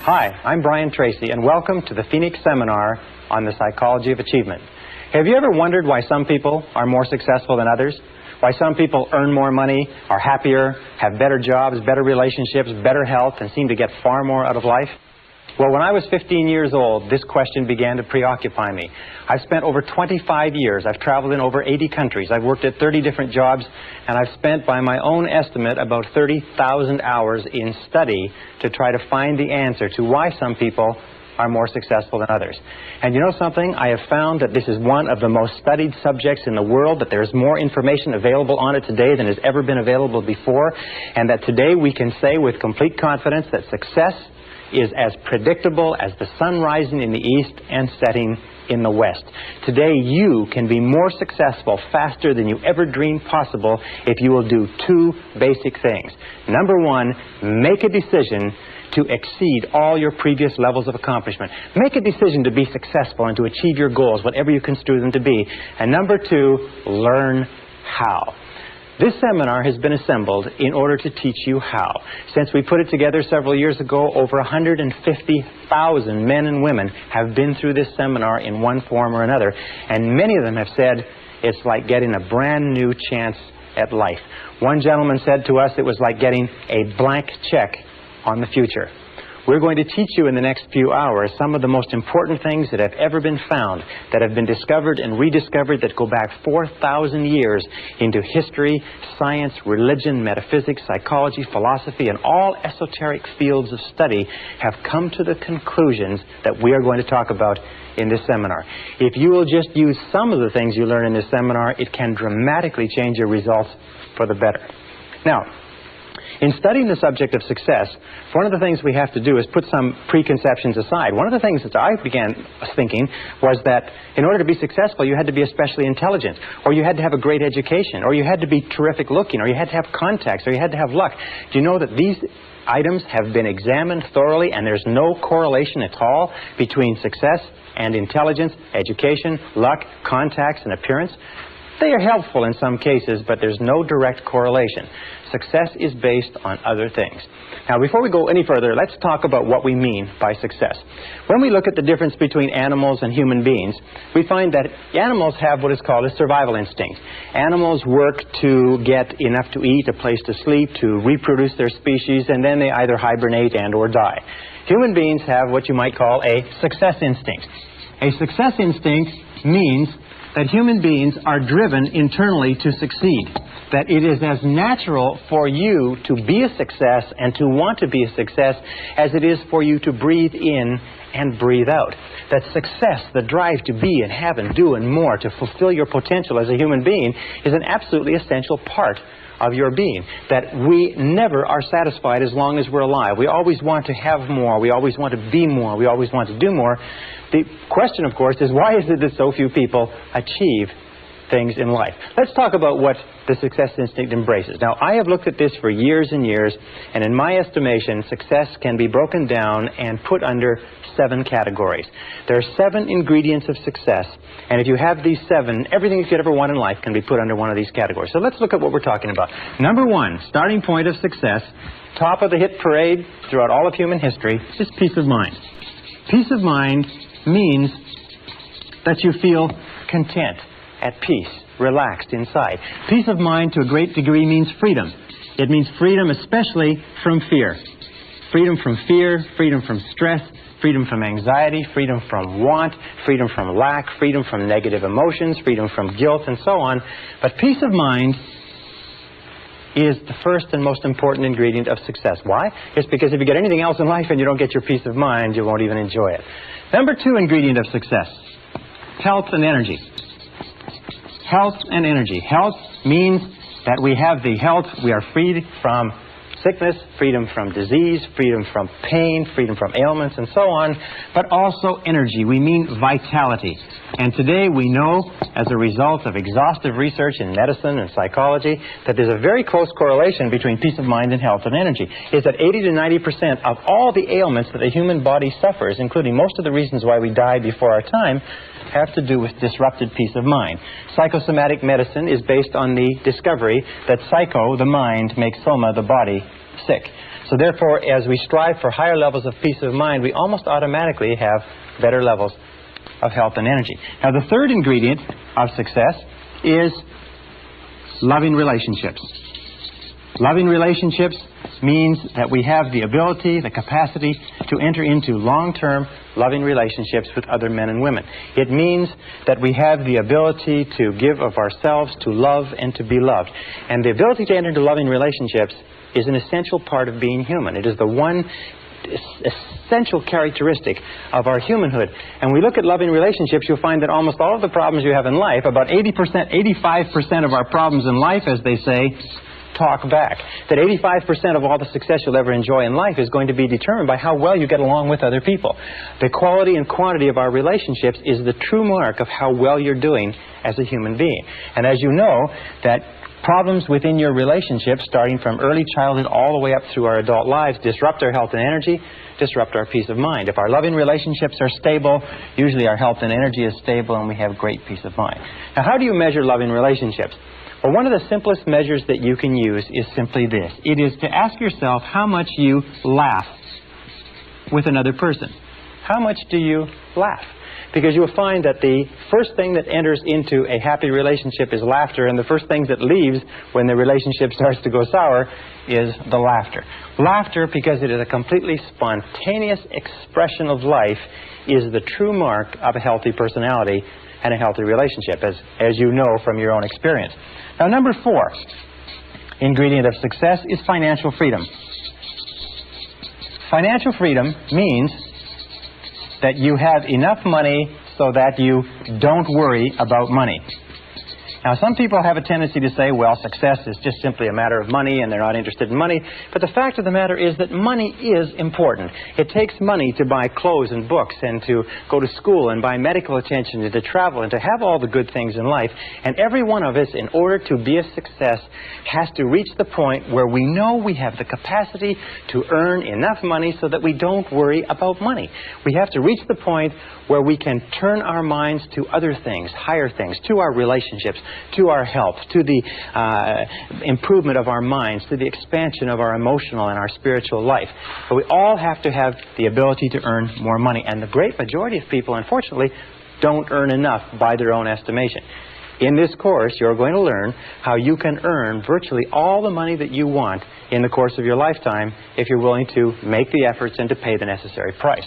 Hi, I'm Brian Tracy, and welcome to the Phoenix Seminar on the Psychology of Achievement. Have you ever wondered why some people are more successful than others? Why some people earn more money, are happier, have better jobs, better relationships, better health, and seem to get far more out of life? Well, when I was 15 years old, this question began to preoccupy me. I've spent over 25 years. I've traveled in over 80 countries. I've worked at 30 different jobs, and I've spent, by my own estimate, about 30,000 hours in study to try to find the answer to why some people are more successful than others. And you know something? I have found that this is one of the most studied subjects in the world, that there's more information available on it today than has ever been available before, and that today we can say with complete confidence that success is as predictable as the sun rising in the east and setting in the west. Today you can be more successful faster than you ever dreamed possible if you will do two basic things. Number one, make a decision to exceed all your previous levels of accomplishment. Make a decision to be successful and to achieve your goals, whatever you construe them to be. And number two, learn how. This seminar has been assembled in order to teach you how. Since we put it together several years ago, over 150,000 men and women have been through this seminar in one form or another, and many of them have said it's like getting a brand new chance at life. One gentleman said to us it was like getting a blank check on the future. We're going to teach you in the next few hours some of the most important things that have ever been found, that have been discovered and rediscovered, that go back 4,000 years into history, science, religion, metaphysics, psychology, philosophy, and all esoteric fields of study have come to the conclusions that we are going to talk about in this seminar. If you will just use some of the things you learn in this seminar, it can dramatically change your results for the better. Now, in studying the subject of success, one of the things we have to do is put some preconceptions aside. One of the things that I began thinking was that in order to be successful, you had to be especially intelligent, or you had to have a great education, or you had to be terrific looking, or you had to have contacts, or you had to have luck. Do you know that these items have been examined thoroughly, and there's no correlation at all between success and intelligence, education, luck, contacts, and appearance? They are helpful in some cases, but there's no direct correlation. Success is based on other things. Now, before we go any further, let's talk about what we mean by success. When we look at the difference between animals and human beings, we find that animals have what is called a survival instinct. Animals work to get enough to eat, a place to sleep, to reproduce their species, and then they either hibernate and or die. Human beings have what you might call a success instinct. A success instinct means that human beings are driven internally to succeed, that it is as natural for you to be a success and to want to be a success as it is for you to breathe in and breathe out. That success, the drive to be and have and do and more, to fulfill your potential as a human being, is an absolutely essential part of your being. That we never are satisfied as long as we're alive. We always want to have more. We always want to be more. We always want to do more. The question, of course, is why is it that so few people achieve things in life? Let's talk about what the success instinct embraces. Now, I have looked at this for years and years, and in my estimation, success can be broken down and put under 7 categories. There are 7 ingredients of success, and if you have these 7, everything you could ever want in life can be put under one of these categories. So let's look at what we're talking about. Number 1, starting point of success, top of the hit parade throughout all of human history, is peace of mind. Peace of mind means that you feel content, at peace, relaxed inside. Peace of mind, to a great degree, means freedom. It means freedom especially from fear. Freedom from fear, freedom from stress, freedom from anxiety, freedom from want, freedom from lack, freedom from negative emotions, freedom from guilt, and so on. But peace of mind is the first and most important ingredient of success. Why? It's because if you get anything else in life and you don't get your peace of mind, you won't even enjoy it. Number 2 ingredient of success, health and energy. Health and energy. Health means that we have the health, we are freed from sickness, freedom from disease, freedom from pain, freedom from ailments, and so on, but also energy. We mean vitality. And today we know, as a result of exhaustive research in medicine and psychology, that there's a very close correlation between peace of mind and health and energy. Is that 80 to 90% of all the ailments that the human body suffers, including most of the reasons why we die before our time, have to do with disrupted peace of mind. Psychosomatic medicine is based on the discovery that psycho, the mind, makes soma, the body, sick. So therefore, as we strive for higher levels of peace of mind, we almost automatically have better levels of health and energy. Now, the third ingredient of success is loving relationships. Loving relationships means that we have the ability, the capacity to enter into long-term loving relationships with other men and women. It means that we have the ability to give of ourselves, to love, and to be loved. And the ability to enter into loving relationships is an essential part of being human. It is the one essential characteristic of our humanhood. And we look at loving relationships, you'll find that almost all of the problems you have in life, about 80%, 85% of our problems in life, as they say, talk back. That 85% of all the success you'll ever enjoy in life is going to be determined by how well you get along with other people. The quality and quantity of our relationships is the true mark of how well you're doing as a human being. And as you know, that problems within your relationships, starting from early childhood all the way up through our adult lives, disrupt our health and energy, disrupt our peace of mind. If our loving relationships are stable, usually our health and energy is stable and we have great peace of mind. Now, how do you measure loving relationships? Well, one of the simplest measures that you can use is simply this. It is to ask yourself how much you laugh with another person. How much do you laugh? Because you'll find that the first thing that enters into a happy relationship is laughter, and the first thing that leaves when the relationship starts to go sour is the laughter. Laughter, because it is a completely spontaneous expression of life, is the true mark of a healthy personality and a healthy relationship, as you know from your own experience. Now, number 4 ingredient of success is financial freedom. Financial freedom means that you have enough money so that you don't worry about money. Now, some people have a tendency to say, well, success is just simply a matter of money and they're not interested in money. But the fact of the matter is that money is important. It takes money to buy clothes and books and to go to school and buy medical attention and to travel and to have all the good things in life. And every one of us, in order to be a success, has to reach the point where we know we have the capacity to earn enough money so that we don't worry about money. We have to reach the point where we can turn our minds to other things, higher things, to our relationships, to our health, to the improvement of our minds, to the expansion of our emotional and our spiritual life. But we all have to have the ability to earn more money. And the great majority of people, unfortunately, don't earn enough by their own estimation. In this course, you're going to learn how you can earn virtually all the money that you want in the course of your lifetime if you're willing to make the efforts and to pay the necessary price.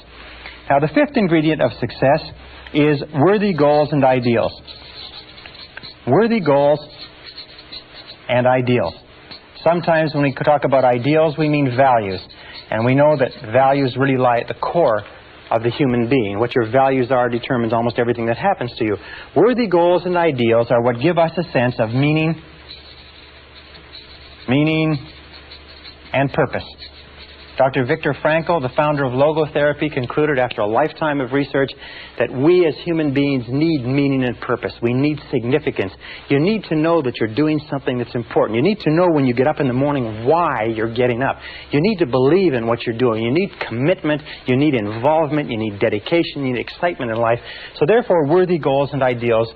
Now, the 5th ingredient of success is worthy goals and ideals. Worthy goals and ideals. Sometimes when we talk about ideals, we mean values. And we know that values really lie at the core of the human being. What your values are determines almost everything that happens to you. Worthy goals and ideals are what give us a sense of meaning and purpose. Dr. Viktor Frankl, the founder of logotherapy, concluded after a lifetime of research that we as human beings need meaning and purpose. We need significance. You need to know that you're doing something that's important. You need to know when you get up in the morning why you're getting up. You need to believe in what you're doing. You need commitment. You need involvement. You need dedication. You need excitement in life. So therefore, worthy goals and ideals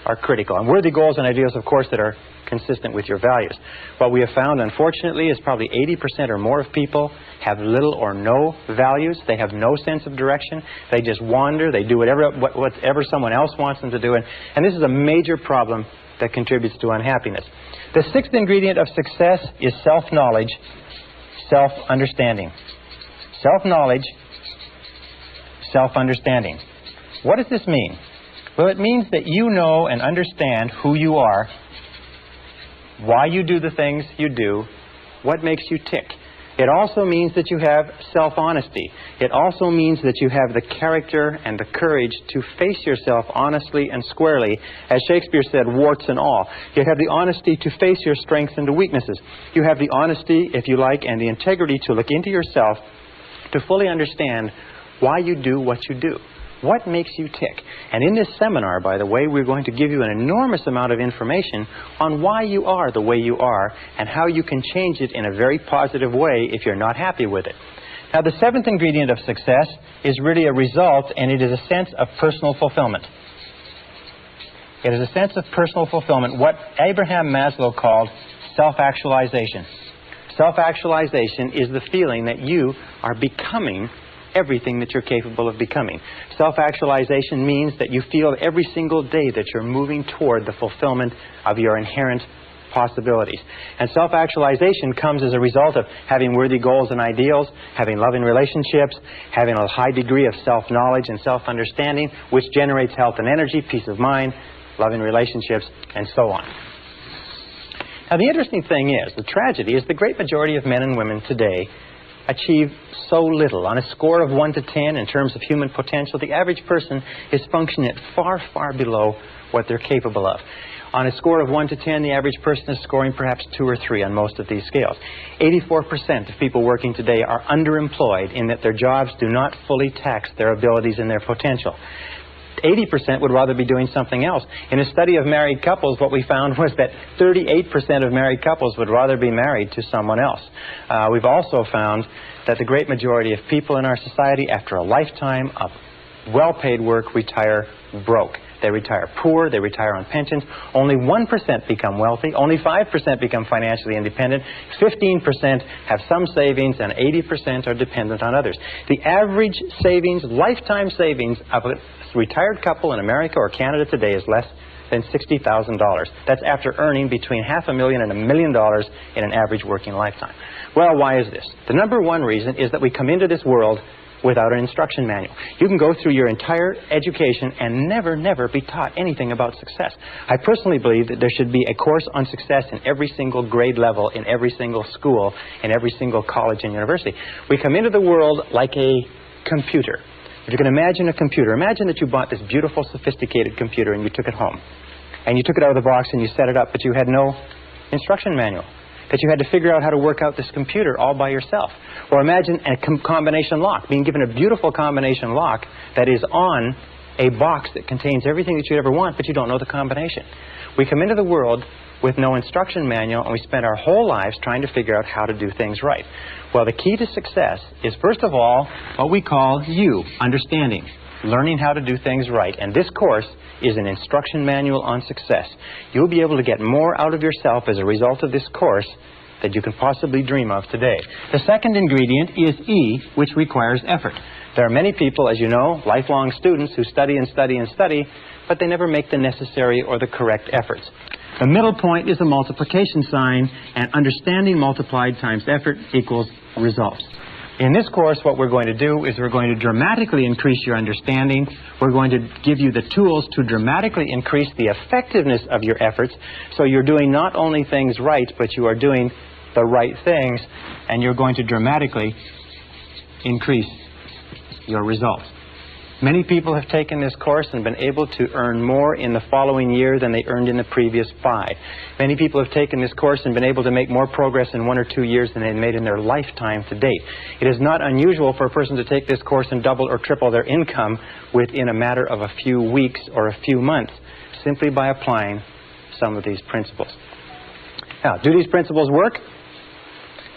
are critical. And worthy goals and ideals, of course, that are consistent with your values. What we have found, unfortunately, is probably 80% or more of people have little or no values. They have no sense of direction. They just wander. They do whatever someone else wants them to do. And this is a major problem that contributes to unhappiness. The 6th ingredient of success is self-knowledge, self-understanding. Self-knowledge, self-understanding. What does this mean? Well, it means that you know and understand who you are, why you do the things you do, what makes you tick. It also means that you have self-honesty. It also means that you have the character and the courage to face yourself honestly and squarely. As Shakespeare said, warts and all. You have the honesty to face your strengths and weaknesses. You have the honesty, if you like, and the integrity to look into yourself to fully understand why you do what you do. What makes you tick? And in this seminar, by the way, we're going to give you an enormous amount of information on why you are the way you are and how you can change it in a very positive way if you're not happy with it. Now, the 7th ingredient of success is really a result, and it is a sense of personal fulfillment. It is a sense of personal fulfillment, what Abraham Maslow called self-actualization. Self-actualization is the feeling that you are becoming everything that you're capable of becoming. Self-actualization means that you feel every single day that you're moving toward the fulfillment of your inherent possibilities. And self-actualization comes as a result of having worthy goals and ideals, having loving relationships, having a high degree of self-knowledge and self-understanding, which generates health and energy, peace of mind, loving relationships, and so on. Now, the interesting thing is, the tragedy is the great majority of men and women today achieve so little. On a score of 1 to 10 in terms of human potential, the average person is functioning at far, far below what they're capable of. On a score of 1 to 10, the average person is scoring perhaps 2 or 3 on most of these scales. 84% of people working today are underemployed in that their jobs do not fully tax their abilities and their potential. 80% would rather be doing something else. In a study of married couples, what we found was that 38% of married couples would rather be married to someone else. We've also found that the great majority of people in our society, after a lifetime of well-paid work, retire broke. They retire poor, they retire on pensions. Only 1% become wealthy, only 5% become financially independent, 15% have some savings, and 80% are dependent on others. The average savings, lifetime savings of a retired couple in America or Canada today is less than $60,000. That's after earning between $500,000 and $1 million in an average working lifetime. Well, why is this? The number one reason is that we come into this world without an instruction manual. You can go through your entire education and never be taught anything about success. I personally believe that there should be a course on success in every single grade level, in every single school, in every single college and university. We come into the world like a computer. If you can imagine a computer, imagine that you bought this beautiful, sophisticated computer and you took it home. And you took it out of the box and you set it up, but you had no instruction manual. That you had to figure out how to work out this computer all by yourself. Or imagine a combination lock, being given a beautiful combination lock that is on a box that contains everything that you'd ever want, but you don't know the combination. We come into the world with no instruction manual, and we spend our whole lives trying to figure out how to do things right. Well, the key to success is, first of all, what we call understanding. Learning how to do things right. And this course is an instruction manual on success. You'll be able to get more out of yourself as a result of this course that you can possibly dream of today. The second ingredient is E, which requires effort. There are many people, as you know, lifelong students who study and study and study, but they never make the necessary or the correct efforts. The middle point is a multiplication sign, and understanding multiplied times effort equals results. In this course, what we're going to do is we're going to dramatically increase your understanding. We're going to give you the tools to dramatically increase the effectiveness of your efforts, so you're doing not only things right, but you are doing the right things, and you're going to dramatically increase your results. Many people have taken this course and been able to earn more in the following year than they earned in the previous 5. Many people have taken this course and been able to make more progress in 1 or 2 years than they've made in their lifetime to date. It is not unusual for a person to take this course and double or triple their income within a matter of a few weeks or a few months, simply by applying some of these principles. Now, do these principles work?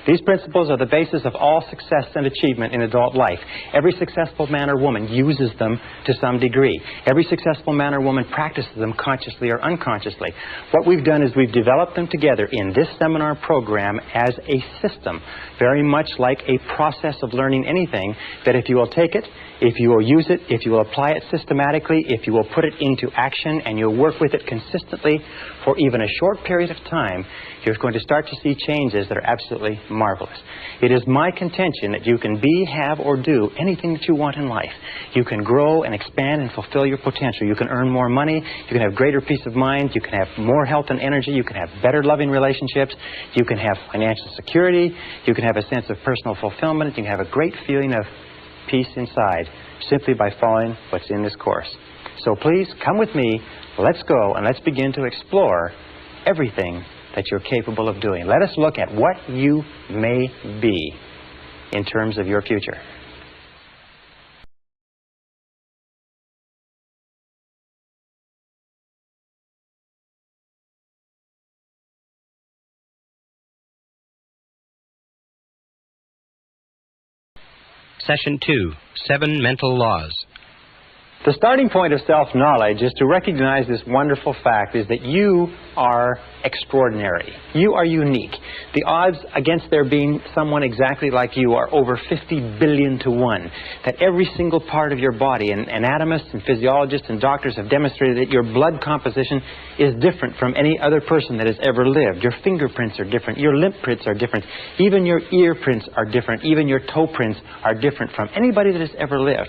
These principles are the basis of all success and achievement in adult life. Every successful man or woman uses them to some degree. Every successful man or woman practices them consciously or unconsciously. What we've done is we've developed them together in this seminar program as a system, very much like a process of learning anything, that if you will take it, if you will use it, if you will apply it systematically, if you will put it into action and you'll work with it consistently for even a short period of time, you're going to start to see changes that are absolutely marvelous. It is my contention that you can be, have, or do anything that you want in life. You can grow and expand and fulfill your potential. You can earn more money. You can have greater peace of mind. You can have more health and energy. You can have better loving relationships. You can have financial security. You can have a sense of personal fulfillment. You can have a great feeling of peace inside simply by following what's in this course. So please come with me. Let's go and let's begin to explore everything that you're capable of doing. Let us look at what you may be in terms of your future. Session 2, 7 Mental Laws. The starting point of self-knowledge is to recognize this wonderful fact is that you are extraordinary. You are unique. The odds against there being someone exactly like you are over 50 billion to 1. That every single part of your body, and anatomists and physiologists and doctors have demonstrated that your blood composition is different from any other person that has ever lived. Your fingerprints are different. Your lip prints are different. Even your ear prints are different. Even your toe prints are different from anybody that has ever lived.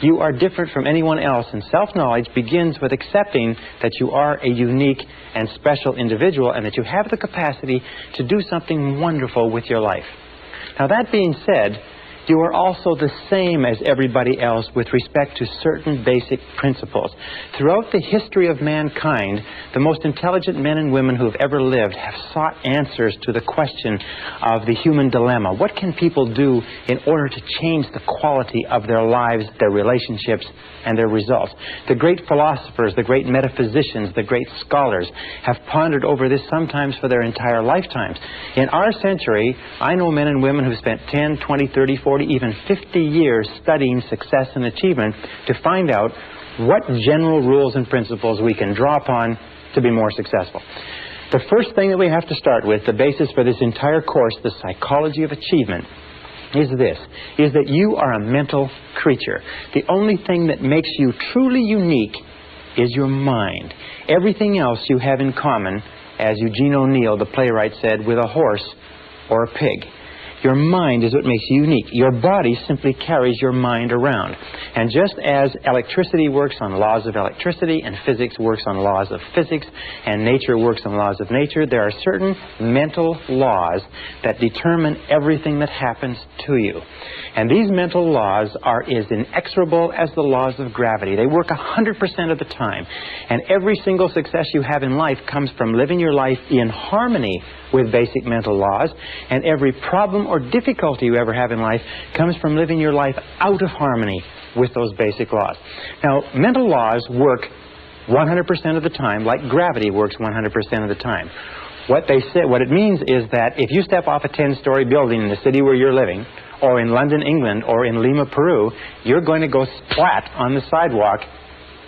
You are different from anyone else, and self-knowledge begins with accepting that you are a unique and special individual and that you have the capacity to do something wonderful with your life. Now, that being said, you are also the same as everybody else with respect to certain basic principles. Throughout the history of mankind, the most intelligent men and women who have ever lived have sought answers to the question of the human dilemma. What can people do in order to change the quality of their lives, their relationships, and their results? The great philosophers, the great metaphysicians, the great scholars have pondered over this sometimes for their entire lifetimes. In our century, I know men and women who spent 10, 20, 30, 40, even 50 years studying success and achievement to find out what general rules and principles we can draw upon to be more successful. The first thing that we have to start with, the basis for this entire course, the psychology of achievement, is this, is that you are a mental creature. The only thing that makes you truly unique is your mind. Everything else you have in common, as Eugene O'Neill, the playwright, said, with a horse or a pig. Your mind is what makes you unique. Your body simply carries your mind around. And just as electricity works on laws of electricity, and physics works on laws of physics, and nature works on laws of nature, there are certain mental laws that determine everything that happens to you. And these mental laws are as inexorable as the laws of gravity. They work 100% of the time. And every single success you have in life comes from living your life in harmony with basic mental laws, and every problem or difficulty you ever have in life comes from living your life out of harmony with those basic laws. Now, mental laws work 100% of the time, like gravity works 100% of the time. What it means is that if you step off a 10-story building in the city where you're living, or in London, England, or in Lima, Peru, you're going to go splat on the sidewalk,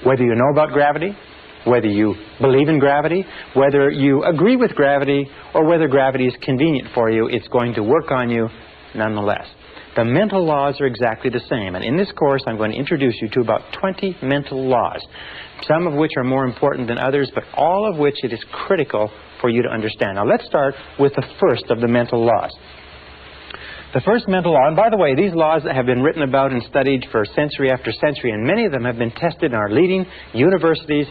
whether you know about gravity, whether you believe in gravity, whether you agree with gravity, or whether gravity is convenient for you, it's going to work on you nonetheless. The mental laws are exactly the same, and in this course I'm going to introduce you to about 20 mental laws, some of which are more important than others, but all of which it is critical for you to understand. Now let's start with the first of the mental laws. The first mental law, and by the way, these laws have been written about and studied for century after century, and many of them have been tested in our leading universities,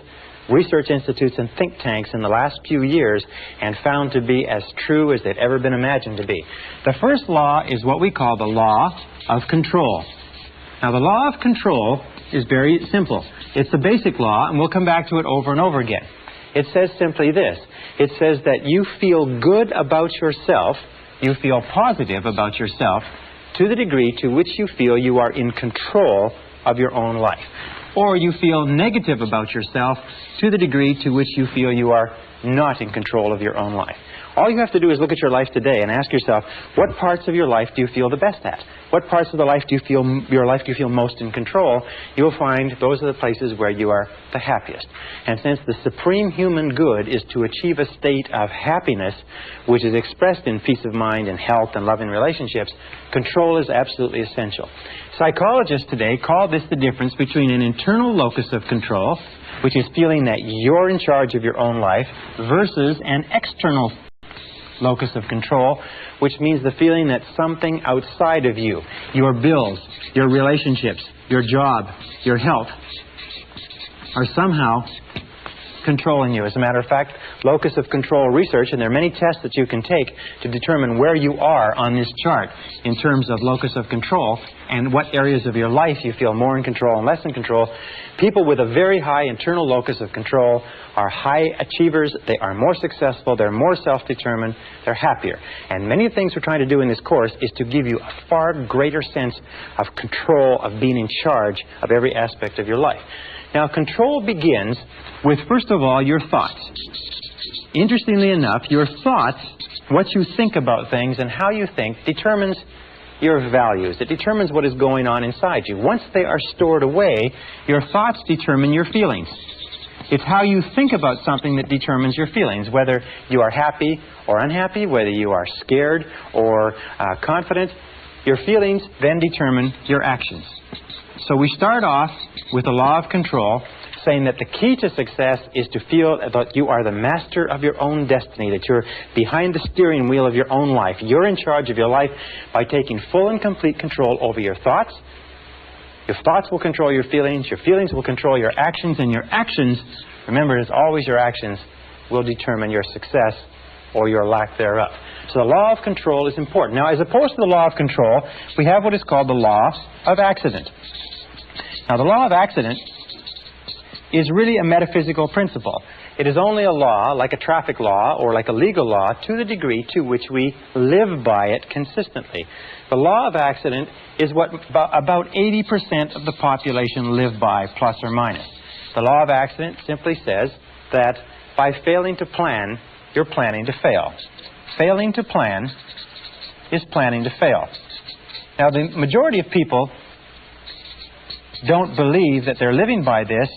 research institutes, and think tanks in the last few years and found to be as true as they've ever been imagined to be. The first law is what we call the law of control. Now, the law of control is very simple. It's the basic law, and we'll come back to it over and over again. It says simply this. It says that you feel good about yourself, you feel positive about yourself, to the degree to which you feel you are in control of your own life. Or you feel negative about yourself to the degree to which you feel you are not in control of your own life. All you have to do is look at your life today and ask yourself, what parts of your life do you feel the best at? What parts of the life do you feel most in control? You'll find those are the places where you are the happiest. And since the supreme human good is to achieve a state of happiness, which is expressed in peace of mind and health and love in relationships, control is absolutely essential. Psychologists today call this the difference between an internal locus of control, which is feeling that you're in charge of your own life, versus an external locus of control, which means the feeling that something outside of you, your bills, your relationships, your job, your health, are somehow controlling you. As a matter of fact, locus of control research, and there are many tests that you can take to determine where you are on this chart in terms of locus of control and what areas of your life you feel more in control and less in control. People with a very high internal locus of control are high achievers, they are more successful, they're more self-determined, they're happier. And many of the things we're trying to do in this course is to give you a far greater sense of control, of being in charge of every aspect of your life. Now, control begins with, first of all, your thoughts. Interestingly enough, your thoughts, what you think about things and how you think, determines your values. It determines what is going on inside you. Once they are stored away, your thoughts determine your feelings. It's how you think about something that determines your feelings, whether you are happy or unhappy, whether you are scared or confident. Your feelings then determine your actions. So we start off with the law of control, saying that the key to success is to feel that you are the master of your own destiny, that you're behind the steering wheel of your own life. You're in charge of your life by taking full and complete control over your thoughts. Your thoughts will control your feelings will control your actions, and your actions, remember, it's always your actions, will determine your success or your lack thereof. So the law of control is important. Now, as opposed to the law of control, we have what is called the law of accident. Now, the law of accident is really a metaphysical principle. It is only a law, like a traffic law or like a legal law, to the degree to which we live by it consistently. The law of accident is what about 80% of the population live by, plus or minus. The law of accident simply says that by failing to plan, you're planning to fail. Failing to plan is planning to fail. Now, the majority of people don't believe that they're living by this,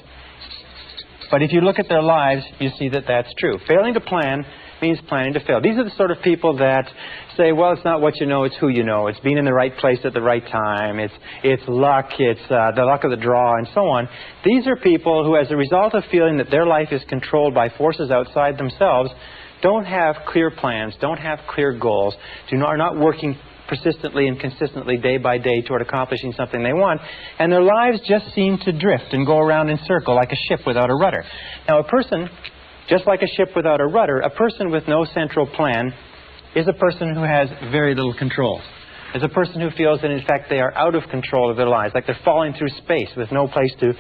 but if you look at their lives, you see that that's true. Failing to plan means planning to fail. These are the sort of people that say, well, it's not what you know, it's who you know. It's being in the right place at the right time. It's luck. It's the luck of the draw, and so on. These are people who, as a result of feeling that their life is controlled by forces outside themselves, don't have clear plans, don't have clear goals, are not working persistently and consistently day by day toward accomplishing something they want, and their lives just seem to drift and go around in circle like a ship without a rudder. Now, a person, just like a ship without a rudder, a person with no central plan is a person who has very little control. Is a person who feels that, in fact, they are out of control of their lives, like they're falling through space with no place to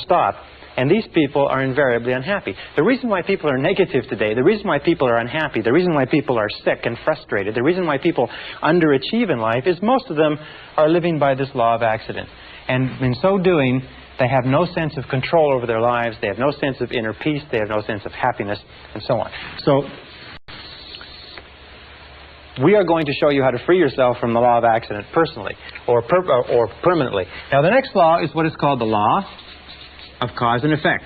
stop. And these people are invariably unhappy. The reason why people are negative today, the reason why people are unhappy, the reason why people are sick and frustrated, the reason why people underachieve in life is most of them are living by this law of accident. And in so doing, they have no sense of control over their lives, they have no sense of inner peace, they have no sense of happiness, and so on. So, we are going to show you how to free yourself from the law of accident personally or permanently. Now, the next law is what is called the law of cause and effect.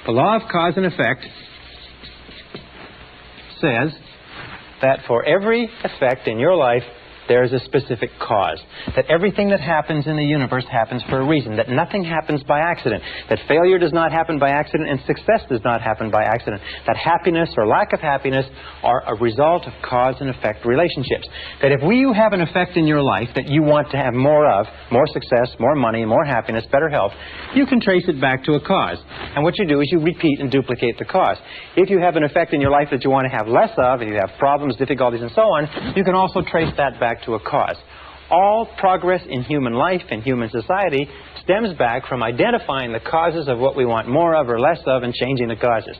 The law of cause and effect says that for every effect in your life, there is a specific cause. That everything that happens in the universe happens for a reason. That nothing happens by accident. That failure does not happen by accident and success does not happen by accident. That happiness or lack of happiness are a result of cause and effect relationships. That if you have an effect in your life that you want to have more of, more success, more money, more happiness, better health, you can trace it back to a cause. And what you do is you repeat and duplicate the cause. If you have an effect in your life that you want to have less of, if you have problems, difficulties, and so on, you can also trace that back to a cause. All progress in human life and human society stems back from identifying the causes of what we want more of or less of and changing the causes.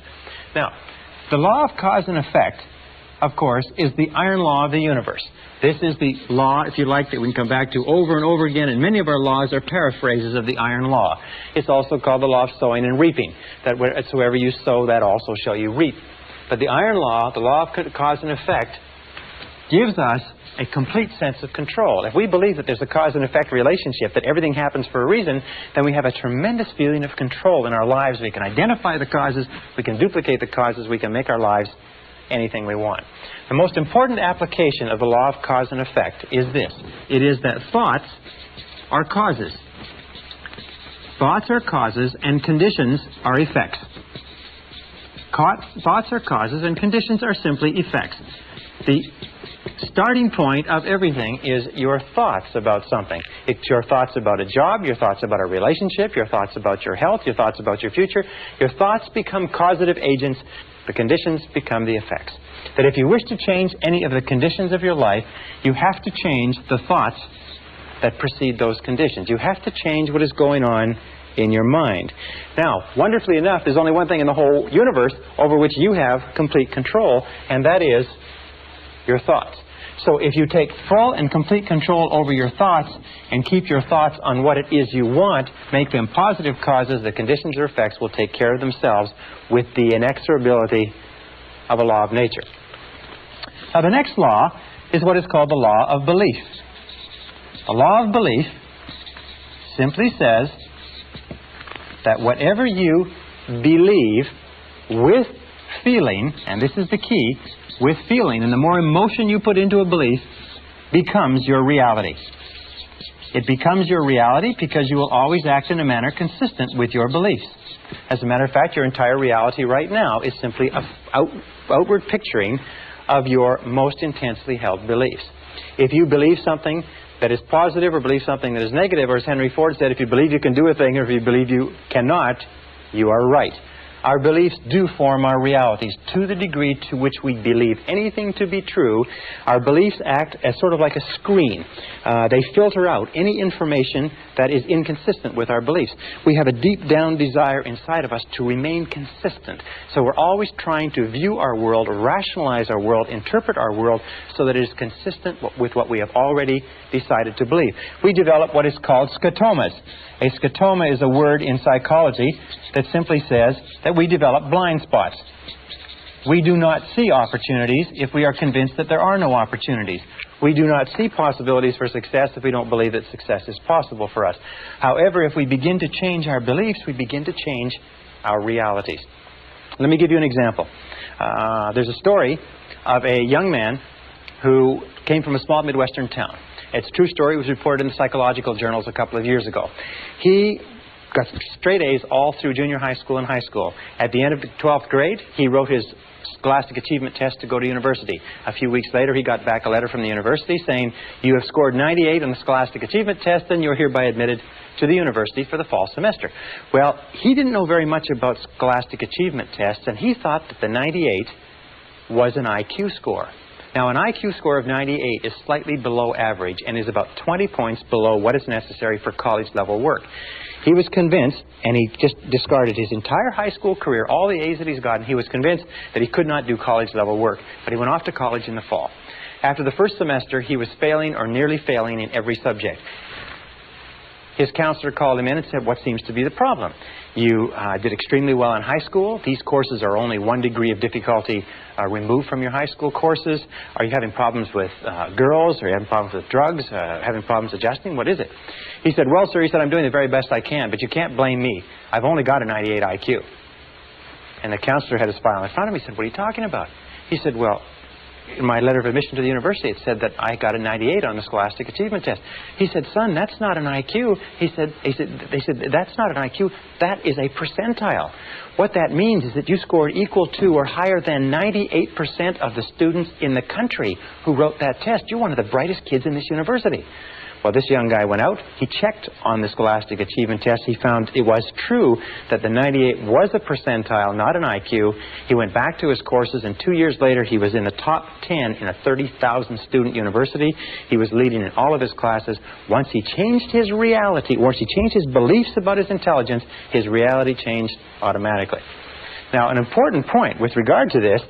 Now, the law of cause and effect, of course, is the iron law of the universe. This is the law, if you like, that we can come back to over and over again, and many of our laws are paraphrases of the iron law. It's also called the law of sowing and reaping, that wheresoever you sow, that also shall you reap. But the iron law, the law of cause and effect, gives us a complete sense of control. If we believe that there's a cause and effect relationship, that everything happens for a reason, then we have a tremendous feeling of control in our lives. We can identify the causes, we can duplicate the causes, we can make our lives anything we want. The most important application of the law of cause and effect is this. It is that thoughts are causes. Thoughts are causes and conditions are effects. Thoughts are causes and conditions are simply effects. The starting point of everything is your thoughts about something. It's your thoughts about a job, your thoughts about a relationship, your thoughts about your health, your thoughts about your future. Your thoughts become causative agents. The conditions become the effects. That if you wish to change any of the conditions of your life, you have to change the thoughts that precede those conditions. You have to change what is going on in your mind. Now, wonderfully enough, there's only one thing in the whole universe over which you have complete control, and that is your thoughts. So if you take full and complete control over your thoughts and keep your thoughts on what it is you want, make them positive causes, the conditions or effects will take care of themselves with the inexorability of a law of nature. Now, the next law is what is called the law of belief. The law of belief simply says that whatever you believe with feeling, and this is the key, with feeling, and the more emotion you put into a belief, becomes your reality. It becomes your reality because you will always act in a manner consistent with your beliefs. As a matter of fact, your entire reality right now is simply an outward picturing of your most intensely held beliefs. If you believe something that is positive or believe something that is negative, or as Henry Ford said, if you believe you can do a thing or if you believe you cannot, you are right. Our beliefs do form our realities. To the degree to which we believe anything to be true, our beliefs act as sort of like a screen. They filter out any information that is inconsistent with our beliefs. We have a deep down desire inside of us to remain consistent. So we're always trying to view our world, rationalize our world, interpret our world so that it is consistent with what we have already decided to believe. We develop what is called scotomas. A scotoma is a word in psychology that simply says that we develop blind spots. We do not see opportunities if we are convinced that there are no opportunities. We do not see possibilities for success if we don't believe that success is possible for us. However, if we begin to change our beliefs, we begin to change our realities. Let me give you an example. There's a story of a young man who came from a small Midwestern town. It's a true story. It was reported in the psychological journals a couple of years ago. He got straight A's all through junior high school and high school. At the end of the 12th grade, he wrote his Scholastic Achievement Test to go to university. A few weeks later, he got back a letter from the university saying, "You have scored 98 on the Scholastic Achievement Test, and you're hereby admitted to the university for the fall semester." Well, he didn't know very much about Scholastic Achievement Tests, and he thought that the 98 was an IQ score. Now, an IQ score of 98 is slightly below average and is about 20 points below what is necessary for college-level work. He was convinced, and he just discarded his entire high school career, all the A's that he's gotten. He was convinced that he could not do college-level work, but he went off to college in the fall. After the first semester, he was failing or nearly failing in every subject. His counselor called him in and said, "What seems to be the problem? You did extremely well in high school. These courses are only 1 degree of difficulty removed from your high school courses. Are you having problems with girls? Are you having problems with drugs? Having problems adjusting? What is it?" He said, "Well, sir," he said, "I'm doing the very best I can, but you can't blame me. I've only got a 98 IQ. And the counselor had his file in front of him. He said, "What are you talking about?" He said, "Well, in my letter of admission to the university, it said that I got a 98 on the Scholastic Achievement Test." He said, "Son, that's not an IQ." They said, "That's not an IQ. That is a percentile. What that means is that you scored equal to or higher than 98% of the students in the country who wrote that test. You're one of the brightest kids in this university." Well, this young guy went out. He checked on the Scholastic Achievement Test. He found it was true that the 98 was a percentile, not an IQ. He went back to his courses, and 2 years later, he was in the top 10 in a 30,000 student university. He was leading in all of his classes. Once he changed his reality, once he changed his beliefs about his intelligence, his reality changed automatically. Now, an important point with regard to this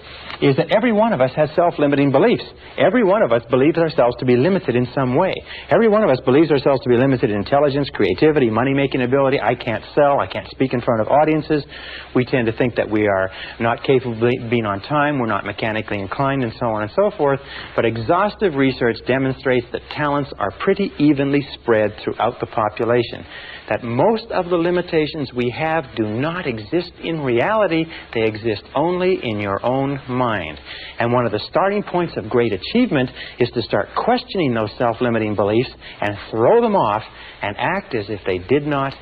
is that every one of us has self-limiting beliefs. Every one of us believes ourselves to be limited in some way. Every one of us believes ourselves to be limited in intelligence, creativity, money-making ability. I can't sell. I can't speak in front of audiences. We tend to think that we are not capable of being on time. We're not mechanically inclined, and so on and so forth. But exhaustive research demonstrates that talents are pretty evenly spread throughout the population. That most of the limitations we have do not exist in reality. They exist only in your own mind. And one of the starting points of great achievement is to start questioning those self-limiting beliefs and throw them off and act as if they did not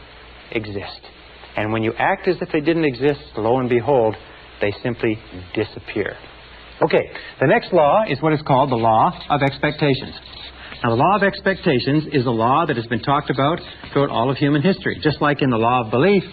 exist. And when you act as if they didn't exist, lo and behold, they simply disappear. Okay, the next law is what is called the law of expectations. Now, the law of expectations is a law that has been talked about throughout all of human history. Just like in the law of belief,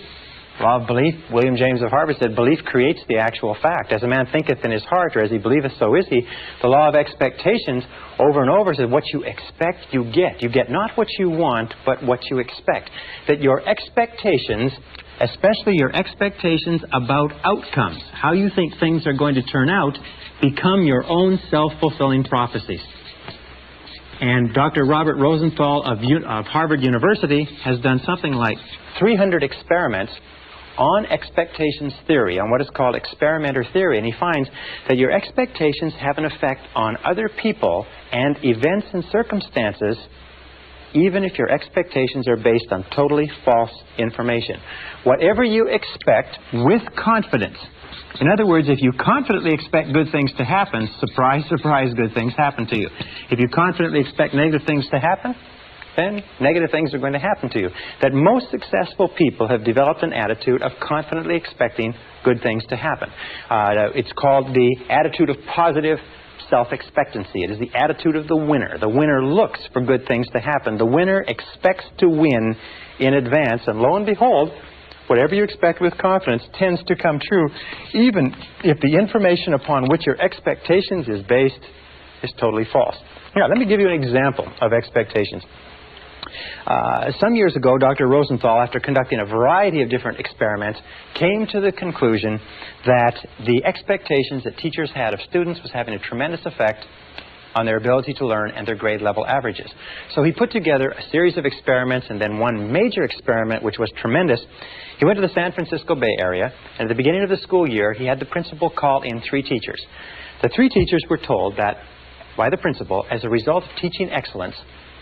William James of Harvard said, "Belief creates the actual fact. As a man thinketh in his heart, or as he believeth, so is he." The law of expectations over and over says, what you expect, you get. You get not what you want, but what you expect. That your expectations, especially your expectations about outcomes, how you think things are going to turn out, become your own self-fulfilling prophecies. And Dr. Robert Rosenthal of Harvard University has done something like 300 experiments on expectations theory, on what is called experimenter theory, and he finds that your expectations have an effect on other people and events and circumstances, even if your expectations are based on totally false information. Whatever you expect with confidence. In other words, if you confidently expect good things to happen, surprise, surprise, good things happen to you. If you confidently expect negative things to happen, then negative things are going to happen to you. That most successful people have developed an attitude of confidently expecting good things to happen. It's called the attitude of positive self-expectancy. It is the attitude of the winner. The winner looks for good things to happen. The winner expects to win in advance, and lo and behold, whatever you expect with confidence tends to come true, even if the information upon which your expectations is based is totally false. Now, let me give you an example of expectations. Some years ago, Dr. Rosenthal, after conducting a variety of different experiments, came to the conclusion that the expectations that teachers had of students was having a tremendous effect on their ability to learn and their grade level averages. So he put together a series of experiments, and then one major experiment which was tremendous. He went to the San Francisco Bay Area, and at the beginning of the school year he had the principal call in 3 teachers. The 3 teachers were told that by the principal, as a result of teaching excellence,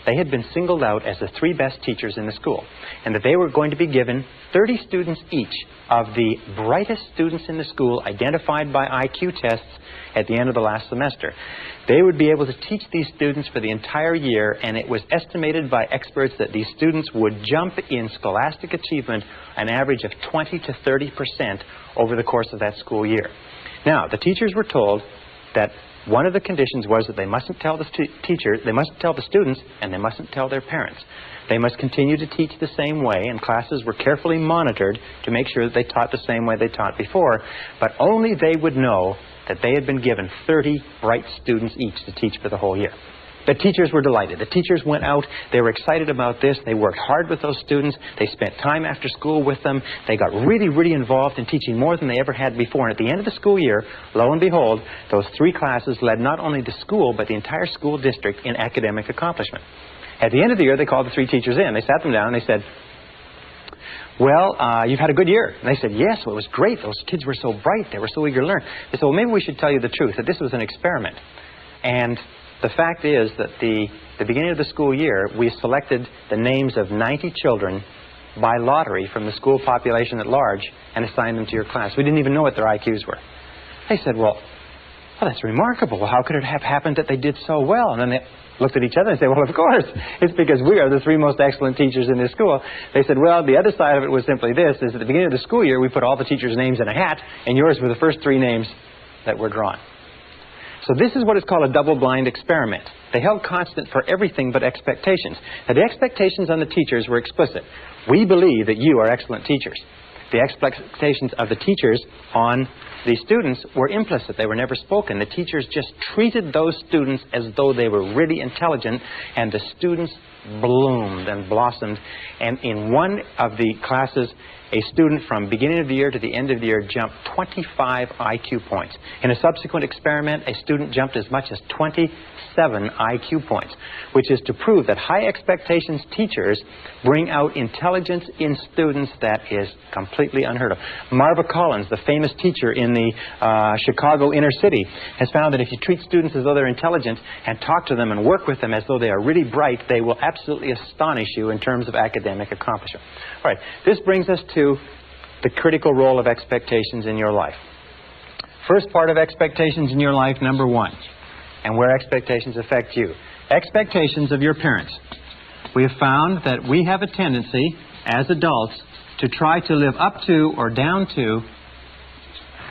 they had been singled out as the 3 best teachers in the school, and that they were going to be given 30 students each of the brightest students in the school identified by IQ tests at the end of the last semester. They would be able to teach these students for the entire year, and it was estimated by experts that these students would jump in scholastic achievement an average of 20 to 30% over the course of that school year. Now, the teachers were told that one of the conditions was that they mustn't tell the they mustn't tell the students, and they mustn't tell their parents. They must continue to teach the same way, and classes were carefully monitored to make sure that they taught the same way they taught before, but only they would know that they had been given 30 bright students each to teach for the whole year. The teachers were delighted. The teachers went out. They were excited about this. They worked hard with those students. They spent time after school with them. They got really, really involved in teaching more than they ever had before. And at the end of the school year, lo and behold, those 3 classes led not only the school, but the entire school district in academic accomplishment. At the end of the year, they called the 3 teachers in. They sat them down and they said, well, you've had a good year. And they said, yes, well, it was great. Those kids were so bright. They were so eager to learn. They said, well, maybe we should tell you the truth, that this was an experiment. And the fact is that the beginning of the school year, we selected the names of 90 children by lottery from the school population at large and assigned them to your class. We didn't even know what their IQs were. They said, well, that's remarkable. Well, how could it have happened that they did so well? And then they looked at each other and said, well, of course, it's because we are the 3 most excellent teachers in this school. They said, well, the other side of it was simply this, is at the beginning of the school year, we put all the teachers' names in a hat, and yours were the first 3 names that were drawn. So this is what is called a double-blind experiment. They held constant for everything but expectations. Now, the expectations on the teachers were explicit. We believe that you are excellent teachers. The expectations of the teachers on the students were implicit. They were never spoken. The teachers just treated those students as though they were really intelligent, and the students bloomed and blossomed. And in one of the classes, a student from beginning of the year to the end of the year jumped 25 IQ points. In a subsequent experiment, a student jumped as much as 27 IQ points, which is to prove that high expectations teachers bring out intelligence in students that is completely unheard of. Marva Collins, the famous teacher in the Chicago inner city, has found that if you treat students as though they're intelligent and talk to them and work with them as though they are really bright, they will absolutely astonish you in terms of academic accomplishment. All right, this brings us to the critical role of expectations in your life. First part of expectations in your life, number 1, and where expectations affect you. Expectations of your parents. We have found that we have a tendency as adults to try to live up to or down to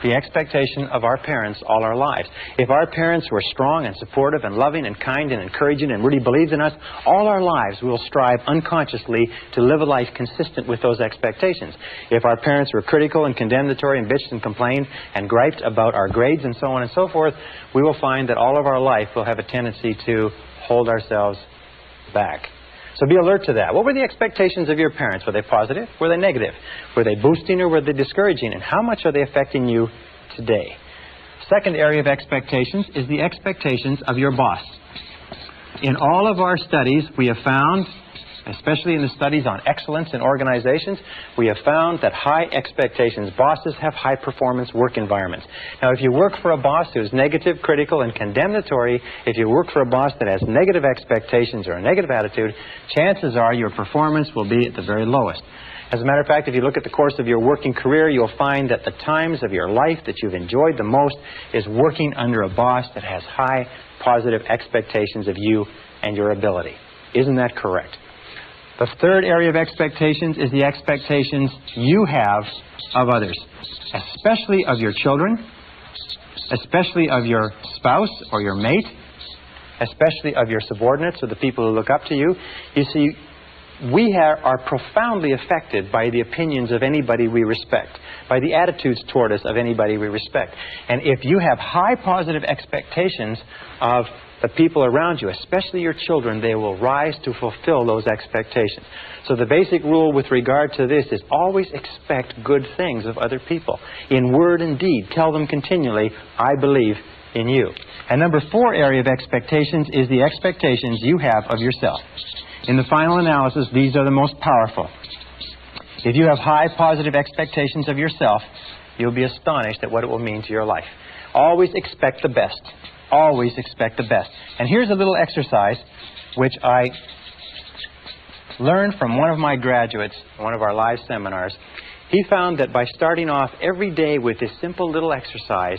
the expectation of our parents all our lives. If our parents were strong and supportive and loving and kind and encouraging and really believed in us, all our lives we will strive unconsciously to live a life consistent with those expectations. If our parents were critical and condemnatory and bitched and complained and griped about our grades and so on and so forth, we will find that all of our life will have a tendency to hold ourselves back. So be alert to that. What were the expectations of your parents? Were they positive? Were they negative? Were they boosting or were they discouraging? And how much are they affecting you today? Second area of expectations is the expectations of your boss. In all of our studies, we have found especially in the studies on excellence in organizations, we have found that high expectations, bosses have high performance work environments. Now, if you work for a boss who's negative, critical, and condemnatory, if you work for a boss that has negative expectations or a negative attitude, chances are your performance will be at the very lowest. As a matter of fact, if you look at the course of your working career, you'll find that the times of your life that you've enjoyed the most is working under a boss that has high positive expectations of you and your ability. Isn't that correct? The third area of expectations is the expectations you have of others, especially of your children, especially of your spouse or your mate, especially of your subordinates or the people who look up to you. You see, we are profoundly affected by the opinions of anybody we respect, by the attitudes toward us of anybody we respect. And if you have high positive expectations of the people around you, especially your children, they will rise to fulfill those expectations. So the basic rule with regard to this is always expect good things of other people. In word and deed, tell them continually, I believe in you. And number 4 area of expectations is the expectations you have of yourself. In the final analysis, these are the most powerful. If you have high positive expectations of yourself, you'll be astonished at what it will mean to your life. Always expect the best. Always expect the best. And here's a little exercise which I learned from one of my graduates, one of our live seminars. He found that by starting off every day with this simple little exercise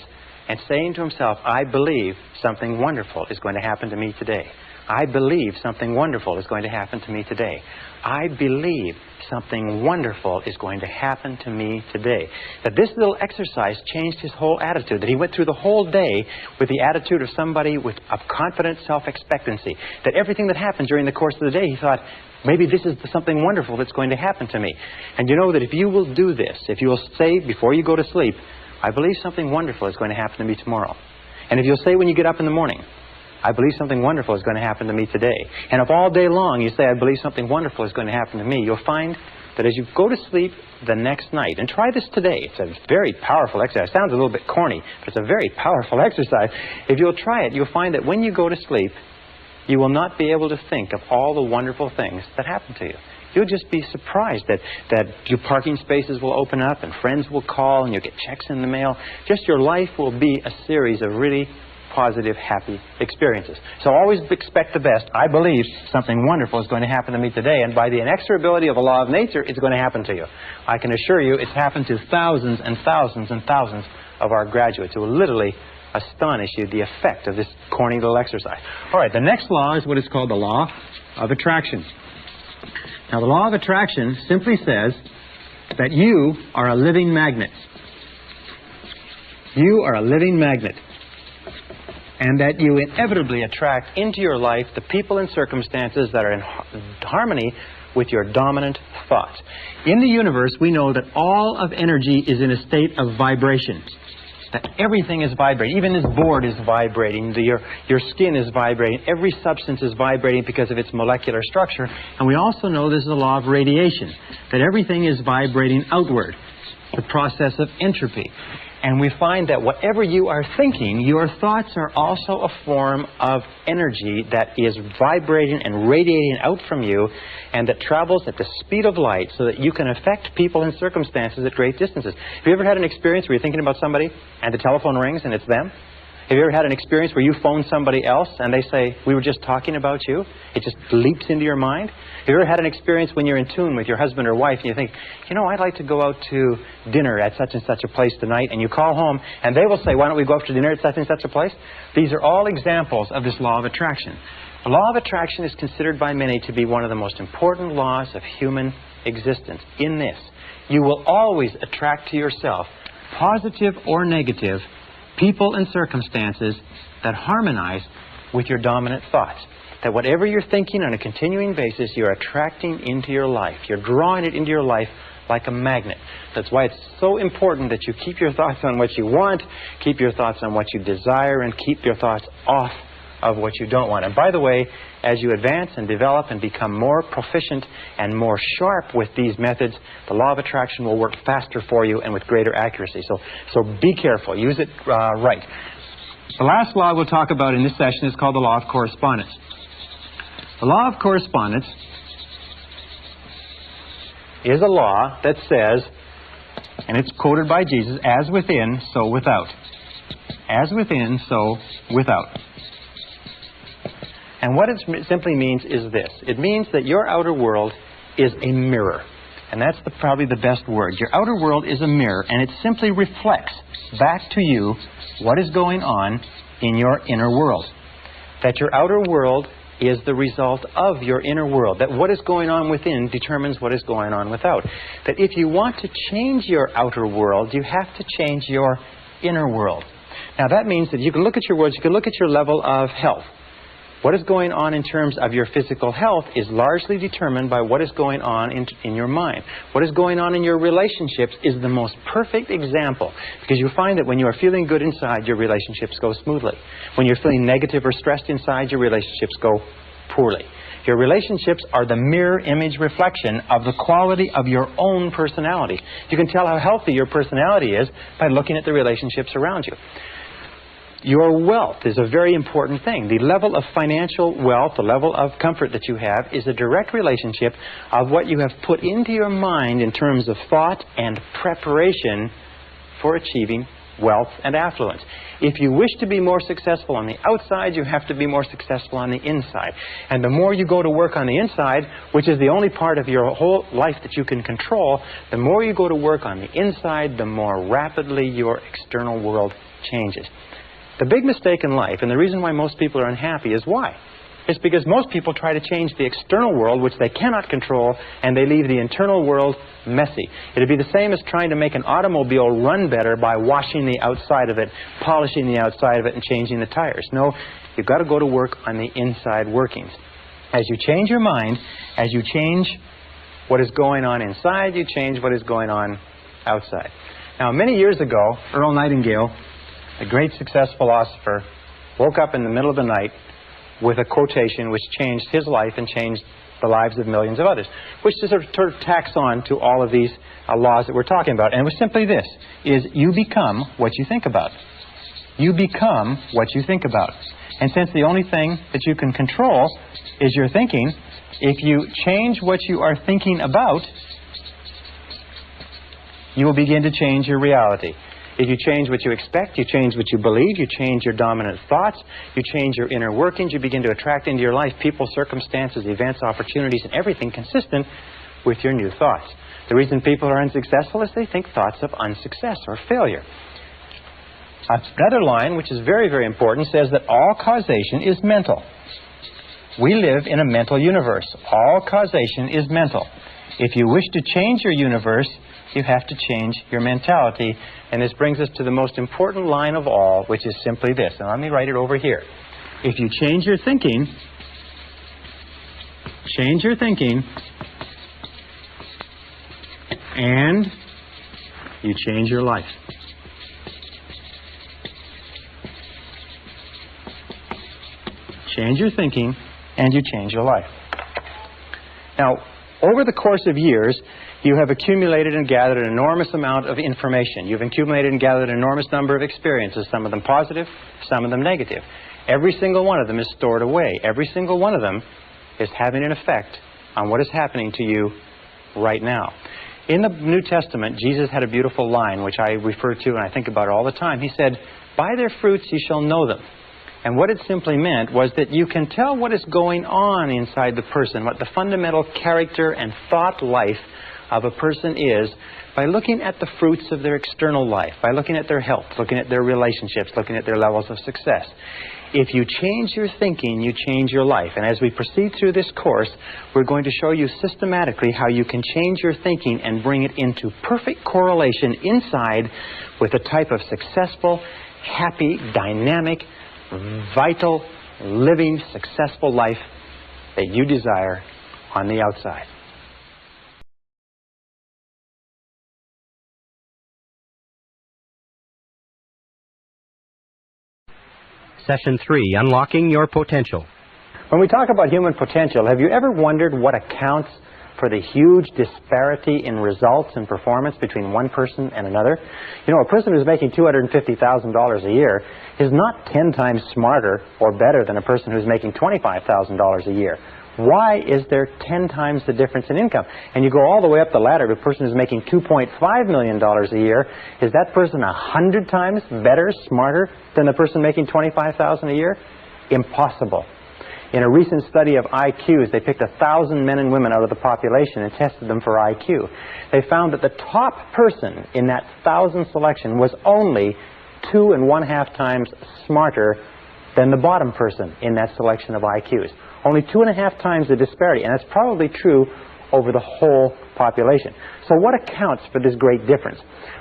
and saying to himself, I believe something wonderful is going to happen to me today. I believe something wonderful is going to happen to me today. I believe something wonderful is going to happen to me today. That this little exercise changed his whole attitude. That he went through the whole day with the attitude of somebody with a confident self-expectancy. That everything that happened during the course of the day, he thought, maybe this is something wonderful that's going to happen to me. And you know that if you will do this, if you will say before you go to sleep, I believe something wonderful is going to happen to me tomorrow. And if you'll say when you get up in the morning, I believe something wonderful is going to happen to me today. And if all day long you say, I believe something wonderful is going to happen to me, you'll find that as you go to sleep the next night, and try this today, it's a very powerful exercise. It sounds a little bit corny, but it's a very powerful exercise. If you'll try it, you'll find that when you go to sleep, you will not be able to think of all the wonderful things that happen to you. You'll just be surprised that your parking spaces will open up and friends will call and you'll get checks in the mail. Just your life will be a series of really positive, happy experiences. So always expect the best. I believe something wonderful is going to happen to me today, and by the inexorability of a law of nature, it's going to happen to you. I can assure you it's happened to thousands and thousands and thousands of our graduates who will literally astonish you, the effect of this corny little exercise. All right, the next law is what is called the law of attraction. Now, the law of attraction simply says that you are a living magnet. You are a living magnet. And that you inevitably attract into your life the people and circumstances that are in harmony with your dominant thoughts. In the universe, we know that all of energy is in a state of vibration. That everything is vibrating. Even this board is vibrating. Your skin is vibrating. Every substance is vibrating because of its molecular structure. And we also know there's a law of radiation. That everything is vibrating outward. The process of entropy. And we find that whatever you are thinking, your thoughts are also a form of energy that is vibrating and radiating out from you and that travels at the speed of light so that you can affect people and circumstances at great distances. Have you ever had an experience where you're thinking about somebody and the telephone rings and it's them? Have you ever had an experience where you phone somebody else and they say, we were just talking about you? It just leaps into your mind? Have you ever had an experience when you're in tune with your husband or wife and you think, you know, I'd like to go out to dinner at such and such a place tonight, and you call home and they will say, why don't we go out to dinner at such and such a place? These are all examples of this law of attraction. The law of attraction is considered by many to be one of the most important laws of human existence. In this, you will always attract to yourself, positive or negative, people and circumstances that harmonize with your dominant thoughts. That whatever you're thinking on a continuing basis, you're attracting into your life. You're drawing it into your life like a magnet. That's why it's so important that you keep your thoughts on what you want, keep your thoughts on what you desire, and keep your thoughts off of what you don't want. And by the way, as you advance and develop and become more proficient and more sharp with these methods, the law of attraction will work faster for you and with greater accuracy. So be careful. Use it right. The last law we'll talk about in this session is called the law of correspondence. The law of correspondence is a law that says, and it's quoted by Jesus, as within, so without. As within, so without. And what it simply means is this. It means that your outer world is a mirror. And that's probably the best word. Your outer world is a mirror, and it simply reflects back to you what is going on in your inner world. That your outer world is the result of your inner world. That what is going on within determines what is going on without. That if you want to change your outer world, you have to change your inner world. Now that means that you can look at your world, you can look at your level of health. What is going on in terms of your physical health is largely determined by what is going on in your mind. What is going on in your relationships is the most perfect example, because you find that when you are feeling good inside, your relationships go smoothly. When you're feeling negative or stressed inside, your relationships go poorly. Your relationships are the mirror image reflection of the quality of your own personality. You can tell how healthy your personality is by looking at the relationships around you. Your wealth is a very important thing. The level of financial wealth, the level of comfort that you have, is a direct relationship of what you have put into your mind in terms of thought and preparation for achieving wealth and affluence. If you wish to be more successful on the outside, you have to be more successful on the inside. And the more you go to work on the inside, which is the only part of your whole life that you can control, the more you go to work on the inside, the more rapidly your external world changes. The big mistake in life, and the reason why most people are unhappy, is why? It's because most people try to change the external world, which they cannot control, and they leave the internal world messy. It would be the same as trying to make an automobile run better by washing the outside of it, polishing the outside of it, and changing the tires. No, you've got to go to work on the inside workings. As you change your mind, as you change what is going on inside, you change what is going on outside. Now, many years ago, Earl Nightingale, a great success philosopher, woke up in the middle of the night with a quotation which changed his life and changed the lives of millions of others, which sort of tacks on to all of these laws that we're talking about. And it was simply this, is you become what you think about. You become what you think about. And since the only thing that you can control is your thinking, if you change what you are thinking about, you will begin to change your reality. If you change what you expect, you change what you believe, you change your dominant thoughts, you change your inner workings, you begin to attract into your life people, circumstances, events, opportunities, and everything consistent with your new thoughts. The reason people are unsuccessful is they think thoughts of unsuccess or failure. Another line, which is very, very important, says that all causation is mental. We live in a mental universe. All causation is mental. If you wish to change your universe, you have to change your mentality. And this brings us to the most important line of all, which is simply this. And let me write it over here. If you change your thinking, and you change your life. Change your thinking, and you change your life. Now, over the course of years, you have accumulated and gathered an enormous amount of information. You've accumulated and gathered an enormous number of experiences, some of them positive, some of them negative. Every single one of them is stored away. Every single one of them is having an effect on what is happening to you right now. In the New Testament, Jesus had a beautiful line, which I refer to and I think about all the time. He said, "By their fruits you shall know them." And what it simply meant was that you can tell what is going on inside the person, what the fundamental character and thought life of a person is, by looking at the fruits of their external life, by looking at their health, looking at their relationships, looking at their levels of success. If you change your thinking, you change your life. And as we proceed through this course, we're going to show you systematically how you can change your thinking and bring it into perfect correlation inside with a type of successful, happy, dynamic, vital, living, successful life that you desire on the outside. Session 3, Unlocking Your Potential. When we talk about human potential, have you ever wondered what accounts for the huge disparity in results and performance between one person and another? You know, a person who's making $250,000 a year is not 10 times smarter or better than a person who's making $25,000 a year, Why is there 10 times the difference in income? And you go all the way up the ladder to a person who's making $2.5 million a year. Is that person 100 times better, smarter than the person making $25,000 a year? Impossible. In a recent study of IQs, they picked 1,000 men and women out of the population and tested them for IQ. They found that the top person in that 1,000 selection was only 2.5 times smarter than the bottom person in that selection of IQs. Only 2.5 times the disparity, and that's probably true over the whole population. So what accounts for this great difference?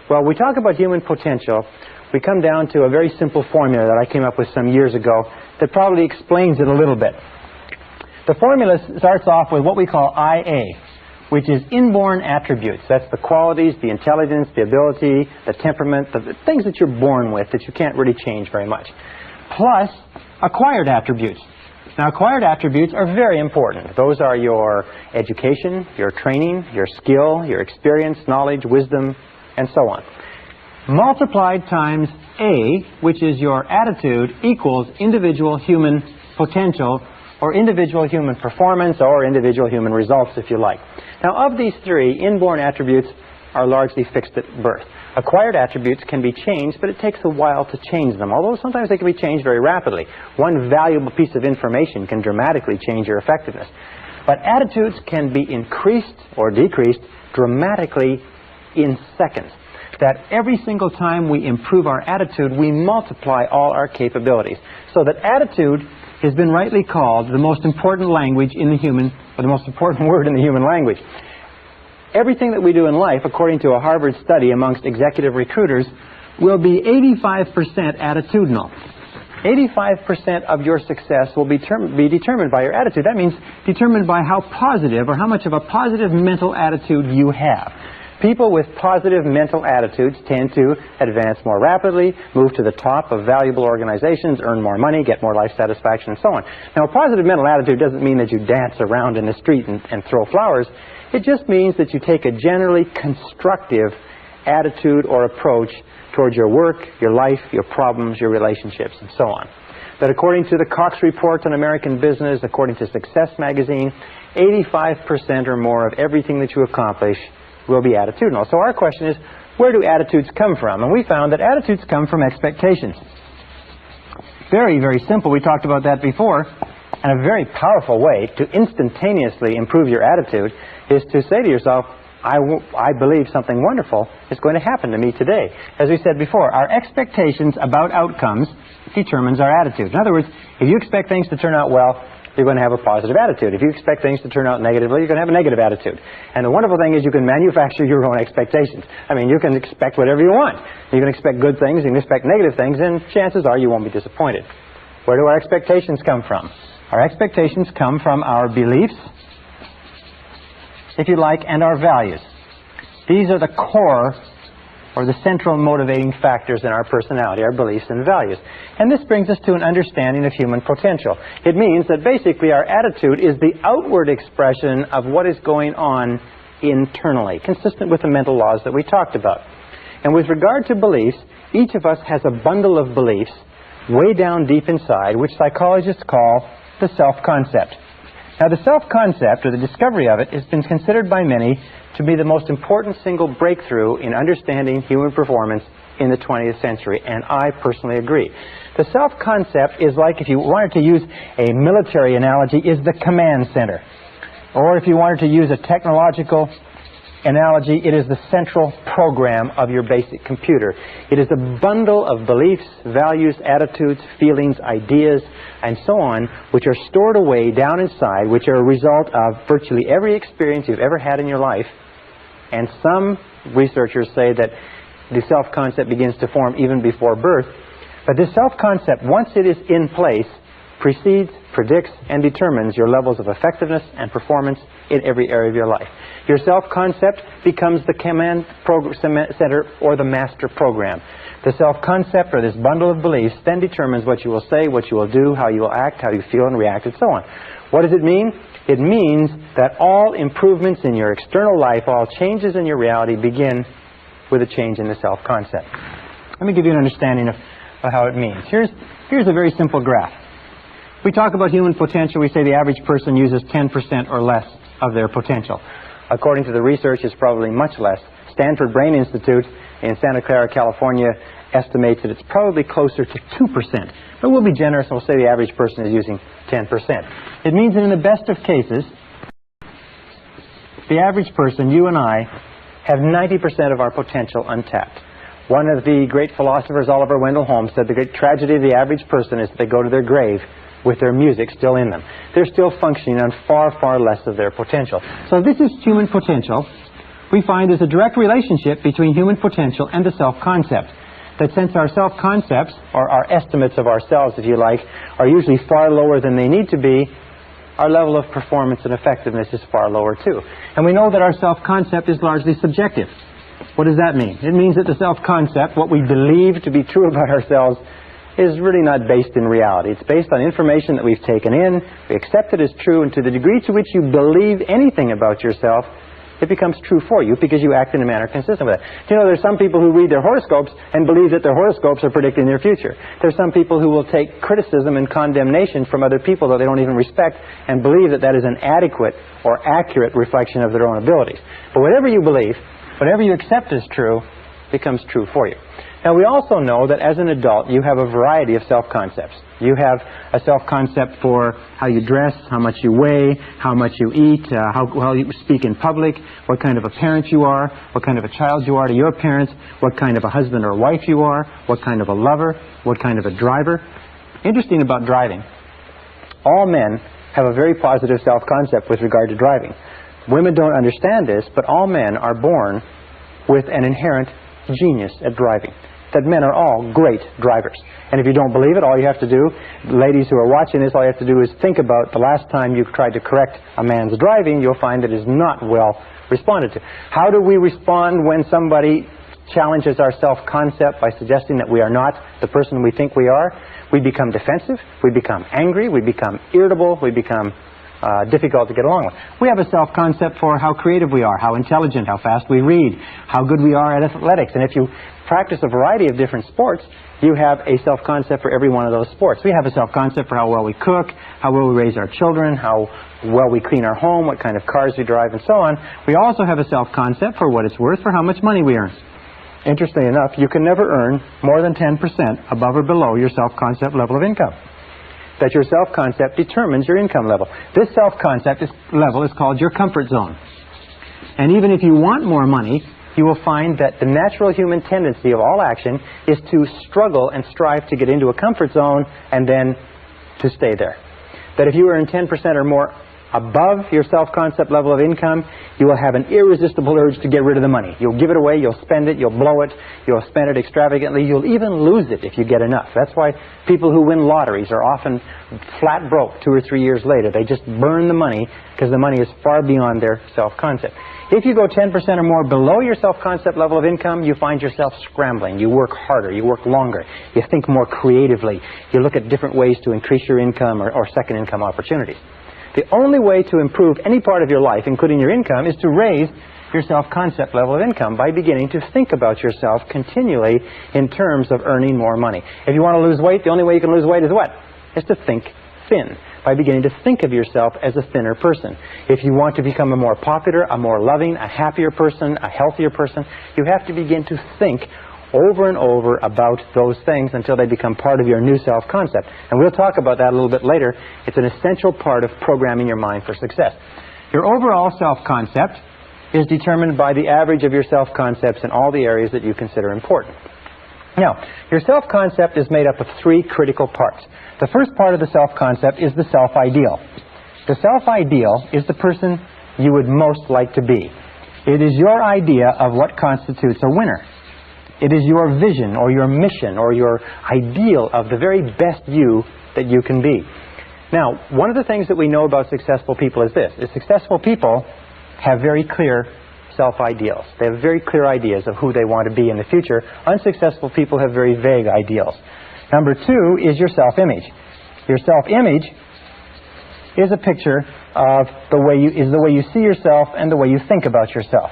Well, we talk about human potential. We come down to a very simple formula that I came up with some years ago that probably explains it a little bit. The formula starts off with what we call IA, which is inborn attributes. That's the qualities, the intelligence, the ability, the temperament, the things that you're born with that you can't really change very much, plus acquired attributes. Now, acquired attributes are very important. Those are your education, your training, your skill, your experience, knowledge, wisdom, and so on. Multiplied times A, which is your attitude, equals individual human potential, or individual human performance, or individual human results, if you like. Now, of these three, inborn attributes are largely fixed at birth. Acquired attributes can be changed, but it takes a while to change them, although sometimes they can be changed very rapidly. One valuable piece of information can dramatically change your effectiveness. But attitudes can be increased or decreased dramatically in seconds. That every single time we improve our attitude, we multiply all our capabilities. So that attitude has been rightly called the most important language in the human, or the most important word in the human language. Everything that we do in life, according to a Harvard study amongst executive recruiters, will be 85% attitudinal. 85% of your success will be determined by your attitude. That means determined by how positive or how much of a positive mental attitude you have. People with positive mental attitudes tend to advance more rapidly, move to the top of valuable organizations, earn more money, get more life satisfaction, and so on. Now, a positive mental attitude doesn't mean that you dance around in the street and throw flowers. It just means that you take a generally constructive attitude or approach towards your work, your life, your problems, your relationships, and so on. That according to the Cox Report on American Business, according to Success Magazine, 85% or more of everything that you accomplish will be attitudinal. So our question is, where do attitudes come from? And we found that attitudes come from expectations. Very, very simple. We talked about that before. And a very powerful way to instantaneously improve your attitude is to say to yourself, I believe something wonderful is going to happen to me today. As we said before, our expectations about outcomes determines our attitude. In other words, if you expect things to turn out well, you're going to have a positive attitude. If you expect things to turn out negatively, you're going to have a negative attitude. And the wonderful thing is you can manufacture your own expectations. I mean, you can expect whatever you want. You can expect good things, you can expect negative things, and chances are you won't be disappointed. Where do our expectations come from? Our expectations come from our beliefs, if you like, and our values. These are the core or the central motivating factors in our personality, our beliefs and values. And this brings us to an understanding of human potential. It means that basically our attitude is the outward expression of what is going on internally, consistent with the mental laws that we talked about. And with regard to beliefs, each of us has a bundle of beliefs way down deep inside, which psychologists call the self-concept. Now, the self-concept, or the discovery of it, has been considered by many to be the most important single breakthrough in understanding human performance in the 20th century, and I personally agree. The self-concept is like, if you wanted to use a military analogy, is the command center. Or if you wanted to use a technological analogy, it is the central program of your basic computer. It is a bundle of beliefs, values, attitudes, feelings, ideas, and so on, which are stored away down inside, which are a result of virtually every experience you've ever had in your life. And some researchers say that the self-concept begins to form even before birth. But this self-concept, once it is in place, precedes, predicts, and determines your levels of effectiveness and performance in every area of your life. Your self-concept becomes the command center or the master program. The self-concept, or this bundle of beliefs, then determines what you will say, what you will do, how you will act, how you feel and react, and so on. What does it mean? It means that all improvements in your external life, all changes in your reality begin with a change in the self-concept. Let me give you an understanding of how it means. Here's a very simple graph. We talk about human potential, we say the average person uses 10% or less of their potential. According to the research, it's probably much less. Stanford Brain Institute in Santa Clara, California, estimates that it's probably closer to 2%. But we'll be generous and we'll say the average person is using 10%. It means that in the best of cases, the average person, you and I, have 90% of our potential untapped. One of the great philosophers, Oliver Wendell Holmes, said the great tragedy of the average person is that they go to their grave with their music still in them. They're still functioning on far, far less of their potential. So this is human potential. We find there's a direct relationship between human potential and the self-concept. That since our self-concepts, or our estimates of ourselves, if you like, are usually far lower than they need to be, our level of performance and effectiveness is far lower too. And we know that our self-concept is largely subjective. What does that mean? It means that the self-concept, what we believe to be true about ourselves, is really not based in reality. It's based on information that we've taken in, we accept it as true, and to the degree to which you believe anything about yourself, it becomes true for you because you act in a manner consistent with it. You know, there's some people who read their horoscopes and believe that their horoscopes are predicting their future. There's some people who will take criticism and condemnation from other people that they don't even respect and believe that that is an adequate or accurate reflection of their own abilities. But whatever you believe, whatever you accept as true, becomes true for you. Now, we also know that as an adult, you have a variety of self-concepts. You have a self-concept for how you dress, how much you weigh, how much you eat, how well you speak in public, what kind of a parent you are, what kind of a child you are to your parents, what kind of a husband or wife you are, what kind of a lover, what kind of a driver. Interesting about driving. All men have a very positive self-concept with regard to driving. Women don't understand this, but all men are born with an inherent genius at driving. That men are all great drivers. And if you don't believe it, all you have to do, ladies who are watching this, all you have to do is think about the last time you tried to correct a man's driving. You'll find that it is not well responded to. How do we respond when somebody challenges our self-concept by suggesting that we are not the person we think we are? We become defensive, we become angry, we become irritable, we become difficult to get along with. We have a self-concept for how creative we are, how intelligent, how fast we read, how good we are at athletics. And if you practice a variety of different sports, you have a self-concept for every one of those sports. We have a self-concept for how well we cook, how well we raise our children, how well we clean our home, what kind of cars we drive, and so on. We also have a self-concept for what it's worth, for how much money we earn. Interestingly enough, you can never earn more than 10% above or below your self-concept level of income. That your self-concept determines your income level. This self-concept level is called your comfort zone. And even if you want more money, you will find that the natural human tendency of all action is to struggle and strive to get into a comfort zone and then to stay there. That if you earn 10% or more above your self-concept level of income, you will have an irresistible urge to get rid of the money. You'll give it away, you'll spend it, you'll blow it, you'll spend it extravagantly, you'll even lose it if you get enough. That's why people who win lotteries are often flat broke 2 or 3 years later. They just burn the money because the money is far beyond their self-concept. If you go 10% or more below your self-concept level of income, you find yourself scrambling. You work harder, you work longer, you think more creatively, you look at different ways to increase your income or second income opportunities. The only way to improve any part of your life, including your income, is to raise your self-concept level of income by beginning to think about yourself continually in terms of earning more money. If you want to lose weight, the only way you can lose weight is what? Is to think thin, by beginning to think of yourself as a thinner person. If you want to become a more popular, a more loving, a happier person, a healthier person, you have to begin to think over and over about those things until they become part of your new self-concept. And we'll talk about that a little bit later. It's an essential part of programming your mind for success. Your overall self-concept is determined by the average of your self-concepts in all the areas that you consider important. Now, your self-concept is made up of 3 critical parts. The first part of the self-concept is the self-ideal. The self-ideal is the person you would most like to be. It is your idea of what constitutes a winner. It is your vision or your mission or your ideal of the very best you that you can be. Now, one of the things that we know about successful people is this, is successful people have very clear self-ideals. They have very clear ideas of who they want to be in the future. Unsuccessful people have very vague ideals. Number 2 is your self-image. Your self-image is a picture of the way you see yourself and the way you think about yourself.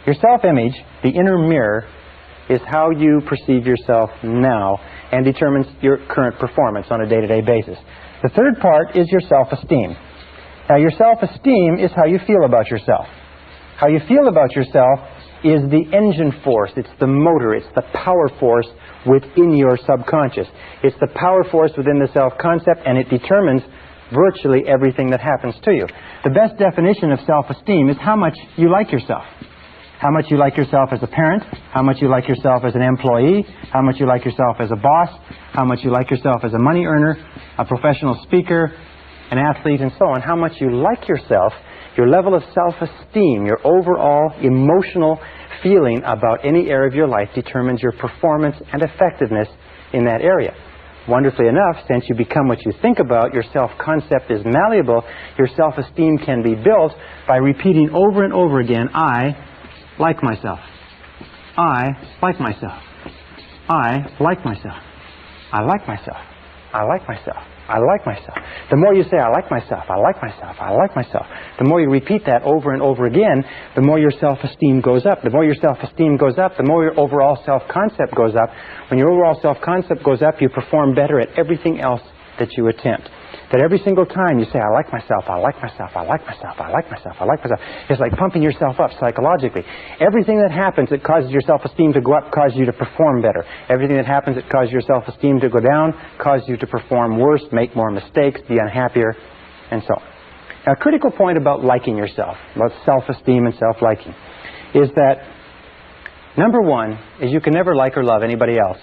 Your self-image, the inner mirror, is how you perceive yourself now and determines your current performance on a day-to-day basis. The third part is your self-esteem. Now, your self-esteem is how you feel about yourself. How you feel about yourself is the engine force, it's the motor, it's the power force within your subconscious. It's the power force within the self-concept, and it determines virtually everything that happens to you. The best definition of self-esteem is how much you like yourself. How much you like yourself as a parent, how much you like yourself as an employee, how much you like yourself as a boss, how much you like yourself as a money earner, a professional speaker, an athlete, and so on. How much you like yourself, your level of self-esteem, your overall emotional feeling about any area of your life determines your performance and effectiveness in that area. Wonderfully enough, since you become what you think about, your self-concept is malleable, your self-esteem can be built by repeating over and over again, I like myself. I like myself. I like myself. I like myself. I like myself. I like myself. The more you say, I like myself, I like myself, I like myself, the more you repeat that over and over again, the more your self-esteem goes up. The more your self-esteem goes up, the more your overall self-concept goes up. When your overall self-concept goes up, you perform better at everything else that you attempt. That every single time you say, I like myself, I like myself, I like myself, I like myself, I like myself, it's like pumping yourself up psychologically. Everything that happens that causes your self-esteem to go up causes you to perform better. Everything that happens that causes your self-esteem to go down causes you to perform worse, make more mistakes, be unhappier, and so on. Now, a critical point about liking yourself, about self-esteem and self-liking, is that number one is you can never like or love anybody else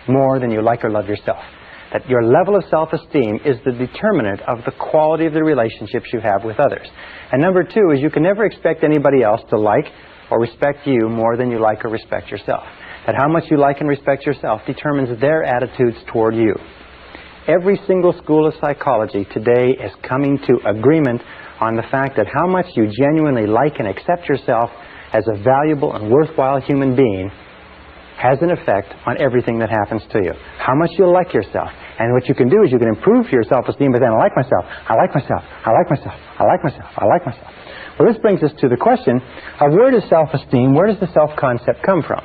more than you like or love yourself. That your level of self-esteem is the determinant of the quality of the relationships you have with others. And number two is you can never expect anybody else to like or respect you more than you like or respect yourself. That how much you like and respect yourself determines their attitudes toward you. Every single school of psychology today is coming to agreement on the fact that how much you genuinely like and accept yourself as a valuable and worthwhile human being has an effect on everything that happens to you. How much you like yourself. And what you can do is you can improve your self-esteem by saying, I like myself, I like myself, I like myself, I like myself, I like myself. Well, this brings us to the question of where does self-esteem, where does the self-concept come from?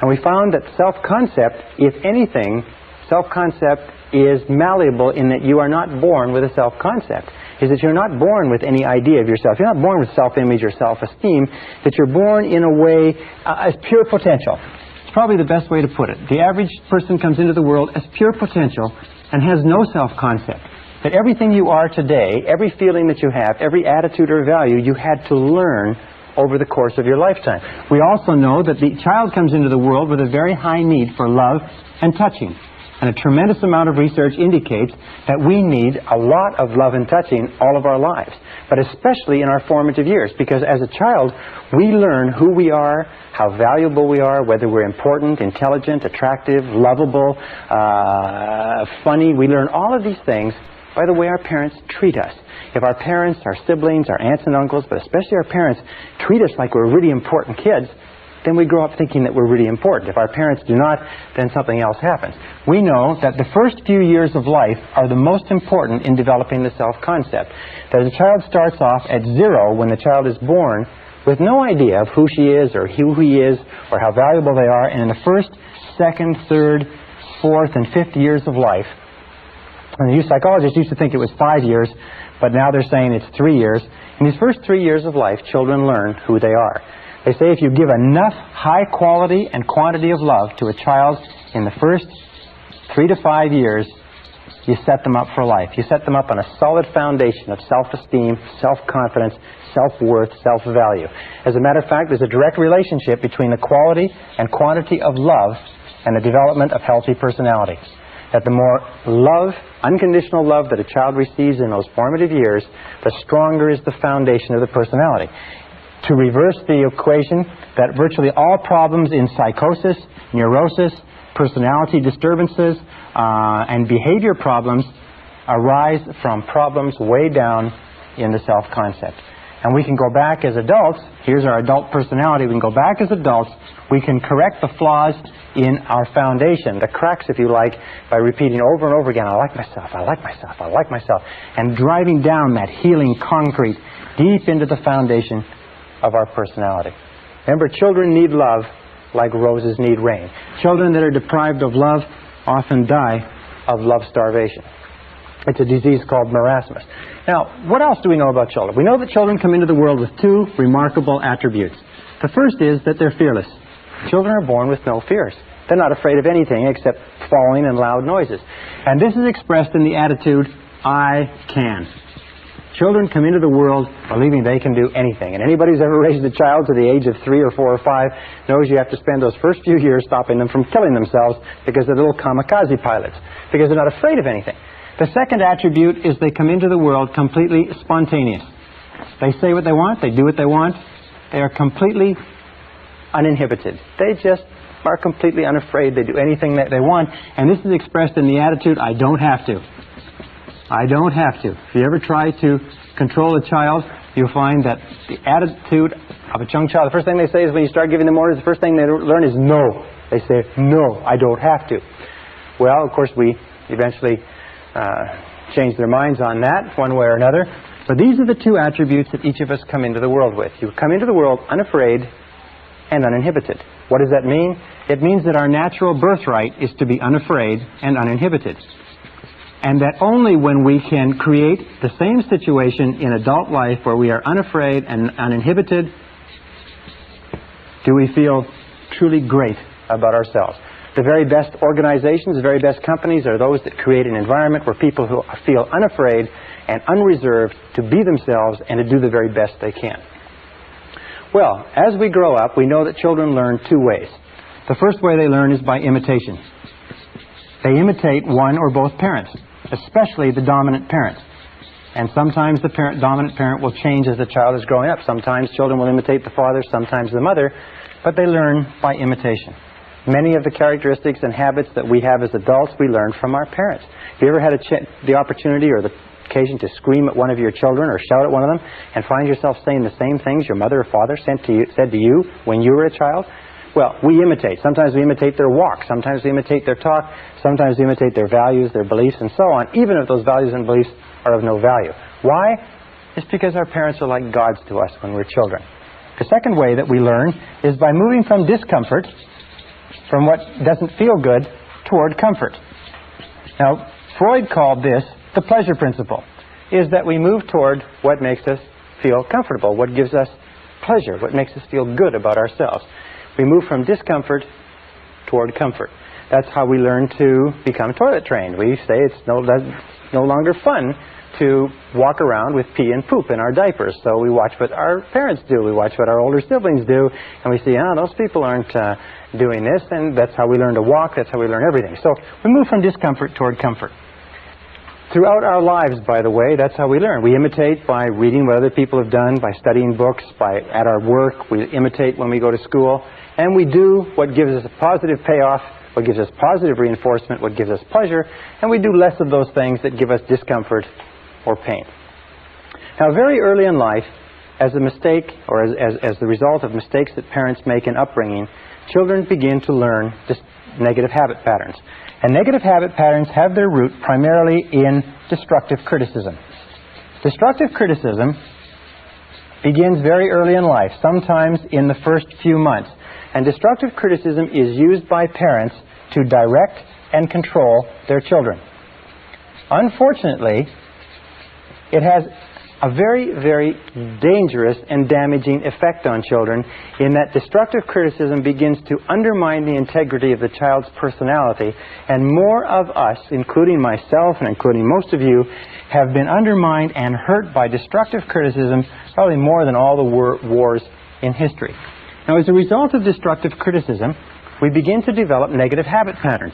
And we found that self-concept, if anything, self-concept is malleable in that you are not born with a self-concept. Is that you're not born with any idea of yourself. You're not born with self-image or self-esteem, that you're born in a way as pure potential. It's probably the best way to put it. The average person comes into the world as pure potential and has no self-concept. That everything you are today, every feeling that you have, every attitude or value, you had to learn over the course of your lifetime. We also know that the child comes into the world with a very high need for love and touching. And a tremendous amount of research indicates that we need a lot of love and touching all of our lives, but especially in our formative years, because as a child, we learn who we are, how valuable we are, whether we're important, intelligent, attractive, lovable, funny. We learn all of these things by the way our parents treat us. If our parents, our siblings, our aunts and uncles, but especially our parents, treat us like we're really important kids, then we grow up thinking that we're really important. If our parents do not, then something else happens. We know that the first few years of life are the most important in developing the self-concept. That the child starts off at zero when the child is born with no idea of who she is or who he is or how valuable they are. And in the first, second, third, fourth, and fifth years of life, and the psychologists used to think it was 5 years, but now they're saying it's 3 years. In these first 3 years of life, children learn who they are. They say if you give enough high quality and quantity of love to a child in the first 3 to 5 years, you set them up for life. You set them up on a solid foundation of self-esteem, self-confidence, self-worth, self-value. As a matter of fact, there's a direct relationship between the quality and quantity of love and the development of healthy personality. That the more love, unconditional love that a child receives in those formative years, the stronger is the foundation of the personality. To reverse the equation, that virtually all problems in psychosis, neurosis, personality disturbances, and behavior problems arise from problems way down in the self-concept. And we can go back as adults. Here's our adult personality. We can go back as adults. We can correct the flaws in our foundation, the cracks, if you like, by repeating over and over again, I like myself, I like myself, I like myself, and driving down that healing concrete deep into the foundation of our personality. Remember, children need love like roses need rain. Children that are deprived of love often die of love starvation. It's a disease called marasmus. Now, what else do we know about children? We know that children come into the world with two remarkable attributes. The first is that they're fearless. Children are born with no fears. They're not afraid of anything except falling and loud noises. And this is expressed in the attitude, I can. Children come into the world believing they can do anything. And anybody who's ever raised a child to the age of 3 or 4 or 5 knows you have to spend those first few years stopping them from killing themselves because they're little kamikaze pilots, because they're not afraid of anything. The second attribute is they come into the world completely spontaneous. They say what they want, they do what they want. They are completely uninhibited. They just are completely unafraid. They do anything that they want. And this is expressed in the attitude, I don't have to. I don't have to. If you ever try to control a child, you'll find that the attitude of a young child, the first thing they say is when you start giving them orders, the first thing they learn is no. They say, no, I don't have to. Well, of course, we eventually change their minds on that one way or another. But these are the two attributes that each of us come into the world with. You come into the world unafraid and uninhibited. What does that mean? It means that our natural birthright is to be unafraid and uninhibited. And that only when we can create the same situation in adult life where we are unafraid and uninhibited do we feel truly great about ourselves. The very best organizations, the very best companies are those that create an environment where people who feel unafraid and unreserved to be themselves and to do the very best they can. Well, as we grow up, we know that children learn two ways. The first way they learn is by imitation. They imitate one or both parents, especially the dominant parent. And sometimes the dominant parent will change as the child is growing up. Sometimes children will imitate the father, sometimes the mother, but they learn by imitation. Many of the characteristics and habits that we have as adults, we learn from our parents. Have you ever had the opportunity or the occasion to scream at one of your children or shout at one of them and find yourself saying the same things your mother or father said to you when you were a child? Well, we imitate. Sometimes we imitate their walk. Sometimes we imitate their talk. Sometimes we imitate their values, their beliefs, and so on, even if those values and beliefs are of no value. Why? It's because our parents are like gods to us when we're children. The second way that we learn is by moving from discomfort, from what doesn't feel good, toward comfort. Now, Freud called this the pleasure principle, is that we move toward what makes us feel comfortable, what gives us pleasure, what makes us feel good about ourselves. We move from discomfort toward comfort. That's how we learn to become toilet trained. We say it's no longer fun to walk around with pee and poop in our diapers. So we watch what our parents do. We watch what our older siblings do. And we see, those people aren't doing this. And that's how we learn to walk. That's how we learn everything. So we move from discomfort toward comfort. Throughout our lives, by the way, that's how we learn. We imitate by reading what other people have done, by studying books, at our work. We imitate when we go to school. And we do what gives us a positive payoff, what gives us positive reinforcement, what gives us pleasure. And we do less of those things that give us discomfort or pain. Now, very early in life, as a mistake or as the result of mistakes that parents make in upbringing, children begin to learn negative habit patterns. And negative habit patterns have their root primarily in destructive criticism. Destructive criticism begins very early in life, sometimes in the first few months. And destructive criticism is used by parents to direct and control their children. Unfortunately, it has a very, very dangerous and damaging effect on children in that destructive criticism begins to undermine the integrity of the child's personality, and more of us, including myself and including most of you, have been undermined and hurt by destructive criticism probably more than all the wars in history. Now, as a result of destructive criticism, we begin to develop negative habit patterns.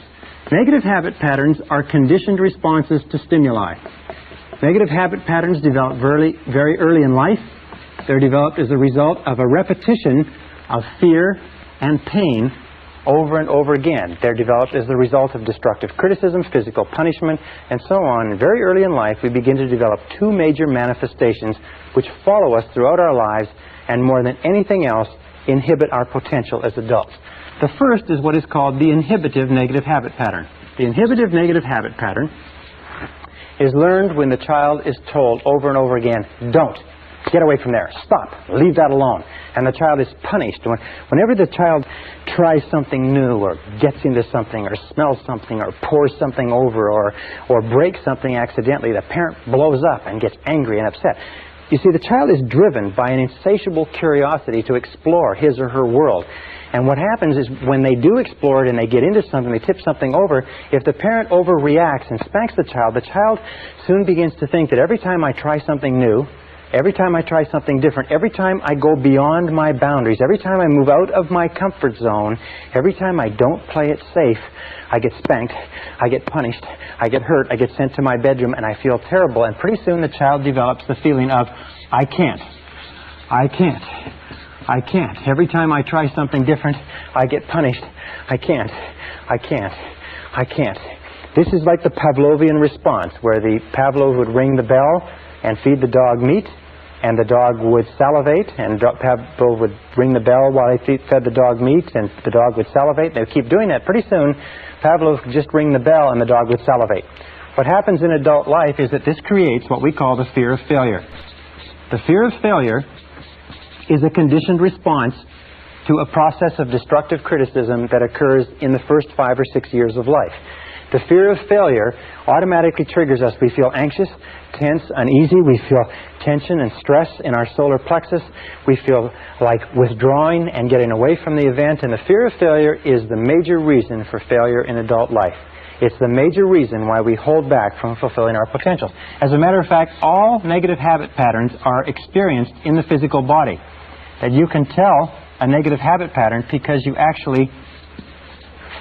Negative habit patterns are conditioned responses to stimuli. Negative habit patterns develop very early in life. They're developed as a result of a repetition of fear and pain over and over again. They're developed as the result of destructive criticism, physical punishment, and so on. And very early in life, we begin to develop two major manifestations which follow us throughout our lives and, more than anything else, inhibit our potential as adults. The first is what is called the inhibitive negative habit pattern. The inhibitive negative habit pattern is learned when the child is told over and over again, don't. get away from there. Stop. Leave that alone. And the child is punished. Whenever the child tries something new or gets into something or smells something or pours something over or breaks something accidentally, the parent blows up and gets angry and upset. You see, the child is driven by an insatiable curiosity to explore his or her world. And what happens is when they do explore it and they get into something, they tip something over, if the parent overreacts and spanks the child soon begins to think that every time I try something new, every time I try something different, every time I go beyond my boundaries, every time I move out of my comfort zone, every time I don't play it safe, I get spanked, I get punished, I get hurt, I get sent to my bedroom, and I feel terrible. And pretty soon the child develops the feeling of, I can't. Every time I try something different, I get punished. I can't. This is like the Pavlovian response, where the Pavlov would ring the bell and feed the dog meat, and the dog would salivate, and Pavlov would ring the bell while he fed the dog meat, and the dog would salivate. They would keep doing that. Pretty soon, Pavlov would just ring the bell, and the dog would salivate. What happens in adult life is that this creates what we call the fear of failure. The fear of failure is a conditioned response to a process of destructive criticism that occurs in the first 5 or 6 years of life. The fear of failure automatically triggers us. We feel anxious, tense, uneasy. We feel tension and stress in our solar plexus. We feel like withdrawing and getting away from the event. And the fear of failure is the major reason for failure in adult life. It's the major reason why we hold back from fulfilling our potential. As a matter of fact, all negative habit patterns are experienced in the physical body. That you can tell a negative habit pattern because you actually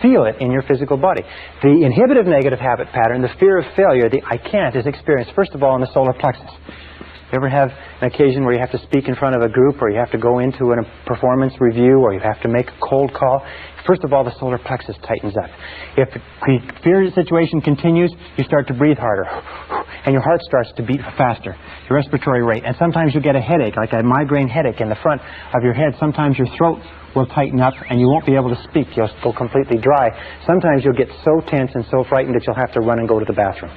feel it in your physical body. The inhibitive negative habit pattern, the fear of failure, the I can't, is experienced first of all in the solar plexus. You ever have an occasion where you have to speak in front of a group, or you have to go into a performance review, or you have to make a cold call? First of all, the solar plexus tightens up. If the fear situation continues, you start to breathe harder, and your heart starts to beat faster, your respiratory rate. And sometimes you get a headache, like a migraine headache in the front of your head. Sometimes your throat will tighten up, and you won't be able to speak. You'll go completely dry. Sometimes you'll get so tense and so frightened that you'll have to run and go to the bathroom.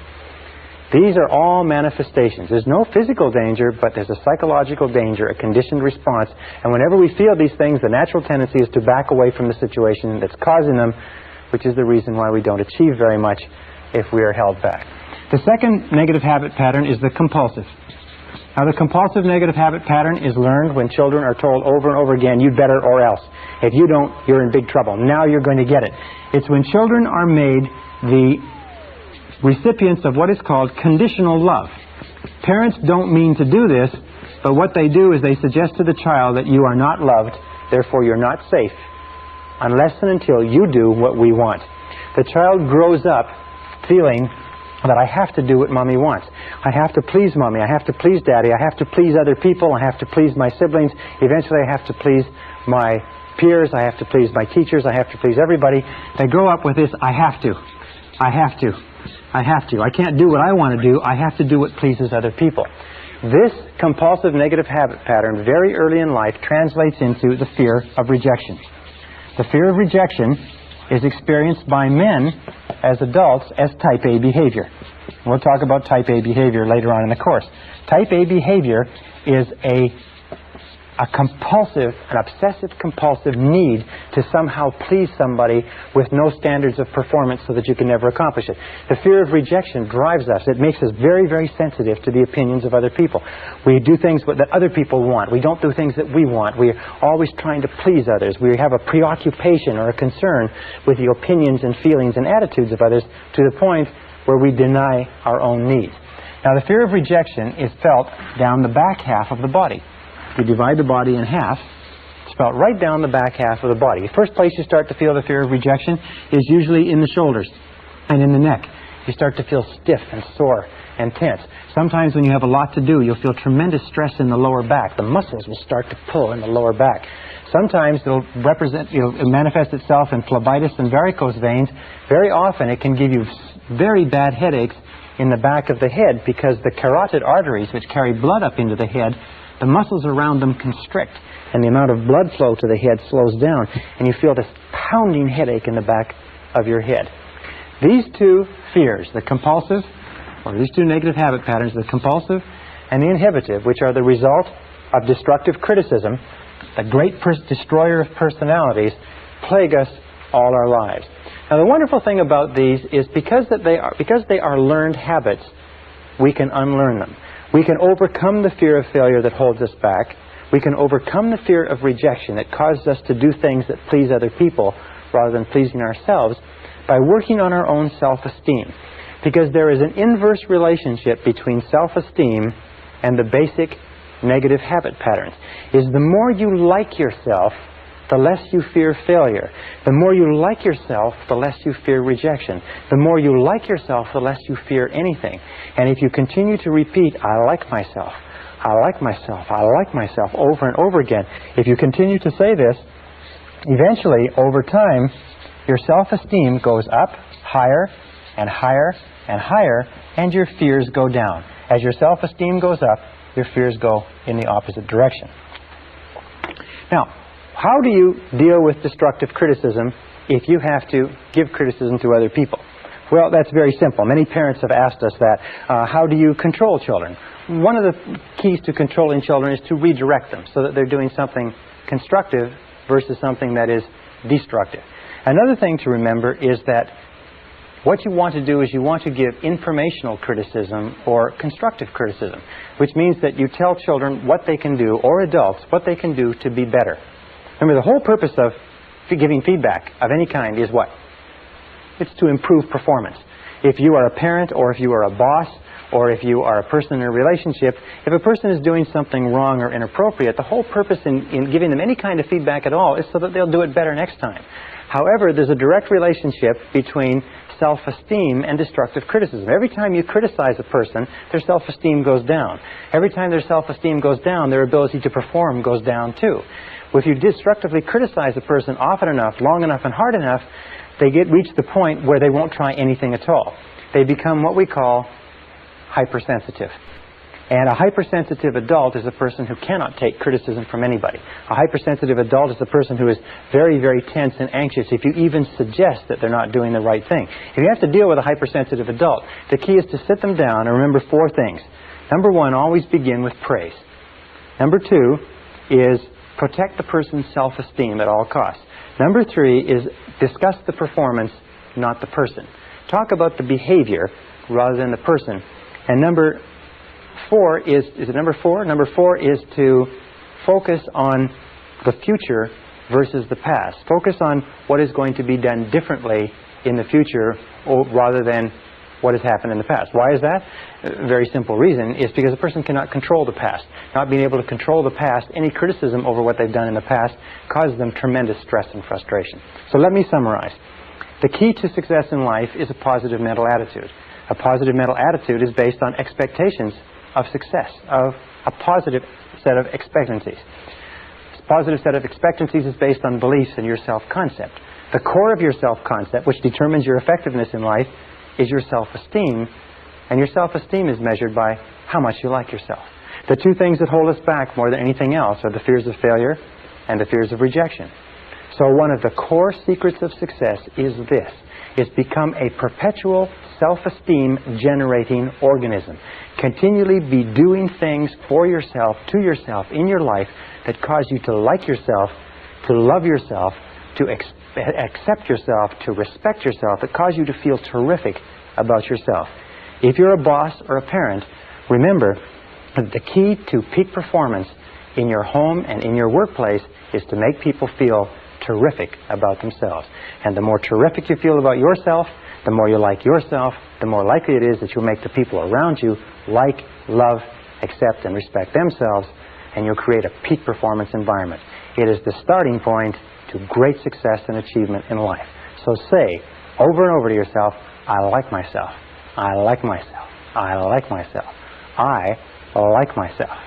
These are all manifestations. There's no physical danger, but there's a psychological danger, a conditioned response. And whenever we feel these things, the natural tendency is to back away from the situation that's causing them, which is the reason why we don't achieve very much if we are held back. The second negative habit pattern is the compulsive. Now, the compulsive negative habit pattern is learned when children are told over and over again, you'd better or else. If you don't, you're in big trouble. Now you're going to get it. It's when children are made the recipients of what is called conditional love. Parents don't mean to do this, but what they do is they suggest to the child that you are not loved, therefore you're not safe, unless and until you do what we want. The child grows up feeling that I have to do what Mommy wants. I have to please Mommy. I have to please Daddy. I have to please other people. I have to please my siblings. Eventually I have to please my peers. I have to please my teachers. I have to please everybody. They grow up with this, I have to. I can't do what I want to do. I have to do what pleases other people. This compulsive negative habit pattern very early in life translates into the fear of rejection. The fear of rejection is experienced by men as adults as type A behavior. We'll talk about type A behavior later on in the course. Type A behavior is a compulsive, an obsessive-compulsive need to somehow please somebody with no standards of performance so that you can never accomplish it. The fear of rejection drives us. It makes us very, very sensitive to the opinions of other people. We do things that other people want. We don't do things that we want. We're always trying to please others. We have a preoccupation or a concern with the opinions and feelings and attitudes of others to the point where we deny our own needs. Now, the fear of rejection is felt down the back half of the body. You divide the body in half, it's felt right down the back half of the body. The first place you start to feel the fear of rejection is usually in the shoulders and in the neck. You start to feel stiff and sore and tense. Sometimes when you have a lot to do, you'll feel tremendous stress in the lower back. The muscles will start to pull in the lower back. Sometimes it'll manifest itself in phlebitis and varicose veins. Very often it can give you very bad headaches in the back of the head because the carotid arteries, which carry blood up into the head, the muscles around them constrict, and the amount of blood flow to the head slows down, and you feel this pounding headache in the back of your head. These two fears, the compulsive, or these two negative habit patterns, the compulsive and the inhibitive, which are the result of destructive criticism, the great destroyer of personalities, plague us all our lives. Now, the wonderful thing about these is because they are learned habits, we can unlearn them. We can overcome the fear of failure that holds us back. We can overcome the fear of rejection that causes us to do things that please other people rather than pleasing ourselves by working on our own self-esteem. Because there is an inverse relationship between self-esteem and the basic negative habit patterns. Is the more you like yourself, the less you fear failure. The more you like yourself, the less you fear rejection. The more you like yourself, the less you fear anything. And if you continue to repeat, I like myself, I like myself, I like myself, over and over again, if you continue to say this, eventually, over time, your self-esteem goes up higher and higher and higher, and your fears go down. As your self-esteem goes up, your fears go in the opposite direction. Now, how do you deal with destructive criticism if you have to give criticism to other people? Well, that's very simple. Many parents have asked us that. How do you control children? One of the keys to controlling children is to redirect them so that they're doing something constructive versus something that is destructive. Another thing to remember is that what you want to do is you want to give informational criticism or constructive criticism, which means that you tell children what they can do, or adults, what they can do to be better. Remember, the whole purpose of giving feedback of any kind is what? It's to improve performance. If you are a parent, or if you are a boss, or if you are a person in a relationship, if a person is doing something wrong or inappropriate, the whole purpose in giving them any kind of feedback at all is so that they'll do it better next time. However, there's a direct relationship between self-esteem and destructive criticism. Every time you criticize a person, their self-esteem goes down. Every time their self-esteem goes down, their ability to perform goes down too. If you destructively criticize a person often enough, long enough, and hard enough, they reach the point where they won't try anything at all. They become what we call hypersensitive. And a hypersensitive adult is a person who cannot take criticism from anybody. A hypersensitive adult is a person who is very, very tense and anxious if you even suggest that they're not doing the right thing. If you have to deal with a hypersensitive adult, the key is to sit them down and remember 4 things. Number 1, always begin with praise. Number 2 is protect the person's self-esteem at all costs. Number 3 is discuss the performance, not the person. Talk about the behavior rather than the person. And number 4 is it number 4? Number 4 is to focus on the future versus the past. Focus on what is going to be done differently in the future rather than what has happened in the past. Why is that? A very simple reason is because a person cannot control the past. Not being able to control the past, any criticism over what they've done in the past causes them tremendous stress and frustration. So let me summarize. The key to success in life is a positive mental attitude. A positive mental attitude is based on expectations of success, of a positive set of expectancies. This positive set of expectancies is based on beliefs in your self-concept. The core of your self-concept, which determines your effectiveness in life, is your self-esteem, and your self-esteem is measured by how much you like yourself. The 2 things that hold us back more than anything else are the fears of failure and the fears of rejection. So one of the core secrets of success is this, is become a perpetual self-esteem generating organism. Continually be doing things for yourself, to yourself, in your life that cause you to like yourself, to love yourself, to accept yourself, to respect yourself, that cause you to feel terrific about yourself. If you're a boss or a parent, remember that the key to peak performance in your home and in your workplace is to make people feel terrific about themselves. And the more terrific you feel about yourself, the more you like yourself, the more likely it is that you'll make the people around you like, love, accept, and respect themselves, and you'll create a peak performance environment. It is the starting point to great success and achievement in life. So say over and over to yourself, I like myself, I like myself, I like myself, I like myself.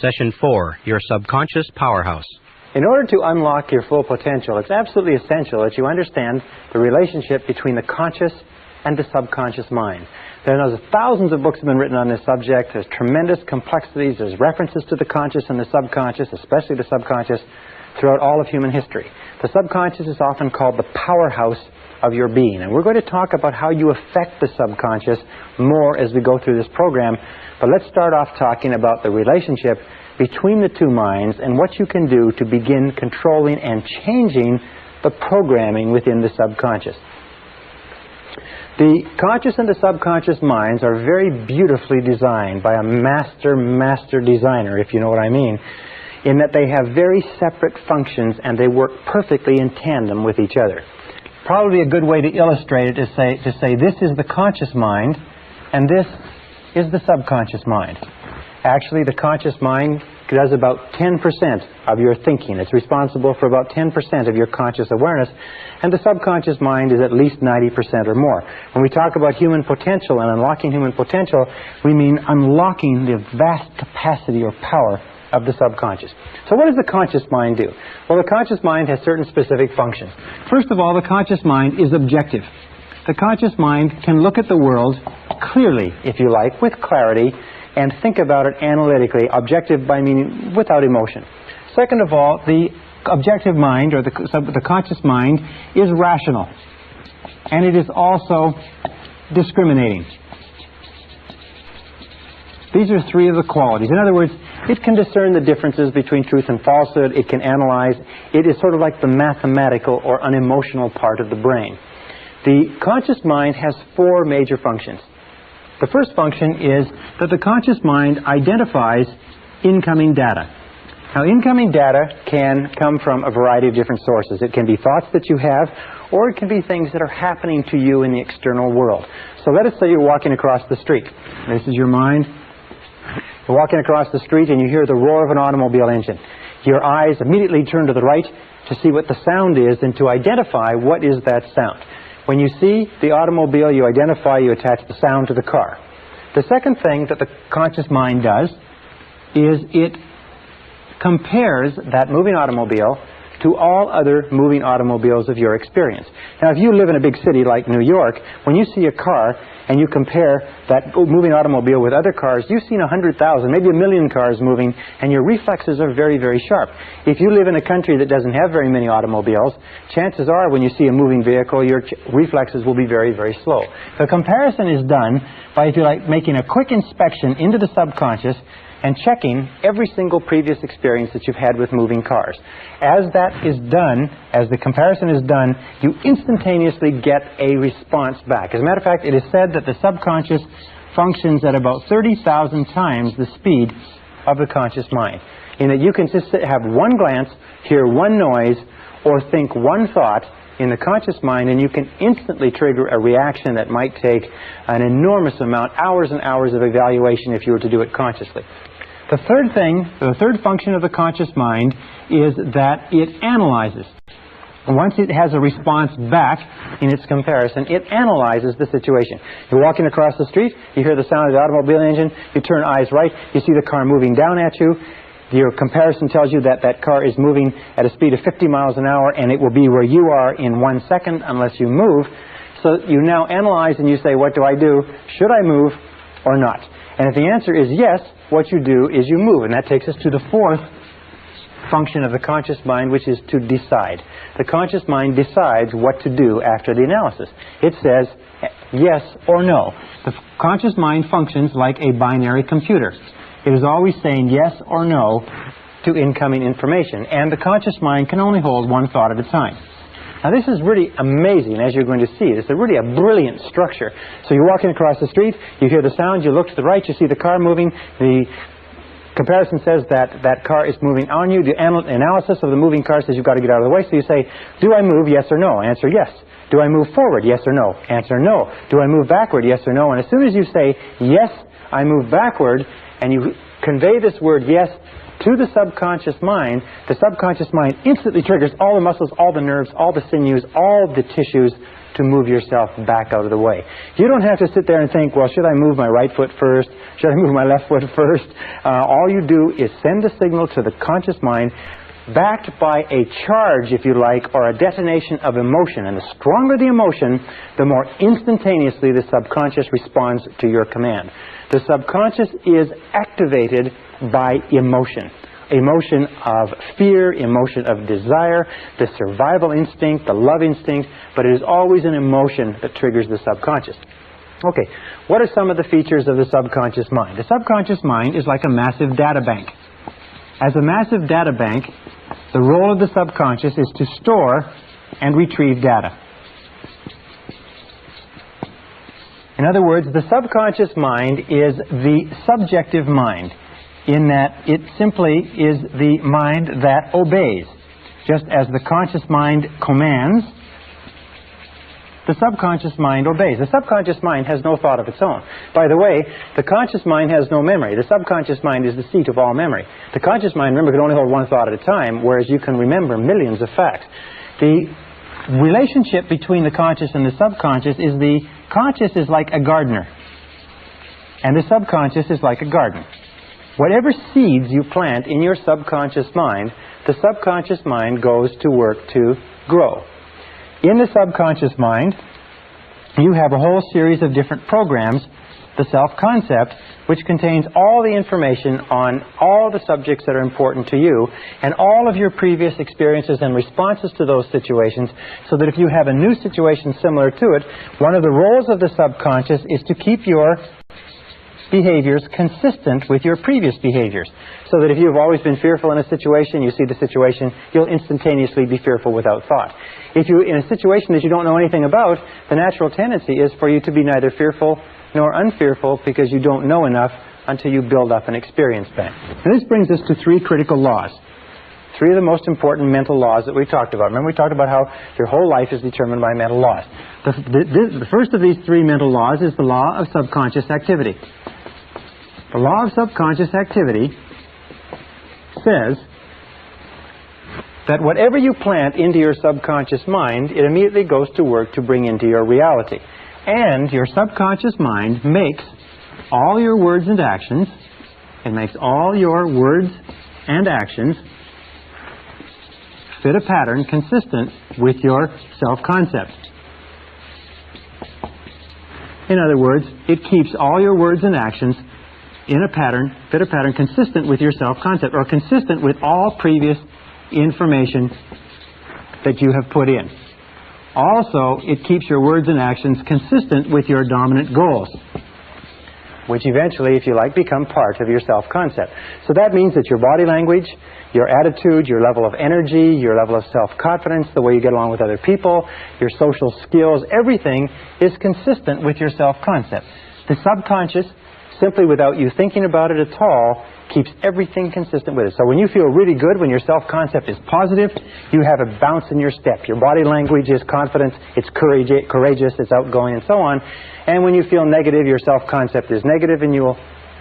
Session 4, Your Subconscious Powerhouse. In order to unlock your full potential, it's absolutely essential that you understand the relationship between the conscious and the subconscious mind. There are thousands of books have been written on this subject. There's tremendous complexities. There's references to the conscious and the subconscious, especially the subconscious, throughout all of human history. The subconscious is often called the powerhouse of your being. And we're going to talk about how you affect the subconscious more as we go through this program. But let's start off talking about the relationship between the two minds and what you can do to begin controlling and changing the programming within the subconscious. The conscious and the subconscious minds are very beautifully designed by a master designer, if you know what I mean, in that they have very separate functions and they work perfectly in tandem with each other. Probably a good way to illustrate it is to say this is the conscious mind and this is the subconscious mind. Actually, the conscious mind does about 10% of your thinking. It's responsible for about 10% of your conscious awareness, and the subconscious mind is at least 90% or more. When we talk about human potential and unlocking human potential, we mean unlocking the vast capacity or power of the subconscious. So what does the conscious mind do? Well, the conscious mind has certain specific functions. First of all, the conscious mind is objective. The conscious mind can look at the world clearly, if you like, with clarity, and think about it analytically, objective by meaning without emotion. Second of all, the objective mind, or the conscious mind, is rational. And it is also discriminating. These are three of the qualities. In other words, it can discern the differences between truth and falsehood. It can analyze. It is sort of like the mathematical or unemotional part of the brain. The conscious mind has four major functions. The first function is that the conscious mind identifies incoming data. Now, incoming data can come from a variety of different sources. It can be thoughts that you have, or it can be things that are happening to you in the external world. So let us say you're walking across the street. This is your mind. You're walking across the street and you hear the roar of an automobile engine. Your eyes immediately turn to the right to see what the sound is and to identify what is that sound. When you see the automobile, you identify, you attach the sound to the car. The second thing that the conscious mind does is it compares that moving automobile to all other moving automobiles of your experience. Now, if you live in a big city like New York, when you see a car and you compare that moving automobile with other cars, you've seen 100,000, maybe 1 million cars moving, and your reflexes are very, very sharp. If you live in a country that doesn't have very many automobiles, chances are when you see a moving vehicle, your reflexes will be very, very slow. The comparison is done by, if you like, making a quick inspection into the subconscious and checking every single previous experience that you've had with moving cars. As that is done, as the comparison is done, you instantaneously get a response back. As a matter of fact, it is said that the subconscious functions at about 30,000 times the speed of the conscious mind, in that you can just have one glance, hear one noise, or think one thought in the conscious mind, and you can instantly trigger a reaction that might take an enormous amount, hours and hours of evaluation if you were to do it consciously. The third function of the conscious mind is that it analyzes. Once it has a response back in its comparison, it analyzes the situation. You're walking across the street, you hear the sound of the automobile engine, you turn eyes right, you see the car moving down at you. Your comparison tells you that that car is moving at a speed of 50 miles an hour, and it will be where you are in 1 second unless you move. So you now analyze and you say, what do I do? Should I move or not? And if the answer is yes, what you do is you move. And that takes us to the fourth function of the conscious mind, which is to decide. The conscious mind decides what to do after the analysis. It says yes or no. The conscious mind functions like a binary computer. It is always saying yes or no to incoming information. And the conscious mind can only hold one thought at a time. Now, this is really amazing, as you're going to see. It's really a brilliant structure. So you're walking across the street, you hear the sound, you look to the right, you see the car moving. The comparison says that that car is moving on you. The analysis of the moving car says you've got to get out of the way. So you say, do I move, yes or no? Answer, yes. Do I move forward, yes or no? Answer, no. Do I move backward, yes or no? And as soon as you say, yes, I move backward, and you convey this word yes to the subconscious mind instantly triggers all the muscles, all the nerves, all the sinews, all the tissues to move yourself back out of the way. You don't have to sit there and think, well, should I move my right foot first? Should I move my left foot first? All you do is send a signal to the conscious mind, backed by a charge, if you like, or a detonation of emotion. And the stronger the emotion, the more instantaneously the subconscious responds to your command. The subconscious is activated by emotion. emotion of fear, emotion of desire, the survival instinct, the love instinct, but it is always an emotion that triggers the subconscious. Okay, what are some of the features of the subconscious mind? The subconscious mind is like a massive data bank. As a massive data bank, the role of the subconscious is to store and retrieve data. In other words, the subconscious mind is the subjective mind, in that it simply is the mind that obeys. Just as the conscious mind commands, the subconscious mind obeys. The subconscious mind has no thought of its own. By the way, the conscious mind has no memory. The subconscious mind is the seat of all memory. The conscious mind, remember, can only hold one thought at a time, whereas you can remember millions of facts. The relationship between the conscious and the subconscious is the conscious is like a gardener, and the subconscious is like a garden. Whatever seeds you plant in your subconscious mind, the subconscious mind goes to work to grow. In the subconscious mind, you have a whole series of different programs, the self-concept, which contains all the information on all the subjects that are important to you and all of your previous experiences and responses to those situations, so that if you have a new situation similar to it, one of the roles of the subconscious is to keep your behaviors consistent with your previous behaviors. So that if you've always been fearful in a situation, you see the situation, you'll instantaneously be fearful without thought. If you're in a situation that you don't know anything about, the natural tendency is for you to be neither fearful nor unfearful, because you don't know enough until you build up an experience bank. And this brings us to three critical laws. Three of the most important mental laws that we talked about. Remember, we talked about how your whole life is determined by mental laws. The first of these three mental laws is the law of subconscious activity. The law of subconscious activity says that whatever you plant into your subconscious mind, it immediately goes to work to bring into your reality. And your subconscious mind makes all your words and actions, it makes all your words and actions fit a pattern consistent with your self-concept. In other words, it keeps all your words and actions in a pattern, fit a pattern consistent with your self-concept, or consistent with all previous information that you have put in. Also, it keeps your words and actions consistent with your dominant goals, which eventually, if you like, become part of your self-concept. So that means that your body language, your attitude, your level of energy, your level of self-confidence, the way you get along with other people, your social skills, everything is consistent with your self-concept. The subconscious, simply without you thinking about it at all, keeps everything consistent with it. So when you feel really good, when your self-concept is positive, you have a bounce in your step. Your body language is confident, it's courageous, it's outgoing, and so on. And when you feel negative, your self-concept is negative, and you will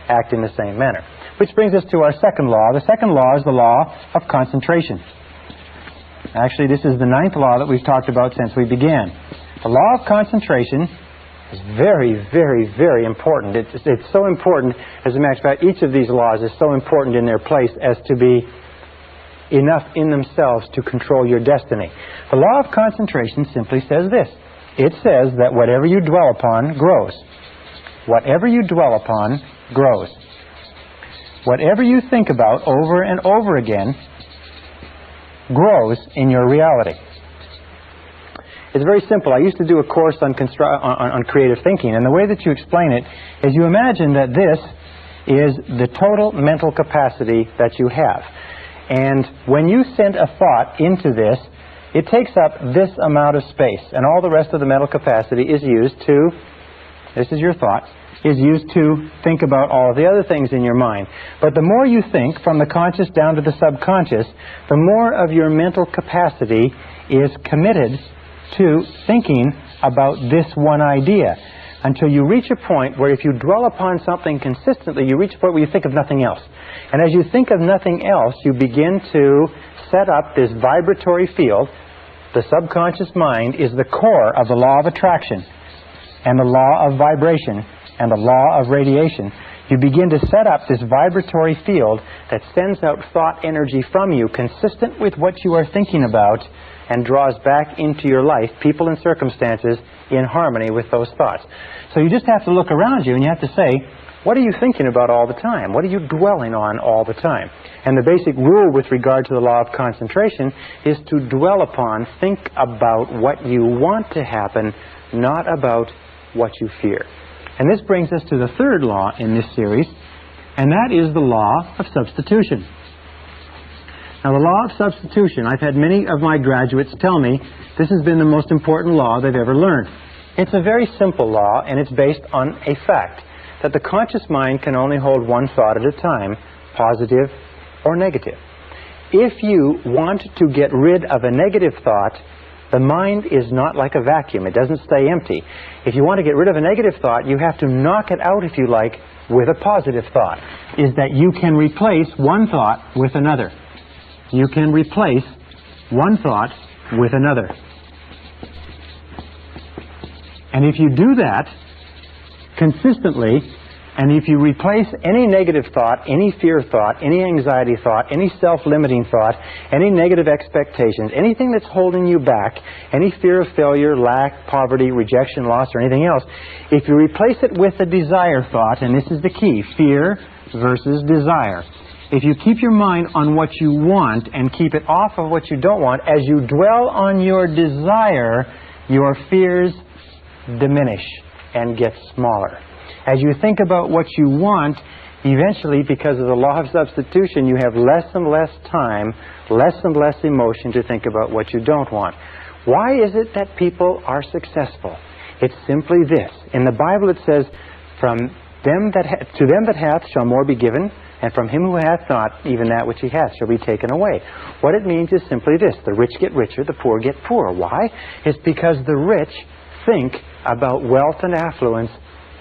act in the same manner. Which brings us to our second law. The second law is the law of concentration. Actually, this is the ninth law that we've talked about since we began. The law of concentration is very, very, very important. It's so important, as a matter of fact, each of these laws is so important in their place as to be enough in themselves to control your destiny. The law of concentration simply says this. It says that whatever you dwell upon grows. Whatever you dwell upon grows. Whatever you think about over and over again grows in your reality. It's very simple. I used to do a course on creative thinking, and the way that you explain it is you imagine that this is the total mental capacity that you have. And when you send a thought into this, it takes up this amount of space, and all the rest of the mental capacity is used to, this is your thought, is used to think about all of the other things in your mind. But the more you think, from the conscious down to the subconscious, the more of your mental capacity is committed to thinking about this one idea, until you reach a point where if you dwell upon something consistently, you reach a point where you think of nothing else. And as you think of nothing else, you begin to set up this vibratory field. The subconscious mind is the core of the law of attraction and the law of vibration and the law of radiation. You begin to set up this vibratory field that sends out thought energy from you consistent with what you are thinking about, and draws back into your life people and circumstances in harmony with those thoughts. So you just have to look around you and you have to say, What are you thinking about all the time? What are you dwelling on all the time? And the basic rule with regard to the law of concentration is to dwell upon, think about what you want to happen, not about what you fear. And this brings us to the third law in this series, and that is the law of substitution. Now, the law of substitution, I've had many of my graduates tell me this has been the most important law they've ever learned. It's a very simple law, and it's based on a fact that the conscious mind can only hold one thought at a time, positive or negative. If you want to get rid of a negative thought, the mind is not like a vacuum. It doesn't stay empty. If you want to get rid of a negative thought, you have to knock it out, if you like, with a positive thought. Is that you can replace one thought with another. You can replace one thought with another. And if you do that consistently, and if you replace any negative thought, any fear thought, any anxiety thought, any self-limiting thought, any negative expectations, anything that's holding you back, any fear of failure, lack, poverty, rejection, loss, or anything else, if you replace it with a desire thought, and this is the key, fear versus desire. If you keep your mind on what you want and keep it off of what you don't want, as you dwell on your desire, your fears diminish and get smaller. As you think about what you want, eventually, because of the law of substitution, you have less and less time, less and less emotion to think about what you don't want. Why is it that people are successful? It's simply this. In the Bible it says, to them that hath shall more be given, and from him who hath not, even that which he hath shall be taken away. What it means is simply this. The rich get richer, the poor get poorer. Why? It's because the rich think about wealth and affluence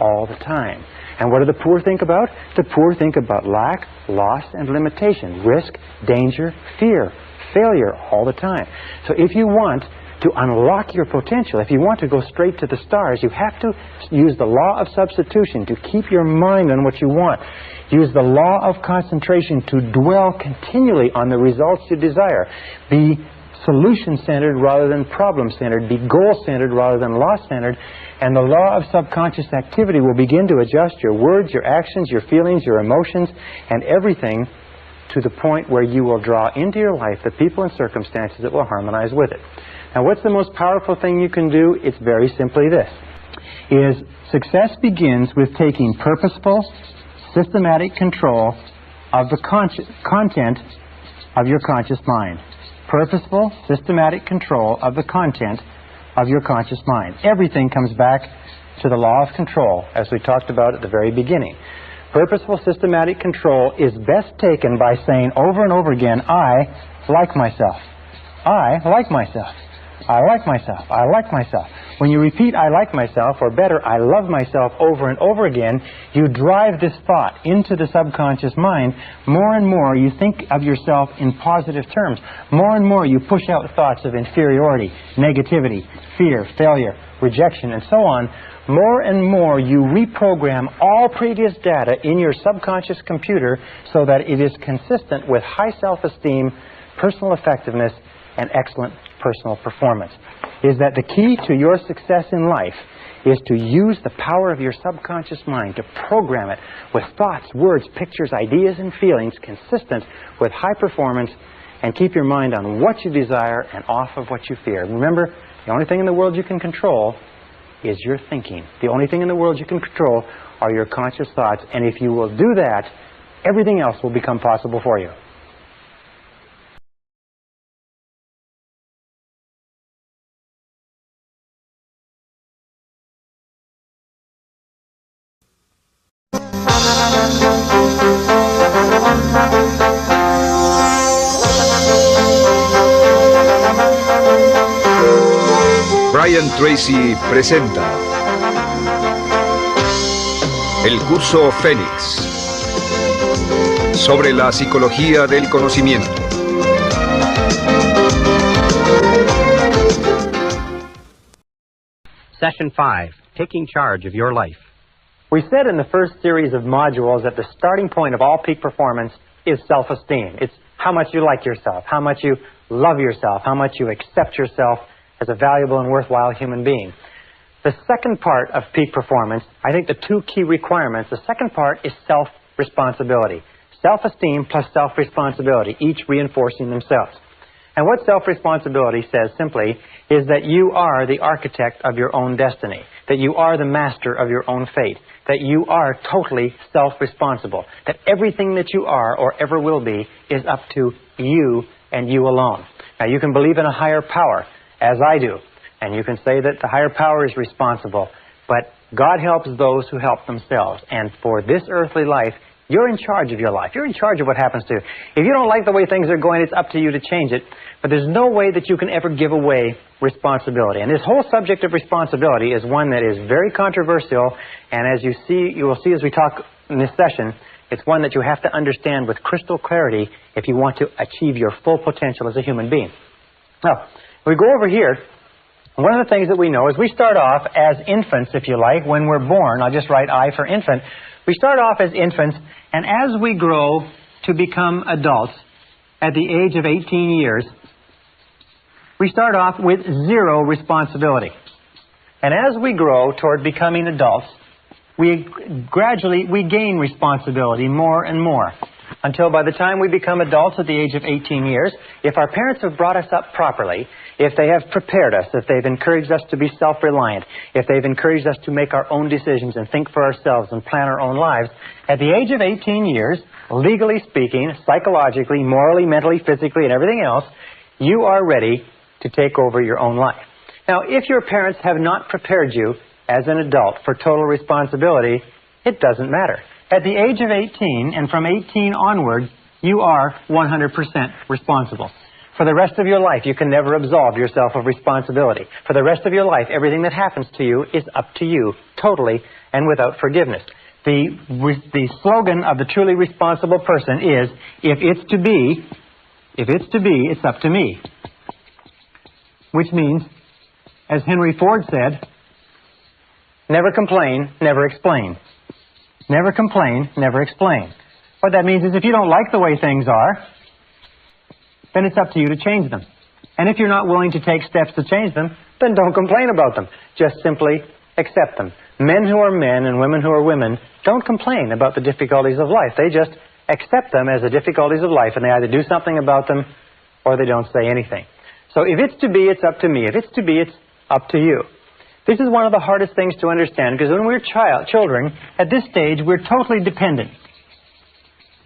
all the time. And what do the poor think about? The poor think about lack, loss, and limitation, risk, danger, fear, failure all the time. So if you want to unlock your potential, if you want to go straight to the stars, you have to use the law of substitution to keep your mind on what you want. Use the law of concentration to dwell continually on the results you desire. Be solution-centered rather than problem-centered. Be goal-centered rather than loss-centered. And the law of subconscious activity will begin to adjust your words, your actions, your feelings, your emotions, and everything to the point where you will draw into your life the people and circumstances that will harmonize with it. Now, what's the most powerful thing you can do? It's very simply this. Success begins with taking purposeful, systematic control of the content of your conscious mind. Purposeful, systematic control of the content of your conscious mind. Everything comes back to the law of control, as we talked about at the very beginning. Purposeful, systematic control is best taken by saying over and over again, I like myself. I like myself. I like myself. I like myself. When you repeat, I like myself, or better, I love myself over and over again, you drive this thought into the subconscious mind. More and more you think of yourself in positive terms. More and more you push out thoughts of inferiority, negativity, fear, failure, rejection, and so on. More and more you reprogram all previous data in your subconscious computer so that it is consistent with high self-esteem, personal effectiveness, and excellent personal performance. Is that the key to your success in life is to use the power of your subconscious mind to program it with thoughts, words, pictures, ideas, and feelings consistent with high performance, and keep your mind on what you desire and off of what you fear. Remember, the only thing in the world you can control is your thinking. The only thing in the world you can control are your conscious thoughts, and if you will do that, everything else will become possible for you. Brian Tracy presenta el curso Fénix sobre la psicología del conocimiento. Session 5, Taking Charge of Your Life. We said in the first series of modules that the starting point of all peak performance is self-esteem. It's how much you like yourself, how much you love yourself, how much you accept yourself as a valuable and worthwhile human being. The second part of peak performance, I think the two key requirements, the second part is self-responsibility. Self-esteem plus self-responsibility, each reinforcing themselves. And what self-responsibility says simply is that you are the architect of your own destiny, that you are the master of your own fate, that you are totally self-responsible, that everything that you are or ever will be is up to you and you alone. Now, you can believe in a higher power, as I do, and you can say that the higher power is responsible, but God helps those who help themselves. And for this earthly life, you're in charge of your life. You're in charge of what happens to you. If you don't like the way things are going, it's up to you to change it. But there's no way that you can ever give away responsibility. And this whole subject of responsibility is one that is very controversial. And as you will see as we talk in this session, it's one that you have to understand with crystal clarity if you want to achieve your full potential as a human being. Now, we go over here. One of the things that we know is we start off as infants, if you like, when we're born. I'll just write I for infant. We start off as infants, and as we grow to become adults at the age of 18 years, we start off with zero responsibility. And as we grow toward becoming adults, we gain responsibility more and more, until by the time we become adults at the age of 18 years, if our parents have brought us up properly, if they have prepared us, if they've encouraged us to be self-reliant, if they've encouraged us to make our own decisions and think for ourselves and plan our own lives, at the age of 18 years, legally speaking, psychologically, morally, mentally, physically, and everything else, you are ready to take over your own life. Now, if your parents have not prepared you as an adult for total responsibility, it doesn't matter. At the age of 18, and from 18 onward, you are 100% responsible. For the rest of your life, you can never absolve yourself of responsibility. For the rest of your life, everything that happens to you is up to you, totally and without forgiveness. The slogan of the truly responsible person is, if it's to be, it's up to me. Which means, as Henry Ford said, never complain, never explain. Never complain, never explain. What that means is if you don't like the way things are, then it's up to you to change them. And if you're not willing to take steps to change them, then don't complain about them. Just simply accept them. Men who are men and women who are women don't complain about the difficulties of life. They just accept them as the difficulties of life, and they either do something about them or they don't say anything. So if it's to be, it's up to me. If it's to be, it's up to you. This is one of the hardest things to understand, because when we're children, at this stage, we're totally dependent.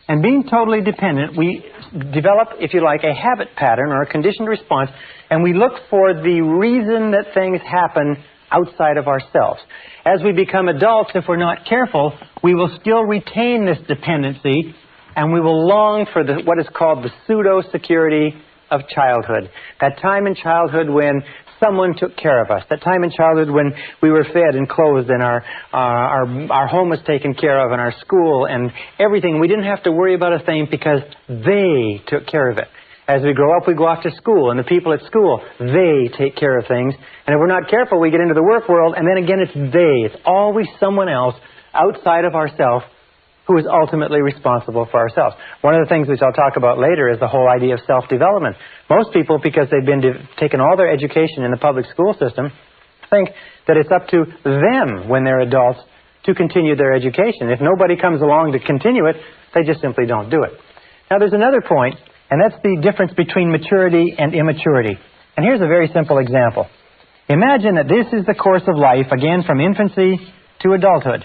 And being totally dependent, we develop, if you like, a habit pattern or a conditioned response, and we look for the reason that things happen outside of ourselves. As we become adults, if we're not careful, we will still retain this dependency, and we will long for what is called the pseudo-security of childhood. That time in childhood when someone took care of us. That time in childhood when we were fed and clothed and our home was taken care of and our school and everything. We didn't have to worry about a thing because they took care of it. As we grow up, we go off to school, and the people at school, they take care of things. And if we're not careful, we get into the work world, and then again it's they. It's always someone else outside of ourselves who is ultimately responsible for ourselves. One of the things which I'll talk about later is the whole idea of self-development. Most people, because they've been taken all their education in the public school system, think that it's up to them when they're adults to continue their education. If nobody comes along to continue it, they just simply don't do it. Now there's another point, and that's the difference between maturity and immaturity. And here's a very simple example. Imagine that this is the course of life, again from infancy to adulthood.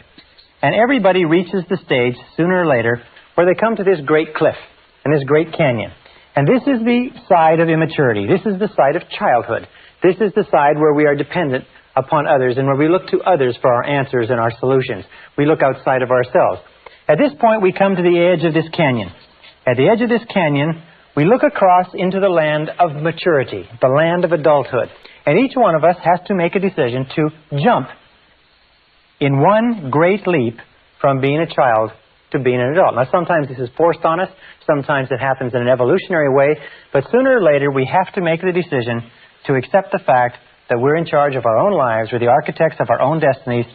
And everybody reaches the stage, sooner or later, where they come to this great cliff and this great canyon. And this is the side of immaturity. This is the side of childhood. This is the side where we are dependent upon others and where we look to others for our answers and our solutions. We look outside of ourselves. At this point, we come to the edge of this canyon. At the edge of this canyon, we look across into the land of maturity, the land of adulthood. And each one of us has to make a decision to jump in one great leap from being a child to being an adult. Now, sometimes this is forced on us. Sometimes it happens in an evolutionary way. But sooner or later, we have to make the decision to accept the fact that we're in charge of our own lives, we're the architects of our own destinies,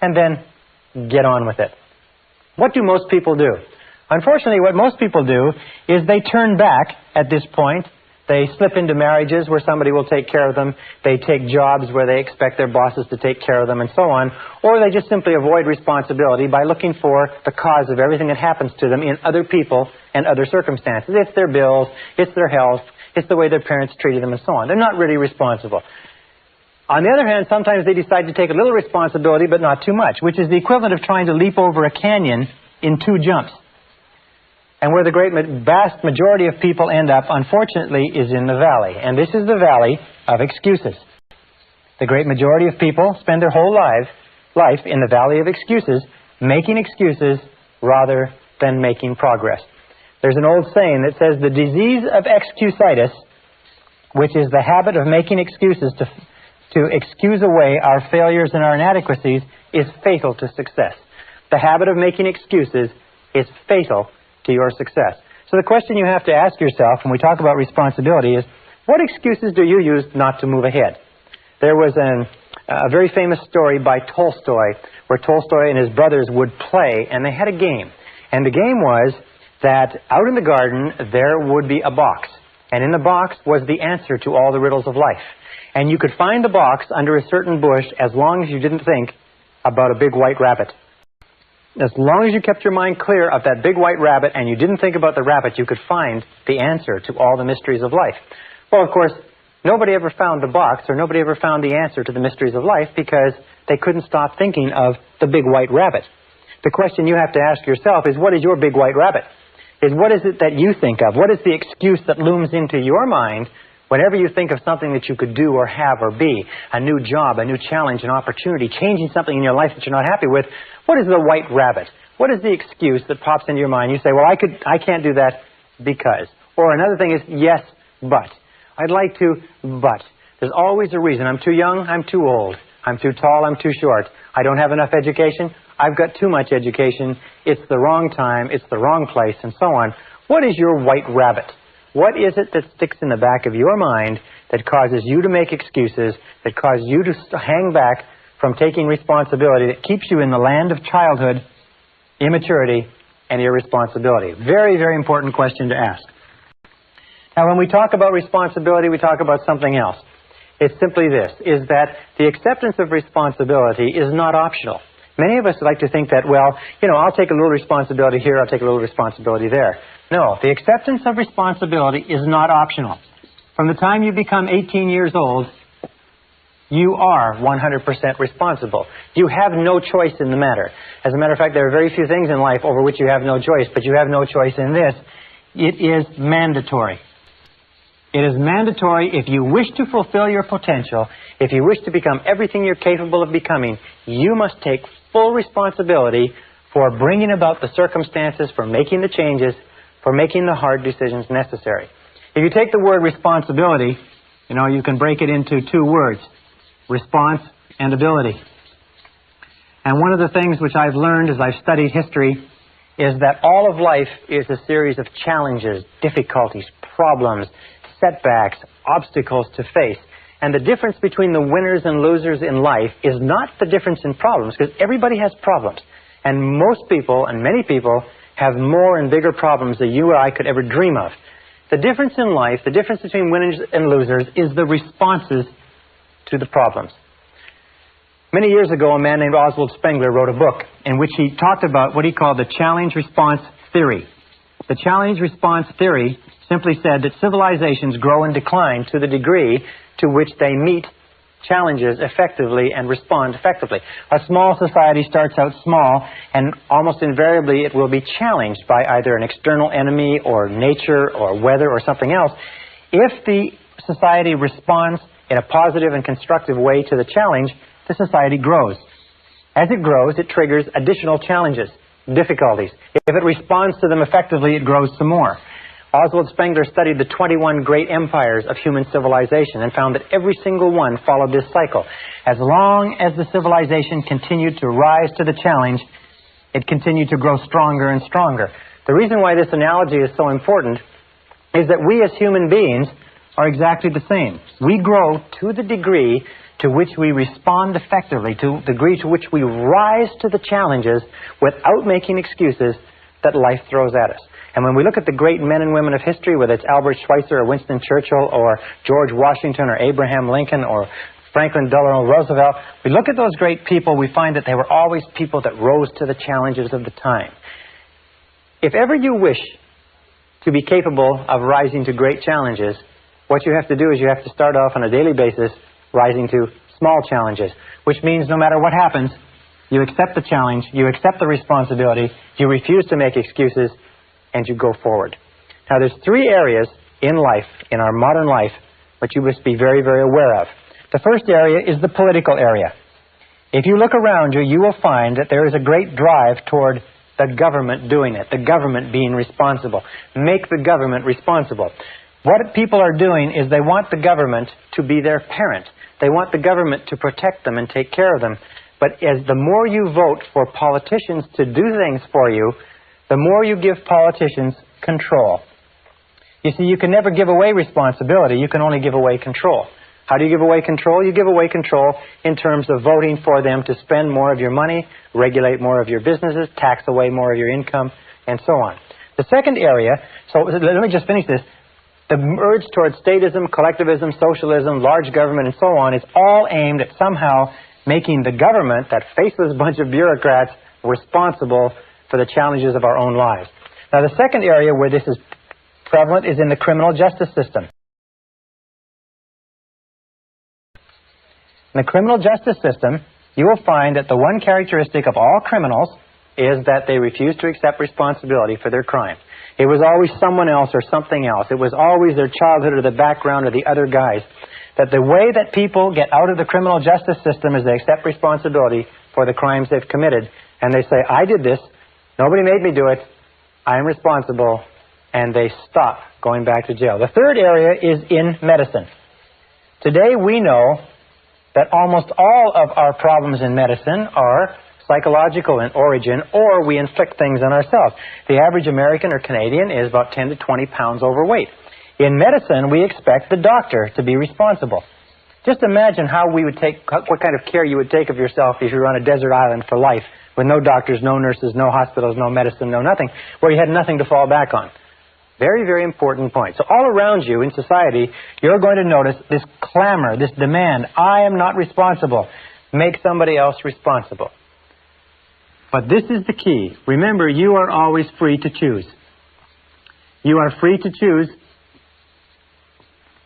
and then get on with it. What do most people do? Unfortunately, what most people do is they turn back at this point They slip into marriages where somebody will take care of them. They take jobs where they expect their bosses to take care of them and so on. Or they just simply avoid responsibility by looking for the cause of everything that happens to them in other people and other circumstances. It's their bills, it's their health, it's the way their parents treated them and so on. They're not really responsible. On the other hand, sometimes they decide to take a little responsibility but not too much, which is the equivalent of trying to leap over a canyon in 2 jumps. And where the vast majority of people end up, unfortunately, is in the valley. And this is the valley of excuses. The great majority of people spend their whole life in the valley of excuses, making excuses rather than making progress. There's an old saying that says the disease of excusitis, which is the habit of making excuses to excuse away our failures and our inadequacies, is fatal to success. The habit of making excuses is fatal to your success. So the question you have to ask yourself when we talk about responsibility is, what excuses do you use not to move ahead? There was a very famous story by Tolstoy, where Tolstoy and his brothers would play, and they had a game. And the game was that out in the garden there would be a box. And in the box was the answer to all the riddles of life. And you could find the box under a certain bush as long as you didn't think about a big white rabbit. As long as you kept your mind clear of that big white rabbit and you didn't think about the rabbit, you could find the answer to all the mysteries of life. Well, of course, nobody ever found the box, or nobody ever found the answer to the mysteries of life because they couldn't stop thinking of the big white rabbit. The question you have to ask yourself is, what is your big white rabbit? What is it that you think of? What is the excuse that looms into your mind whenever you think of something that you could do or have or be? A new job, a new challenge, an opportunity, changing something in your life that you're not happy with. What is the white rabbit? What is the excuse that pops into your mind? You say, well, I can't do that because. Or another thing is, yes, but. I'd like to, but. There's always a reason. I'm too young, I'm too old. I'm too tall, I'm too short. I don't have enough education, I've got too much education. It's the wrong time, it's the wrong place, and so on. What is your white rabbit? What is it that sticks in the back of your mind that causes you to make excuses, that causes you to hang back from taking responsibility, that keeps you in the land of childhood, immaturity, and irresponsibility? Very, very important question to ask. Now, when we talk about responsibility, we talk about something else. It's simply this, is that the acceptance of responsibility is not optional. Many of us like to think that, well, I'll take a little responsibility here, I'll take a little responsibility there. No, the acceptance of responsibility is not optional. From the time you become 18 years old, you are 100% responsible. You have no choice in the matter. As a matter of fact, there are very few things in life over which you have no choice, but you have no choice in this. It is mandatory. It is mandatory if you wish to fulfill your potential, if you wish to become everything you're capable of becoming, you must take full responsibility for bringing about the circumstances, for making the changes, for making the hard decisions necessary. If you take the word responsibility, you can break it into 2 words, response and ability. And one of the things which I've learned as I've studied history is that all of life is a series of challenges, difficulties, problems, setbacks, obstacles to face. And the difference between the winners and losers in life is not the difference in problems, because everybody has problems. And most people, and many people, have more and bigger problems than you or I could ever dream of. The difference in life, the difference between winners and losers, is the responses to the problems. Many years ago, a man named Oswald Spengler wrote a book in which he talked about what he called the challenge-response theory. The challenge-response theory simply said that civilizations grow and decline to the degree to which they meet challenges effectively and respond effectively. A small society starts out small, and almost invariably it will be challenged by either an external enemy or nature or weather or something else. If the society responds in a positive and constructive way to the challenge, the society grows. As it grows, it triggers additional challenges, difficulties. If it responds to them effectively, it grows some more. Oswald Spengler studied the 21 great empires of human civilization and found that every single one followed this cycle. As long as the civilization continued to rise to the challenge, it continued to grow stronger and stronger. The reason why this analogy is so important is that we as human beings are exactly the same. We grow to the degree to which we respond effectively, to the degree to which we rise to the challenges without making excuses. that life throws at us. And when we look at the great men and women of history, whether it's Albert Schweitzer or Winston Churchill or George Washington or Abraham Lincoln or Franklin Delano Roosevelt, we look at those great people, we find that they were always people that rose to the challenges of the time. If ever you wish to be capable of rising to great challenges, what you have to do is you have to start off on a daily basis rising to small challenges, which means no matter what happens, you accept the challenge, you accept the responsibility, you refuse to make excuses, and you go forward. Now, there's three areas in life, in our modern life, which you must be very, very aware of. The first area is the political area. If you look around you, you will find that there is a great drive toward the government doing it, the government being responsible. Make the government responsible. What people are doing is they want the government to be their parent. They want the government to protect them and take care of them. But as the more you vote for politicians to do things for you, the more you give politicians control. You see, you can never give away responsibility. You can only give away control. How do you give away control? You give away control in terms of voting for them to spend more of your money, regulate more of your businesses, tax away more of your income, and so on. The second area, so let me just finish this. The urge towards statism, collectivism, socialism, large government, and so on is all aimed at somehow making the government, that faceless bunch of bureaucrats, responsible for the challenges of our own lives. Now, the second area where this is prevalent is in the criminal justice system. In the criminal justice system, you will find that the one characteristic of all criminals is that they refuse to accept responsibility for their crimes. It was always someone else or something else. It was always their childhood or the background or the other guys. That the way that people get out of the criminal justice system is they accept responsibility for the crimes they've committed. And they say, I did this. Nobody made me do it. I am responsible. And they stop going back to jail. The third area is in medicine. Today we know that almost all of our problems in medicine are psychological in origin, or we inflict things on ourselves. The average American or Canadian is about 10 to 20 pounds overweight. In medicine, we expect the doctor to be responsible. Just imagine how we would take, what kind of care you would take of yourself if you were on a desert island for life, with no doctors, no nurses, no hospitals, no medicine, no nothing, where you had nothing to fall back on. Very, very important point. So all around you in society, you're going to notice this clamor, this demand, I am not responsible. Make somebody else responsible. But this is the key. Remember, you are always free to choose. You are free to choose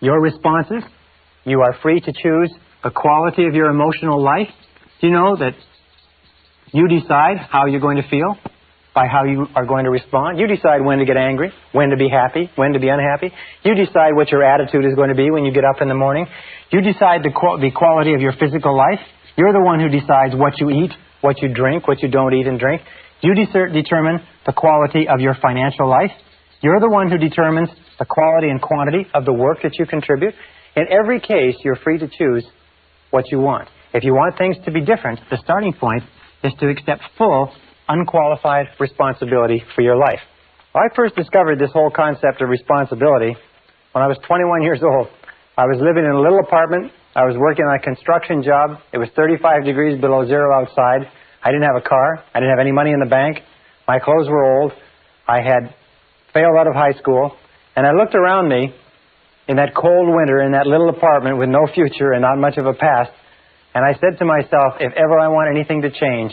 your responses. You are free to choose the quality of your emotional life. Do you know that you decide how you're going to feel by how you are going to respond? You decide when to get angry, when to be happy, when to be unhappy. You decide what your attitude is going to be when you get up in the morning. You decide the quality of your physical life. You're the one who decides what you eat, what you drink, what you don't eat and drink. You determine the quality of your financial life. You're the one who determines the quality and quantity of the work that you contribute. In every case, you're free to choose what you want. If you want things to be different, the starting point is to accept full, unqualified responsibility for your life. I first discovered this whole concept of responsibility when I was 21 years old. I was living in a little apartment. I was working on a construction job. It was 35 degrees below zero outside. I didn't have a car. I didn't have any money in the bank. My clothes were old. I had failed out of high school. And I looked around me in that cold winter in that little apartment with no future and not much of a past. And I said to myself, if ever I want anything to change,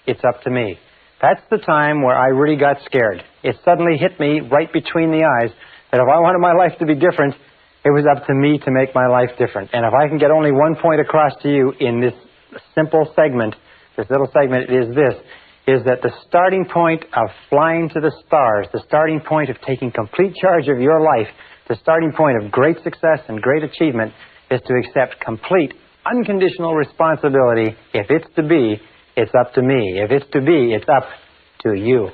it's up to me. That's the time where I really got scared. It suddenly hit me right between the eyes that if I wanted my life to be different, it was up to me to make my life different. And if I can get only one point across to you in this simple segment, this little segment, is that the starting point of flying to the stars, the starting point of taking complete charge of your life, the starting point of great success and great achievement is to accept complete, unconditional responsibility. If it's to be, it's up to me. If it's to be, it's up to you.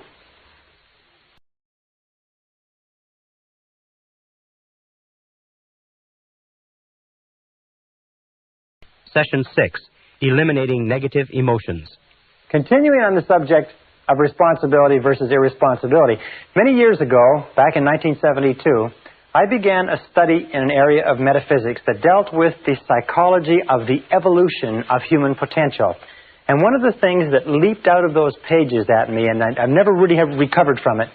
Session 6, Eliminating Negative Emotions. Continuing on the subject of responsibility versus irresponsibility, many years ago, back in 1972, I began a study in an area of metaphysics that dealt with the psychology of the evolution of human potential. And one of the things that leaped out of those pages at me, and I've never really have recovered from it,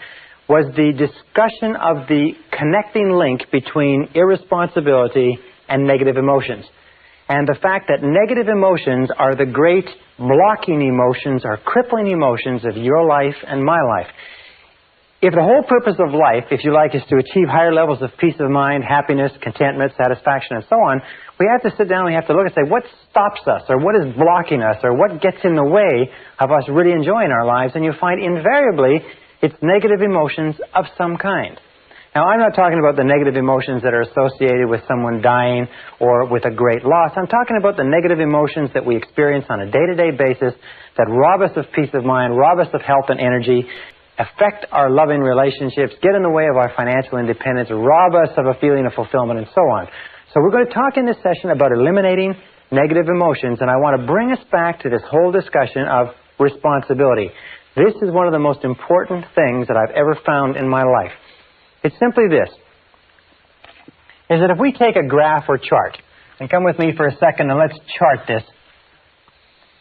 was the discussion of the connecting link between irresponsibility and negative emotions. And the fact that negative emotions are the great blocking emotions or crippling emotions of your life and my life. If the whole purpose of life, if you like, is to achieve higher levels of peace of mind, happiness, contentment, satisfaction, and so on, we have to sit down and we have to look and say, what stops us, or what is blocking us, or what gets in the way of us really enjoying our lives? And you find invariably it's negative emotions of some kind. Now, I'm not talking about the negative emotions that are associated with someone dying or with a great loss. I'm talking about the negative emotions that we experience on a day-to-day basis that rob us of peace of mind, rob us of health and energy, affect our loving relationships, get in the way of our financial independence, rob us of a feeling of fulfillment, and so on. So we're going to talk in this session about eliminating negative emotions, and I want to bring us back to this whole discussion of responsibility. This is one of the most important things that I've ever found in my life. It's simply this, is that if we take a graph or chart, and come with me for a second and let's chart this,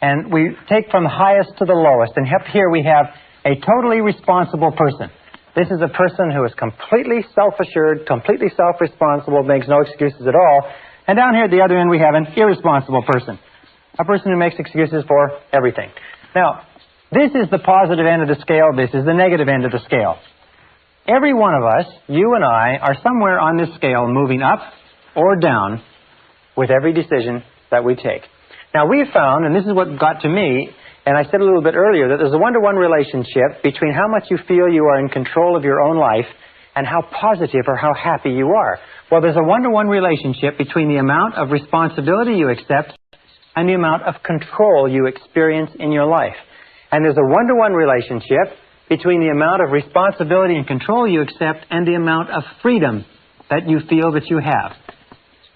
and we take from the highest to the lowest, and up here we have a totally responsible person. This is a person who is completely self-assured, completely self-responsible, makes no excuses at all. And down here at the other end we have an irresponsible person, a person who makes excuses for everything. Now, this is the positive end of the scale, this is the negative end of the scale. Every one of us, you and I, are somewhere on this scale moving up or down with every decision that we take. Now, we've found, and this is what got to me, and I said a little bit earlier, that there's a one-to-one relationship between how much you feel you are in control of your own life and how positive or how happy you are. Well, there's a one-to-one relationship between the amount of responsibility you accept and the amount of control you experience in your life. And there's a one-to-one relationship between the amount of responsibility and control you accept and the amount of freedom that you feel that you have.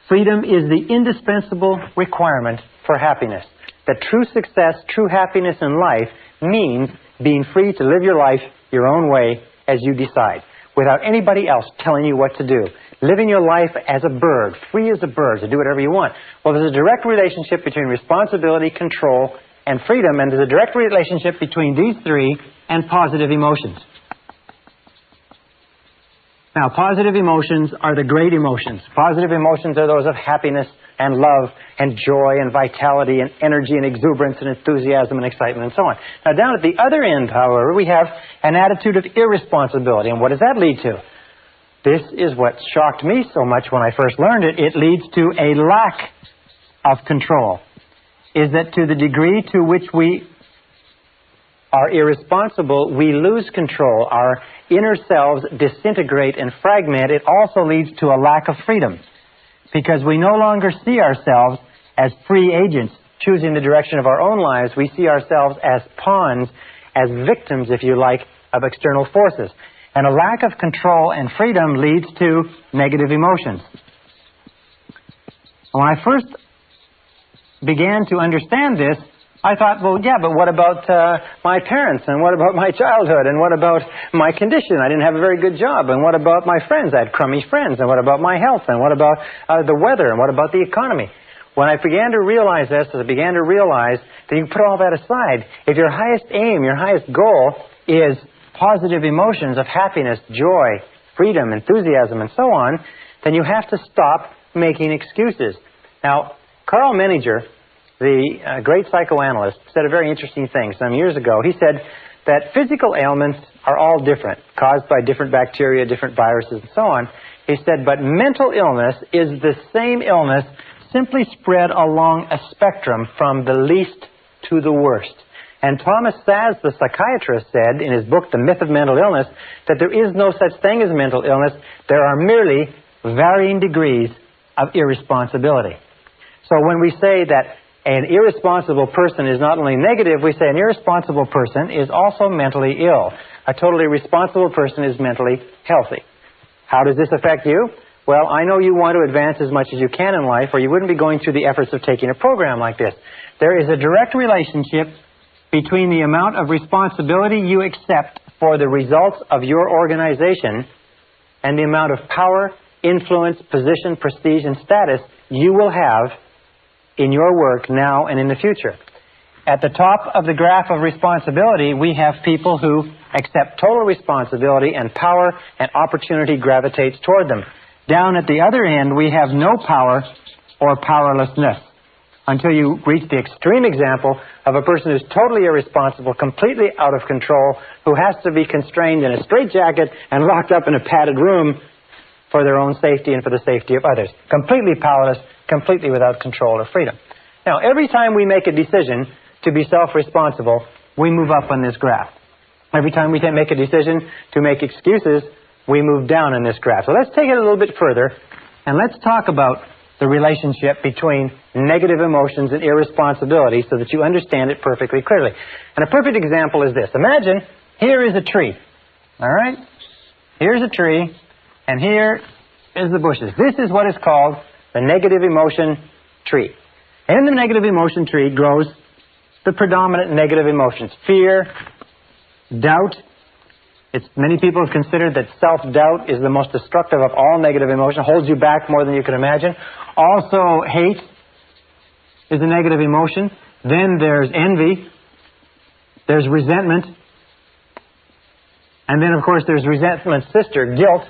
Freedom is the indispensable requirement for happiness. That true success, true happiness in life means being free to live your life your own way as you decide, without anybody else telling you what to do. Living your life as a bird, free as a bird, to do whatever you want. Well, there's a direct relationship between responsibility, control, and freedom, and there's a direct relationship between these three and positive emotions. Now, positive emotions are the great emotions. Positive emotions are those of happiness and love and joy and vitality and energy and exuberance and enthusiasm and excitement and so on. Now, down at the other end, however, we have an attitude of irresponsibility. And what does that lead to? This is what shocked me so much when I first learned it. It leads to a lack of control. Is that to the degree to which we are irresponsible, we lose control. Our inner selves disintegrate and fragment. It also leads to a lack of freedom, because we no longer see ourselves as free agents choosing the direction of our own lives. We see ourselves as pawns, as victims, if you like, of external forces. And a lack of control and freedom leads to negative emotions. When I first began to understand this, I thought, well, yeah, but what about my parents, and what about my childhood, and what about my condition? I didn't have a very good job, and what about my friends? I had crummy friends, and what about my health, and what about the weather, and what about the economy? When I began to realize this, I began to realize that you can put all that aside. If your highest aim, your highest goal is positive emotions of happiness, joy, freedom, enthusiasm, and so on, then you have to stop making excuses. Now, Carl Menninger, the great psychoanalyst, said a very interesting thing some years ago. He said that physical ailments are all different, caused by different bacteria, different viruses, and so on. He said, but mental illness is the same illness, simply spread along a spectrum from the least to the worst. And Thomas Szasz, the psychiatrist, said in his book, The Myth of Mental Illness, that there is no such thing as mental illness. There are merely varying degrees of irresponsibility. So when we say that an irresponsible person is not only negative, we say an irresponsible person is also mentally ill. A totally responsible person is mentally healthy. How does this affect you? Well, I know you want to advance as much as you can in life, or you wouldn't be going through the efforts of taking a program like this. There is a direct relationship between the amount of responsibility you accept for the results of your organization and the amount of power, influence, position, prestige, and status you will have in your work now and in the future. At the top of the graph of responsibility, we have people who accept total responsibility, and power and opportunity gravitates toward them. Down at the other end, we have no power or powerlessness, until you reach the extreme example of a person who's totally irresponsible, completely out of control, who has to be constrained in a straitjacket and locked up in a padded room for their own safety and for the safety of others. Completely powerless, completely without control or freedom. Now, every time we make a decision to be self-responsible, we move up on this graph. Every time we make a decision to make excuses, we move down in this graph. So let's take it a little bit further, and let's talk about the relationship between negative emotions and irresponsibility so that you understand it perfectly clearly. And a perfect example is this. Imagine here is a tree. All right? Here's a tree, and here is the bushes. This is what is called the negative emotion tree. In the negative emotion tree grows the predominant negative emotions: fear, doubt. Many people have considered that self-doubt is the most destructive of all negative emotion, holds you back more than you can imagine. Also, hate is a negative emotion. Then there's envy. There's resentment. And then, of course, there's resentment's sister, guilt.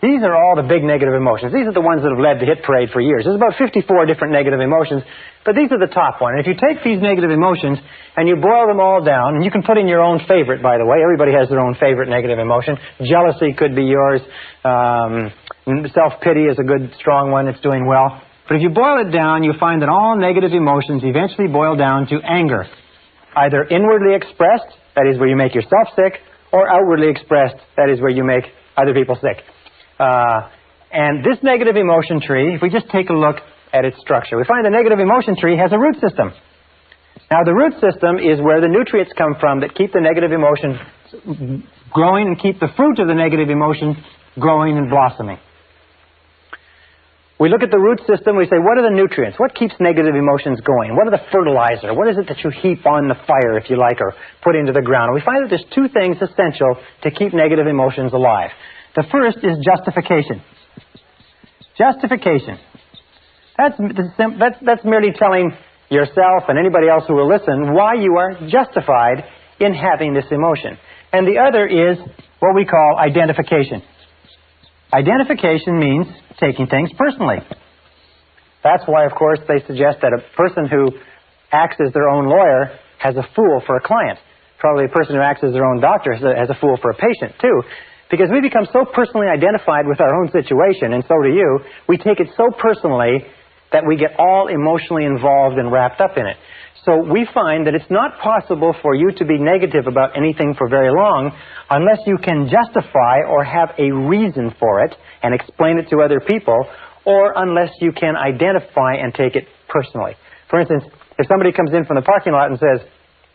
These are all the big negative emotions. These are the ones that have led the hit parade for years. There's about 54 different negative emotions, but these are the top one. And if you take these negative emotions and you boil them all down, and you can put in your own favorite, by the way. Everybody has their own favorite negative emotion. Jealousy could be yours. Self-pity is a good, strong one. It's doing well. But if you boil it down, you find that all negative emotions eventually boil down to anger. Either inwardly expressed, that is where you make yourself sick, or outwardly expressed, that is where you make other people sick. And this negative emotion tree, if we just take a look at its structure, we find the negative emotion tree has a root system. Now, the root system is where the nutrients come from that keep the negative emotion growing and keep the fruit of the negative emotion growing and blossoming. We look at the root system, we say, what are the nutrients? What keeps negative emotions going? What are the fertilizer? What is it that you heap on the fire, if you like, or put into the ground? And we find that there's two things essential to keep negative emotions alive. The first is justification. Justification. That's merely telling yourself and anybody else who will listen why you are justified in having this emotion. And the other is what we call identification. Identification means taking things personally. That's why, of course, they suggest that a person who acts as their own lawyer has a fool for a client. Probably a person who acts as their own doctor has a fool for a patient, too. Because we become so personally identified with our own situation, and so do you, we take it so personally that we get all emotionally involved and wrapped up in it. So we find that it's not possible for you to be negative about anything for very long unless you can justify or have a reason for it and explain it to other people, or unless you can identify and take it personally. For instance, if somebody comes in from the parking lot and says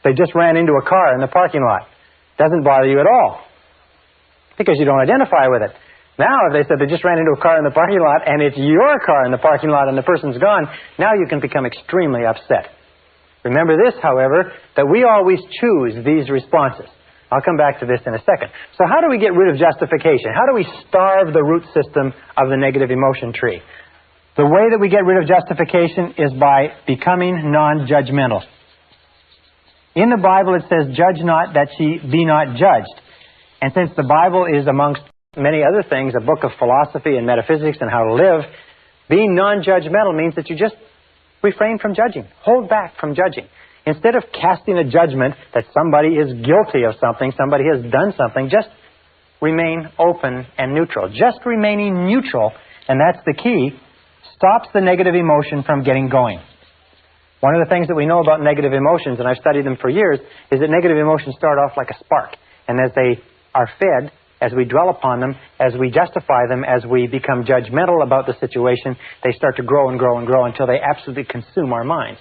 they just ran into a car in the parking lot, it doesn't bother you at all, because you don't identify with it. Now, if they said they just ran into a car in the parking lot and it's your car in the parking lot and the person's gone, now you can become extremely upset. Remember this, however, that we always choose these responses. I'll come back to this in a second. So how do we get rid of justification? How do we starve the root system of the negative emotion tree? The way that we get rid of justification is by becoming non-judgmental. In the Bible it says, "Judge not that ye be not judged." And since the Bible is, amongst many other things, a book of philosophy and metaphysics and how to live, being non-judgmental means that you just refrain from judging. Hold back from judging. Instead of casting a judgment that somebody is guilty of something, somebody has done something, just remain open and neutral. Just remaining neutral, and that's the key, stops the negative emotion from getting going. One of the things that we know about negative emotions, and I've studied them for years, is that negative emotions start off like a spark. And as they are fed, as we dwell upon them, as we justify them, as we become judgmental about the situation, they start to grow and grow and grow until they absolutely consume our minds.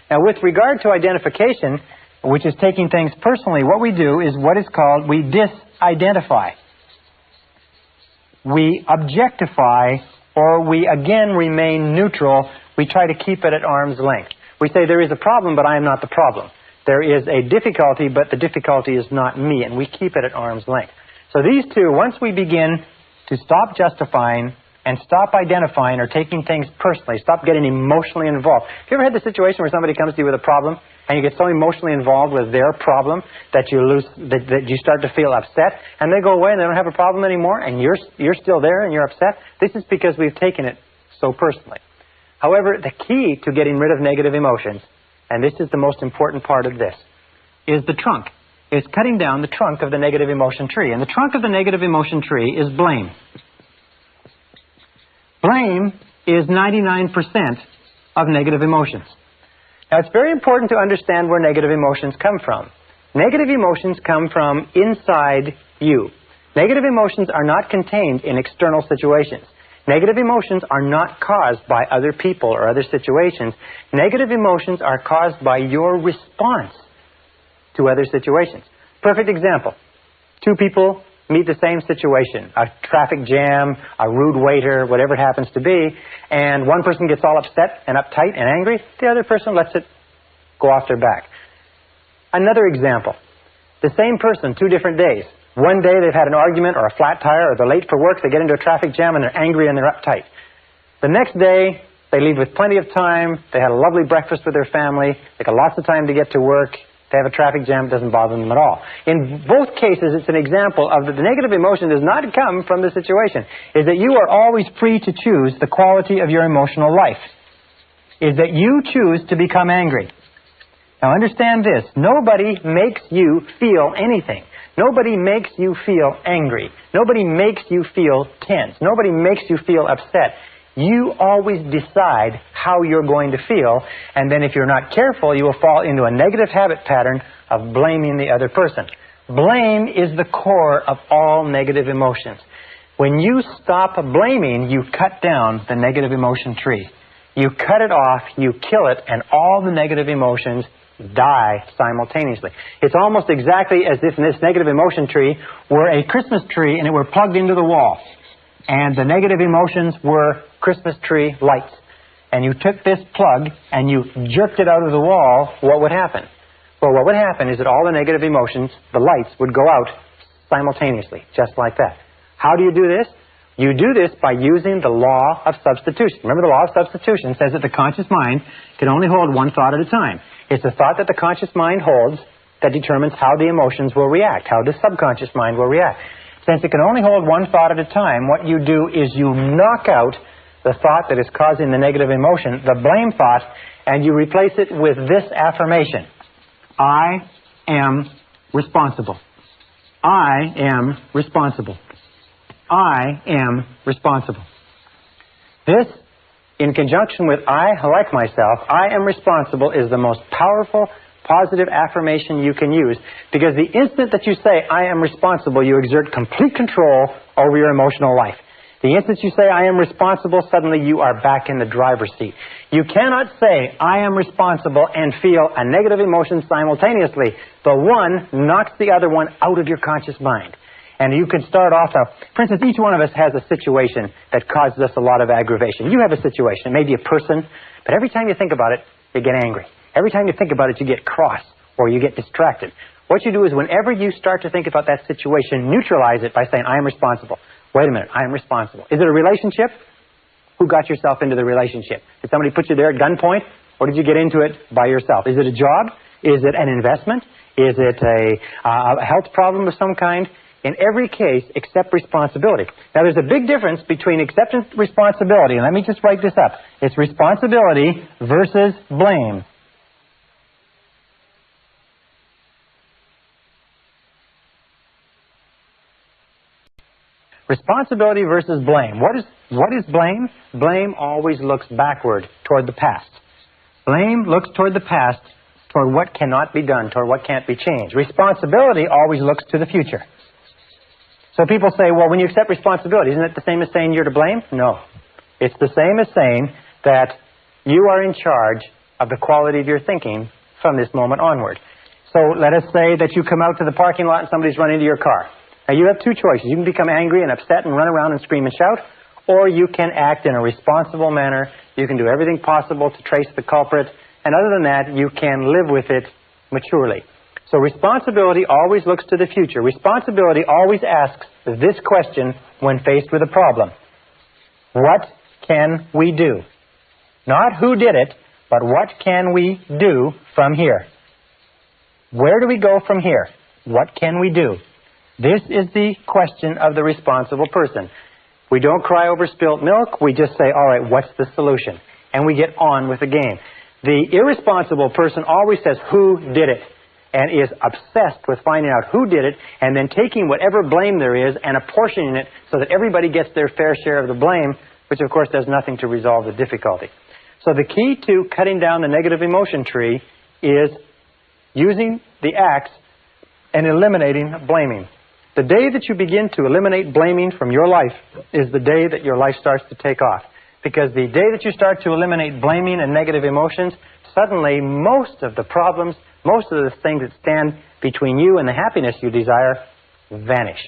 Now, with regard to identification, which is taking things personally, what we do is what is called, we disidentify. We objectify, or we again remain neutral. We try to keep it at arm's length. We say there is a problem, but I am not the problem. There is a difficulty, but the difficulty is not me, and we keep it at arm's length. So these two, once we begin to stop justifying and stop identifying or taking things personally. Stop getting emotionally involved. Have you ever had the situation where somebody comes to you with a problem and you get so emotionally involved with their problem that that you start to feel upset, and they go away and they don't have a problem anymore, and you're still there and you're upset? This is because we've taken it so personally. However, the key to getting rid of negative emotions, and this is the most important part of this, is the trunk. It's cutting down the trunk of the negative emotion tree. And the trunk of the negative emotion tree is blame. Blame is 99% of negative emotions. Now, it's very important to understand where negative emotions come from. Negative emotions come from inside you. Negative emotions are not contained in external situations. Negative emotions are not caused by other people or other situations. Negative emotions are caused by your response to other situations. Perfect example. Two people meet the same situation, a traffic jam, a rude waiter, whatever it happens to be, and one person gets all upset and uptight and angry, the other person lets it go off their back. Another example. The same person, 2 different days. One day they've had an argument or a flat tire, or they're late for work, they get into a traffic jam and they're angry and they're uptight. The next day, they leave with plenty of time, they had a lovely breakfast with their family, they got lots of time to get to work, they have a traffic jam, it doesn't bother them at all. In both cases, it's an example of that the negative emotion does not come from the situation. Is that you are always free to choose the quality of your emotional life. Is that you choose to become angry. Now understand this, nobody makes you feel anything. Nobody makes you feel angry. Nobody makes you feel tense. Nobody makes you feel upset. You always decide how you're going to feel, and then if you're not careful, you will fall into a negative habit pattern of blaming the other person. Blame is the core of all negative emotions. When you stop blaming, you cut down the negative emotion tree. You cut it off, you kill it, and all the negative emotions die simultaneously. It's almost exactly as if this negative emotion tree were a Christmas tree and it were plugged into the wall. And the negative emotions were Christmas tree lights. And you took this plug and you jerked it out of the wall, what would happen? Well, what would happen is that all the negative emotions, the lights, would go out simultaneously, just like that. How do you do this? You do this by using the law of substitution. Remember, the law of substitution says that the conscious mind can only hold one thought at a time. It's the thought that the conscious mind holds that determines how the emotions will react, how the subconscious mind will react. Since it can only hold one thought at a time, what you do is you knock out the thought that is causing the negative emotion, the blame thought, and you replace it with this affirmation. I am responsible. I am responsible. I am responsible. This, in conjunction with I like myself, I am responsible, is the most powerful, positive affirmation you can use, because the instant that you say, I am responsible, you exert complete control over your emotional life. The instant you say, I am responsible, suddenly you are back in the driver's seat. You cannot say, I am responsible, and feel a negative emotion simultaneously. The one knocks the other one out of your conscious mind. And you can start off, for instance, each one of us has a situation that causes us a lot of aggravation. You have a situation, maybe a person, but every time you think about it, you get angry. Every time you think about it, you get cross or you get distracted. What you do is whenever you start to think about that situation, neutralize it by saying, I am responsible. Wait a minute, I am responsible. Is it a relationship? Who got yourself into the relationship? Did somebody put you there at gunpoint, or did you get into it by yourself? Is it a job? Is it an investment? Is it a health problem of some kind? In every case, accept responsibility. Now, there's a big difference between acceptance and responsibility, and let me just write this up. It's responsibility versus blame. Responsibility versus blame. What is blame? Blame always looks backward toward the past. Blame looks toward the past, toward what cannot be done, toward what can't be changed. Responsibility always looks to the future. So people say, well, when you accept responsibility, isn't it the same as saying you're to blame? No. It's the same as saying that you are in charge of the quality of your thinking from this moment onward. So let us say that you come out to the parking lot and somebody's run into your car. Now, you have two choices. You can become angry and upset and run around and scream and shout, or you can act in a responsible manner. You can do everything possible to trace the culprit, and other than that, you can live with it maturely. So responsibility always looks to the future. Responsibility always asks this question when faced with a problem. What can we do? Not who did it, but what can we do from here? Where do we go from here? What can we do? This is the question of the responsible person. We don't cry over spilt milk. We just say, all right, what's the solution? And we get on with the game. The irresponsible person always says, who did it? And is obsessed with finding out who did it and then taking whatever blame there is and apportioning it so that everybody gets their fair share of the blame, which of course does nothing to resolve the difficulty. So the key to cutting down the negative emotion tree is using the axe and eliminating blaming. The day that you begin to eliminate blaming from your life is the day that your life starts to take off. Because the day that you start to eliminate blaming and negative emotions, suddenly most of the problems, most of the things that stand between you and the happiness you desire vanish.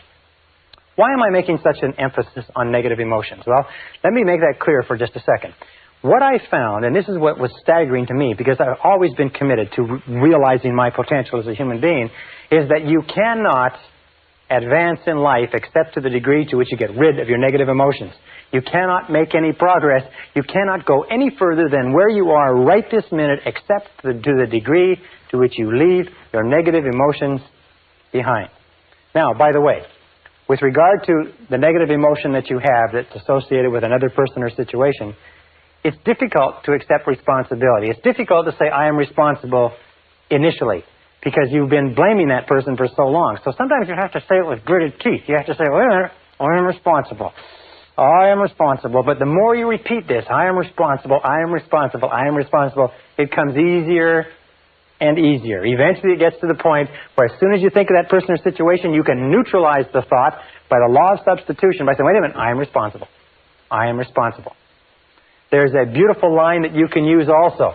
Why am I making such an emphasis on negative emotions? Well, let me make that clear for just a second. What I found, and this is what was staggering to me, because I've always been committed to realizing my potential as a human being, is that you cannot advance in life except to the degree to which you get rid of your negative emotions. You cannot make any progress. You cannot go any further than where you are right this minute except to the degree to which you leave your negative emotions behind. Now, by the way, with regard to the negative emotion that you have that's associated with another person or situation, it's difficult to accept responsibility. It's difficult to say, I am responsible initially, because you've been blaming that person for so long. So sometimes you have to say it with gritted teeth. You have to say, wait a minute, I am responsible. I am responsible. But the more you repeat this, I am responsible, I am responsible, I am responsible, it comes easier and easier. Eventually it gets to the point where as soon as you think of that person or situation, you can neutralize the thought by the law of substitution by saying, wait a minute, I am responsible. I am responsible. There's a beautiful line that you can use also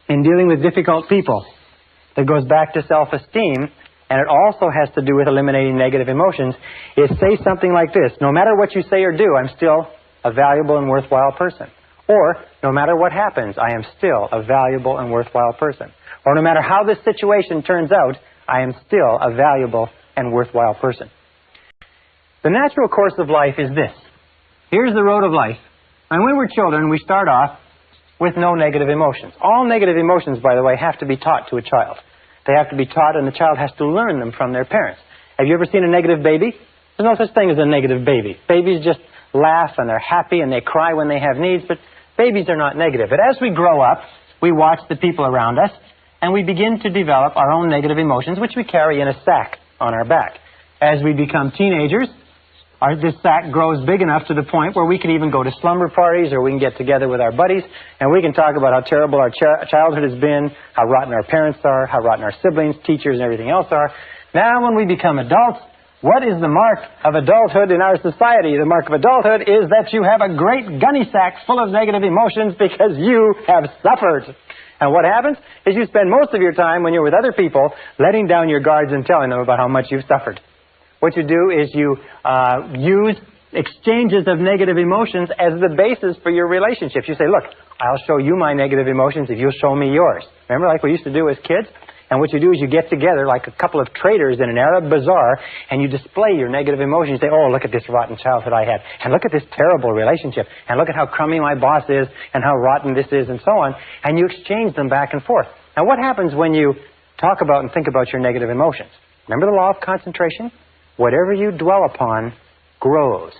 in dealing with difficult people that goes back to self-esteem, and it also has to do with eliminating negative emotions, is say something like this: no matter what you say or do, I'm still a valuable and worthwhile person. Or, no matter what happens, I am still a valuable and worthwhile person. Or, no matter how this situation turns out, I am still a valuable and worthwhile person. The natural course of life is this. Here's the road of life. And when we're children, we start off with no negative emotions. All negative emotions, by the way, have to be taught to a child. They have to be taught, and the child has to learn them from their parents. Have you ever seen a negative baby? There's no such thing as a negative baby. Babies just laugh, and they're happy, and they cry when they have needs, but babies are not negative. But as we grow up, we watch the people around us, and we begin to develop our own negative emotions, which we carry in a sack on our back. As we become teenagers, this sack grows big enough to the point where we can even go to slumber parties, or we can get together with our buddies, and we can talk about how terrible our childhood has been, how rotten our parents are, how rotten our siblings, teachers, and everything else are. Now, when we become adults, what is the mark of adulthood in our society? The mark of adulthood is that you have a great gunny sack full of negative emotions because you have suffered. And what happens is you spend most of your time when you're with other people letting down your guards and telling them about how much you've suffered. What you do is you use exchanges of negative emotions as the basis for your relationships. You say, look, I'll show you my negative emotions if you'll show me yours. Remember, like we used to do as kids? And what you do is you get together like a couple of traders in an Arab bazaar, and you display your negative emotions. You say, oh, look at this rotten childhood I had, and look at this terrible relationship, and look at how crummy my boss is, and how rotten this is, and so on. And you exchange them back and forth. Now, what happens when you talk about and think about your negative emotions? Remember the law of concentration? Whatever you dwell upon grows.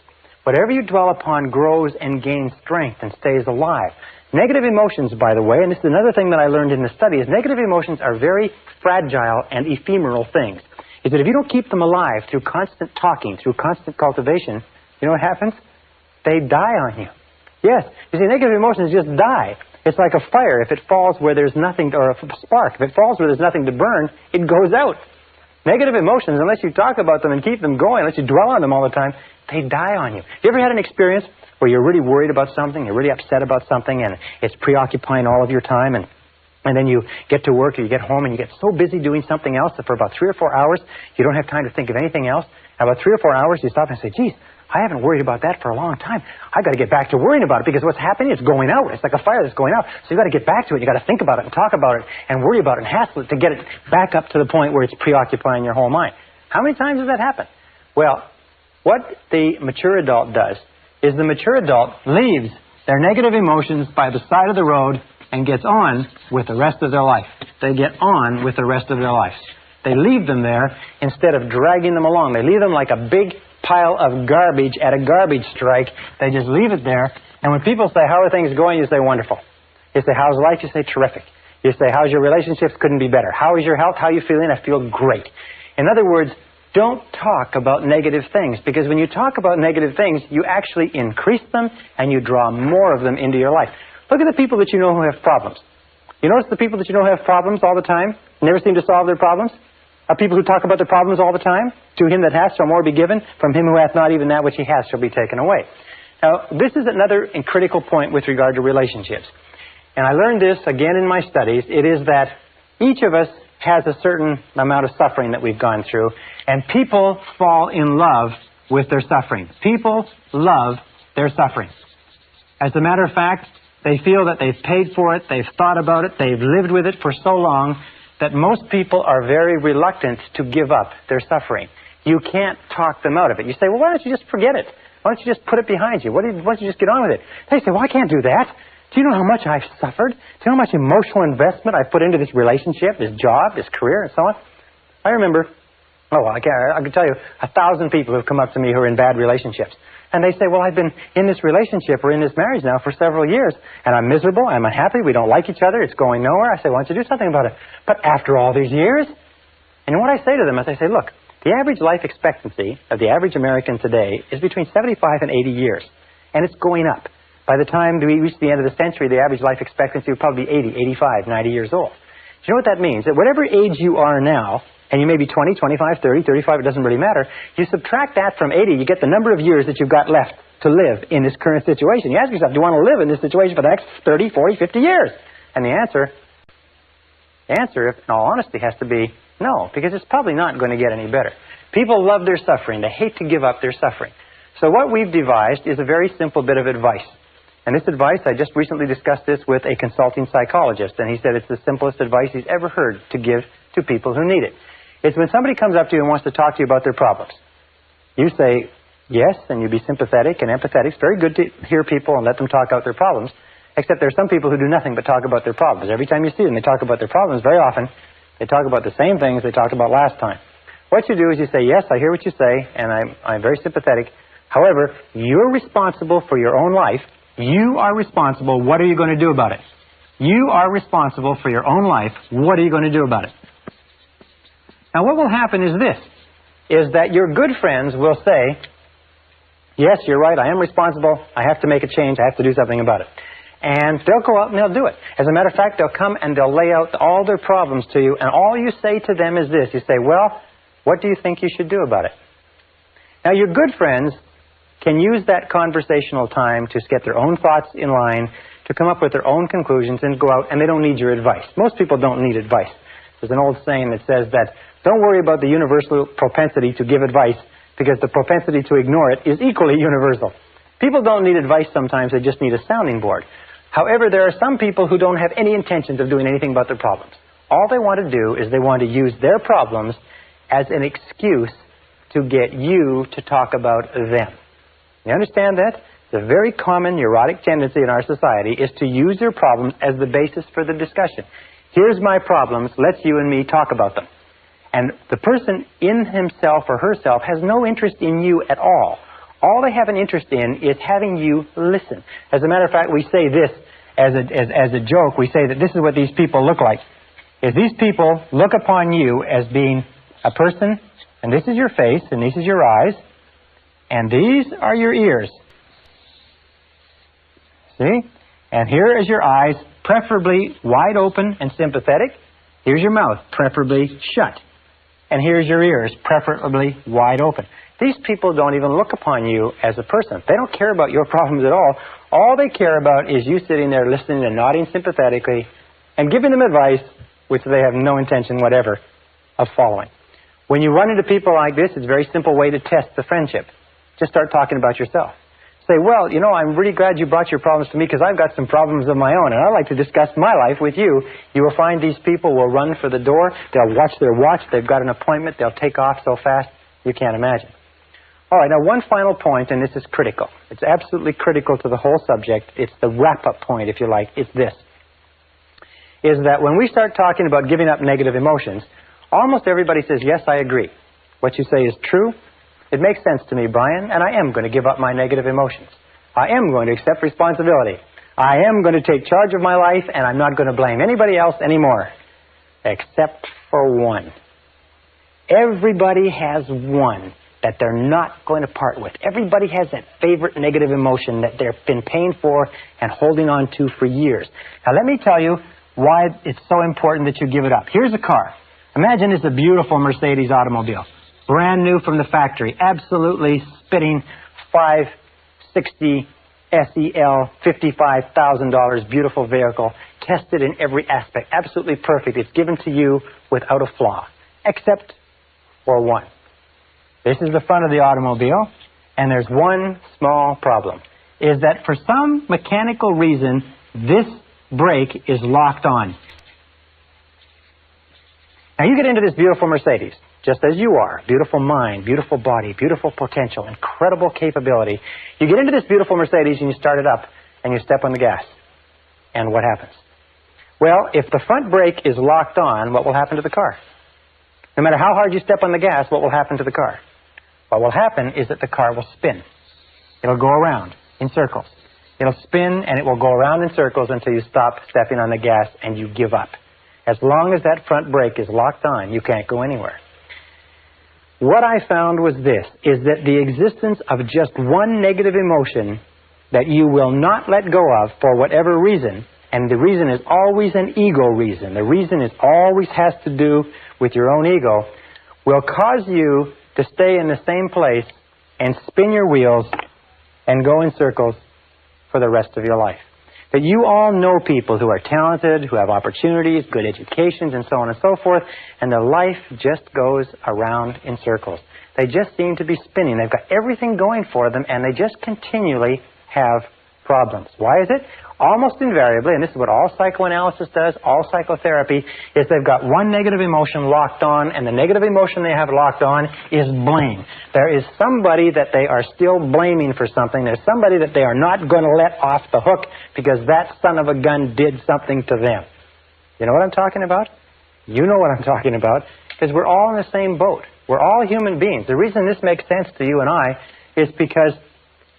Whatever you dwell upon grows and gains strength and stays alive. Negative emotions, by the way, and this is another thing that I learned in the study, is negative emotions are very fragile and ephemeral things. Is that if you don't keep them alive through constant talking, through constant cultivation, you know what happens? They die on you. Yes. You see, negative emotions just die. It's like a fire. If it falls where there's nothing, or a spark, if it falls where there's nothing to burn, it goes out. Negative emotions, unless you talk about them and keep them going, unless you dwell on them all the time, they die on you. You ever had an experience where you're really worried about something, you're really upset about something, and it's preoccupying all of your time, and then you get to work or you get home and you get so busy doing something else that for about 3 or 4 hours, you don't have time to think of anything else. And about 3 or 4 hours, you stop and say, geez, I haven't worried about that for a long time. I've got to get back to worrying about it, because what's happening is going out. It's like a fire that's going out. So you've got to get back to it. You've got to think about it and talk about it and worry about it and hassle it to get it back up to the point where it's preoccupying your whole mind. How many times does that happen? Well, what the mature adult does is the mature adult leaves their negative emotions by the side of the road and gets on with the rest of their life. They get on with the rest of their life. They leave them there instead of dragging them along. They leave them like a big pile of garbage at a garbage strike. They just leave it there. And when people say, how are things going? You say, wonderful. You say, how's life? You say, terrific. You say, how's your relationships? Couldn't be better. How is your health? How are you feeling? I feel great. In other words, don't talk about negative things, because when you talk about negative things, you actually increase them and you draw more of them into your life. Look at the people that you know who have problems. You notice the people that you know who have problems all the time, never seem to solve their problems, are people who talk about their problems all the time. To him that hath shall more be given. From him who hath not, even that which he has shall be taken away. Now, this is another critical point with regard to relationships. And I learned this again in my studies. It is that each of us has a certain amount of suffering that we've gone through, and people fall in love with their suffering. People love their suffering. As a matter of fact, they feel that they've paid for it, they've thought about it, they've lived with it for so long that most people are very reluctant to give up their suffering. You can't talk them out of it. You say, well, why don't you just forget it? Why don't you just put it behind you? Why don't you just get on with it? They say, well, I can't do that. Do you know how much I've suffered? Do you know how much emotional investment I've put into this relationship, this job, this career, and so on? I remember, I can tell you 1,000 people who've come up to me who are in bad relationships. And they say, well, I've been in this relationship or in this marriage now for several years, and I'm miserable, I'm unhappy, we don't like each other, it's going nowhere. I say, why don't you do something about it? But after all these years? And what I say to them is I say, look, the average life expectancy of the average American today is between 75 and 80 years, and it's going up. By the time we reach the end of the century, the average life expectancy will probably be 80, 85, 90 years old. Do you know what that means? That whatever age you are now, and you may be 20, 25, 30, 35, it doesn't really matter, you subtract that from 80, you get the number of years that you've got left to live in this current situation. You ask yourself, do you want to live in this situation for the next 30, 40, 50 years? And the answer, in all honesty, has to be no, because it's probably not going to get any better. People love their suffering. They hate to give up their suffering. So what we've devised is a very simple bit of advice. And this advice, I just recently discussed this with a consulting psychologist, and he said it's the simplest advice he's ever heard to give to people who need it. It's when somebody comes up to you and wants to talk to you about their problems. You say yes, and you be sympathetic and empathetic. It's very good to hear people and let them talk out their problems, except there are some people who do nothing but talk about their problems. Every time you see them, they talk about their problems. Very often, they talk about the same things they talked about last time. What you do is you say, yes, I hear what you say, and I'm very sympathetic. However, you're responsible for your own life. You are responsible. What are you going to do about it? You are responsible for your own life. What are you going to do about it? Now, what will happen is this, is that your good friends will say, yes, you're right, I am responsible. I have to make a change. I have to do something about it. And they'll go out and they'll do it. As a matter of fact, they'll come and they'll lay out all their problems to you, and all you say to them is this. You say, well, what do you think you should do about it? Now, your good friends can use that conversational time to get their own thoughts in line, to come up with their own conclusions and go out, and they don't need your advice. Most people don't need advice. There's an old saying that says that don't worry about the universal propensity to give advice, because the propensity to ignore it is equally universal. People don't need advice sometimes, they just need a sounding board. However, there are some people who don't have any intentions of doing anything about their problems. All they want to do is they want to use their problems as an excuse to get you to talk about them. You understand that? It's a very common neurotic tendency in our society is to use their problems as the basis for the discussion. Here's my problems, let's you and me talk about them. And the person in himself or herself has no interest in you at all. All they have an interest in is having you listen. As a matter of fact, we say this as a joke. We say that this is what these people look like. Is these people look upon you as being a person, and this is your face, and this is your eyes, and these are your ears. See? And here is your eyes, preferably wide open and sympathetic. Here's your mouth, preferably shut. And here's your ears, preferably wide open. These people don't even look upon you as a person. They don't care about your problems at all. All they care about is you sitting there listening and nodding sympathetically and giving them advice which they have no intention whatever of following. When you run into people like this, it's a very simple way to test the friendship. Just start talking about yourself. Say, well, you know, I'm really glad you brought your problems to me because I've got some problems of my own, and I'd like to discuss my life with you. You will find these people will run for the door. They'll watch their watch. They've got an appointment. They'll take off so fast you can't imagine. All right, now one final point, and this is critical. It's absolutely critical to the whole subject. It's the wrap-up point, if you like. It's this, is that when we start talking about giving up negative emotions, almost everybody says, yes, I agree. What you say is true. It makes sense to me, Brian, and I am going to give up my negative emotions. I am going to accept responsibility. I am going to take charge of my life, and I'm not going to blame anybody else anymore, except for one. Everybody has one that they're not going to part with. Everybody has that favorite negative emotion that they've been paying for and holding on to for years. Now, let me tell you why it's so important that you give it up. Here's a car. Imagine it's a beautiful Mercedes automobile. Brand new from the factory. Absolutely spitting 560 SEL, $55,000, beautiful vehicle. Tested in every aspect. Absolutely perfect. It's given to you without a flaw. Except for one. This is the front of the automobile, and there's one small problem, is that for some mechanical reason, this brake is locked on. Now you get into this beautiful Mercedes, just as you are, beautiful mind, beautiful body, beautiful potential, incredible capability. You get into this beautiful Mercedes and you start it up, and you step on the gas. And what happens? Well, if the front brake is locked on, what will happen to the car? No matter how hard you step on the gas, what will happen to the car? What will happen is that the car will spin. It'll go around in circles. It'll spin and it will go around in circles until you stop stepping on the gas and you give up. As long as that front brake is locked on, you can't go anywhere. What I found was this, is that the existence of just one negative emotion that you will not let go of for whatever reason, and the reason is always an ego reason, the reason is always has to do with your own ego, will cause you to stay in the same place and spin your wheels and go in circles for the rest of your life. That you all know people who are talented, who have opportunities, good educations, and so on and so forth, and their life just goes around in circles. They just seem to be spinning. They've got everything going for them, and they just continually have problems. Why is it? Almost invariably, and this is what all psychoanalysis does, all psychotherapy, is they've got one negative emotion locked on, and the negative emotion they have locked on is blame. There is somebody that they are still blaming for something. There's somebody that they are not going to let off the hook because that son of a gun did something to them. You know what I'm talking about? You know what I'm talking about, because we're all in the same boat. We're all human beings. The reason this makes sense to you and I is because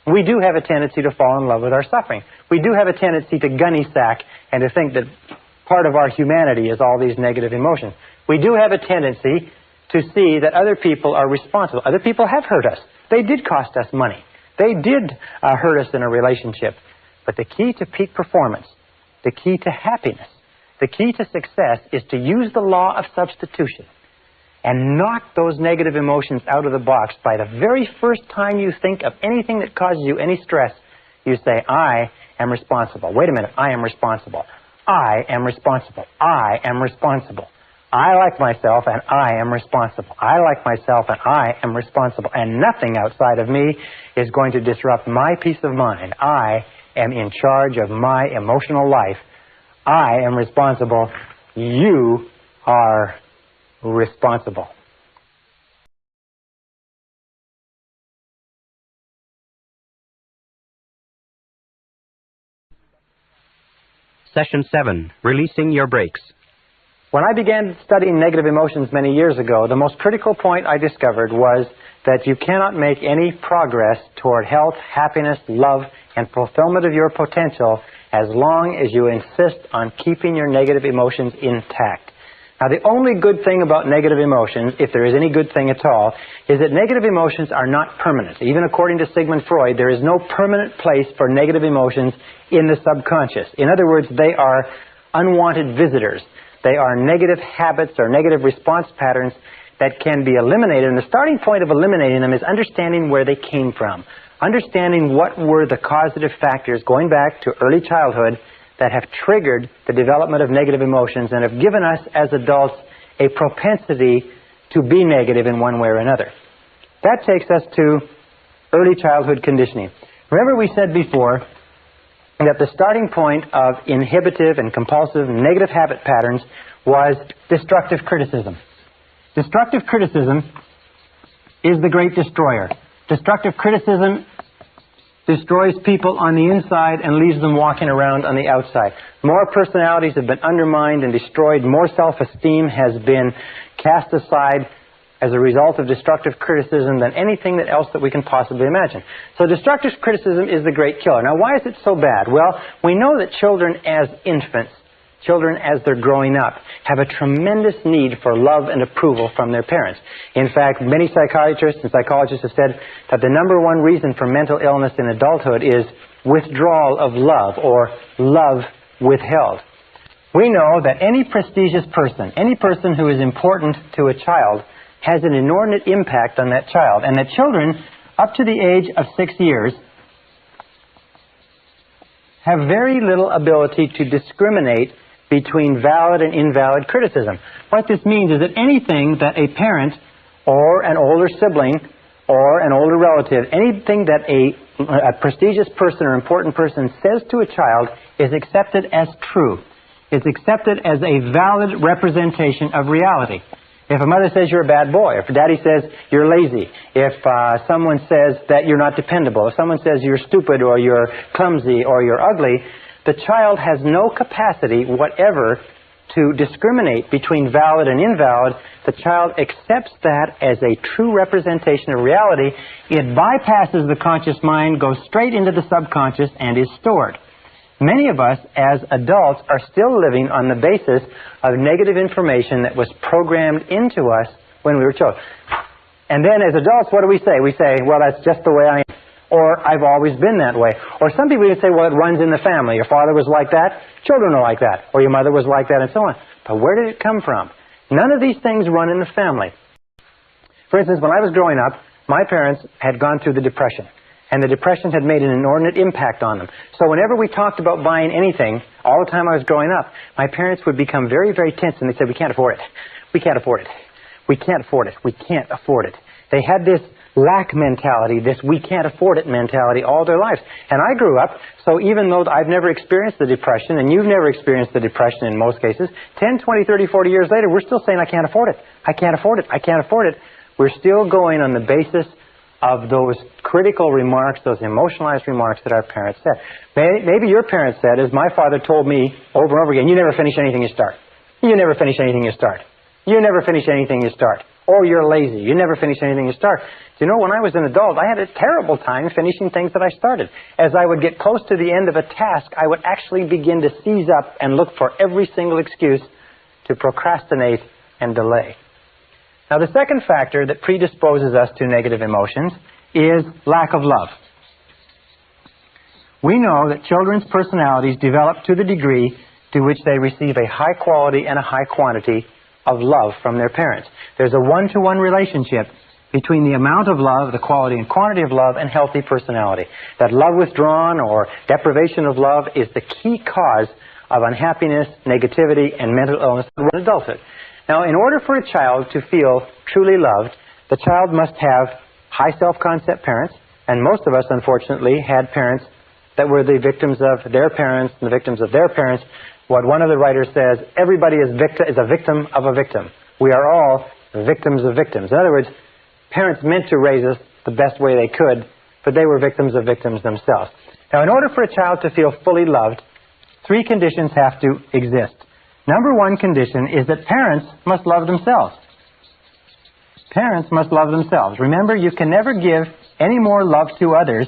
we do have a tendency to fall in love with our suffering. We do have a tendency to gunny sack and to think that part of our humanity is all these negative emotions. We do have a tendency to see that other people are responsible. Other people have hurt us. They did cost us money. They did hurt us in a relationship. But the key to peak performance, the key to happiness, the key to success is to use the law of substitution and knock those negative emotions out of the box. By the very first time you think of anything that causes you any stress, you say, I am responsible. Wait a minute, I am responsible. I am responsible. I am responsible. I like myself and I am responsible. I like myself and I am responsible. And nothing outside of me is going to disrupt my peace of mind. I am in charge of my emotional life. I am responsible. You are responsible. Session 7, Releasing Your Brakes. When I began studying negative emotions many years ago, the most critical point I discovered was that you cannot make any progress toward health, happiness, love, and fulfillment of your potential as long as you insist on keeping your negative emotions intact. Now, the only good thing about negative emotions, if there is any good thing at all, is that negative emotions are not permanent. Even according to Sigmund Freud, there is no permanent place for negative emotions in the subconscious. In other words, they are unwanted visitors. They are negative habits or negative response patterns that can be eliminated. And the starting point of eliminating them is understanding where they came from. Understanding what were the causative factors going back to early childhood that have triggered the development of negative emotions and have given us as adults a propensity to be negative in one way or another. That takes us to early childhood conditioning. Remember we said before that the starting point of inhibitive and compulsive negative habit patterns was destructive criticism. Destructive criticism is the great destroyer. Destructive criticism destroys people on the inside and leaves them walking around on the outside. More personalities have been undermined and destroyed. More self-esteem has been cast aside as a result of destructive criticism than anything else that we can possibly imagine. So destructive criticism is the great killer. Now, why is it so bad? Well, we know that children as infants, children as they're growing up, have a tremendous need for love and approval from their parents. In fact, many psychiatrists and psychologists have said that the number one reason for mental illness in adulthood is withdrawal of love, or love withheld. We know that any prestigious person, any person who is important to a child, has an inordinate impact on that child, and that children up to the age of 6 years have very little ability to discriminate between valid and invalid criticism. What this means is that anything that a parent or an older sibling or an older relative, anything that a prestigious person or important person says to a child is accepted as true. It's accepted as a valid representation of reality. If a mother says you're a bad boy, if daddy says you're lazy, if someone says that you're not dependable, if someone says you're stupid or you're clumsy or you're ugly, the child has no capacity whatever to discriminate between valid and invalid. The child accepts that as a true representation of reality. It bypasses the conscious mind, goes straight into the subconscious, and is stored. Many of us, as adults, are still living on the basis of negative information that was programmed into us when we were children. And then as adults, what do we say? We say, well, that's just the way I am. Or, I've always been that way. Or some people even say, well, it runs in the family. Your father was like that, children are like that. Or your mother was like that, and so on. But where did it come from? None of these things run in the family. For instance, when I was growing up, my parents had gone through the Depression. And the Depression had made an inordinate impact on them. So whenever we talked about buying anything, all the time I was growing up, my parents would become very, very tense, and they said, we can't afford it. We can't afford it. We can't afford it. We can't afford it. They had this lack mentality, this we can't afford it mentality all their lives. And I grew up, so even though I've never experienced the Depression, and you've never experienced the Depression in most cases, 10, 20, 30, 40 years later, we're still saying, I can't afford it. I can't afford it. I can't afford it. We're still going on the basis of those critical remarks, those emotionalized remarks that our parents said. Maybe your parents said, as my father told me over and over again, you never finish anything you start. You never finish anything you start. You never finish anything you start. Or you're lazy. You never finish anything you start. You know, when I was an adult, I had a terrible time finishing things that I started. As I would get close to the end of a task, I would actually begin to seize up and look for every single excuse to procrastinate and delay. Now, the second factor that predisposes us to negative emotions is lack of love. We know that children's personalities develop to the degree to which they receive a high quality and a high quantity of love from their parents. There's a one-to-one relationship between the amount of love, the quality and quantity of love, and healthy personality. That love withdrawn or deprivation of love is the key cause of unhappiness, negativity, and mental illness in adulthood. Now, in order for a child to feel truly loved, the child must have high self-concept parents, and most of us, unfortunately, had parents that were the victims of their parents and the victims of their parents. What one of the writers says, everybody is a victim of a victim. We are all victims of victims. In other words, parents meant to raise us the best way they could, but they were victims of victims themselves. Now, in order for a child to feel fully loved, three conditions have to exist. Number one condition is that parents must love themselves. Parents must love themselves. Remember, you can never give any more love to others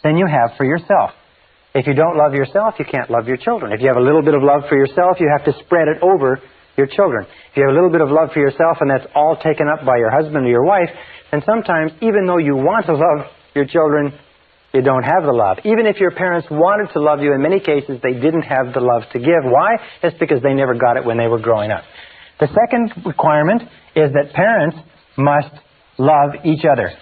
than you have for yourself. If you don't love yourself, you can't love your children. If you have a little bit of love for yourself, you have to spread it over your children. If you have a little bit of love for yourself and that's all taken up by your husband or your wife, then sometimes, even though you want to love your children, you don't have the love. Even if your parents wanted to love you, in many cases, they didn't have the love to give. Why? It's because they never got it when they were growing up. The second requirement is that parents must love each other.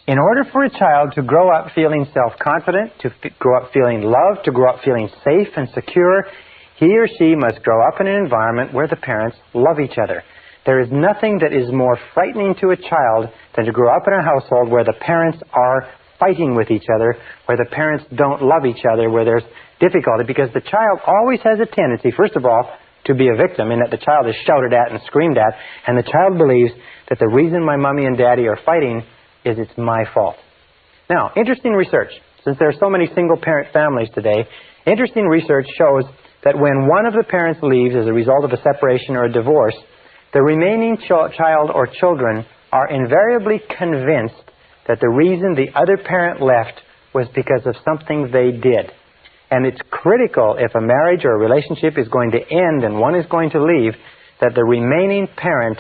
In order for a child to grow up feeling self-confident, to grow up feeling loved, to grow up feeling safe and secure, he or she must grow up in an environment where the parents love each other. There is nothing that is more frightening to a child than to grow up in a household where the parents are fighting with each other, where the parents don't love each other, where there's difficulty, because the child always has a tendency, first of all, to be a victim in that the child is shouted at and screamed at, and the child believes that the reason my mommy and daddy are fighting is it's my fault. Now, interesting research. Since there are so many single-parent families today, interesting research shows that when one of the parents leaves as a result of a separation or a divorce, the remaining child or children are invariably convinced that the reason the other parent left was because of something they did. And it's critical, if a marriage or a relationship is going to end and one is going to leave, that the remaining parent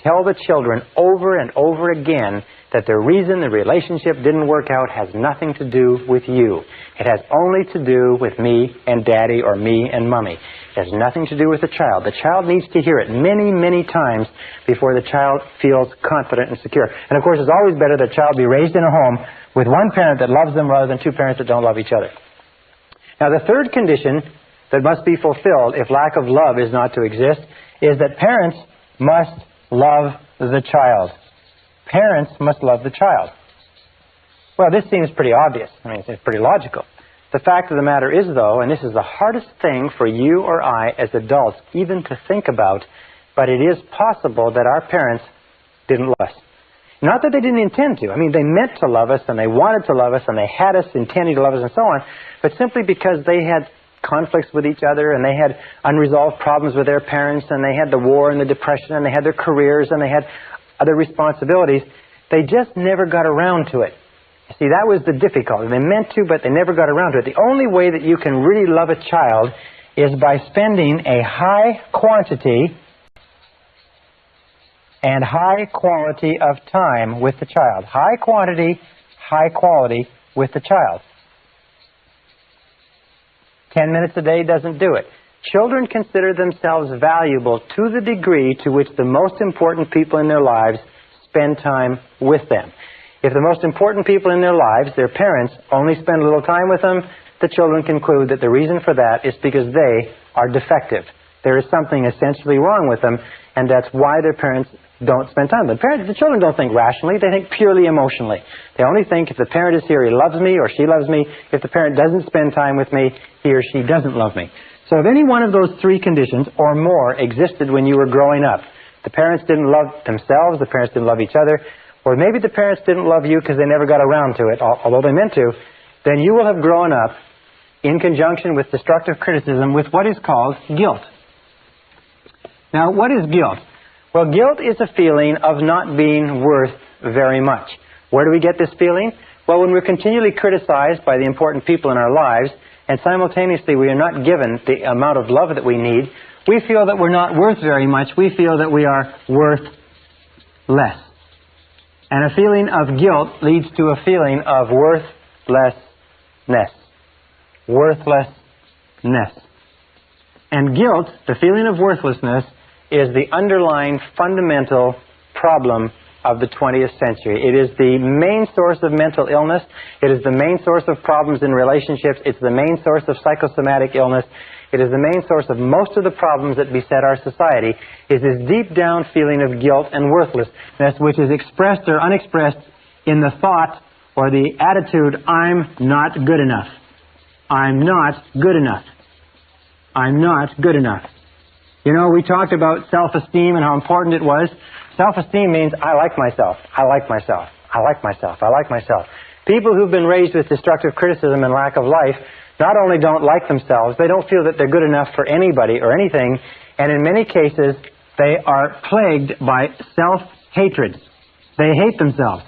tell the children over and over again that the reason the relationship didn't work out has nothing to do with you. It has only to do with me and daddy or me and mommy. It has nothing to do with the child. The child needs to hear it many, many times before the child feels confident and secure. And of course, it's always better that a child be raised in a home with one parent that loves them rather than two parents that don't love each other. Now, the third condition that must be fulfilled if lack of love is not to exist is that parents must love the child. Parents must love the child. Well, this seems pretty obvious. I mean, it's pretty logical. The fact of the matter is, though, and this is the hardest thing for you or I as adults even to think about, but it is possible that our parents didn't love us. Not that they didn't intend to. I mean, they meant to love us, and they wanted to love us, and they had us intending to love us, and so on, but simply because they had conflicts with each other, and they had unresolved problems with their parents, and they had the war and the depression, and they had their careers, and they had other responsibilities, they just never got around to it. You see, that was the difficulty. They meant to, but they never got around to it. The only way that you can really love a child is by spending a high quantity and high quality of time with the child. High quantity, high quality with the child. 10 minutes a day doesn't do it. Children consider themselves valuable to the degree to which the most important people in their lives spend time with them. If the most important people in their lives, their parents, only spend little time with them, the children conclude that the reason for that is because they are defective. There is something essentially wrong with them, and that's why their parents don't spend time with them. The children don't think rationally, they think purely emotionally. They only think if the parent is here, he loves me or she loves me. If the parent doesn't spend time with me, he or she doesn't love me. So if any one of those three conditions or more existed when you were growing up, the parents didn't love themselves, the parents didn't love each other, or maybe the parents didn't love you because they never got around to it, although they meant to, then you will have grown up in conjunction with destructive criticism with what is called guilt. Now, what is guilt? Well, guilt is a feeling of not being worth very much. Where do we get this feeling? Well, when we're continually criticized by the important people in our lives, and simultaneously we are not given the amount of love that we need, we feel that we're not worth very much. We feel that we are worth less. And a feeling of guilt leads to a feeling of worthlessness. Worthlessness. And guilt, the feeling of worthlessness, is the underlying fundamental problem of the 20th century. It is the main source of mental illness. It is the main source of problems in relationships. It's the main source of psychosomatic illness. It is the main source of most of the problems that beset our society, is this deep down feeling of guilt and worthlessness, which is expressed or unexpressed in the thought or the attitude, I'm not good enough. I'm not good enough. I'm not good enough. You know, we talked about self-esteem and how important it was. Self-esteem means I like myself. I like myself. I like myself. I like myself. People who've been raised with destructive criticism and lack of life not only don't like themselves, they don't feel that they're good enough for anybody or anything, and in many cases, they are plagued by self-hatred. They hate themselves.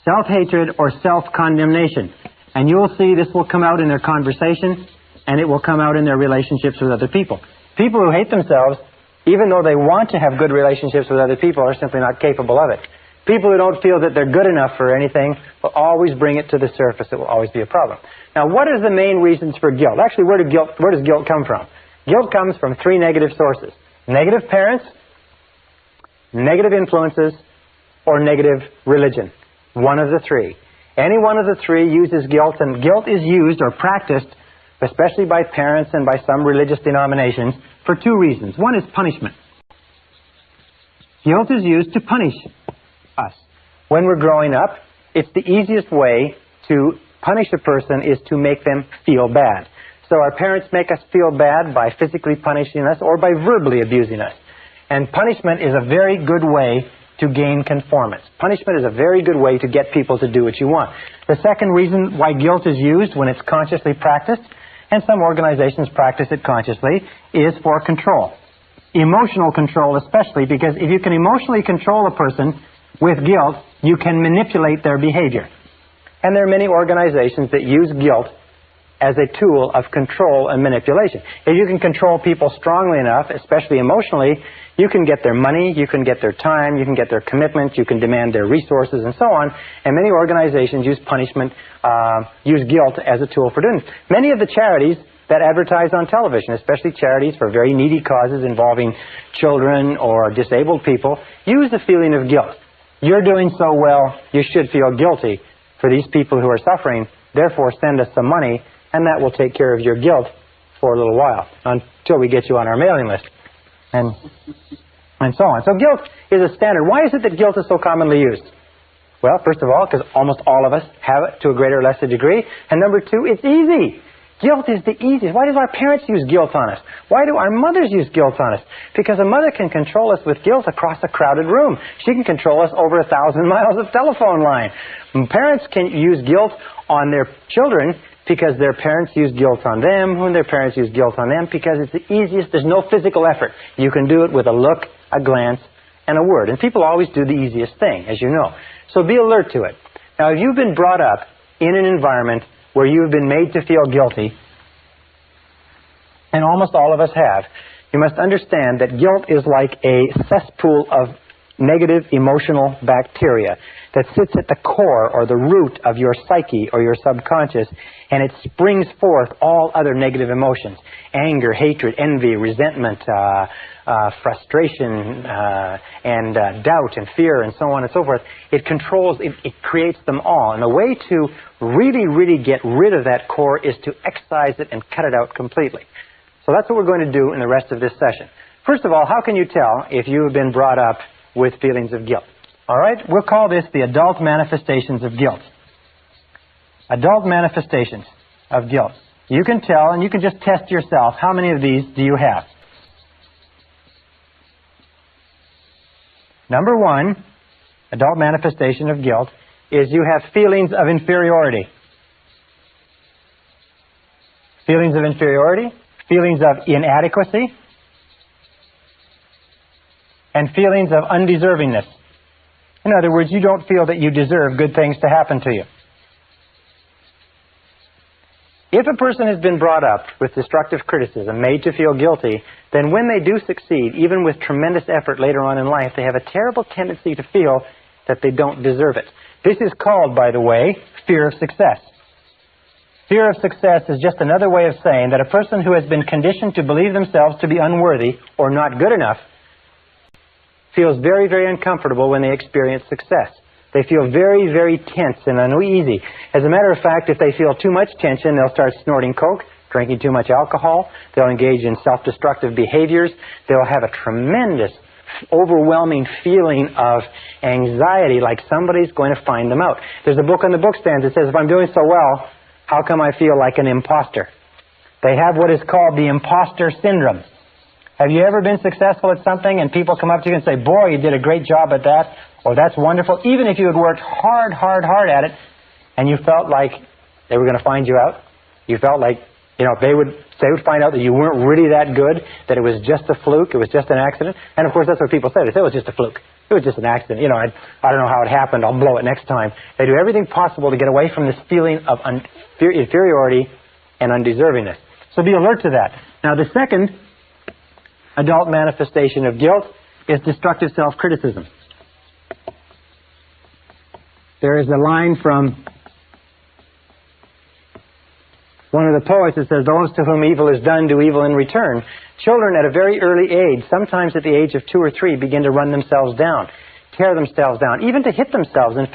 Self-hatred or self-condemnation. And you will see this will come out in their conversation, and it will come out in their relationships with other people. People who hate themselves, even though they want to have good relationships with other people, are simply not capable of it. People who don't feel that they're good enough for anything will always bring it to the surface. It will always be a problem. Now, what are the main reasons for guilt? Actually, where does guilt come from? Guilt comes from three negative sources. Negative parents, negative influences, or negative religion. One of the three. Any one of the three uses guilt, and guilt is used or practiced, especially by parents and by some religious denominations, for two reasons. One is punishment. Guilt is used to punish us. When we're growing up, it's the easiest way to punish a person is to make them feel bad. So our parents make us feel bad by physically punishing us or by verbally abusing us. And punishment is a very good way to gain conformance. Punishment is a very good way to get people to do what you want. The second reason why guilt is used when it's consciously practiced, and some organizations practice it consciously, is for control. Emotional control especially, because if you can emotionally control a person with guilt, you can manipulate their behavior. And there are many organizations that use guilt as a tool of control and manipulation. If you can control people strongly enough, especially emotionally, you can get their money, you can get their time, you can get their commitment, you can demand their resources, and so on. And many organizations use punishment, use guilt as a tool for doing this. Many of the charities that advertise on television, especially charities for very needy causes involving children or disabled people, use the feeling of guilt. You're doing so well, you should feel guilty for these people who are suffering, therefore send us some money, and that will take care of your guilt for a little while, until we get you on our mailing list, and so on. So guilt is a standard. Why is it that guilt is so commonly used? Well, first of all, because almost all of us have it to a greater or lesser degree, and number two, it's easy. Guilt is the easiest. Why do our parents use guilt on us? Why do our mothers use guilt on us? Because a mother can control us with guilt across a crowded room. She can control us over 1,000 miles of telephone line. Parents can use guilt on their children because their parents use guilt on them, when their parents use guilt on them, because it's the easiest. There's no physical effort. You can do it with a look, a glance, and a word. And people always do the easiest thing, as you know. So be alert to it. Now, if you've been brought up in an environment where you've been made to feel guilty, and almost all of us have, you must understand that guilt is like a cesspool of negative emotional bacteria that sits at the core or the root of your psyche or your subconscious, and it springs forth all other negative emotions: anger, hatred, envy, resentment, frustration, and doubt and fear, and so on and so forth. It controls, it creates them all. And the way to really, really get rid of that core is to excise it and cut it out completely. So that's what we're going to do in the rest of this session. First of all, how can you tell if you have been brought up with feelings of guilt? All right, we'll call this the adult manifestations of guilt. Adult manifestations of guilt. You can tell, and you can just test yourself, how many of these do you have? Number one, adult manifestation of guilt, is you have feelings of inferiority. Feelings of inferiority, feelings of inadequacy, and feelings of undeservingness. In other words, you don't feel that you deserve good things to happen to you. If a person has been brought up with destructive criticism, made to feel guilty, then when they do succeed, even with tremendous effort later on in life, they have a terrible tendency to feel that they don't deserve it. This is called, by the way, fear of success. Fear of success is just another way of saying that a person who has been conditioned to believe themselves to be unworthy or not good enough feels very, very uncomfortable when they experience success. They feel very, very tense and uneasy. As a matter of fact, if they feel too much tension, they'll start snorting coke, drinking too much alcohol, they'll engage in self-destructive behaviors, they'll have a tremendous, overwhelming feeling of anxiety, like somebody's going to find them out. There's a book on the bookstand that says, if I'm doing so well, how come I feel like an imposter? They have what is called the imposter syndrome. Have you ever been successful at something and people come up to you and say, boy, you did a great job at that, or that's wonderful, even if you had worked hard at it, and you felt like they were going to find you out? You felt like, you know, they would find out that you weren't really that good, that it was just a fluke, it was just an accident. And of course, that's what people say. They say it was just a fluke. It was just an accident. You know, I don't know how it happened. I'll blow it next time. They do everything possible to get away from this feeling of inferiority and undeservingness. So be alert to that. Now, the second adult manifestation of guilt is destructive self-criticism. There is a line from one of the poets that says, those to whom evil is done do evil in return. Children at a very early age, sometimes at the age of 2 or 3, begin to run themselves down, tear themselves down, even to hit themselves and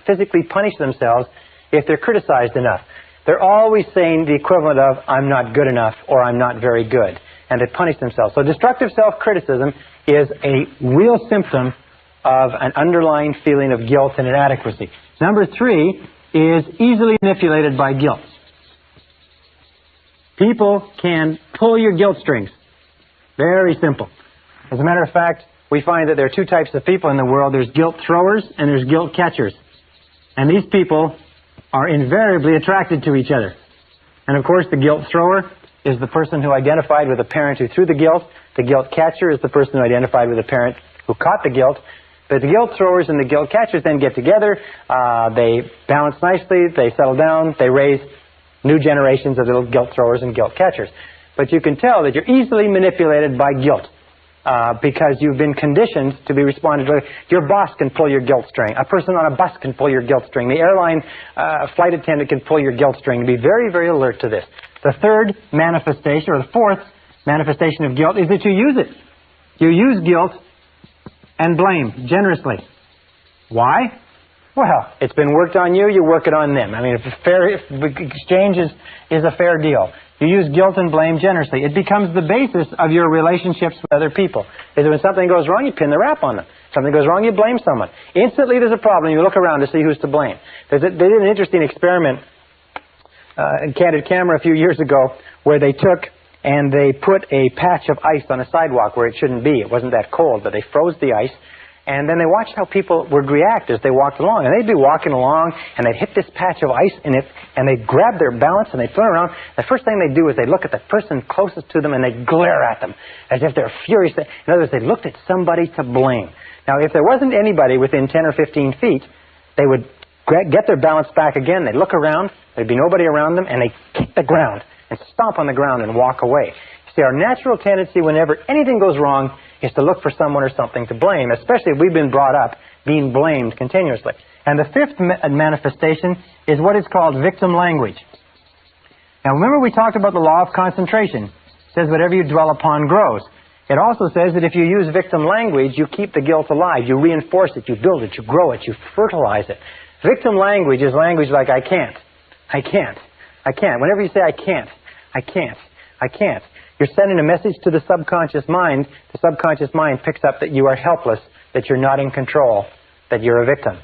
physically punish themselves if they're criticized enough. They're always saying the equivalent of, I'm not good enough, or I'm not very good. And they punish themselves. So destructive self-criticism is a real symptom of an underlying feeling of guilt and inadequacy. Number 3 is easily manipulated by guilt. People can pull your guilt strings. Very simple. As a matter of fact, we find that there are two types of people in the world. There's guilt throwers and there's guilt catchers. And these people are invariably attracted to each other. And of course, the guilt thrower is the person who identified with the parent who threw the guilt. The guilt catcher is the person who identified with the parent who caught the guilt. But the guilt throwers and the guilt catchers then get together. They balance nicely. They settle down. They raise new generations of little guilt throwers and guilt catchers. But you can tell that you're easily manipulated by guilt. Because you've been conditioned to be responded to. Your boss can pull your guilt string. A person on a bus can pull your guilt string. The airline flight attendant can pull your guilt string. Be very, very alert to this. The third manifestation, or the fourth manifestation of guilt, is that you use it. You use guilt and blame generously. Why? Well, it's been worked on you, you work it on them. I mean, if exchange is a fair deal. You use guilt and blame generously. It becomes the basis of your relationships with other people. Is when something goes wrong, you pin the rap on them. Something goes wrong, you blame someone. Instantly there's a problem, you look around to see who's to blame. They did an interesting experiment in Candid Camera a few years ago where they took and they put a patch of ice on a sidewalk where it shouldn't be. It wasn't that cold, but they froze the ice. And then they watched how people would react as they walked along. And they'd be walking along, and they'd hit this patch of ice in it, and they'd grab their balance, and they'd turn around. The first thing they'd do is they'd look at the person closest to them, and they'd glare at them, as if they're furious. In other words, they looked at somebody to blame. Now, if there wasn't anybody within 10 or 15 feet, they would get their balance back again. They'd look around. There'd be nobody around them, and they'd kick the ground and stomp on the ground and walk away. See, our natural tendency whenever anything goes wrong is to look for someone or something to blame, especially if we've been brought up being blamed continuously. And the fifth manifestation is what is called victim language. Now, remember we talked about the law of concentration. It says whatever you dwell upon grows. It also says that if you use victim language, you keep the guilt alive. You reinforce it, you build it, you grow it, you fertilize it. Victim language is language like I can't, I can't, I can't. Whenever you say I can't, I can't, I can't, you're sending a message to the subconscious mind. The subconscious mind picks up that you are helpless, that you're not in control, that you're a victim.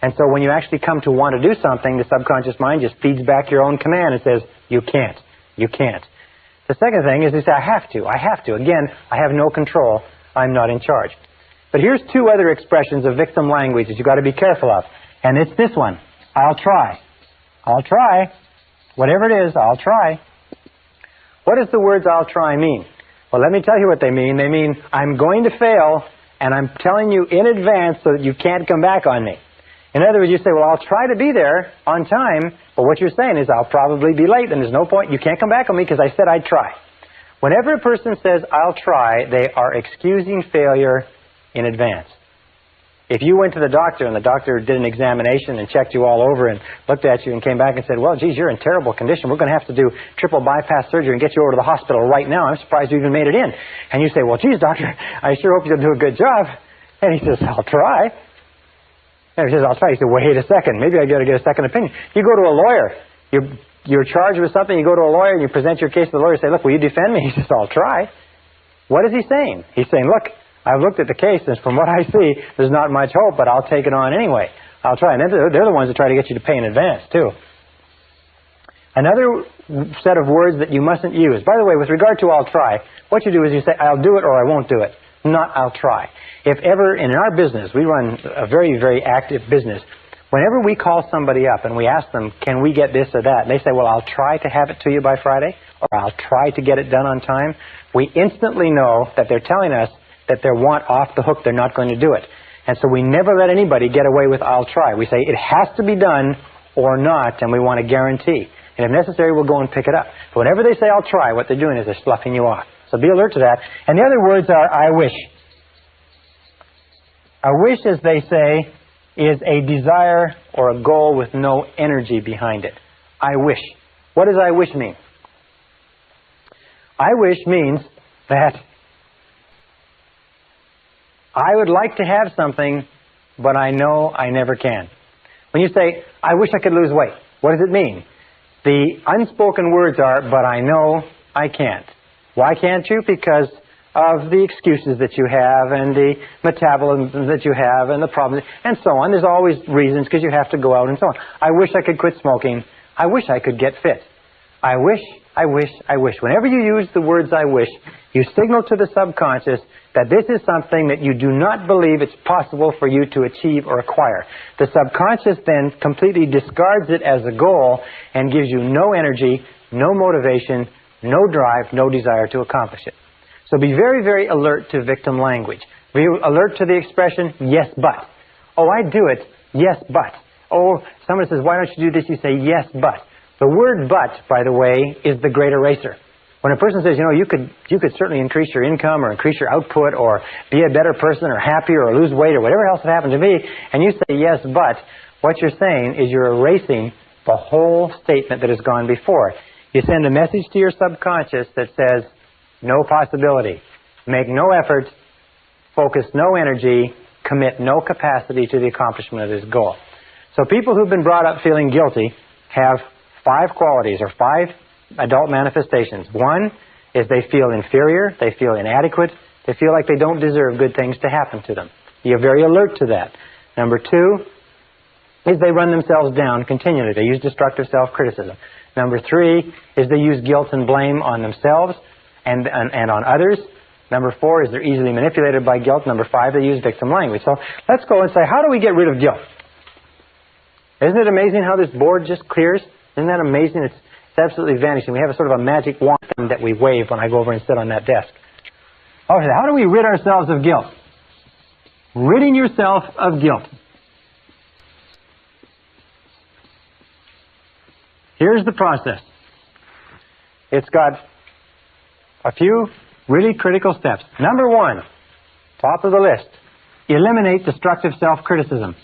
And so when you actually come to want to do something, the subconscious mind just feeds back your own command and says, you can't, you can't. The second thing is you say, I have to, I have to. Again, I have no control, I'm not in charge. But here's two other expressions of victim language that you've got to be careful of. And it's this one, I'll try. I'll try. Whatever it is, I'll try. What does the words I'll try mean? Well, let me tell you what they mean. They mean I'm going to fail, and I'm telling you in advance so that you can't come back on me. In other words, you say, well, I'll try to be there on time, but what you're saying is I'll probably be late, and there's no point. You can't come back on me because I said I'd try. Whenever a person says I'll try, they are excusing failure in advance. If you went to the doctor and the doctor did an examination and checked you all over and looked at you and came back and said, well, geez, you're in terrible condition. We're going to have to do triple bypass surgery and get you over to the hospital right now. I'm surprised you even made it in. And you say, well, geez, doctor, I sure hope you'll do a good job. And he says, I'll try. And he says, I'll try. He said, wait a second. Maybe I got to get a second opinion. You go to a lawyer. You're charged with something. You go to a lawyer and you present your case to the lawyer and say, look, will you defend me? He says, I'll try. What is he saying? He's saying, look, I've looked at the case, and from what I see, there's not much hope, but I'll take it on anyway. I'll try. And they're the ones that try to get you to pay in advance, too. Another set of words that you mustn't use. By the way, with regard to I'll try, what you do is you say, I'll do it or I won't do it. Not I'll try. If ever, in our business, we run a very, very active business. Whenever we call somebody up and we ask them, can we get this or that? And they say, well, I'll try to have it to you by Friday, or I'll try to get it done on time. We instantly know that they're telling us that they want off the hook, they're not going to do it. And so we never let anybody get away with I'll try. We say it has to be done or not, and we want a guarantee. And if necessary, we'll go and pick it up. But whenever they say I'll try, what they're doing is they're sloughing you off. So be alert to that. And the other words are I wish. A wish, as they say, is a desire or a goal with no energy behind it. I wish. What does I wish mean? I wish means that I would like to have something, but I know I never can. When you say, I wish I could lose weight, what does it mean? The unspoken words are, but I know I can't. Why can't you? Because of the excuses that you have and the metabolism that you have and the problems and so on. There's always reasons because you have to go out and so on. I wish I could quit smoking. I wish I could get fit. I wish I wish, I wish. Whenever you use the words I wish, you signal to the subconscious that this is something that you do not believe it's possible for you to achieve or acquire. The subconscious then completely discards it as a goal and gives you no energy, no motivation, no drive, no desire to accomplish it. So be very, very alert to victim language. Be alert to the expression, yes, but. Oh, I do it, yes, but. Oh, someone says, why don't you do this? You say, yes, but. The word but, by the way, is the great eraser. When a person says, you know, you could certainly increase your income or increase your output or be a better person or happier or lose weight or whatever else it happened to be, and you say yes, but, what you're saying is you're erasing the whole statement that has gone before. You send a message to your subconscious that says, no possibility, make no effort, focus no energy, commit no capacity to the accomplishment of this goal. So people who've been brought up feeling guilty have 5 qualities or 5 adult manifestations. One is they feel inferior, they feel inadequate, they feel like they don't deserve good things to happen to them. You're very alert to that. Number 2 is they run themselves down continually. They use destructive self-criticism. Number 3 is they use guilt and blame on themselves and on others. Number 4 is they're easily manipulated by guilt. Number 5, they use victim language. So let's go and say, how do we get rid of guilt? Isn't it amazing how this board just clears? Isn't that amazing? It's absolutely vanishing. We have a sort of a magic wand that we wave when I go over and sit on that desk. Okay, how do we rid ourselves of guilt? Ridding yourself of guilt. Here's the process. It's got a few really critical steps. Number 1, top of the list, eliminate destructive self-criticism.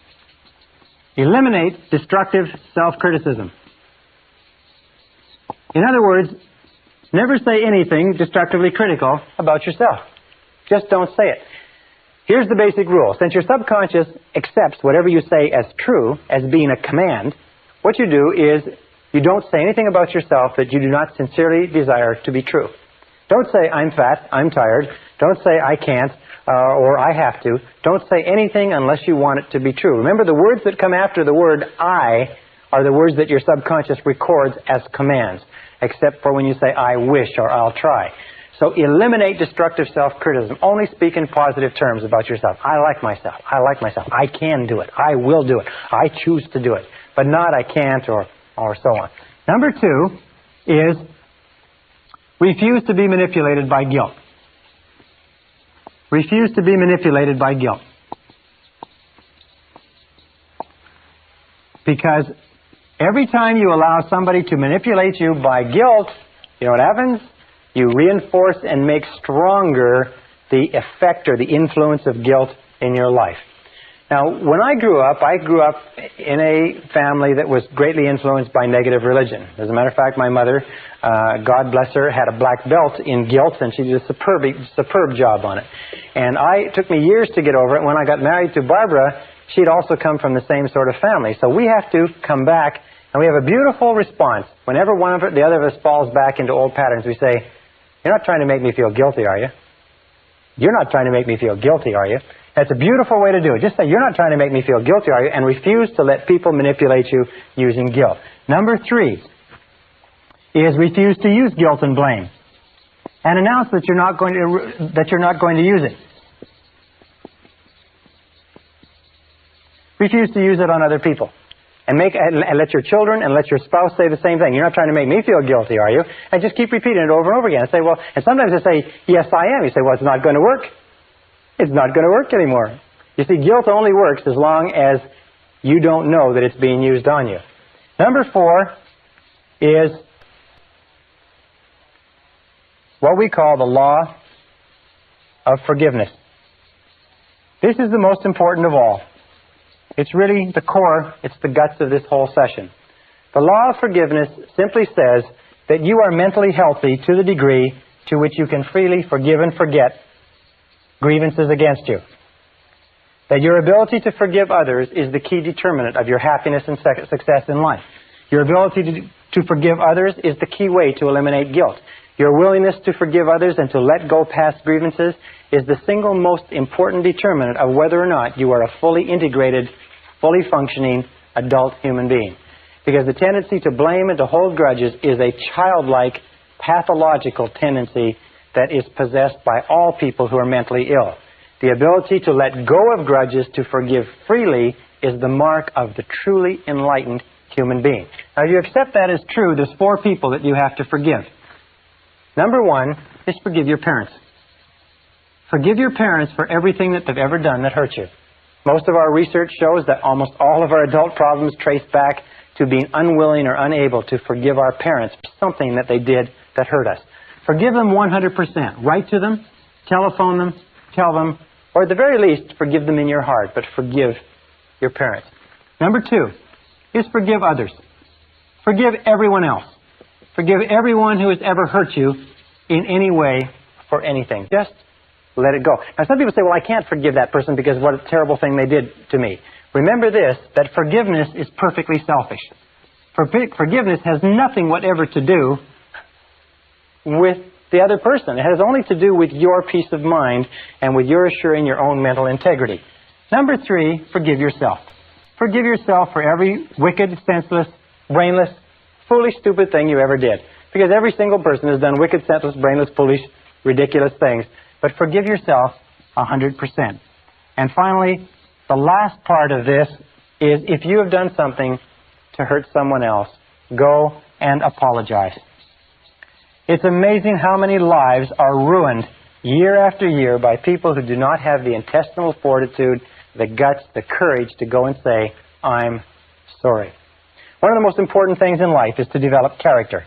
Eliminate destructive self-criticism. In other words, never say anything destructively critical about yourself. Just don't say it. Here's the basic rule. Since your subconscious accepts whatever you say as true, as being a command, what you do is you don't say anything about yourself that you do not sincerely desire to be true. Don't say, I'm fat, I'm tired. Don't say, I can't, or I have to. Don't say anything unless you want it to be true. Remember, the words that come after the word I are the words that your subconscious records as commands, except for when you say, I wish or I'll try. So eliminate destructive self-criticism. Only speak in positive terms about yourself. I like myself. I like myself. I can do it. I will do it. I choose to do it. But not I can't or so on. Number 2 is refuse to be manipulated by guilt. Refuse to be manipulated by guilt. Because every time you allow somebody to manipulate you by guilt, you know what happens? You reinforce and make stronger the effect or the influence of guilt in your life. Now, when I grew up in a family that was greatly influenced by negative religion. As a matter of fact, my mother, God bless her, had a black belt in guilt, and she did a superb job on it. And it took me years to get over it. When I got married to Barbara, she'd also come from the same sort of family. So we have to come back, and we have a beautiful response. Whenever the other of us falls back into old patterns, we say, you're not trying to make me feel guilty, are you? You're not trying to make me feel guilty, are you? That's a beautiful way to do it. Just say, you're not trying to make me feel guilty, are you? And refuse to let people manipulate you using guilt. Number 3 is refuse to use guilt and blame. And announce that you're not going to use it. Refuse to use it on other people. And let your children and let your spouse say the same thing. You're not trying to make me feel guilty, are you? And just keep repeating it over and over again. And say, well, and sometimes they say, yes, I am. You say, well, it's not going to work. It's not going to work anymore. You see, guilt only works as long as you don't know that it's being used on you. Number 4 is what we call the law of forgiveness. This is the most important of all. It's really the core, it's the guts of this whole session. The law of forgiveness simply says that you are mentally healthy to the degree to which you can freely forgive and forget grievances against you. That your ability to forgive others is the key determinant of your happiness and success in life. Your ability to forgive others is the key way to eliminate guilt. Your willingness to forgive others and to let go past grievances is the single most important determinant of whether or not you are a fully integrated, fully functioning adult human being. Because the tendency to blame and to hold grudges is a childlike pathological tendency that is possessed by all people who are mentally ill. The ability to let go of grudges, to forgive freely, is the mark of the truly enlightened human being. Now, if you accept that as true, there's 4 people that you have to forgive. Number 1 is forgive your parents. Forgive your parents for everything that they've ever done that hurt you. Most of our research shows that almost all of our adult problems trace back to being unwilling or unable to forgive our parents for something that they did that hurt us. Forgive them 100%. Write to them, telephone them, tell them, or at the very least, forgive them in your heart, but forgive your parents. Number 2 is forgive others. Forgive everyone else. Forgive everyone who has ever hurt you in any way for anything. Just let it go. Now, some people say, well, I can't forgive that person because what a terrible thing they did to me. Remember this, that forgiveness is perfectly selfish. Forgiveness has nothing whatever to do with the other person. It has only to do with your peace of mind and with your assuring your own mental integrity. Number 3, forgive yourself. Forgive yourself for every wicked, senseless, brainless, foolish, stupid thing you ever did. Because every single person has done wicked, senseless, brainless, foolish, ridiculous things. But forgive yourself 100%. And finally, the last part of this is if you have done something to hurt someone else, go and apologize. It's amazing how many lives are ruined year after year by people who do not have the intestinal fortitude, the guts, the courage to go and say, I'm sorry. One of the most important things in life is to develop character.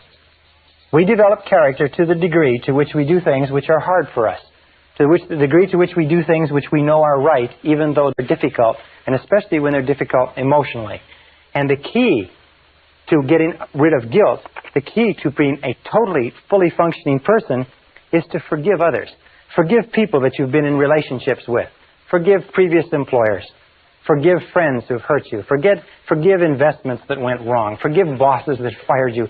We develop character to the degree to which we do things which are hard for us, to the degree to which we do things which we know are right, even though they're difficult, and especially when they're difficult emotionally. And the key to getting rid of guilt, the key to being a totally, fully functioning person, is to forgive others. Forgive people that you've been in relationships with. Forgive previous employers. Forgive friends who've hurt you. Forgive investments that went wrong. Forgive bosses that fired you.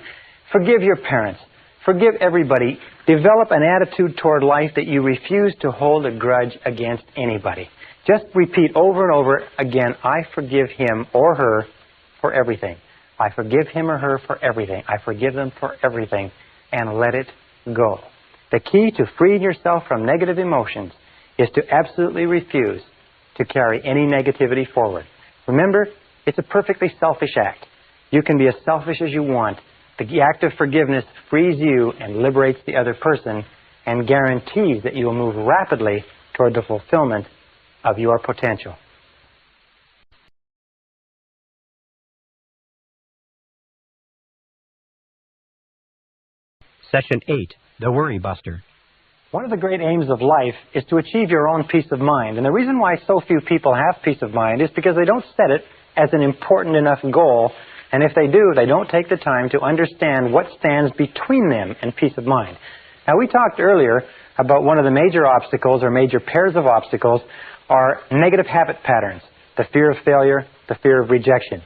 Forgive your parents. Forgive everybody. Develop an attitude toward life that you refuse to hold a grudge against anybody. Just repeat over and over again, I forgive him or her for everything. I forgive him or her for everything. I forgive them for everything. And let it go. The key to freeing yourself from negative emotions is to absolutely refuse to carry any negativity forward. Remember, it's a perfectly selfish act. You can be as selfish as you want. The act of forgiveness frees you and liberates the other person and guarantees that you will move rapidly toward the fulfillment of your potential. Session 8, The Worry Buster. One of the great aims of life is to achieve your own peace of mind. And the reason why so few people have peace of mind is because they don't set it as an important enough goal. And if they do, they don't take the time to understand what stands between them and peace of mind. Now, we talked earlier about one of the major obstacles or major pairs of obstacles are negative habit patterns, the fear of failure, the fear of rejection.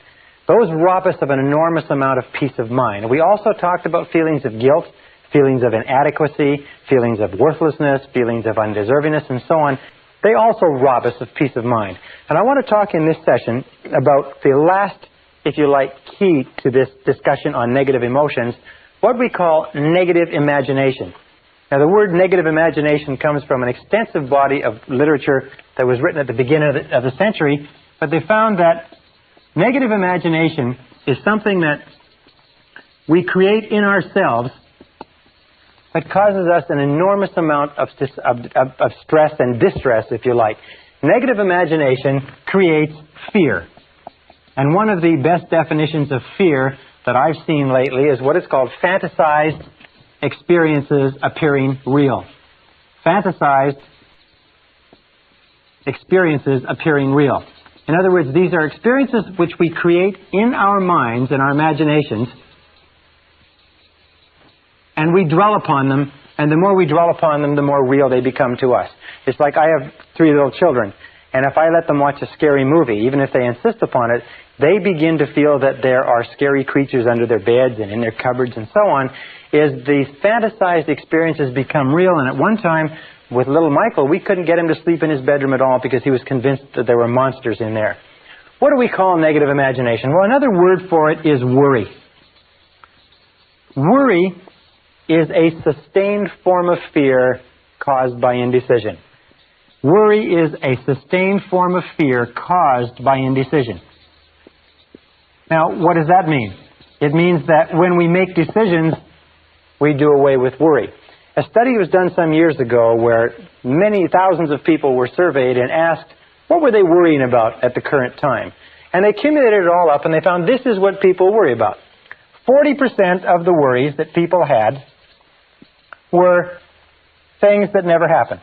Those rob us of an enormous amount of peace of mind. We also talked about feelings of guilt, feelings of inadequacy, feelings of worthlessness, feelings of undeservingness, and so on. They also rob us of peace of mind. And I want to talk in this session about the last, if you like, key to this discussion on negative emotions, what we call negative imagination. Now, the word negative imagination comes from an extensive body of literature that was written at the beginning of the century, but they found that negative imagination is something that we create in ourselves that causes us an enormous amount of stress and distress, if you like. Negative imagination creates fear. And one of the best definitions of fear that I've seen lately is what is called fantasized experiences appearing real. Fantasized experiences appearing real. In other words, these are experiences which we create in our minds and our imaginations, and we dwell upon them, and the more we dwell upon them, the more real they become to us. It's like I have 3 little children, and if I let them watch a scary movie, even if they insist upon it, they begin to feel that there are scary creatures under their beds and in their cupboards and so on. Is these fantasized experiences become real, and at one time, with little Michael, we couldn't get him to sleep in his bedroom at all because he was convinced that there were monsters in there. What do we call negative imagination? Well, another word for it is worry. Worry is a sustained form of fear caused by indecision. Worry is a sustained form of fear caused by indecision. Now, what does that mean? It means that when we make decisions, we do away with worry. A study was done some years ago where many thousands of people were surveyed and asked what were they worrying about at the current time. And they accumulated it all up and they found this is what people worry about. 40% of the worries that people had were things that never happened.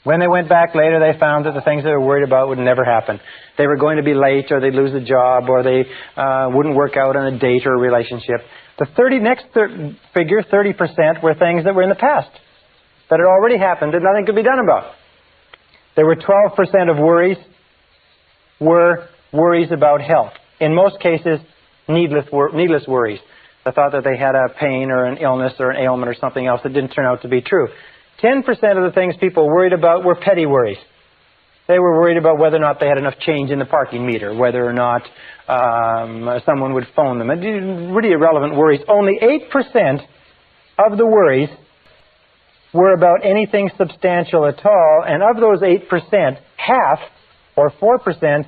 When they went back later, they found that the things they were worried about would never happen. They were going to be late, or they'd lose a job, or they wouldn't work out on a date or a relationship. The next figure, 30%, were things that were in the past, that had already happened and nothing could be done about. There were 12% of worries were worries about health. In most cases, needless worries. The thought that they had a pain or an illness or an ailment or something else that didn't turn out to be true. 10% of the things people worried about were petty worries. They were worried about whether or not they had enough change in the parking meter, whether or not someone would phone them. Really irrelevant worries. Only 8% of the worries were about anything substantial at all, and of those 8%, half, or 4%,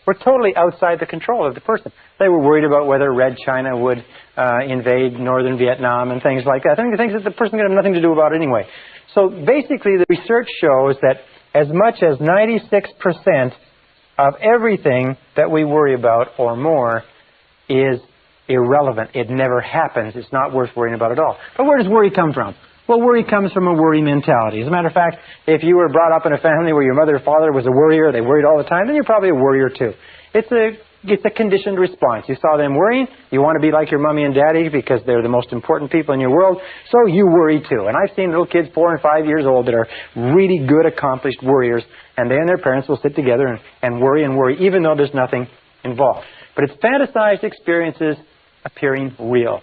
were totally outside the control of the person. They were worried about whether Red China would invade northern Vietnam and things like that. I think things that the person could have nothing to do about anyway. So basically the research shows that as much as 96% of everything that we worry about or more is irrelevant. It never happens. It's not worth worrying about at all. But where does worry come from? Well, worry comes from a worry mentality. As a matter of fact, if you were brought up in a family where your mother or father was a worrier, they worried all the time, then you're probably a worrier too. It's a conditioned response. You saw them worrying, you want to be like your mommy and daddy because they're the most important people in your world, so you worry too. And I've seen little kids 4 and 5 years old that are really good, accomplished worriers, and they and their parents will sit together and worry, even though there's nothing involved. But it's fantasized experiences appearing real.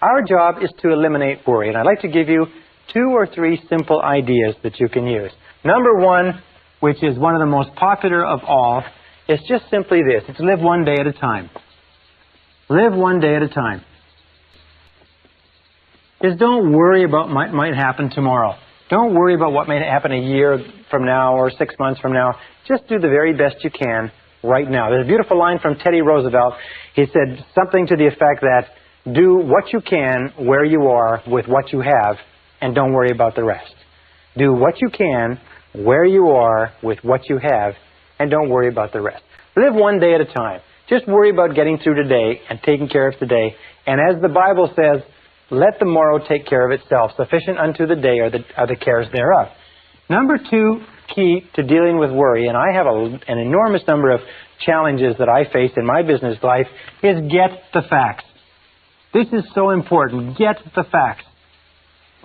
Our job is to eliminate worry, and I'd like to give you 2 or 3 simple ideas that you can use. Number 1, which is one of the most popular of all, is just simply this. It's live one day at a time. Live one day at a time. Is don't worry about what might happen tomorrow. Don't worry about what may happen a year from now or 6 months from now. Just do the very best you can right now. There's a beautiful line from Teddy Roosevelt. He said something to the effect that do what you can where you are with what you have and don't worry about the rest. Do what you can where you are with what you have and don't worry about the rest. Live one day at a time. Just worry about getting through today and taking care of today. And as the Bible says, let the morrow take care of itself. Sufficient unto the day are the cares thereof. Number 2 key to dealing with worry, and I have an enormous number of challenges that I face in my business life, is get the facts. This is so important. Get the facts.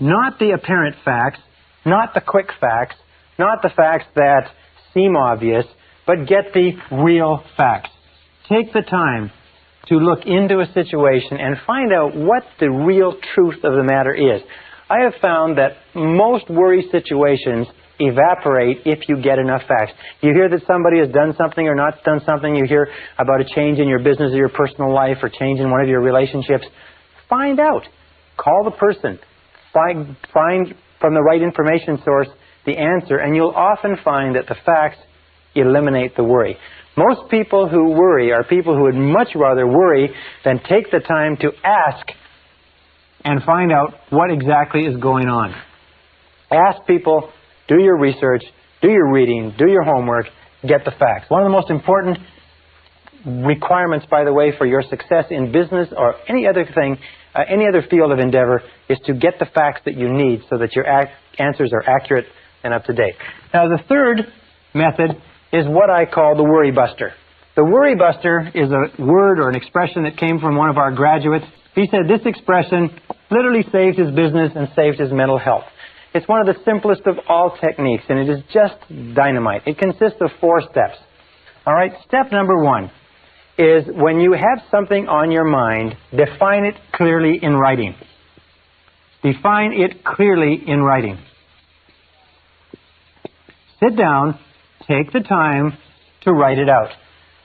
Not the apparent facts, not the quick facts, not the facts that seem obvious, but get the real facts. Take the time to look into a situation and find out what the real truth of the matter is. I have found that most worry situations evaporate if you get enough facts. You hear that somebody has done something or not done something. You hear about a change in your business or your personal life or change in one of your relationships. Find out. Call the person. Find from the right information source the answer, and you'll often find that the facts eliminate the worry. Most people who worry are people who would much rather worry than take the time to ask and find out what exactly is going on. Ask people, do your research, do your reading, do your homework, get the facts. One of the most important requirements, by the way, for your success in business or any other thing, any other field of endeavor, is to get the facts that you need so that your answers are accurate and up to date. Now, the third method is what I call the worry buster. The worry buster is a word or an expression that came from one of our graduates. He said this expression literally saved his business and saved his mental health. It's one of the simplest of all techniques, and it is just dynamite. It consists of 4 steps. All right, step number 1 is when you have something on your mind, define it clearly in writing. Define it clearly in writing. Sit down, take the time to write it out.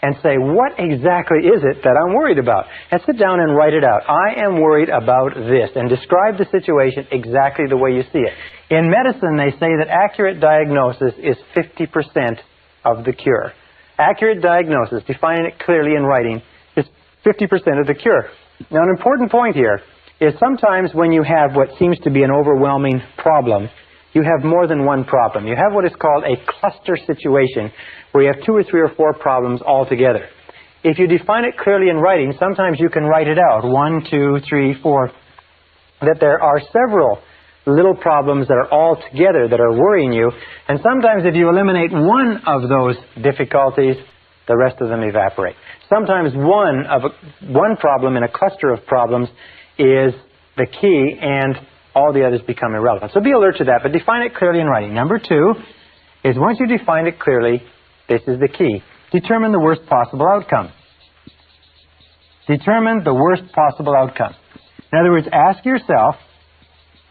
and say, what exactly is it that I'm worried about? And sit down and write it out. I am worried about this, and describe the situation exactly the way you see it. In medicine, they say that accurate diagnosis is 50% of the cure. Accurate diagnosis, defining it clearly in writing, is 50% of the cure. Now, an important point here is sometimes when you have what seems to be an overwhelming problem, you have more than one problem. You have what is called a cluster situation, where you have 2 or 3 or 4 problems all together. If you define it clearly in writing, sometimes you can write it out, 1, 2, 3, 4, that there are several little problems that are all together that are worrying you. And sometimes if you eliminate one of those difficulties, the rest of them evaporate. Sometimes one problem in a cluster of problems is the key, and all the others become irrelevant. So be alert to that, but define it clearly in writing. Number 2 is, once you define it clearly, this is the key. Determine the worst possible outcome. Determine the worst possible outcome. In other words, ask yourself,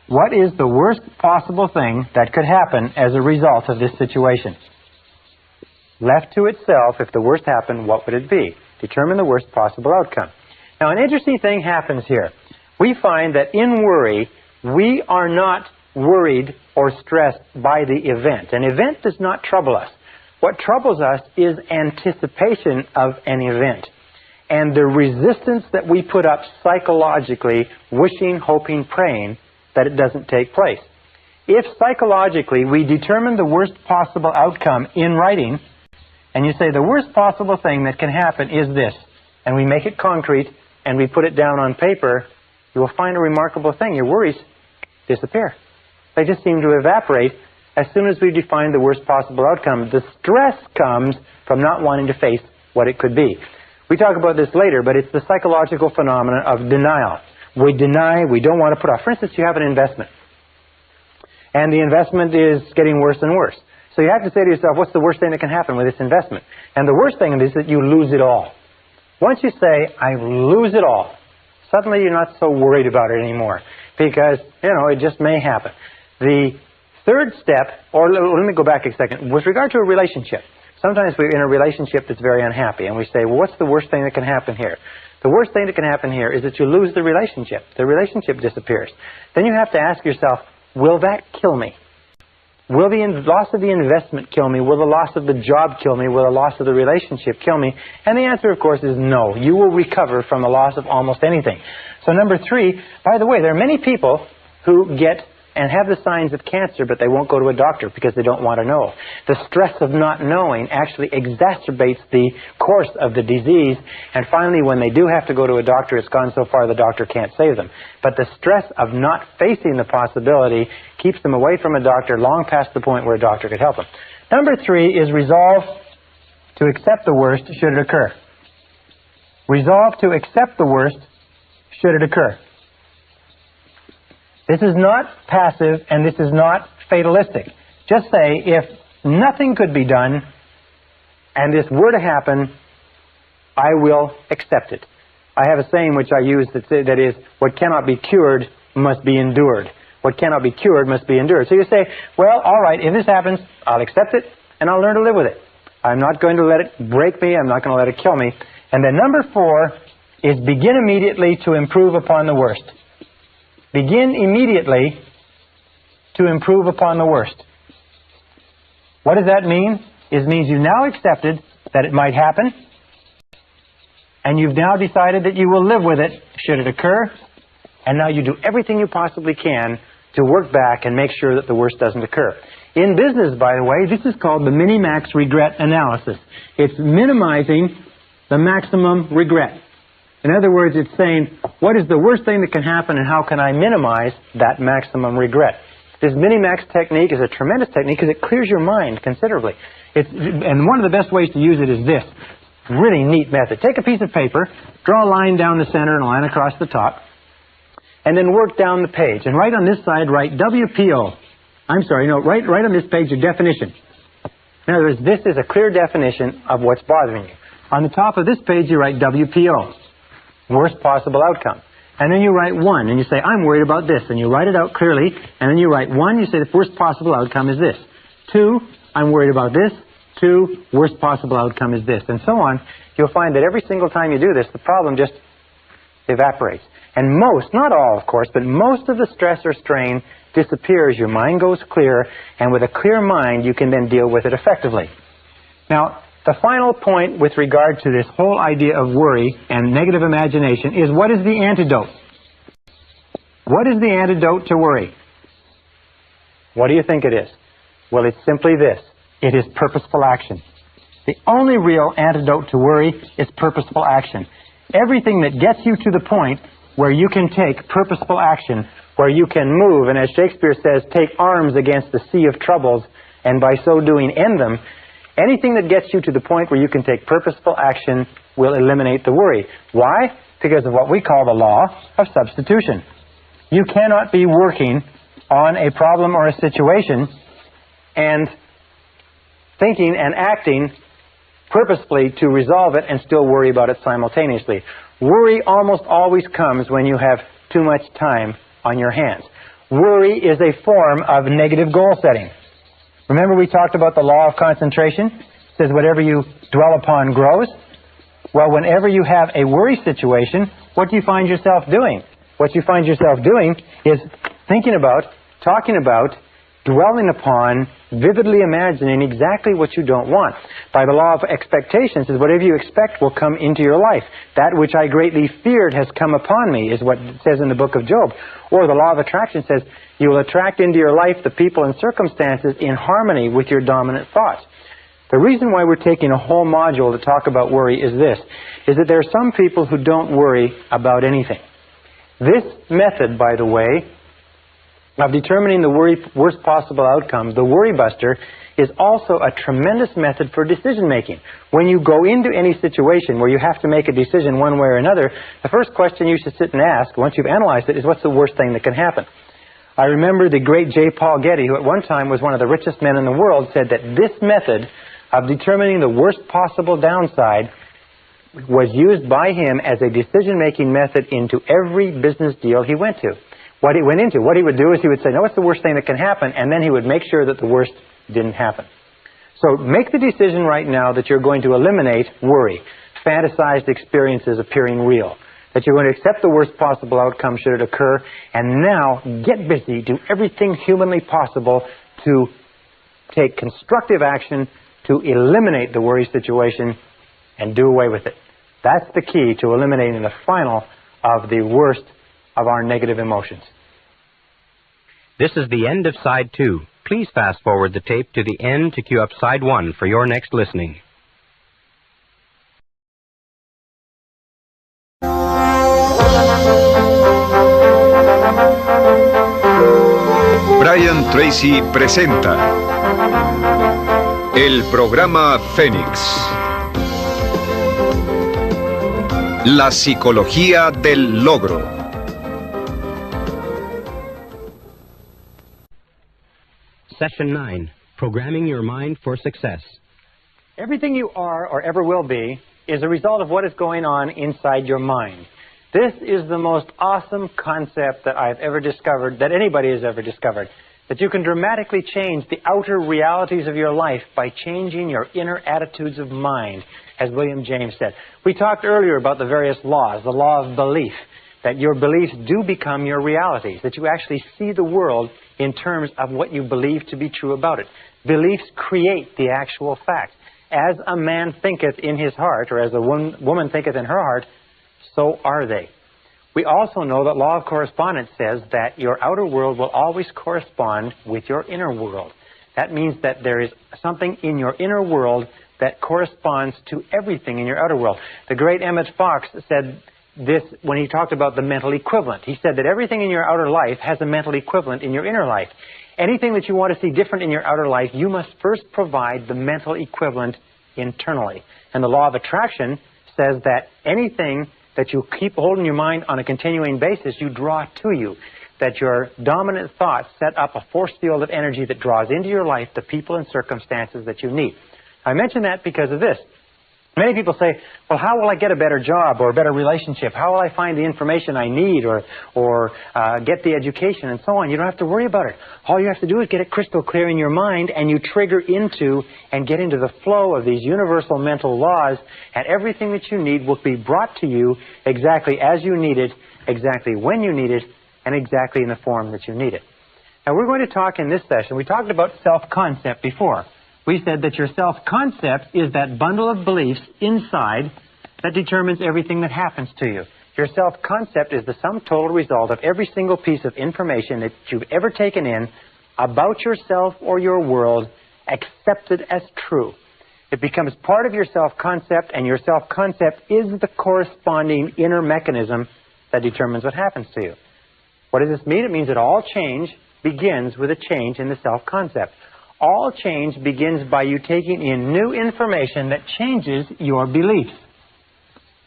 what is the worst possible thing that could happen as a result of this situation? Left to itself, if the worst happened, what would it be? Determine the worst possible outcome. Now, an interesting thing happens here. We find that in worry, we are not worried or stressed by the event. An event does not trouble us. What troubles us is anticipation of an event, and the resistance that we put up psychologically, wishing, hoping, praying that it doesn't take place. If psychologically we determine the worst possible outcome in writing, and you say the worst possible thing that can happen is this, and we make it concrete and we put it down on paper, you will find a remarkable thing. Your worries disappear. They just seem to evaporate as soon as we define the worst possible outcome. The stress comes from not wanting to face what it could be. We talk about this later, but it's the psychological phenomenon of denial. We deny, we don't want to put off. For instance, you have an investment, and the investment is getting worse and worse. So you have to say to yourself, what's the worst thing that can happen with this investment? And the worst thing is that you lose it all. Once you say, I lose it all, suddenly you're not so worried about it anymore, because, it just may happen. The third step, or let me go back a second, with regard to a relationship. Sometimes we're in a relationship that's very unhappy, and we say, well, what's the worst thing that can happen here? The worst thing that can happen here is that you lose the relationship. The relationship disappears. Then you have to ask yourself, will that kill me? Will the loss of the investment kill me? Will the loss of the job kill me? Will the loss of the relationship kill me? And the answer, of course, is no. You will recover from the loss of almost anything. So number 3, by the way, there are many people who get and have the signs of cancer, but they won't go to a doctor because they don't want to know. The stress of not knowing actually exacerbates the course of the disease, and finally, when they do have to go to a doctor, it's gone so far the doctor can't save them. But the stress of not facing the possibility keeps them away from a doctor long past the point where a doctor could help them. Number 3 is resolve to accept the worst should it occur. Resolve to accept the worst should it occur. This is not passive, and this is not fatalistic. Just say, if nothing could be done, and this were to happen, I will accept it. I have a saying which I use that is, what cannot be cured must be endured. What cannot be cured must be endured. So you say, well, all right, if this happens, I'll accept it, and I'll learn to live with it. I'm not going to let it break me. I'm not going to let it kill me. And then number 4 is begin immediately to improve upon the worst. Begin immediately to improve upon the worst. What does that mean? It means you've now accepted that it might happen, and you've now decided that you will live with it should it occur, and now you do everything you possibly can to work back and make sure that the worst doesn't occur. In business, by the way, this is called the minimax regret analysis. It's minimizing the maximum regret. In other words, it's saying, what is the worst thing that can happen, and how can I minimize that maximum regret? This minimax technique is a tremendous technique because it clears your mind considerably. And one of the best ways to use it is this. Really neat method. Take a piece of paper, draw a line down the center and a line across the top, and then work down the page. And right on this side, write WPO. Right on this page, your definition. In other words, this is a clear definition of what's bothering you. On the top of this page, you write WPO. Worst possible outcome. And then you write 1, and you say, I'm worried about this. And you write it out clearly, and then you write 1, you say the worst possible outcome is this. 2, I'm worried about this. 2, worst possible outcome is this, and so on. You'll find that every single time you do this, the problem just evaporates. And most, not all of course, but most of the stress or strain disappears. Your mind goes clear, and with a clear mind, you can then deal with it effectively. Now, the final point with regard to this whole idea of worry and negative imagination is, what is the antidote? What is the antidote to worry? What do you think it is? Well, it's simply this. It is purposeful action. The only real antidote to worry is purposeful action. Everything that gets you to the point where you can take purposeful action, where you can move, and as Shakespeare says, take arms against the sea of troubles, and by so doing end them, anything that gets you to the point where you can take purposeful action will eliminate the worry. Why? Because of what we call the law of substitution. You cannot be working on a problem or a situation and thinking and acting purposefully to resolve it and still worry about it simultaneously. Worry almost always comes when you have too much time on your hands. Worry is a form of negative goal setting. Remember we talked about the law of concentration? It says whatever you dwell upon grows. Well, whenever you have a worry situation, what do you find yourself doing? What you find yourself doing is thinking about, talking about, dwelling upon, vividly imagining exactly what you don't want. By the law of expectation, it says whatever you expect will come into your life. That which I greatly feared has come upon me, is what it says in the book of Job. Or the law of attraction says you will attract into your life the people and circumstances in harmony with your dominant thoughts. The reason why we're taking a whole module to talk about worry is this, is that there are some people who don't worry about anything. This method, by the way, of determining the worst possible outcome, the Worry Buster, is also a tremendous method for decision making. When you go into any situation where you have to make a decision one way or another, the first question you should sit and ask, once you've analyzed it, is what's the worst thing that can happen? I remember the great J. Paul Getty, who at one time was one of the richest men in the world, said that this method of determining the worst possible downside was used by him as a decision-making method into every business deal he went to. What he would do is he would say, no, what's the worst thing that can happen? And then he would make sure that the worst didn't happen. So make the decision right now that you're going to eliminate worry, fantasized experiences appearing real, that you're going to accept the worst possible outcome should it occur, and now get busy, do everything humanly possible to take constructive action to eliminate the worry situation and do away with it. That's the key to eliminating the final of the worst of our negative emotions. This is the end of Side 2. Please fast forward the tape to the end to cue up Side 1 for your next listening. Brian Tracy presenta el programa Fénix. La psicología del logro. Session 9, Programming Your Mind for Success. Everything you are or ever will be is a result of what is going on inside your mind. This is the most awesome concept that I've ever discovered, that anybody has ever discovered, that you can dramatically change the outer realities of your life by changing your inner attitudes of mind, as William James said. We talked earlier about the various laws, the law of belief, that your beliefs do become your realities, that you actually see the world in terms of what you believe to be true about it. Beliefs create the actual fact. As a man thinketh in his heart, or as a woman thinketh in her heart, so are they. We also know that law of correspondence says that your outer world will always correspond with your inner world. That means that there is something in your inner world that corresponds to everything in your outer world. The great Emmett Fox said this when he talked about the mental equivalent. He said that everything in your outer life has a mental equivalent in your inner life. Anything that you want to see different in your outer life, you must first provide the mental equivalent internally. And the law of attraction says that anything that you keep holding your mind on a continuing basis, you draw to you. That your dominant thoughts set up a force field of energy that draws into your life the people and circumstances that you need. I mention that because of this. Many people say, well, how will I get a better job or a better relationship? How will I find the information I need or get the education and so on? You don't have to worry about it. All you have to do is get it crystal clear in your mind, and you trigger into and get into the flow of these universal mental laws, and everything that you need will be brought to you exactly as you need it, exactly when you need it, and exactly in the form that you need it. Now, we're going to talk in this session. We talked about self-concept before. We said that your self-concept is that bundle of beliefs inside that determines everything that happens to you. Your self-concept is the sum total result of every single piece of information that you've ever taken in about yourself or your world, accepted as true. It becomes part of your self-concept, and your self-concept is the corresponding inner mechanism that determines what happens to you. What does this mean? It means that all change begins with a change in the self-concept. All change begins by you taking in new information that changes your beliefs.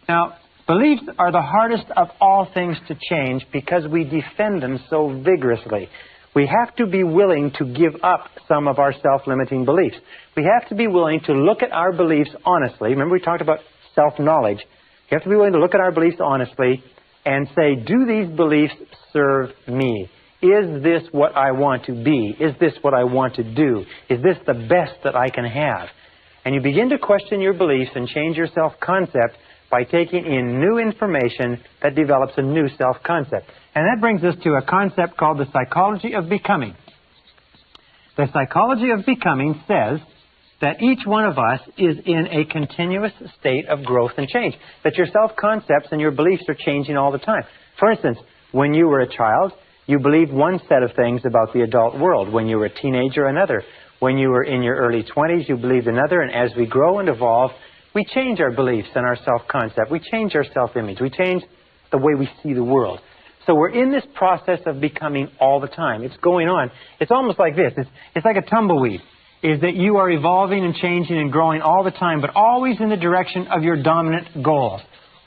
Now, beliefs are the hardest of all things to change because we defend them so vigorously. We have to be willing to give up some of our self-limiting beliefs. We have to be willing to look at our beliefs honestly. Remember, we talked about self-knowledge. You have to be willing to look at our beliefs honestly and say, do these beliefs serve me? Is this what I want to be? Is this what I want to do? Is this the best that I can have? And you begin to question your beliefs and change your self-concept by taking in new information that develops a new self-concept. And that brings us to a concept called the psychology of becoming. The psychology of becoming says that each one of us is in a continuous state of growth and change, that your self-concepts and your beliefs are changing all the time. For instance, when you were a child, you believed one set of things about the adult world. When you were a teenager, another. When you were in your early 20s, you believed another. And as we grow and evolve, we change our beliefs and our self-concept. We change our self-image. We change the way we see the world. So we're in this process of becoming all the time. It's going on. It's almost like this. It's like a tumbleweed. Is that you are evolving and changing and growing all the time, but always in the direction of your dominant goals.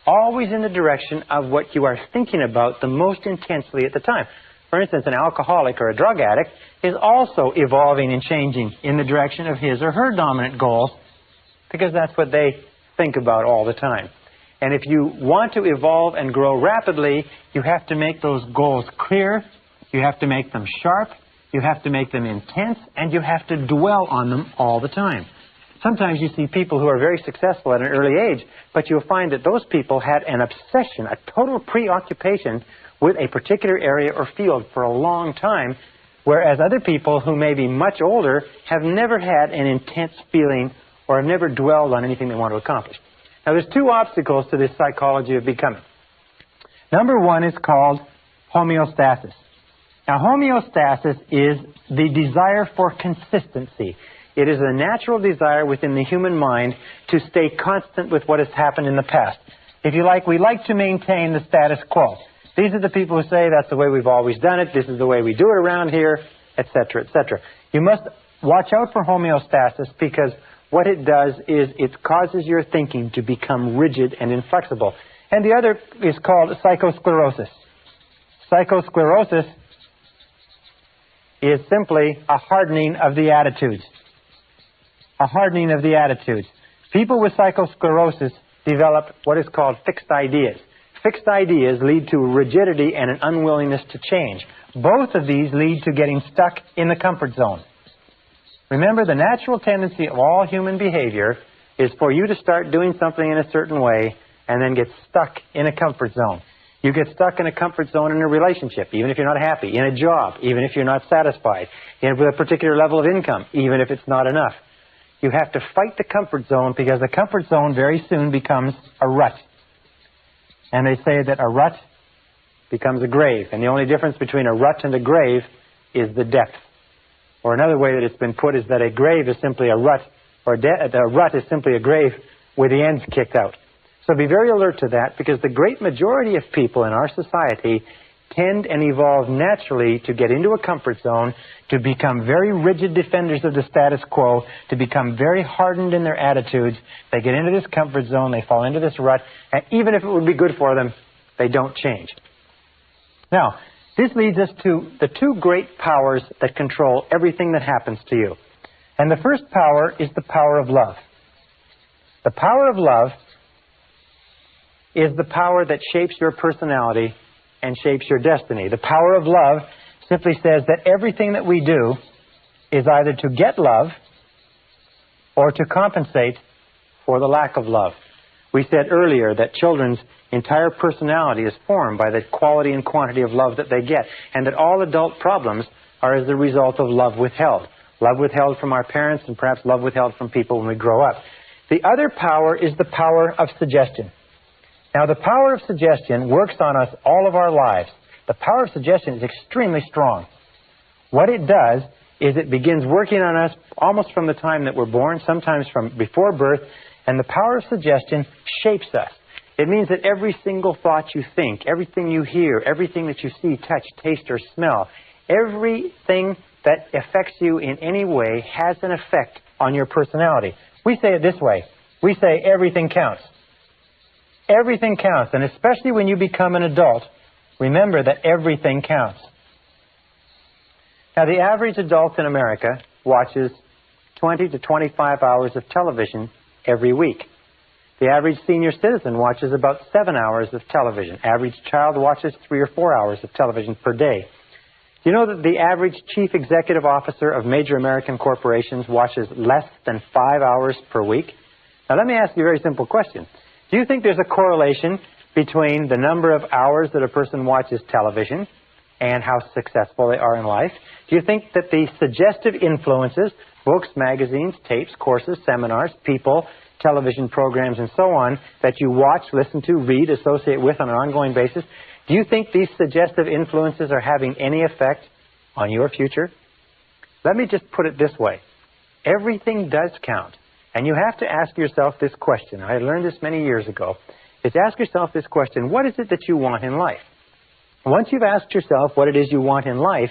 Always in the direction of what you are thinking about the most intensely at the time. For instance, an alcoholic or a drug addict is also evolving and changing in the direction of his or her dominant goals because that's what they think about all the time. And if you want to evolve and grow rapidly, you have to make those goals clear, you have to make them sharp, you have to make them intense, and you have to dwell on them all the time. Sometimes you see people who are very successful at an early age, but you'll find that those people had an obsession, a total preoccupation with a particular area or field for a long time, whereas other people who may be much older have never had an intense feeling or have never dwelled on anything they want to accomplish. Now, there's two obstacles to this psychology of becoming. Number one is called homeostasis. Now, homeostasis is the desire for consistency. It is a natural desire within the human mind to stay constant with what has happened in the past. If you like, we like to maintain the status quo. These are the people who say that's the way we've always done it, this is the way we do it around here, etc., etc. You must watch out for homeostasis because what it does is it causes your thinking to become rigid and inflexible. And the other is called psychosclerosis. Psychosclerosis is simply a hardening of the attitudes. A hardening of the attitudes. People with psychosclerosis develop what is called fixed ideas. Fixed ideas lead to rigidity and an unwillingness to change. Both of these lead to getting stuck in the comfort zone. Remember, the natural tendency of all human behavior is for you to start doing something in a certain way and then get stuck in a comfort zone. You get stuck in a comfort zone in a relationship, even if you're not happy, in a job, even if you're not satisfied, with a particular level of income, even if it's not enough. You have to fight the comfort zone because the comfort zone very soon becomes a rut. And they say that a rut becomes a grave. And the only difference between a rut and a grave is the depth. Or another way that it's been put is that a grave is simply a rut, or a rut is simply a grave with the ends kicked out. So be very alert to that because the great majority of people in our society tend and evolve naturally to get into a comfort zone, to become very rigid defenders of the status quo, to become very hardened in their attitudes. They get into this comfort zone, they fall into this rut, and even if it would be good for them, they don't change. Now, this leads us to the two great powers that control everything that happens to you. And the first power is the power of love. The power of love is the power that shapes your personality and shapes your destiny. The power of love simply says that everything that we do is either to get love or to compensate for the lack of love. We said earlier that children's entire personality is formed by the quality and quantity of love that they get, and that all adult problems are as the result of love withheld. Love withheld from our parents, and perhaps love withheld from people when we grow up. The other power is the power of suggestion. Now, the power of suggestion works on us all of our lives. The power of suggestion is extremely strong. What it does is it begins working on us almost from the time that we're born, sometimes from before birth, and the power of suggestion shapes us. It means that every single thought you think, everything you hear, everything that you see, touch, taste, or smell, everything that affects you in any way has an effect on your personality. We say it this way. We say everything counts. Everything counts, and especially when you become an adult, remember that everything counts. Now, the average adult in America watches 20 to 25 hours of television every week. The average senior citizen watches about 7 hours of television. Average child watches 3 or 4 hours of television per day. Do you know that the average chief executive officer of major American corporations watches less than 5 hours per week? Now, let me ask you a very simple question. Do you think there's a correlation between the number of hours that a person watches television and how successful they are in life? Do you think that the suggestive influences, books, magazines, tapes, courses, seminars, people, television programs, and so on, that you watch, listen to, read, associate with on an ongoing basis, do you think these suggestive influences are having any effect on your future? Let me just put it this way. Everything does count. And you have to ask yourself this question. I learned this many years ago. Is ask yourself this question: what is it that you want in life? Once you've asked yourself what it is you want in life,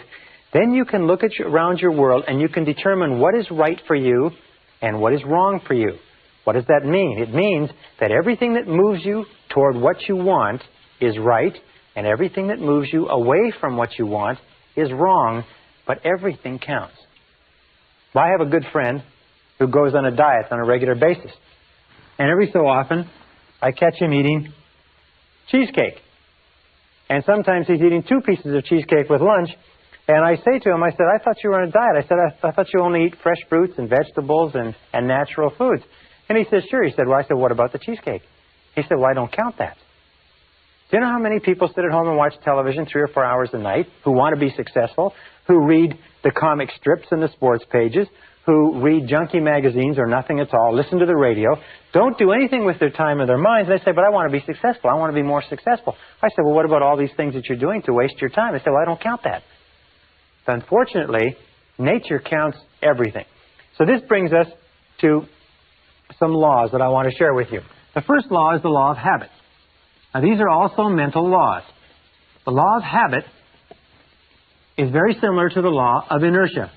then you can look around your world and you can determine what is right for you and what is wrong for you. What does that mean? It means that everything that moves you toward what you want is right, and everything that moves you away from what you want is wrong, but everything counts. Well, I have a good friend who goes on a diet on a regular basis. And every so often, I catch him eating cheesecake. And sometimes he's eating 2 pieces of cheesecake with lunch. And I say to him, I said, I thought you were on a diet. I said, I thought you only eat fresh fruits and vegetables and natural foods. And he says, sure. He said, well, I said, what about the cheesecake? He said, well, I don't count that. Do you know how many people sit at home and watch television 3 or 4 hours a night, who want to be successful, who read the comic strips and the sports pages, who read junky magazines or nothing at all, listen to the radio, don't do anything with their time or their minds, and they say, but I want to be successful, I want to be more successful. I said, well, what about all these things that you're doing to waste your time? They said, well, I don't count that. But unfortunately, nature counts everything. So this brings us to some laws that I want to share with you. The first law is the law of habit. Now, these are also mental laws. The law of habit is very similar to the law of inertia.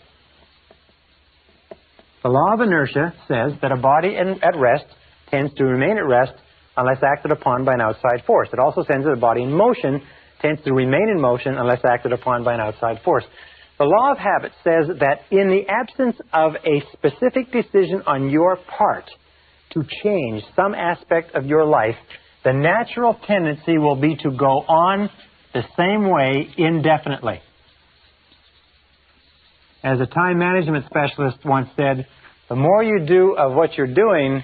The law of inertia says that a body at rest tends to remain at rest unless acted upon by an outside force. It also says that a body in motion tends to remain in motion unless acted upon by an outside force. The law of habit says that in the absence of a specific decision on your part to change some aspect of your life, the natural tendency will be to go on the same way indefinitely. As a time management specialist once said, the more you do of what you're doing,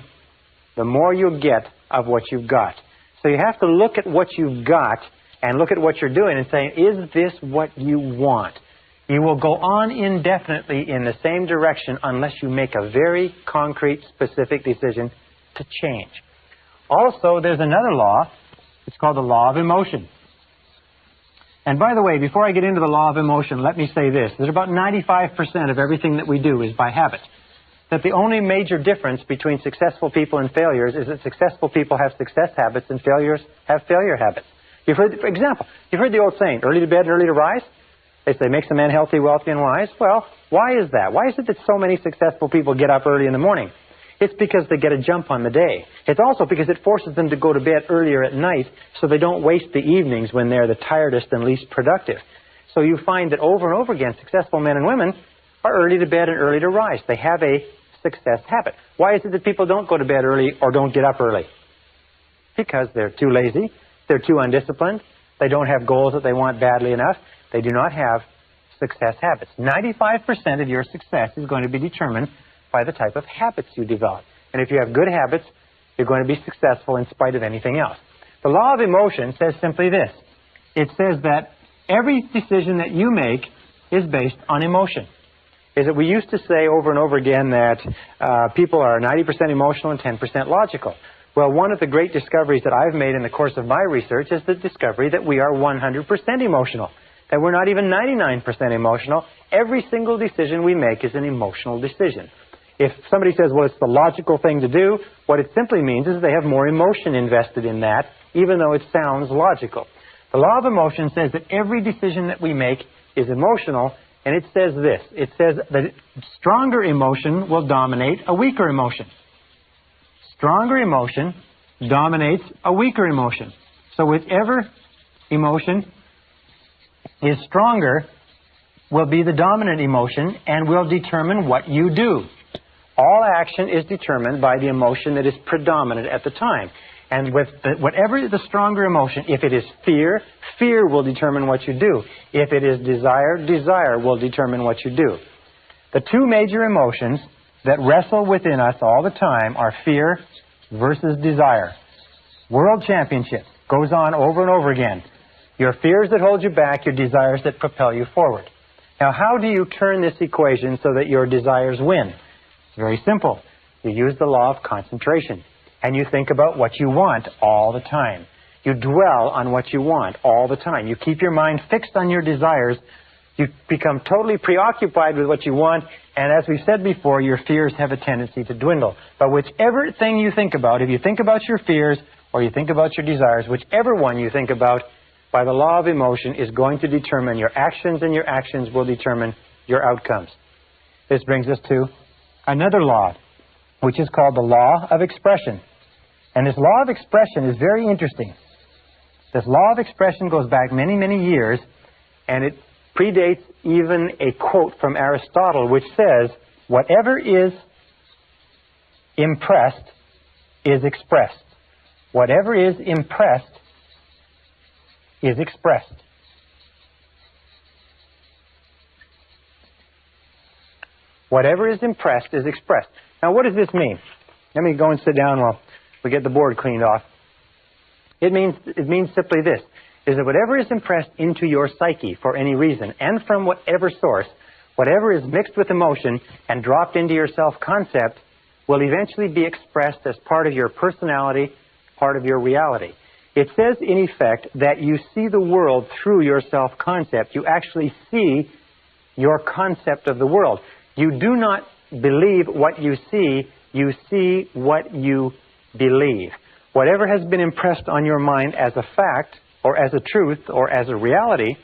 the more you'll get of what you've got. So you have to look at what you've got and look at what you're doing and say, is this what you want? You will go on indefinitely in the same direction unless you make a very concrete, specific decision to change. Also, there's another law. It's called the law of emotion. And by the way, before I get into the law of emotion, let me say this. That about 95% of everything that we do is by habit. That the only major difference between successful people and failures is that successful people have success habits and failures have failure habits. For example, you've heard the old saying, early to bed and early to rise? They say, makes a man healthy, wealthy, and wise. Well, why is that? Why is it that so many successful people get up early in the morning? It's because they get a jump on the day. It's also because it forces them to go to bed earlier at night so they don't waste the evenings when they're the tiredest and least productive. So you find that over and over again, successful men and women are early to bed and early to rise. They have a success habit. Why is it that people don't go to bed early or don't get up early? Because they're too lazy, they're too undisciplined, they don't have goals that they want badly enough, they do not have success habits. 95% of your success is going to be determined by the type of habits you develop. And if you have good habits, you're going to be successful in spite of anything else. The law of emotion says simply this. It says that every decision that you make is based on emotion. Is that we used to say over and over again that people are 90% emotional and 10% logical. Well, one of the great discoveries that I've made in the course of my research is the discovery that we are 100% emotional, that we're not even 99% emotional. Every single decision we make is an emotional decision. If somebody says, well, it's the logical thing to do, what it simply means is they have more emotion invested in that, even though it sounds logical. The law of emotion says that every decision that we make is emotional, and it says this. It says that stronger emotion will dominate a weaker emotion. Stronger emotion dominates a weaker emotion. So whichever emotion is stronger will be the dominant emotion and will determine what you do. All action is determined by the emotion that is predominant at the time. And with whatever the stronger emotion, if it is fear, fear will determine what you do. If it is desire, desire will determine what you do. The two major emotions that wrestle within us all the time are fear versus desire. World Championship goes on over and over again. Your fears that hold you back, your desires that propel you forward. Now, how do you turn this equation so that your desires win? It's very simple. You use the law of concentration, and you think about what you want all the time. You dwell on what you want all the time. You keep your mind fixed on your desires. You become totally preoccupied with what you want, and as we said before, your fears have a tendency to dwindle. But whichever thing you think about, if you think about your fears or you think about your desires, whichever one you think about, by the law of emotion is going to determine your actions, and your actions will determine your outcomes. This brings us to another law, which is called the law of expression. And this law of expression is very interesting. This law of expression goes back many, many years, and it predates even a quote from Aristotle, which says, whatever is impressed is expressed. Whatever is impressed is expressed. Whatever is impressed is expressed. Now, what does this mean? Let me go and sit down while we get the board cleaned off. It means simply this, is that whatever is impressed into your psyche for any reason, and from whatever source, whatever is mixed with emotion and dropped into your self-concept will eventually be expressed as part of your personality, part of your reality. It says, in effect, that you see the world through your self-concept. You actually see your concept of the world. You do not believe what you see what you believe. Whatever has been impressed on your mind as a fact, or as a truth, or as a reality,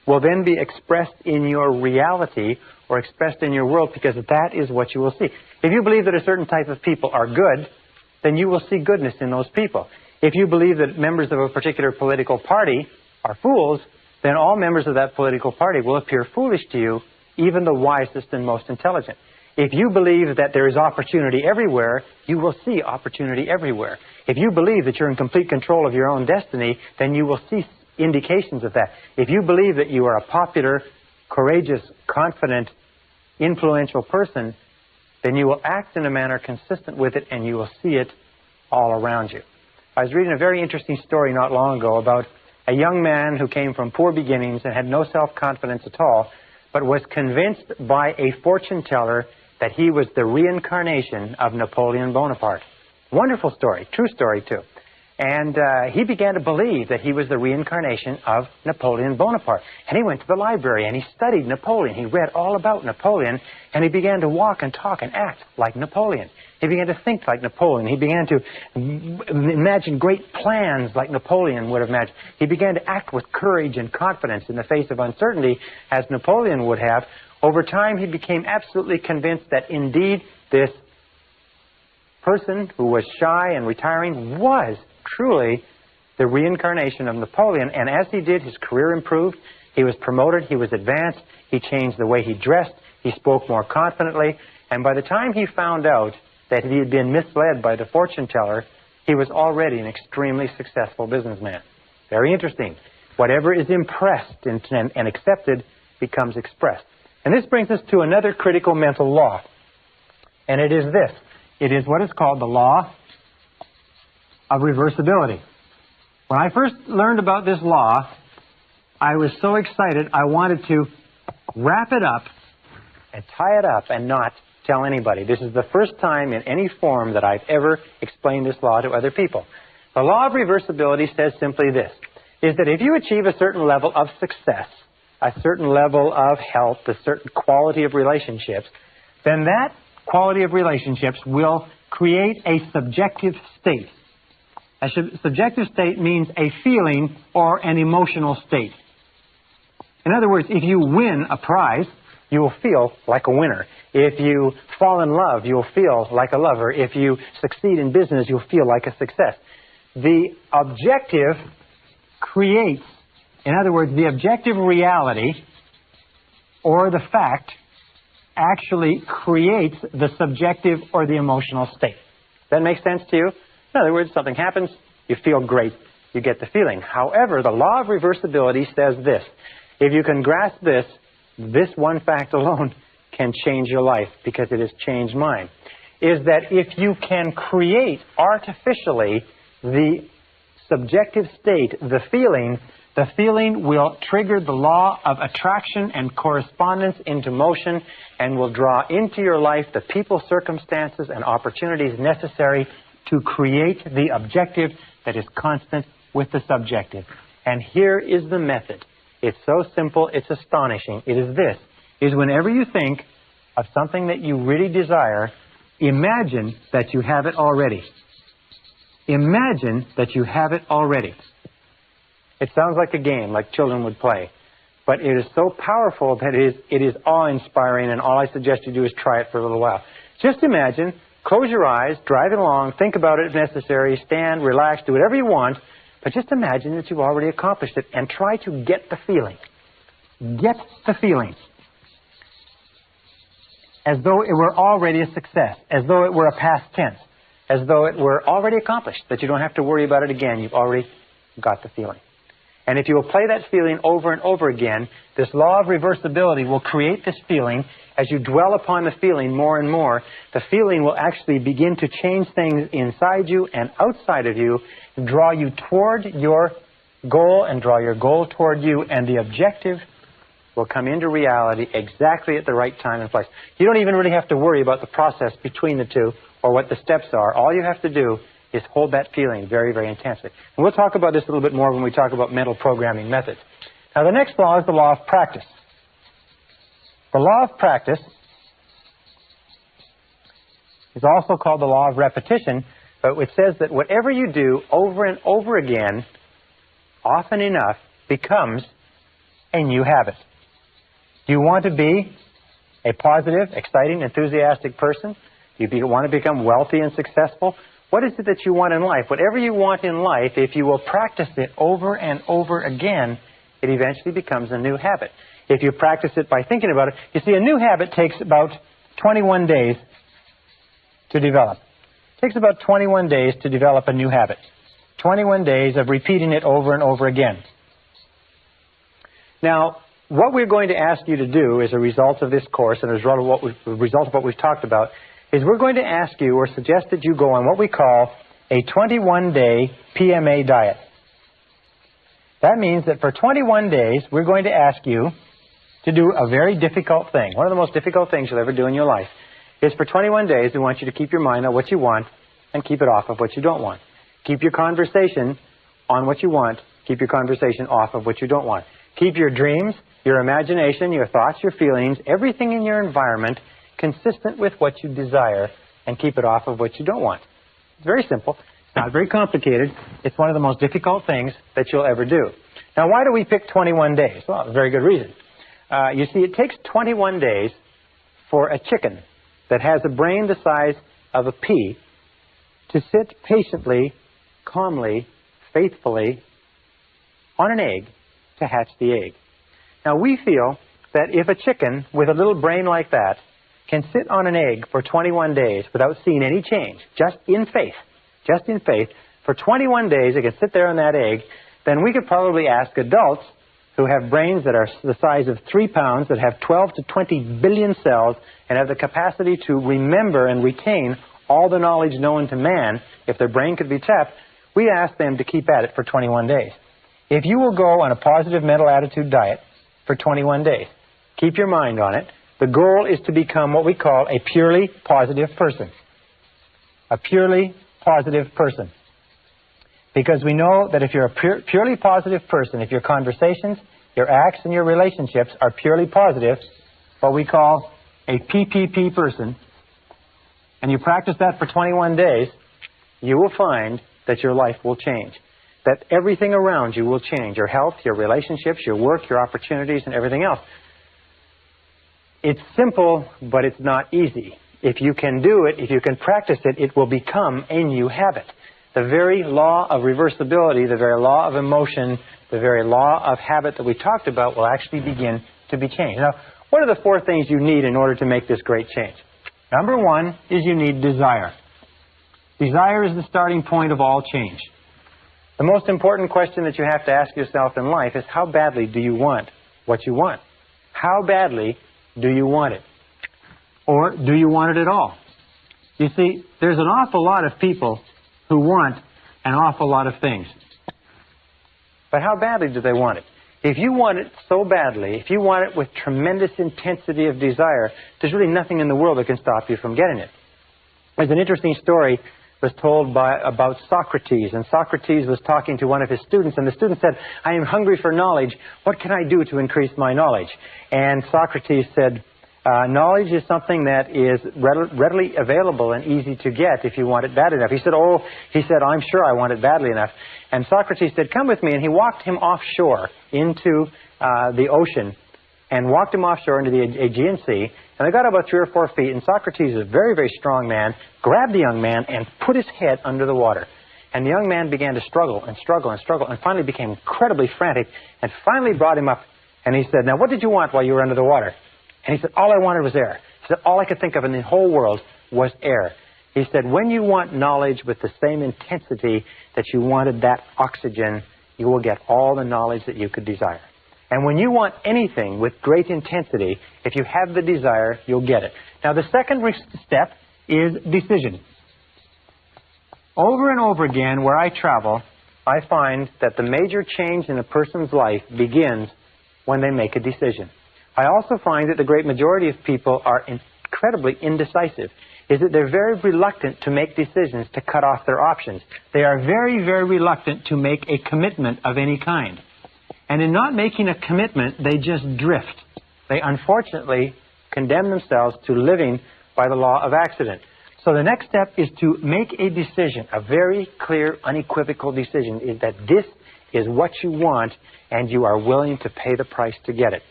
will then be expressed in your reality, or expressed in your world, because that is what you will see. If you believe that a certain type of people are good, then you will see goodness in those people. If you believe that members of a particular political party are fools, then all members of that political party will appear foolish to you, even the wisest and most intelligent. If you believe that there is opportunity everywhere, you will see opportunity everywhere. If you believe that you're in complete control of your own destiny, then you will see indications of that. If you believe that you are a popular, courageous, confident, influential person, then you will act in a manner consistent with it, and you will see it all around you. I was reading a very interesting story not long ago about a young man who came from poor beginnings and had no self-confidence at all, but was convinced by a fortune teller that he was the reincarnation of Napoleon Bonaparte. Wonderful story, true story too. And he began to believe that he was the reincarnation of Napoleon Bonaparte. And he went to the library and he studied Napoleon. He read all about Napoleon, and he began to walk and talk and act like Napoleon. He began to think like Napoleon. He began to imagine great plans like Napoleon would have imagined. He began to act with courage and confidence in the face of uncertainty as Napoleon would have. Over time, he became absolutely convinced that indeed this person who was shy and retiring was truly the reincarnation of Napoleon. And as he did, his career improved. He was promoted. He was advanced. He changed the way he dressed. He spoke more confidently. And by the time he found out that he had been misled by the fortune teller, he was already an extremely successful businessman. Very interesting. Whatever is impressed and accepted becomes expressed. And this brings us to another critical mental law. And it is this. It is what is called the law of reversibility. When I first learned about this law, I was so excited I wanted to wrap it up and tie it up and not tell anybody. This is the first time in any form that I've ever explained this law to other people. The law of reversibility says simply this, is that if you achieve a certain level of success, a certain level of health, a certain quality of relationships, then that quality of relationships will create a subjective state. A subjective state means a feeling or an emotional state. In other words, if you win a prize, you will feel like a winner. If you fall in love, you'll feel like a lover. If you succeed in business, you'll feel like a success. The objective creates, in other words, the objective reality or the fact actually creates the subjective or the emotional state. Does that make sense to you? In other words, something happens, you feel great, you get the feeling. However, the law of reversibility says this. If you can grasp this, this one fact alone can change your life because it has changed mine. Is that if you can create artificially the subjective state, the feeling will trigger the law of attraction and correspondence into motion and will draw into your life the people, circumstances, and opportunities necessary to create the objective that is constant with the subjective. And here is the method. It's so simple, it's astonishing. It is this, is whenever you think of something that you really desire, imagine that you have it already. Imagine that you have it already. It sounds like a game, like children would play. But it is so powerful that it is awe-inspiring, and all I suggest you do is try it for a little while. Just imagine, close your eyes, driving along, think about it if necessary, stand, relax, do whatever you want, but just imagine that you've already accomplished it and try to get the feeling. Get the feeling. As though it were already a success, as though it were a past tense, as though it were already accomplished, that you don't have to worry about it again. You've already got the feeling. And if you will play that feeling over and over again, this law of reversibility will create this feeling. As you dwell upon the feeling more and more, the feeling will actually begin to change things inside you and outside of you, draw you toward your goal and draw your goal toward you, and the objective will come into reality exactly at the right time and place. You don't even really have to worry about the process between the two or what the steps are. All you have to do is hold that feeling very, very intensely. And we'll talk about this a little bit more when we talk about mental programming methods. Now, the next law is the law of practice. The law of practice is also called the law of repetition, but it says that whatever you do over and over again, often enough, becomes a new habit. Do you want to be a positive, exciting, enthusiastic person? Do you want to become wealthy and successful? What is it that you want in life? Whatever you want in life, if you will practice it over and over again, it eventually becomes a new habit. If you practice it by thinking about it, you see, a new habit takes about 21 days to develop. It takes about 21 days to develop a new habit. 21 days of repeating it over and over again. Now, what we're going to ask you to do as a result of this course and as a result of what we've talked about is we're going to ask you or suggest that you go on what we call a 21-day PMA diet. That means that for 21 days, we're going to ask you to do a very difficult thing. One of the most difficult things you'll ever do in your life is for 21 days, we want you to keep your mind on what you want and keep it off of what you don't want. Keep your conversation on what you want. Keep your conversation off of what you don't want. Keep your dreams, your imagination, your thoughts, your feelings, everything in your environment consistent with what you desire, and keep it off of what you don't want. It's very simple. It's not very complicated. It's one of the most difficult things that you'll ever do. Now, why do we pick 21 days? Well, a very good reason. You see, it takes 21 days for a chicken that has a brain the size of a pea to sit patiently, calmly, faithfully on an egg to hatch the egg. Now, we feel that if a chicken with a little brain like that can sit on an egg for 21 days without seeing any change, just in faith, for 21 days it can sit there on that egg, then we could probably ask adults who have brains that are the size of 3 pounds, that have 12 to 20 billion cells, and have the capacity to remember and retain all the knowledge known to man, if their brain could be tapped, we ask them to keep at it for 21 days. If you will go on a positive mental attitude diet for 21 days, keep your mind on it, the goal is to become what we call a purely positive person. A purely positive person. Because we know that if you're a purely positive person, if your conversations, your acts, and your relationships are purely positive, what we call a PPP person, and you practice that for 21 days, you will find that your life will change. That everything around you will change. Your health, your relationships, your work, your opportunities, and everything else. It's simple, but it's not easy. If you can do it, if you can practice it, it will become a new habit. The very law of reversibility, the very law of emotion, the very law of habit that we talked about will actually begin to be changed. Now, what are the 4 things you need in order to make this great change? Number 1 is you need desire. Desire is the starting point of all change. The most important question that you have to ask yourself in life is, how badly do you want what you want? How badly do you want it? Or do you want it at all? You see, there's an awful lot of people who want an awful lot of things. But how badly do they want it? If you want it so badly, if you want it with tremendous intensity of desire, there's really nothing in the world that can stop you from getting it. There's an interesting story was told about Socrates, and Socrates was talking to one of his students, and the student said, I am hungry for knowledge. What can I do to increase my knowledge? And Socrates said, knowledge is something that is readily available and easy to get if you want it bad enough. He said, I'm sure I want it badly enough. And Socrates said, come with me. And he walked him offshore into the ocean, and walked him offshore into the Aegean Sea. And they got about 3 or 4 feet, and Socrates, a very, very strong man, grabbed the young man and put his head under the water. And the young man began to struggle and struggle and struggle, and finally became incredibly frantic, and finally brought him up. And he said, now what did you want while you were under the water? And he said, all I wanted was air. He said, all I could think of in the whole world was air. He said, when you want knowledge with the same intensity that you wanted that oxygen, you will get all the knowledge that you could desire. And when you want anything with great intensity, if you have the desire, you'll get it. Now, the second step is decision. Over and over again, where I travel, I find that the major change in a person's life begins when they make a decision. I also find that the great majority of people are incredibly indecisive. Is that they're very reluctant to make decisions to cut off their options. They are very, very reluctant to make a commitment of any kind. And in not making a commitment, they just drift. They unfortunately condemn themselves to living by the law of accident. So the next step is to make a decision, a very clear, unequivocal decision, is that this is what you want and you are willing to pay the price to get it.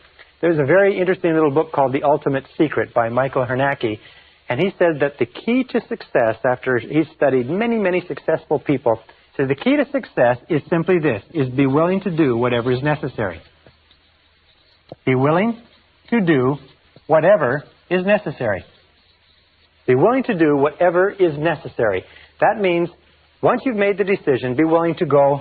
There's a very interesting little book called The Ultimate Secret by Michael Hernacki, and he said that the key to success, after he's studied many, many successful people, says the key to success is simply this, is be willing to do whatever is necessary. Be willing to do whatever is necessary. Be willing to do whatever is necessary. That means once you've made the decision, be willing to go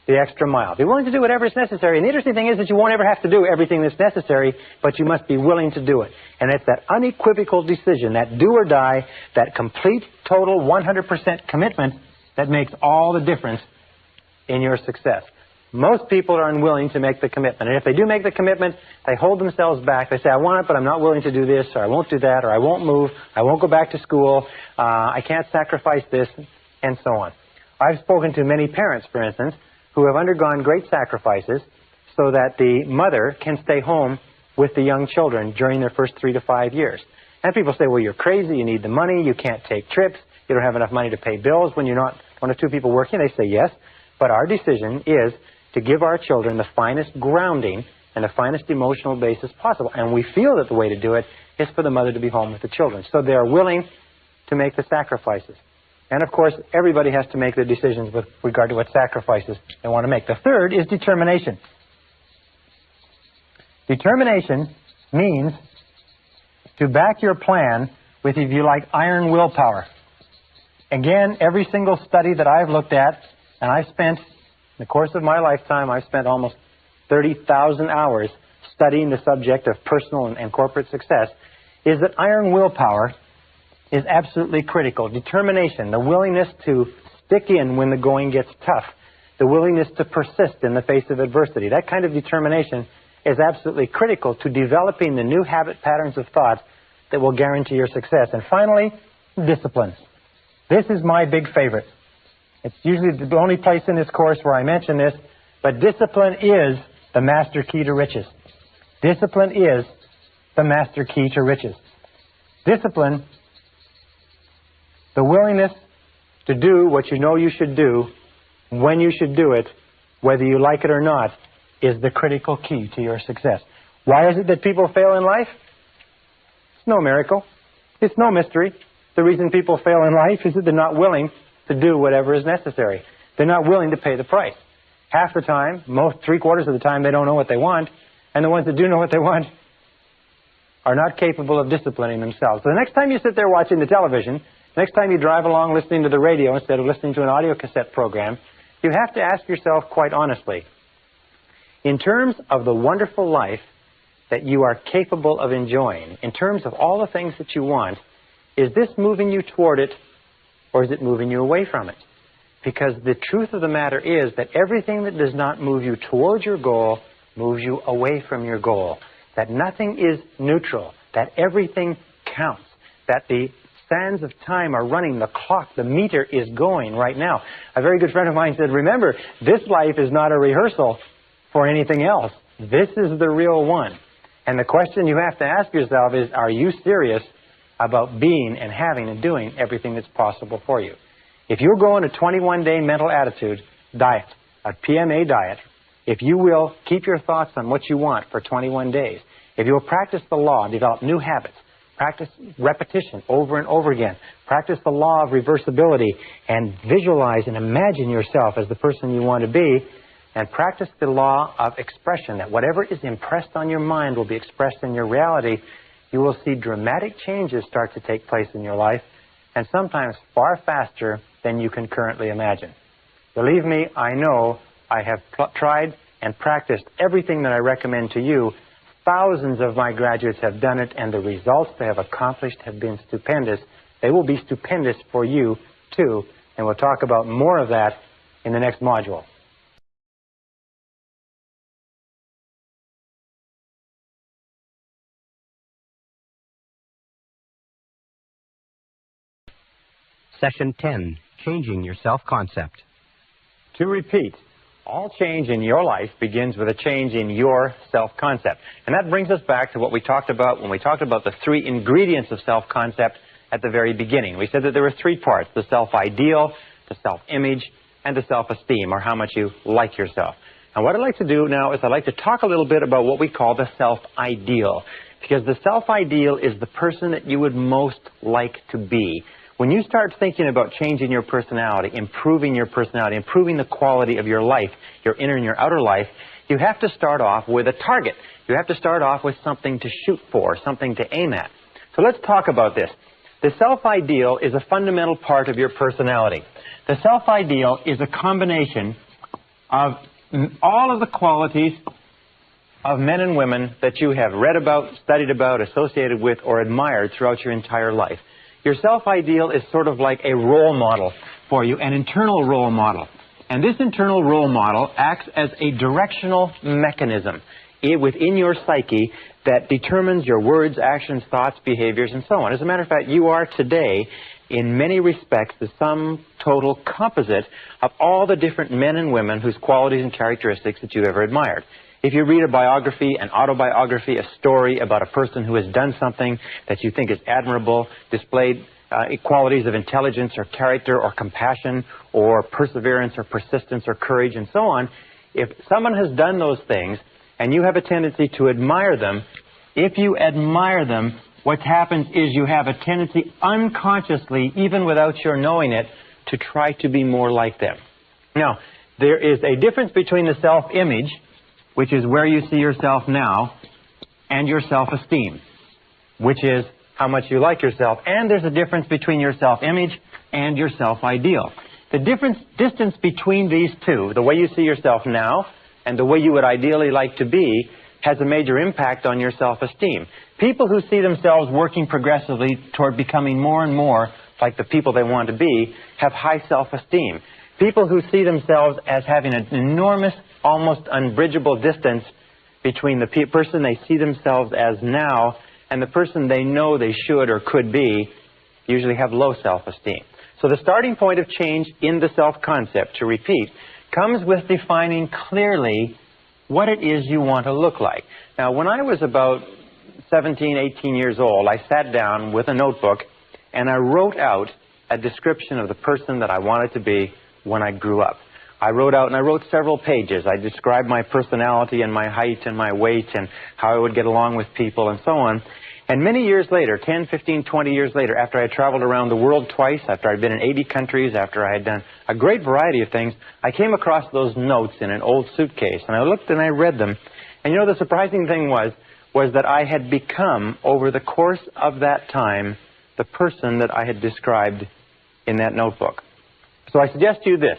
the extra mile. Be willing to do whatever is necessary. And the interesting thing is that you won't ever have to do everything that's necessary, but you must be willing to do it. And it's that unequivocal decision, that do or die, that complete, total, 100% commitment that makes all the difference in your success. Most people are unwilling to make the commitment. And if they do make the commitment, they hold themselves back. They say, I want it, but I'm not willing to do this, or I won't do that, or I won't move, I won't go back to school, I can't sacrifice this, and so on. I've spoken to many parents, for instance, who have undergone great sacrifices so that the mother can stay home with the young children during their first 3 to 5 years. And people say, well, you're crazy, you need the money, you can't take trips, you don't have enough money to pay bills when you're not one or two people working. They say yes, but our decision is to give our children the finest grounding and the finest emotional basis possible. And we feel that the way to do it is for the mother to be home with the children. So they are willing to make the sacrifices. And of course, everybody has to make their decisions with regard to what sacrifices they want to make. The third is determination. Determination means to back your plan with, if you like, iron willpower. Again, every single study that I've looked at, and I've spent, in the course of my lifetime, I've spent almost 30,000 hours studying the subject of personal and corporate success, is that iron willpower is absolutely critical. Determination, the willingness to stick in when the going gets tough, the willingness to persist in the face of adversity. That kind of determination is absolutely critical to developing the new habit patterns of thought that will guarantee your success. And finally, discipline. This is my big favorite. It's usually the only place in this course where I mention this, but discipline is the master key to riches. Discipline is the master key to riches. Discipline, the willingness to do what you know you should do, when you should do it, whether you like it or not, is the critical key to your success. Why is it that people fail in life? It's no miracle. It's no mystery. The reason people fail in life is that they're not willing to do whatever is necessary. They're not willing to pay the price. Half the time, three-quarters of the time, they don't know what they want, and the ones that do know what they want are not capable of disciplining themselves. So the next time you sit there watching the television, next time you drive along listening to the radio instead of listening to an audio cassette program, you have to ask yourself quite honestly, in terms of the wonderful life that you are capable of enjoying, in terms of all the things that you want, is this moving you toward it, or is it moving you away from it? Because the truth of the matter is that everything that does not move you towards your goal moves you away from your goal. That nothing is neutral. That everything counts. That the sands of time are running. The clock, the meter is going right now. A very good friend of mine said, remember, this life is not a rehearsal for anything else. This is the real one. And the question you have to ask yourself is, are you serious about being and having and doing everything that's possible for you? If you're going a 21-day mental attitude diet, a PMA diet, if you will keep your thoughts on what you want for 21 days, if you will practice the law, develop new habits, practice repetition over and over again, practice the law of reversibility, and visualize and imagine yourself as the person you want to be, and practice the law of expression, that whatever is impressed on your mind will be expressed in your reality, you will see dramatic changes start to take place in your life, and sometimes far faster than you can currently imagine. Believe me, I know I have tried and practiced everything that I recommend to you. Thousands of my graduates have done it, and the results they have accomplished have been stupendous. They will be stupendous for you, too, and we'll talk about more of that in the next module. Session 10, Changing Your Self-Concept. To repeat, all change in your life begins with a change in your self-concept. And that brings us back to what we talked about when we talked about the three ingredients of self-concept at the very beginning. We said that there were three parts: the self-ideal, the self-image, and the self-esteem, or how much you like yourself. And what I'd like to do now is I'd like to talk a little bit about what we call the self-ideal. Because the self-ideal is the person that you would most like to be. When you start thinking about changing your personality, improving the quality of your life, your inner and your outer life, you have to start off with a target. You have to start off with something to shoot for, something to aim at. So let's talk about this. The self-ideal is a fundamental part of your personality. The self-ideal is a combination of all of the qualities of men and women that you have read about, studied about, associated with, or admired throughout your entire life. Your self-ideal is sort of like a role model for you, an internal role model. And this internal role model acts as a directional mechanism within your psyche that determines your words, actions, thoughts, behaviors, and so on. As a matter of fact, you are today, in many respects, the sum total composite of all the different men and women whose qualities and characteristics that you've ever admired. If you read a biography, an autobiography, a story about a person who has done something that you think is admirable, displayed qualities of intelligence or character or compassion or perseverance or persistence or courage and so on, if someone has done those things and you have a tendency to admire them, if you admire them, what happens is you have a tendency unconsciously, even without your knowing it, to try to be more like them. Now, there is a difference between the self-image, which is where you see yourself now, and your self-esteem. which is how much you like yourself. And there's a difference between your self-image and your self-ideal. The distance between these two, the way you see yourself now and the way you would ideally like to be, has a major impact on your self-esteem. People who see themselves working progressively toward becoming more and more like the people they want to be have high self-esteem. People who see themselves as having an enormous, almost unbridgeable distance between the person they see themselves as now and the person they know they should or could be usually have low self-esteem. So the starting point of change in the self-concept, to repeat, comes with defining clearly what it is you want to look like. Now, when I was about 17, 18 years old, I sat down with a notebook and I wrote out a description of the person that I wanted to be when I grew up. I wrote several pages. I described my personality and my height and my weight and how I would get along with people and so on. And many years later, 10, 15, 20 years later, after I had traveled around the world twice, after I'd been in 80 countries, after I had done a great variety of things, I came across those notes in an old suitcase. And I looked and I read them. And you know, the surprising thing was that I had become, over the course of that time, the person that I had described in that notebook. So I suggest to you this,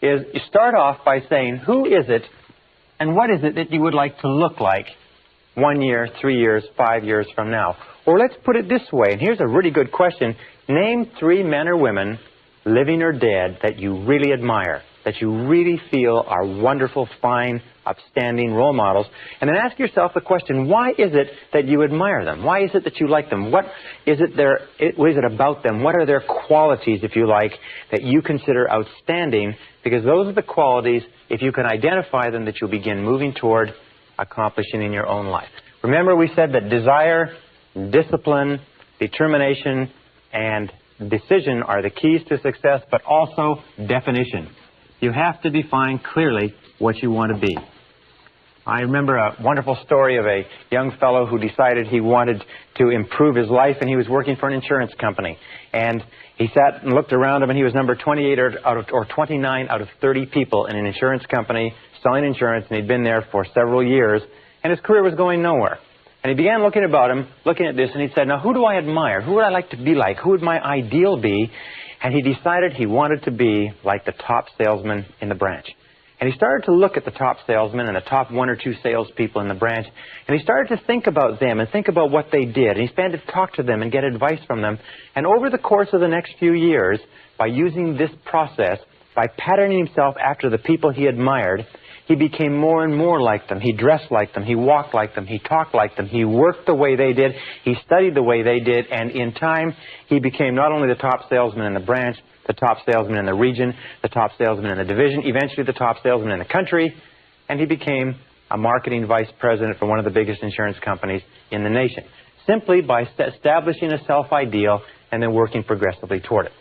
is you start off by saying, who is it and what is it that you would like to look like 1 year, 3 years, 5 years from now? Or let's put it this way, and here's a really good question. Name 3 men or women, living or dead, that you really admire, that you really feel are wonderful, fine, upstanding role models. And then ask yourself the question, why is it that you admire them? Why is it that you like them? What is it about them? What are their qualities, if you like, that you consider outstanding? Because those are the qualities, if you can identify them, that you'll begin moving toward accomplishing in your own life. Remember, we said that desire, discipline, determination, and decision are the keys to success, but also definition. You have to define clearly what you want to be. I remember a wonderful story of a young fellow who decided he wanted to improve his life, and he was working for an insurance company. And he sat and looked around him, and he was number 28 or 29 out of 30 people in an insurance company selling insurance, and he'd been there for several years, and his career was going nowhere. And he began looking about him, looking at this, and he said, now, who do I admire? Who would I like to be like? Who would my ideal be? And he decided he wanted to be like the top salesman in the branch. And he started to look at the top salesmen and the top 1 or 2 salespeople in the branch, and he started to think about them and think about what they did. And he began to talk to them and get advice from them. And over the course of the next few years, by using this process, by patterning himself after the people he admired, he became more and more like them. He dressed like them. He walked like them. He talked like them. He worked the way they did. He studied the way they did. And in time, he became not only the top salesman in the branch, the top salesman in the region, the top salesman in the division, eventually the top salesman in the country, and he became a marketing vice president for one of the biggest insurance companies in the nation, simply by establishing a self-ideal and then working progressively toward it.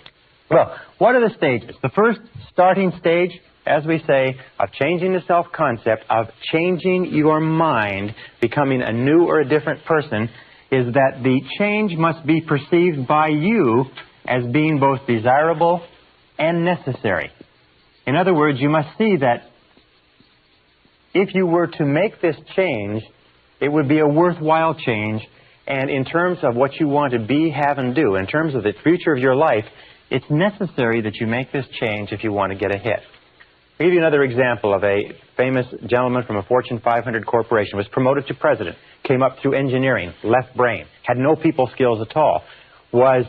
Well, what are the stages? The first starting stage, as we say, of changing the self-concept, of changing your mind, becoming a new or a different person, is that the change must be perceived by you as being both desirable and necessary. In other words, you must see that if you were to make this change, it would be a worthwhile change, and in terms of what you want to be, have, and do, in terms of the future of your life, it's necessary that you make this change if you want to get ahead. I'll give you another example of a famous gentleman from a Fortune 500 corporation, was promoted to president, came up through engineering, left brain, had no people skills at all, was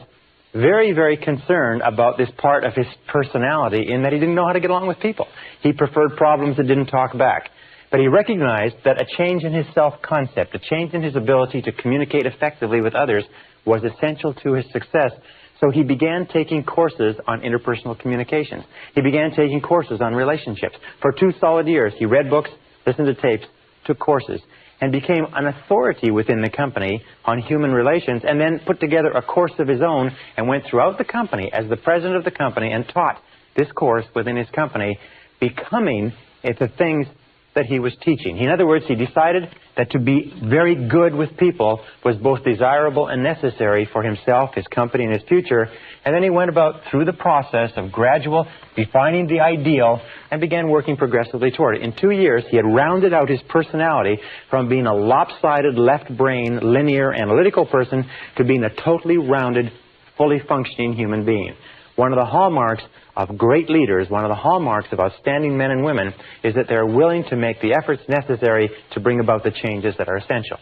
very, very concerned about this part of his personality in that he didn't know how to get along with people. He preferred problems that didn't talk back. But he recognized that a change in his self-concept, a change in his ability to communicate effectively with others was essential to his success. So he began taking courses on interpersonal communications. He began taking courses on relationships. For 2 solid years, he read books, listened to tapes, took courses, and became an authority within the company on human relations, and then put together a course of his own and went throughout the company as the president of the company and taught this course within his company, becoming the things that he was teaching. In other words, he decided that to be very good with people was both desirable and necessary for himself, his company, and his future. And then he went about through the process of gradual defining the ideal and began working progressively toward it. In 2 years, he had rounded out his personality from being a lopsided, left-brain, linear, analytical person to being a totally rounded, fully functioning human being. One of the hallmarks of great leaders, one of the hallmarks of outstanding men and women, is that they're willing to make the efforts necessary to bring about the changes that are essential.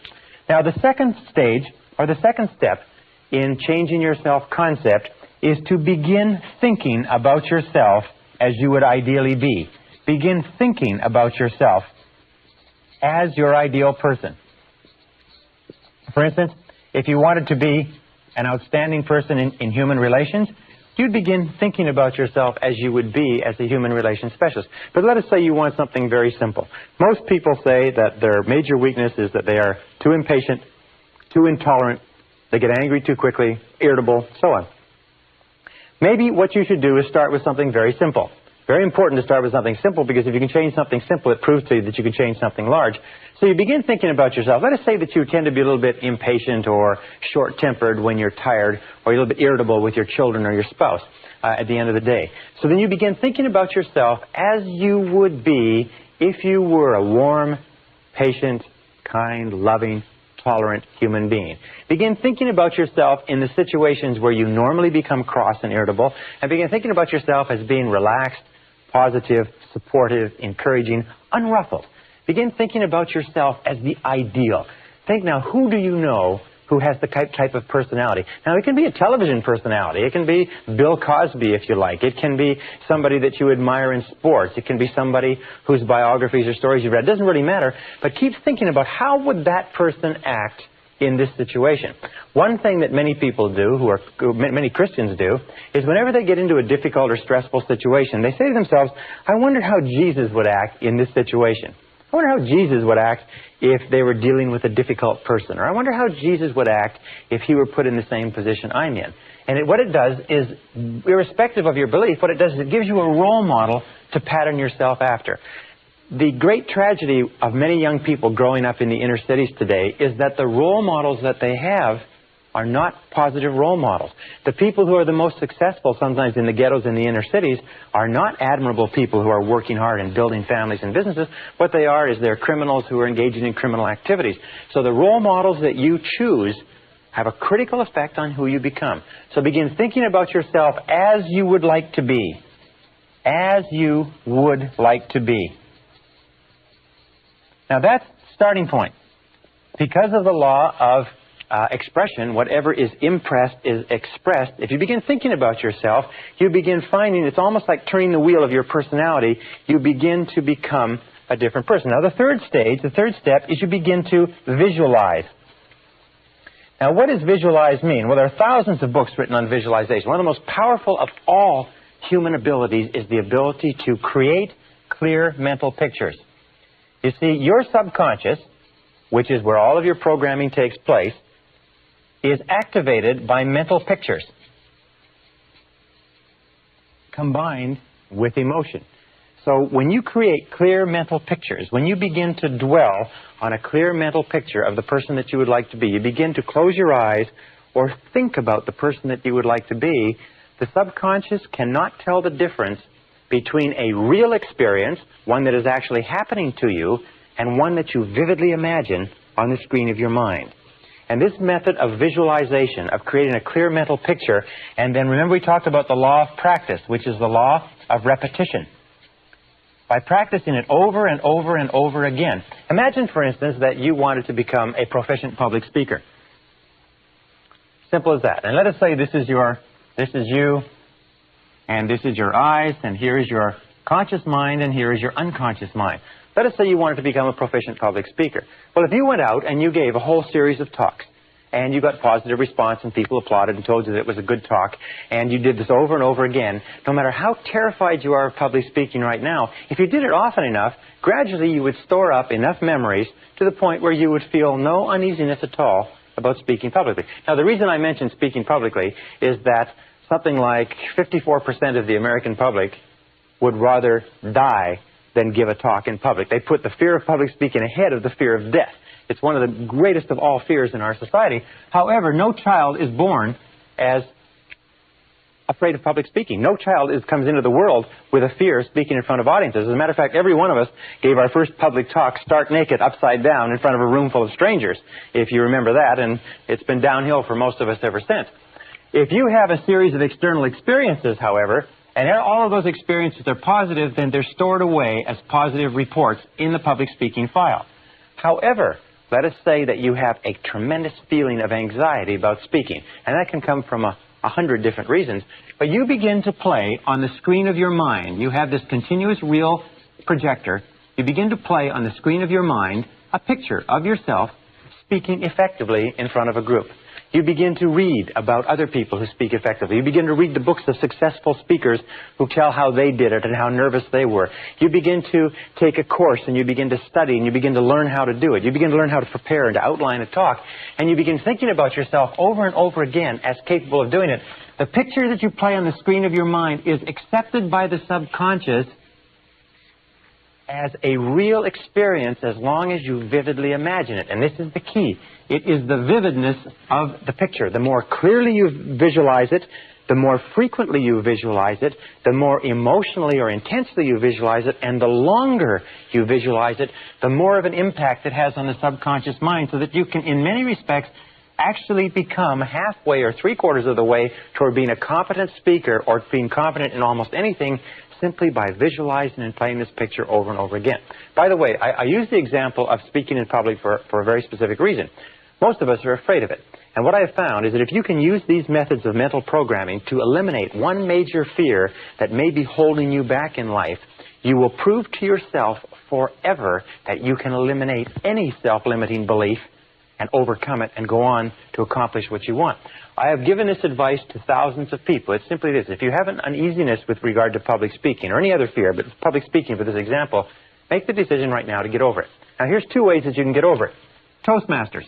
Now, the second stage, or the second step in changing your self-concept, is to begin thinking about yourself as you would ideally be. Begin thinking about yourself as your ideal person. For instance, if you wanted to be an outstanding person in human relations, you'd begin thinking about yourself as you would be as a human relations specialist. But let us say you want something very simple. Most people say that their major weakness is that they are too impatient, too intolerant, they get angry too quickly, irritable, so on. Maybe what you should do is start with something very simple. Very important to start with something simple, because if you can change something simple, it proves to you that you can change something large. So you begin thinking about yourself. Let us say that you tend to be a little bit impatient or short-tempered when you're tired, or you're a little bit irritable with your children or your spouse at the end of the day. So then you begin thinking about yourself as you would be if you were a warm, patient, kind, loving, tolerant human being. Begin thinking about yourself in the situations where you normally become cross and irritable, and begin thinking about yourself as being relaxed, positive, supportive, encouraging, unruffled. Begin thinking about yourself as the ideal. Think now, who do you know who has the type of personality? Now, it can be a television personality. It can be Bill Cosby, if you like. It can be somebody that you admire in sports. It can be somebody whose biographies or stories you've read. It doesn't really matter, but keep thinking about how would that person act in this situation. One thing that many people do, many Christians do, is whenever they get into a difficult or stressful situation, they say to themselves, I wonder how Jesus would act in this situation. I wonder how Jesus would act if they were dealing with a difficult person. Or I wonder how Jesus would act if he were put in the same position I'm in. And what it does is, irrespective of your belief, what it does is it gives you a role model to pattern yourself after. The great tragedy of many young people growing up in the inner cities today is that the role models that they have are not positive role models. The people who are the most successful, sometimes in the ghettos in the inner cities, are not admirable people who are working hard and building families and businesses. What they are is they're criminals who are engaging in criminal activities. So the role models that you choose have a critical effect on who you become. So begin thinking about yourself as you would like to be. As you would like to be. Now that's the starting point. Because of the law of expression, whatever is impressed is expressed. If you begin thinking about yourself, you begin finding it's almost like turning the wheel of your personality. You begin to become a different person. Now the third stage, the third step, is you begin to visualize. Now what does visualize mean? Well, there are thousands of books written on visualization. One of the most powerful of all human abilities is the ability to create clear mental pictures. You see, your subconscious, which is where all of your programming takes place, is activated by mental pictures combined with emotion. So when you create clear mental pictures, when you begin to dwell on a clear mental picture of the person that you would like to be, you begin to close your eyes or think about the person that you would like to be, the subconscious cannot tell the difference between a real experience, one that is actually happening to you, and one that you vividly imagine on the screen of your mind. And this method of visualization, of creating a clear mental picture, and then remember we talked about the law of practice, which is the law of repetition. By practicing it over and over and over again. Imagine, for instance, that you wanted to become a proficient public speaker. Simple as that. And let us say this is you, and this is your eyes, and here is your conscious mind, and here is your unconscious mind. Let us say you wanted to become a proficient public speaker. Well, if you went out and you gave a whole series of talks, and you got positive response, and people applauded and told you that it was a good talk, and you did this over and over again, no matter how terrified you are of public speaking right now, if you did it often enough, gradually you would store up enough memories to the point where you would feel no uneasiness at all about speaking publicly. Now, the reason I mention speaking publicly is that something like 54% of the American public would rather die than give a talk in public. They put the fear of public speaking ahead of the fear of death. It's one of the greatest of all fears in our society. However, no child is born as afraid of public speaking. No child comes into the world with a fear of speaking in front of audiences. As a matter of fact, every one of us gave our first public talk stark naked, upside down, in front of a room full of strangers, if you remember that, and it's been downhill for most of us ever since. If you have a series of external experiences, however, and all of those experiences are positive, then they're stored away as positive reports in the public speaking file. However, let us say that you have a tremendous feeling of anxiety about speaking, and that can come from 100 different reasons, but you begin to play on the screen of your mind. You have this continuous real projector. You begin to play on the screen of your mind a picture of yourself speaking effectively in front of a group. You begin to read about other people who speak effectively. You begin to read the books of successful speakers who tell how they did it and how nervous they were. You begin to take a course and you begin to study and you begin to learn how to do it. You begin to learn how to prepare and to outline a talk. And you begin thinking about yourself over and over again as capable of doing it. The picture that you play on the screen of your mind is accepted by the subconscious as a real experience as long as you vividly imagine it. And this is the key. It is the vividness of the picture. The more clearly you visualize it, the more frequently you visualize it, the more emotionally or intensely you visualize it, and the longer you visualize it, the more of an impact it has on the subconscious mind, so that you can, in many respects, actually become halfway or three-quarters of the way toward being a competent speaker or being competent in almost anything simply by visualizing and playing this picture over and over again. By the way, I use the example of speaking in public for a very specific reason. Most of us are afraid of it. And what I have found is that if you can use these methods of mental programming to eliminate one major fear that may be holding you back in life, you will prove to yourself forever that you can eliminate any self-limiting belief and overcome it and go on to accomplish what you want. I have given this advice to thousands of people. It's simply this. If you have an uneasiness with regard to public speaking, or any other fear, but public speaking for this example, make the decision right now to get over it. Now, here's two ways that you can get over it. Toastmasters.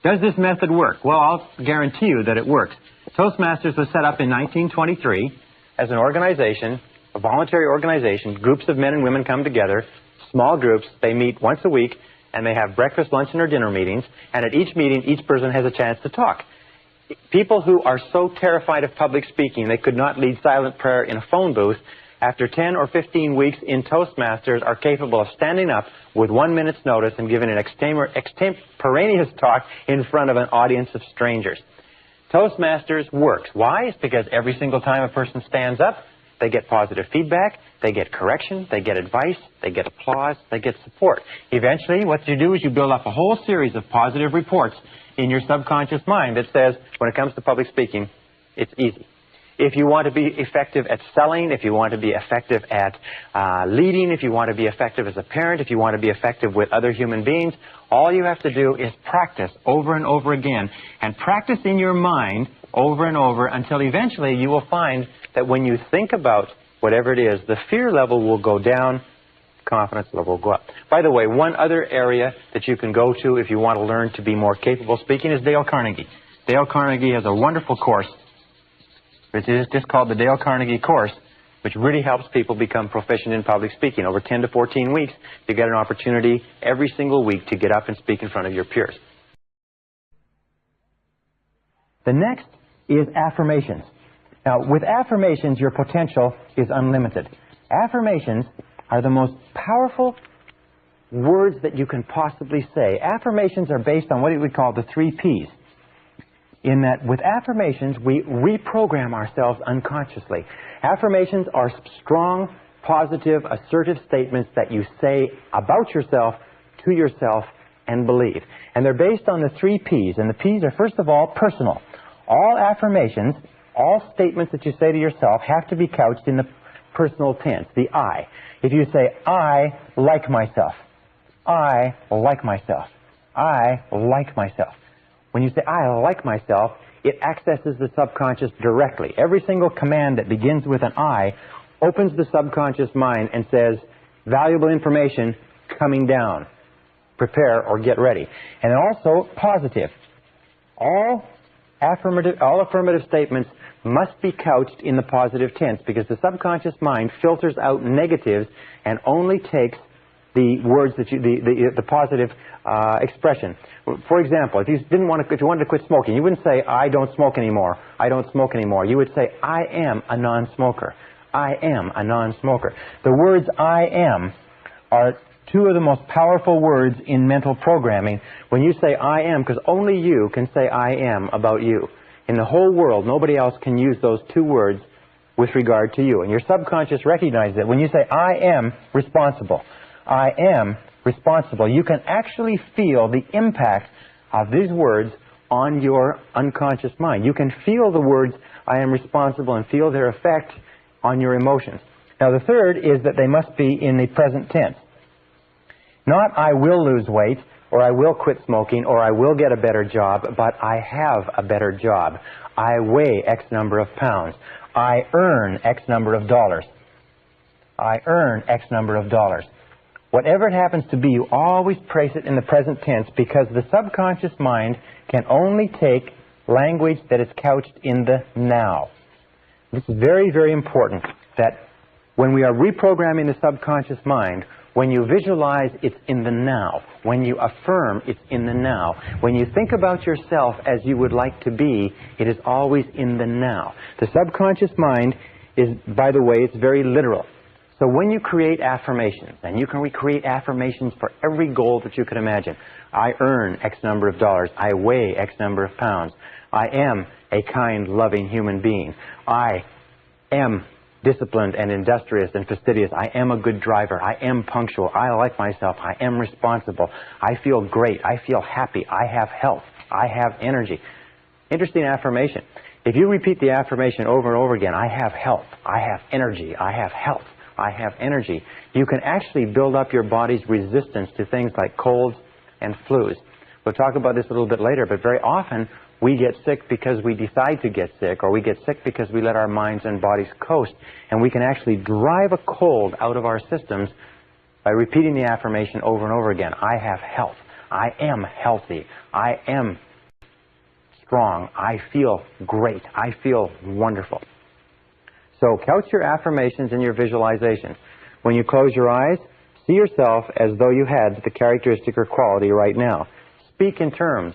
Does this method work? Well, I'll guarantee you that it works. Toastmasters was set up in 1923 as an organization, a voluntary organization. Groups of men and women come together, small groups. They meet once a week, and they have breakfast, lunch, and or dinner meetings. And at each meeting, each person has a chance to talk. People who are so terrified of public speaking they could not lead silent prayer in a phone booth, after 10 or 15 weeks in Toastmasters are capable of standing up with 1 minute's notice and giving an extemporaneous talk in front of an audience of strangers. Toastmasters works. Why? It's because every single time a person stands up, they get positive feedback, they get correction, they get advice, they get applause, they get support. Eventually, what you do is you build up a whole series of positive reports in your subconscious mind that says, when it comes to public speaking, it's easy. If you want to be effective at selling, if you want to be effective at leading, if you want to be effective as a parent, if you want to be effective with other human beings, all you have to do is practice over and over again, and practice in your mind over and over until eventually you will find that when you think about whatever it is, the fear level will go down, confidence level will go up. By the way, one other area that you can go to if you want to learn to be more capable speaking is Dale Carnegie. Dale Carnegie has a wonderful course, which is just called the Dale Carnegie course, which really helps people become proficient in public speaking. Over 10 to 14 weeks, you get an opportunity every single week to get up and speak in front of your peers. The next is affirmations. Now, with affirmations, your potential is unlimited. Affirmations are the most powerful words that you can possibly say. Affirmations are based on what we would call the 3 Ps. In that with affirmations, we reprogram ourselves unconsciously. Affirmations are strong, positive, assertive statements that you say about yourself, to yourself, and believe. And they're based on the 3 Ps. And the Ps are, first of all, personal. All affirmations, all statements that you say to yourself have to be couched in the personal tense, the I. If you say, I like myself, I like myself, I like myself. When you say, I like myself, it accesses the subconscious directly. Every single command that begins with an I opens the subconscious mind and says, valuable information coming down. Prepare or get ready. And also, positive. All all affirmative statements must be couched in the positive tense, because the subconscious mind filters out negatives and only takes the words that the positive expression. For example, if you wanted to quit smoking, you wouldn't say, I don't smoke anymore. I don't smoke anymore. You would say, I am a non-smoker. I am a non-smoker. The words I am are two of the most powerful words in mental programming. When you say I am, because only you can say I am about you. In the whole world, nobody else can use those two words with regard to you. And your subconscious recognizes it. When you say I am responsible, I am responsible, you can actually feel the impact of these words on your unconscious mind. You can feel the words I am responsible and feel their effect on your emotions. Now the third is that they must be in the present tense. Not I will lose weight, or I will quit smoking, or I will get a better job, but I have a better job. I weigh X number of pounds. I earn X number of dollars. I earn X number of dollars. Whatever it happens to be, you always place it in the present tense, because the subconscious mind can only take language that is couched in the now. This is very, very important, that when we are reprogramming the subconscious mind, when you visualize, it's in the now. When you affirm, it's in the now. When you think about yourself as you would like to be, it is always in the now. The subconscious mind is, by the way, it's very literal. So when you create affirmations, and you can recreate affirmations for every goal that you can imagine. I earn X number of dollars. I weigh X number of pounds. I am a kind, loving human being. I am disciplined and industrious and fastidious. I am a good driver. I am punctual. I like myself. I am responsible. I feel great. I feel happy. I have health. I have energy. Interesting affirmation. If you repeat the affirmation over and over again, I have health. I have energy. I have health. I have energy. You can actually build up your body's resistance to things like colds and flus. We'll talk about this a little bit later, but very often we get sick because we decide to get sick, or we get sick because we let our minds and bodies coast, and we can actually drive a cold out of our systems by repeating the affirmation over and over again. I have health. I am healthy. I am strong. I feel great. I feel wonderful. So couch your affirmations and your visualizations. When you close your eyes, see yourself as though you had the characteristic or quality right now. Speak in terms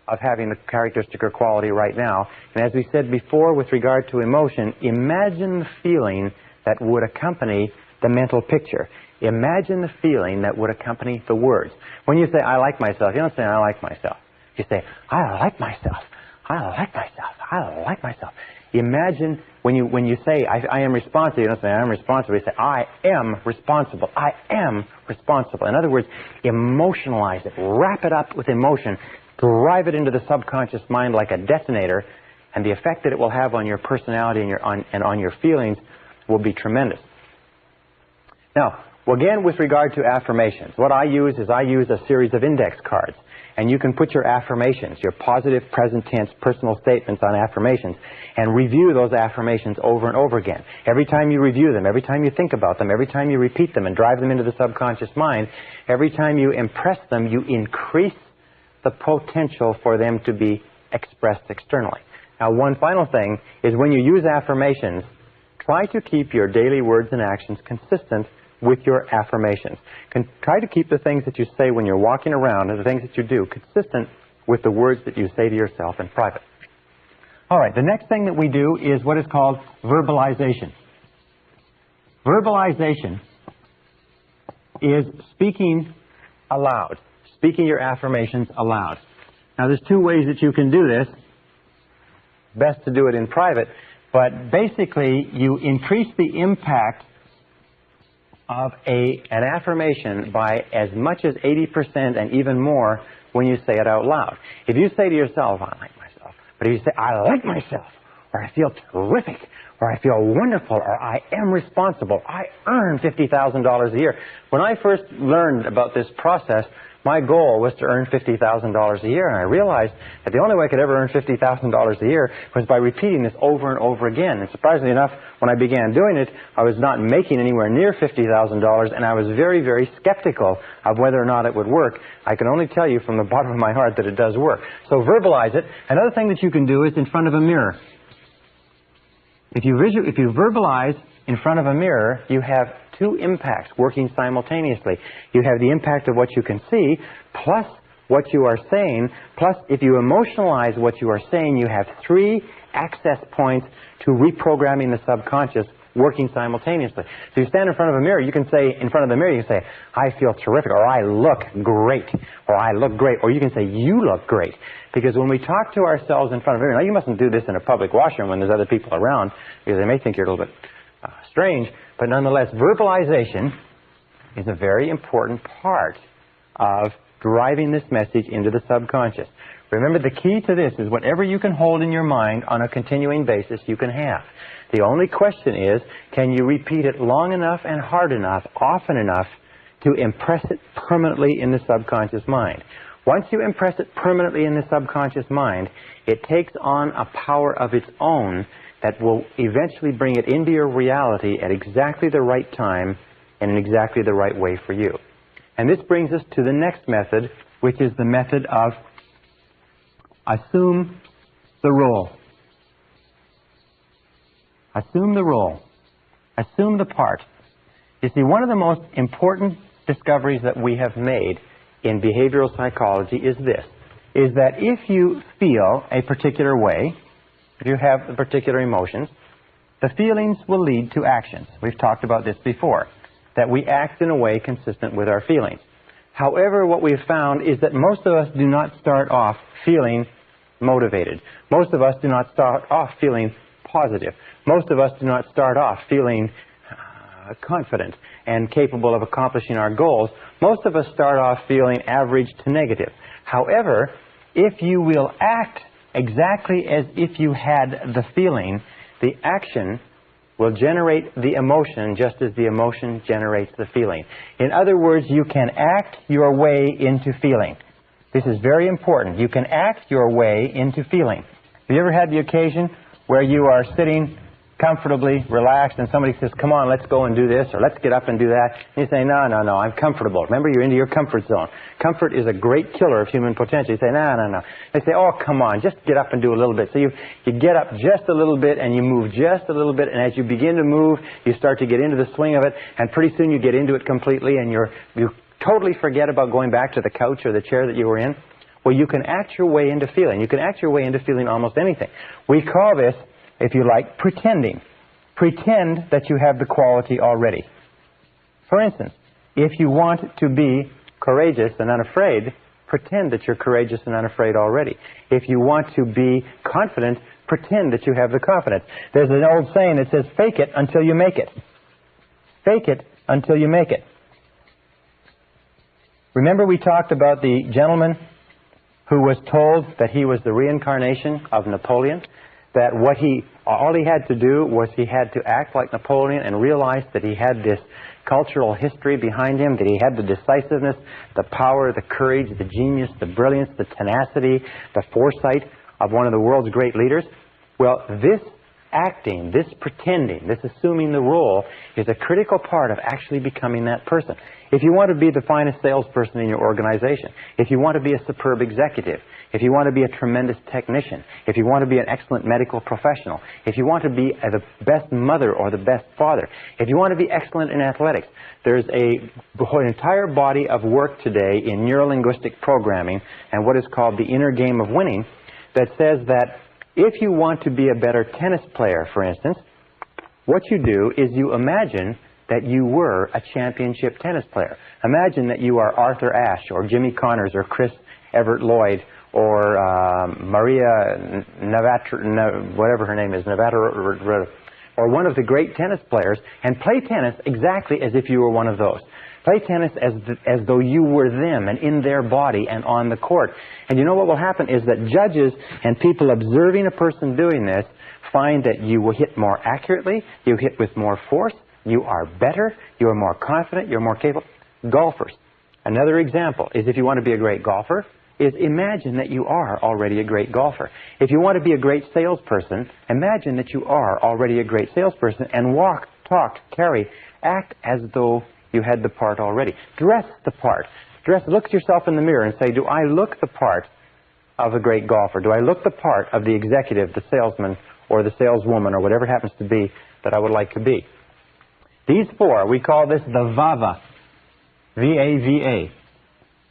of having the characteristic or quality right now. And as we said before with regard to emotion, imagine the feeling that would accompany the mental picture. Imagine the feeling that would accompany the words. When you say, I like myself, you don't say, I like myself. You say, I like myself. I like myself. I like myself. Imagine when you say, I am responsible, you don't say, I am responsible. You say, I am responsible. I am responsible. In other words, emotionalize it. Wrap it up with emotion. Drive it into the subconscious mind like a detonator, and the effect that it will have on your personality and on your feelings will be tremendous. Now, again, with regard to affirmations, what I use is a series of index cards. And you can put your affirmations, your positive, present tense, personal statements on affirmations, and review those affirmations over and over again. Every time you review them, every time you think about them, every time you repeat them and drive them into the subconscious mind, every time you impress them, you increase the potential for them to be expressed externally. Now, one final thing is when you use affirmations, try to keep your daily words and actions consistent with your affirmations. Try to keep the things that you say when you're walking around and the things that you do consistent with the words that you say to yourself in private. All right, the next thing that we do is what is called verbalization. Verbalization is speaking aloud, speaking your affirmations aloud. Now, there's two ways that you can do this. Best to do it in private, but basically you increase the impact of an affirmation by as much as 80% and even more when you say it out loud. If you say to yourself, I like myself, but if you say, I like myself, or I feel terrific, or I feel wonderful, or I am responsible. I earn $50,000 a year. When I first learned about this process, my goal was to earn $50,000 a year, and I realized that the only way I could ever earn $50,000 a year was by repeating this over and over again. And surprisingly enough, when I began doing it, I was not making anywhere near $50,000, and I was very, very skeptical of whether or not it would work. I can only tell you from the bottom of my heart that it does work. So verbalize it. Another thing that you can do is in front of a mirror. If you verbalize in front of a mirror, you have two impacts working simultaneously. You have the impact of what you can see, plus what you are saying, plus if you emotionalize what you are saying, you have three access points to reprogramming the subconscious working simultaneously. So you stand in front of a mirror, you can say, in front of the mirror, you can say, I feel terrific, or I look great, or I look great, or you can say, you look great. Because when we talk to ourselves in front of a mirror, now you mustn't do this in a public washroom when there's other people around, because they may think you're a little bit strange, but nonetheless, verbalization is a very important part of driving this message into the subconscious. Remember, the key to this is whatever you can hold in your mind on a continuing basis, you can have. The only question is, can you repeat it long enough and hard enough, often enough, to impress it permanently in the subconscious mind? Once you impress it permanently in the subconscious mind, it takes on a power of its own that will eventually bring it into your reality at exactly the right time and in exactly the right way for you. And this brings us to the next method, which is the method of assume the role. Assume the role. Assume the part. You see, one of the most important discoveries that we have made in behavioral psychology is this, is that if you feel a particular way, if you have particular emotions, the feelings will lead to actions. We've talked about this before, that we act in a way consistent with our feelings. However, what we've found is that most of us do not start off feeling motivated. Most of us do not start off feeling positive. Most of us do not start off feeling confident and capable of accomplishing our goals. Most of us start off feeling average to negative. However, if you will act exactly as if you had the feeling, the action will generate the emotion just as the emotion generates the feeling. In other words, you can act your way into feeling. This is very important. You can act your way into feeling. Have you ever had the occasion where you are sitting comfortably, relaxed, and somebody says, come on, let's go and do this, or let's get up and do that, and you say, no, I'm comfortable. Remember, you're into your comfort zone. Comfort is a great killer of human potential. You say, no. They say, oh, come on, just get up and do a little bit. So you get up just a little bit, and you move just a little bit, and as you begin to move, you start to get into the swing of it, and pretty soon you get into it completely, and you totally forget about going back to the couch or the chair that you were in. Well, you can act your way into feeling. You can act your way into feeling almost anything. We call this, if you like, pretending. Pretend that you have the quality already. For instance, if you want to be courageous and unafraid, pretend that you're courageous and unafraid already. If you want to be confident, pretend that you have the confidence. There's an old saying that says, fake it until you make it. Fake it until you make it. Remember we talked about the gentleman who was told that he was the reincarnation of Napoleon? That all he had to do was he had to act like Napoleon and realize that he had this cultural history behind him, that he had the decisiveness, the power, the courage, the genius, the brilliance, the tenacity, the foresight of one of the world's great leaders. Well, this acting, this pretending, this assuming the role is a critical part of actually becoming that person. If you want to be the finest salesperson in your organization, if you want to be a superb executive, if you want to be a tremendous technician, if you want to be an excellent medical professional, if you want to be the best mother or the best father, if you want to be excellent in athletics, there's an entire body of work today in neurolinguistic programming and what is called the inner game of winning that says that if you want to be a better tennis player, for instance, what you do is you imagine that you were a championship tennis player. Imagine that you are Arthur Ashe or Jimmy Connors or Chris Everett Lloyd or Maria Navatra, whatever her name is, Navatra, or one of the great tennis players, and play tennis exactly as if you were one of those. Play tennis as though you were them and in their body and on the court. And you know what will happen is that judges and people observing a person doing this find that you will hit more accurately, you hit with more force, you are better, you are more confident, you're more capable. Golfers. Another example is if you want to be a great golfer, is imagine that you are already a great golfer. If you want to be a great salesperson, imagine that you are already a great salesperson and walk, talk, carry, act as though you had the part already. Dress the part. Look at yourself in the mirror and say, do I look the part of a great golfer? Do I look the part of the executive, the salesman, or the saleswoman, or whatever it happens to be that I would like to be? These four, we call this the VAVA. V-A-V-A.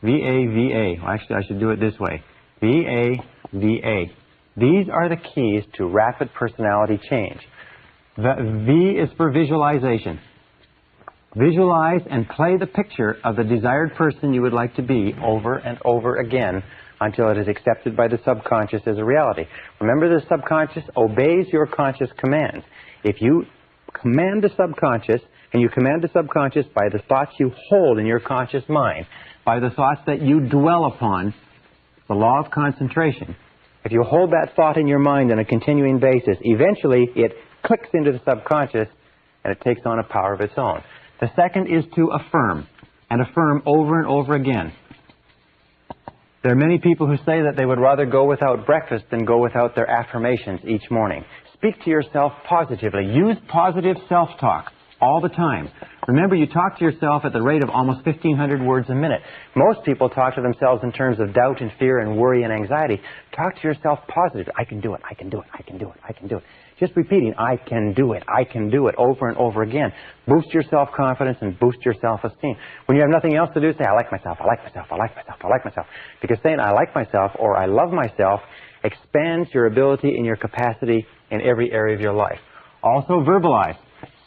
V-A-V-A. Well, actually, I should do it this way. V-A-V-A. These are the keys to rapid personality change. The V is for visualization. Visualize and play the picture of the desired person you would like to be over and over again until it is accepted by the subconscious as a reality. Remember, the subconscious obeys your conscious commands. If you command the subconscious, and you command the subconscious by the thoughts you hold in your conscious mind, by the thoughts that you dwell upon, the law of concentration. If you hold that thought in your mind on a continuing basis, eventually it clicks into the subconscious and it takes on a power of its own. The second is to affirm, and affirm over and over again. There are many people who say that they would rather go without breakfast than go without their affirmations each morning. Speak to yourself positively. Use positive self-talk all the time. Remember, you talk to yourself at the rate of almost 1,500 words a minute. Most people talk to themselves in terms of doubt and fear and worry and anxiety. Talk to yourself positively. I can do it, I can do it, I can do it, I can do it. Just repeating, I can do it, over and over again. Boost your self-confidence and boost your self-esteem. When you have nothing else to do, say, I like myself, I like myself, I like myself, I like myself. Because saying I like myself or I love myself expands your ability and your capacity in every area of your life. Also, verbalize.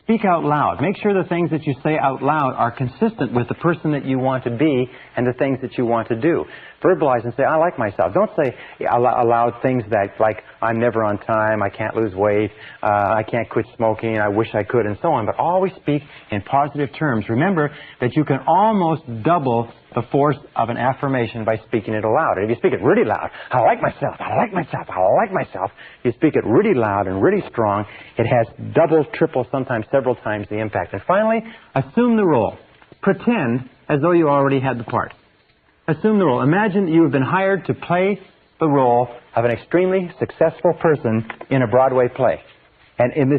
Speak out loud. Make sure the things that you say out loud are consistent with the person that you want to be and the things that you want to do. Verbalize and say, I like myself. Don't say aloud things that, like, I'm never on time, I can't lose weight, I can't quit smoking, I wish I could, and so on. But always speak in positive terms. Remember that you can almost double the force of an affirmation by speaking it aloud. And if you speak it really loud, I like myself, I like myself, I like myself, you speak it really loud and really strong, it has double, triple, sometimes several times the impact. And finally, assume the role. Pretend as though you already had the part. Assume the role. Imagine you have been hired to play the role of an extremely successful person in a Broadway play. And in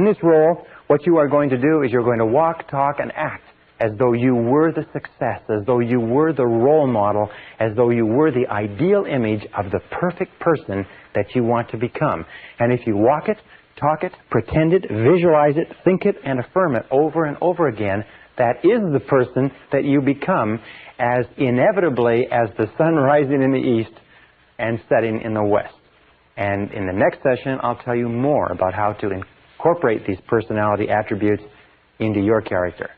this role, what you are going to do is you're going to walk, talk, and act as though you were the success, as though you were the role model, as though you were the ideal image of the perfect person that you want to become. And if you walk it, talk it, pretend it, visualize it, think it, and affirm it over and over again, that is the person that you become as inevitably as the sun rising in the east and setting in the west. And in the next session, I'll tell you more about how to incorporate these personality attributes into your character.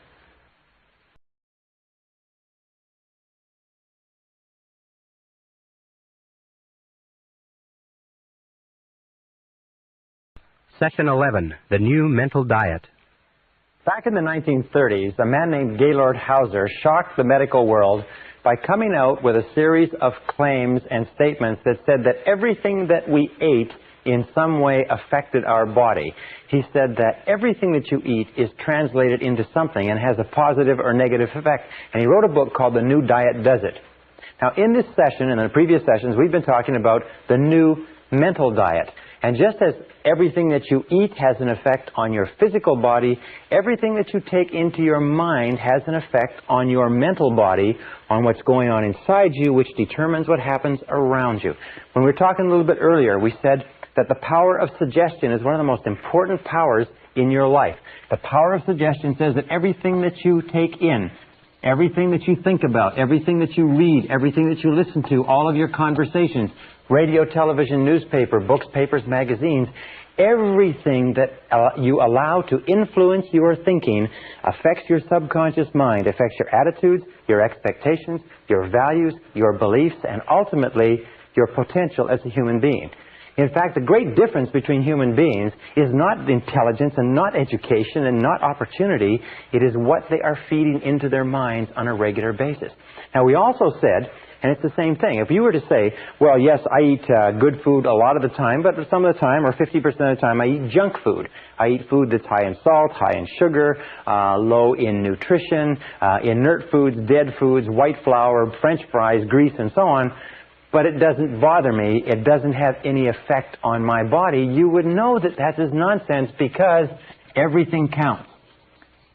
Session 11, the new mental diet. Back in the 1930s, a man named Gaylord Hauser shocked the medical world by coming out with a series of claims and statements that said that everything that we ate in some way affected our body. He said that everything that you eat is translated into something and has a positive or negative effect. And he wrote a book called The New Diet Does It. Now, in this session and in the previous sessions, we've been talking about the new mental diet. And just as everything that you eat has an effect on your physical body, everything that you take into your mind has an effect on your mental body, on what's going on inside you, which determines what happens around you. When we were talking a little bit earlier, we said that the power of suggestion is one of the most important powers in your life. The power of suggestion says that everything that you take in, everything that you think about, everything that you read, everything that you listen to, all of your conversations, radio, television, newspaper, books, papers, magazines, everything that you allow to influence your thinking affects your subconscious mind, affects your attitudes, your expectations, your values, your beliefs, and ultimately your potential as a human being. In fact, the great difference between human beings is not intelligence and not education and not opportunity. It is what they are feeding into their minds on a regular basis. Now, we also said And it's the same thing. If you were to say, well, yes, I eat good food a lot of the time, but some of the time, or 50% of the time, I eat junk food. I eat food that's high in salt, high in sugar, low in nutrition, inert foods, dead foods, white flour, French fries, grease, and so on. But it doesn't bother me. It doesn't have any effect on my body. You would know that that is nonsense because everything counts.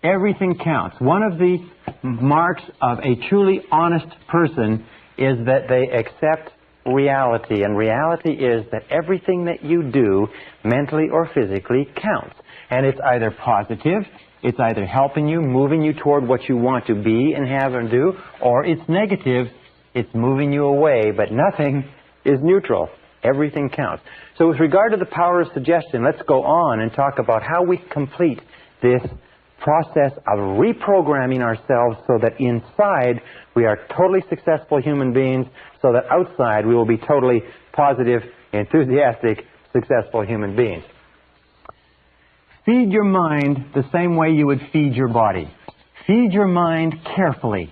Everything counts. One of the marks of a truly honest person is that they accept reality. And reality is that everything that you do, mentally or physically, counts. And it's either positive, it's either helping you, moving you toward what you want to be and have and do, or it's negative, it's moving you away, but nothing is neutral. Everything counts. So with regard to the power of suggestion, let's go on and talk about how we complete this process of reprogramming ourselves so that inside we are totally successful human beings, so that outside we will be totally positive, enthusiastic, successful human beings. Feed your mind the same way you would feed your body. Feed your mind carefully.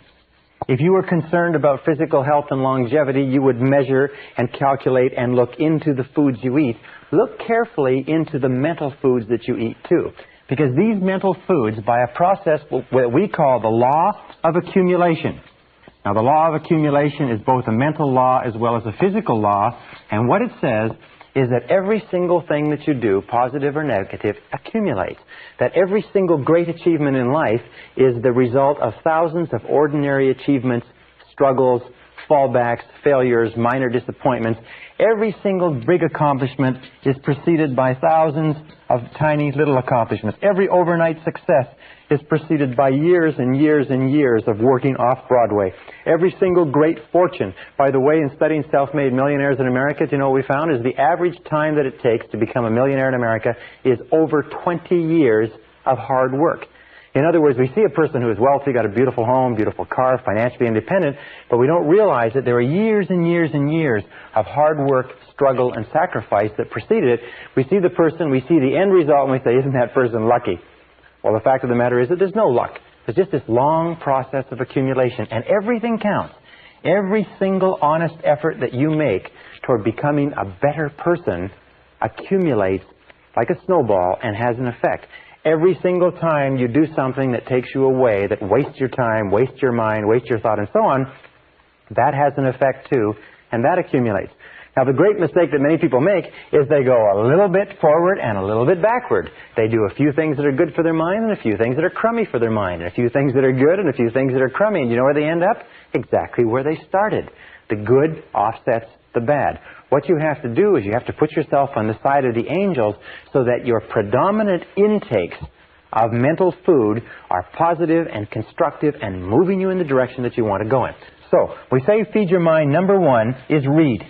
If you were concerned about physical health and longevity, you would measure and calculate and look into the foods you eat. Look carefully into the mental foods that you eat too. Because these mental foods, by a process what we call the law of accumulation. Now, the law of accumulation is both a mental law as well as a physical law. And what it says is that every single thing that you do, positive or negative, accumulates. That every single great achievement in life is the result of thousands of ordinary achievements, struggles, fallbacks, failures, minor disappointments. Every single big accomplishment is preceded by thousands of tiny little accomplishments. Every overnight success is preceded by years and years and years of working off-Broadway. Every single great fortune. By the way, in studying self-made millionaires in America, do you know what we found? Is the average time that it takes to become a millionaire in America is over 20 years of hard work. In other words, we see a person who is wealthy, got a beautiful home, beautiful car, financially independent, but we don't realize that there are years and years and years of hard work, struggle, and sacrifice that preceded it. We see the person, we see the end result, and we say, isn't that person lucky? Well, the fact of the matter is that there's no luck. There's just this long process of accumulation, and everything counts. Every single honest effort that you make toward becoming a better person accumulates like a snowball and has an effect. Every single time you do something that takes you away, that wastes your time, wastes your mind, wastes your thought, and so on, that has an effect too, and that accumulates. Now, the great mistake that many people make is they go a little bit forward and a little bit backward. They do a few things that are good for their mind and a few things that are crummy for their mind, and a few things that are good and a few things that are crummy. And you know where they end up? Exactly where they started. The good offsets the bad. What you have to do is you have to put yourself on the side of the angels so that your predominant intakes of mental food are positive and constructive and moving you in the direction that you want to go in. So, we say feed your mind. Number one is read.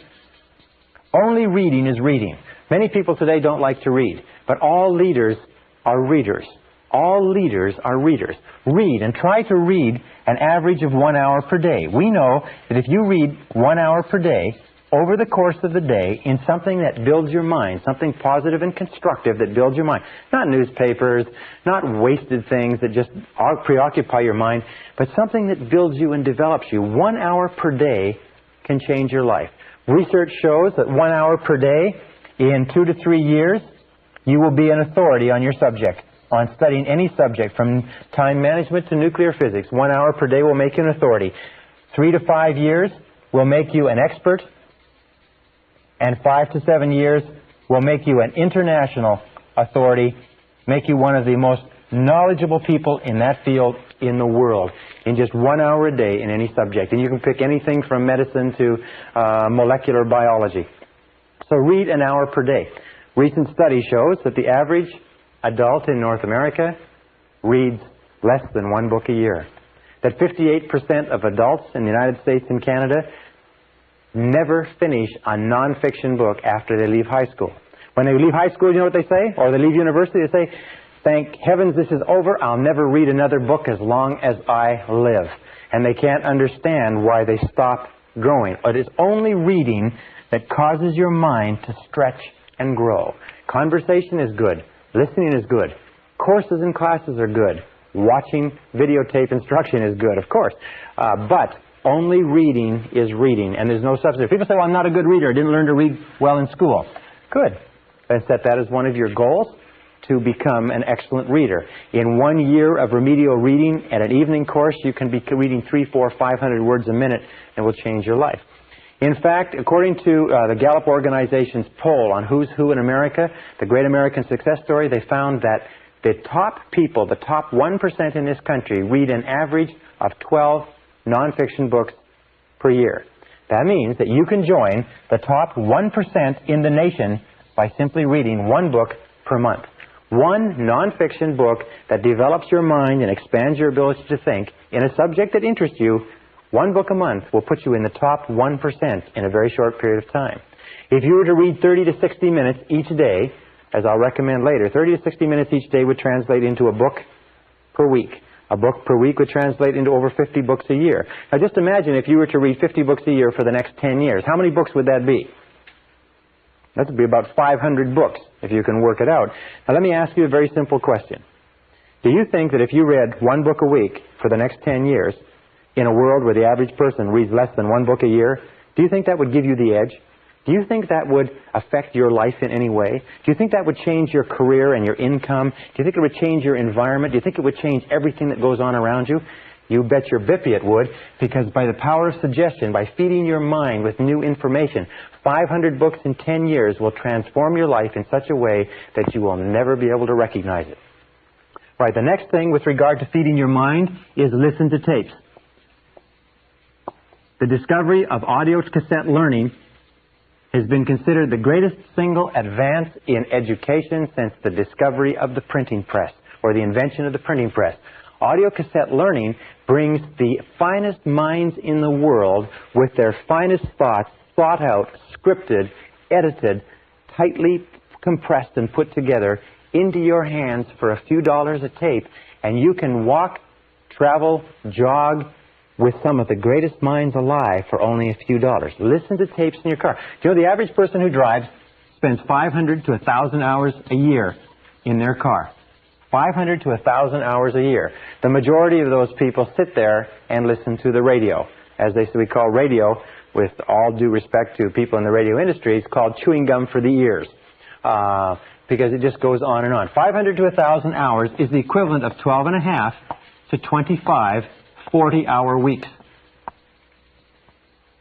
Only reading is reading. Many people today don't like to read, but all leaders are readers. All leaders are readers. Read, and try to read an average of 1 hour per day. We know that if you read 1 hour per day, over the course of the day, in something that builds your mind, something positive and constructive that builds your mind, not newspapers, not wasted things that just preoccupy your mind, but something that builds you and develops you. 1 hour per day can change your life. Research shows that 1 hour per day, in 2 to 3 years, you will be an authority on your subject, on studying any subject, from time management to nuclear physics. 1 hour per day will make you an authority. 3 to 5 years will make you an expert, and 5 to 7 years will make you an international authority, make you one of the most knowledgeable people in that field in the world, in just 1 hour a day in any subject. And you can pick anything from medicine to molecular biology. So read an hour per day. Recent study shows that the average adult in North America reads less than 1 book a year. That 58% of adults in the United States and Canada never finish a non-fiction book after they leave high school. When they leave high school, you know what they say? Or they leave university, they say, thank heavens this is over, I'll never read another book as long as I live. And they can't understand why they stop growing. It is only reading that causes your mind to stretch and grow. Conversation is good. Listening is good. Courses and classes are good. Watching videotape instruction is good, of course. But Only reading is reading, and there's no substitute. People say, well, I'm not a good reader. I didn't learn to read well in school. Good. Then set that as one of your goals, to become an excellent reader. In 1 year of remedial reading at an evening course, you can be reading 300, 400, 500 words a minute, and will change your life. In fact, according to the Gallup organization's poll on who's who in America, the Great American Success Story, they found that the top people, the top 1% in this country, read an average of 12 nonfiction books per year. That means that you can join the top 1% in the nation by simply reading one book per month. One nonfiction book that develops your mind and expands your ability to think in a subject that interests you. One book a month will put you in the top 1% in a very short period of time. If you were to read 30 to 60 minutes each day, as I'll recommend later, 30 to 60 minutes each day would translate into a book per week. A book per week would translate into over 50 books a year. Now just imagine if you were to read 50 books a year for the next 10 years. How many books would that be? That would be about 500 books, if you can work it out. Now let me ask you a very simple question. Do you think that if you read one book a week for the next 10 years, in a world where the average person reads less than one book a year, do you think that would give you the edge? Do you think that would affect your life in any way? Do you think that would change your career and your income? Do you think it would change your environment? Do you think it would change everything that goes on around you? You bet your bippy it would, because by the power of suggestion, by feeding your mind with new information, 500 books in 10 years will transform your life in such a way that you will never be able to recognize it. Right, the next thing with regard to feeding your mind is listen to tapes. The discovery of audio cassette learning has been considered the greatest single advance in education since the discovery of the printing press, or the invention of the printing press. Audio cassette learning brings the finest minds in the world with their finest thoughts thought out, scripted, edited, tightly compressed and put together into your hands for a few dollars a tape, and you can walk, travel, jog with some of the greatest minds alive for only a few dollars. Listen to tapes in your car. Do you know the average person who drives spends 500 to 1,000 hours a year in their car? 500 to 1,000 hours a year. The majority of those people sit there and listen to the radio. As we call radio, with all due respect to people in the radio industry, it's called chewing gum for the ears. Because it just goes on and on. 500 to 1,000 hours is the equivalent of 12 and a half to 25 40-hour weeks.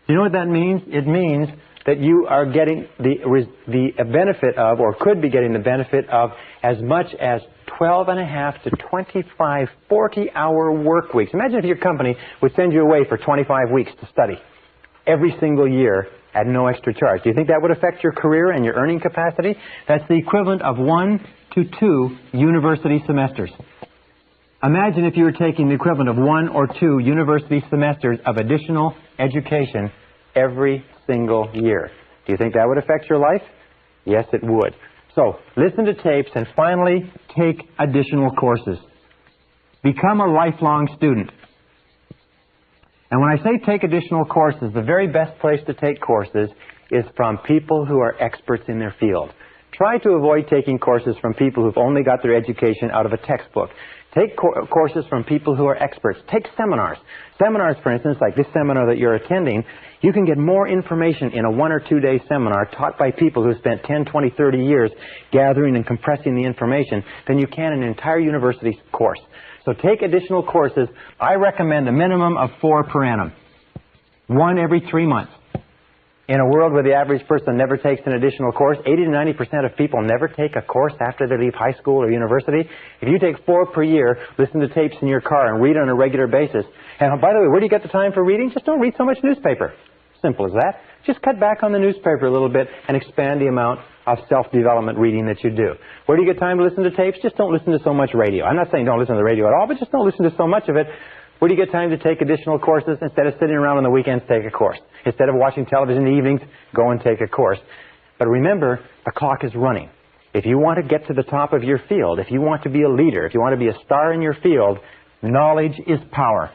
You know what that means? It means that you are getting the benefit of, or could be getting the benefit of, as much as 12 and a half to 25 40-hour work weeks. Imagine if your company would send you away for 25 weeks to study every single year at no extra charge. Do you think that would affect your career and your earning capacity? That's the equivalent of 1 to 2 university semesters. Imagine if you were taking the equivalent of 1 or 2 university semesters of additional education every single year. Do you think that would affect your life? Yes, it would. So, listen to tapes and finally take additional courses. Become a lifelong student. And when I say take additional courses, the very best place to take courses is from people who are experts in their field. Try to avoid taking courses from people who've only got their education out of a textbook. Take courses from people who are experts. Take seminars. Seminars, for instance, like this seminar that you're attending, you can get more information in a 1 or 2 day seminar taught by people who spent 10, 20, 30 years gathering and compressing the information than you can in an entire university course. So take additional courses. I recommend a minimum of 4 per annum. 1 every 3 months. In a world where the average person never takes an additional course, 80 to 90% of people never take a course after they leave high school or university. If you take 4 per year, listen to tapes in your car and read on a regular basis. And by the way, where do you get the time for reading? Just don't read so much newspaper. Simple as that. Just cut back on the newspaper a little bit and expand the amount of self-development reading that you do. Where do you get time to listen to tapes? Just don't listen to so much radio. I'm not saying don't listen to the radio at all, but just don't listen to so much of it. Where do you get time to take additional courses? Instead of sitting around on the weekends, take a course. Instead of watching television in the evenings, go and take a course. But remember, the clock is running. If you want to get to the top of your field, if you want to be a leader, if you want to be a star in your field, knowledge is power.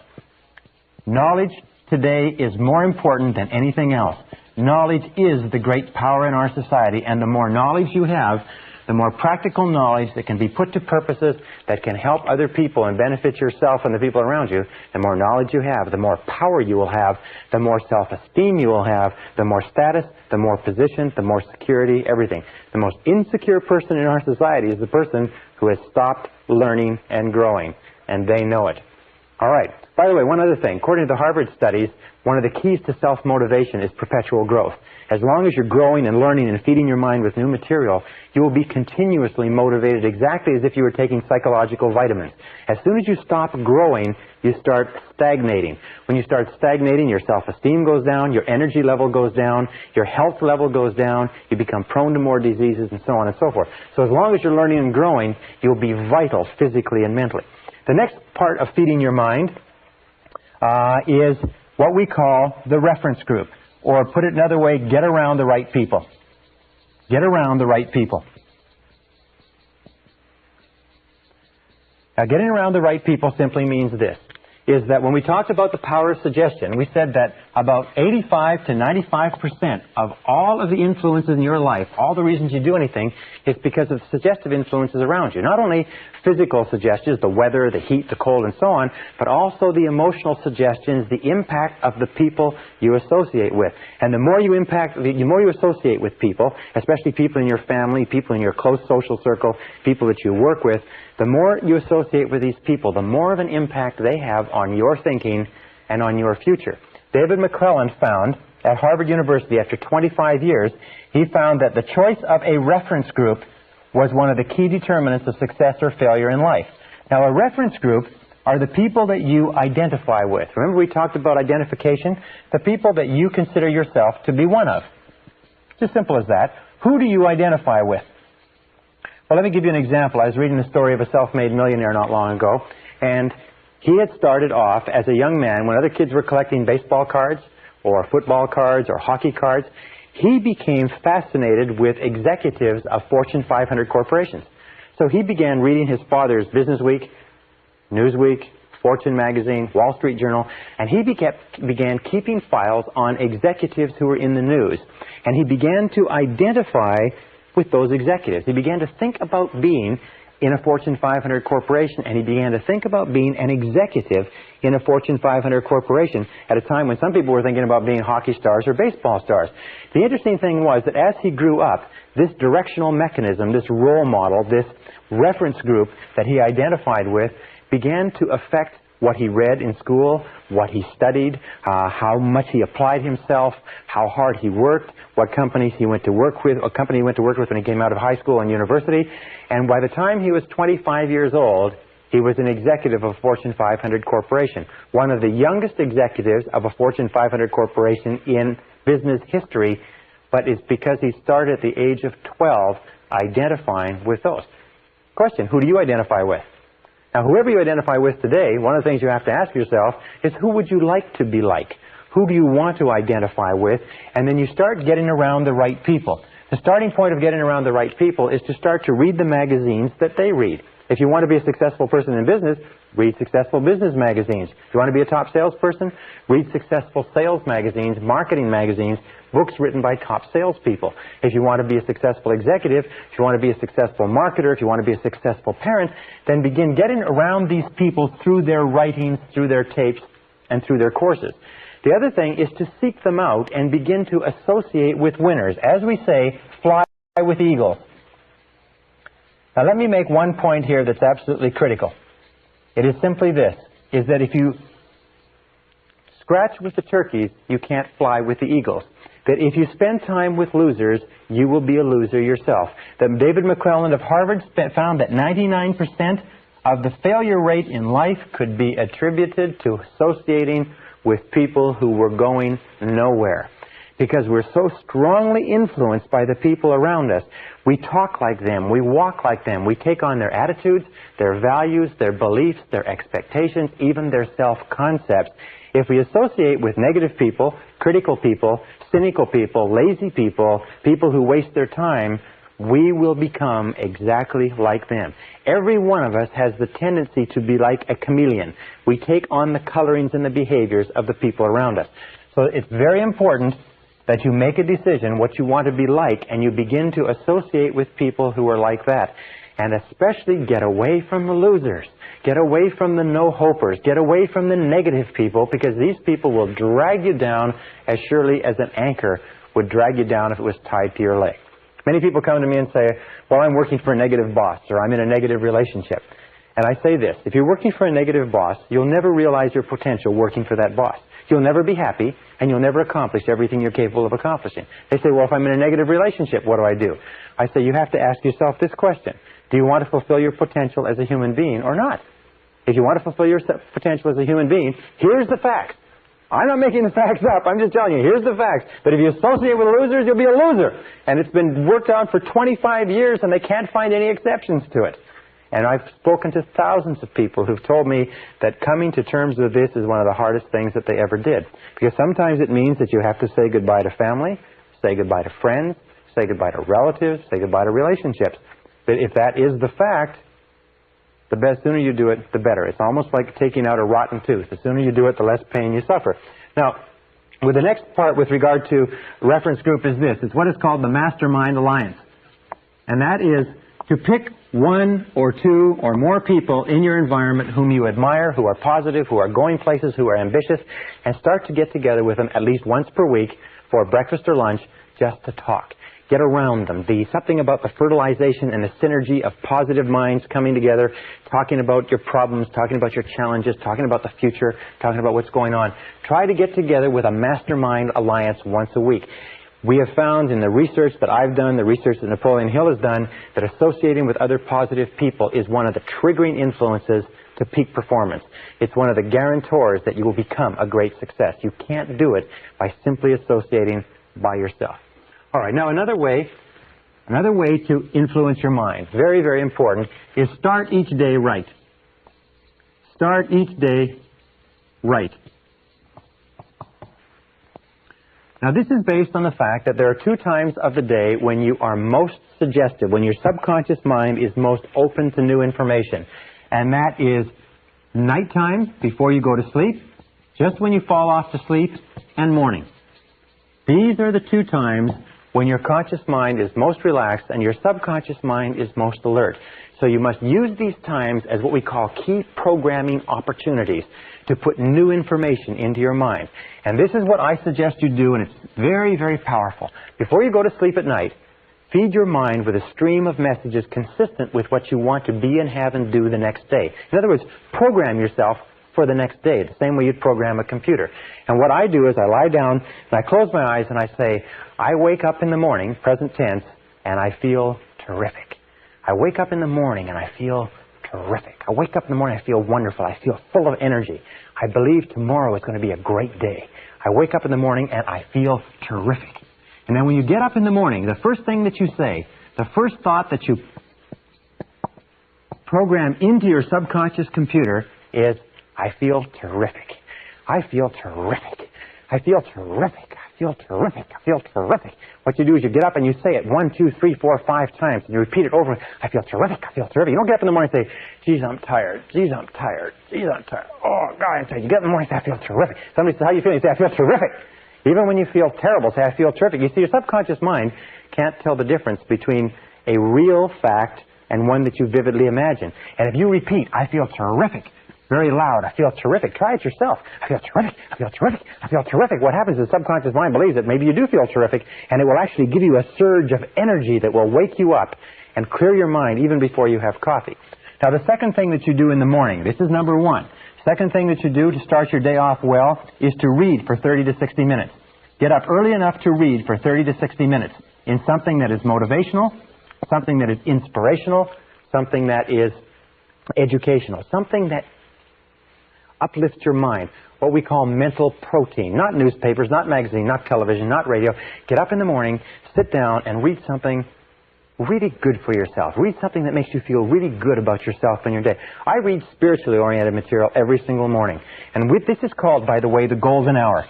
Knowledge today is more important than anything else. Knowledge is the great power in our society, and the more knowledge you have, the more practical knowledge that can be put to purposes that can help other people and benefit yourself and the people around you, the more knowledge you have, the more power you will have, the more self-esteem you will have, the more status, the more position, the more security, everything. The most insecure person in our society is the person who has stopped learning and growing, and they know it. All right. By the way, one other thing. According to the Harvard studies, one of the keys to self-motivation is perpetual growth. As long as you're growing and learning and feeding your mind with new material, you will be continuously motivated exactly as if you were taking psychological vitamins. As soon as you stop growing, you start stagnating. When you start stagnating, your self-esteem goes down, your energy level goes down, your health level goes down, you become prone to more diseases, and so on and so forth. So as long as you're learning and growing, you'll be vital physically and mentally. The next part of feeding your mind is what we call the reference group. Or put it another way, get around the right people. Get around the right people. Now, getting around the right people simply means this, is that when we talked about the power of suggestion, we said that about 85 to 95% of all of the influences in your life, all the reasons you do anything, is because of suggestive influences around you. Not only physical suggestions, the weather, the heat, the cold, and so on, but also the emotional suggestions, the impact of the people you associate with. And the more you associate with people, especially people in your family, people in your close social circle, people that you work with, the more you associate with these people, the more of an impact they have on your thinking and on your future. David McClelland found at Harvard University, after 25 years, he found that the choice of a reference group was one of the key determinants of success or failure in life. Now, a reference group are the people that you identify with. Remember we talked about identification? The people that you consider yourself to be one of. It's as simple as that. Who do you identify with? Well, let me give you an example. I was reading the story of a self-made millionaire not long ago, and he had started off as a young man when other kids were collecting baseball cards or football cards or hockey cards. He became fascinated with executives of Fortune 500 corporations. So he began reading his father's Business Week, Newsweek, Fortune magazine, Wall Street Journal, and he began keeping files on executives who were in the news. And he began to identify with those executives. He began to think about being in a Fortune 500 corporation, and he began to think about being an executive in a Fortune 500 corporation at a time when some people were thinking about being hockey stars or baseball stars. The interesting thing was that as he grew up, this directional mechanism, this role model, this reference group that he identified with began to affect what he read in school, what he studied, how much he applied himself, how hard he worked, what companies he went to work with, what company he went to work with when he came out of high school and university. And by the time he was 25 years old, he was an executive of a Fortune 500 corporation, one of the youngest executives of a Fortune 500 corporation in business history, but it's because he started at the age of 12 identifying with those. Question, who do you identify with? Now, whoever you identify with today, one of the things you have to ask yourself is, who would you like to be like? Who do you want to identify with? And then you start getting around the right people. The starting point of getting around the right people is to start to read the magazines that they read. If you want to be a successful person in business, read successful business magazines. If you want to be a top salesperson, read successful sales magazines, marketing magazines, books written by top salespeople. If you want to be a successful executive, if you want to be a successful marketer, if you want to be a successful parent, then begin getting around these people through their writings, through their tapes, and through their courses. The other thing is to seek them out and begin to associate with winners. As we say, fly with eagles. Now let me make one point here that's absolutely critical. It is simply this, is that if you scratch with the turkeys, you can't fly with the eagles. That if you spend time with losers, you will be a loser yourself. That David McClelland of Harvard found that 99% of the failure rate in life could be attributed to associating with people who were going nowhere. Because we're so strongly influenced by the people around us. We talk like them, we walk like them, we take on their attitudes, their values, their beliefs, their expectations, even their self-concepts. If we associate with negative people, critical people, cynical people, lazy people, people who waste their time, we will become exactly like them. Every one of us has the tendency to be like a chameleon. We take on the colorings and the behaviors of the people around us. So it's very important that you make a decision what you want to be like, and you begin to associate with people who are like that. And especially get away from the losers. Get away from the no-hopers. Get away from the negative people, because these people will drag you down as surely as an anchor would drag you down if it was tied to your leg. Many people come to me and say, well, I'm working for a negative boss, or I'm in a negative relationship. And I say this, if you're working for a negative boss, you'll never realize your potential working for that boss. You'll never be happy, and you'll never accomplish everything you're capable of accomplishing. They say, well, if I'm in a negative relationship, what do I do? I say, you have to ask yourself this question. Do you want to fulfill your potential as a human being or not? If you want to fulfill your potential as a human being, here's the facts. I'm not making the facts up. I'm just telling you, here's the facts. But if you associate with losers, you'll be a loser. And it's been worked out for 25 years, and they can't find any exceptions to it. And I've spoken to thousands of people who've told me that coming to terms with this is one of the hardest things that they ever did. Because sometimes it means that you have to say goodbye to family, say goodbye to friends, say goodbye to relatives, say goodbye to relationships. But if that is the fact, the sooner you do it, the better. It's almost like taking out a rotten tooth. The sooner you do it, the less pain you suffer. Now, with the next part with regard to reference group is this. It's what is called the Mastermind Alliance. And that is to pick one or two or more people in your environment whom you admire, who are positive, who are going places, who are ambitious, and start to get together with them at least once per week for breakfast or lunch just to talk. Get around them. Something about the fertilization and the synergy of positive minds coming together, talking about your problems, talking about your challenges, talking about the future, talking about what's going on. Try to get together with a mastermind alliance once a week. We have found in the research that I've done, the research that Napoleon Hill has done, that associating with other positive people is one of the triggering influences to peak performance. It's one of the guarantors that you will become a great success. You can't do it by simply associating by yourself. All right, now another way to influence your mind, very, very important, is start each day right. Start each day right. Now this is based on the fact that there are 2 times of the day when you are most suggestive, when your subconscious mind is most open to new information. And that is nighttime before you go to sleep, just when you fall off to sleep, and morning. These are the 2 times when your conscious mind is most relaxed and your subconscious mind is most alert. So you must use these times as what we call key programming opportunities to put new information into your mind. And this is what I suggest you do, and it's very, very powerful. Before you go to sleep at night, feed your mind with a stream of messages consistent with what you want to be and have and do the next day. In other words, program yourself for the next day, the same way you'd program a computer. And what I do is I lie down and I close my eyes and I say, I wake up in the morning, present tense, and I feel terrific. I wake up in the morning and I feel terrific. I wake up in the morning, I feel wonderful. I feel full of energy. I believe tomorrow is going to be a great day. I wake up in the morning and I feel terrific. And then when you get up in the morning, the first thing that you say, the first thought that you program into your subconscious computer is, I feel terrific. I feel terrific. I feel terrific. I feel terrific. I feel terrific. What you do is you get up and you say it 1, 2, 3, 4, 5 times, and you repeat it over. I feel terrific. I feel terrific. You don't get up in the morning and say, geez, I'm tired. Geez, I'm tired. Geez, I'm tired. Oh, God, I'm tired. You get up in the morning and say, I feel terrific. Somebody says, how you feel? You say, I feel terrific. Even when you feel terrible, say, I feel terrific. You see, your subconscious mind can't tell the difference between a real fact and one that you vividly imagine. And if you repeat, I feel terrific, very loud, I feel terrific. Try it yourself. I feel terrific. I feel terrific. I feel terrific. What happens is the subconscious mind believes that maybe you do feel terrific, and it will actually give you a surge of energy that will wake you up and clear your mind even before you have coffee. Now, the second thing that you do in the morning, this is number 1. Second thing that you do to start your day off well is to read for 30 to 60 minutes. Get up early enough to read for 30 to 60 minutes in something that is motivational, something that is inspirational, something that is educational, something that uplifts your mind, what we call mental protein. Not newspapers, not magazine, not television, not radio. Get up in the morning, sit down, and read something really good for yourself. Read something that makes you feel really good about yourself and your day. I read spiritually oriented material every single morning. And this is called, by the way, the golden hour.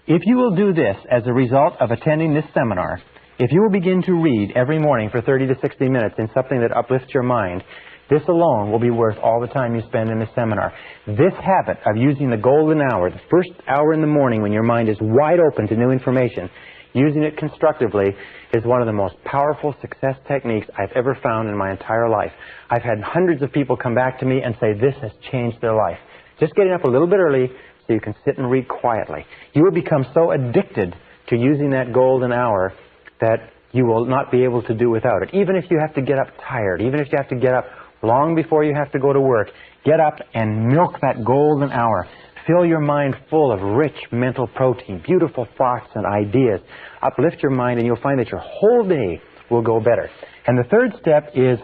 If you will do this as a result of attending this seminar, if you will begin to read every morning for 30 to 60 minutes in something that uplifts your mind, This alone will be worth all the time you spend in the seminar. This habit of using the golden hour, the first hour in the morning when your mind is wide open to new information, using it constructively is one of the most powerful success techniques I've ever found in my entire life. I've had hundreds of people come back to me and say this has changed their life. Just getting up a little bit early so you can sit and read quietly. You will become so addicted to using that golden hour that you will not be able to do without it. Even if you have to get up tired, even if you have to get up long before you have to go to work, get up and milk that golden hour. Fill your mind full of rich mental protein, beautiful thoughts and ideas. Uplift your mind and you'll find that your whole day will go better. And the third step is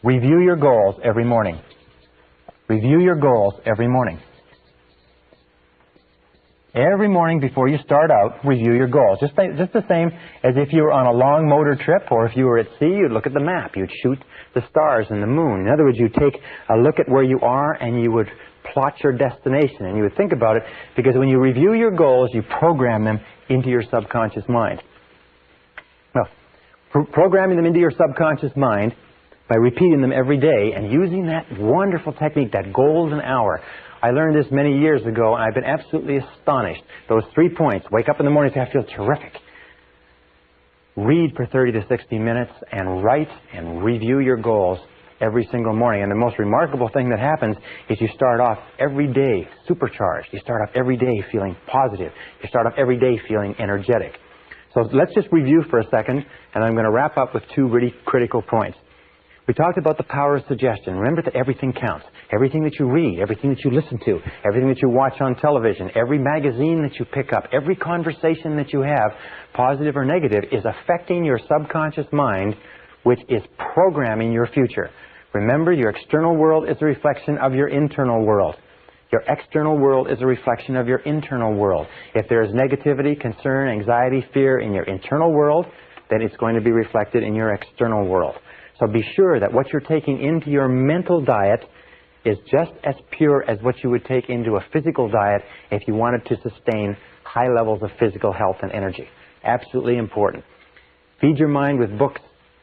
review your goals every morning. Review your goals every morning. Every morning before you start out, review your goals. Just the same as if you were on a long motor trip, or if you were at sea, you'd look at the map. You'd shoot the stars and the moon. In other words, you'd take a look at where you are and you would plot your destination and you would think about it, because when you review your goals, you program them into your subconscious mind. Well, programming them into your subconscious mind by repeating them every day and using that wonderful technique, that golden hour. I learned this many years ago, and I've been absolutely astonished. Those 3 points: wake up in the morning and say, I feel terrific. Read for 30 to 60 minutes and write and review your goals every single morning. And the most remarkable thing that happens is you start off every day supercharged. You start off every day feeling positive. You start off every day feeling energetic. So let's just review for a second, and I'm going to wrap up with 2 really critical points. We talked about the power of suggestion. Remember that everything counts. Everything that you read, everything that you listen to, everything that you watch on television, every magazine that you pick up, every conversation that you have, positive or negative, is affecting your subconscious mind, which is programming your future. Remember, your external world is a reflection of your internal world. Your external world is a reflection of your internal world. If there is negativity, concern, anxiety, fear in your internal world, then it's going to be reflected in your external world. So be sure that what you're taking into your mental diet is just as pure as what you would take into a physical diet if you wanted to sustain high levels of physical health and energy. Absolutely important. Feed your mind with books.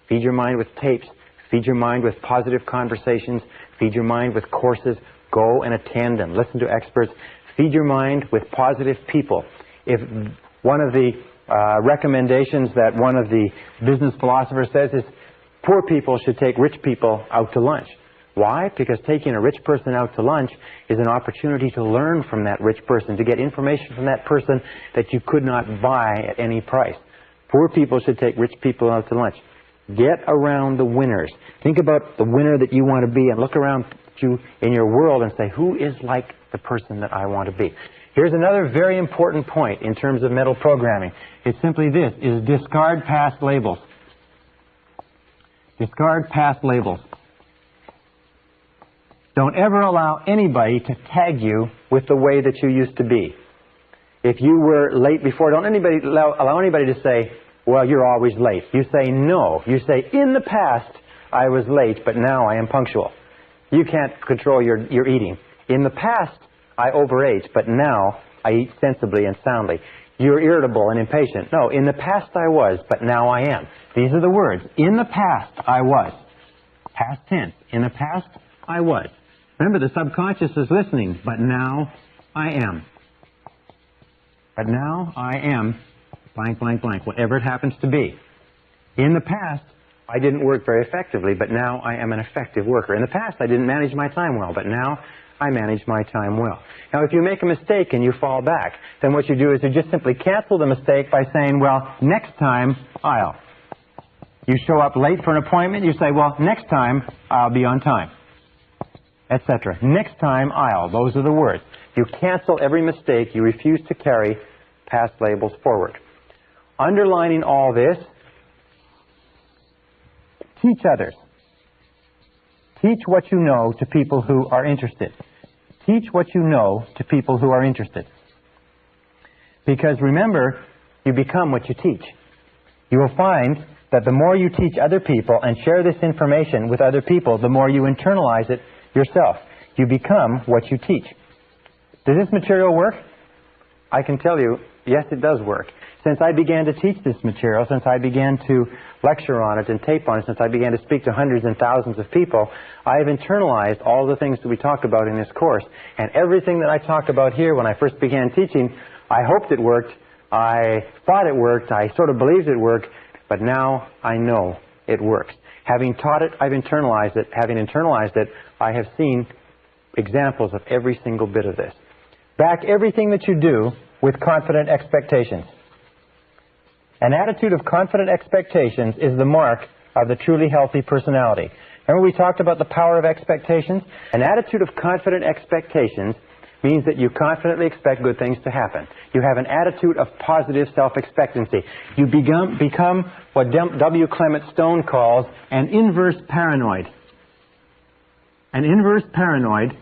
Feed your mind with tapes. Feed your mind with positive conversations. Feed your mind with courses. Go and attend them. Listen to experts. Feed your mind with positive people. If one of the recommendations that one of the business philosophers says is poor people should take rich people out to lunch. Why? Because taking a rich person out to lunch is an opportunity to learn from that rich person, to get information from that person that you could not buy at any price. Poor people should take rich people out to lunch. Get around the winners. Think about the winner that you want to be and look around you in your world and say, who is like the person that I want to be? Here's another very important point in terms of mental programming. It's simply this, is discard past labels. Discard past labels. Don't ever allow anybody to tag you with the way that you used to be. If you were late before, don't allow anybody to say, well, you're always late. You say no. You say, in the past, I was late, but now I am punctual. You can't control your eating. In the past, I overate, but now I eat sensibly and soundly. You're irritable and impatient. No, in the past I was, but now I am. These are the words. In the past, I was. Past tense. In the past, I was. Remember, the subconscious is listening, but now I am. But now I am blank, blank, blank, whatever it happens to be. In the past, I didn't work very effectively, but now I am an effective worker. In the past, I didn't manage my time well, but now I manage my time well. Now, if you make a mistake and you fall back, then what you do is you just simply cancel the mistake by saying, well, next time, I'll. You show up late for an appointment, you say, well, next time, I'll be on time, etc. Next time, I'll. Those are the words. You cancel every mistake. You refuse to carry past labels forward. Underlining all this, teach others. Teach what you know to people who are interested. Teach what you know to people who are interested. Because remember, you become what you teach. You will find that the more you teach other people and share this information with other people, the more you internalize it yourself. You become what you teach. Does this material work? I can tell you, yes, it does work. Since I began to teach this material, since I began to lecture on it and tape on it, since I began to speak to hundreds and thousands of people, I have internalized all the things that we talk about in this course. And everything that I talk about here when I first began teaching, I hoped it worked, I thought it worked, I sort of believed it worked, but now I know it works. Having taught it, I've internalized it. Having internalized it, I have seen examples of every single bit of this. Back everything that you do with confident expectations. An attitude of confident expectations is the mark of the truly healthy personality. Remember we talked about the power of expectations? An attitude of confident expectations means that you confidently expect good things to happen. You have an attitude of positive self-expectancy. You become what W. Clement Stone calls an inverse paranoid. An inverse paranoid,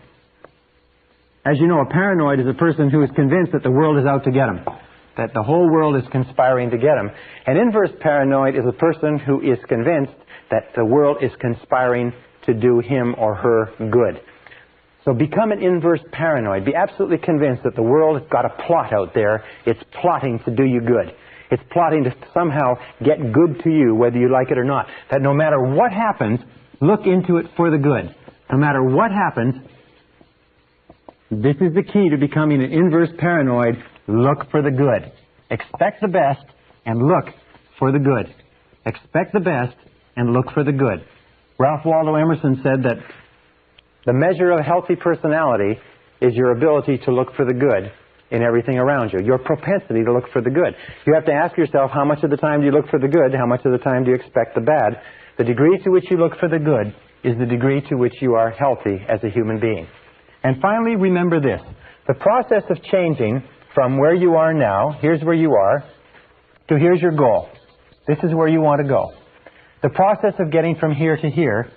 as you know, a paranoid is a person who is convinced that the world is out to get him, that the whole world is conspiring to get him. An inverse paranoid is a person who is convinced that the world is conspiring to do him or her good. So become an inverse paranoid. Be absolutely convinced that the world has got a plot out there. It's plotting to do you good. It's plotting to somehow get good to you, whether you like it or not. That no matter what happens, look into it for the good. No matter what happens, this is the key to becoming an inverse paranoid. Look for the good. Expect the best and look for the good. Expect the best and look for the good. Ralph Waldo Emerson said that the measure of a healthy personality is your ability to look for the good in everything around you, your propensity to look for the good. You have to ask yourself, how much of the time do you look for the good? How much of the time do you expect the bad? The degree to which you look for the good is the degree to which you are healthy as a human being. And finally, remember this. The process of changing from where you are now, here's where you are, to here's your goal. This is where you want to go. The process of getting from here to here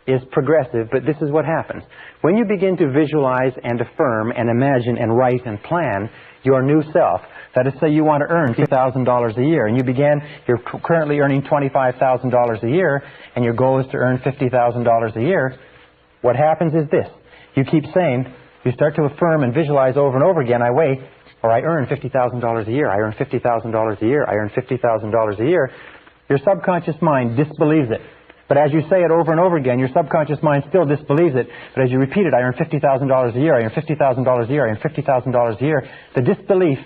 is progressive, but this is what happens. When you begin to visualize and affirm and imagine and write and plan your new self, that is, say you want to earn $50,000 a year, and you're currently earning $25,000 a year, and your goal is to earn $50,000 a year, what happens is this. You keep saying, you start to affirm and visualize over and over again, I earn $50,000 a year, I earn $50,000 a year, I earn $50,000 a year. Your subconscious mind disbelieves it. But as you say it over and over again, your subconscious mind still disbelieves it. But as you repeat it, I earn $50,000 a year, I earn $50,000 a year, I earn $50,000 a year, the disbelief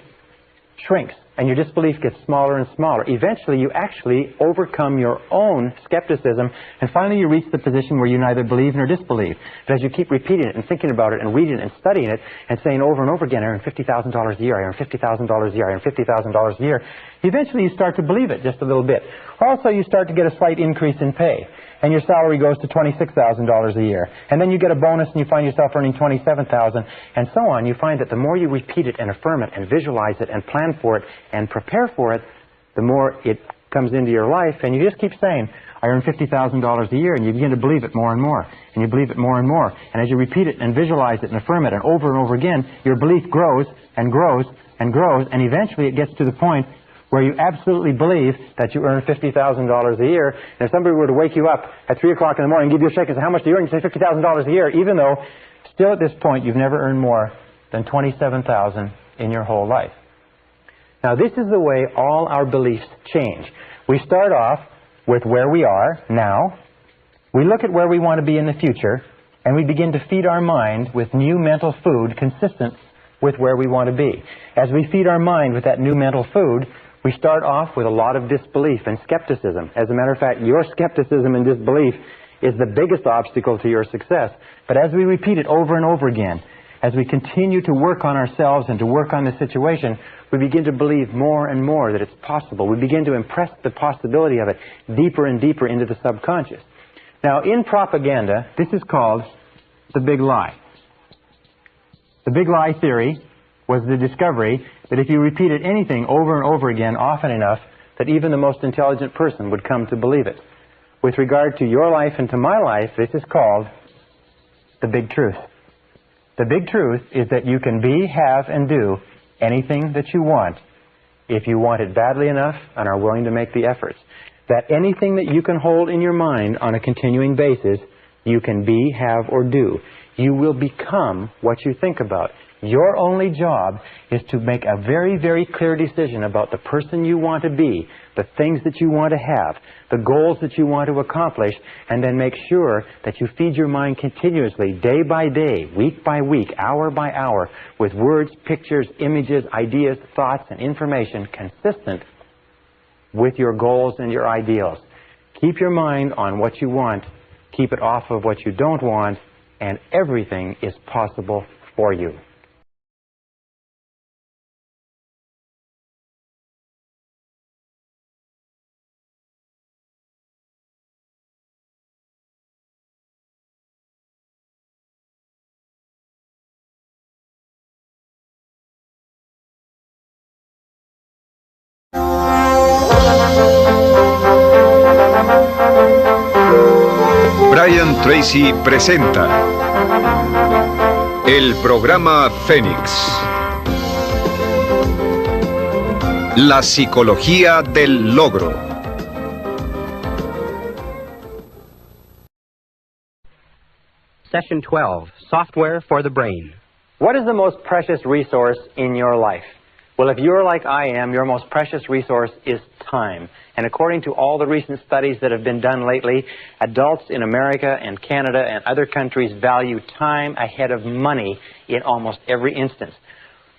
shrinks, and your disbelief gets smaller and smaller. Eventually, you actually overcome your own skepticism, and finally you reach the position where you neither believe nor disbelieve. But as you keep repeating it and thinking about it and reading it and studying it and saying over and over again, I earn $50,000 a year, I earn $50,000 a year, I earn $50,000 a year, eventually you start to believe it just a little bit. Also, you start to get a slight increase in pay, and your salary goes to $26,000 a year. And then you get a bonus and you find yourself earning $27,000, and so on. You find that the more you repeat it and affirm it and visualize it and plan for it and prepare for it, the more it comes into your life, and you just keep saying, I earn $50,000 a year, and you begin to believe it more and more, and you believe it more and more. And as you repeat it and visualize it and affirm it and over again, your belief grows and grows and grows, and eventually it gets to the point where you absolutely believe that you earn $50,000 a year. And if somebody were to wake you up at 3 o'clock in the morning and give you a shake and say, how much do you earn? You say $50,000 a year, even though still at this point you've never earned more than $27,000 in your whole life. Now this is the way all our beliefs change. We start off with where we are now. We look at where we want to be in the future, and we begin to feed our mind with new mental food consistent with where we want to be. As we feed our mind with that new mental food, we start off with a lot of disbelief and skepticism. As a matter of fact, your skepticism and disbelief is the biggest obstacle to your success. But as we repeat it over and over again, as we continue to work on ourselves and to work on the situation, we begin to believe more and more that it's possible. We begin to impress the possibility of it deeper and deeper into the subconscious. Now, in propaganda, this is called the big lie. The big lie theory was the discovery that if you repeated anything over and over again often enough, that even the most intelligent person would come to believe it. With regard to your life and to my life, this is called the big truth. The big truth is that you can be, have, and do anything that you want if you want it badly enough and are willing to make the efforts. That anything that you can hold in your mind on a continuing basis, you can be, have, or do. You will become what you think about. Your only job is to make a very, very clear decision about the person you want to be, the things that you want to have, the goals that you want to accomplish, and then make sure that you feed your mind continuously, day by day, week by week, hour by hour, with words, pictures, images, ideas, thoughts, and information consistent with your goals and your ideals. Keep your mind on what you want, keep it off of what you don't want, and everything is possible for you. Brian Tracy presenta el programa Fénix. La psicología del logro. Session 12, Software for the Brain. What is the most precious resource in your life? Well, if you're like I am, your most precious resource is time. And according to all the recent studies that have been done lately, adults in America and Canada and other countries value time ahead of money in almost every instance.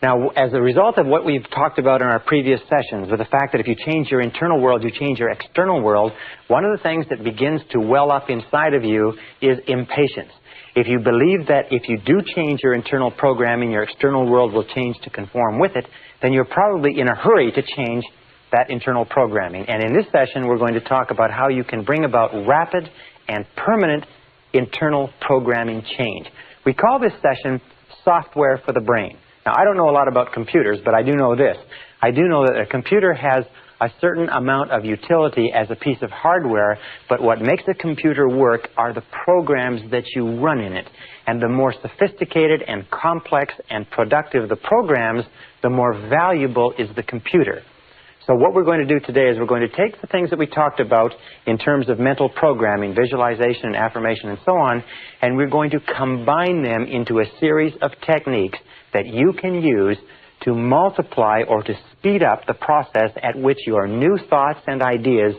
Now, as a result of what we've talked about in our previous sessions, with the fact that if you change your internal world, you change your external world, one of the things that begins to well up inside of you is impatience. If you believe that if you do change your internal programming, your external world will change to conform with it, then you're probably in a hurry to change that internal programming. And in this session, we're going to talk about how you can bring about rapid and permanent internal programming change. We call this session Software for the Brain. Now, I don't know a lot about computers, but I do know this. I do know that a computer has a certain amount of utility as a piece of hardware, but what makes a computer work are the programs that you run in it. And the more sophisticated and complex and productive the programs, the more valuable is the computer. So what we're going to do today is we're going to take the things that we talked about in terms of mental programming, visualization, and affirmation, and so on, and we're going to combine them into a series of techniques that you can use to multiply or to speed up the process at which your new thoughts and ideas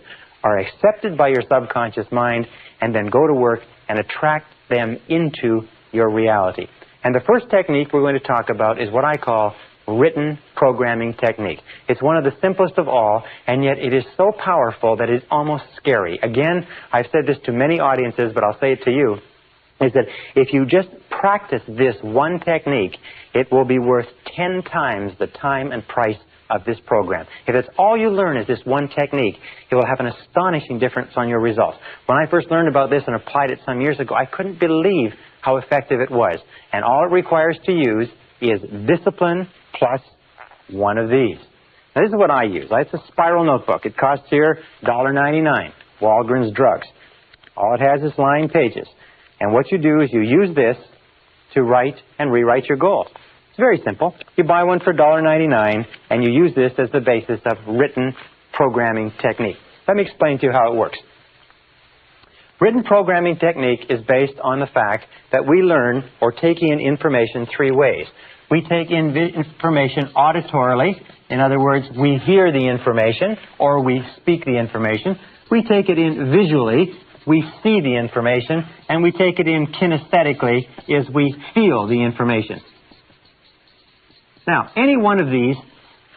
are accepted by your subconscious mind and then go to work and attract them into your reality. And the first technique we're going to talk about is what I call written programming technique. It's one of the simplest of all, and yet it is so powerful that it's almost scary. Again, I've said this to many audiences, but I'll say it to you, is that if you just practice this one technique, it will be worth 10 times the time and price of this program. If it's all you learn is this one technique, it will have an astonishing difference on your results. When I first learned about this and applied it some years ago, I couldn't believe how effective it was. And all it requires to use is discipline plus one of these. Now, this is what I use. It's a spiral notebook. It costs here $1.99, Walgreens Drugs. All it has is lined pages. And what you do is you use this to write and rewrite your goals. It's very simple. You buy one for $1.99, and you use this as the basis of written programming technique. Let me explain to you how it works. Written programming technique is based on the fact that we learn or take in information three ways. We take in information auditorily. In other words, we hear the information or we speak the information. We take it in visually. We see the information, and we take it in kinesthetically as we feel the information. Now, any one of these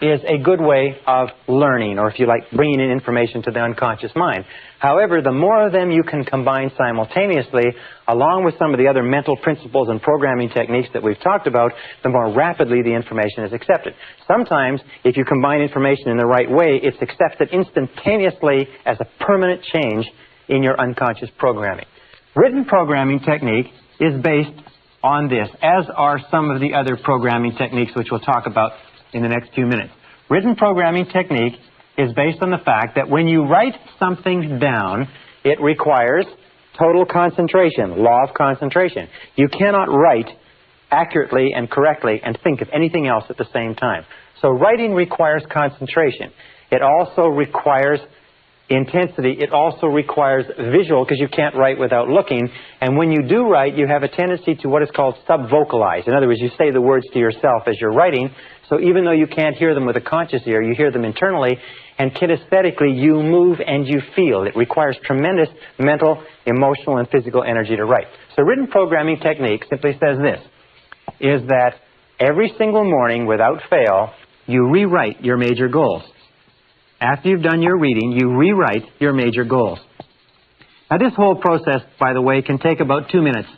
is a good way of learning, or if you like, bringing in information to the unconscious mind. However, the more of them you can combine simultaneously, along with some of the other mental principles and programming techniques that we've talked about, the more rapidly the information is accepted. Sometimes, if you combine information in the right way, it's accepted instantaneously as a permanent change in your unconscious programming. Written programming technique is based on this, as are some of the other programming techniques which we'll talk about in the next few minutes. Written programming technique is based on the fact that when you write something down, it requires total concentration, law of concentration. You cannot write accurately and correctly and think of anything else at the same time. So writing requires concentration. It also requires intensity, it also requires visual, because you can't write without looking. And when you do write, you have a tendency to what is called sub-vocalize. In other words, you say the words to yourself as you're writing. So even though you can't hear them with a conscious ear, you hear them internally. And kinesthetically, you move and you feel. It requires tremendous mental, emotional, and physical energy to write. So written programming technique simply says this, is that every single morning, without fail, you rewrite your major goals. After you've done your reading, you rewrite your major goals. Now, this whole process, by the way, can take about 2 minutes,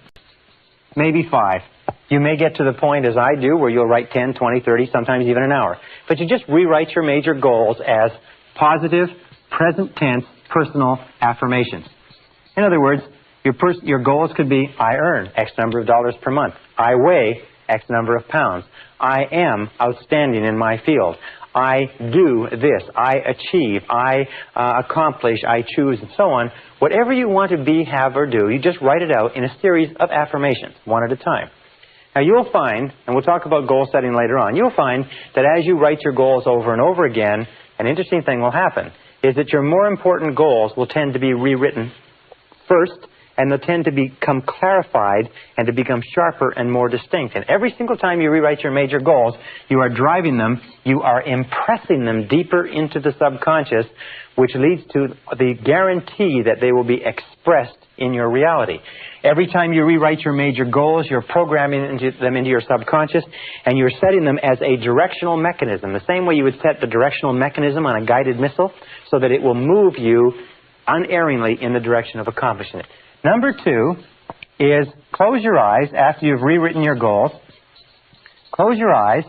maybe 5. You may get to the point, as I do, where you'll write 10, 20, 30, sometimes even an hour. But you just rewrite your major goals as positive, present tense, personal affirmations. In other words, your goals could be, I earn X number of dollars per month. I weigh X number of pounds. I am outstanding in my field. I do this. I achieve. I accomplish. I choose, and so on. Whatever you want to be, have, or do, you just write it out in a series of affirmations, one at a time. Now, you'll find, and we'll talk about goal setting later on, you'll find that as you write your goals over and over again, an interesting thing will happen, is that your more important goals will tend to be rewritten first, and they'll tend to become clarified and to become sharper and more distinct. And every single time you rewrite your major goals, you are driving them, you are impressing them deeper into the subconscious, which leads to the guarantee that they will be expressed in your reality. Every time you rewrite your major goals, you're programming them into your subconscious, and you're setting them as a directional mechanism, the same way you would set the directional mechanism on a guided missile, so that it will move you unerringly in the direction of accomplishing it. Number 2 is close your eyes after you've rewritten your goals. Close your eyes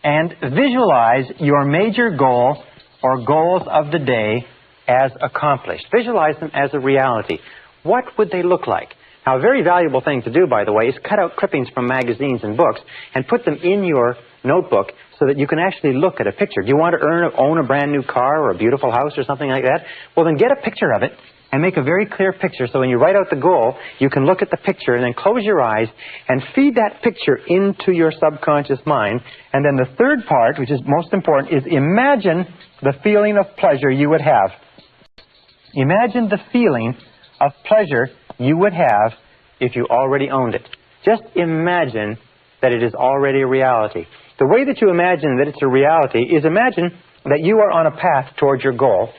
and visualize your major goal or goals of the day as accomplished. Visualize them as a reality. What would they look like? Now, a very valuable thing to do, by the way, is cut out clippings from magazines and books and put them in your notebook so that you can actually look at a picture. Do you want to own a brand new car or a beautiful house or something like that? Well, then get a picture of it and make a very clear picture, so when you write out the goal, you can look at the picture and then close your eyes and feed that picture into your subconscious mind. And then the third part, which is most important, is imagine the feeling of pleasure you would have. Imagine the feeling of pleasure you would have if you already owned it. Just imagine that it is already a reality. The way that you imagine that it's a reality is imagine that you are on a path toward your goal,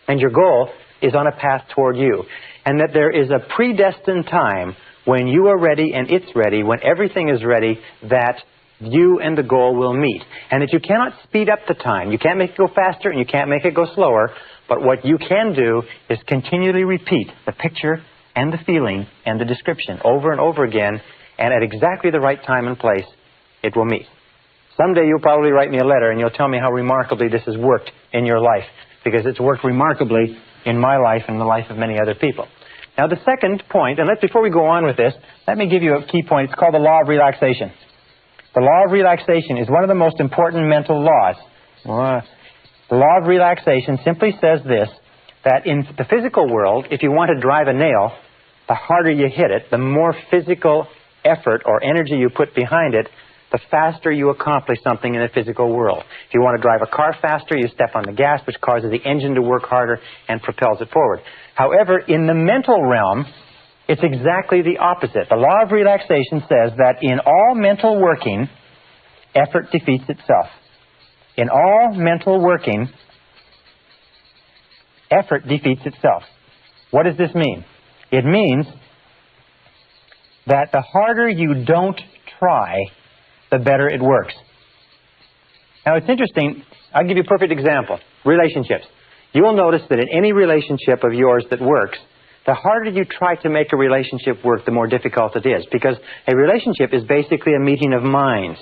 and your goal is on a path toward you, and that there is a predestined time when you are ready and it's ready, when everything is ready, that you and the goal will meet. And that you cannot speed up the time. You can't make it go faster and you can't make it go slower, but what you can do is continually repeat the picture and the feeling and the description over and over again, and at exactly the right time and place, it will meet. Someday you'll probably write me a letter and you'll tell me how remarkably this has worked in your life, because it's worked remarkably in my life and the life of many other people. Now, the second point, and before we go on with this, let me give you a key point. It's called the law of relaxation. The law of relaxation is one of the most important mental laws. The law of relaxation simply says this, that in the physical world, if you want to drive a nail, the harder you hit it, the more physical effort or energy you put behind it, the faster you accomplish something in the physical world. If you want to drive a car faster, you step on the gas, which causes the engine to work harder and propels it forward. However, in the mental realm, it's exactly the opposite. The law of relaxation says that in all mental working, effort defeats itself. In all mental working, effort defeats itself. What does this mean? It means that the harder you don't try, the better it works. Now, it's interesting. I'll give you a perfect example. Relationships. You will notice that in any relationship of yours that works, the harder you try to make a relationship work, the more difficult it is. Because a relationship is basically a meeting of minds.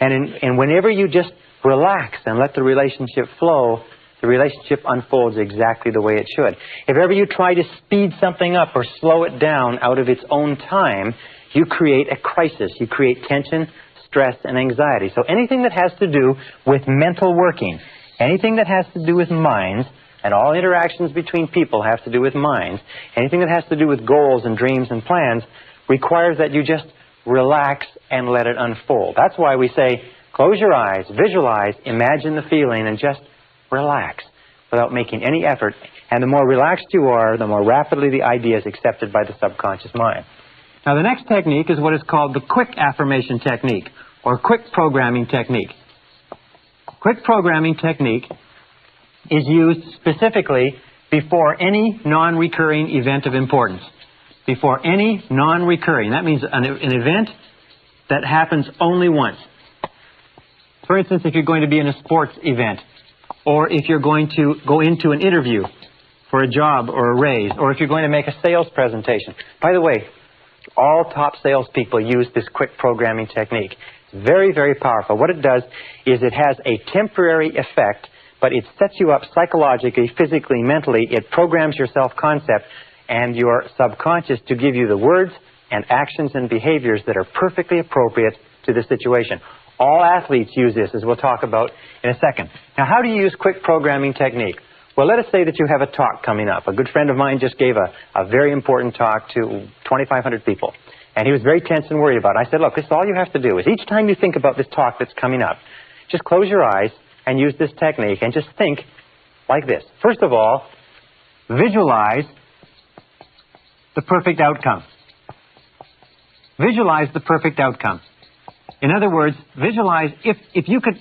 And whenever you just relax and let the relationship flow, the relationship unfolds exactly the way it should. If ever you try to speed something up or slow it down out of its own time, you create a crisis. You create tension, stress, and anxiety. So anything that has to do with mental working, anything that has to do with minds, and all interactions between people have to do with minds, anything that has to do with goals and dreams and plans requires that you just relax and let it unfold. That's why we say, close your eyes, visualize, imagine the feeling, and just relax. without making any effort. And the more relaxed you are, the more rapidly the idea is accepted by the subconscious mind. Now, the next technique is what is called the quick affirmation technique, or quick programming technique. Quick programming technique is used specifically before any non-recurring event of importance. Before any non-recurring. That means an event that happens only once. For instance, if you're going to be in a sports event, or if you're going to go into an interview for a job or a raise, or if you're going to make a sales presentation. By the way, all top salespeople use this quick programming technique. Very, very powerful. What it does is it has a temporary effect, but it sets you up psychologically, physically, mentally. It programs your self-concept and your subconscious to give you the words and actions and behaviors that are perfectly appropriate to the situation. All athletes use this, as we'll talk about in a second. Now, how do you use quick programming technique? Well, let us say that you have a talk coming up. A good friend of mine just gave a very important talk to 2,500 people. And he was very tense and worried about it. I said, look, this is all you have to do is each time you think about this talk that's coming up, just close your eyes and use this technique and just think like this. First of all, visualize the perfect outcome. Visualize the perfect outcome. In other words, visualize, if you could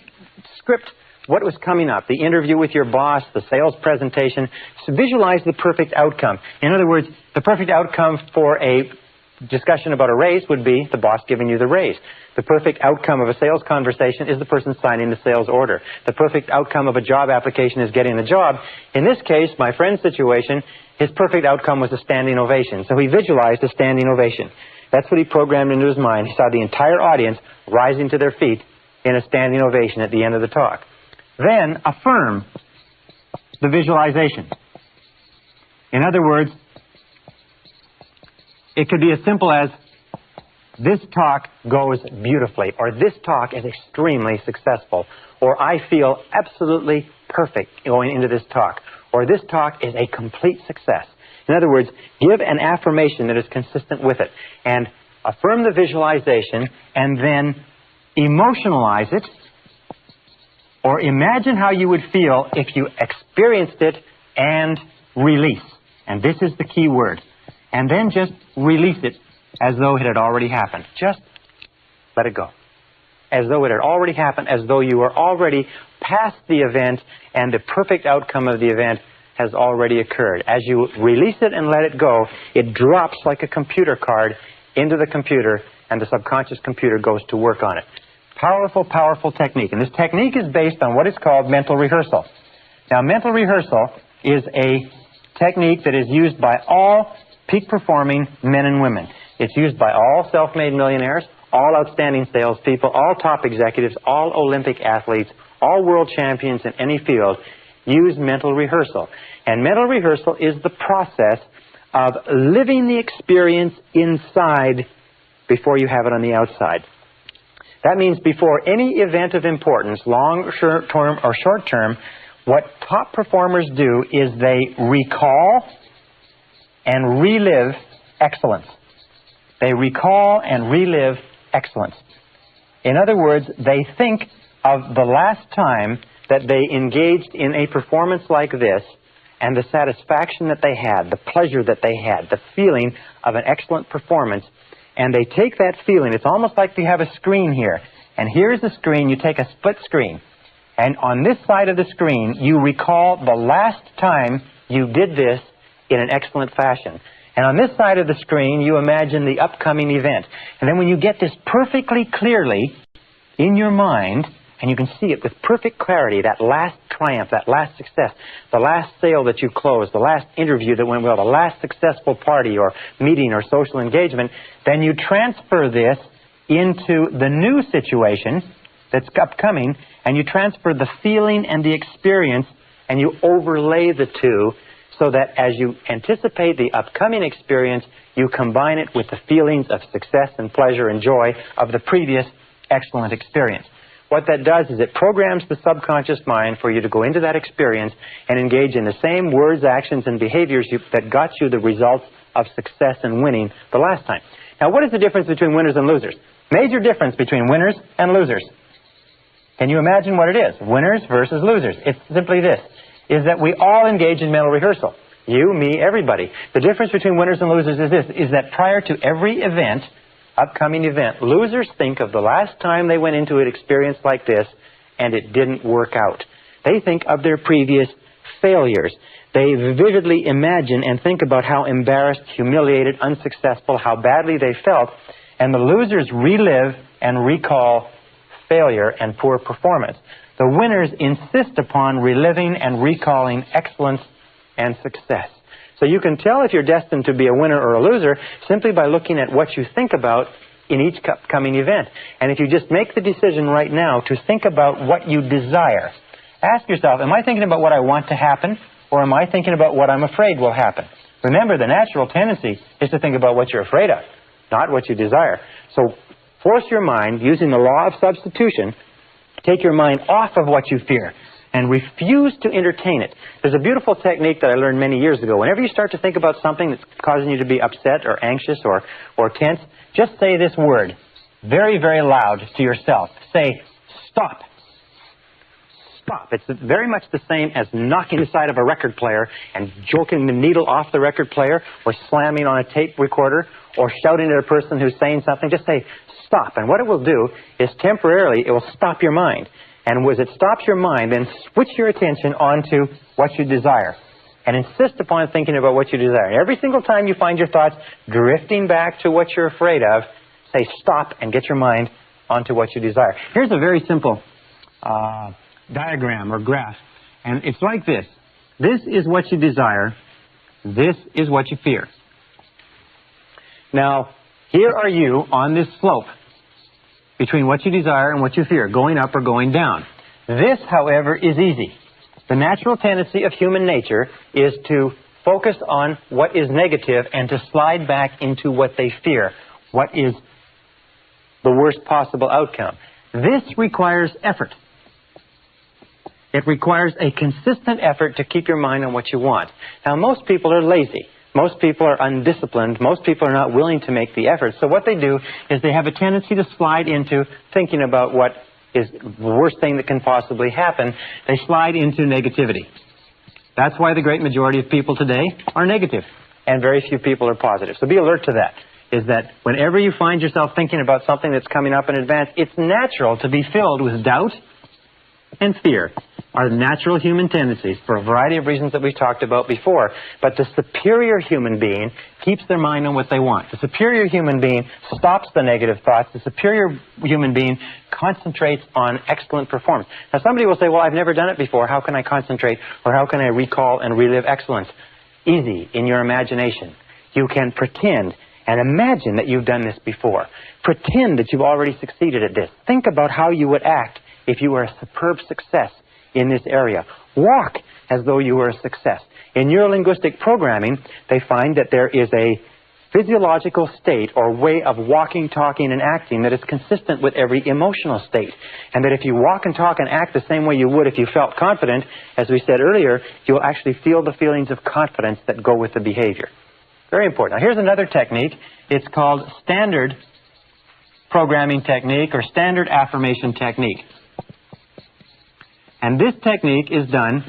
script what was coming up, the interview with your boss, the sales presentation, so visualize the perfect outcome. In other words, the perfect outcome for a discussion about a raise would be the boss giving you the raise. The perfect outcome of a sales conversation is the person signing the sales order. The perfect outcome of a job application is getting the job. In this case, my friend's situation, his perfect outcome was a standing ovation. So he visualized a standing ovation. That's what he programmed into his mind. He saw the entire audience rising to their feet in a standing ovation at the end of the talk. Then affirm the visualization. In other words, it could be as simple as, this talk goes beautifully, or this talk is extremely successful, or I feel absolutely perfect going into this talk, or this talk is a complete success. In other words, give an affirmation that is consistent with it, and affirm the visualization, and then emotionalize it, or imagine how you would feel if you experienced it and release. And this is the key word. And then just release it as though it had already happened. Just let it go. As though it had already happened, as though you were already past the event and the perfect outcome of the event has already occurred. As you release it and let it go, it drops like a computer card into the computer, and the subconscious computer goes to work on it. Powerful, powerful technique. And this technique is based on what is called mental rehearsal. Now, mental rehearsal is a technique that is used by all peak-performing men and women. It's used by all self-made millionaires, all outstanding salespeople, all top executives, all Olympic athletes, all world champions in any field use mental rehearsal. And mental rehearsal is the process of living the experience inside before you have it on the outside. That means before any event of importance, long, short-term, or short-term, what top performers do is they recall and relive excellence. They recall and relive excellence. In other words, they think of the last time that they engaged in a performance like this, and the satisfaction that they had, the pleasure that they had, the feeling of an excellent performance, and they take that feeling. It's almost like you have a screen here, and here's the screen. You take a split screen, and on this side of the screen, you recall the last time you did this in an excellent fashion. And on this side of the screen, you imagine the upcoming event. And then when you get this perfectly clearly in your mind, and you can see it with perfect clarity, that last triumph, that last success, the last sale that you closed, the last interview that went well, the last successful party or meeting or social engagement, then you transfer this into the new situation that's upcoming, and you transfer the feeling and the experience, and you overlay the two so that as you anticipate the upcoming experience, you combine it with the feelings of success and pleasure and joy of the previous excellent experience. What that does is it programs the subconscious mind for you to go into that experience and engage in the same words, actions, and behaviors that got you the results of success and winning the last time. Now, what is the difference between winners and losers? Major difference between winners and losers. Can you imagine what it is? Winners versus losers. It's simply this. is that we all engage in mental rehearsal. You, me, everybody. The difference between winners and losers is this, is that prior to every event, upcoming event, losers think of the last time they went into an experience like this and it didn't work out. They think of their previous failures. They vividly imagine and think about how embarrassed, humiliated, unsuccessful, how badly they felt. And the losers relive and recall failure and poor performance. The winners insist upon reliving and recalling excellence and success. So you can tell if you're destined to be a winner or a loser simply by looking at what you think about in each upcoming event. And if you just make the decision right now to think about what you desire, ask yourself, am I thinking about what I want to happen, or am I thinking about what I'm afraid will happen? Remember, the natural tendency is to think about what you're afraid of, not what you desire. So force your mind, using the law of substitution, take your mind off of what you fear and refuse to entertain it. There's a beautiful technique that I learned many years ago. Whenever you start to think about something that's causing you to be upset or anxious or tense, just say this word very, very loud to yourself. Say, stop. Stop. It's very much the same as knocking the side of a record player and joking the needle off the record player, or slamming on a tape recorder, or shouting at a person who's saying something. Just say, stop. And what it will do is temporarily it will stop your mind. And as it stops your mind, then switch your attention onto what you desire. And insist upon thinking about what you desire. And every single time you find your thoughts drifting back to what you're afraid of, say stop and get your mind onto what you desire. Here's a very simple diagram or graph. And it's like this. This is what you desire. This is what you fear. Now, here are you on this slope between what you desire and what you fear, going up or going down. This, however, is easy. The natural tendency of human nature is to focus on what is negative and to slide back into what they fear, what is the worst possible outcome. This requires effort. It requires a consistent effort to keep your mind on what you want. Now, most people are lazy. Most people are undisciplined. Most people are not willing to make the effort. So what they do is they have a tendency to slide into thinking about what is the worst thing that can possibly happen. They slide into negativity. That's why the great majority of people today are negative, and very few people are positive. So be alert to that, is that whenever you find yourself thinking about something that's coming up in advance, it's natural to be filled with doubt and fear. Are natural human tendencies for a variety of reasons that we've talked about before. But the superior human being keeps their mind on what they want. The superior human being stops the negative thoughts. The superior human being concentrates on excellent performance. Now, somebody will say, well, I've never done it before. How can I concentrate, or how can I recall and relive excellence? Easy, in your imagination. You can pretend and imagine that you've done this before. Pretend that you've already succeeded at this. Think about how you would act if you were a superb success in this area. Walk as though you were a success. In neurolinguistic programming, they find that there is a physiological state or way of walking, talking, and acting that is consistent with every emotional state. And that if you walk and talk and act the same way you would if you felt confident, as we said earlier, you'll actually feel the feelings of confidence that go with the behavior. Very important. Now, here's another technique. It's called standard programming technique or standard affirmation technique. And this technique is done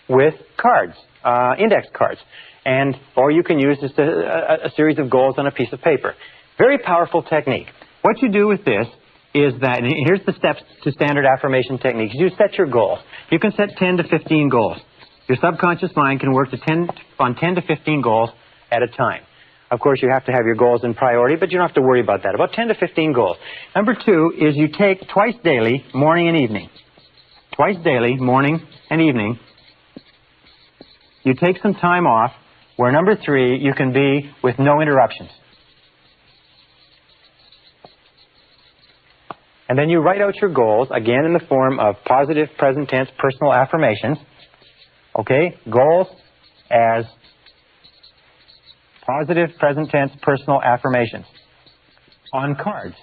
with cards, index cards. Or you can use just a series of goals on a piece of paper. Very powerful technique. What you do with this is that, and here's the steps to standard affirmation techniques. You set your goals. You can set 10 to 15 goals. Your subconscious mind can work on 10 to 15 goals at a time. Of course, you have to have your goals in priority, but you don't have to worry about that. About 10 to 15 goals. Number 2 is you take twice daily, morning and evening. Twice daily, morning and evening. You take some time off, where number 3, you can be with no interruptions. And then you write out your goals, again in the form of positive present tense personal affirmations. Okay? Goals as positive present tense personal affirmations on cards.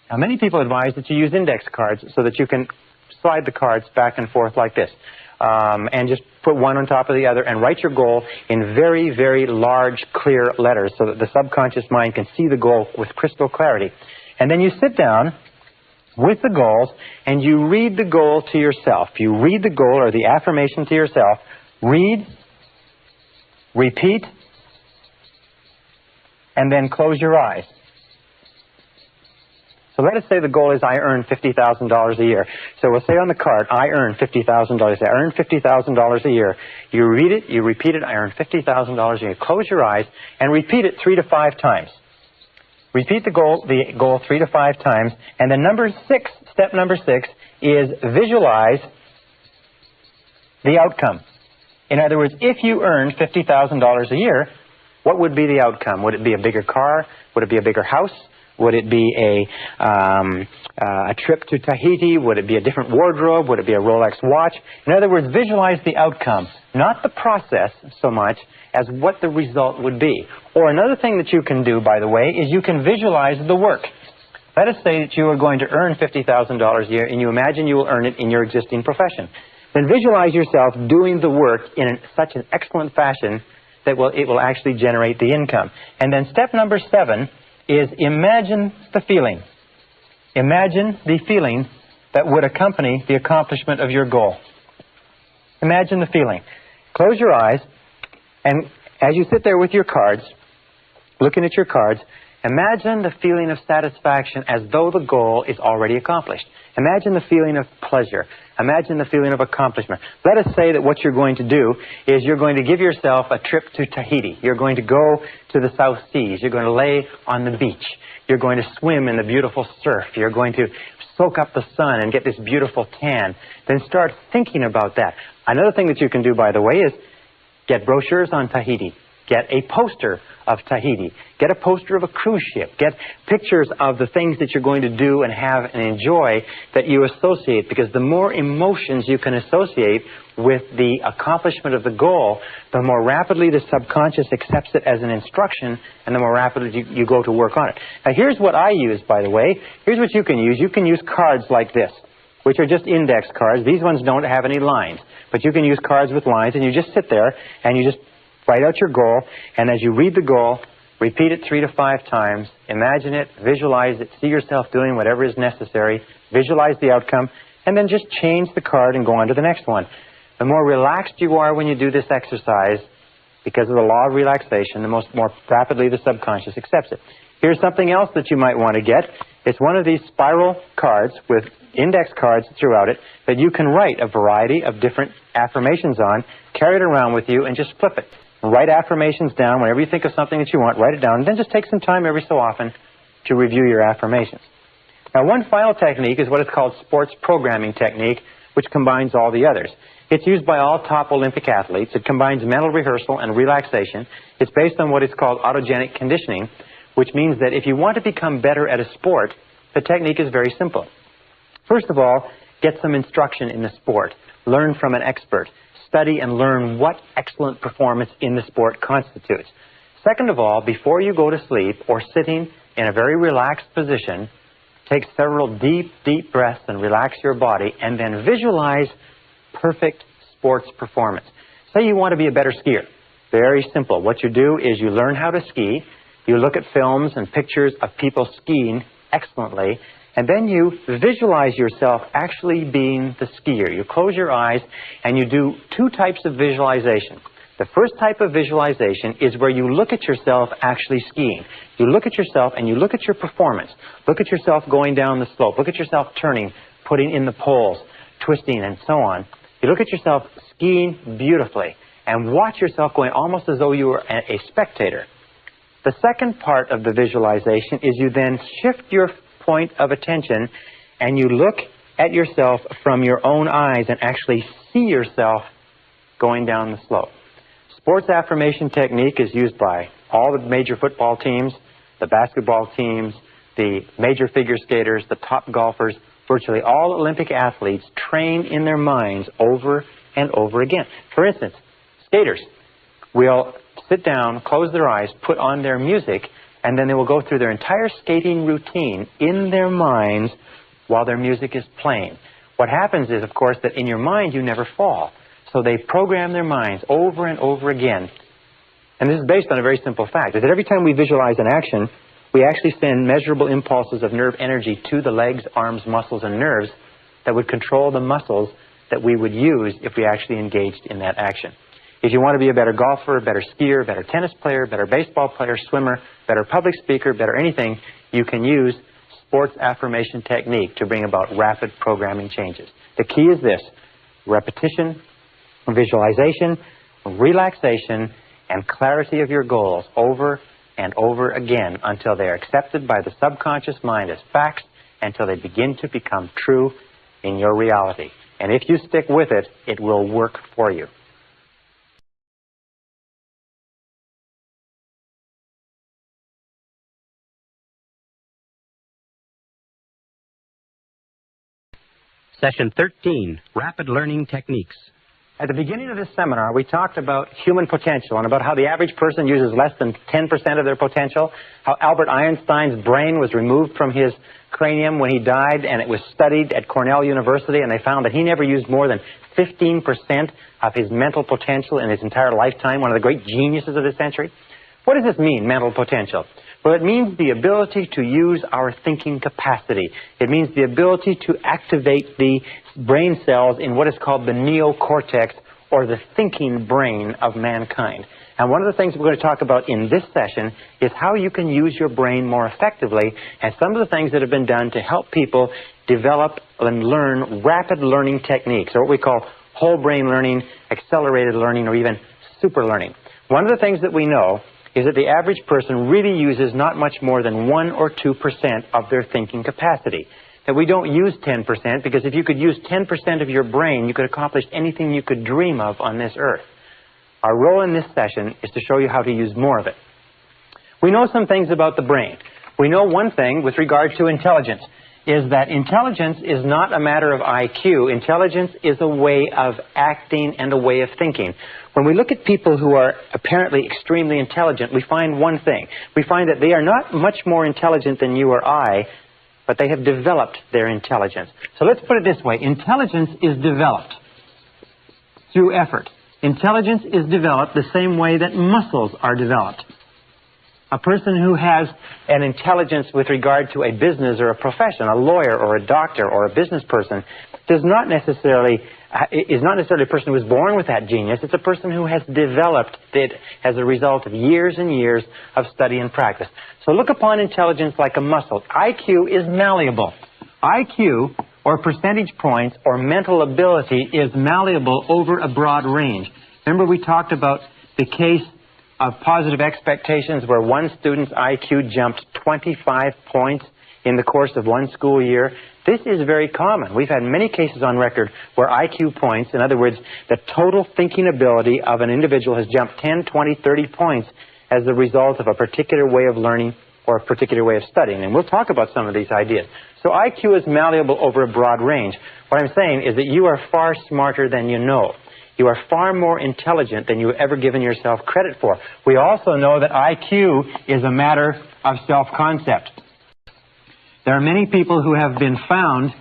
Now, many people advise that you use index cards so that you can slide the cards back and forth like this. And just put one on top of the other and write your goal in very, very large, clear letters so that the subconscious mind can see the goal with crystal clarity. And then you sit down with the goals, and you read the goal to yourself. You read the goal or the affirmation to yourself. Read, repeat, and then close your eyes. So let us say the goal is I earn $50,000 a year. So we'll say on the card, I earn $50,000. I earn $50,000 a year. You read it, you repeat it, I earn $50,000 a year. Close your eyes and repeat it 3 to 5 times. Repeat the goal 3 to 5 times. And then step number 6 is visualize the outcome. In other words, if you earned $50,000 a year, what would be the outcome? Would it be a bigger car? Would it be a bigger house? Would it be a trip to Tahiti? Would it be a different wardrobe? Would it be a Rolex watch? In other words, visualize the outcome, not the process so much as what the result would be. Or another thing that you can do, by the way, is you can visualize the work. Let us say that you are going to earn $50,000 a year and you imagine you will earn it in your existing profession. Then visualize yourself doing the work in such an excellent fashion that it will actually generate the income. And then step number 7 is imagine the feeling. Imagine the feeling that would accompany the accomplishment of your goal. Imagine the feeling. Close your eyes, and as you sit there with your cards, looking at your cards, imagine the feeling of satisfaction as though the goal is already accomplished. Imagine the feeling of pleasure. Imagine the feeling of accomplishment. Let us say that what you're going to do is you're going to give yourself a trip to Tahiti. You're going to go to the South Seas. You're going to lay on the beach. You're going to swim in the beautiful surf. You're going to soak up the sun and get this beautiful tan. Then start thinking about that. Another thing that you can do, by the way, is get brochures on Tahiti. Get a poster of Tahiti. Get a poster of a cruise ship. Get pictures of the things that you're going to do and have and enjoy that you associate, because the more emotions you can associate with the accomplishment of the goal, the more rapidly the subconscious accepts it as an instruction and the more rapidly you go to work on it. Now here's what I use, by the way. Here's what you can use. You can use cards like this, which are just index cards. These ones don't have any lines, but you can use cards with lines, and you just sit there and you just write out your goal, and as you read the goal, repeat it 3 to 5 times, imagine it, visualize it, see yourself doing whatever is necessary, visualize the outcome, and then just change the card and go on to the next one. The more relaxed you are when you do this exercise, because of the law of relaxation, the more rapidly the subconscious accepts it. Here's something else that you might want to get. It's one of these spiral cards with index cards throughout it that you can write a variety of different affirmations on, carry it around with you, and just flip it. Write affirmations down. Whenever you think of something that you want, write it down, and then just take some time every so often to review your affirmations. Now, one final technique is what is called sports programming technique, which combines all the others. It's used by all top Olympic athletes. It combines mental rehearsal and relaxation. It's based on what is called autogenic conditioning, which means that if you want to become better at a sport, the technique is very simple. First of all, get some instruction in the sport. Learn from an expert. Study and learn what excellent performance in the sport constitutes. Second of all, before you go to sleep or sitting in a very relaxed position, take several deep, deep breaths and relax your body, and then visualize perfect sports performance. Say you want to be a better skier. Very simple. What you do is you learn how to ski, you look at films and pictures of people skiing excellently, and then you visualize yourself actually being the skier. You close your eyes and you do 2 types of visualization. The first type of visualization is where you look at yourself actually skiing. You look at yourself and you look at your performance. Look at yourself going down the slope. Look at yourself turning, putting in the poles, twisting, and so on. You look at yourself skiing beautifully and watch yourself going almost as though you were a spectator. The second part of the visualization is you then shift your point of attention and you look at yourself from your own eyes and actually see yourself going down the slope. Sports affirmation technique is used by all the major football teams, the basketball teams, the major figure skaters, the top golfers. Virtually all Olympic athletes train in their minds over and over again. For instance, skaters will sit down, close their eyes, put on their music, and then they will go through their entire skating routine in their minds while their music is playing. What happens is, of course, that in your mind you never fall. So they program their minds over and over again. And this is based on a very simple fact, is that every time we visualize an action, we actually send measurable impulses of nerve energy to the legs, arms, muscles, and nerves that would control the muscles that we would use if we actually engaged in that action. If you want to be a better golfer, a better skier, a better tennis player, a better baseball player, swimmer, better public speaker, better anything, you can use sports affirmation technique to bring about rapid programming changes. The key is this: repetition, visualization, relaxation, and clarity of your goals over and over again until they are accepted by the subconscious mind as facts, until they begin to become true in your reality. And if you stick with it, it will work for you. Session 13, Rapid Learning Techniques. At the beginning of this seminar, we talked about human potential and about how the average person uses less than 10% of their potential, how Albert Einstein's brain was removed from his cranium when he died, and it was studied at Cornell University, and they found that he never used more than 15% of his mental potential in his entire lifetime, one of the great geniuses of this century. What does this mean, mental potential? Well, it means the ability to use our thinking capacity. It means the ability to activate the brain cells in what is called the neocortex, or the thinking brain of mankind. And one of the things we're going to talk about in this session is how you can use your brain more effectively, and some of the things that have been done to help people develop and learn rapid learning techniques, or what we call whole brain learning, accelerated learning, or even super learning. One of the things that we know is that the average person really uses not much more than 1 or 2% of their thinking capacity. That we don't use 10%, because if you could use 10% of your brain, you could accomplish anything you could dream of on this earth. Our role in this session is to show you how to use more of it. We know some things about the brain. We know one thing with regard to intelligence, is that intelligence is not a matter of IQ. Intelligence is a way of acting and a way of thinking. When we look at people who are apparently extremely intelligent, we find one thing. We find that they are not much more intelligent than you or I, but they have developed their intelligence. So let's put it this way. Intelligence is developed through effort. Intelligence is developed the same way that muscles are developed. A person who has an intelligence with regard to a business or a profession, a lawyer or a doctor or a business person, is not necessarily a person who was born with that genius. It's a person who has developed it as a result of years and years of study and practice. So look upon intelligence like a muscle. IQ is malleable. IQ, or percentage points, or mental ability, is malleable over a broad range. Remember we talked about the case of positive expectations where one student's IQ jumped 25 points in the course of one school year. This is very common. We've had many cases on record where IQ points, in other words, the total thinking ability of an individual has jumped 10, 20, 30 points as the result of a particular way of learning or a particular way of studying. And we'll talk about some of these ideas. So IQ is malleable over a broad range. What I'm saying is that you are far smarter than you know. You are far more intelligent than you've ever given yourself credit for. We also know that IQ is a matter of self-concept. There are many people who have been found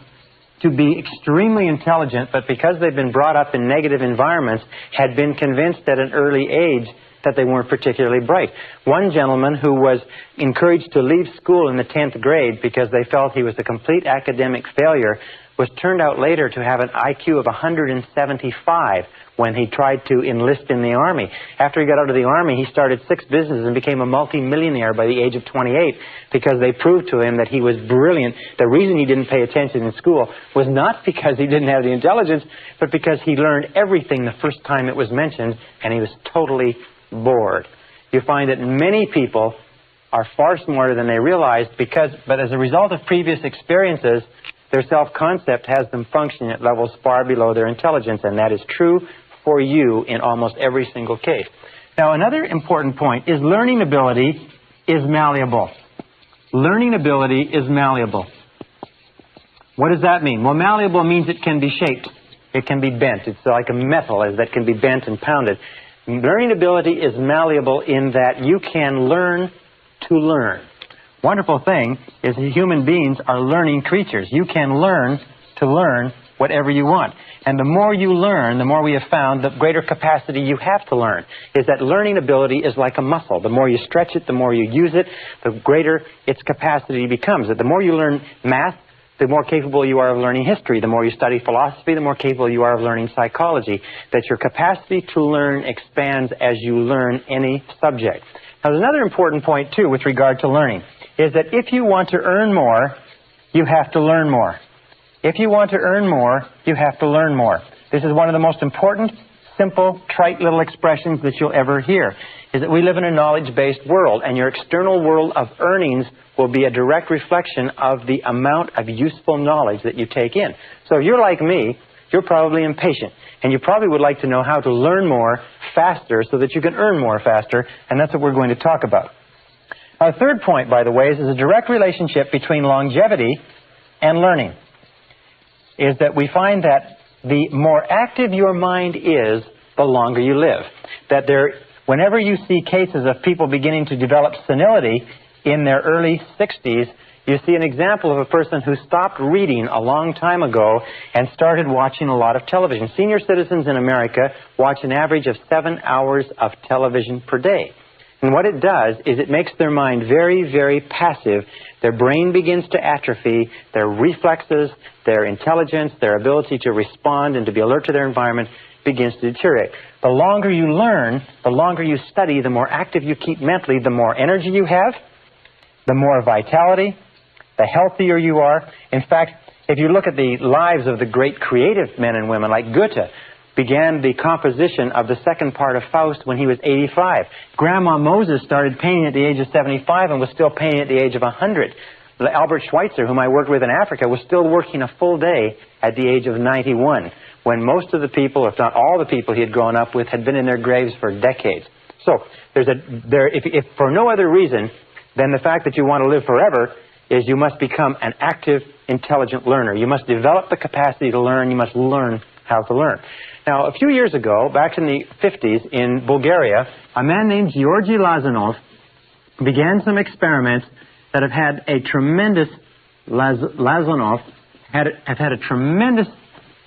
to be extremely intelligent, but because they've been brought up in negative environments, had been convinced at an early age that they weren't particularly bright. One gentleman who was encouraged to leave school in the 10th grade because they felt he was a complete academic failure was turned out later to have an IQ of 175 when he tried to enlist in the Army. After he got out of the Army, he started 6 businesses and became a multi-millionaire by the age of 28 because they proved to him that he was brilliant. The reason he didn't pay attention in school was not because he didn't have the intelligence, but because he learned everything the first time it was mentioned and he was totally bored. You find that many people are far smarter than they realized but as a result of previous experiences, their self-concept has them functioning at levels far below their intelligence, and that is true for you in almost every single case. Now, another important point is learning ability is malleable. Learning ability is malleable. What does that mean? Well, malleable means it can be shaped. It can be bent. It's like a metal that can be bent and pounded. Learning ability is malleable in that you can learn to learn. Wonderful thing is that human beings are learning creatures. You can learn to learn whatever you want. And the more you learn, the more we have found, the greater capacity you have to learn. Is that learning ability is like a muscle. The more you stretch it, the more you use it, the greater its capacity becomes. The more you learn math, the more capable you are of learning history. The more you study philosophy, the more capable you are of learning psychology. That your capacity to learn expands as you learn any subject. Now, there's another important point, too, with regard to learning, is that if you want to earn more, you have to learn more. If you want to earn more, you have to learn more. This is one of the most important, simple, trite little expressions that you'll ever hear, is that we live in a knowledge-based world, and your external world of earnings will be a direct reflection of the amount of useful knowledge that you take in. So if you're like me, you're probably impatient, and you probably would like to know how to learn more faster so that you can earn more faster, and that's what we're going to talk about. Our third point, by the way, is a direct relationship between longevity and learning. Is that we find that the more active your mind is, the longer you live. That whenever you see cases of people beginning to develop senility in their early 60s, you see an example of a person who stopped reading a long time ago and started watching a lot of television. Senior citizens in America watch an average of 7 hours of television per day. And what it does is it makes their mind very, very passive. Their brain begins to atrophy. Their reflexes, their intelligence, their ability to respond and to be alert to their environment begins to deteriorate. The longer you learn, the longer you study, the more active you keep mentally, the more energy you have, the more vitality, the healthier you are. In fact, if you look at the lives of the great creative men and women like Goethe, began the composition of the second part of Faust when he was 85. Grandma Moses started painting at the age of 75 and was still painting at the age of 100. Albert Schweitzer, whom I worked with in Africa, was still working a full day at the age of 91, when most of the people, if not all the people he had grown up with, had been in their graves for decades. So, if for no other reason than the fact that you want to live forever, is you must become an active, intelligent learner. You must develop the capacity to learn. You must learn how to learn. Now, a few years ago, back in the 50s in Bulgaria, a man named Georgy Lazanov began some experiments that have had a tremendous Lazanov have had a tremendous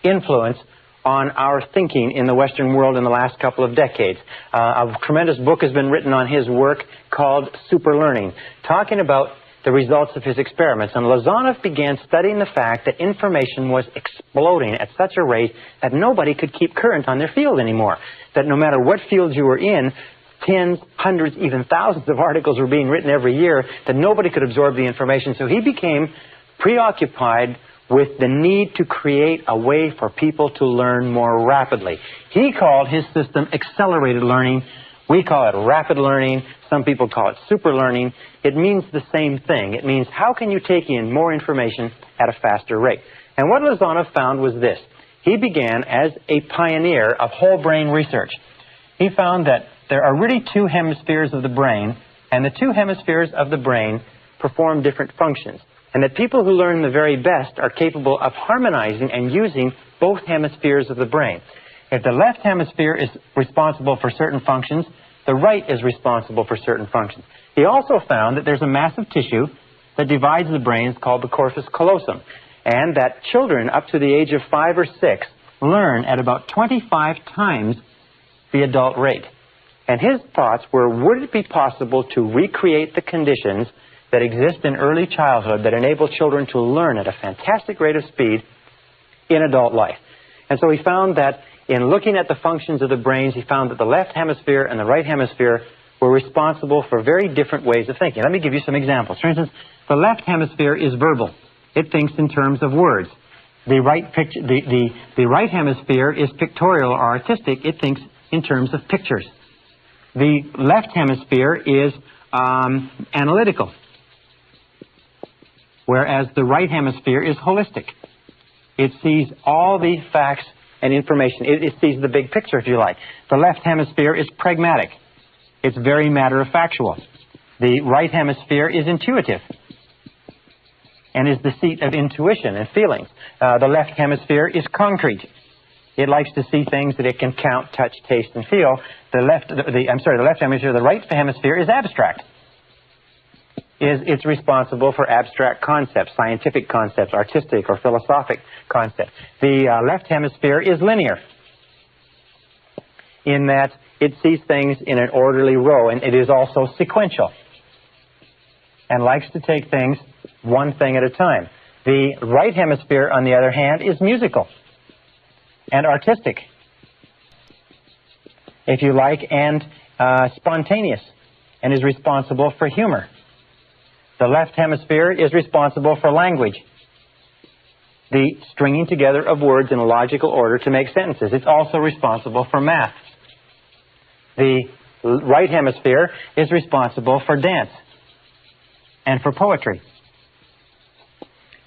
influence on our thinking in the Western world in the last couple of decades. A tremendous book has been written on his work called Super Learning, talking about the results of his experiments. And Lazanov began studying the fact that information was exploding at such a rate that nobody could keep current on their field anymore. That no matter what field you were in, tens, hundreds, even thousands of articles were being written every year, that nobody could absorb the information. So he became preoccupied with the need to create a way for people to learn more rapidly. He called his system accelerated learning. We call it rapid learning. Some people call it super learning. It means the same thing. It means how can you take in more information at a faster rate? And what Lazanov found was this. He began as a pioneer of whole brain research. He found that there are really two hemispheres of the brain, and the two hemispheres of the brain perform different functions. And that people who learn the very best are capable of harmonizing and using both hemispheres of the brain. If the left hemisphere is responsible for certain functions, the right is responsible for certain functions. He also found that there's a massive tissue that divides the brain called the corpus callosum, and that children up to the age of 5 or 6 learn at about 25 times the adult rate. And his thoughts were, would it be possible to recreate the conditions that exist in early childhood that enable children to learn at a fantastic rate of speed in adult life? And so he found that in looking at the functions of the brains, he found that the left hemisphere and the right hemisphere were responsible for very different ways of thinking. Let me give you some examples. For instance, the left hemisphere is verbal. It thinks in terms of words. The right hemisphere is pictorial or artistic. It thinks in terms of pictures. The left hemisphere is analytical, whereas the right hemisphere is holistic. It sees all the facts and information. It sees the big picture, if you like. The left hemisphere is pragmatic. It's very matter-of-factual. The right hemisphere is intuitive and is the seat of intuition and feelings. The left hemisphere is concrete. It likes to see things that it can count, touch, taste, and feel. The right hemisphere is abstract. is it's responsible for abstract concepts, scientific concepts, artistic or philosophic concepts. The left hemisphere is linear in that it sees things in an orderly row, and it is also sequential and likes to take things one thing at a time. The right hemisphere, on the other hand, is musical and artistic, if you like, and spontaneous, and is responsible for humor. The left hemisphere is responsible for language, the stringing together of words in a logical order to make sentences. It's also responsible for math. The right hemisphere is responsible for dance and for poetry.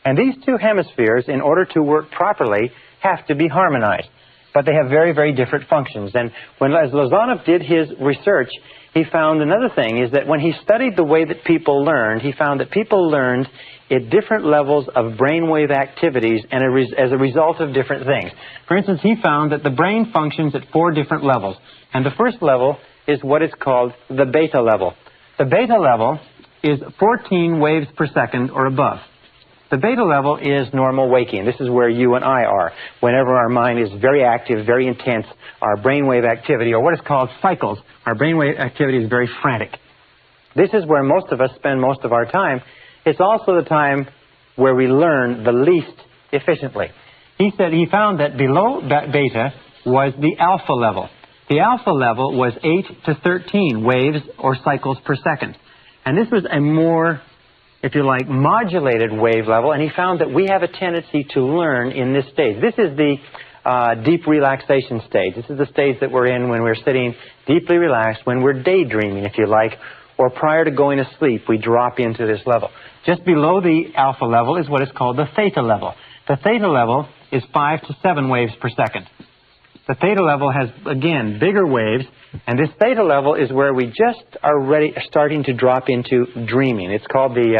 And these two hemispheres, in order to work properly, have to be harmonized. But they have very, very different functions. And as Lozanov did his research, he found another thing, is that when he studied the way that people learned, he found that people learned at different levels of brainwave activities and as a result of different things. For instance, he found that the brain functions at 4 different levels. And the first level is what is called the beta level. The beta level is 14 waves per second or above. The beta level is normal waking. This is where you and I are. Whenever our mind is very active, very intense, our brainwave activity, or what is called cycles, our brainwave activity is very frantic. This is where most of us spend most of our time. It's also the time where we learn the least efficiently. He said he found that below that beta was the alpha level. The alpha level was 8 to 13 waves or cycles per second. And this was a more, if you like, modulated wave level, and he found that we have a tendency to learn in this stage. This is the deep relaxation stage. This is the stage that we're in when we're sitting deeply relaxed, when we're daydreaming, if you like, or prior to going to sleep, we drop into this level. Just below the alpha level is what is called the theta level. The theta level is 5 to 7 waves per second. The theta level has, again, bigger waves, and this theta level is where we just are starting to drop into dreaming. It's called the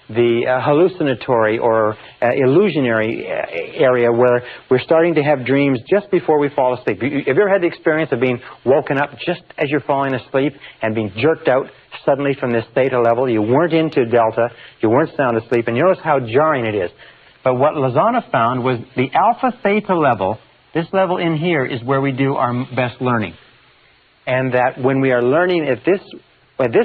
hallucinatory or illusionary area, where we're starting to have dreams just before we fall asleep. Have you ever had the experience of being woken up just as you're falling asleep and being jerked out suddenly from this theta level? You weren't into delta, you weren't sound asleep, and you notice how jarring it is. But what Lozanov found was the alpha theta level. This level in here is where we do our best learning. And that when we are learning at this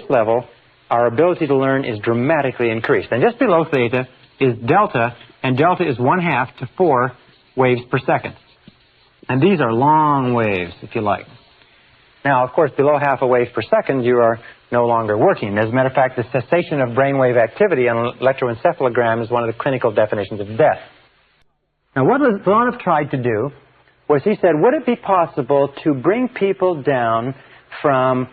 level, our ability to learn is dramatically increased. And just below theta is delta, and delta is 1/2 to 4 waves per second. And these are long waves, if you like. Now, of course, below half a wave per second, you are no longer working. As a matter of fact, the cessation of brainwave activity on an electroencephalogram is one of the clinical definitions of death. Now, what Lozanov tried to do was, he said, would it be possible to bring people down from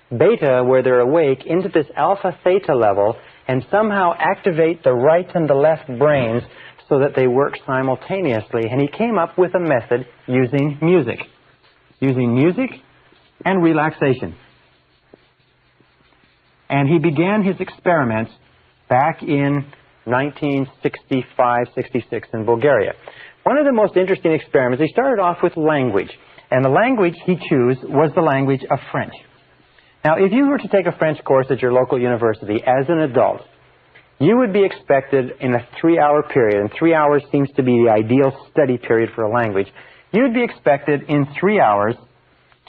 beta, where they're awake, into this alpha theta level and somehow activate the right and the left brains so that they work simultaneously? And he came up with a method using music and relaxation. And he began his experiments back in 1965-66 in Bulgaria. One of the most interesting experiments, he started off with language. And the language he chose was the language of French. Now, if you were to take a French course at your local university as an adult, you would be expected in a 3-hour period, and 3 hours seems to be the ideal study period for a language, you would be expected in 3 hours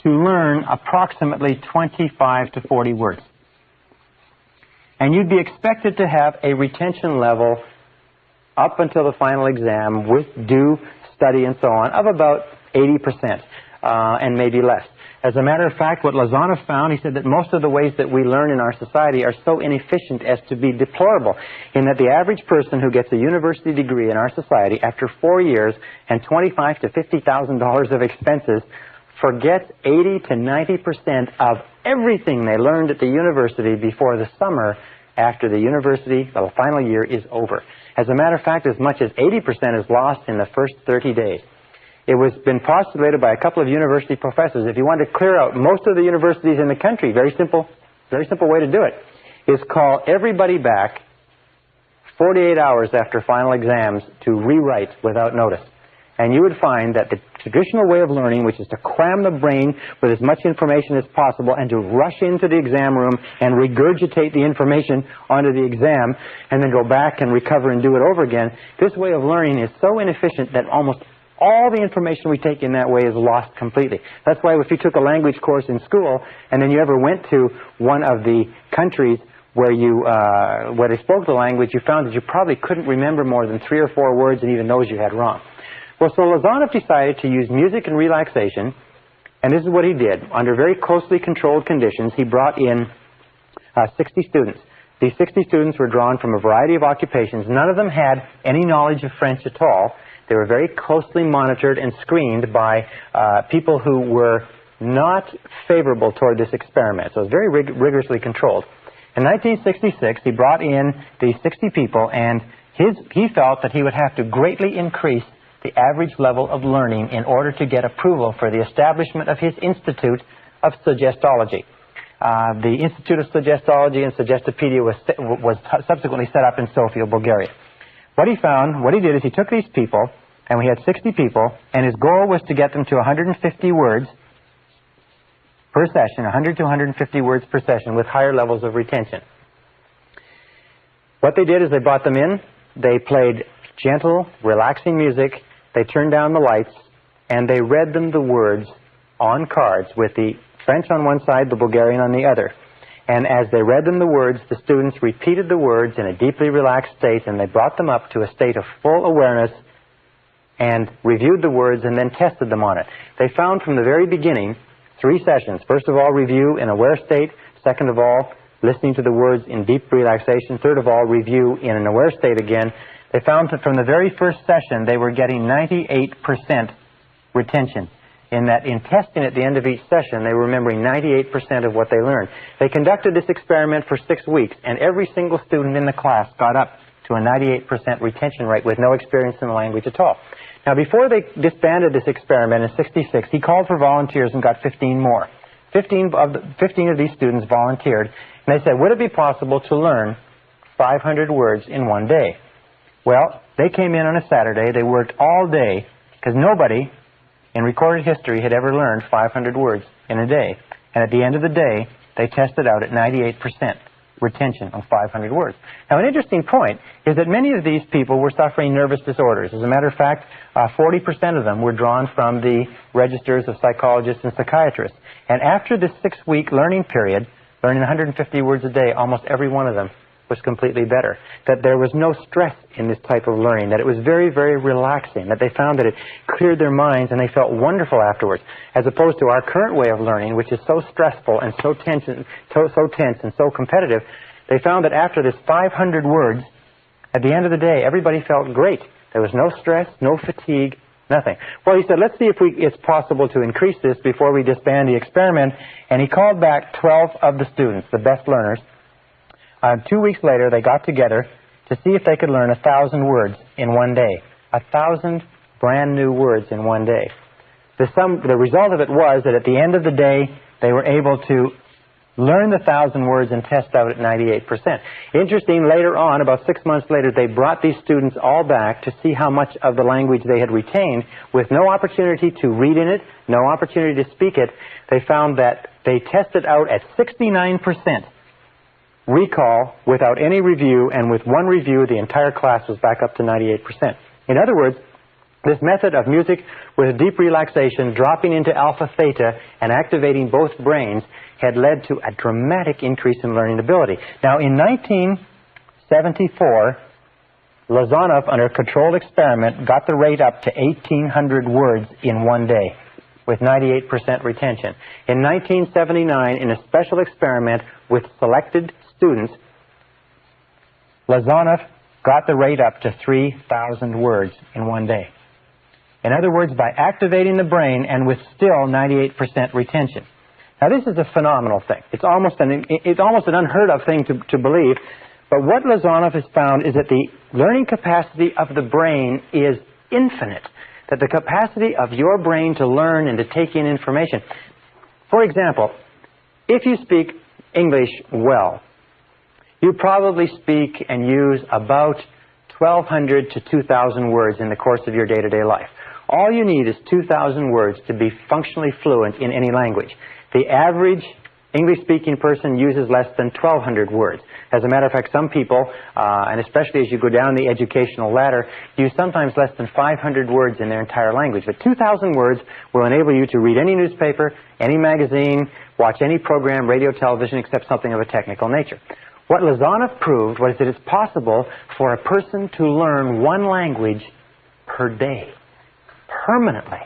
to learn approximately 25 to 40 words. And you'd be expected to have a retention level up until the final exam, with due study and so on, of about 80%, and maybe less. As a matter of fact, what Lozanov found, he said that most of the ways that we learn in our society are so inefficient as to be deplorable, in that the average person who gets a university degree in our society after 4 years and $25,000 to $50,000 of expenses forgets 80 to 90% of everything they learned at the university before the summer after the final year is over. As a matter of fact, as much as 80% is lost in the first 30 days. It was been postulated by a couple of university professors. If you want to clear out most of the universities in the country, very simple way to do it, is call everybody back 48 hours after final exams to rewrite without notice. and you would find that the traditional way of learning, which is to cram the brain with as much information as possible and to rush into the exam room and regurgitate the information onto the exam and then go back and recover and do it over again, this way of learning is so inefficient that almost all the information we take in that way is lost completely. That's why if you took a language course in school and then you ever went to one of the countries where they spoke the language, you found that you probably couldn't remember more than 3 or 4 words, and even those you had wrong. Well, so Lazanov decided to use music and relaxation, and this is what he did. Under very closely controlled conditions, he brought in 60 students. These 60 students were drawn from a variety of occupations. None of them had any knowledge of French at all. They were very closely monitored and screened by people who were not favorable toward this experiment. So it was very rigorously controlled. In 1966, he brought in these 60 people, and he felt that he would have to greatly increase the average level of learning in order to get approval for the establishment of his Institute of Suggestology. The Institute of Suggestology and Suggestopedia was subsequently set up in Sofia, Bulgaria. What he did is he took these people, and we had 60 people, and his goal was to get them to 150 words per session, 100 to 150 words per session with higher levels of retention. What they did is they brought them in, they played gentle, relaxing music, they turned down the lights, and they read them the words on cards with the French on one side, the Bulgarian on the other. And as they read them the words, the students repeated the words in a deeply relaxed state, and they brought them up to a state of full awareness and reviewed the words and then tested them on it. They found from the very beginning 3 sessions. First of all, review in aware state. Second of all, listening to the words in deep relaxation. Third of all, review in an aware state again. They found that from the very first session, they were getting 98% retention. In that, in testing at the end of each session, they were remembering 98% of what they learned. They conducted this experiment for 6 weeks, and every single student in the class got up to a 98% retention rate with no experience in the language at all. Now, before they disbanded this experiment in '66, he called for volunteers and got 15 more. 15 of these students volunteered, and they said, would it be possible to learn 500 words in one day? Well, they came in on a Saturday. They worked all day because nobody in recorded history had ever learned 500 words in a day. And at the end of the day, they tested out at 98% retention of 500 words. Now, an interesting point is that many of these people were suffering nervous disorders. As a matter of fact, 40% of them were drawn from the registers of psychologists and psychiatrists. And after this 6-week learning period, learning 150 words a day, almost every one of them was completely better. That there was no stress in this type of learning, that it was very, very relaxing, that they found that it cleared their minds and they felt wonderful afterwards, as opposed to our current way of learning, which is so stressful and so tense and so competitive. They found that after this 500 words, at the end of the day, everybody felt great. There was no stress, no fatigue, nothing. Well, he said, let's see if it's possible to increase this before we disband the experiment. And he called back 12 of the students, the best learners. 2 weeks later, they got together to see if they could learn 1,000 words in one day. 1,000 brand new words in one day. The result of it was that at the end of the day, they were able to learn the 1,000 words and test out at 98%. Interesting, later on, about 6 months later, they brought these students all back to see how much of the language they had retained with no opportunity to read in it, no opportunity to speak it. They found that they tested out at 69% recall without any review, and with one review, the entire class was back up to 98%. In other words, this method of music with deep relaxation, dropping into alpha theta and activating both brains had led to a dramatic increase in learning ability. Now, in 1974, Lazanov, under a controlled experiment, got the rate up to 1,800 words in one day with 98% retention. In 1979, in a special experiment with selected students, Lazanov got the rate up to 3,000 words in one day. In other words, by activating the brain and with still 98% retention. Now, this is a phenomenal thing. It's almost an unheard of thing to believe. But what Lazanov has found is that the learning capacity of the brain is infinite. That the capacity of your brain to learn and to take in information. For example, if you speak English well, you probably speak and use about 1,200 to 2,000 words in the course of your day-to-day life. All you need is 2,000 words to be functionally fluent in any language. The average English-speaking person uses less than 1,200 words. As a matter of fact, some people, and especially as you go down the educational ladder, use sometimes less than 500 words in their entire language. But 2,000 words will enable you to read any newspaper, any magazine, watch any program, radio, television, except something of a technical nature. What Lazarov proved was that it's possible for a person to learn one language per day, permanently.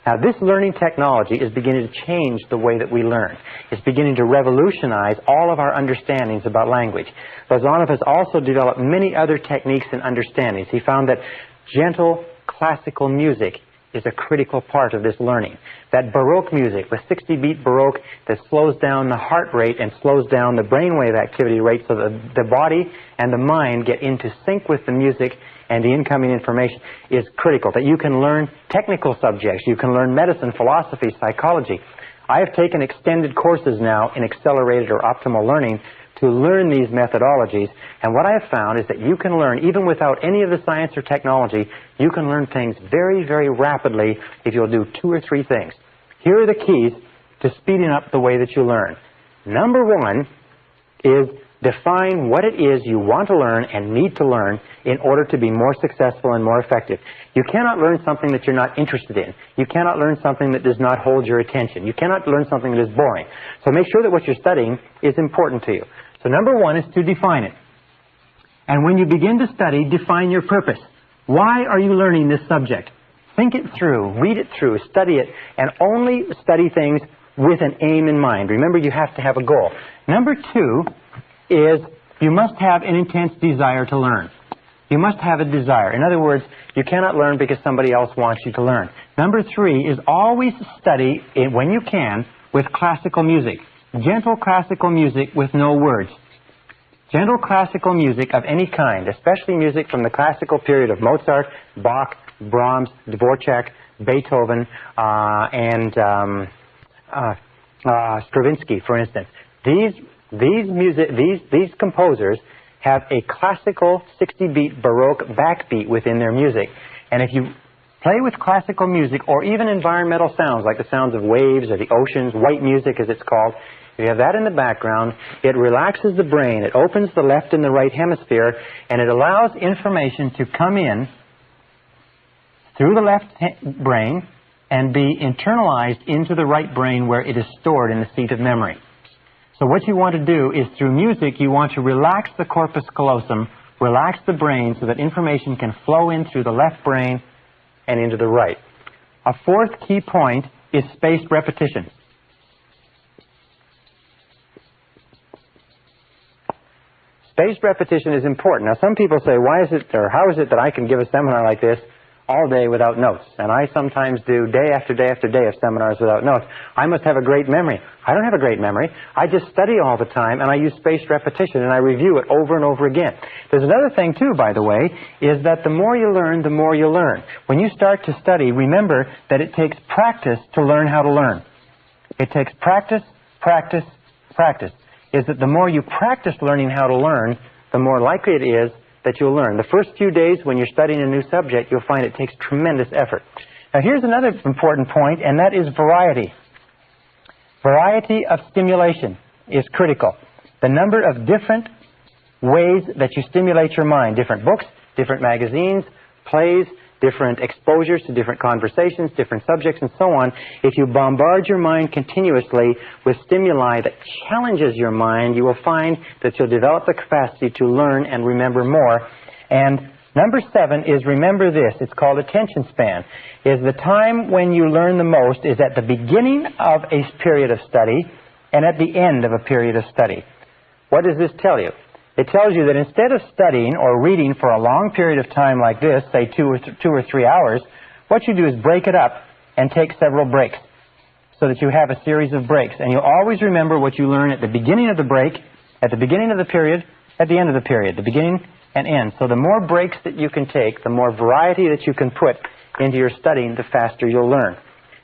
Now, this learning technology is beginning to change the way that we learn. It's beginning to revolutionize all of our understandings about language. Lazarov has also developed many other techniques and understandings. He found that gentle classical music is a critical part of this learning. That Baroque music, with 60-beat Baroque that slows down the heart rate and slows down the brainwave activity rate so that the body and the mind get into sync with the music and the incoming information, is critical. That you can learn technical subjects, you can learn medicine, philosophy, psychology. I have taken extended courses now in accelerated or optimal learning to learn these methodologies, and what I have found is that you can learn, even without any of the science or technology, you can learn things very, very rapidly if you'll do 2 or 3 things. Here are the keys to speeding up the way that you learn. Number 1 is define what it is you want to learn and need to learn in order to be more successful and more effective. You cannot learn something that you're not interested in. You cannot learn something that does not hold your attention. You cannot learn something that is boring. So make sure that what you're studying is important to you. So number 1 is to define it. And when you begin to study, define your purpose. Why are you learning this subject? Think it through, read it through, study it, and only study things with an aim in mind. Remember, you have to have a goal. Number 2 is you must have an intense desire to learn. You must have a desire. In other words, you cannot learn because somebody else wants you to learn. Number 3 is always study, when you can, with classical music. Gentle classical music with no words. Gentle classical music of any kind, especially music from the classical period of Mozart, Bach, Brahms, Dvorak, Beethoven, and Stravinsky, for instance. These composers have a classical 60-beat Baroque backbeat within their music. And if you play with classical music, or even environmental sounds, like the sounds of waves or the oceans, white music as it's called, if you have that in the background, it relaxes the brain, it opens the left and the right hemisphere, and it allows information to come in through the left brain and be internalized into the right brain where it is stored in the seat of memory. So what you want to do is, through music, you want to relax the corpus callosum, relax the brain so that information can flow in through the left brain and into the right. A 4th key point is spaced repetition. Spaced repetition is important. Now, some people say, why is it, or how is it that I can give a seminar like this all day without notes? And I sometimes do day after day after day of seminars without notes. I must have a great memory. I don't have a great memory. I just study all the time, and I use spaced repetition, and I review it over and over again. There's another thing, too, by the way, is that the more you learn, the more you learn. When you start to study, remember that it takes practice to learn how to learn. It takes practice, practice, practice. Is that the more you practice learning how to learn, the more likely it is that you'll learn. The first few days when you're studying a new subject, you'll find it takes tremendous effort. Now, here's another important point, and that is variety. Variety of stimulation is critical. The number of different ways that you stimulate your mind, different books, different magazines, plays, different exposures to different conversations, different subjects, and so on. If you bombard your mind continuously with stimuli that challenges your mind, you will find that you'll develop the capacity to learn and remember more. And number 7 is, remember this, it's called attention span, is the time when you learn the most is at the beginning of a period of study and at the end of a period of study. What does this tell you? It tells you that instead of studying or reading for a long period of time like this, say 2 or 3 hours, what you do is break it up and take several breaks so that you have a series of breaks. And you'll always remember what you learn at the beginning of the break, at the beginning of the period, at the end of the period, the beginning and end. So the more breaks that you can take, the more variety that you can put into your studying, the faster you'll learn.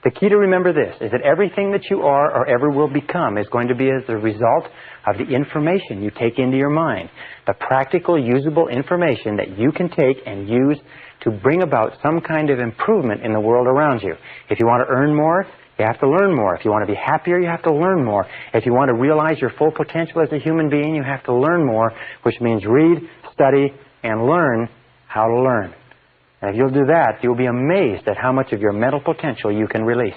The key to remember this is that everything that you are or ever will become is going to be as a result of the information you take into your mind. The practical, usable information that you can take and use to bring about some kind of improvement in the world around you. If you want to earn more, you have to learn more. If you want to be happier, you have to learn more. If you want to realize your full potential as a human being, you have to learn more, which means read, study, and learn how to learn. And if you'll do that, you'll be amazed at how much of your mental potential you can release.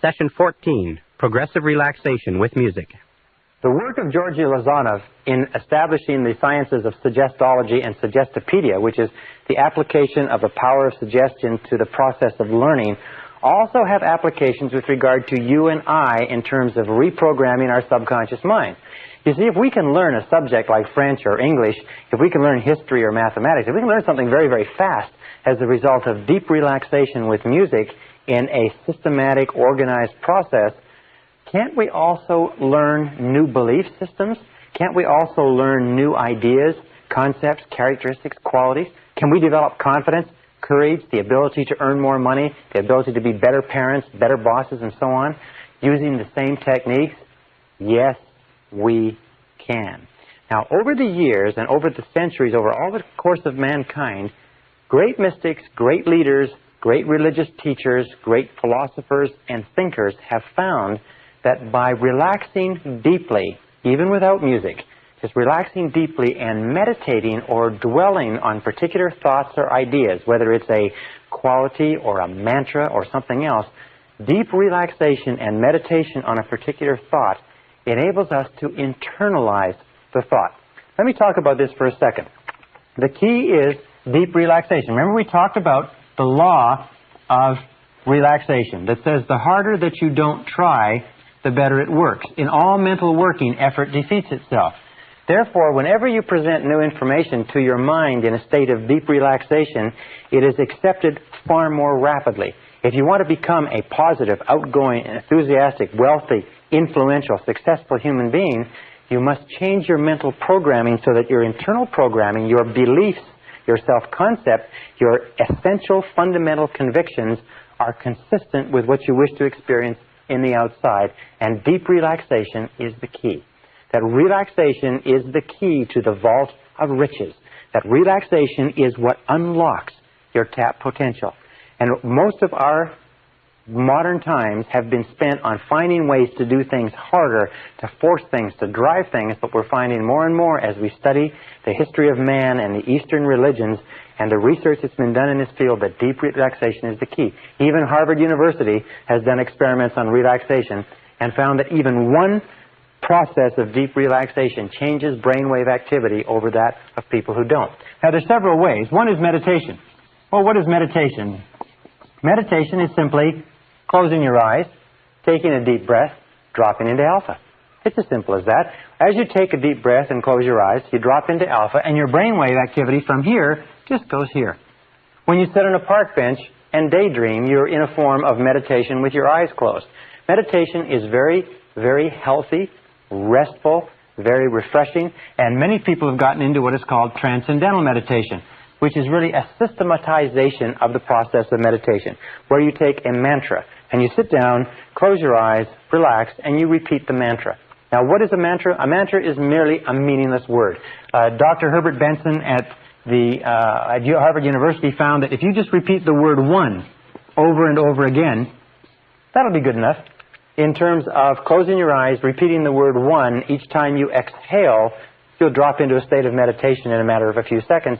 Session 14, Progressive Relaxation with Music. The work of Georgi Lazanov in establishing the sciences of suggestology and suggestopedia, which is the application of the power of suggestion to the process of learning, also have applications with regard to you and I in terms of reprogramming our subconscious mind. You see, if we can learn a subject like French or English, if we can learn history or mathematics, if we can learn something very, very fast as a result of deep relaxation with music in a systematic, organized process, can't we also learn new belief systems? Can't we also learn new ideas, concepts, characteristics, qualities? Can we develop confidence, courage, the ability to earn more money, the ability to be better parents, better bosses, and so on, using the same techniques? Yes, we can. Now, over the years and over the centuries, over all the course of mankind, great mystics, great leaders, great religious teachers, great philosophers and thinkers have found that by relaxing deeply, even without music, just relaxing deeply and meditating or dwelling on particular thoughts or ideas, whether it's a quality or a mantra or something else, deep relaxation and meditation on a particular thought enables us to internalize the thought. Let me talk about this for a second. The key is deep relaxation. Remember we talked about the law of relaxation that says the harder that you don't try, the better it works. In all mental working, effort defeats itself. Therefore, whenever you present new information to your mind in a state of deep relaxation, it is accepted far more rapidly. If you want to become a positive, outgoing, enthusiastic, wealthy, influential, successful human being, you must change your mental programming so that your internal programming, your beliefs, your self-concept, your essential fundamental convictions are consistent with what you wish to experience in the outside. And deep relaxation is the key. That relaxation is the key to the vault of riches. That relaxation is what unlocks your tapped potential. And most of our modern times have been spent on finding ways to do things harder, to force things, to drive things, but we're finding more and more as we study the history of man and the Eastern religions and the research that's been done in this field that deep relaxation is the key. Even Harvard University has done experiments on relaxation and found that even one process of deep relaxation changes brainwave activity over that of people who don't. Now, there's several ways. One is meditation. Well, what is meditation? Meditation is simply closing your eyes, taking a deep breath, dropping into alpha. It's as simple as that. As you take a deep breath and close your eyes, you drop into alpha, and your brainwave activity from here just goes here. When you sit on a park bench and daydream, you're in a form of meditation with your eyes closed. Meditation is very, very healthy, restful, very refreshing, and many people have gotten into what is called transcendental meditation, which is really a systematization of the process of meditation, where you take a mantra and you sit down, close your eyes, relax, and you repeat the mantra. Now, what is a mantra? A mantra is merely a meaningless word. Dr. Herbert Benson at Harvard University found that if you just repeat the word one over and over again, that'll be good enough. In terms of closing your eyes, repeating the word one, each time you exhale, you'll drop into a state of meditation in a matter of a few seconds,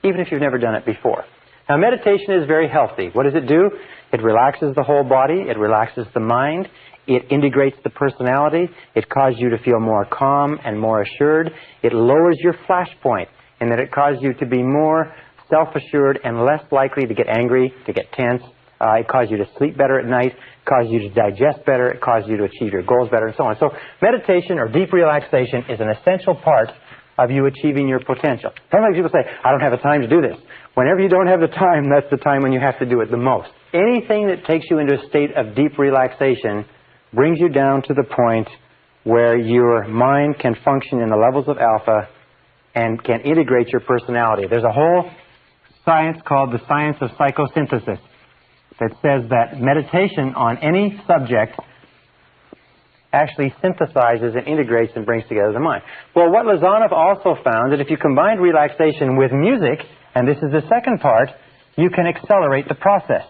even if you've never done it before. Now, meditation is very healthy. What does it do? It relaxes the whole body. It relaxes the mind. It integrates the personality. It causes you to feel more calm and more assured. It lowers your flash point in that it causes you to be more self-assured and less likely to get angry, to get tense. It causes you to sleep better at night, causes you to digest better, it causes you to achieve your goals better, and so on. So meditation or deep relaxation is an essential part of you achieving your potential. Sometimes people say, I don't have the time to do this. Whenever you don't have the time, that's the time when you have to do it the most. Anything that takes you into a state of deep relaxation brings you down to the point where your mind can function in the levels of alpha and can integrate your personality. There's a whole science called the science of psychosynthesis that says that meditation on any subject actually synthesizes and integrates and brings together the mind. Well, what Lazanov also found, that if you combine relaxation with music, and this is the second part, you can accelerate the process.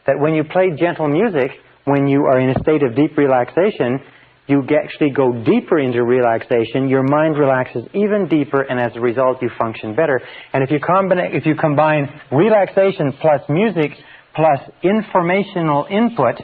That when you play gentle music, when you are in a state of deep relaxation, you actually go deeper into relaxation, your mind relaxes even deeper, and as a result you function better. And if you combine relaxation plus music plus informational input,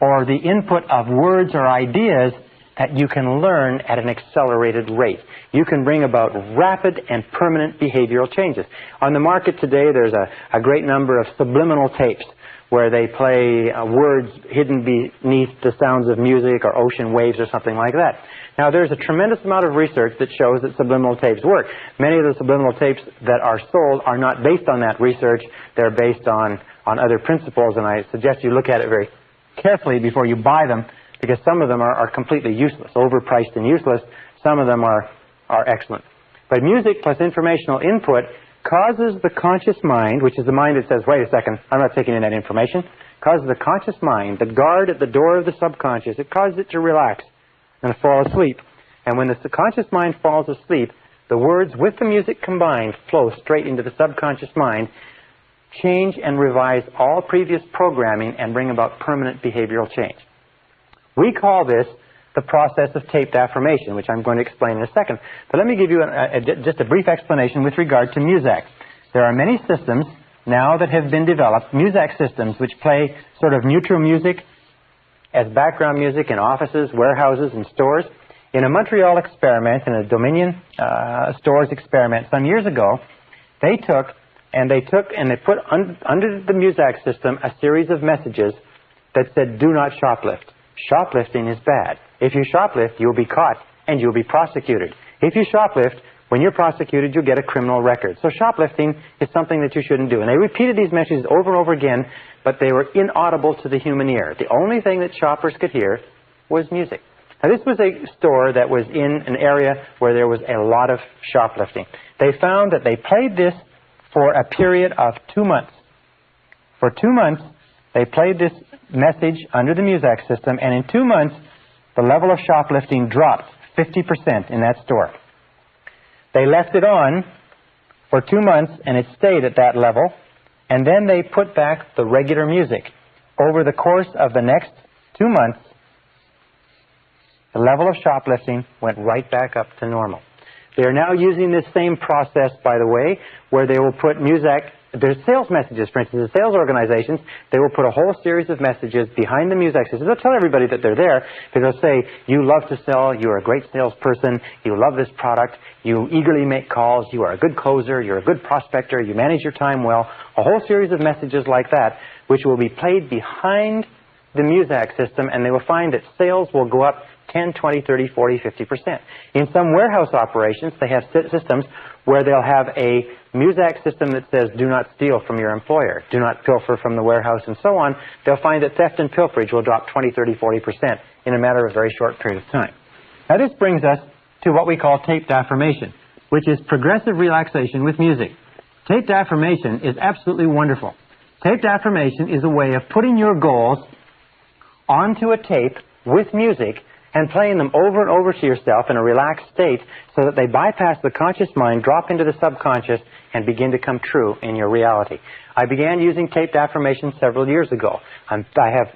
or the input of words or ideas, that you can learn at an accelerated rate. You can bring about rapid and permanent behavioral changes. On the market today, there's a great number of subliminal tapes where they play words hidden beneath the sounds of music or ocean waves or something like that. Now, there's a tremendous amount of research that shows that subliminal tapes work. Many of the subliminal tapes that are sold are not based on that research. They're based on other principles, and I suggest you look at it very carefully before you buy them, because some of them are completely useless, overpriced and useless. Some of them are excellent. But music plus informational input causes the conscious mind, which is the mind that says, wait a second, I'm not taking in that information, causes the conscious mind, the guard at the door of the subconscious, it causes it to relax and fall asleep. And when the conscious mind falls asleep, the words with the music combined flow straight into the subconscious mind, change and revise all previous programming, and bring about permanent behavioral change. We call this the process of taped affirmation, which I'm going to explain in a second. But let me give you just a brief explanation with regard to Muzak. There are many systems now that have been developed, Muzak systems, which play sort of neutral music as background music in offices, warehouses, and stores. In a Montreal experiment, in a Dominion stores experiment some years ago, they put under the Muzak system a series of messages that said, do not shoplift. Shoplifting is bad. If you shoplift, you'll be caught and you'll be prosecuted. If you shoplift, when you're prosecuted, you'll get a criminal record. So shoplifting is something that you shouldn't do. And they repeated these messages over and over again, but they were inaudible to the human ear. The only thing that shoppers could hear was music. Now, this was a store that was in an area where there was a lot of shoplifting. They found that they played this for a period of 2 months. For 2 months, they played this message under the Muzak system, and in 2 months, the level of shoplifting dropped 50% in that store. They left it on for 2 months, and it stayed at that level, and then they put back the regular music. Over the course of the next 2 months, the level of shoplifting went right back up to normal. They are now using this same process, by the way, where they will put Muzak. There's sales messages, for instance, in sales organizations, they will put a whole series of messages behind the Muzak system. They'll tell everybody that they're there, because they'll say, you love to sell, you're a great salesperson, you love this product, you eagerly make calls, you are a good closer, you're a good prospector, you manage your time well. A whole series of messages like that, which will be played behind the Muzak system, and they will find that sales will go up 10, 20, 30, 40, 50%. In some warehouse operations, they have systems where they'll have a Muzak system that says, do not steal from your employer, do not pilfer from the warehouse, and so on. They'll find that theft and pilferage will drop 20, 30, 40% in a matter of a very short period of time. Now, this brings us to what we call taped affirmation, which is progressive relaxation with music. Taped affirmation is absolutely wonderful. Taped affirmation is a way of putting your goals onto a tape with music and playing them over and over to yourself in a relaxed state so that they bypass the conscious mind, drop into the subconscious, and begin to come true in your reality. I began using taped affirmation several years ago. I have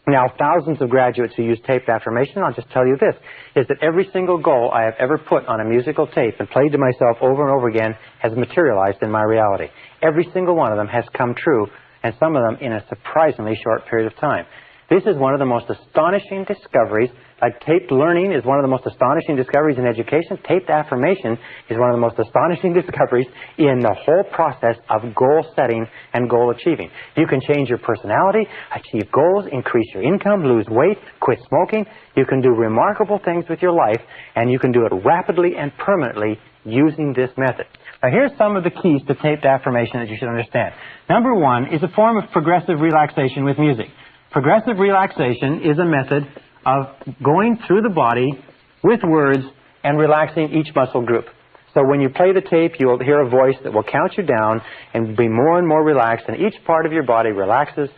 now thousands of graduates who use taped affirmation. I'll just tell you this, is that every single goal I have ever put on a musical tape and played to myself over and over again has materialized in my reality. Every single one of them has come true, and some of them in a surprisingly short period of time. This is one of the most astonishing discoveries. Like taped learning is one of the most astonishing discoveries in education. Taped affirmation is one of the most astonishing discoveries in the whole process of goal setting and goal achieving. You can change your personality, achieve goals, increase your income, lose weight, quit smoking. You can do remarkable things with your life, and you can do it rapidly and permanently using this method. Now, here's some of the keys to taped affirmation that you should understand. Number one is a form of progressive relaxation with music. Progressive relaxation is a method of going through the body with words and relaxing each muscle group. So when you play the tape, you will hear a voice that will count you down and be more and more relaxed, and each part of your body relaxes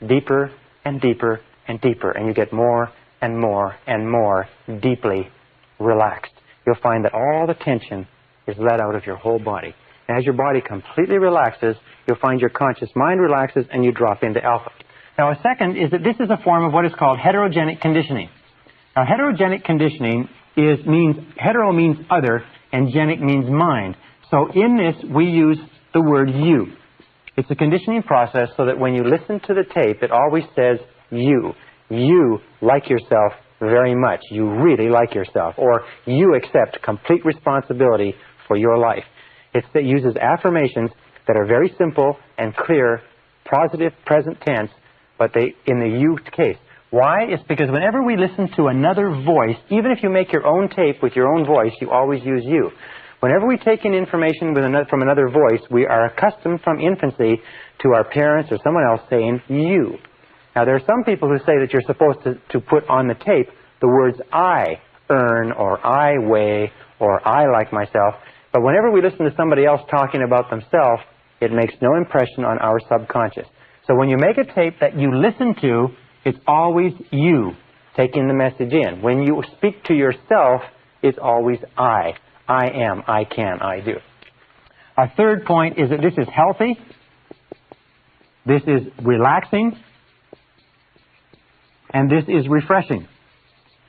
deeper and deeper and deeper, and you get more and more and more deeply relaxed. You'll find that all the tension is let out of your whole body. And as your body completely relaxes, you'll find your conscious mind relaxes and you drop into alpha. Now, a second is that this is a form of what is called heterogenic conditioning. Now, heterogenic conditioning means hetero means other and genic means mind. So in this, we use the word you. It's a conditioning process so that when you listen to the tape, it always says you. You like yourself very much. You really like yourself. Or you accept complete responsibility for your life. It uses affirmations that are very simple and clear, positive, present tense, but they in the you case. Why? It's because whenever we listen to another voice, even if you make your own tape with your own voice, you always use you. Whenever we take in information from another voice, we are accustomed from infancy to our parents or someone else saying you. Now, there are some people who say that you're supposed to put on the tape the words I earn or I weigh or I like myself. But whenever we listen to somebody else talking about themselves, it makes no impression on our subconscious. So when you make a tape that you listen to, it's always you taking the message in. When you speak to yourself, it's always I. I am, I can, I do. Our third point is that this is healthy. This is relaxing. And this is refreshing.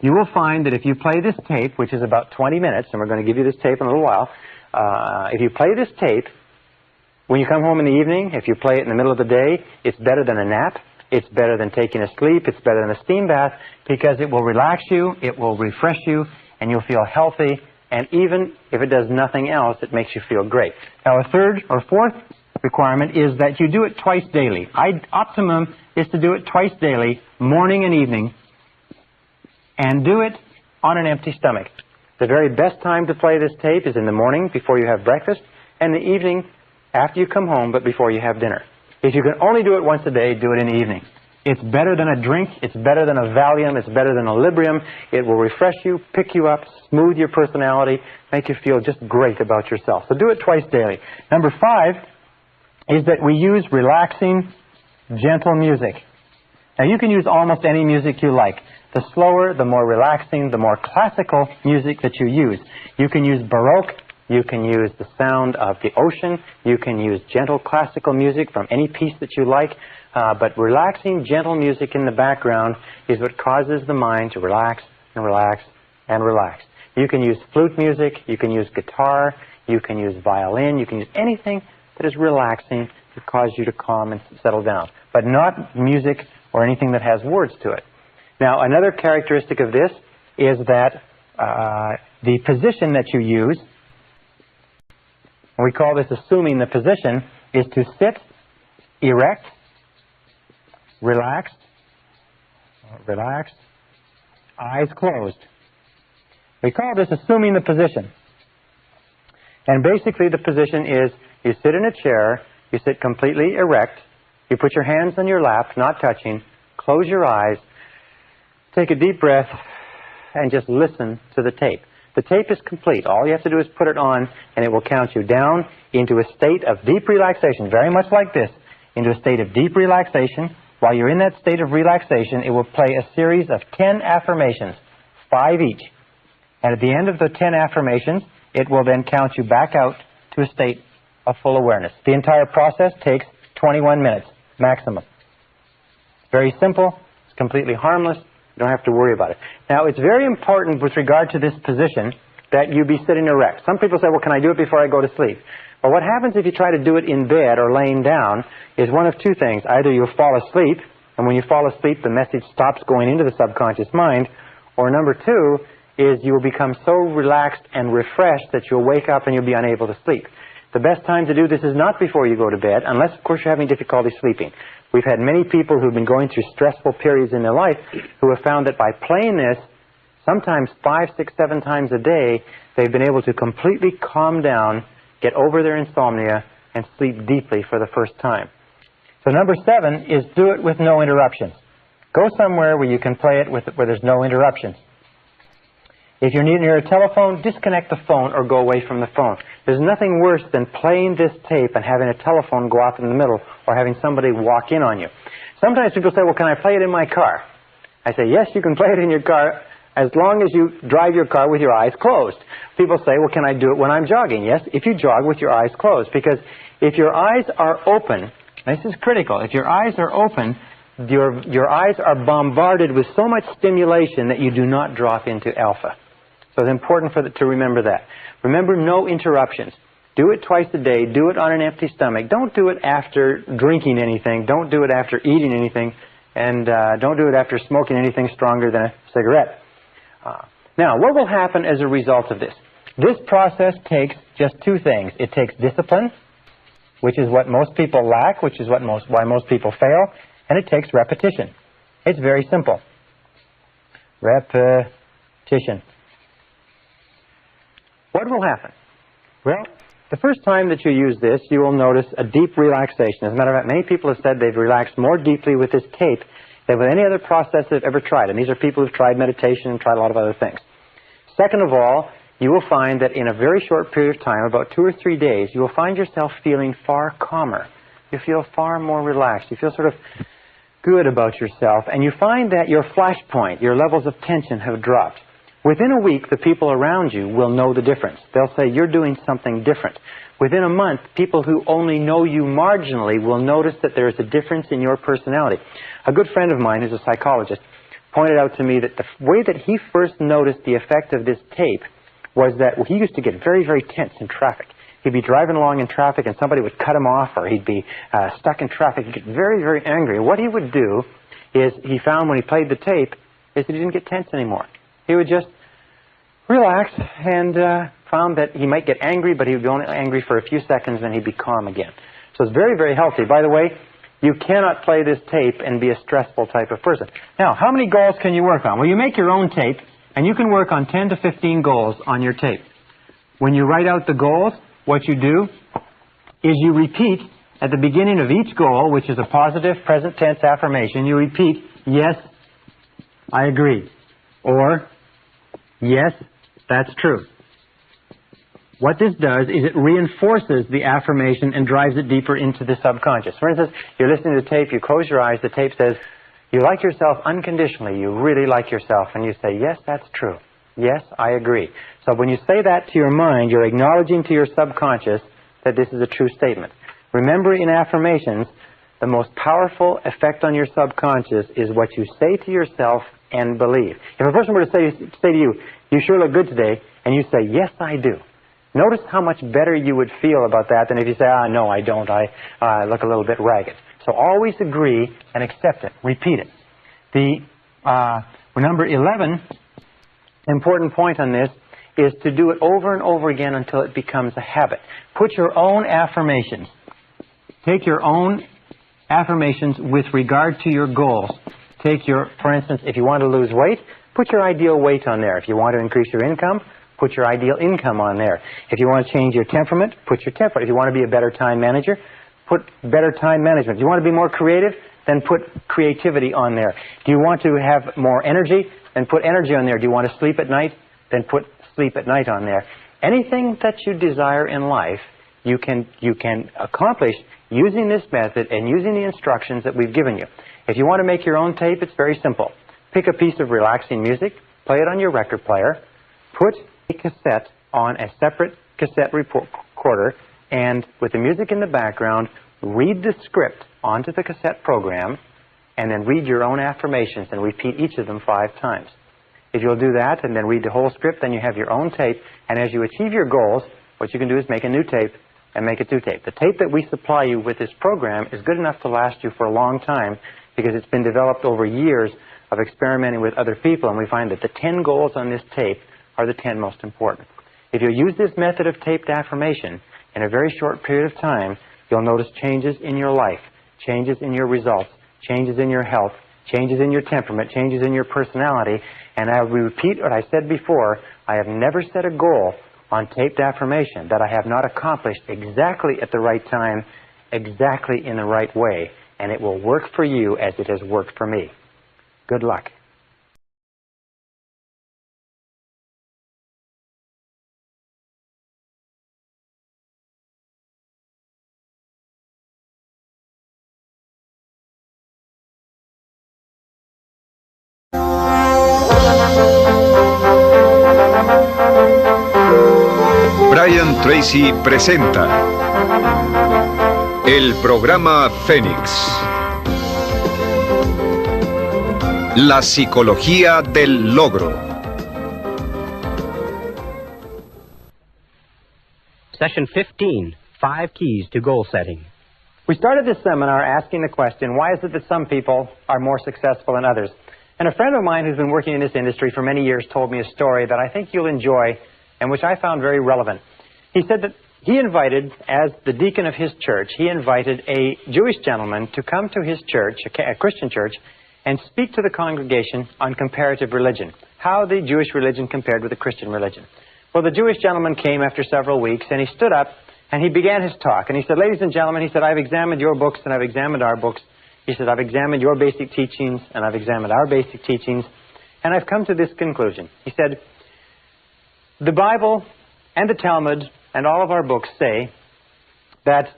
You will find that if you play this tape, which is about 20 minutes, and we're going to give you this tape in a little while, if you play this tape, when you come home in the evening, if you play it in the middle of the day, it's better than a nap. It's better than taking a sleep. It's better than a steam bath because it will relax you, it will refresh you, and you'll feel healthy. And even if it does nothing else, it makes you feel great. Now, a third or fourth requirement is that you do it twice daily. Optimum is to do it twice daily, morning and evening, and do it on an empty stomach. The very best time to play this tape is in the morning before you have breakfast, and the evening after you come home but before you have dinner. If you can only do it once a day, do it in the evening. It's better than a drink. It's better than a Valium. It's better than a Librium. It will refresh you, pick you up, smooth your personality, make you feel just great about yourself. So do it twice daily. Number 5 is that we use relaxing, gentle music. Now, you can use almost any music you like. The slower, the more relaxing, the more classical music that you use. You can use Baroque. You can use the sound of the ocean. You can use gentle classical music from any piece that you like. But relaxing, gentle music in the background is what causes the mind to relax and relax and relax. You can use flute music. You can use guitar. You can use violin. You can use anything that is relaxing to cause you to calm and settle down. But not music or anything that has words to it. Now, another characteristic of this is that the position that you use, and we call this assuming the position, is to sit erect, relaxed, eyes closed. We call this assuming the position. And basically the position is you sit in a chair, you sit completely erect, you put your hands on your lap, not touching, close your eyes, take a deep breath, and just listen to the tape. The tape is complete. All you have to do is put it on, and it will count you down into a state of deep relaxation, very much like this, into a state of deep relaxation. While you're in that state of relaxation, it will play a series of 10 affirmations, 5 each. And at the end of the 10 affirmations, it will then count you back out to a state of full awareness. The entire process takes 21 minutes, maximum. It's very simple. It's completely harmless. You don't have to worry about it. Now, it's very important with regard to this position that you be sitting erect. Some people say, well, can I do it before I go to sleep? Well, what happens if you try to do it in bed or laying down is one of two things. Either you'll fall asleep, and when you fall asleep, the message stops going into the subconscious mind, or number 2 is you will become so relaxed and refreshed that you'll wake up and you'll be unable to sleep. The best time to do this is not before you go to bed, unless, of course, you're having difficulty sleeping. We've had many people who've been going through stressful periods in their life who have found that by playing this, sometimes 5, 6, 7 times a day, they've been able to completely calm down get over their insomnia, and sleep deeply for the first time. So number 7 is do it with no interruptions. Go somewhere where you can play it where there's no interruptions. If you're near a telephone, disconnect the phone or go away from the phone. There's nothing worse than playing this tape and having a telephone go off in the middle or having somebody walk in on you. Sometimes people say, well, can I play it in my car? I say, yes, you can play it in your car as long as you drive your car with your eyes closed. People say, well, can I do it when I'm jogging? Yes, if you jog with your eyes closed. Because if your eyes are open, this is critical, if your eyes are open, your eyes are bombarded with so much stimulation that you do not drop into alpha. So it's important to remember that. Remember, no interruptions. Do it twice a day. Do it on an empty stomach. Don't do it after drinking anything. Don't do it after eating anything. And don't do it after smoking anything stronger than a cigarette. Now, what will happen as a result of this? This process takes just 2 things. It takes discipline, which is what most people lack, which is why most people fail, and it takes repetition. It's very simple. Repetition. What will happen? Well, the first time that you use this, you will notice a deep relaxation. As a matter of fact, many people have said they've relaxed more deeply with this tape than with any other process they've ever tried. And these are people who've tried meditation and tried a lot of other things. Second of all, you will find that in a very short period of time, about 2 or 3 days, you will find yourself feeling far calmer. You feel far more relaxed. You feel sort of good about yourself. And you find that your flashpoint, your levels of tension have dropped. Within a week, the people around you will know the difference. They'll say, you're doing something different. Within a month, people who only know you marginally will notice that there is a difference in your personality. A good friend of mine, who's a psychologist, pointed out to me that the way that he first noticed the effect of this tape was that he used to get very, very tense in traffic. He'd be driving along in traffic and somebody would cut him off, or he'd be stuck in traffic. He'd get very, very angry. What he would do is, he found when he played the tape, is that he didn't get tense anymore. He would just relax and found that he might get angry, but he would be only angry for a few seconds, then he'd be calm again. So it's very, very healthy. By the way, you cannot play this tape and be a stressful type of person. Now, how many goals can you work on? Well, you make your own tape, and you can work on 10 to 15 goals on your tape. When you write out the goals, what you do is you repeat at the beginning of each goal, which is a positive present tense affirmation, you repeat, yes, I agree, or yes, that's true. What this does is it reinforces the affirmation and drives it deeper into the subconscious. For instance, you're listening to the tape, you close your eyes, the tape says, you like yourself unconditionally, you really like yourself, and you say, yes, that's true. Yes, I agree. So when you say that to your mind, you're acknowledging to your subconscious that this is a true statement. Remember, in affirmations, the most powerful effect on your subconscious is what you say to yourself and believe. If a person were to say to you, you sure look good today, and you say, yes, I do. Notice how much better you would feel about that than if you say, no, I don't. I look a little bit ragged. So always agree and accept it. Repeat it. The number 11 important point on this is to do it over and over again until it becomes a habit. Put your own affirmations. Take your own affirmations with regard to your goals. For instance, if you want to lose weight, put your ideal weight on there. If you want to increase your income, put your ideal income on there. If you want to change your temperament, put your temperament. If you want to be a better time manager, put better time management. If you want to be more creative, then put creativity on there. Do you want to have more energy? Then put energy on there. Do you want to sleep at night? Then put sleep at night on there. Anything that you desire in life, you can accomplish using this method and using the instructions that we've given you. If you want to make your own tape, it's very simple. Pick a piece of relaxing music, play it on your record player, put a cassette on a separate cassette recorder, and with the music in the background, read the script onto the cassette program, and then read your own affirmations and repeat each of them 5 times. If you'll do that and then read the whole script, then you have your own tape, and as you achieve your goals, what you can do is make a new tape and make a 2 tape. The tape that we supply you with this program is good enough to last you for a long time because it's been developed over years of experimenting with other people, and we find that the 10 goals on this tape are the 10 most important. If you use this method of taped affirmation in a very short period of time, you'll notice changes in your life, changes in your results, changes in your health, changes in your temperament, changes in your personality. And I will repeat what I said before, I have never set a goal on taped affirmation that I have not accomplished exactly at the right time, exactly in the right way, and it will work for you as it has worked for me. Good luck. Brian Tracy presenta el programa Fénix. La psicología del logro. Session 15, 5 Keys to Goal Setting. We started this seminar asking the question, why is it that some people are more successful than others? And a friend of mine who's been working in this industry for many years told me a story that I think you'll enjoy and which I found very relevant. He said that he invited, as the deacon of his church, he invited a Jewish gentleman to come to his church, a Christian church, and speak to the congregation on comparative religion, how the Jewish religion compared with the Christian religion. Well, the Jewish gentleman came after several weeks, and he stood up, and he began his talk. And he said, ladies and gentlemen, he said, I've examined your books, and I've examined our books. He said, I've examined your basic teachings, and I've examined our basic teachings, and I've come to this conclusion. He said, the Bible and the Talmud and all of our books say that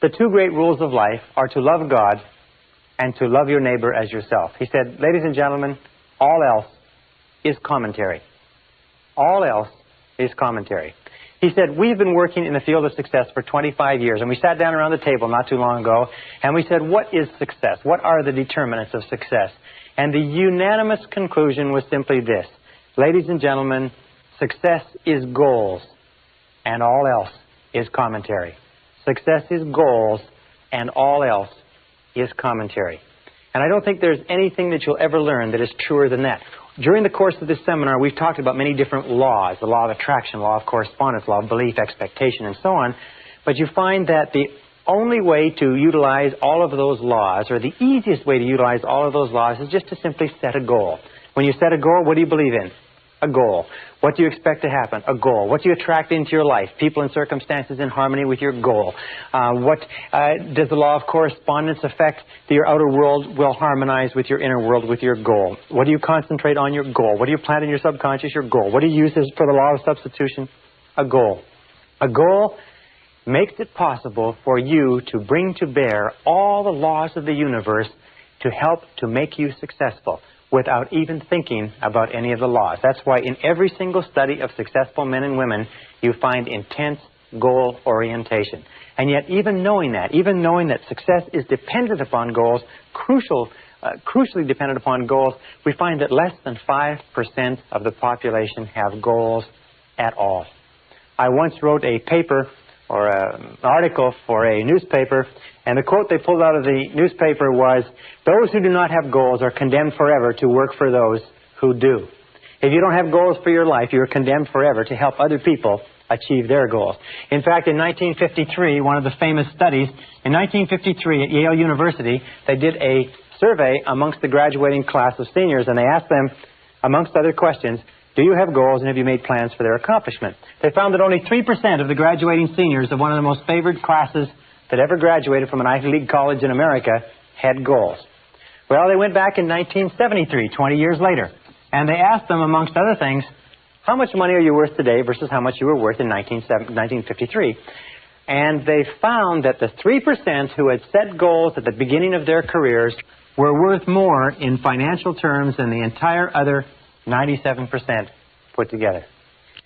the two great rules of life are to love God and to love your neighbor as yourself. He said, ladies and gentlemen, all else is commentary. All else is commentary. He said, we've been working in the field of success for 25 years, and we sat down around the table not too long ago, and we said, what is success? What are the determinants of success? And the unanimous conclusion was simply this. Ladies and gentlemen, success is goals, and all else is commentary. Success is goals, and all else is commentary. And I don't think there's anything that you'll ever learn that is truer than that. During the course of this seminar, we've talked about many different laws, the law of attraction, law of correspondence, law of belief, expectation, and so on. But you find that the only way to utilize all of those laws, or the easiest way to utilize all of those laws, is just to simply set a goal. When you set a goal, what do you believe in? A goal. What do you expect to happen? A goal. What do you attract into your life? People and circumstances in harmony with your goal. What does the law of correspondence affect? That your outer world will harmonize with your inner world with your goal. What do you concentrate on? Your goal. What do you plant in your subconscious? Your goal. What do you use for the law of substitution? A goal. A goal makes it possible for you to bring to bear all the laws of the universe to help to make you successful, without even thinking about any of the laws. That's why in every single study of successful men and women, you find intense goal orientation. And yet even knowing that success is dependent upon goals, crucially dependent upon goals, we find that less than 5% of the population have goals at all. I once wrote a paper or an article for a newspaper, and the quote they pulled out of the newspaper was, those who do not have goals are condemned forever to work for those who do. If you don't have goals for your life, you're condemned forever to help other people achieve their goals. In fact, in 1953, one of the famous studies, in 1953 at Yale University, they did a survey amongst the graduating class of seniors, and they asked them, amongst other questions, do you have goals and have you made plans for their accomplishment? They found that only 3% of the graduating seniors of one of the most favored classes that ever graduated from an Ivy League college in America had goals. Well, they went back in 1973, 20 years later, and they asked them, amongst other things, how much money are you worth today versus how much you were worth in 1953? And they found that the 3% who had set goals at the beginning of their careers were worth more in financial terms than the entire other 97% put together.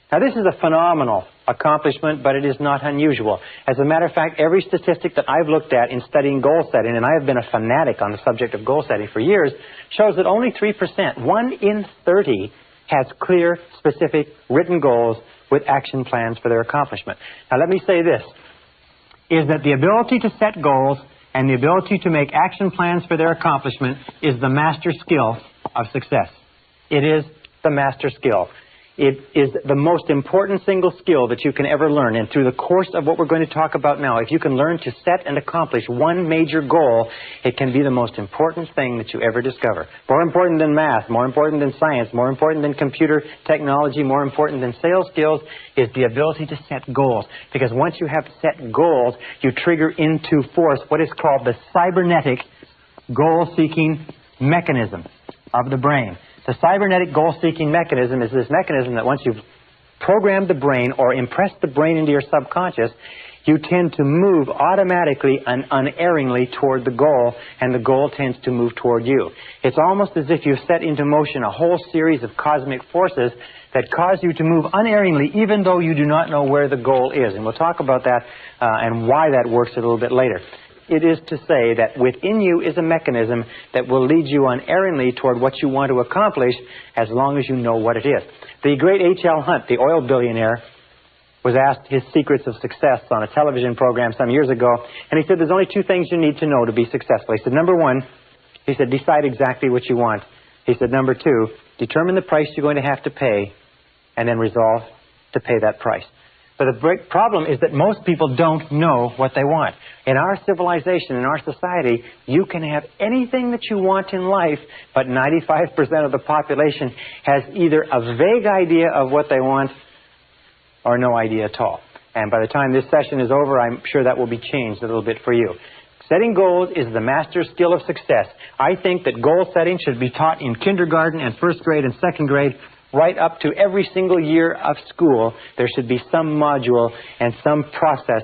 Now, this is a phenomenal accomplishment, but it is not unusual. As a matter of fact, every statistic that I've looked at in studying goal setting, and I have been a fanatic on the subject of goal setting for years, shows that only 3%, 1 in 30, has clear, specific, written goals with action plans for their accomplishment. Now, let me say this, is that the ability to set goals and the ability to make action plans for their accomplishment is the master skill of success. It is the master skill. It is the most important single skill that you can ever learn. And through the course of what we're going to talk about now, if you can learn to set and accomplish one major goal, it can be the most important thing that you ever discover. More important than math, more important than science, more important than computer technology, more important than sales skills is the ability to set goals. Because once you have set goals, you trigger into force what is called the cybernetic goal-seeking mechanism of the brain. The cybernetic goal-seeking mechanism is this mechanism that once you've programmed the brain or impressed the brain into your subconscious, you tend to move automatically and unerringly toward the goal, and the goal tends to move toward you. It's almost as if you've set into motion a whole series of cosmic forces that cause you to move unerringly even though you do not know where the goal is. And we'll talk about that and why that works a little bit later. It is to say that within you is a mechanism that will lead you unerringly toward what you want to accomplish as long as you know what it is. The great H.L. Hunt, the oil billionaire, was asked his secrets of success on a television program some years ago, and he said there's only two things you need to know to be successful. He said, number one, he said, decide exactly what you want. He said, number two, determine the price you're going to have to pay, and then resolve to pay that price. But the big problem is that most people don't know what they want. In our civilization, in our society, you can have anything that you want in life, but 95% of the population has either a vague idea of what they want or no idea at all. And by the time this session is over, I'm sure that will be changed a little bit for you. Setting goals is the master skill of success. I think that goal setting should be taught in kindergarten and first grade and second grade. Right up to every single year of school, there should be some module and some process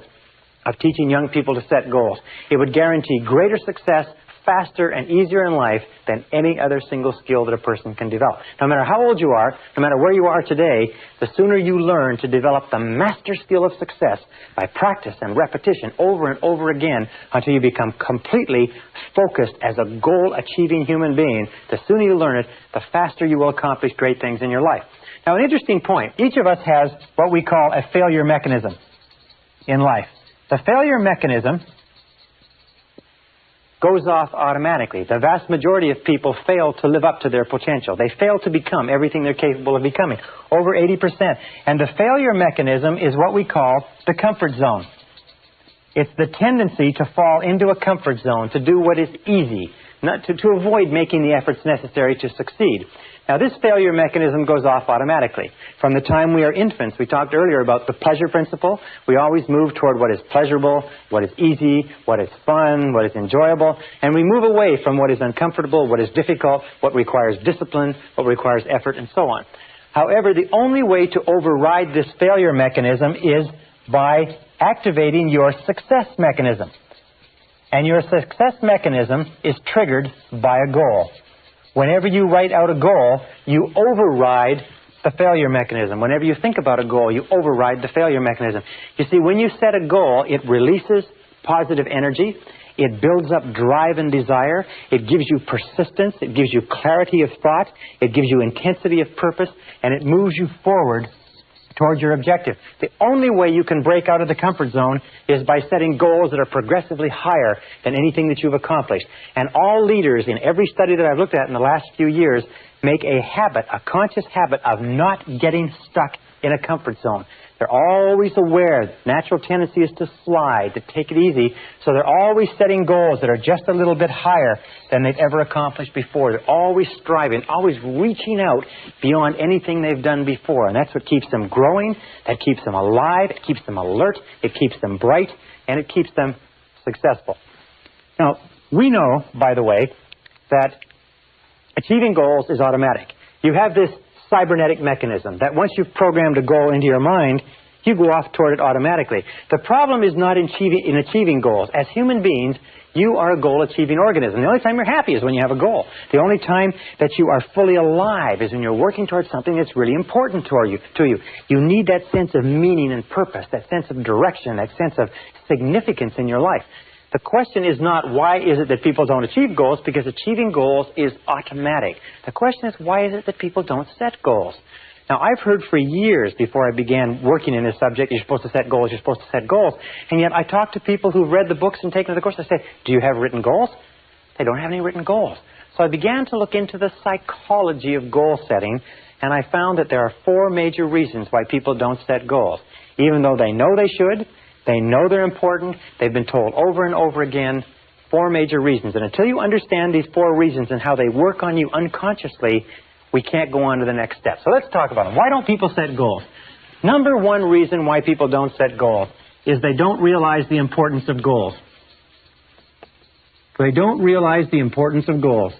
of teaching young people to set goals. It would guarantee greater success, faster and easier in life than any other single skill that a person can develop. No matter how old you are, no matter where you are today, the sooner you learn to develop the master skill of success by practice and repetition over and over again until you become completely focused as a goal-achieving human being, the sooner you learn it, the faster you will accomplish great things in your life. Now, an interesting point. Each of us has what we call a failure mechanism in life. The failure mechanism goes off automatically. The vast majority of people fail to live up to their potential. They fail to become everything they're capable of becoming, over 80%. And the failure mechanism is what we call the comfort zone. It's the tendency to fall into a comfort zone, to do what is easy, not to avoid making the efforts necessary to succeed. Now, this failure mechanism goes off automatically. From the time we are infants, we talked earlier about the pleasure principle. We always move toward what is pleasurable, what is easy, what is fun, what is enjoyable, and we move away from what is uncomfortable, what is difficult, what requires discipline, what requires effort, and so on. However, the only way to override this failure mechanism is by activating your success mechanism. And your success mechanism is triggered by a goal. Whenever you write out a goal, you override the failure mechanism. Whenever you think about a goal, you override the failure mechanism. You see, when you set a goal, it releases positive energy. It builds up drive and desire. It gives you persistence. It gives you clarity of thought. It gives you intensity of purpose. And it moves you forward towards your objective. The only way you can break out of the comfort zone is by setting goals that are progressively higher than anything that you've accomplished. And all leaders in every study that I've looked at in the last few years make a habit, a conscious habit of not getting stuck in a comfort zone. They're always aware. Natural tendency is to slide, to take it easy. So they're always setting goals that are just a little bit higher than they've ever accomplished before. They're always striving, always reaching out beyond anything they've done before. And that's what keeps them growing. That keeps them alive. It keeps them alert. It keeps them bright. And it keeps them successful. Now, we know, by the way, that achieving goals is automatic. You have this cybernetic mechanism that once you've programmed a goal into your mind, you go off toward it automatically. The problem is not in achieving goals. As human beings, you are a goal-achieving organism. The only time you're happy is when you have a goal. The only time that you are fully alive is when you're working towards something that's really important to you. You need that sense of meaning and purpose, that sense of direction, that sense of significance in your life. The question is not why is it that people don't achieve goals, because achieving goals is automatic. The question is why is it that people don't set goals? Now, I've heard for years before I began working in this subject, you're supposed to set goals, you're supposed to set goals. And yet I talk to people who've read the books and taken the course. I say, do you have written goals? They don't have any written goals. So I began to look into the psychology of goal setting, and I found that there are 4 major reasons why people don't set goals. Even though they know they should, they know they're important, they've been told over and over again, 4 major reasons. And until you understand these 4 reasons and how they work on you unconsciously, we can't go on to the next step. So let's talk about them. Why don't people set goals? Number 1 reason why people don't set goals is they don't realize the importance of goals. They don't realize the importance of goals.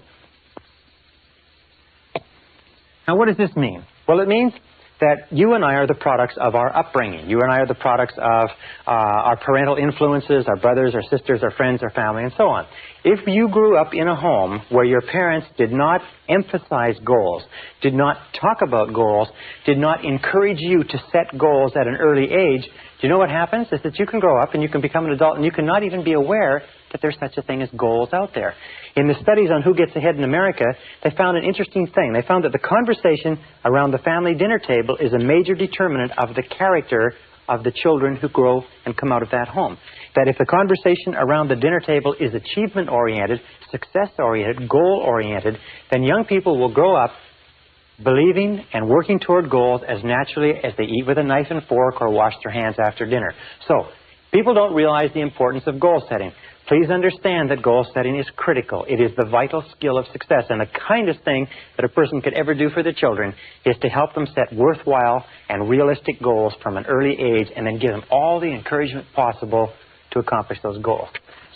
Now, what does this mean? Well, it means that you and I are the products of our upbringing. You and I are the products of our parental influences, our brothers, our sisters, our friends, our family, and so on. If you grew up in a home where your parents did not emphasize goals, did not talk about goals, did not encourage you to set goals at an early age, do you know what happens? Is that you can grow up and you can become an adult and you can not even be aware that there's such a thing as goals out there. In the studies on who gets ahead in America, they found an interesting thing. They found that the conversation around the family dinner table is a major determinant of the character of the children who grow and come out of that home. That if the conversation around the dinner table is achievement-oriented, success-oriented, goal-oriented, then young people will grow up believing and working toward goals as naturally as they eat with a knife and fork or wash their hands after dinner. So, people don't realize the importance of goal setting. Please understand that goal setting is critical. It is the vital skill of success, and the kindest thing that a person could ever do for their children is to help them set worthwhile and realistic goals from an early age and then give them all the encouragement possible to accomplish those goals.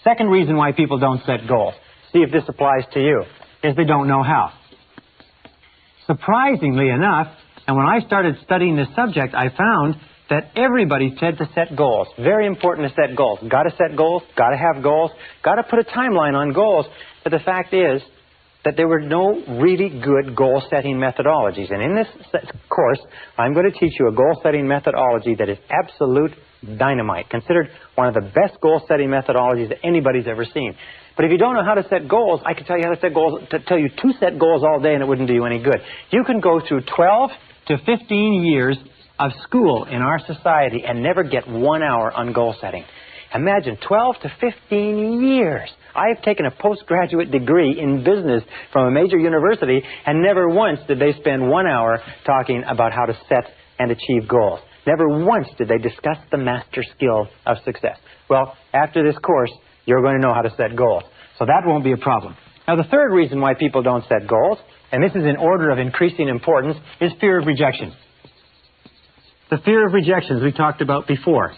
Second reason why people don't set goals, see if this applies to you, is they don't know how. Surprisingly enough, and when I started studying this subject, I found that everybody said to set goals. Very important to set goals. Got to set goals, got to have goals, got to put a timeline on goals. But the fact is that there were no really good goal-setting methodologies. And in this course, I'm going to teach you a goal-setting methodology that is absolute dynamite, considered one of the best goal-setting methodologies that anybody's ever seen. But if you don't know how to set goals, I can tell you how to set goals, tell you to set goals all day, and it wouldn't do you any good. You can go through 12 to 15 years of school in our society and never get 1 hour on goal setting. Imagine 12 to 15 years. I've taken a postgraduate degree in business from a major university, and never once did they spend 1 hour talking about how to set and achieve goals. Never once did they discuss the master skill of success. Well, after this course, you're going to know how to set goals. So that won't be a problem. Now, the third reason why people don't set goals, and this is in order of increasing importance, is fear of rejection. The fear of rejection, as we talked about before.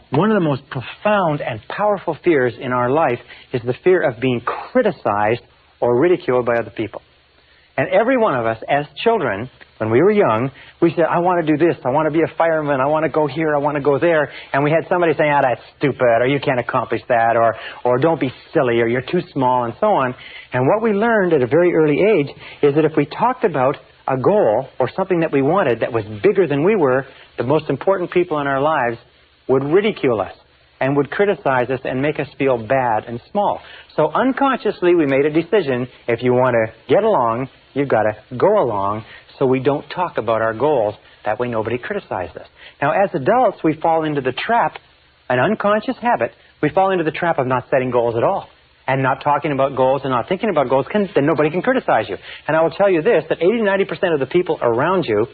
One of the most profound and powerful fears in our life is the fear of being criticized or ridiculed by other people. And every one of us, as children, when we were young, we said, I want to do this, I want to be a fireman, I want to go here, I want to go there. And we had somebody saying, that's stupid, or you can't accomplish that, or don't be silly, or you're too small, and so on. And what we learned at a very early age is that if we talked about a goal or something that we wanted that was bigger than we were, the most important people in our lives would ridicule us and would criticize us and make us feel bad and small. So unconsciously we made a decision, if you want to get along, you've got to go along, so we don't talk about our goals. That way nobody criticizes us. Now, as adults, we fall into the trap, an unconscious habit, we fall into the trap of not setting goals at all, and not talking about goals and not thinking about goals, then nobody can criticize you. And I will tell you this, that 80-90% of the people around you,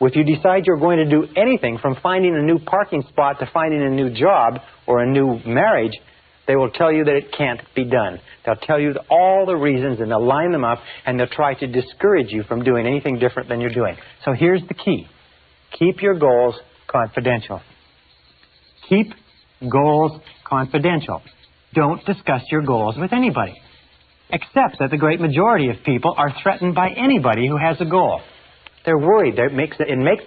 if you decide you're going to do anything from finding a new parking spot to finding a new job or a new marriage, they will tell you that it can't be done. They'll tell you all the reasons, and they'll line them up, and they'll try to discourage you from doing anything different than you're doing. So here's the key. Keep your goals confidential. Keep goals confidential. Don't discuss your goals with anybody, except that the great majority of people are threatened by anybody who has a goal. They're worried. It makes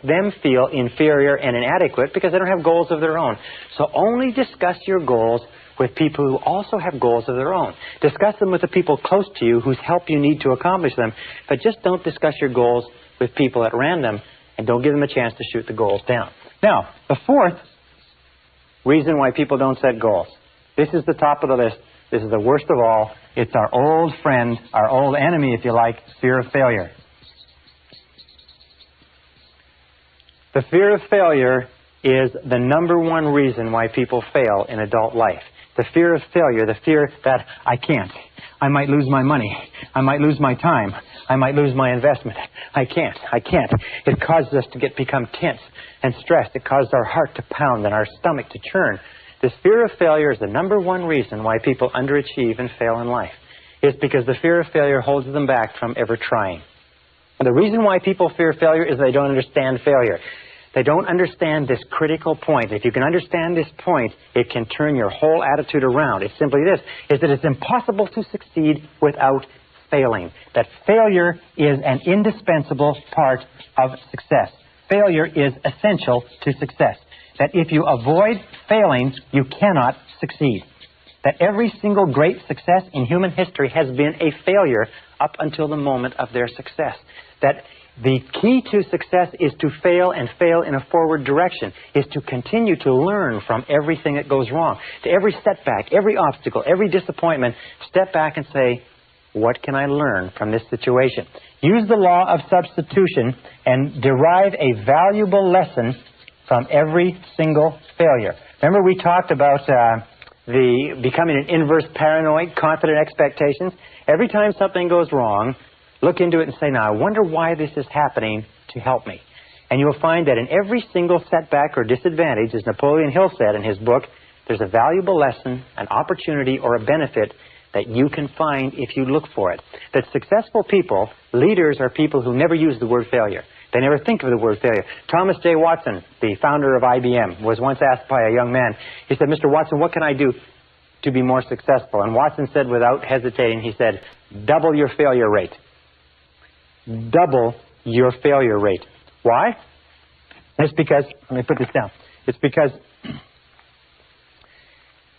them feel inferior and inadequate because they don't have goals of their own. So only discuss your goals with people who also have goals of their own. Discuss them with the people close to you whose help you need to accomplish them, but just don't discuss your goals with people at random, and don't give them a chance to shoot the goals down. Now, the fourth reason why people don't set goals. This is the top of the list. This is the worst of all. It's our old friend, our old enemy, if you like, fear of failure. The fear of failure is the number one reason why people fail in adult life. The fear of failure, the fear that I can't. I might lose my money. I might lose my time. I might lose my investment. I can't. It causes us to become tense and stressed. It causes our heart to pound and our stomach to churn. This fear of failure is the number one reason why people underachieve and fail in life. It's because the fear of failure holds them back from ever trying. The reason why people fear failure is they don't understand failure. They don't understand this critical point. If you can understand this point, it can turn your whole attitude around. It's simply this, is that it's impossible to succeed without failing. That failure is an indispensable part of success. Failure is essential to success. That if you avoid failing, you cannot succeed. That every single great success in human history has been a failure up until the moment of their success. That the key to success is to fail and fail in a forward direction, is to continue to learn from everything that goes wrong. To every setback, every obstacle, every disappointment, step back and say, what can I learn from this situation? Use the law of substitution and derive a valuable lesson from every single failure. Remember we talked about the becoming an inverse paranoid, confident expectations? Every time something goes wrong, look into it and say, now, I wonder why this is happening to help me. And you'll find that in every single setback or disadvantage, as Napoleon Hill said in his book, there's a valuable lesson, an opportunity, or a benefit that you can find if you look for it. That successful people, leaders, are people who never use the word failure. They never think of the word failure. Thomas J. Watson, the founder of IBM, was once asked by a young man, he said, Mr. Watson, what can I do to be more successful? And Watson said without hesitating, he said, double your failure rate. Double your failure rate. Why? It's because, let me put this down. It's because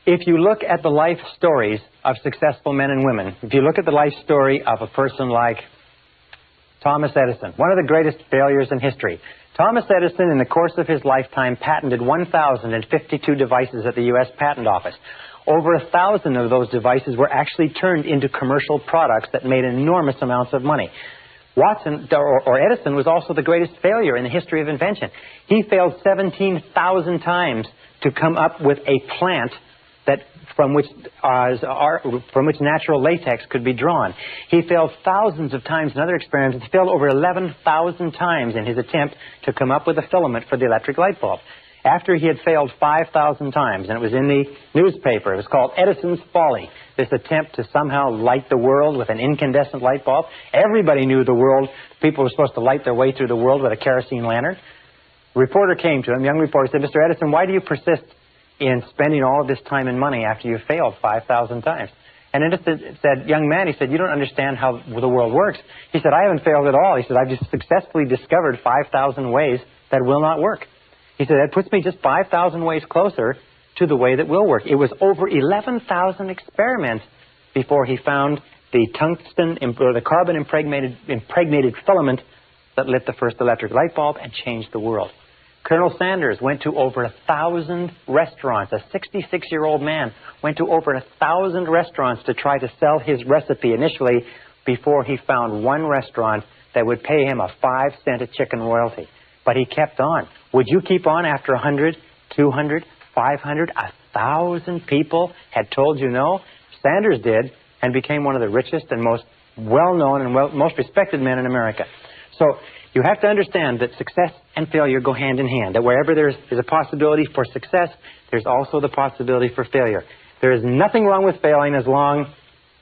if you look at the life stories of successful men and women, if you look at the life story of a person like Thomas Edison, one of the greatest failures in history. Thomas Edison, in the course of his lifetime, patented 1,052 devices at the U.S. Patent Office. Over 1,000 of those devices were actually turned into commercial products that made enormous amounts of money. Watson, or Edison, was also the greatest failure in the history of invention. He failed 17,000 times to come up with a plant that from which natural latex could be drawn. He failed thousands of times in other experiments. He failed over 11,000 times in his attempt to come up with a filament for the electric light bulb. After he had failed 5,000 times, and it was in the newspaper, it was called Edison's Folly, this attempt to somehow light the world with an incandescent light bulb. Everybody knew the world, people were supposed to light their way through the world with a kerosene lantern. A reporter came to him, young reporter, said, Mr. Edison, why do you persist in spending all of this time and money after you failed 5,000 times? And Edison said, young man, he said, you don't understand how the world works. He said, I haven't failed at all. He said, I've just successfully discovered 5,000 ways that will not work. He said, that puts me just 5,000 ways closer to the way that will work. It was over 11,000 experiments before he found the tungsten or the carbon impregnated filament that lit the first electric light bulb and changed the world. Colonel Sanders went to over 1,000 restaurants. A 66-year-old man went to over 1,000 restaurants to try to sell his recipe initially before he found one restaurant that would pay him a 5-cent a chicken royalty. But he kept on. Would you keep on after 100, 200, 500, 1,000 people had told you no? Sanders did, and became one of the richest and most well-known and most respected men in America. So you have to understand that success and failure go hand in hand, that wherever there's a possibility for success, there's also the possibility for failure. There is nothing wrong with failing as long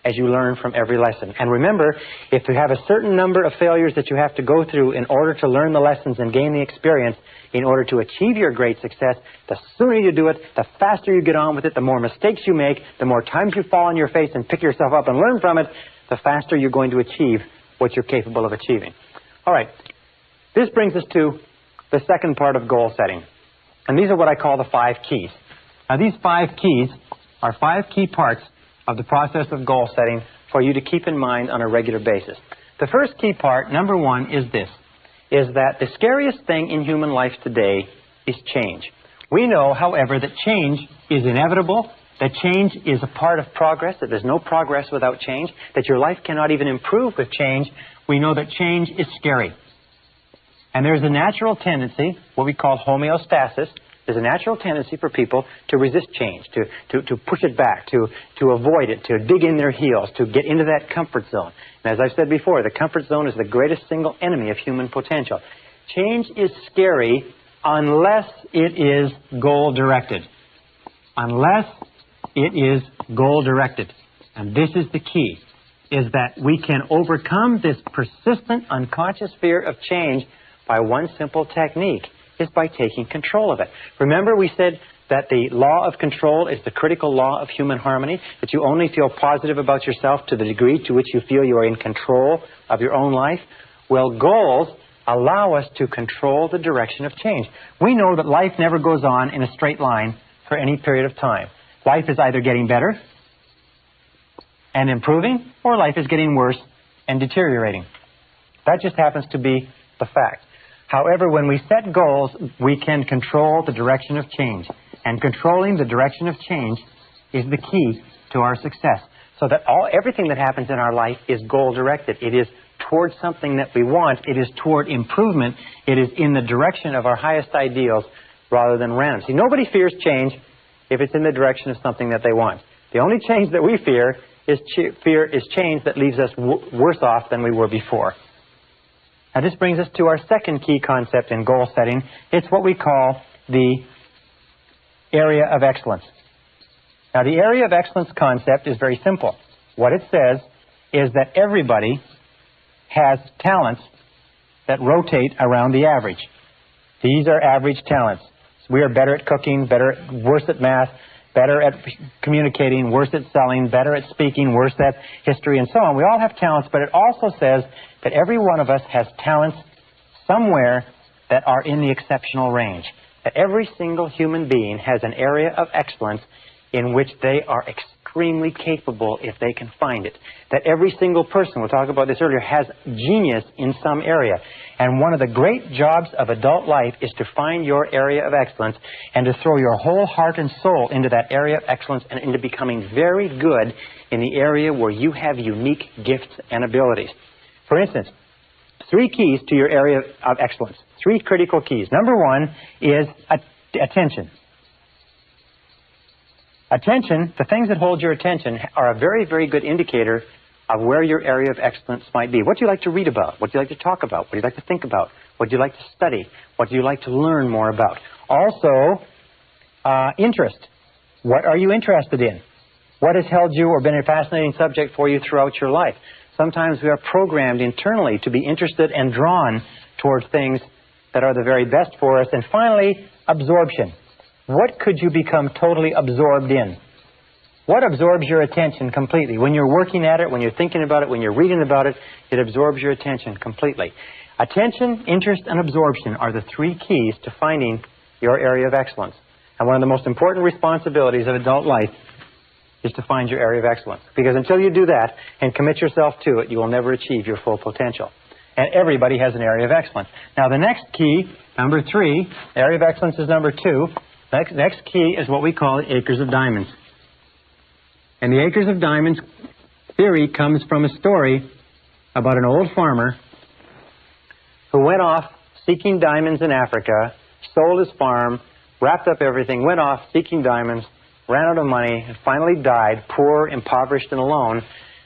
as you learn from every lesson. And remember, if you have a certain number of failures that you have to go through in order to learn the lessons and gain the experience in order to achieve your great success, the sooner you do it, the faster you get on with it, the more mistakes you make, the more times you fall on your face and pick yourself up and learn from it, the faster you're going to achieve what you're capable of achieving. All right. This brings us to the second part of goal setting. And these are what I call the 5 keys. Now, these 5 keys are 5 key parts of the process of goal setting for you to keep in mind on a regular basis. The first key part, number 1, is this, is that the scariest thing in human life today is change. We know, however, that change is inevitable, that change is a part of progress, that there's no progress without change, that your life cannot even improve with change. We know that change is scary. And there's a natural tendency, what we call homeostasis, There's a natural tendency for people to resist change, to push it back, to avoid it, to dig in their heels, to get into that comfort zone. And as I've said before, the comfort zone is the greatest single enemy of human potential. Change is scary unless it is goal-directed. Unless it is goal-directed. And this is the key, is that we can overcome this persistent unconscious fear of change by one simple technique, is by taking control of it. Remember we said that the law of control is the critical law of human harmony, that you only feel positive about yourself to the degree to which you feel you are in control of your own life. Well, goals allow us to control the direction of change. We know that life never goes on in a straight line for any period of time. Life is either getting better and improving, or life is getting worse and deteriorating. That just happens to be the fact. However, when we set goals, we can control the direction of change. And controlling the direction of change is the key to our success. So that everything that happens in our life is goal-directed. It is towards something that we want. It is toward improvement. It is in the direction of our highest ideals rather than random. See, nobody fears change if it's in the direction of something that they want. The only change that we fear is change that leaves us worse off than we were before. Now, this brings us to our second key concept in goal setting. It's what we call the area of excellence. Now, the area of excellence concept is very simple. What it says is that everybody has talents that rotate around the average. These are average talents. We are better at cooking, worse at math, better at communicating, worse at selling, better at speaking, worse at history, and so on. We all have talents, but it also says that every one of us has talents somewhere that are in the exceptional range. That every single human being has an area of excellence in which they are extremely capable if they can find it. That every single person, we'll talk about this earlier, has genius in some area. And one of the great jobs of adult life is to find your area of excellence and to throw your whole heart and soul into that area of excellence and into becoming very good in the area where you have unique gifts and abilities. For instance, 3 keys to your area of excellence. 3 critical keys. Number 1 is attention. Attention, the things that hold your attention, are a very, very good indicator of where your area of excellence might be. What do you like to read about? What do you like to talk about? What do you like to think about? What do you like to study? What do you like to learn more about? Also, interest. What are you interested in? What has held you or been a fascinating subject for you throughout your life? Sometimes we are programmed internally to be interested and drawn towards things that are the very best for us. And finally, absorption. What could you become totally absorbed in? What absorbs your attention completely? When you're working at it, when you're thinking about it, when you're reading about it, it absorbs your attention completely. Attention, interest, and absorption are the 3 keys to finding your area of excellence. And one of the most important responsibilities of adult life is to find your area of excellence. Because until you do that and commit yourself to it, you will never achieve your full potential. And everybody has an area of excellence. Now, the next key, number 3, area of excellence is number 2. Next key is what we call the acres of diamonds. And the acres of diamonds theory comes from a story about an old farmer who went off seeking diamonds in Africa, sold his farm, wrapped up everything, went off seeking diamonds, ran out of money, and finally died, poor, impoverished, and alone.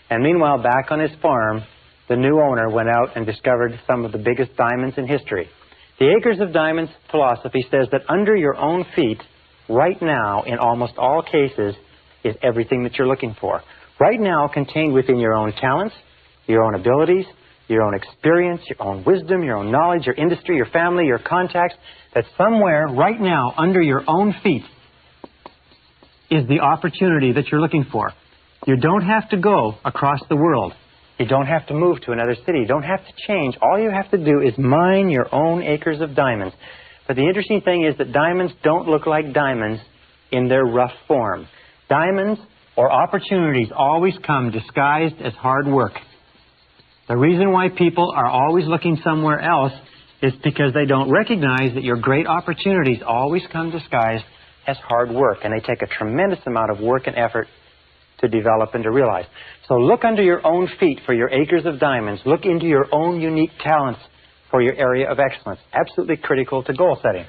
And meanwhile, back on his farm, the new owner went out and discovered some of the biggest diamonds in history. The Acres of Diamonds philosophy says that under your own feet, right now, in almost all cases, is everything that you're looking for. Right now, contained within your own talents, your own abilities, your own experience, your own wisdom, your own knowledge, your industry, your family, your contacts, that somewhere right now under your own feet is the opportunity that you're looking for. You don't have to go across the world. You don't have to move to another city. You don't have to change. All you have to do is mine your own acres of diamonds. But the interesting thing is that diamonds don't look like diamonds in their rough form. Diamonds or opportunities always come disguised as hard work. The reason why people are always looking somewhere else is because they don't recognize that your great opportunities always come disguised as hard work, and they take a tremendous amount of work and effort to develop and to realize. So look under your own feet for your acres of diamonds. Look into your own unique talents for your area of excellence. Absolutely critical to goal setting.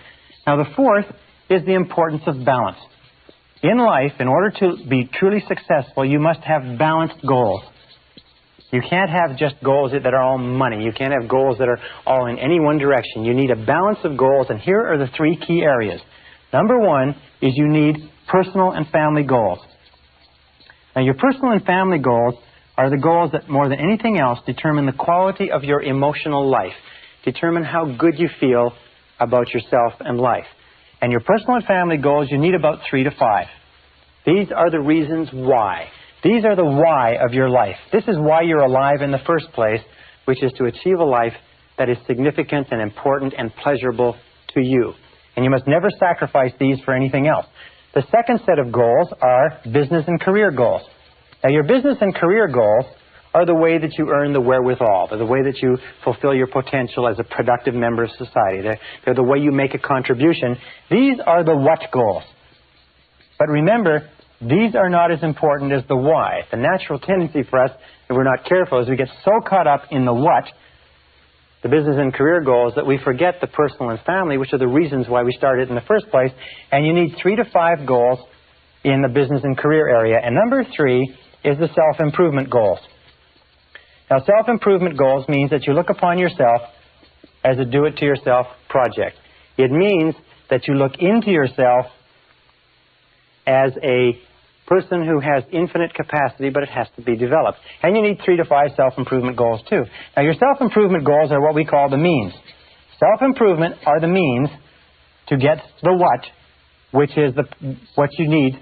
Now, the fourth is the importance of balance. In life, in order to be truly successful, you must have balanced goals. You can't have just goals that are all money. You can't have goals that are all in any one direction. You need a balance of goals, and here are the three key areas. Number one is you need personal and family goals. Now, your personal and family goals are the goals that, more than anything else, determine the quality of your emotional life, determine how good you feel about yourself and life. And your personal and family goals, you need about 3 to 5. These are the reasons why. These are the why of your life. This is why you're alive in the first place, which is to achieve a life that is significant and important and pleasurable to you. And you must never sacrifice these for anything else. The second set of goals are business and career goals. Now, your business and career goals are the way that you earn the wherewithal. They're the way that you fulfill your potential as a productive member of society. They're the way you make a contribution. These are the what goals. But remember, these are not as important as the why. The natural tendency for us, if we're not careful, is we get so caught up in the what, the business and career goals, that we forget the personal and family, which are the reasons why we started in the first place. And you need 3 to 5 goals in the business and career area. And number 3 is the self-improvement goals. Now, self-improvement goals means that you look upon yourself as a do-it-to-yourself project. It means that you look into yourself as a person who has infinite capacity, but it has to be developed. And you need 3 to 5 self-improvement goals, too. Now, your self-improvement goals are what we call the means. Self-improvement are the means to get the what, which is what you need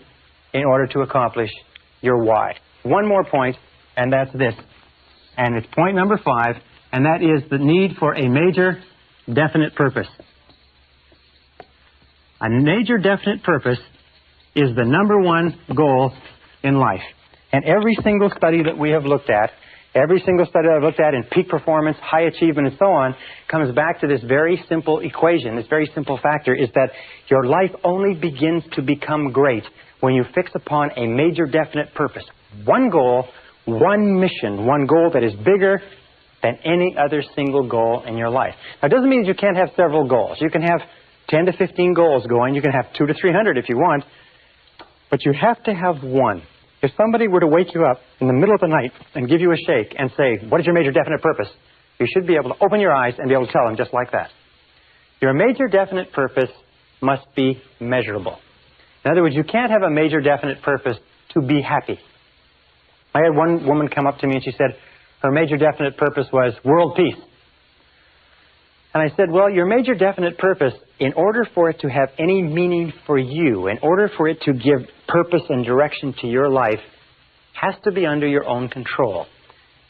in order to accomplish your why. One more point, and that's this. And it's point number 5, and that is the need for a major definite purpose. A major definite purpose is the number one goal in life. And every single study that we have looked at, every single study that I've looked at in peak performance, high achievement, and so on, comes back to this very simple equation, this very simple factor, is that your life only begins to become great when you fix upon a major definite purpose. One goal, one mission, one goal that is bigger than any other single goal in your life. Now, it doesn't mean you can't have several goals. You can have 10 to 15 goals going. You can have 200 to 300 if you want. But you have to have one. If somebody were to wake you up in the middle of the night and give you a shake and say, what is your major definite purpose? You should be able to open your eyes and be able to tell them just like that. Your major definite purpose must be measurable. In other words, you can't have a major definite purpose to be happy. I had one woman come up to me and she said her major definite purpose was world peace. And I said, well, your major definite purpose, in order for it to have any meaning for you, in order for it to give purpose and direction to your life, has to be under your own control.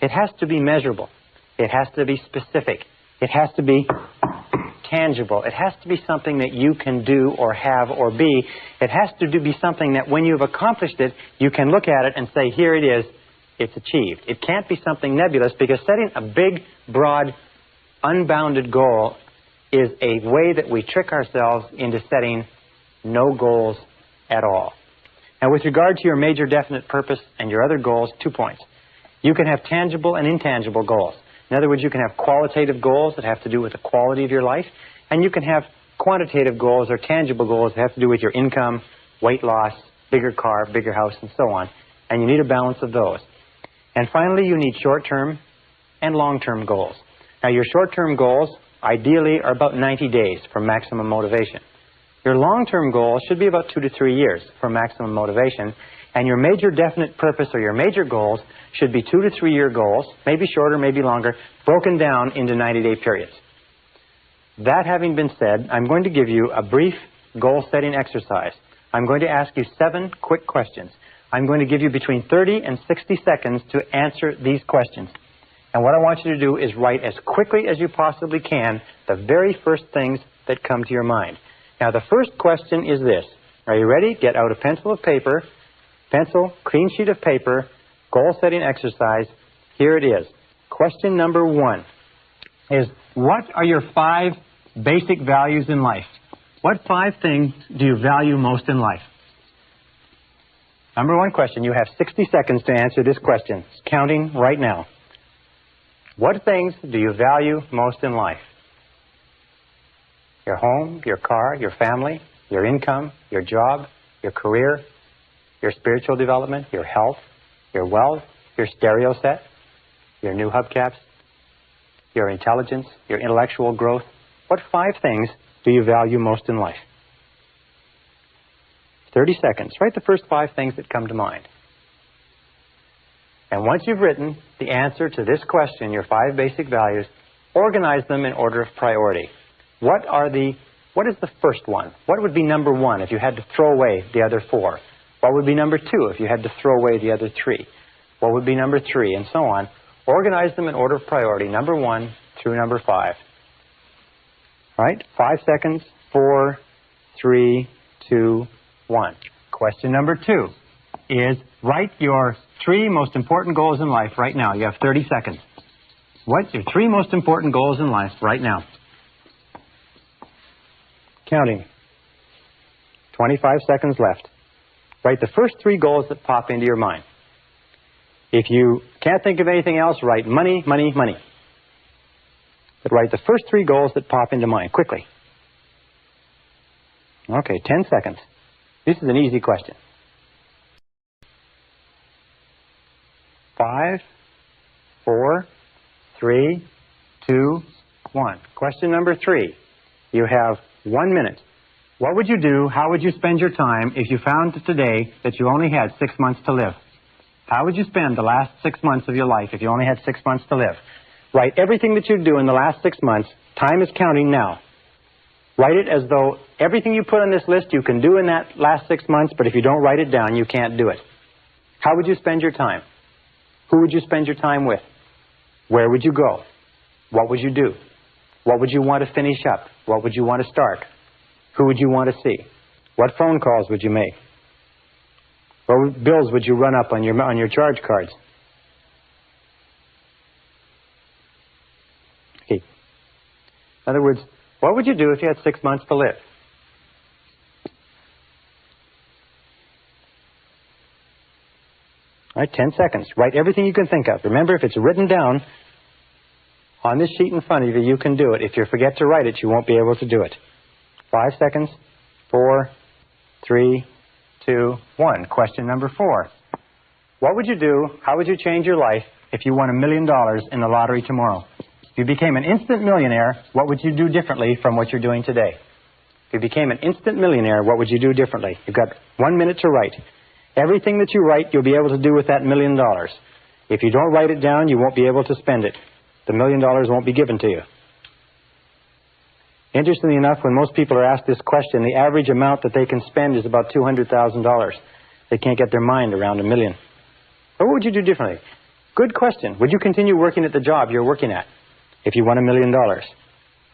It has to be measurable. It has to be specific. It has to be tangible. It has to be something that you can do or have or be. It has to be something that when you've accomplished it, you can look at it and say, here it is, it's achieved. It can't be something nebulous, because setting a big, broad, unbounded goal is a way that we trick ourselves into setting no goals at all. Now, with regard to your major definite purpose and your other goals, 2 points. You can have tangible and intangible goals. In other words, you can have qualitative goals that have to do with the quality of your life, and you can have quantitative goals or tangible goals that have to do with your income, weight loss, bigger car, bigger house, and so on. And you need a balance of those. And finally, you need short-term and long-term goals. Now, your short-term goals, ideally, are about 90 days for maximum motivation. Your long-term goals should be about 2 to 3 years for maximum motivation. And your major definite purpose or your major goals should be 2 to 3 year goals, maybe shorter, maybe longer, broken down into 90-day periods. That having been said, I'm going to give you a brief goal-setting exercise. I'm going to ask you 7 quick questions. I'm going to give you between 30 and 60 seconds to answer these questions. And what I want you to do is write as quickly as you possibly can the very first things that come to your mind. Now, the first question is this. Are you ready? Get out a pencil of paper, pencil, clean sheet of paper, goal-setting exercise. Here it is. Question number 1 is, what are your 5 basic values in life? What 5 things do you value most in life? Number 1 question. You have 60 seconds to answer this question. It's counting right now. What things do you value most in life? Your home, your car, your family, your income, your job, your career, your spiritual development, your health, your wealth, your stereo set, your new hubcaps, your intelligence, your intellectual growth. What 5 things do you value most in life? 30 seconds. Write the first 5 things that come to mind. And once you've written the answer to this question, your 5 basic values, organize them in order of priority. What is the first one? What would be number 1 if you had to throw away the other 4? What would be number 2 if you had to throw away the other 3? What would be number 3, and so on? Organize them in order of priority, number 1 through number 5. All right? 5 seconds. 4, 3, 2, 1. Question number 2 is write your 3 most important goals in life right now. You have 30 seconds. What's your 3 most important goals in life right now? Counting. 25 seconds left. Write the first 3 goals that pop into your mind. If you can't think of anything else, write money, money, money. But write the first 3 goals that pop into mind, quickly. Okay, 10 seconds. This is an easy question. 5, 4, 3, 2, 1. Question number 3. You have 1 minute. What would you do, how would you spend your time if you found today that you only had 6 months to live? How would you spend the last 6 months of your life if you only had 6 months to live? Write everything that you do in the last 6 months. Time is counting now. Write it as though everything you put on this list you can do in that last 6 months, but if you don't write it down, you can't do it. How would you spend your time? Who would you spend your time with? Where would you go? What would you do? What would you want to finish up? What would you want to start? Who would you want to see? What phone calls would you make? What bills would you run up on your charge cards? Okay. In other words, what would you do if you had 6 months to live? All right, 10 seconds. Write everything you can think of. Remember, if it's written down on this sheet in front of you, you can do it. If you forget to write it, you won't be able to do it. 5 seconds. 4, 3, 2, 1. Question number 4. What would you do, how would you change your life if you won $1 million in the lottery tomorrow? If you became an instant millionaire, what would you do differently from what you're doing today? If you became an instant millionaire, what would you do differently? You've got 1 minute to write. Everything that you write, you'll be able to do with that $1 million. If you don't write it down, you won't be able to spend it. The $1 million won't be given to you. Interestingly enough, when most people are asked this question, the average amount that they can spend is about $200,000. They can't get their mind around $1 million. What would you do differently? Good question. Would you continue working at the job you're working at if you won $1 million?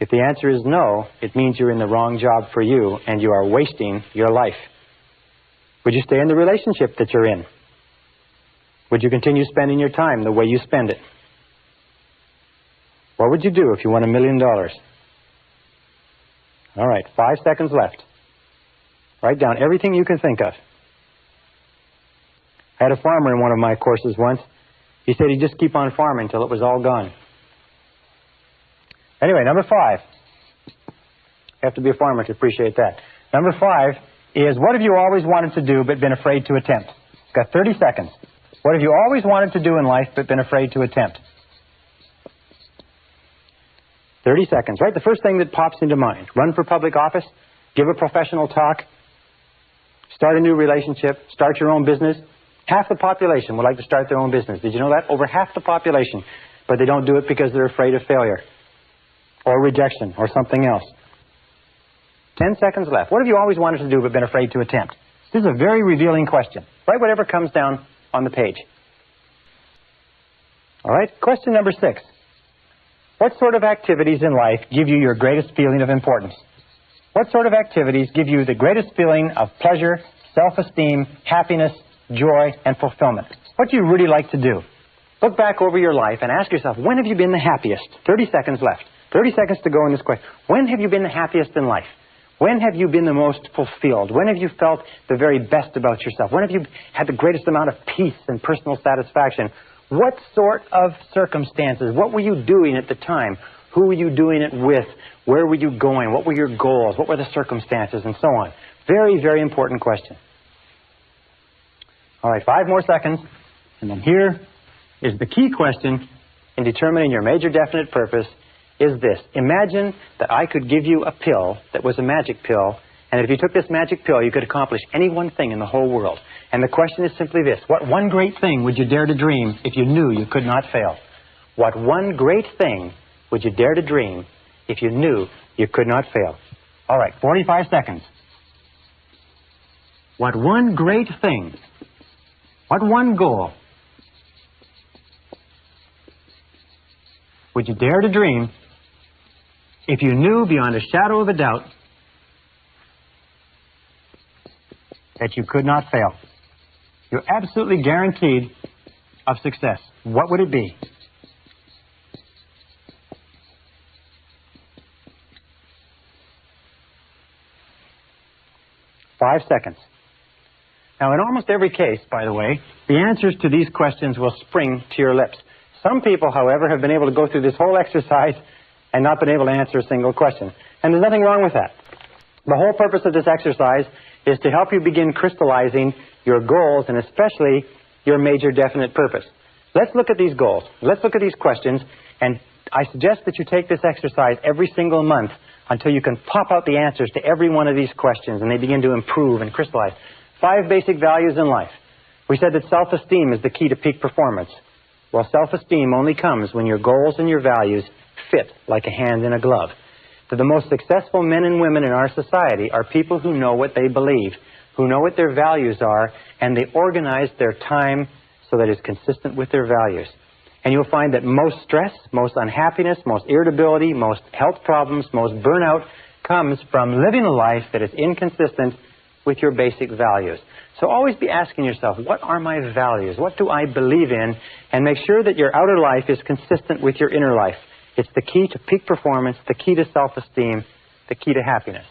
If the answer is no, it means you're in the wrong job for you and you are wasting your life. Would you stay in the relationship that you're in? Would you continue spending your time the way you spend it? What would you do if you won $1 million? All right, 5 seconds left. Write down everything you can think of. I had a farmer in one of my courses once. He said he'd just keep on farming until it was all gone. Anyway, number 5. You have to be a farmer to appreciate that. Number 5 is, what have you always wanted to do but been afraid to attempt? You've got 30 seconds. What have you always wanted to do in life but been afraid to attempt? 30 seconds. Right? The first thing that pops into mind. Run for public office, give a professional talk, start a new relationship, start your own business. Half the population would like to start their own business. Did you know that? Over half the population. But they don't do it because they're afraid of failure or rejection or something else. 10 seconds left. What have you always wanted to do but been afraid to attempt? This is a very revealing question. Write whatever comes down on the page. All right? Question number 6. What sort of activities in life give you your greatest feeling of importance? What sort of activities give you the greatest feeling of pleasure, self-esteem, happiness, joy, and fulfillment? What do you really like to do? Look back over your life and ask yourself, when have you been the happiest? 30 seconds left. 30 seconds to go in this question. When have you been the happiest in life? When have you been the most fulfilled? When have you felt the very best about yourself? When have you had the greatest amount of peace and personal satisfaction? What sort of circumstances? What were you doing at the time? Who were you doing it with? Where were you going? What were your goals? What were the circumstances? And so on. Very, very important question. All right, 5 more seconds. And then here is the key question in determining your major definite purpose is this. Imagine that I could give you a pill that was a magic pill, and if you took this magic pill, you could accomplish any one thing in the whole world. And the question is simply this. What one great thing would you dare to dream if you knew you could not fail? What one great thing would you dare to dream if you knew you could not fail? All right, 45 seconds. What one great thing, what one goal would you dare to dream if you knew beyond a shadow of a doubt that you could not fail? You're absolutely guaranteed of success. What would it be? Five seconds. Now, in almost every case, by the way, the answers to these questions will spring to your lips. Some people, however, have been able to go through this whole exercise and not been able to answer a single question. And there's nothing wrong with that. The whole purpose of this exercise is to help you begin crystallizing your goals and especially your major definite purpose. Let's look at these goals. Let's look at these questions, and I suggest that you take this exercise every single month until you can pop out the answers to every one of these questions and they begin to improve and crystallize. 5 basic values in life. We said that self-esteem is the key to peak performance. Well, self-esteem only comes when your goals and your values fit like a hand in a glove. So the most successful men and women in our society are people who know what they believe, who know what their values are, and they organize their time so that it's consistent with their values. And you'll find that most stress, most unhappiness, most irritability, most health problems, most burnout comes from living a life that is inconsistent with your basic values. So always be asking yourself, what are my values? What do I believe in? And make sure that your outer life is consistent with your inner life. It's the key to peak performance, the key to self-esteem, the key to happiness.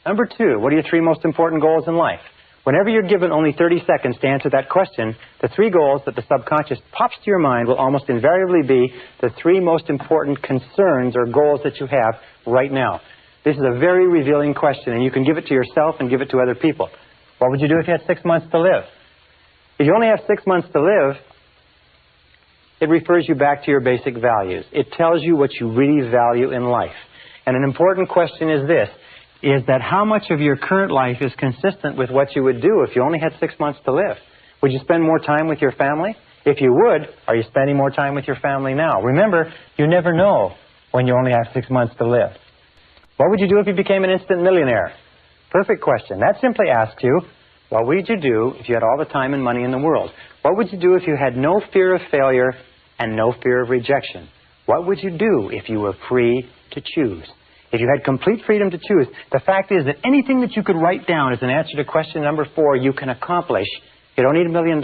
Number 2, what are your 3 most important goals in life? Whenever you're given only 30 seconds to answer that question, the 3 goals that the subconscious pops to your mind will almost invariably be the 3 most important concerns or goals that you have right now. This is a very revealing question, and you can give it to yourself and give it to other people. What would you do if you had 6 months to live? If you only have 6 months to live, it refers you back to your basic values. It tells you what you really value in life. And an important question is this, is that how much of your current life is consistent with what you would do if you only had 6 months to live? Would you spend more time with your family? If you would, are you spending more time with your family now? Remember, you never know when you only have 6 months to live. What would you do if you became an instant millionaire? Perfect question. That simply asks you, what would you do if you had all the time and money in the world? What would you do if you had no fear of failure and no fear of rejection? What would you do if you were free to choose? If you had complete freedom to choose, the fact is that anything that you could write down as an answer to question number 4, you can accomplish. You don't need $1 million.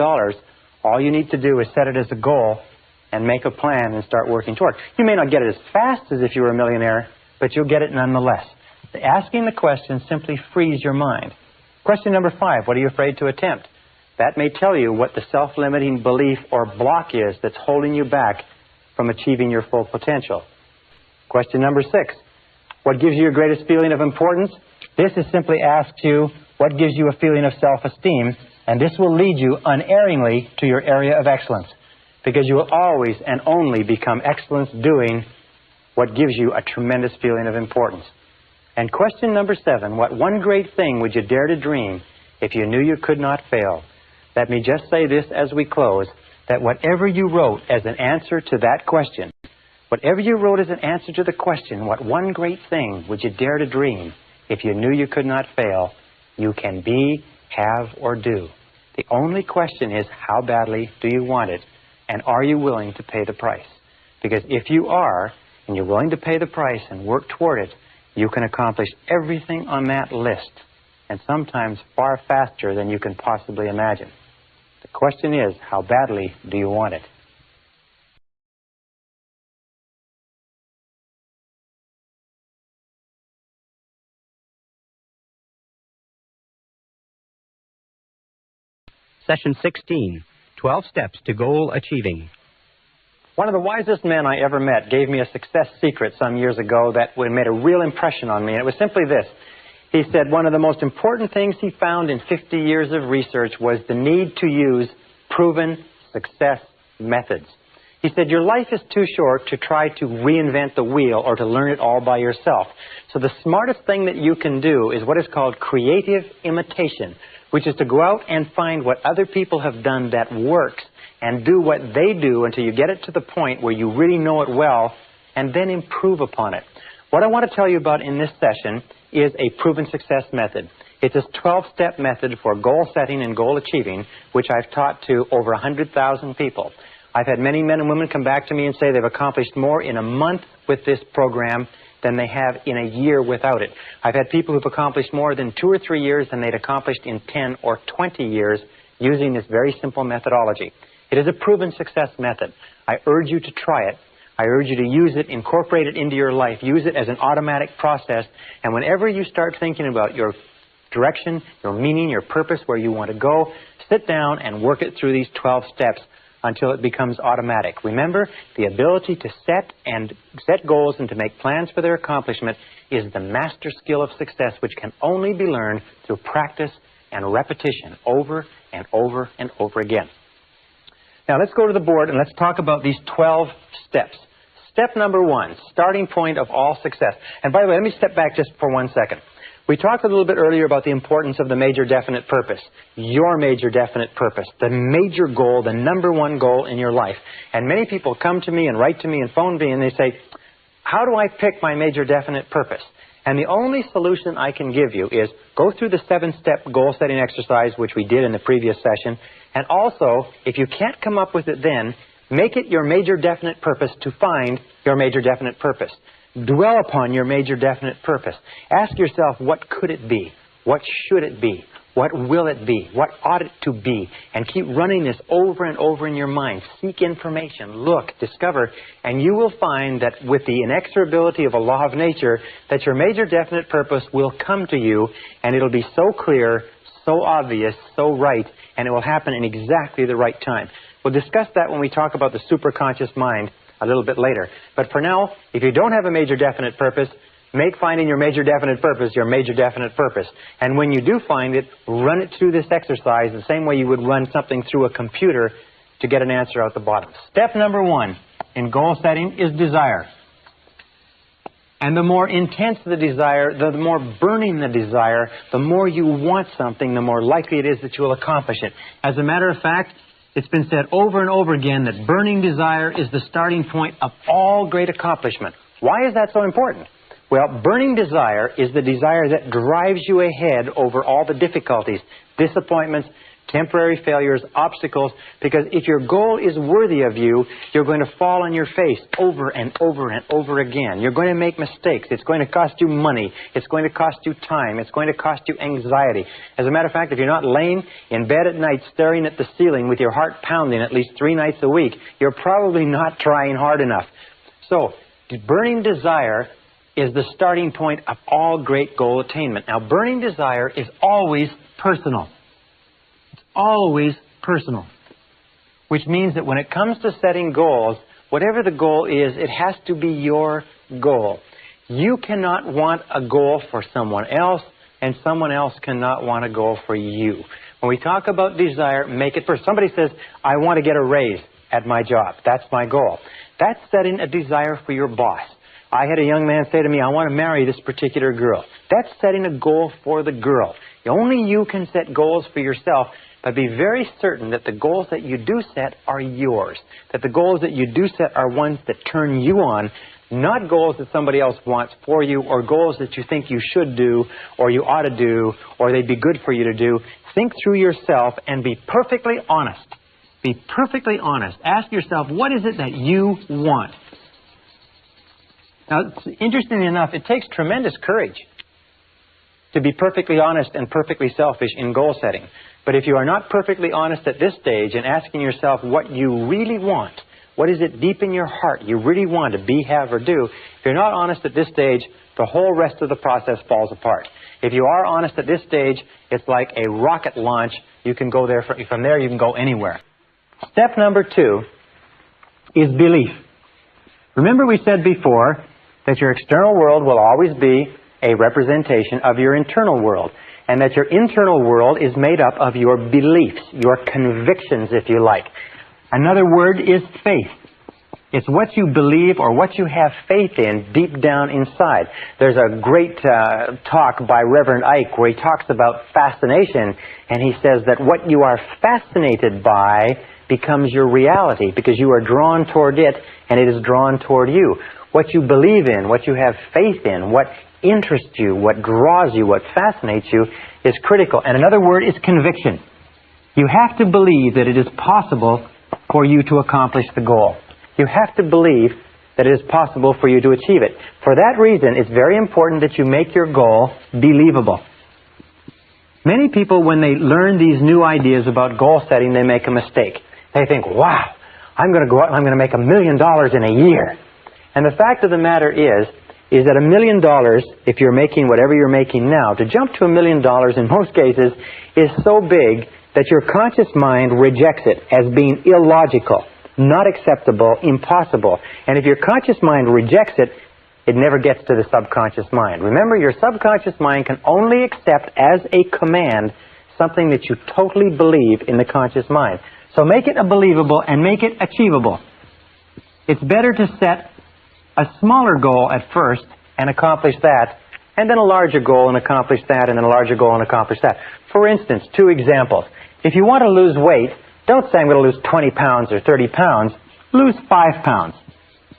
All you need to do is set it as a goal and make a plan and start working toward it. You may not get it as fast as if you were a millionaire, but you'll get it nonetheless. Asking the question simply frees your mind. Question number 5, what are you afraid to attempt? That may tell you what the self-limiting belief or block is that's holding you back from achieving your full potential. Question number 6, what gives you your greatest feeling of importance? This is simply asks you what gives you a feeling of self-esteem, and this will lead you unerringly to your area of excellence, because you will always and only become excellence doing what gives you a tremendous feeling of importance. And question number 7, what one great thing would you dare to dream if you knew you could not fail? Let me just say this as we close, that whatever you wrote as an answer to that question, whatever you wrote as an answer to the question, what one great thing would you dare to dream if you knew you could not fail, you can be, have, or do. The only question is, how badly do you want it, and are you willing to pay the price? Because if you are, and you're willing to pay the price and work toward it, you can accomplish everything on that list, and sometimes far faster than you can possibly imagine. The question is, how badly do you want it? Session 16, 12 Steps to Goal Achieving. One of the wisest men I ever met gave me a success secret some years ago that made a real impression on me, and it was simply this. He said one of the most important things he found in 50 years of research was the need to use proven success methods. He said, your life is too short to try to reinvent the wheel or to learn it all by yourself. So the smartest thing that you can do is what is called creative imitation, which is to go out and find what other people have done that works and do what they do until you get it to the point where you really know it well and then improve upon it. What I want to tell you about in this session is a proven success method. It's a 12-step method for goal setting and goal achieving, which I've taught to over 100,000 people. I've had many men and women come back to me and say they've accomplished more in a month with this program than they have in a year without it. I've had people who've accomplished more than 2 or 3 years than they'd accomplished in 10 or 20 years using this very simple methodology. It is a proven success method. I urge you to try it. I urge you to use it, incorporate it into your life, use it as an automatic process, and whenever you start thinking about your direction, your meaning, your purpose, where you want to go, sit down and work it through these 12 steps until it becomes automatic. Remember, the ability to set goals and to make plans for their accomplishment is the master skill of success, which can only be learned through practice and repetition over and over and over again. Now let's go to the board and let's talk about these 12 steps. Step number 1, starting point of all success. And by the way, let me step back just for 1 second. We talked a little bit earlier about the importance of the major definite purpose. Your major definite purpose. The major goal, the number 1 goal in your life. And many people come to me and write to me and phone me and they say, how do I pick my major definite purpose? And the only solution I can give you is go through the 7-step goal setting exercise, which we did in the previous session. And also, if you can't come up with it then, make it your major definite purpose to find your major definite purpose. Dwell upon your major definite purpose. Ask yourself, what could it be? What should it be? What will it be? What ought it to be? And keep running this over and over in your mind. Seek information, look, discover, and you will find that with the inexorability of a law of nature, that your major definite purpose will come to you, and it'll be so clear, so obvious, so right, and it will happen in exactly the right time. We'll discuss that when we talk about the superconscious mind a little bit later. But for now, if you don't have a major definite purpose, make finding your major definite purpose your major definite purpose. And when you do find it, run it through this exercise the same way you would run something through a computer to get an answer out the bottom. Step number 1 in goal setting is desire. And the more intense the desire, the more burning the desire, the more you want something, the more likely it is that you will accomplish it. As a matter of fact, it's been said over and over again that burning desire is the starting point of all great accomplishment. Why is that so important? Well, burning desire is the desire that drives you ahead over all the difficulties, disappointments, temporary failures, obstacles, because if your goal is worthy of you, you're going to fall on your face over and over and over again. You're going to make mistakes. It's going to cost you money. It's going to cost you time. It's going to cost you anxiety. As a matter of fact, if you're not laying in bed at night staring at the ceiling with your heart pounding at least 3 nights a week, you're probably not trying hard enough. So, burning desire is the starting point of all great goal attainment. Now, burning desire is always personal. Always personal, which means that when it comes to setting goals, whatever the goal is, it has to be your goal. You cannot want a goal for someone else, and someone else cannot want a goal for you. When we talk about desire, make it personal. Somebody says, I want to get a raise at my job. That's my goal. That's setting a desire for your boss. I had a young man say to me, I want to marry this particular girl. That's setting a goal for the girl. Only you can set goals for yourself. But be very certain that the goals that you do set are yours. That the goals that you do set are ones that turn you on, not goals that somebody else wants for you, or goals that you think you should do, or you ought to do, or they'd be good for you to do. Think through yourself and be perfectly honest. Be perfectly honest. Ask yourself, what is it that you want? Now, interestingly enough, it takes tremendous courage to be perfectly honest and perfectly selfish in goal setting. But if you are not perfectly honest at this stage and asking yourself what you really want, what is it deep in your heart you really want to be, have, or do, if you're not honest at this stage, the whole rest of the process falls apart. If you are honest at this stage, it's like a rocket launch. You can go there, from there you can go anywhere. Step number 2 is belief. Remember we said before that your external world will always be a representation of your internal world, and that your internal world is made up of your beliefs, your convictions, if you like. Another word is faith. It's what you believe or what you have faith in deep down inside. There's a great talk by Reverend Ike where he talks about fascination, and he says that what you are fascinated by becomes your reality because you are drawn toward it and it is drawn toward you. What you believe in, what you have faith in, what interests you, what draws you, what fascinates you is critical. And another word is conviction. You have to believe that it is possible for you to accomplish the goal. You have to believe that it is possible for you to achieve it. For that reason, it's very important that you make your goal believable. Many people, when they learn these new ideas about goal setting, they make a mistake. They think, wow, I'm going to go out and I'm going to make $1 million in a year. And the fact of the matter is that $1 million, if you're making whatever you're making now, to jump to $1 million in most cases is so big that your conscious mind rejects it as being illogical, not acceptable, impossible. And if your conscious mind rejects it, it never gets to the subconscious mind. Remember, your subconscious mind can only accept as a command something that you totally believe in the conscious mind. So make it believable and make it achievable. It's better to set a smaller goal at first and accomplish that, and then a larger goal and accomplish that, and then a larger goal and accomplish that. For instance, 2 examples. If you want to lose weight, don't say I'm going to lose 20 pounds or 30 pounds. Lose 5 pounds.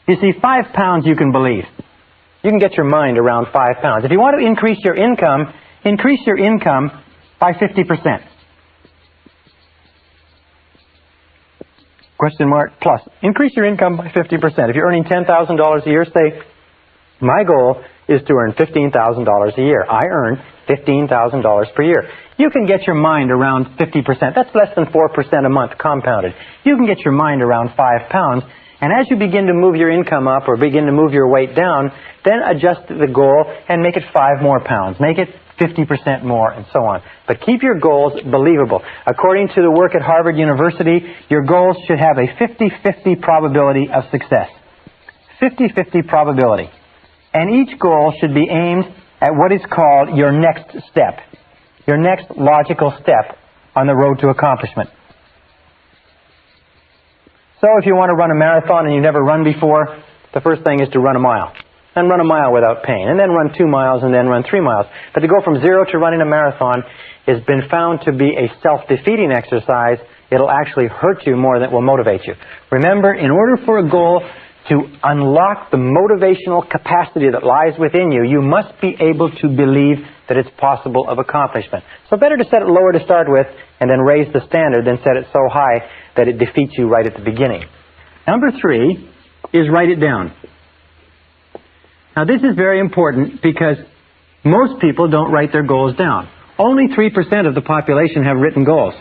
You see, 5 pounds you can believe. You can get your mind around 5 pounds. If you want to increase your income by 50%. Question mark plus. Increase your income by 50%. If you're earning $10,000 a year, say, my goal is to earn $15,000 a year. I earn $15,000 per year. You can get your mind around 50%. That's less than 4% a month compounded. You can get your mind around 5 pounds. And as you begin to move your income up or begin to move your weight down, then adjust the goal and make it 5 more pounds. Make it 50% more, and so on. But keep your goals believable. According to the work at Harvard University, your goals should have a 50-50 probability of success. 50-50 probability. And each goal should be aimed at what is called your next step. Your next logical step on the road to accomplishment. So if you want to run a marathon and you've never run before, the first thing is to run a mile. Then run a mile without pain. And then run 2 miles and then run 3 miles. But to go from 0 to running a marathon has been found to be a self-defeating exercise. It'll actually hurt you more than it will motivate you. Remember, in order for a goal to unlock the motivational capacity that lies within you, you must be able to believe that it's possible of accomplishment. So better to set it lower to start with and then raise the standard than set it so high that it defeats you right at the beginning. Number 3 is write it down. Now this is very important because most people don't write their goals down. Only 3% of the population have written goals.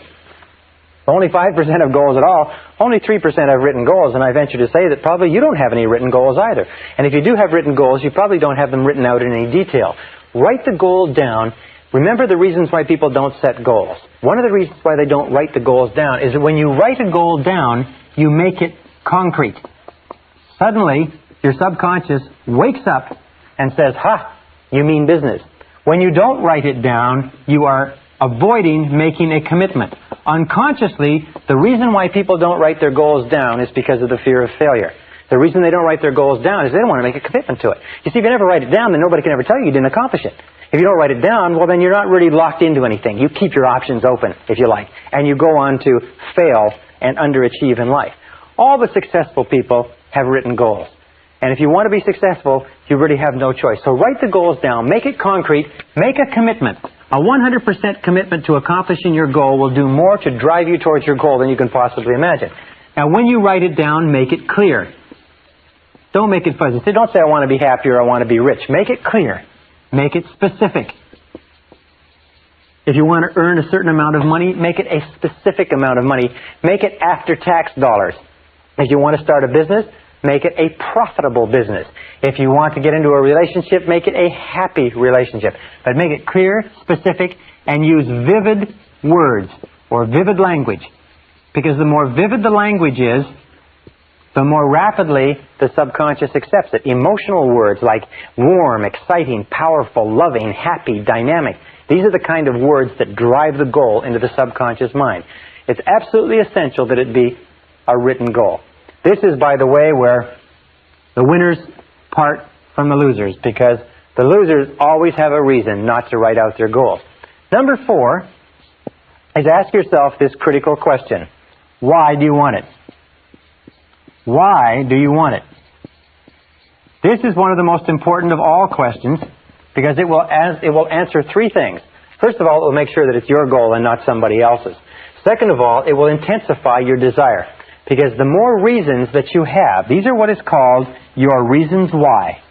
Only 5% have goals at all. Only 3% have written goals, and I venture to say that probably you don't have any written goals either. And if you do have written goals, you probably don't have them written out in any detail. Write the goal down. Remember the reasons why people don't set goals. One of the reasons why they don't write the goals down is that when you write a goal down, you make it concrete. Suddenly, your subconscious wakes up and says, ha, you mean business. When you don't write it down, you are avoiding making a commitment. Unconsciously, the reason why people don't write their goals down is because of the fear of failure. The reason they don't write their goals down is they don't want to make a commitment to it. You see, if you never write it down, then nobody can ever tell you didn't accomplish it. If you don't write it down, well, then you're not really locked into anything. You keep your options open, if you like, and you go on to fail and underachieve in life. All the successful people have written goals. And if you want to be successful, you really have no choice. So write the goals down, make it concrete, make a commitment. A 100% commitment to accomplishing your goal will do more to drive you towards your goal than you can possibly imagine. Now, when you write it down, make it clear. Don't make it fuzzy. Don't say, I want to be happy or I want to be rich. Make it clear. Make it specific. If you want to earn a certain amount of money, make it a specific amount of money. Make it after-tax dollars. If you want to start a business, make it a profitable business. If you want to get into a relationship, make it a happy relationship. But make it clear, specific, and use vivid words or vivid language. Because the more vivid the language is, the more rapidly the subconscious accepts it. Emotional words like warm, exciting, powerful, loving, happy, dynamic. These are the kind of words that drive the goal into the subconscious mind. It's absolutely essential that it be a written goal. This is, by the way, where the winners part from the losers, because the losers always have a reason not to write out their goals. Number 4 is ask yourself this critical question. Why do you want it? Why do you want it? This is one of the most important of all questions because it will answer 3 things. First of all, it will make sure that it's your goal and not somebody else's. Second of all, it will intensify your desire because the more reasons that you have, these are what is called your reasons why.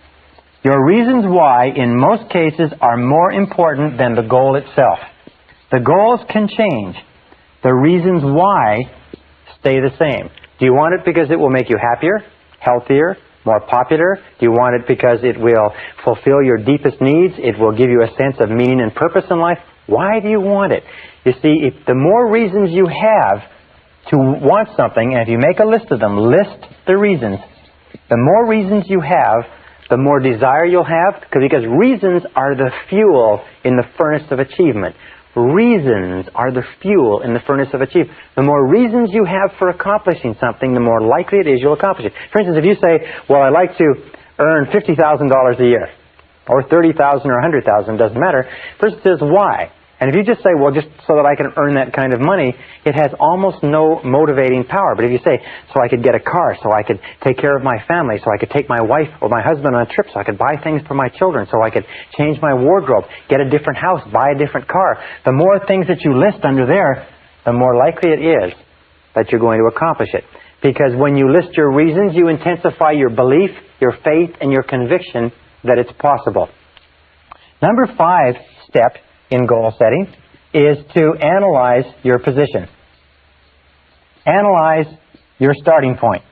Your reasons why, in most cases, are more important than the goal itself. The goals can change. The reasons why stay the same. Do you want it because it will make you happier, healthier, more popular? Do you want it because it will fulfill your deepest needs? It will give you a sense of meaning and purpose in life? Why do you want it? You see, if the more reasons you have to want something, and if you make a list of them, list the reasons, the more reasons you have, the more desire you'll have, because reasons are the fuel in the furnace of achievement. Reasons are the fuel in the furnace of achievement. The more reasons you have for accomplishing something, the more likely it is you'll accomplish it. For instance, if you say, well, I'd like to earn $50,000 a year, or $30,000 or $100,000, doesn't matter. The person says, why? And if you just say, well, just so that I can earn that kind of money, it has almost no motivating power. But if you say, so I could get a car, so I could take care of my family, so I could take my wife or my husband on a trip, so I could buy things for my children, so I could change my wardrobe, get a different house, buy a different car. The more things that you list under there, the more likely it is that you're going to accomplish it. Because when you list your reasons, you intensify your belief, your faith, and your conviction that it's possible. Number 5 step in goal setting is to analyze your position. Analyze your starting point.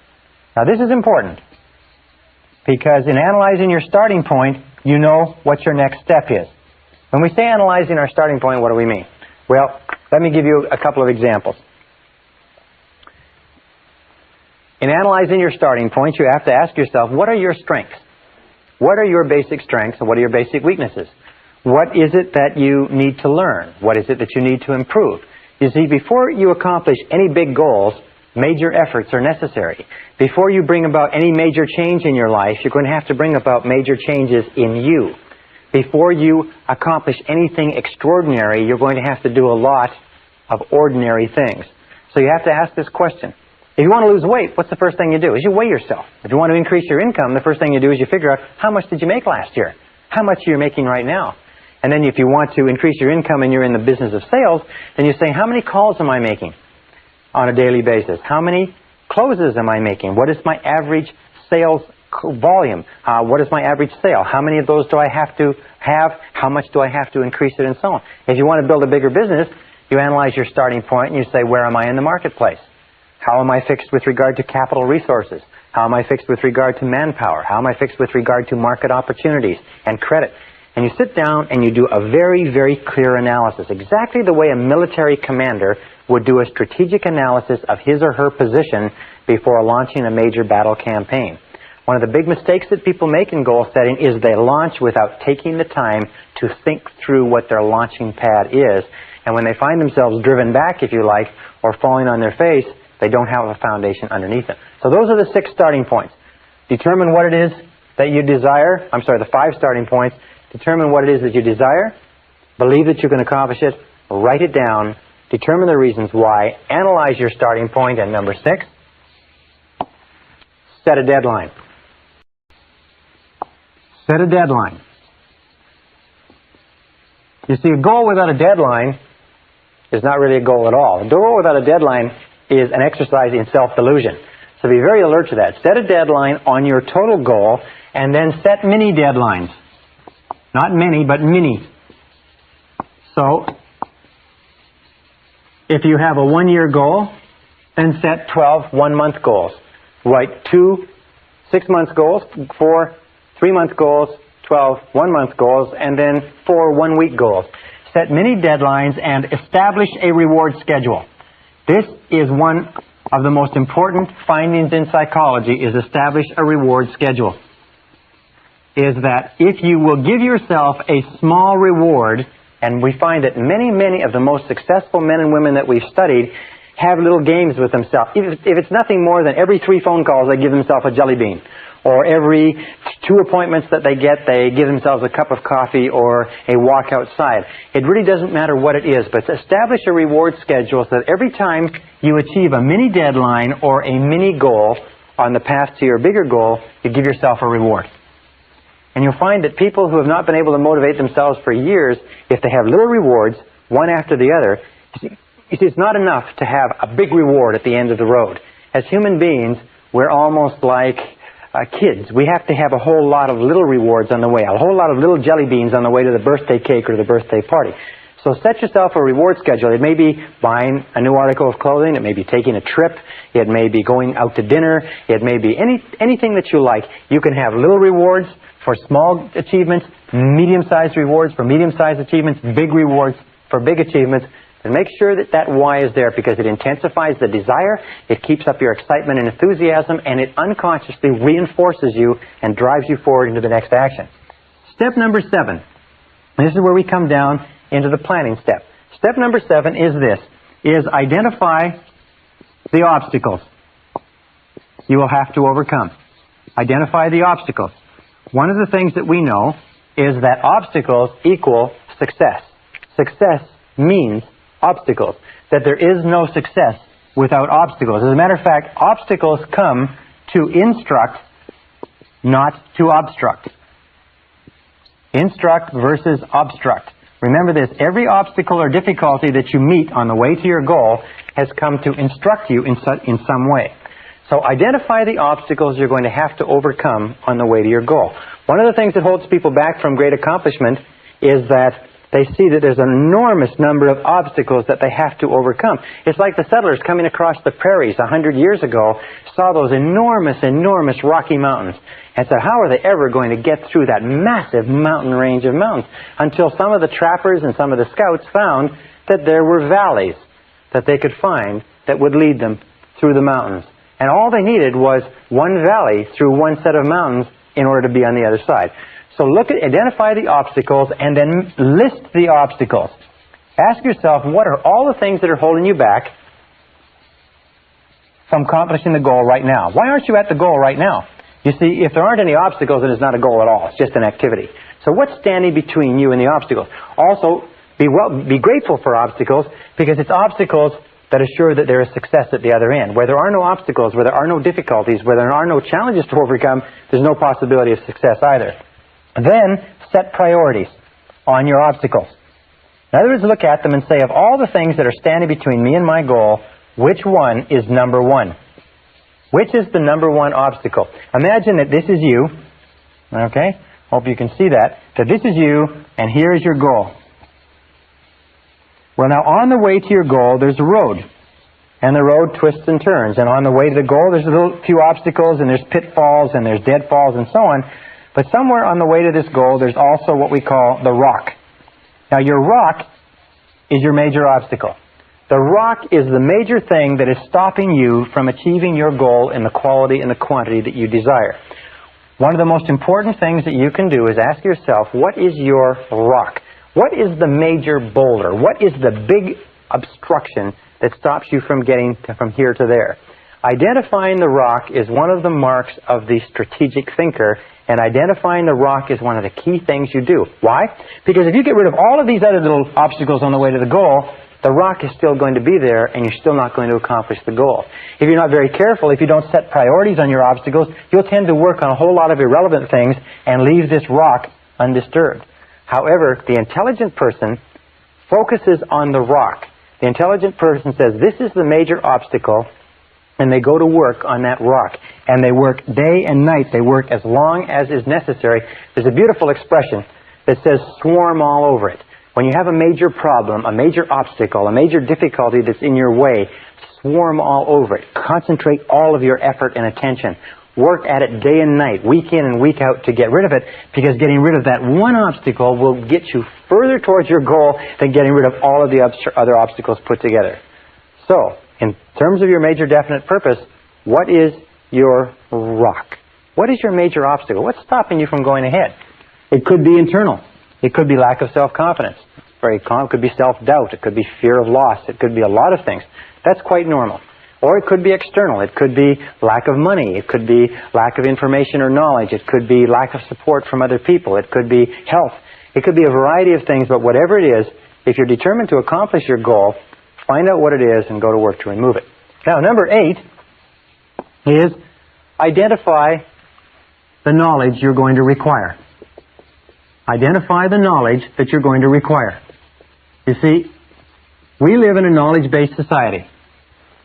Now this is important because in analyzing your starting point, you know what your next step is. When we say analyzing our starting point, what do we mean? Well, let me give you a couple of examples. In analyzing your starting point, you have to ask yourself, what are your strengths? What are your basic strengths and what are your basic weaknesses? What is it that you need to learn? What is it that you need to improve? You see, before you accomplish any big goals, major efforts are necessary. Before you bring about any major change in your life, you're going to have to bring about major changes in you. Before you accomplish anything extraordinary, you're going to have to do a lot of ordinary things. So you have to ask this question. If you want to lose weight, what's the first thing you do? Is you weigh yourself. If you want to increase your income, the first thing you do is you figure out how much did you make last year? How much are you making right now? And then if you want to increase your income and you're in the business of sales, then you say, how many calls am I making on a daily basis? How many closes am I making? What is my average sales volume? What is my average sale? How many of those do I have to have? How much do I have to increase it, and so on? If you want to build a bigger business, you analyze your starting point and you say, where am I in the marketplace? How am I fixed with regard to capital resources? How am I fixed with regard to manpower? How am I fixed with regard to market opportunities and credit? And you sit down and you do a very, very clear analysis, exactly the way a military commander would do a strategic analysis of his or her position before launching a major battle campaign. One of the big mistakes that people make in goal setting is they launch without taking the time to think through what their launching pad is. And when they find themselves driven back, if you like, or falling on their face, they don't have a foundation underneath it. So those are the 6 starting points. Determine what it is that you desire. The 5 starting points. Determine what it is that you desire. Believe that you can accomplish it. Write it down. Determine the reasons why. Analyze your starting point. And number 6, set a deadline. Set a deadline. You see, a goal without a deadline is not really a goal at all. A goal without a deadline is an exercise in self-delusion. So be very alert to that. Set a deadline on your total goal and then set mini deadlines. Not many, but mini. So, if you have a 1-year goal, then set 12 one-month goals. Write 2 6-month goals, 4 3-month goals, 12 one-month goals, and then 4 one-week goals. Set mini deadlines and establish a reward schedule. This is one of the most important findings in psychology is establish a reward schedule. Is that if you will give yourself a small reward, and we find that many of the most successful men and women that we've studied have little games with themselves. If it's nothing more than every 3 phone calls they give themselves a jelly bean, or every 2 appointments that they get they give themselves a cup of coffee or a walk outside. It really doesn't matter what it is, but establish a reward schedule so that every time you achieve a mini deadline or a mini goal on the path to your bigger goal, you give yourself a reward. And you'll find that people who have not been able to motivate themselves for years, if they have little rewards, one after the other, it's not enough to have a big reward at the end of the road. As human beings, we're almost like kids. We have to have a whole lot of little rewards on the way, a whole lot of little jelly beans on the way to the birthday cake or the birthday party. So set yourself a reward schedule. It may be buying a new article of clothing. It may be taking a trip. It may be going out to dinner. It may be anything that you like. You can have little rewards for small achievements, medium-sized rewards for medium-sized achievements, big rewards for big achievements. And make sure that that why is there, because it intensifies the desire, it keeps up your excitement and enthusiasm, and it unconsciously reinforces you and drives you forward into the next action. Step number 7. This is where we come down into the planning step. Step number 7 is this, is identify the obstacles you will have to overcome. Identify the obstacles. One of the things that we know is that obstacles equal success. Success means obstacles. That there is no success without obstacles. As a matter of fact, obstacles come to instruct, not to obstruct. Instruct versus obstruct. Remember this, every obstacle or difficulty that you meet on the way to your goal has come to instruct you in some way. So identify the obstacles you're going to have to overcome on the way to your goal. One of the things that holds people back from great accomplishment is that they see that there's an enormous number of obstacles that they have to overcome. It's like the settlers coming across the prairies 100 years ago saw those enormous Rocky Mountains and said, how are they ever going to get through that massive mountain range of mountains? Until some of the trappers and some of the scouts found that there were valleys that they could find that would lead them through the mountains. And all they needed was one valley through one set of mountains in order to be on the other side. So identify the obstacles and then list the obstacles. Ask yourself, what are all the things that are holding you back from accomplishing the goal right now? Why aren't you at the goal right now? You see, if there aren't any obstacles, then it's not a goal at all. It's just an activity. So what's standing between you and the obstacles? Also, be grateful for obstacles, because it's obstacles that assure that there is success at the other end. Where there are no obstacles, where there are no difficulties, where there are no challenges to overcome, there's no possibility of success either. Then, set priorities on your obstacles. In other words, look at them and say, of all the things that are standing between me and my goal, which one is number one? Which is the number one obstacle? Imagine that this is you, okay? Hope you can see that this is you, and here is your goal. Well, now, on the way to your goal, there's a road. And the road twists and turns. And on the way to the goal, there's a few obstacles, and there's pitfalls, and there's deadfalls, and so on. But somewhere on the way to this goal, there's also what we call the rock. Now, your rock is your major obstacle. The rock is the major thing that is stopping you from achieving your goal in the quality and the quantity that you desire. One of the most important things that you can do is ask yourself, what is your rock? What is the major boulder? What is the big obstruction that stops you from getting from here to there? Identifying the rock is one of the marks of the strategic thinker, and identifying the rock is one of the key things you do. Why? Because if you get rid of all of these other little obstacles on the way to the goal, the rock is still going to be there, and you're still not going to accomplish the goal. If you're not very careful, if you don't set priorities on your obstacles, you'll tend to work on a whole lot of irrelevant things and leave this rock undisturbed. However, the intelligent person focuses on the rock. The intelligent person says, this is the major obstacle, and they go to work on that rock. And they work day and night. They work as long as is necessary. There's a beautiful expression that says, swarm all over it. When you have a major problem, a major obstacle, a major difficulty that's in your way, swarm all over it. Concentrate all of your effort and attention. Work at it day and night, week in and week out, to get rid of it, because getting rid of that one obstacle will get you further towards your goal than getting rid of all of the other obstacles put together. So, in terms of your major definite purpose, what is your rock? What is your major obstacle? What's stopping you from going ahead? It could be internal. It could be lack of self-confidence. It could be self-doubt. It could be fear of loss. It could be a lot of things. That's quite normal. Or it could be external. It could be lack of money. It could be lack of information or knowledge. It could be lack of support from other people. It could be health. It could be a variety of things, but whatever it is, if you're determined to accomplish your goal, find out what it is and go to work to remove it. Now, number 8 is identify the knowledge you're going to require. Identify the knowledge that you're going to require. You see, we live in a knowledge-based society.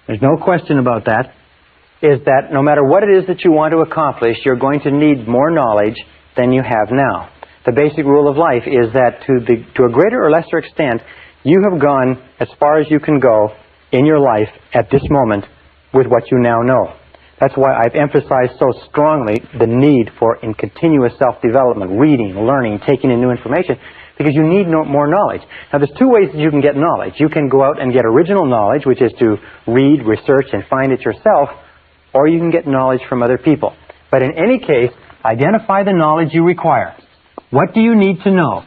There's no question about that. Is that no matter what it is that you want to accomplish, you're going to need more knowledge than you have now. The basic rule of life is that to a greater or lesser extent, you have gone as far as you can go in your life at this moment with what you now know. That's why I've emphasized so strongly the need for in continuous self-development, reading, learning, taking in new information, because you need more knowledge. Now, there's 2 ways that you can get knowledge. You can go out and get original knowledge, which is to read, research, and find it yourself, or you can get knowledge from other people. But in any case, identify the knowledge you require. What do you need to know?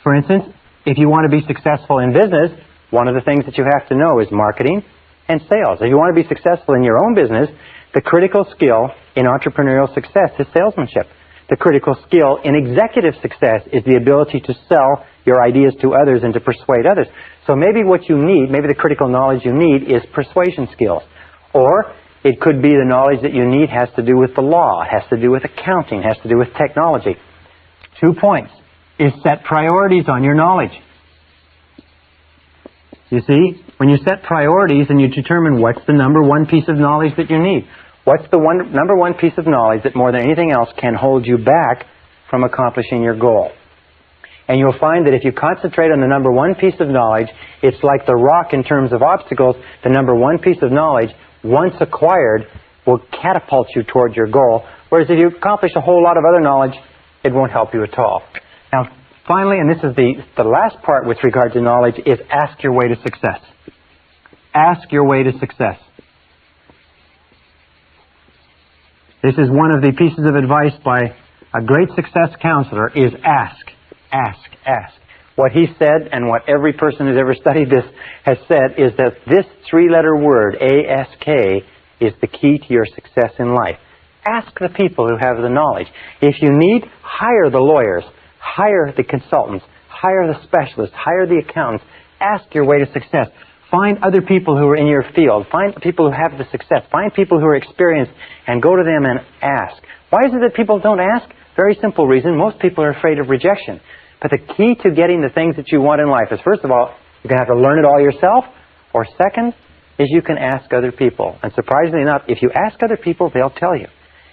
For instance, if you want to be successful in business, one of the things that you have to know is marketing and sales. If you want to be successful in your own business, the critical skill in entrepreneurial success is salesmanship. The critical skill in executive success is the ability to sell your ideas to others and to persuade others. So maybe what you need, maybe the critical knowledge you need is persuasion skills. Or it could be the knowledge that you need has to do with the law, has to do with accounting, has to do with technology. 2 points is set priorities on your knowledge. You see, when you set priorities and you determine what's the number 1 piece of knowledge that you need, what's the number 1 piece of knowledge that more than anything else can hold you back from accomplishing your goal? And you'll find that if you concentrate on the number 1 piece of knowledge, it's like the rock in terms of obstacles. The number 1 piece of knowledge, once acquired, will catapult you towards your goal. Whereas if you accomplish a whole lot of other knowledge, it won't help you at all. Now, finally, and this is the last part with regard to knowledge, is ask your way to success. Ask your way to success. This is one of the pieces of advice by a great success counselor is ask, ask, ask. What he said, and what every person who's ever studied this has said, is that this 3-letter word, ASK, is the key to your success in life. Ask the people who have the knowledge. If you need, hire the lawyers, hire the consultants, hire the specialists, hire the accountants. Ask your way to success. Find other people who are in your field. Find people who have the success. Find people who are experienced and go to them and ask. Why is it that people don't ask? Very simple reason. Most people are afraid of rejection. But the key to getting the things that you want in life is, first of all, you're going to have to learn it all yourself. Or second, is you can ask other people. And surprisingly enough, if you ask other people, they'll tell you.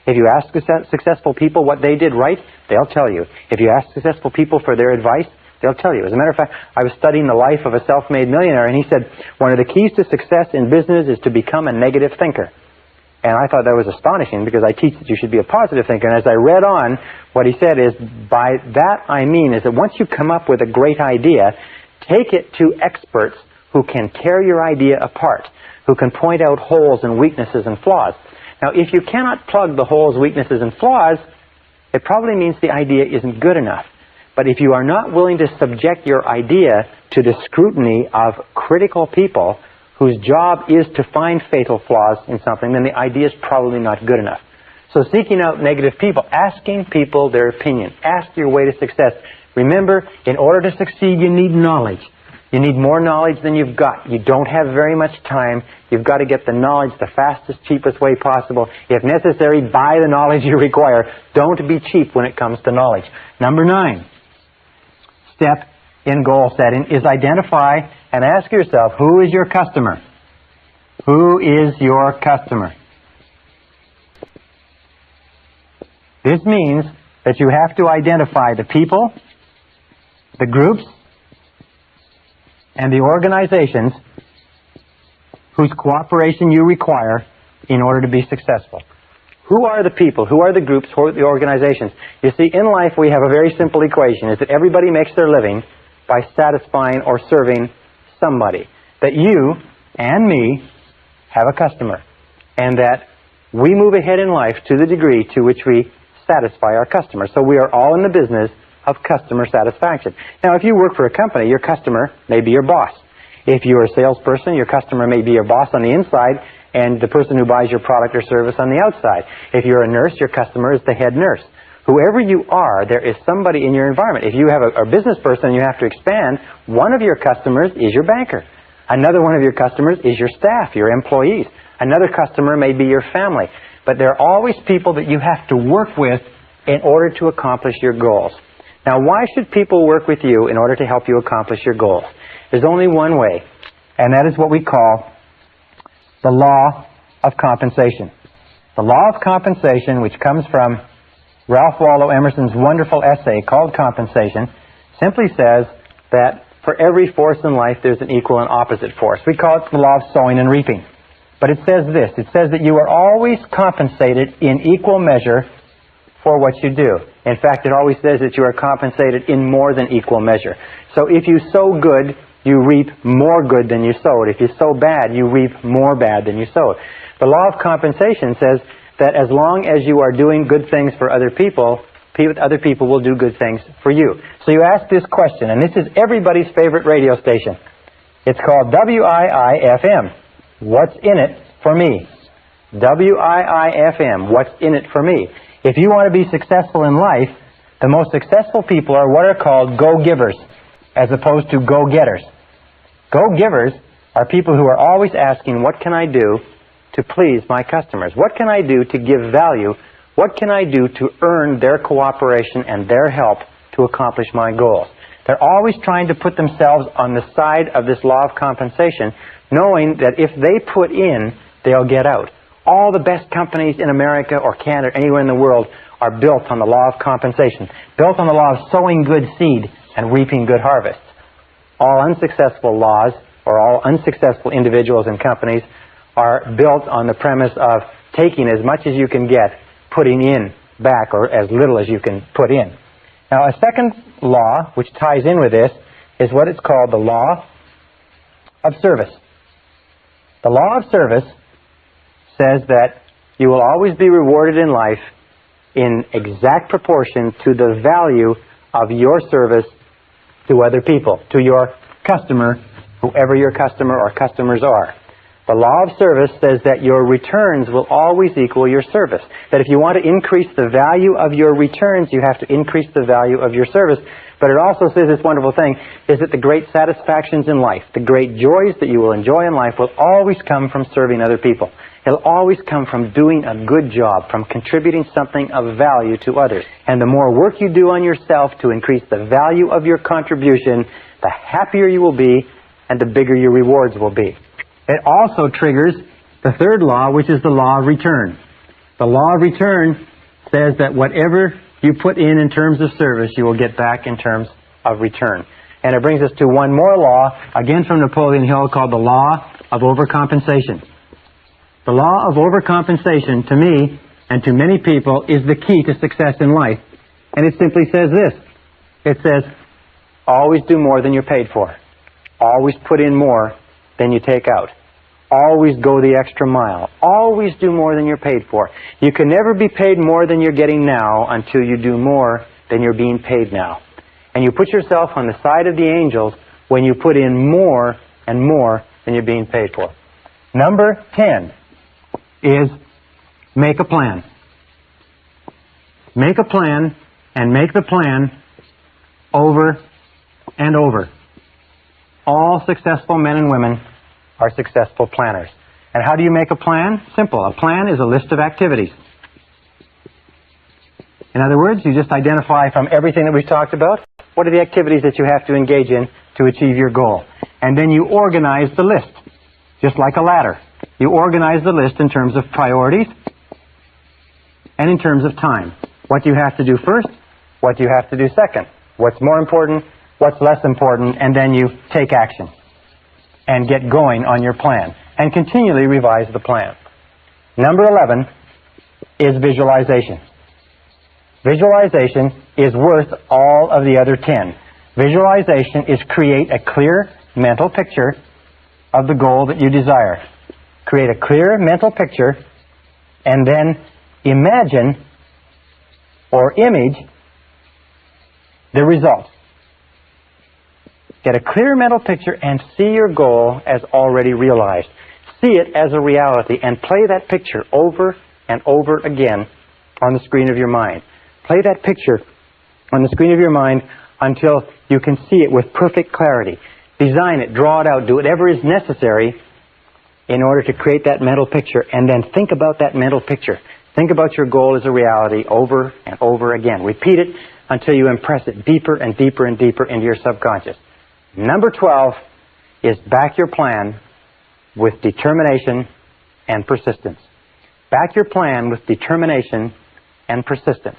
If you ask successful people what they did right, they'll tell you. If you ask successful people for their advice, they'll tell you. As a matter of fact, I was studying the life of a self-made millionaire, and he said, one of the keys to success in business is to become a negative thinker. And I thought that was astonishing, because I teach that you should be a positive thinker. And as I read on, what he said is, by that I mean is that once you come up with a great idea, take it to experts who can tear your idea apart, who can point out holes and weaknesses and flaws. Now, if you cannot plug the holes, weaknesses, and flaws, it probably means the idea isn't good enough. But if you are not willing to subject your idea to the scrutiny of critical people whose job is to find fatal flaws in something, then the idea is probably not good enough. So seeking out negative people, asking people their opinion, ask your way to success. Remember, in order to succeed, you need knowledge. You need more knowledge than you've got. You don't have very much time. You've got to get the knowledge the fastest, cheapest way possible. If necessary, buy the knowledge you require. Don't be cheap when it comes to knowledge. Number 9 step in goal setting is identify and ask yourself, who is your customer? Who is your customer? This means that you have to identify the people, the groups, and the organizations whose cooperation you require in order to be successful. Who are the people? Who are the groups? Who are the organizations? You see, in life we have a very simple equation, is that everybody makes their living by satisfying or serving somebody. That you and me have a customer, and that we move ahead in life to the degree to which we satisfy our customer. So we are all in the business of customer satisfaction. Now, if you work for a company, your customer may be your boss. If you're a salesperson, your customer may be your boss on the inside and the person who buys your product or service on the outside. If you're a nurse, your customer is the head nurse. Whoever you are, there is somebody in your environment. If you have a business person and you have to expand, one of your customers is your banker. Another one of your customers is your staff, your employees. Another customer may be your family. But there are always people that you have to work with in order to accomplish your goals. Now, why should people work with you in order to help you accomplish your goals? There's only one way, and that is what we call the law of compensation. The law of compensation, which comes from Ralph Waldo Emerson's wonderful essay called Compensation, simply says that for every force in life, there's an equal and opposite force. We call it the law of sowing and reaping. But it says this. It says that you are always compensated in equal measure for what you do. In fact, it always says that you are compensated in more than equal measure. So if you sow good, you reap more good than you sowed. If you sow bad, you reap more bad than you sowed. The law of compensation says that as long as you are doing good things for other people will do good things for you. So you ask this question, and this is everybody's favorite radio station. It's called WIIFM. What's in it for me? WIIFM. What's in it for me? If you want to be successful in life, the most successful people are what are called go-givers as opposed to go-getters. Go-givers are people who are always asking, what can I do to please my customers? What can I do to give value? What can I do to earn their cooperation and their help to accomplish my goals? They're always trying to put themselves on the side of this law of compensation, knowing that if they put in, they'll get out. All the best companies in America or Canada, anywhere in the world, are built on the law of compensation, built on the law of sowing good seed and reaping good harvests. All unsuccessful laws, or all unsuccessful individuals and companies, are built on the premise of taking as much as you can get, putting in back, or as little as you can put in. Now, a second law, which ties in with this, is what is called the law of service. The law of service says that you will always be rewarded in life in exact proportion to the value of your service to other people, to your customer, whoever your customer or customers are. The law of service says that your returns will always equal your service. That if you want to increase the value of your returns, you have to increase the value of your service. But it also says this wonderful thing, is that the great satisfactions in life, the great joys that you will enjoy in life will always come from serving other people. It'll always come from doing a good job, from contributing something of value to others. And the more work you do on yourself to increase the value of your contribution, the happier you will be and the bigger your rewards will be. It also triggers the third law, which is the law of return. The law of return says that whatever you put in terms of service, you will get back in terms of return. And it brings us to one more law, again from Napoleon Hill, called the law of overcompensation. The law of overcompensation, to me and to many people, is the key to success in life. And it simply says this. It says, always do more than you're paid for. Always put in more than you take out. Always go the extra mile. Always do more than you're paid for. You can never be paid more than you're getting now until you do more than you're being paid now. And you put yourself on the side of the angels when you put in more and more than you're being paid for. Number 10 is make a plan. Make a plan and make the plan over and over. All successful men and women are successful planners. And how do you make a plan? Simple. A plan is a list of activities. In other words, you just identify from everything that we've talked about, what are the activities that you have to engage in to achieve your goal. And then you organize the list, just like a ladder. You organize the list in terms of priorities and in terms of time. What do you have to do first? What do you have to do second? What's more important? What's less important? And then you take action and get going on your plan and continually revise the plan. Number 11 is visualization. Visualization is worth all of the other 10. Visualization is create a clear mental picture of the goal that you desire. Create a clear mental picture and then imagine or image the results. Get a clear mental picture and see your goal as already realized. See it as a reality and play that picture over and over again on the screen of your mind. Play that picture on the screen of your mind until you can see it with perfect clarity. Design it, draw it out, do whatever is necessary in order to create that mental picture, and then think about that mental picture. Think about your goal as a reality over and over again. Repeat it until you impress it deeper and deeper and deeper into your subconscious. Number 12 is back your plan with determination and persistence. Back your plan with determination and persistence.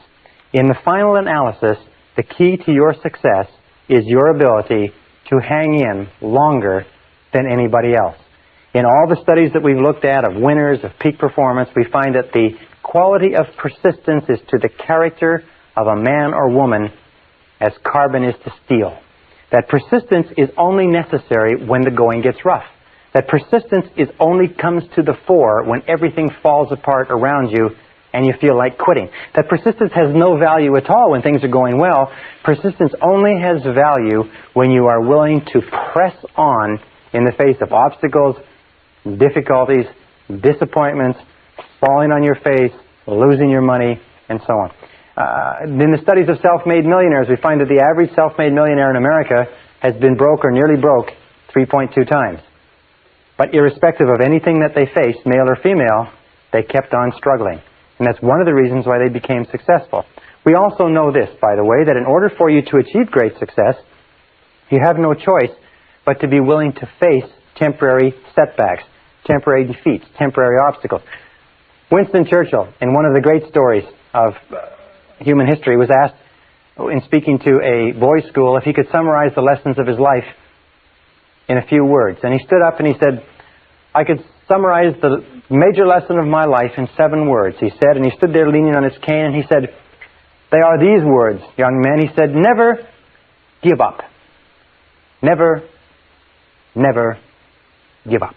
In the final analysis, the key to your success is your ability to hang in longer than anybody else. In all the studies that we've looked at of winners, of peak performance, we find that the quality of persistence is to the character of a man or woman as carbon is to steel. That persistence is only necessary when the going gets rough. That persistence only comes to the fore when everything falls apart around you and you feel like quitting. That persistence has no value at all when things are going well. Persistence only has value when you are willing to press on in the face of obstacles, difficulties, disappointments, falling on your face, losing your money, and so on. In the studies of self-made millionaires, we find that the average self-made millionaire in America has been broke or nearly broke 3.2 times. But irrespective of anything that they faced, male or female, they kept on struggling. And that's one of the reasons why they became successful. We also know this, by the way, that in order for you to achieve great success, you have no choice but to be willing to face temporary setbacks, temporary defeats, temporary obstacles. Winston Churchill, in one of the great stories of human history, was asked, in speaking to a boys' school, if he could summarize the lessons of his life in a few words. And he stood up and he said, I could summarize the major lesson of my life in 7 words, he said. And he stood there leaning on his cane and he said, they are these words, young man. He said, never give up. Never, never give up.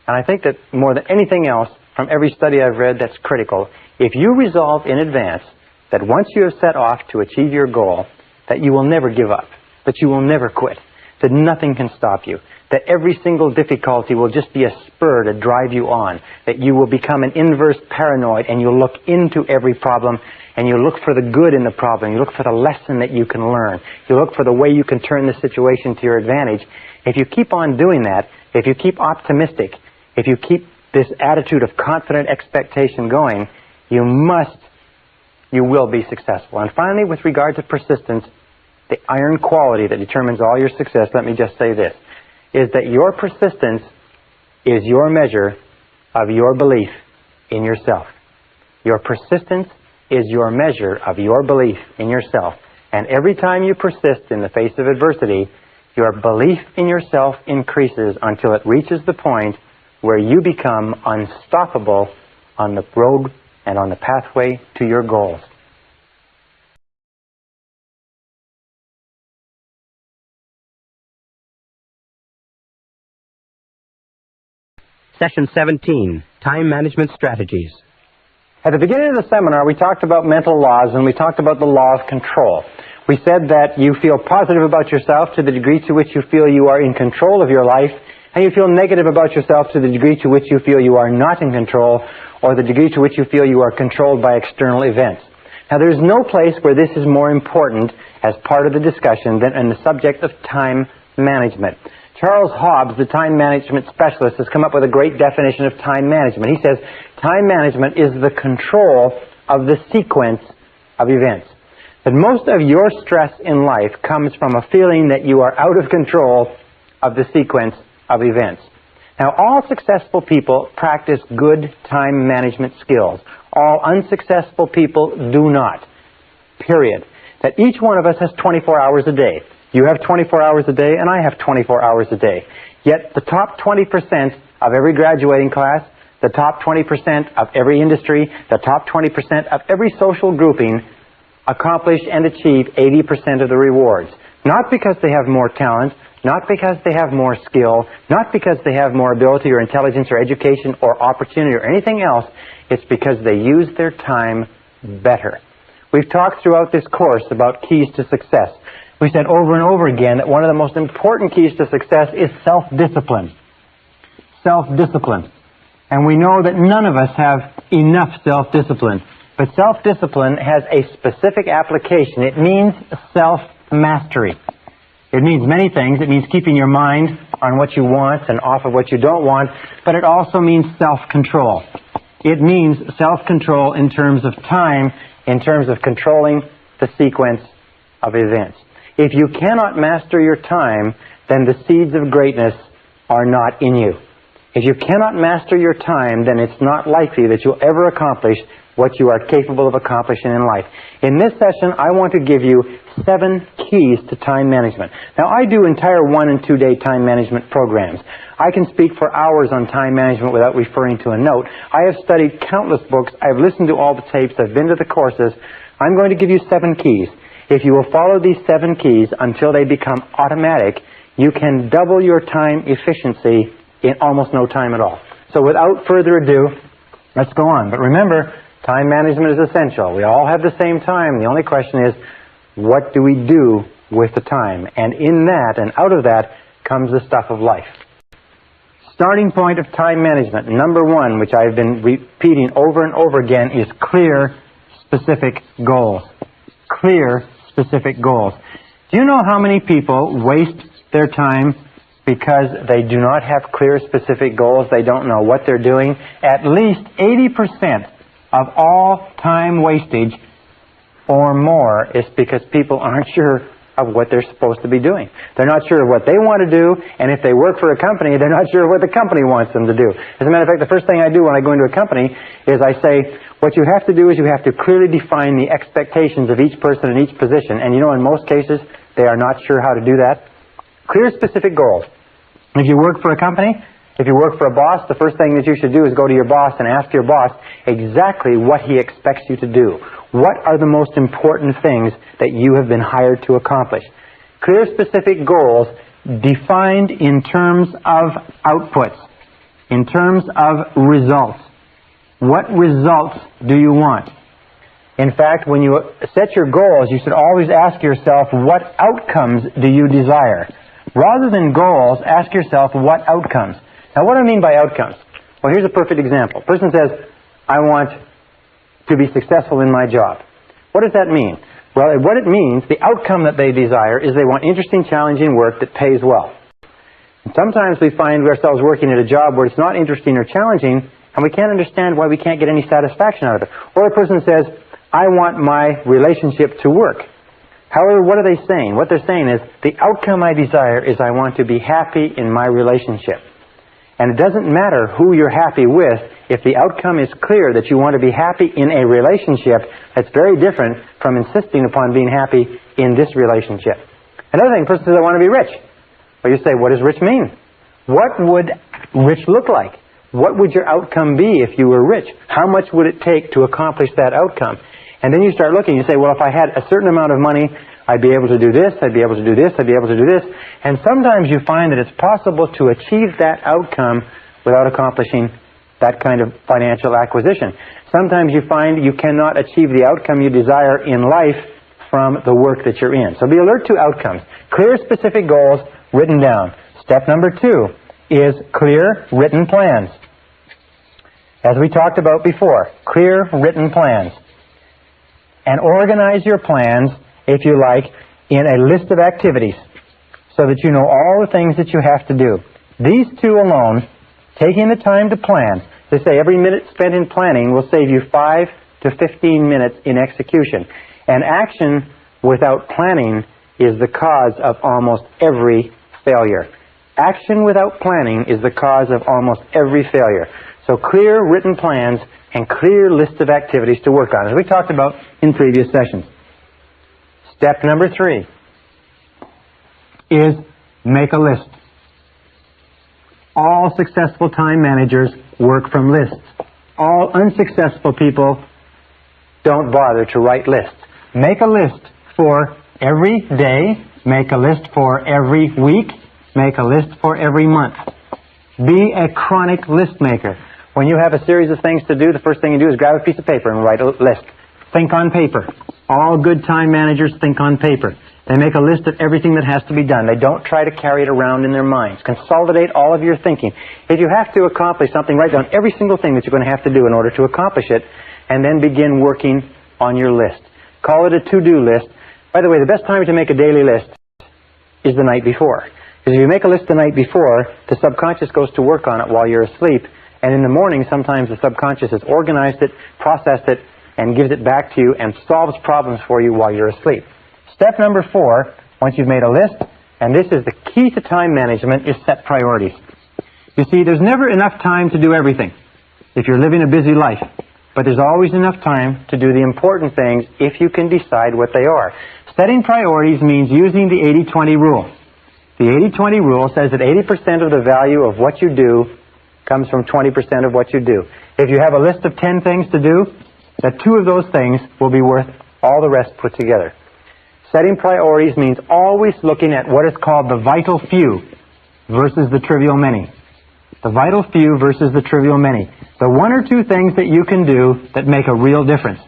And I think that more than anything else, from every study I've read, that's critical. If you resolve in advance that once you have set off to achieve your goal, that you will never give up, that you will never quit, that nothing can stop you, that every single difficulty will just be a spur to drive you on, that you will become an inverse paranoid and you'll look into every problem and you look for the good in the problem, you look for the lesson that you can learn, you look for the way you can turn the situation to your advantage. If you keep on doing that, if you keep optimistic, if you keep this attitude of confident expectation going, you will be successful. And finally, with regard to persistence, the iron quality that determines all your success, let me just say this, is that your persistence is your measure of your belief in yourself. Your persistence is your measure of your belief in yourself. And every time you persist in the face of adversity, your belief in yourself increases until it reaches the point where you become unstoppable on the road and on the pathway to your goals. Session 17, Time Management Strategies. At the beginning of the seminar, we talked about mental laws and we talked about the law of control. We said that you feel positive about yourself to the degree to which you feel you are in control of your life, and you feel negative about yourself to the degree to which you feel you are not in control, or the degree to which you feel you are controlled by external events. Now, there is no place where this is more important as part of the discussion than in the subject of time management. Charles Hobbs, the time management specialist, has come up with a great definition of time management. He says, time management is the control of the sequence of events. That most of your stress in life comes from a feeling that you are out of control of the sequence of events. Now, all successful people practice good time management skills. All unsuccessful people do not. Period. That each one of us has 24 hours a day. You have 24 hours a day, and I have 24 hours a day. Yet the top 20% of every graduating class, the top 20% of every industry, the top 20% of every social grouping accomplish and achieve 80% of the rewards. Not because they have more talent, not because they have more skill, not because they have more ability or intelligence or education or opportunity or anything else. It's because they use their time better. We've talked throughout this course about keys to success. We said over and over again that one of the most important keys to success is self-discipline. Self-discipline. And we know that none of us have enough self-discipline. But self-discipline has a specific application. It means self-mastery. It means many things. It means keeping your mind on what you want and off of what you don't want. But it also means self-control. It means self-control in terms of time, in terms of controlling the sequence of events. If you cannot master your time, then the seeds of greatness are not in you. If you cannot master your time, then it's not likely that you'll ever accomplish what you are capable of accomplishing in life. In this session, I want to give you 7 keys to time management. Now, I do entire 1- and 2-day time management programs. I can speak for hours on time management without referring to a note. I have studied countless books. I've listened to all the tapes. I've been to the courses. I'm going to give you 7 keys. If you will follow these 7 keys until they become automatic, you can double your time efficiency in almost no time at all. So without further ado, let's go on. But remember, time management is essential. We all have the same time. The only question is, what do we do with the time? And in that and out of that comes the stuff of life. Starting point of time management, number 1, which I've been repeating over and over again, is clear, specific goals. Clear, specific goals. Do you know how many people waste their time because they do not have clear, specific goals? They don't know what they're doing. At least 80% of all time wastage or more is because people aren't sure of what they're supposed to be doing. They're not sure of what they want to do, and if they work for a company, they're not sure what the company wants them to do. As a matter of fact, the first thing I do when I go into a company is I say, what you have to do is you have to clearly define the expectations of each person in each position. And you know, in most cases, they are not sure how to do that. Clear, specific goals. If you work for a company, if you work for a boss, the first thing that you should do is go to your boss and ask your boss exactly what he expects you to do. What are the most important things that you have been hired to accomplish? Clear, specific goals defined in terms of outputs, in terms of results. What results do you want? In fact, when you set your goals, you should always ask yourself, what outcomes do you desire? Rather than goals, ask yourself, what outcomes? Now, what do I mean by outcomes? Well, here's a perfect example. A person says, I want to be successful in my job. What does that mean? Well, what it means, the outcome that they desire is they want interesting, challenging work that pays well. And sometimes we find ourselves working at a job where it's not interesting or challenging, and we can't understand why we can't get any satisfaction out of it. Or a person says, I want my relationship to work. However, what are they saying? What they're saying is, the outcome I desire is I want to be happy in my relationship. And it doesn't matter who you're happy with, if the outcome is clear that you want to be happy in a relationship, that's very different from insisting upon being happy in this relationship. Another thing, a person says, I want to be rich. Well, you say, what does rich mean? What would rich look like? What would your outcome be if you were rich? How much would it take to accomplish that outcome? And then you start looking, you say, well, if I had a certain amount of money, I'd be able to do this, I'd be able to do this, I'd be able to do this. And sometimes you find that it's possible to achieve that outcome without accomplishing that kind of financial acquisition. Sometimes you find you cannot achieve the outcome you desire in life from the work that you're in. So be alert to outcomes. Clear, specific goals written down. Step number 2 is clear, written plans. As we talked about before, clear, written plans. And organize your plans, if you like, in a list of activities so that you know all the things that you have to do. These 2 alone, taking the time to plan, they say every minute spent in planning will save you 5 to 15 minutes in execution. And action without planning is the cause of almost every failure. Action without planning is the cause of almost every failure. So clear written plans and clear list of activities to work on, as we talked about in previous sessions. Step number 3 is make a list. All successful time managers work from lists. All unsuccessful people don't bother to write lists. Make a list for every day. Make a list for every week. Make a list for every month. Be a chronic list maker. When you have a series of things to do, the first thing you do is grab a piece of paper and write a list. Think on paper. All good time managers think on paper. They make a list of everything that has to be done. They don't try to carry it around in their minds. Consolidate all of your thinking. If you have to accomplish something, write down every single thing that you're going to have to do in order to accomplish it, and then begin working on your list. Call it a to-do list. By the way, the best time to make a daily list is the night before. Because if you make a list the night before, the subconscious goes to work on it while you're asleep. And in the morning, sometimes the subconscious has organized it, processed it, and gives it back to you and solves problems for you while you're asleep. Step number 4, once you've made a list, and this is the key to time management, is set priorities. You see, there's never enough time to do everything if you're living a busy life. But there's always enough time to do the important things if you can decide what they are. Setting priorities means using the 80-20 rule. The 80-20 rule says that 80% of the value of what you do comes from 20% of what you do. If you have a list of 10 things to do, that 2 of those things will be worth all the rest put together. Setting priorities means always looking at what is called the vital few versus the trivial many. The vital few versus the trivial many. The 1 or 2 things that you can do that make a real difference.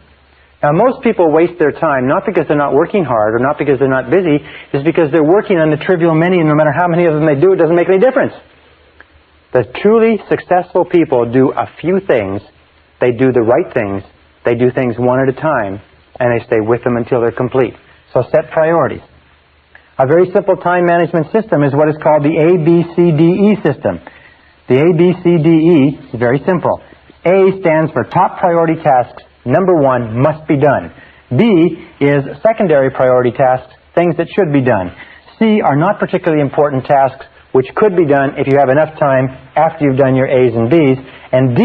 Now, most people waste their time, not because they're not working hard or not because they're not busy, it's because they're working on the trivial many, and no matter how many of them they do, it doesn't make any difference. The truly successful people do a few things, they do the right things, they do things one at a time, and they stay with them until they're complete. So set priorities. A very simple time management system is what is called the ABCDE system. The ABCDE is very simple. A stands for top priority tasks. Number 1 must be done. B is secondary priority tasks, things that should be done. C are not particularly important tasks, which could be done if you have enough time after you've done your A's and B's. And D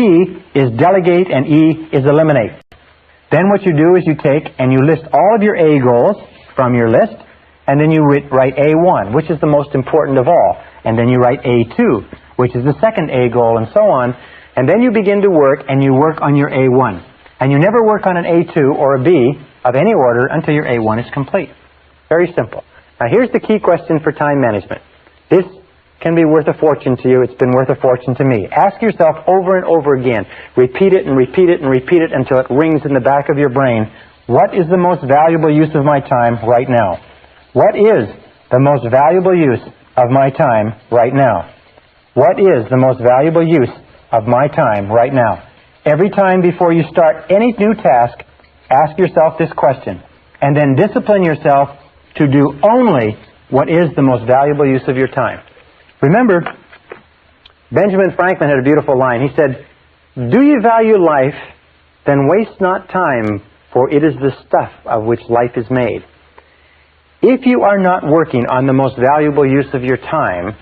is delegate, and E is eliminate. Then what you do is you take and you list all of your A goals from your list, and then you write A1, which is the most important of all. And then you write A2, which is the second A goal, and so on. And then you begin to work, and you work on your A1. And you never work on an A2 or a B of any order until your A1 is complete. Very simple. Now here's the key question for time management. This can be worth a fortune to you. It's been worth a fortune to me. Ask yourself over and over again. Repeat it and repeat it and repeat it until it rings in the back of your brain. What is the most valuable use of my time right now? What is the most valuable use of my time right now? What is the most valuable use of my time right now? Every time before you start any new task, ask yourself this question, and then discipline yourself to do only what is the most valuable use of your time. Remember, Benjamin Franklin had a beautiful line. He said, "Do you value life, then waste not time, for it is the stuff of which life is made." If you are not working on the most valuable use of your time,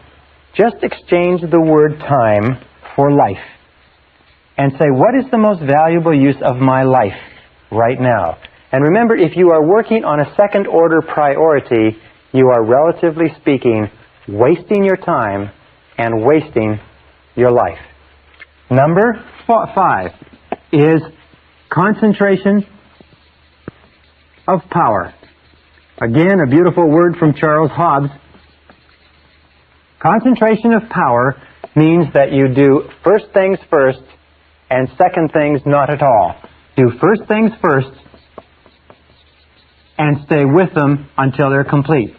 just exchange the word time for life. And say, what is the most valuable use of my life right now? And remember, if you are working on a second-order priority, you are, relatively speaking, wasting your time and wasting your life. Number 5 is concentration of power. Again, a beautiful word from Charles Hobbes. Concentration of power means that you do first things first and second things not at all. Do first things first and stay with them until they're complete.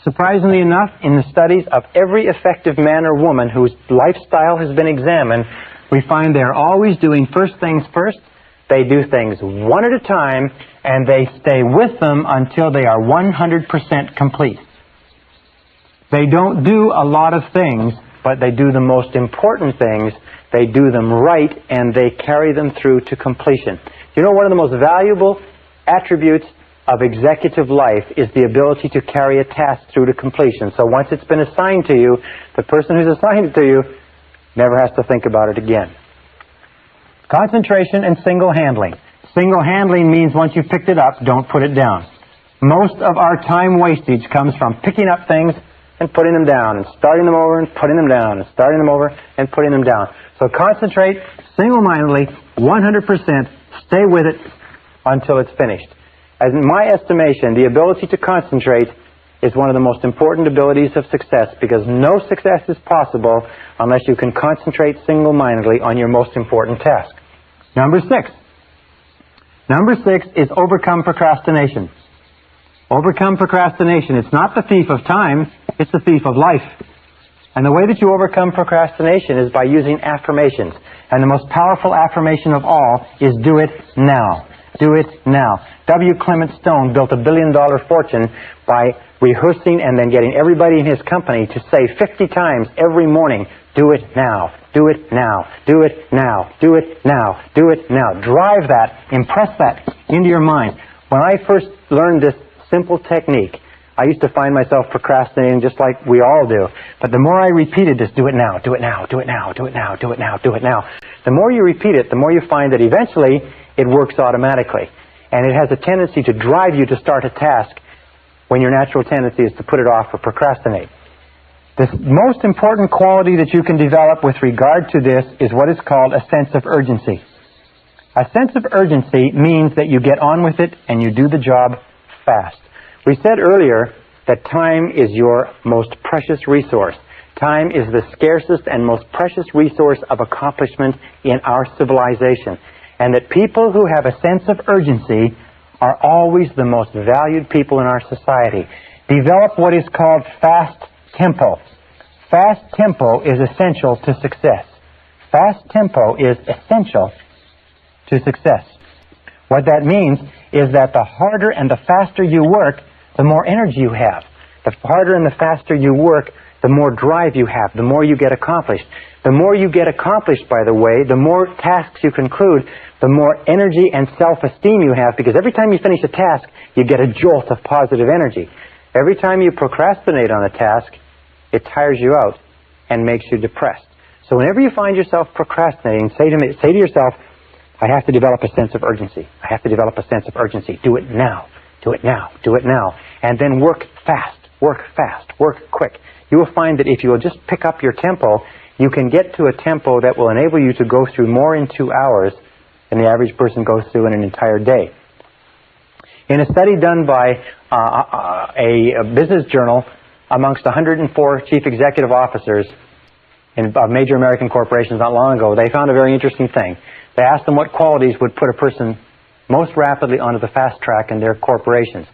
Surprisingly enough, in the studies of every effective man or woman whose lifestyle has been examined, we find they're always doing first things first, they do things one at a time, and they stay with them until they are 100% complete. They don't do a lot of things, but they do the most important things. They do them right, and they carry them through to completion. You know, one of the most valuable attributes of executive life is the ability to carry a task through to completion. So once it's been assigned to you, the person who's assigned it to you never has to think about it again. Concentration and single-handling. Single-handling means once you've picked it up, don't put it down. Most of our time wastage comes from picking up things and putting them down, and starting them over and putting them down, and starting them over and putting them down. So concentrate single-mindedly, 100%, stay with it until it's finished. As in my estimation, the ability to concentrate is one of the most important abilities of success, because no success is possible unless you can concentrate single-mindedly on your most important task. Number 6. Number 6 is overcome procrastination. Overcome procrastination. It's not the thief of time, it's the thief of life. And the way that you overcome procrastination is by using affirmations. And the most powerful affirmation of all is do it now. Do it now. W. Clement Stone built a billion-dollar fortune by rehearsing and then getting everybody in his company to say 50 times every morning, do it now, do it now, do it now, do it now, do it now. Drive that, impress that into your mind. When I first learned this simple technique, I used to find myself procrastinating just like we all do. But the more I repeated this, do it now, do it now, do it now, do it now, do it now, do it now, the more you repeat it, the more you find that eventually it works automatically. And it has a tendency to drive you to start a task when your natural tendency is to put it off or procrastinate. The most important quality that you can develop with regard to this is what is called a sense of urgency. A sense of urgency means that you get on with it and you do the job fast. We said earlier that time is your most precious resource. Time is the scarcest and most precious resource of accomplishment in our civilization. And that people who have a sense of urgency are always the most valued people in our society. Develop what is called fast tempo. Fast tempo is essential to success. Fast tempo is essential to success. What that means is that the harder and the faster you work, the more energy you have. The harder and the faster you work, the more drive you have, the more you get accomplished. The more you get accomplished, by the way, the more tasks you conclude, the more energy and self-esteem you have, because every time you finish a task, you get a jolt of positive energy. Every time you procrastinate on a task, it tires you out and makes you depressed. So whenever you find yourself procrastinating, say to yourself, I have to develop a sense of urgency. I have to develop a sense of urgency. Do it now. Do it now. Do it now. And then work fast. Work fast. Work quick. You will find that if you will just pick up your tempo, you can get to a tempo that will enable you to go through more in 2 hours than the average person goes through in an entire day. In a study done by a business journal amongst 104 chief executive officers of major American corporations not long ago, they found a very interesting thing. They asked them what qualities would put a person most rapidly onto the fast track in their corporations.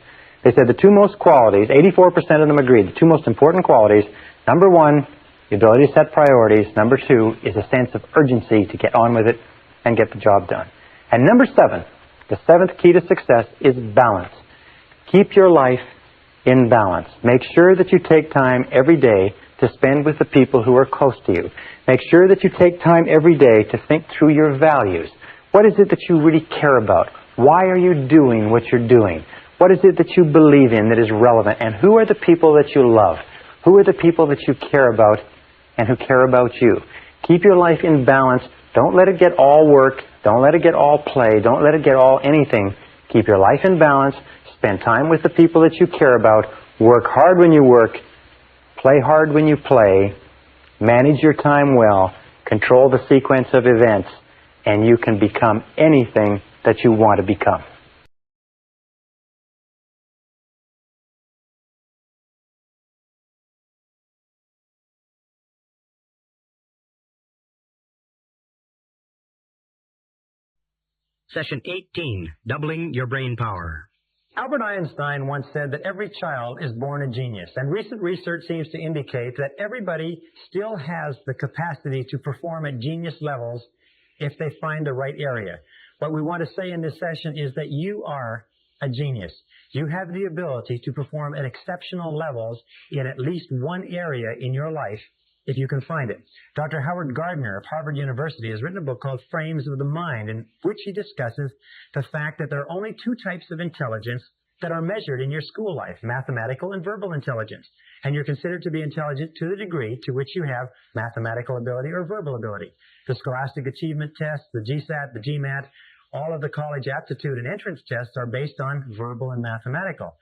They said the two most qualities, 84% of them agreed, the two most important qualities, number 1, the ability to set priorities. Number 2 is a sense of urgency to get on with it and get the job done. And number 7, the 7th key to success is balance. Keep your life in balance. Make sure that you take time every day to spend with the people who are close to you. Make sure that you take time every day to think through your values. What is it that you really care about? Why are you doing what you're doing? What is it that you believe in that is relevant? And who are the people that you love? Who are the people that you care about and who care about you? Keep your life in balance. Don't let it get all work. Don't let it get all play. Don't let it get all anything. Keep your life in balance. Spend time with the people that you care about. Work hard when you work. Play hard when you play. Manage your time well. Control the sequence of events. And you can become anything that you want to become. Session 18, Doubling Your Brain Power. Albert Einstein once said that every child is born a genius, and recent research seems to indicate that everybody still has the capacity to perform at genius levels if they find the right area. What we want to say in this session is that you are a genius. You have the ability to perform at exceptional levels in at least one area in your life if you can find it. Dr. Howard Gardner of Harvard University has written a book called Frames of the Mind, in which he discusses the fact that there are only 2 types of intelligence that are measured in your school life, mathematical and verbal intelligence. And you're considered to be intelligent to the degree to which you have mathematical ability or verbal ability. The Scholastic Achievement Test, the GSAT, the GMAT, all of the college aptitude and entrance tests are based on verbal and mathematical.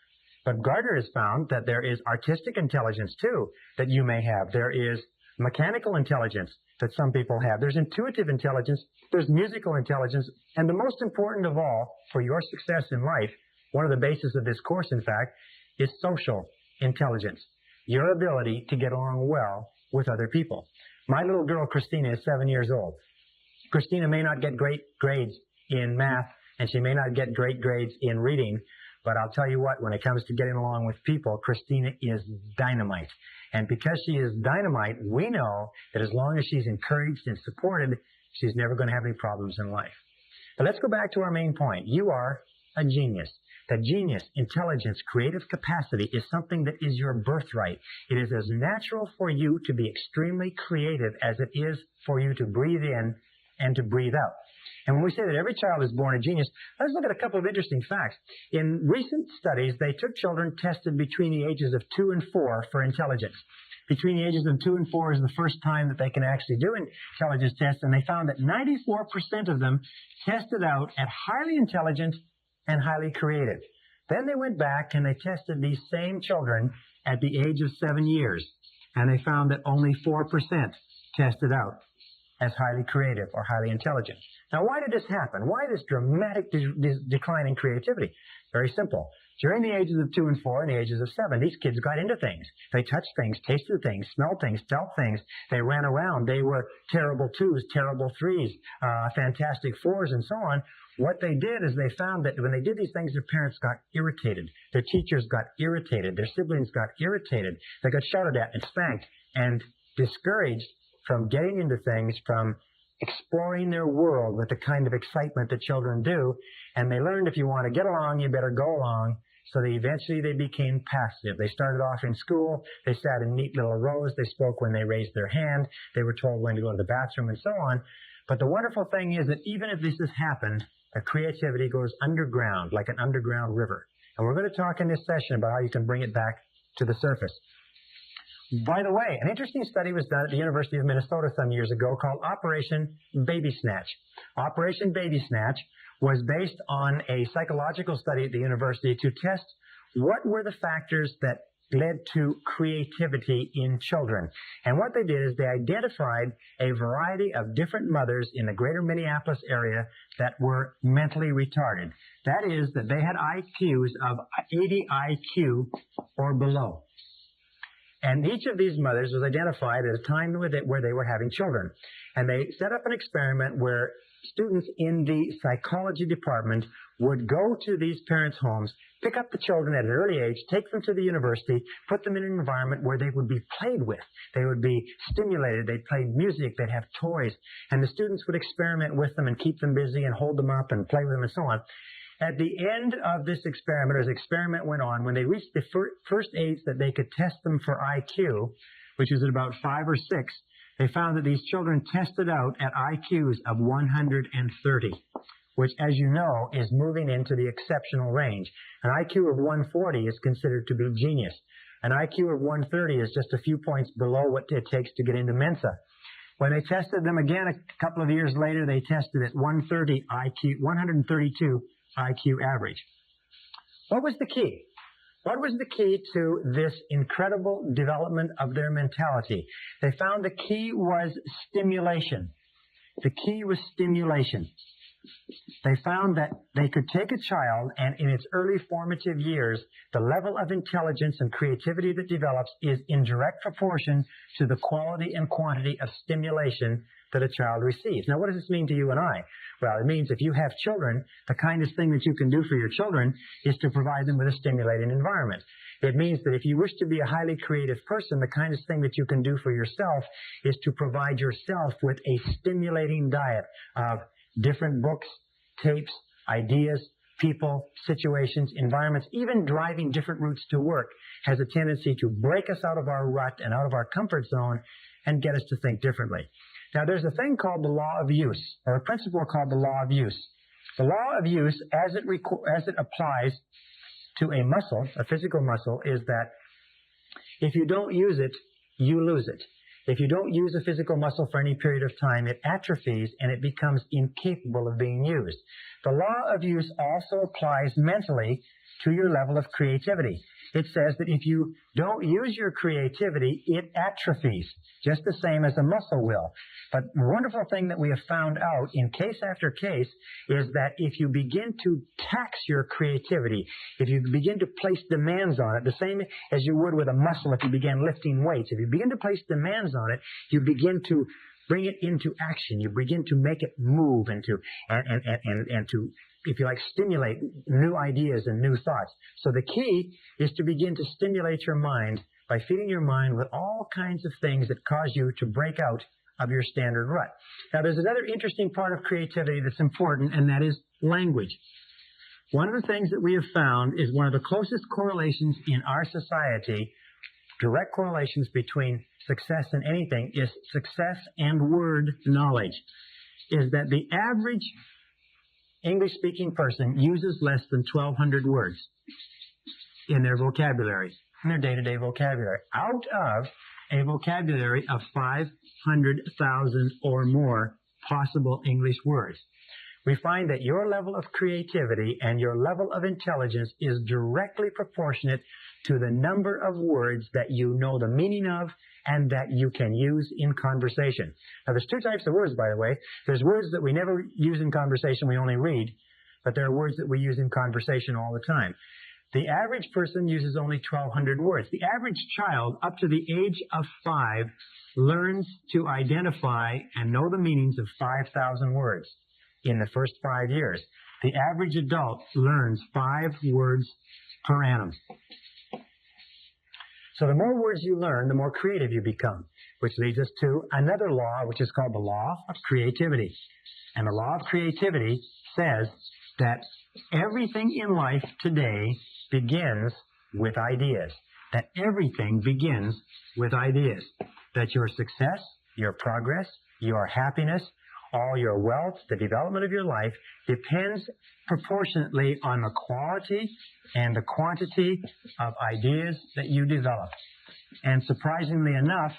But Gardner has found that there is artistic intelligence, too, that you may have. There is mechanical intelligence that some people have. There's intuitive intelligence. There's musical intelligence. And the most important of all, for your success in life, one of the bases of this course, in fact, is social intelligence, your ability to get along well with other people. My little girl, Christina, is 7 years old. Christina may not get great grades in math, and she may not get great grades in reading, but I'll tell you what, when it comes to getting along with people, Christina is dynamite. And because she is dynamite, we know that as long as she's encouraged and supported, she's never going to have any problems in life. But let's go back to our main point. You are a genius. That genius, intelligence, creative capacity is something that is your birthright. It is as natural for you to be extremely creative as it is for you to breathe in and to breathe out. And when we say that every child is born a genius, let's look at a couple of interesting facts. In recent studies, they took children tested between the ages of 2 and 4 for intelligence. Between the ages of 2 and 4 is the first time that they can actually do intelligence tests, and they found that 94% of them tested out at highly intelligent and highly creative. Then they went back and they tested these same children at the age of 7 years, and they found that only 4% tested out as highly creative or highly intelligent. Now, why did this happen? Why this dramatic decline in creativity? Very simple. During the ages of 2 and 4 and the ages of 7, these kids got into things. They touched things, tasted things, smelled things, felt things. They ran around. They were terrible 2s, terrible 3s, fantastic 4s, and so on. What they did is they found that when they did these things, their parents got irritated. Their teachers got irritated. Their siblings got irritated. They got shouted at and spanked and discouraged from getting into things, from exploring their world with the kind of excitement that children do. And they learned if you want to get along, you better go along. So eventually they became passive. They started off in school. They sat in neat little rows. They spoke when they raised their hand. They were told when to go to the bathroom and so on. But the wonderful thing is that even if this has happened, the creativity goes underground, like an underground river. And we're going to talk in this session about how you can bring it back to the surface. By the way, an interesting study was done at the University of Minnesota some years ago called Operation Baby Snatch. Operation Baby Snatch was based on a psychological study at the university to test what were the factors that led to creativity in children. And what they did is they identified a variety of different mothers in the greater Minneapolis area that were mentally retarded. That is, that they had IQs of 80 IQ or below. And each of these mothers was identified at a time where they were having children. And they set up an experiment where students in the psychology department would go to these parents' homes, pick up the children at an early age, take them to the university, put them in an environment where they would be played with. They would be stimulated. They'd play music. They'd have toys. And the students would experiment with them and keep them busy and hold them up and play with them and so on. At the end of this experiment, as the experiment went on, when they reached the first age that they could test them for IQ, which was at about 5 or 6, they found that these children tested out at IQs of 130, which, as you know, is moving into the exceptional range. An IQ of 140 is considered to be genius. An IQ of 130 is just a few points below what it takes to get into Mensa. When they tested them again a couple of years later, they tested at 130 IQ, 132 IQ average. What was the key? What was the key to this incredible development of their mentality? They found the key was stimulation. The key was stimulation. They found that they could take a child and in its early formative years, the level of intelligence and creativity that develops is in direct proportion to the quality and quantity of stimulation that a child receives. Now, what does this mean to you and I? Well, it means if you have children, the kindest thing that you can do for your children is to provide them with a stimulating environment. It means that if you wish to be a highly creative person, the kindest thing that you can do for yourself is to provide yourself with a stimulating diet of different books, tapes, ideas, people, situations, environments. Even driving different routes to work has a tendency to break us out of our rut and out of our comfort zone and get us to think differently. Now, there's a thing called the law of use, or a principle called the law of use. The law of use, as it applies to a muscle, a physical muscle, is that if you don't use it, you lose it. If you don't use a physical muscle for any period of time, it atrophies and it becomes incapable of being used. The law of use also applies mentally to your level of creativity. it says that if you don't use your creativity, it atrophies, just the same as a muscle will. But the wonderful thing that we have found out in case after case is that if you begin to tax your creativity, if you begin to place demands on it, the same as you would with a muscle if you began lifting weights, if you begin to place demands on it, you begin to bring it into action. You begin to make it move and to, if you like, stimulate new ideas and new thoughts. So the key is to begin to stimulate your mind by feeding your mind with all kinds of things that cause you to break out of your standard rut. Now, there's another interesting part of creativity that's important, and that is language. One of the things that we have found is one of the closest correlations in our society, direct correlations between success and anything, is success and word knowledge, is that the average English-speaking person uses less than 1,200 words in their vocabulary, in their day-to-day vocabulary, out of a vocabulary of 500,000 or more possible English words. We find that your level of creativity and your level of intelligence is directly proportionate to the number of words that you know the meaning of and that you can use in conversation. Now, there's two types of words, by the way. There's words that we never use in conversation, we only read, but there are words that we use in conversation all the time. The average person uses only 1,200 words. The average child, up to the age of 5, learns to identify and know the meanings of 5,000 words in the first 5 years. The average adult learns 5 words per annum. So the more words you learn, the more creative you become, which leads us to another law, which is called the law of creativity. And the law of creativity says that everything in life today begins with ideas. That everything begins with ideas. That your success, your progress, your happiness, all your wealth, the development of your life depends proportionately on the quality and the quantity of ideas that you develop. And surprisingly enough,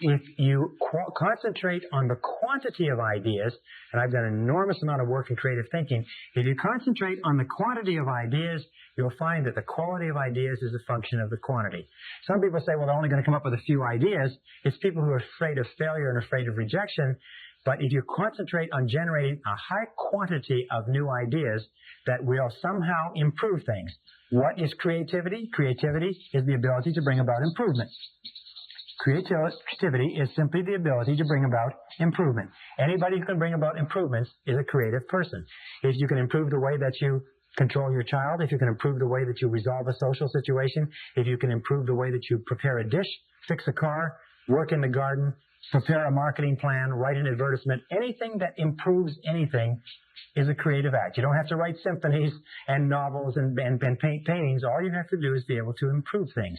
if you concentrate on the quantity of ideas, and I've done an enormous amount of work in creative thinking, if you concentrate on the quantity of ideas, you'll find that the quality of ideas is a function of the quantity. Some people say, well, they're only going to come up with a few ideas. It's people who are afraid of failure and afraid of rejection. But if you concentrate on generating a high quantity of new ideas that will somehow improve things. What is creativity? Creativity is the ability to bring about improvement. Creativity is simply the ability to bring about improvement. Anybody who can bring about improvements is a creative person. If you can improve the way that you control your child, if you can improve the way that you resolve a social situation, if you can improve the way that you prepare a dish, fix a car, work in the garden, prepare a marketing plan, write an advertisement, anything that improves anything is a creative act. You don't have to write symphonies and novels and paint paintings. All you have to do is be able to improve things.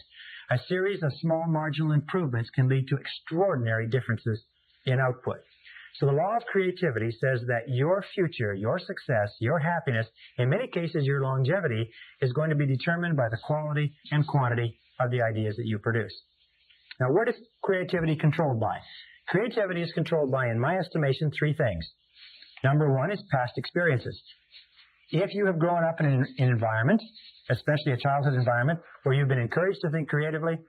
A series of small marginal improvements can lead to extraordinary differences in output. So the law of creativity says that your future, your success, your happiness, in many cases your longevity, is going to be determined by the quality and quantity of the ideas that you produce. Now, what is creativity controlled by? Creativity is controlled by, in my estimation, 3 things. Number 1 is past experiences. If you have grown up in an environment, especially a childhood environment, where you've been encouraged to think creatively,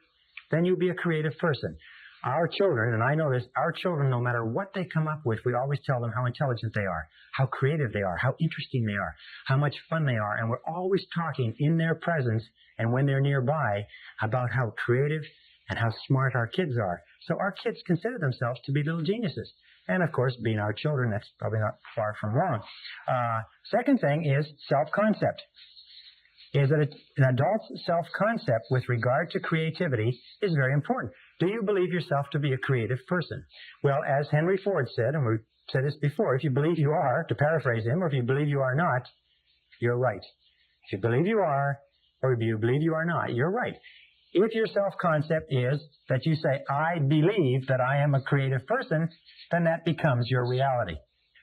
then you'll be a creative person. Our children, and I know this, our children, no matter what they come up with, we always tell them how intelligent they are, how creative they are, how interesting they are, how much fun they are, and we're always talking in their presence and when they're nearby about how creative and how smart our kids are. So our kids consider themselves to be little geniuses. And of course, being our children, that's probably not far from wrong. Second thing is self-concept. Is that an adult's self-concept with regard to creativity is very important. Do you believe yourself to be a creative person? Well, as Henry Ford said, and we've said this before, if you believe you are, to paraphrase him, or if you believe you are not, you're right. If you believe you are, or if you believe you are not, you're right. If your self-concept is that you say, I believe that I am a creative person, then that becomes your reality.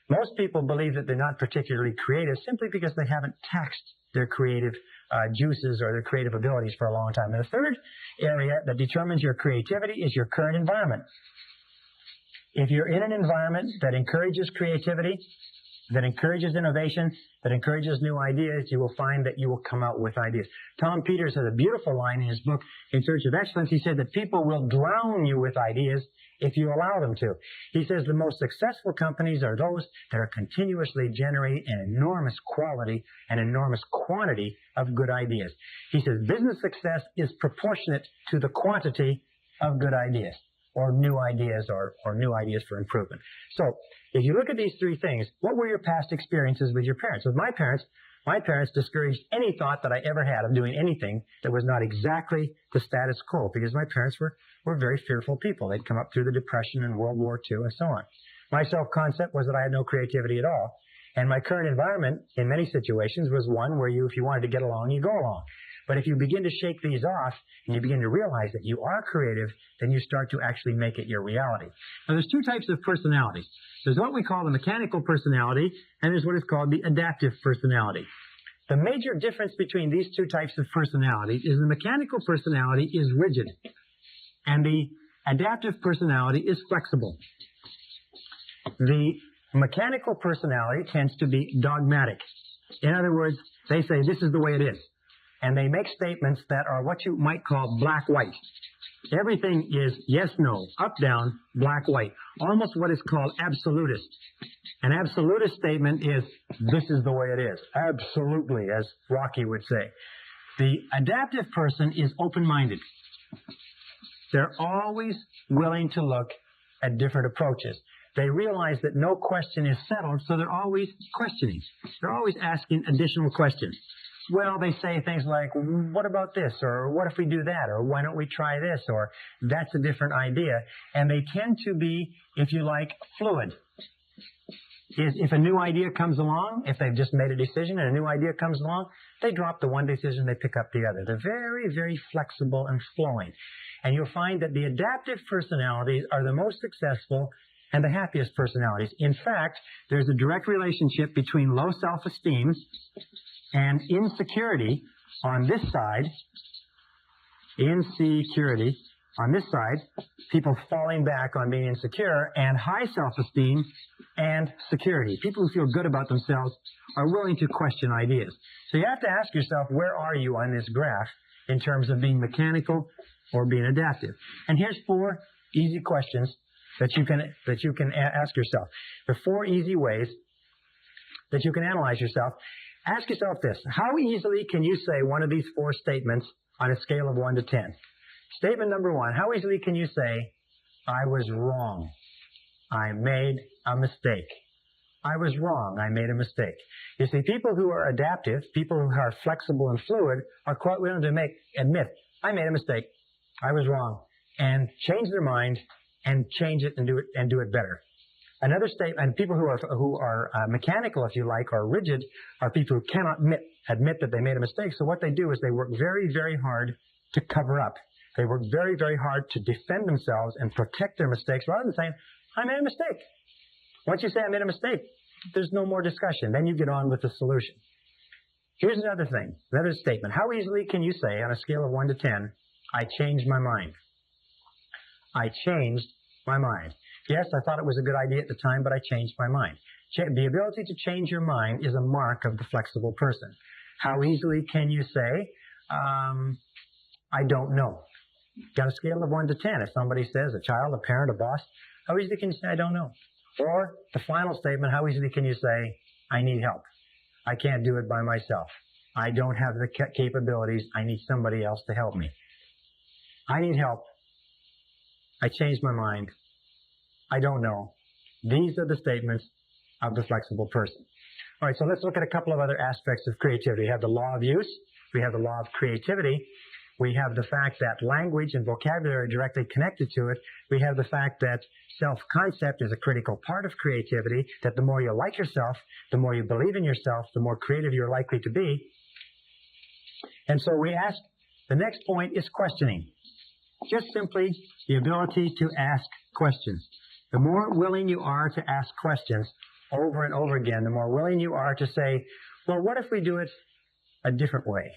Most people believe that they're not particularly creative simply because they haven't taxed their creative juices or their creative abilities for a long time. And the third area that determines your creativity is your current environment. If you're in an environment that encourages creativity, that encourages innovation, that encourages new ideas, you will find that you will come out with ideas. Tom Peters has a beautiful line in his book, In Search of Excellence. He said that people will drown you with ideas if you allow them to. He says the most successful companies are those that are continuously generating an enormous quality and enormous quantity of good ideas. He says business success is proportionate to the quantity of good ideas, or new ideas, or new ideas for improvement. So, if you look at these three things, what were your past experiences with your parents? With my parents discouraged any thought that I ever had of doing anything that was not exactly the status quo, because my parents were very fearful people. They'd come up through the Depression and World War II and so on. My self-concept was that I had no creativity at all. And my current environment, in many situations, was one where if you wanted to get along, you go along. But if you begin to shake these off, and you begin to realize that you are creative, then you start to actually make it your reality. Now, there's two types of personalities. There's what we call the mechanical personality, and there's what is called the adaptive personality. The major difference between these two types of personalities is the mechanical personality is rigid, and the adaptive personality is flexible. The mechanical personality tends to be dogmatic. In other words, they say this is the way it is. And they make statements that are what you might call black-white. Everything is yes, no, up, down, black, white. Almost what is called absolutist. An absolutist statement is, this is the way it is. Absolutely, as Rocky would say. The adaptive person is open-minded. They're always willing to look at different approaches. They realize that no question is settled, so they're always questioning. They're always asking additional questions. Well, they say things like, what about this? Or what if we do that? Or why don't we try this? Or that's a different idea. And they tend to be, if you like, fluid. If a new idea comes along, if they've just made a decision and a new idea comes along, they drop the one decision, they pick up the other. They're very, very flexible and flowing. And you'll find that the adaptive personalities are the most successful and the happiest personalities. In fact, there's a direct relationship between low self-esteem and insecurity on this side. Insecurity on this side, people falling back on being insecure, and high self-esteem and security. People who feel good about themselves are willing to question ideas. So you have to ask yourself, where are you on this graph in terms of being mechanical or being adaptive? And here's 4 easy questions that you can ask yourself. There are 4 easy ways that you can analyze yourself. Ask yourself this: how easily can you say one of these 4 statements on a scale of 1 to 10? Statement number 1, how easily can you say, I was wrong. I made a mistake. I was wrong. I made a mistake. You see, people who are adaptive, people who are flexible and fluid, are quite willing to admit, I made a mistake. I was wrong. And change their mind and change it and do it better. Another statement, and people who are mechanical, if you like, or rigid, are people who cannot admit that they made a mistake. So what they do is they work very, very hard to cover up. They work very, very hard to defend themselves and protect their mistakes rather than saying, I made a mistake. Once you say I made a mistake, there's no more discussion. Then you get on with the solution. Here's another thing, another statement. How easily can you say on a scale of 1 to 10, I changed my mind? I changed my mind. Yes, I thought it was a good idea at the time, but I changed my mind. The ability to change your mind is a mark of the flexible person. How easily can you say, I don't know? Got a scale of 1 to 10. If somebody says, a child, a parent, a boss, how easily can you say, I don't know? Or the final statement, how easily can you say, I need help? I can't do it by myself. I don't have the capabilities. I need somebody else to help me. I need help. I changed my mind. I don't know. These are the statements of the flexible person. All right, so let's look at a couple of other aspects of creativity. We have the law of use. We have the law of creativity. We have the fact that language and vocabulary are directly connected to it. We have the fact that self-concept is a critical part of creativity, that the more you like yourself, the more you believe in yourself, the more creative you're likely to be. And so we ask, the next point is questioning. Just simply the ability to ask questions. The more willing you are to ask questions over and over again, the more willing you are to say, well, what if we do it a different way?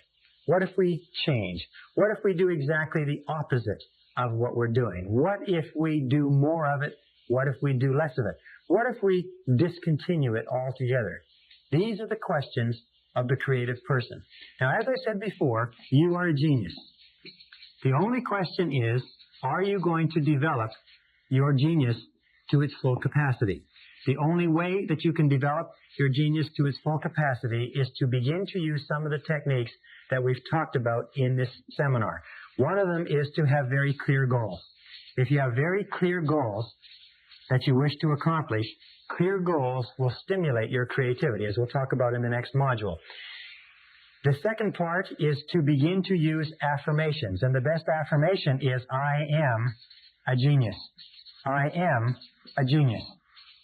What if we change? What if we do exactly the opposite of what we're doing? What if we do more of it What if we do less of it? What if we discontinue it altogether? These are the questions of the creative person. Now, as I said before, you are a genius. The only question is, are you going to develop your genius to its full capacity? The only way that you can develop your genius to its full capacity is to begin to use some of the techniques that we've talked about in this seminar. One of them is to have very clear goals. If you have very clear goals that you wish to accomplish, clear goals will stimulate your creativity, as we'll talk about in the next module. The second part is to begin to use affirmations. And the best affirmation is, I am a genius. I am a genius.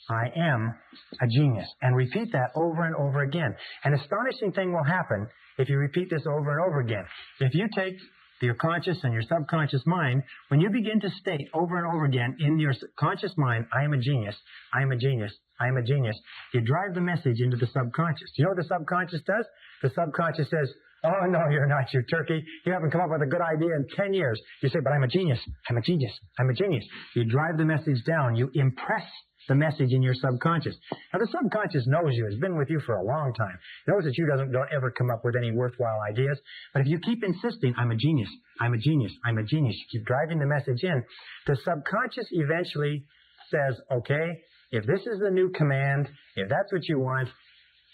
I am a genius. And repeat that over and over again. An astonishing thing will happen if you repeat this over and over again. If you take your conscious and your subconscious mind, when you begin to state over and over again in your conscious mind, I am a genius, I am a genius, I am a genius, you drive the message into the subconscious. You know what the subconscious does? The subconscious says, oh, no, you're not, you turkey. You haven't come up with a good idea in 10 years. You say, but I'm a genius, I'm a genius, I'm a genius. You drive the message down. You impress the message in your subconscious. Now, the subconscious knows you, has been with you for a long time. It knows that you don't ever come up with any worthwhile ideas. But if you keep insisting, I'm a genius, I'm a genius, I'm a genius, you keep driving the message in, the subconscious eventually says, okay, if this is the new command, if that's what you want,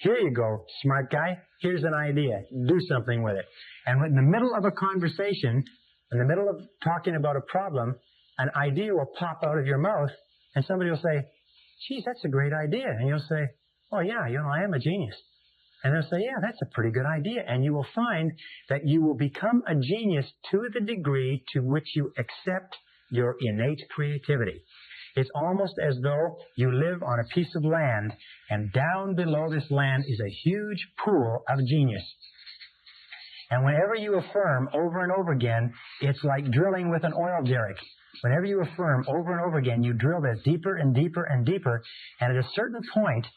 here you go, smart guy, here's an idea, do something with it. And in the middle of a conversation, in the middle of talking about a problem, an idea will pop out of your mouth, and somebody will say, geez, that's a great idea. And you'll say, oh yeah, I am a genius. And they'll say, yeah, that's a pretty good idea. And you will find that you will become a genius to the degree to which you accept your innate creativity. It's almost as though you live on a piece of land, and down below this land is a huge pool of genius. And whenever you affirm over and over again, it's like drilling with an oil derrick. Whenever you affirm over and over again, you drill this deeper and deeper and deeper, and at a certain point,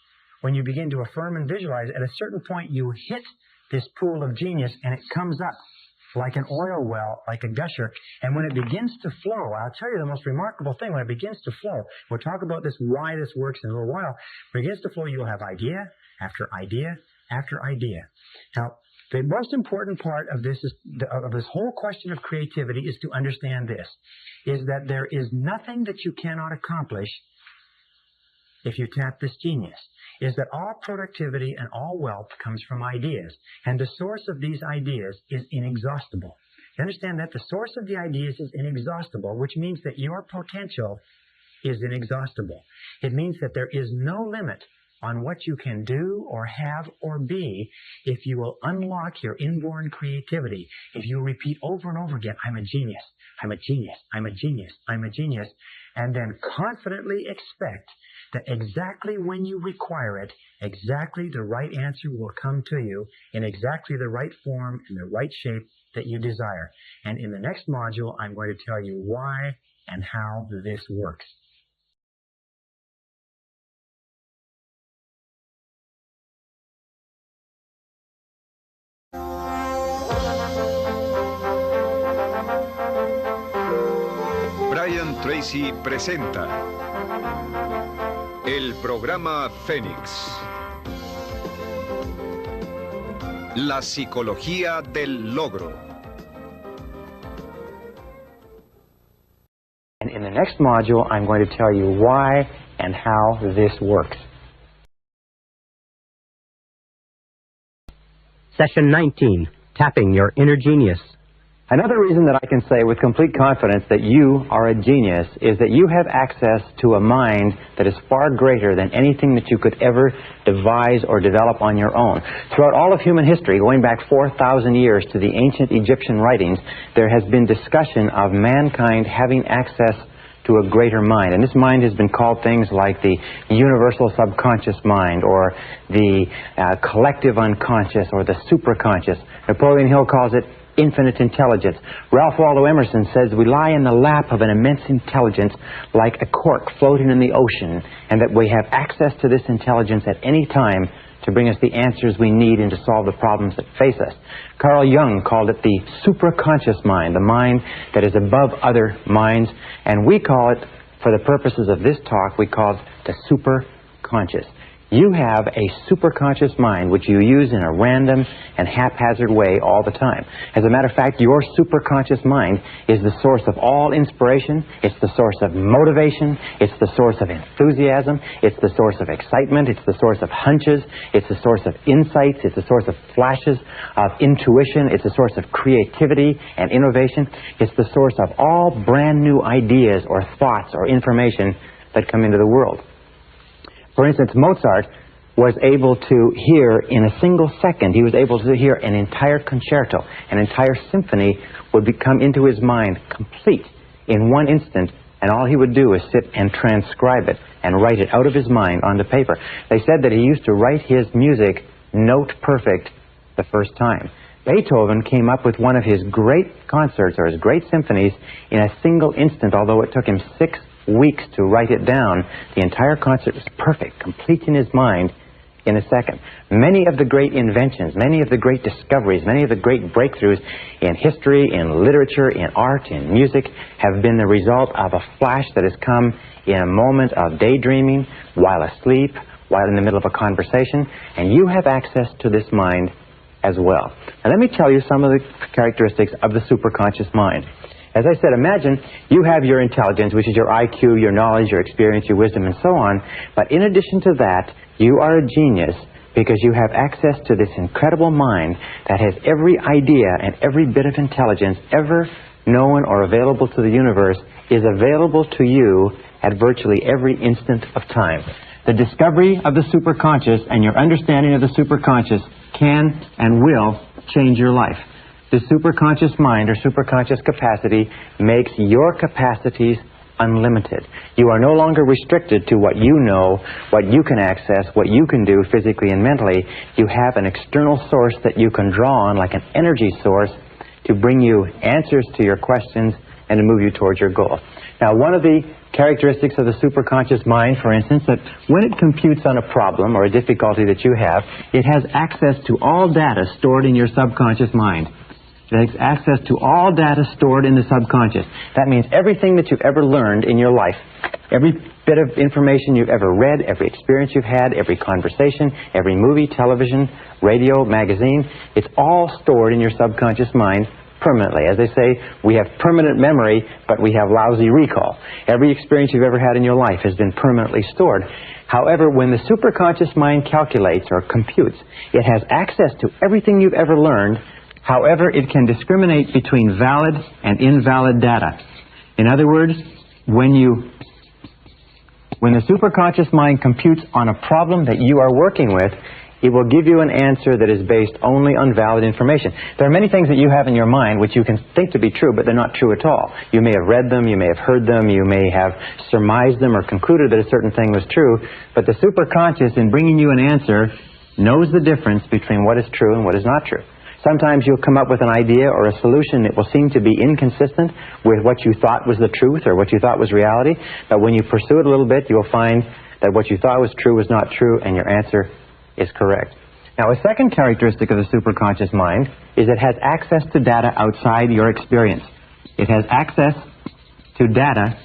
when you begin to affirm and visualize, at a certain point you hit this pool of genius, and it comes up like an oil well, like a gusher, and when it begins to flow, I'll tell you the most remarkable thing, when it begins to flow, we'll talk about this, why this works in a little while, when it begins to flow, you'll have idea after idea after idea. Now, the most important part of this whole question of creativity is to understand this, is that there is nothing that you cannot accomplish if you tap this genius, is that all productivity and all wealth comes from ideas, and the source of these ideas is inexhaustible. You understand that? The source of the ideas is inexhaustible, which means that your potential is inexhaustible. It means that there is no limit on what you can do or have or be if you will unlock your inborn creativity. If you repeat over and over again, I'm a genius, I'm a genius, I'm a genius, I'm a genius, and then confidently expect that exactly when you require it, exactly the right answer will come to you in exactly the right form and the right shape that you desire. And in the next module, I'm going to tell you why and how this works. Brian Tracy presenta el programa Fénix. La psicología del logro. And in the next module, I'm going to tell you why and how this works. Session 19, Tapping Your Inner Genius. Another reason that I can say with complete confidence that you are a genius is that you have access to a mind that is far greater than anything that you could ever devise or develop on your own. Throughout all of human history, going back 4,000 years to the ancient Egyptian writings, there has been discussion of mankind having access to a greater mind. And this mind has been called things like the universal subconscious mind, or the collective unconscious, or the superconscious. Napoleon Hill calls it infinite intelligence. Ralph Waldo Emerson says we lie in the lap of an immense intelligence like a cork floating in the ocean, and that we have access to this intelligence at any time to bring us the answers we need and to solve the problems that face us. Carl Jung called it the superconscious mind, the mind that is above other minds, and we call it for the purposes of this talk, we call it the superconscious. You have a superconscious mind which you use in a random and haphazard way all the time. As a matter of fact, your superconscious mind is the source of all inspiration. It's the source of motivation. It's the source of enthusiasm. It's the source of excitement. It's the source of hunches. It's the source of insights. It's the source of flashes of intuition. It's the source of creativity and innovation. It's the source of all brand new ideas or thoughts or information that come into the world. For instance, Mozart was able to hear in a single second, he was able to hear an entire concerto, an entire symphony would come into his mind complete in one instant, and all he would do is sit and transcribe it and write it out of his mind onto paper. They said that he used to write his music note perfect the first time. Beethoven came up with one of his great concerts or his great symphonies in a single instant, although it took him 6 weeks to write it down. The entire concert was perfect, complete in his mind in a second. Many of the great inventions, many of the great discoveries, many of the great breakthroughs in history, in literature, in art, in music have been the result of a flash that has come in a moment of daydreaming, while asleep, while in the middle of a conversation, and you have access to this mind as well. Now let me tell you some of the characteristics of the superconscious mind. As I said, imagine you have your intelligence, which is your IQ, your knowledge, your experience, your wisdom, and so on. But in addition to that, you are a genius because you have access to this incredible mind that has every idea and every bit of intelligence ever known or available to the universe is available to you at virtually every instant of time. The discovery of the superconscious and your understanding of the superconscious can and will change your life. The superconscious mind or superconscious capacity makes your capacities unlimited. You are no longer restricted to what you know, what you can access, what you can do physically and mentally. You have an external source that you can draw on, like an energy source, to bring you answers to your questions and to move you towards your goal. Now, one of the characteristics of the superconscious mind, for instance, that when it computes on a problem or a difficulty that you have, it has access to all data stored in your subconscious mind. It has access to all data stored in the subconscious. That means everything that you've ever learned in your life, every bit of information you've ever read, every experience you've had, every conversation, every movie, television, radio, magazine, it's all stored in your subconscious mind permanently. As they say, we have permanent memory, but we have lousy recall. Every experience you've ever had in your life has been permanently stored. However, when the superconscious mind calculates or computes, it has access to everything you've ever learned. However, it can discriminate between valid and invalid data. In other words, when the superconscious mind computes on a problem that you are working with, it will give you an answer that is based only on valid information. There are many things that you have in your mind which you can think to be true, but they're not true at all. You may have read them, you may have heard them, you may have surmised them or concluded that a certain thing was true, but the superconscious, in bringing you an answer, knows the difference between what is true and what is not true. Sometimes you'll come up with an idea or a solution that will seem to be inconsistent with what you thought was the truth or what you thought was reality, but when you pursue it a little bit, you'll find that what you thought was true was not true, and your answer is correct. Now, a second characteristic of the superconscious mind is it has access to data outside your experience. It has access to data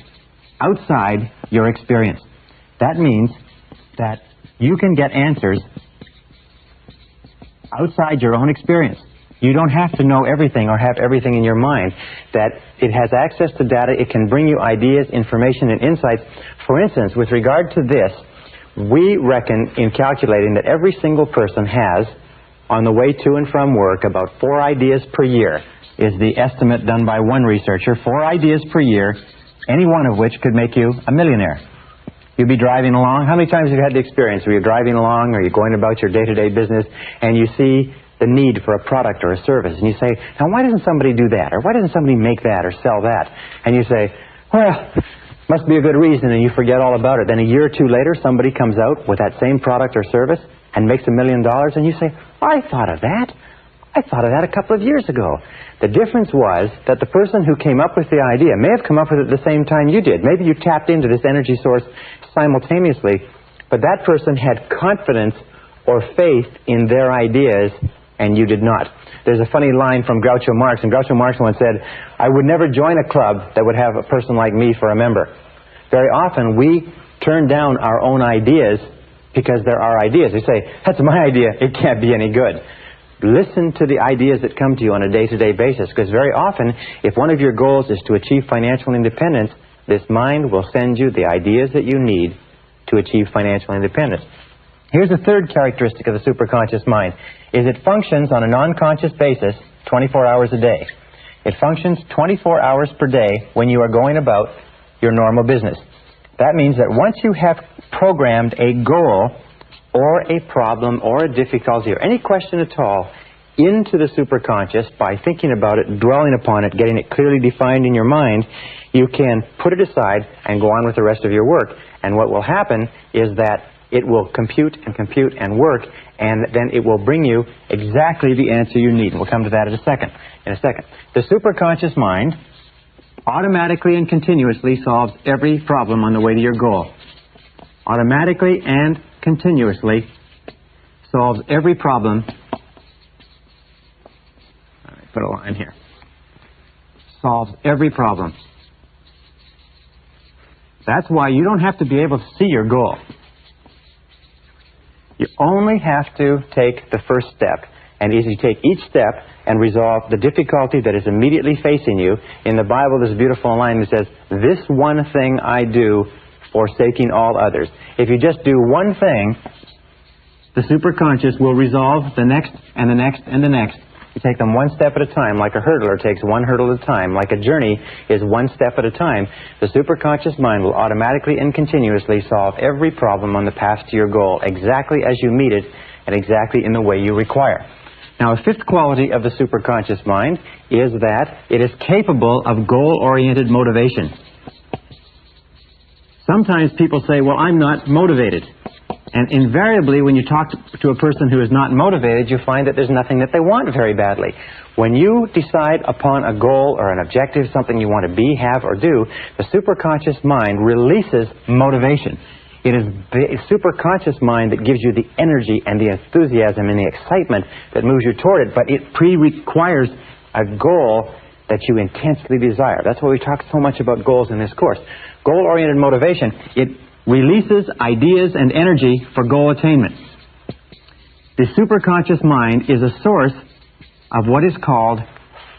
outside your experience. That means that you can get answers outside your own experience. You don't have to know everything or have everything in your mind. That it has access to data, it can bring you ideas, information, and insights. For instance, with regard to this, we reckon in calculating that every single person has, on the way to and from work, about 4 ideas per year is the estimate done by one researcher. 4 ideas per year, any one of which could make you a millionaire. You'd be driving along. How many times have you had the experience where you're driving along or you're going about your day-to-day business and you see the need for a product or a service and you say, now why doesn't somebody do that? Or why doesn't somebody make that or sell that? And you say, well, must be a good reason, and you forget all about it. Then a year or two later, somebody comes out with that same product or service and makes $1 million, and you say, I thought of that. I thought of that a couple of years ago. The difference was that the person who came up with the idea may have come up with it at the same time you did. Maybe you tapped into this energy source simultaneously, but that person had confidence or faith in their ideas, and you did not. There's a funny line from Groucho Marx, and Groucho Marx once said, I would never join a club that would have a person like me for a member. Very often we turn down our own ideas because they're our ideas. We say, that's my idea, it can't be any good. Listen to the ideas that come to you on a day-to-day basis, because very often, if one of your goals is to achieve financial independence, this mind will send you the ideas that you need to achieve financial independence. Here's the third characteristic of the superconscious mind, is it functions on a non-conscious basis 24 hours a day. It functions 24 hours per day when you are going about your normal business. That means that once you have programmed a goal or a problem or a difficulty or any question at all into the superconscious by thinking about it, dwelling upon it, getting it clearly defined in your mind, you can put it aside and go on with the rest of your work. And what will happen is that it will compute and work, and then it will bring you exactly the answer you need. And we'll come to that in a second. The superconscious mind automatically and continuously solves every problem on the way to your goal. Automatically and continuously solves every problem. All right, put a line here. Solves every problem. That's why you don't have to be able to see your goal. You only have to take the first step. And as you take each step and resolve the difficulty that is immediately facing you, in the Bible there's a beautiful line that says, this one thing I do, forsaking all others. If you just do one thing, the superconscious will resolve the next and the next and the next. You take them one step at a time, like a hurdler takes one hurdle at a time, like a journey is one step at a time. The superconscious mind will automatically and continuously solve every problem on the path to your goal, exactly as you meet it and exactly in the way you require. Now, a fifth quality of the superconscious mind is that it is capable of goal-oriented motivation. Sometimes people say, well, I'm not motivated. And invariably, when you talk to a person who is not motivated, you find that there's nothing that they want very badly. When you decide upon a goal or an objective, something you want to be, have, or do, the superconscious mind releases motivation. It is the superconscious mind that gives you the energy and the enthusiasm and the excitement that moves you toward it, but it requires a goal that you intensely desire. That's why we talk so much about goals in this course. Goal-oriented motivation, it releases ideas and energy for goal attainment. The superconscious mind is a source of what is called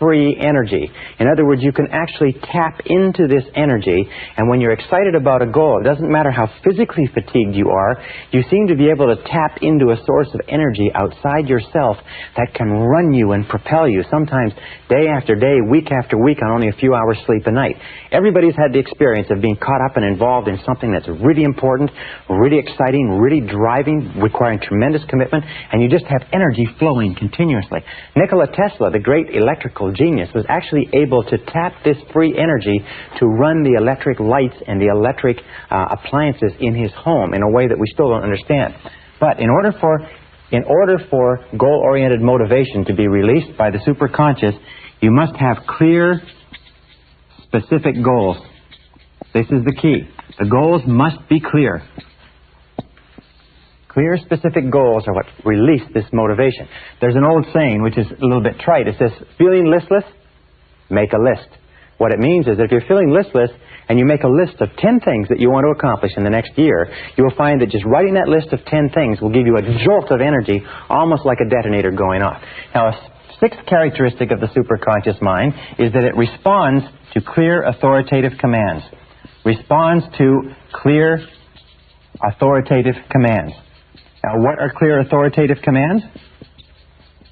free energy. In other words, you can actually tap into this energy, and when you're excited about a goal, it doesn't matter how physically fatigued you are, you seem to be able to tap into a source of energy outside yourself that can run you and propel you, sometimes day after day, week after week, on only a few hours sleep a night. Everybody's had the experience of being caught up and involved in something that's really important, really exciting, really driving, requiring tremendous commitment, and you just have energy flowing continuously. Nikola Tesla, the great electrical genius, was actually able to tap this free energy to run the electric lights and the electric appliances in his home in a way that we still don't understand. But in order for goal-oriented motivation to be released by the superconscious, you must have clear, specific goals. This is the key. The goals must be clear. Clear, specific goals are what release this motivation. There's an old saying, which is a little bit trite. It says, feeling listless, make a list. What it means is that if you're feeling listless and you make a list of 10 things that you want to accomplish in the next year, you will find that just writing that list of 10 things will give you a jolt of energy, almost like a detonator going off. Now, a sixth characteristic of the superconscious mind is that it responds to clear, authoritative commands. Responds to clear, authoritative commands. Now, what are clear authoritative commands?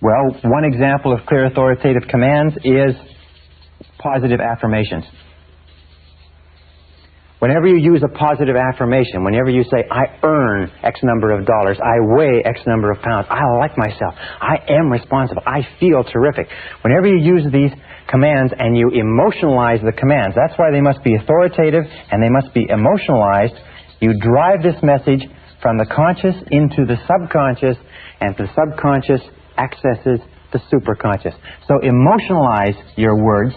Well, one example of clear authoritative commands is positive affirmations. Whenever you use a positive affirmation, whenever you say, I earn X number of dollars, I weigh X number of pounds, I like myself, I am responsible, I feel terrific. Whenever you use these commands and you emotionalize the commands, that's why they must be authoritative and they must be emotionalized. You drive this message from the conscious into the subconscious, and the subconscious accesses the superconscious. So emotionalize your words.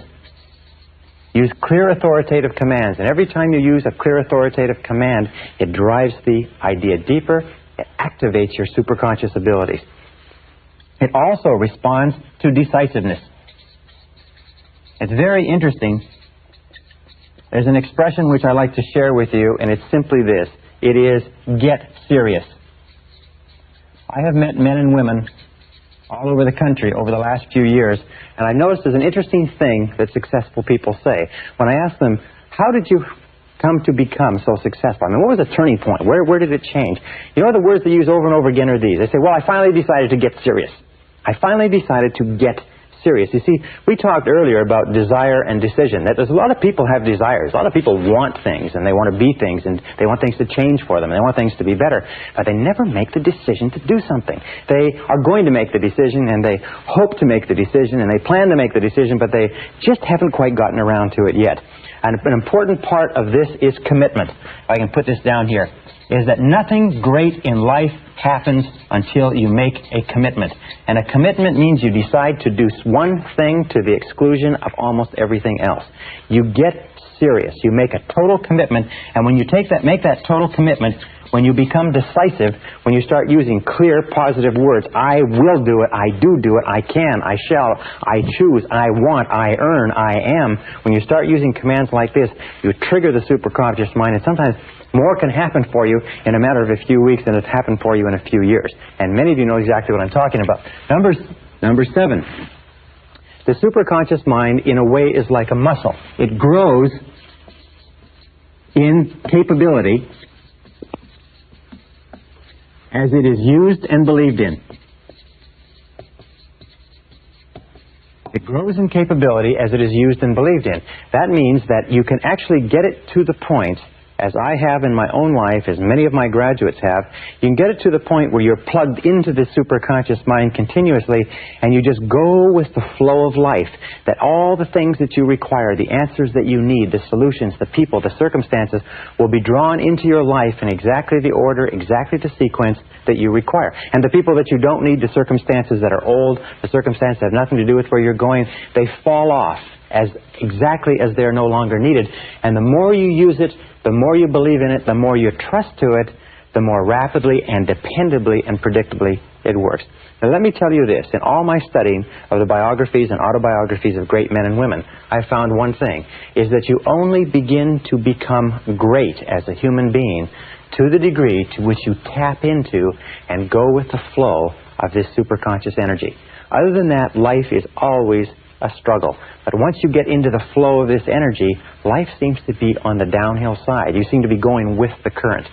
Use clear authoritative commands. And every time you use a clear authoritative command, it drives the idea deeper. It activates your superconscious abilities. It also responds to decisiveness. It's very interesting There's an expression which I like to share with you, and it's simply this. It is, get serious. I have met men and women all over the country over the last few years, and I've noticed there's an interesting thing that successful people say. When I ask them, how did you come to become so successful? I mean, what was the turning point? Where did it change? You know, the words they use over and over again are these. They say, well, I finally decided to get serious. I finally decided to get serious. You see, we talked earlier about desire and decision. That there's a lot of people have desires. A lot of people want things, and they want to be things, and they want things to change for them, and they want things to be better. But they never make the decision to do something. They are going to make the decision, and they hope to make the decision, and they plan to make the decision, but they just haven't quite gotten around to it yet. And an important part of this is commitment. If I can put this down here, is that nothing great in life happens until you make a commitment. And a commitment means you decide to do one thing to the exclusion of almost everything else. You get serious. You make a total commitment, and when you make that total commitment, when you become decisive, when you start using clear, positive words, I will do it, I do it, I can, I shall, I choose, I want, I earn, I am. When you start using commands like this, you trigger the superconscious mind, and sometimes more can happen for you in a matter of a few weeks than it's happened for you in a few years. And many of you know exactly what I'm talking about. Number 7. The superconscious mind, in a way, is like a muscle. It grows in capability as it is used and believed in. It grows in capability as it is used and believed in. That means that you can actually get it to the point, as I have in my own life, as many of my graduates have, you can get it to the point where you're plugged into the superconscious mind continuously, and you just go with the flow of life. That all the things that you require, the answers that you need, the solutions, the people, the circumstances, will be drawn into your life in exactly the order, exactly the sequence that you require. And the people that you don't need, the circumstances that are old, the circumstances that have nothing to do with where you're going, they fall off as exactly as they're no longer needed. And the more you use it, the more you believe in it, the more you trust to it, the more rapidly and dependably and predictably it works. Now let me tell you this. In all my studying of the biographies and autobiographies of great men and women, I found one thing, is that you only begin to become great as a human being to the degree to which you tap into and go with the flow of this superconscious energy. Other than that, life is always a struggle. But once you get into the flow of this energy, life seems to be on the downhill side. You seem to be going with the current.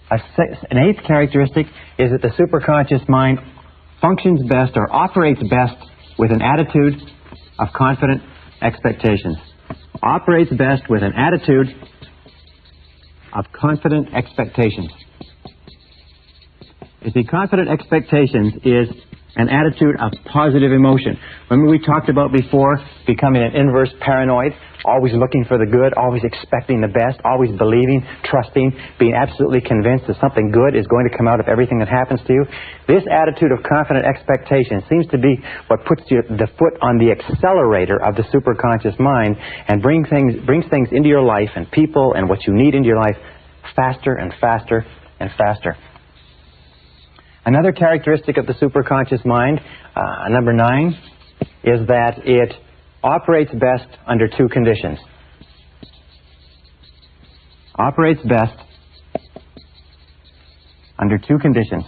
An 8th characteristic is that the superconscious mind functions best or operates best with an attitude of confident expectations. Operates best with an attitude of confident expectations. You see, confident expectations is an attitude of positive emotion. Remember we talked about before becoming an inverse paranoid, always looking for the good, always expecting the best, always believing, trusting, being absolutely convinced that something good is going to come out of everything that happens to you. This attitude of confident expectation seems to be what puts the foot on the accelerator of the superconscious mind and brings things into your life and people and what you need into your life faster and faster and faster. Another characteristic of the superconscious mind, number 9, is that it operates best under 2 conditions. Operates best under 2 conditions.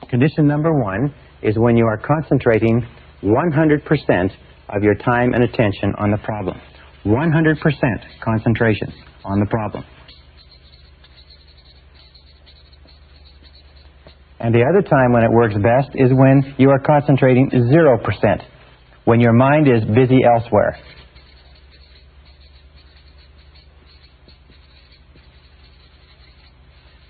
Condition number 1 is when you are concentrating 100% of your time and attention on the problem. 100% concentration on the problem. And the other time when it works best is when you are concentrating 0%, when your mind is busy elsewhere.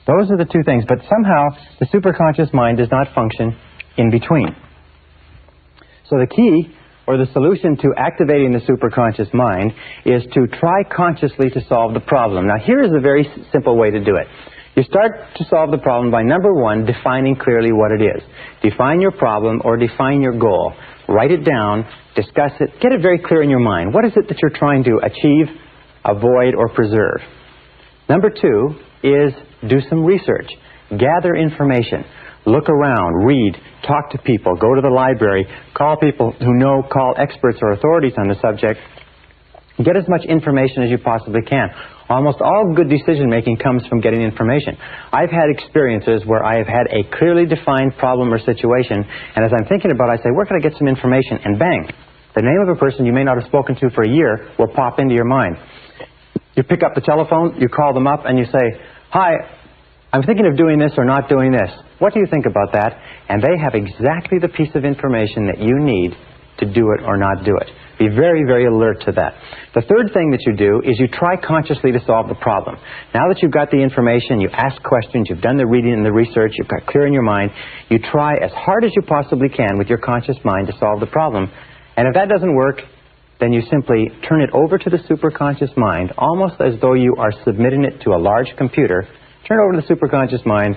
Those are the 2 things, but somehow the superconscious mind does not function in between. So the key, or the solution to activating the superconscious mind, is to try consciously to solve the problem. Now here is a very simple way to do it. You start to solve the problem by, number 1, defining clearly what it is. Define your problem or define your goal. Write it down, discuss it, get it very clear in your mind. What is it that you're trying to achieve, avoid, or preserve? Number 2 is do some research. Gather information. look around, read, talk to people, go to the library, call people who know, call experts or authorities on the subject. Get as much information as you possibly can. Almost all good decision-making comes from getting information. I've had experiences where I have had a clearly defined problem or situation, and as I'm thinking about it, I say, where can I get some information? And bang, the name of a person you may not have spoken to for a year will pop into your mind. You pick up the telephone, you call them up, and you say, hi, I'm thinking of doing this or not doing this. What do you think about that? And they have exactly the piece of information that you need to do it or not do it. Be very, very alert to that. The third thing that you do is you try consciously to solve the problem. Now that you've got the information, you ask questions, you've done the reading and the research, you've got clear in your mind, you try as hard as you possibly can with your conscious mind to solve the problem. And if that doesn't work, then you simply turn it over to the superconscious mind, almost as though you are submitting it to a large computer. Turn it over to the superconscious mind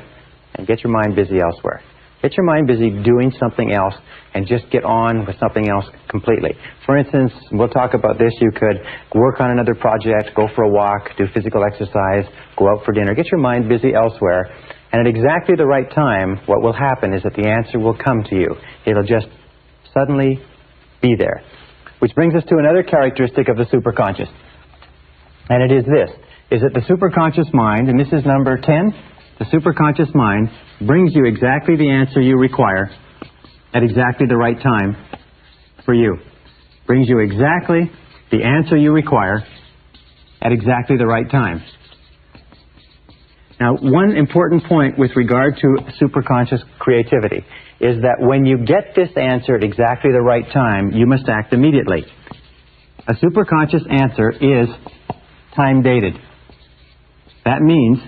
and get your mind busy elsewhere. Get your mind busy doing something else and just get on with something else completely. For instance, we'll talk about this. You could work on another project, go for a walk, do physical exercise, go out for dinner. Get your mind busy elsewhere. And at exactly the right time, what will happen is that the answer will come to you. It'll just suddenly be there. Which brings us to another characteristic of the superconscious. And it is this, is that the superconscious mind, and this is number 10, the superconscious mind brings you exactly the answer you require at exactly the right time for you. Brings you exactly the answer you require at exactly the right time. Now, one important point with regard to superconscious creativity is that when you get this answer at exactly the right time, you must act immediately. A superconscious answer is time-dated. That means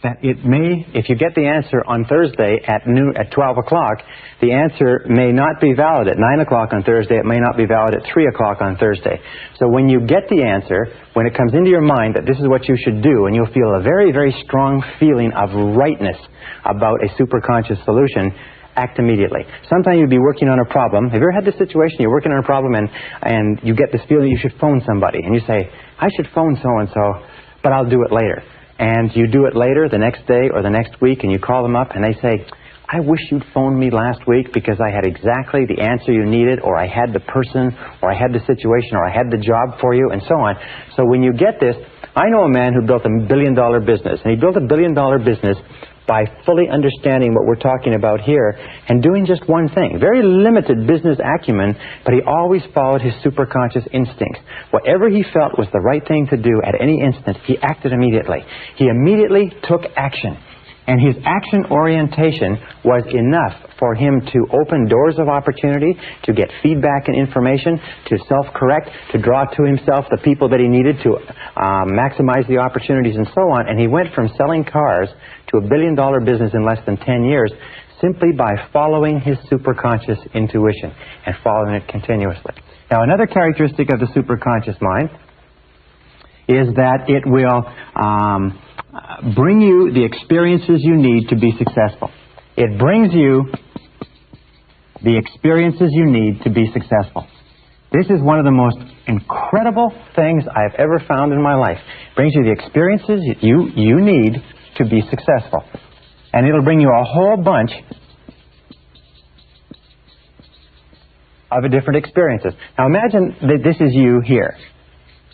that it may, if you get the answer on Thursday at 12 o'clock, the answer may not be valid at 9 o'clock on Thursday. It may not be valid at 3 o'clock on Thursday. So when you get the answer, when it comes into your mind that this is what you should do, and you'll feel a very, very strong feeling of rightness about a superconscious solution, act immediately. Sometimes you'll be working on a problem. Have you ever had this situation? You're working on a problem and you get this feeling you should phone somebody. And you say, I should phone so-and-so, but I'll do it later. And you do it later, the next day or the next week, and you call them up and they say, I wish you'd phoned me last week because I had exactly the answer you needed, or I had the person, or I had the situation, or I had the job for you, and so on. So when you get this, I know a man who built $1 billion business, and he built $1 billion business by fully understanding what we're talking about here and doing just one thing. Very limited business acumen, but he always followed his superconscious instincts. Whatever he felt was the right thing to do at any instant, he acted immediately. He immediately took action. And his action orientation was enough for him to open doors of opportunity, to get feedback and information, to self-correct, to draw to himself the people that he needed to maximize the opportunities and so on. And he went from selling cars to $1 billion business in less than 10 years simply by following his superconscious intuition and following it continuously. Now, another characteristic of the superconscious mind is that it will bring you the experiences you need to be successful. It brings you the experiences you need to be successful. This is one of the most incredible things I've ever found in my life. It brings you the experiences you need to be successful. And it'll bring you a whole bunch of different experiences. Now imagine that this is you here.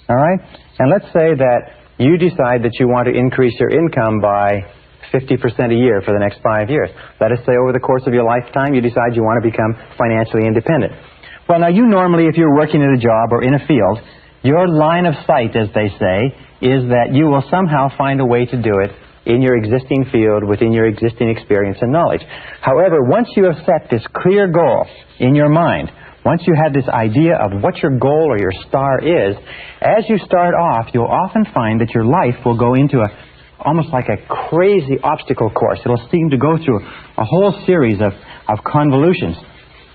All right? And let's say that you decide that you want to increase your income by 50% a year for the next 5 years. Let us say over the course of your lifetime you decide you want to become financially independent. Well, now you normally, if you're working at a job or in a field, your line of sight, as they say, is that you will somehow find a way to do it in your existing field, within your existing experience and knowledge. However, once you have set this clear goal in your mind, once you have this idea of what your goal or your star is, as you start off, you'll often find that your life will go into almost like a crazy obstacle course. It'll seem to go through a whole series of convolutions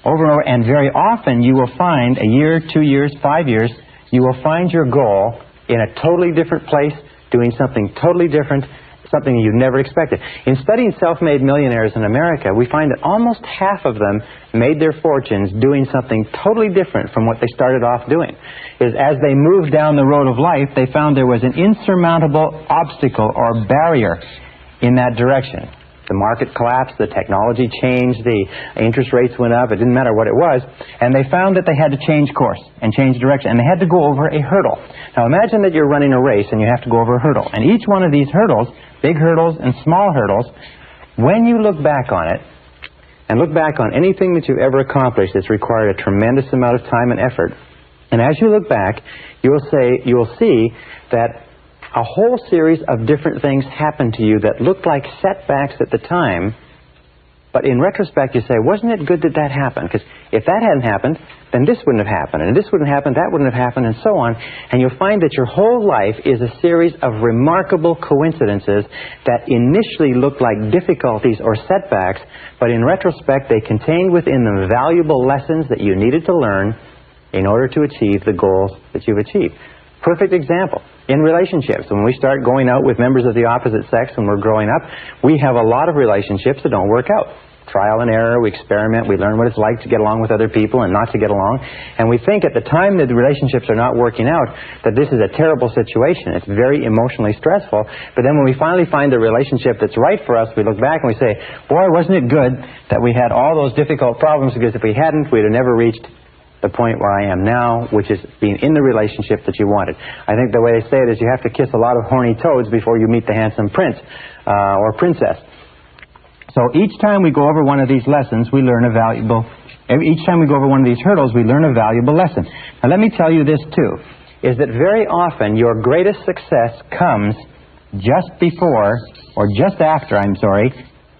over and over. And very often you will find a year, 2 years, 5 years, you will find your goal in a totally different place, doing something totally different, something you never expected. In studying self-made millionaires in America, we find that almost half of them made their fortunes doing something totally different from what they started off doing. As they moved down the road of life, they found there was an insurmountable obstacle or barrier in that direction. The market collapsed, the technology changed, the interest rates went up, it didn't matter what it was, and they found that they had to change course and change direction, and they had to go over a hurdle. Now imagine that you're running a race and you have to go over a hurdle, and each one of these hurdles, big hurdles and small hurdles, when you look back on it, and look back on anything that you've ever accomplished that's required a tremendous amount of time and effort, and as you look back, you will see that a whole series of different things happened to you that looked like setbacks at the time, but in retrospect you say, wasn't it good that that happened? Because if that hadn't happened, then this wouldn't have happened, and this wouldn't happen, that wouldn't have happened, and so on. And you'll find that your whole life is a series of remarkable coincidences that initially looked like difficulties or setbacks, but in retrospect they contained within them valuable lessons that you needed to learn in order to achieve the goals that you've achieved. Perfect example. In relationships, when we start going out with members of the opposite sex when we're growing up, we have a lot of relationships that don't work out. Trial and error, we experiment, we learn what it's like to get along with other people and not to get along. And we think at the time that the relationships are not working out that this is a terrible situation. It's very emotionally stressful. But then when we finally find the relationship that's right for us, we look back and we say, boy, wasn't it good that we had all those difficult problems, because if we hadn't, we'd have never reached the point where I am now, which is being in the relationship that you wanted. I think the way they say it is you have to kiss a lot of horny toads before you meet the handsome prince or princess. So each time we go over one of these lessons, we learn a valuable, each time we go over one of these hurdles, we learn a valuable lesson. Now let me tell you this too, is that very often your greatest success comes just before, or just after,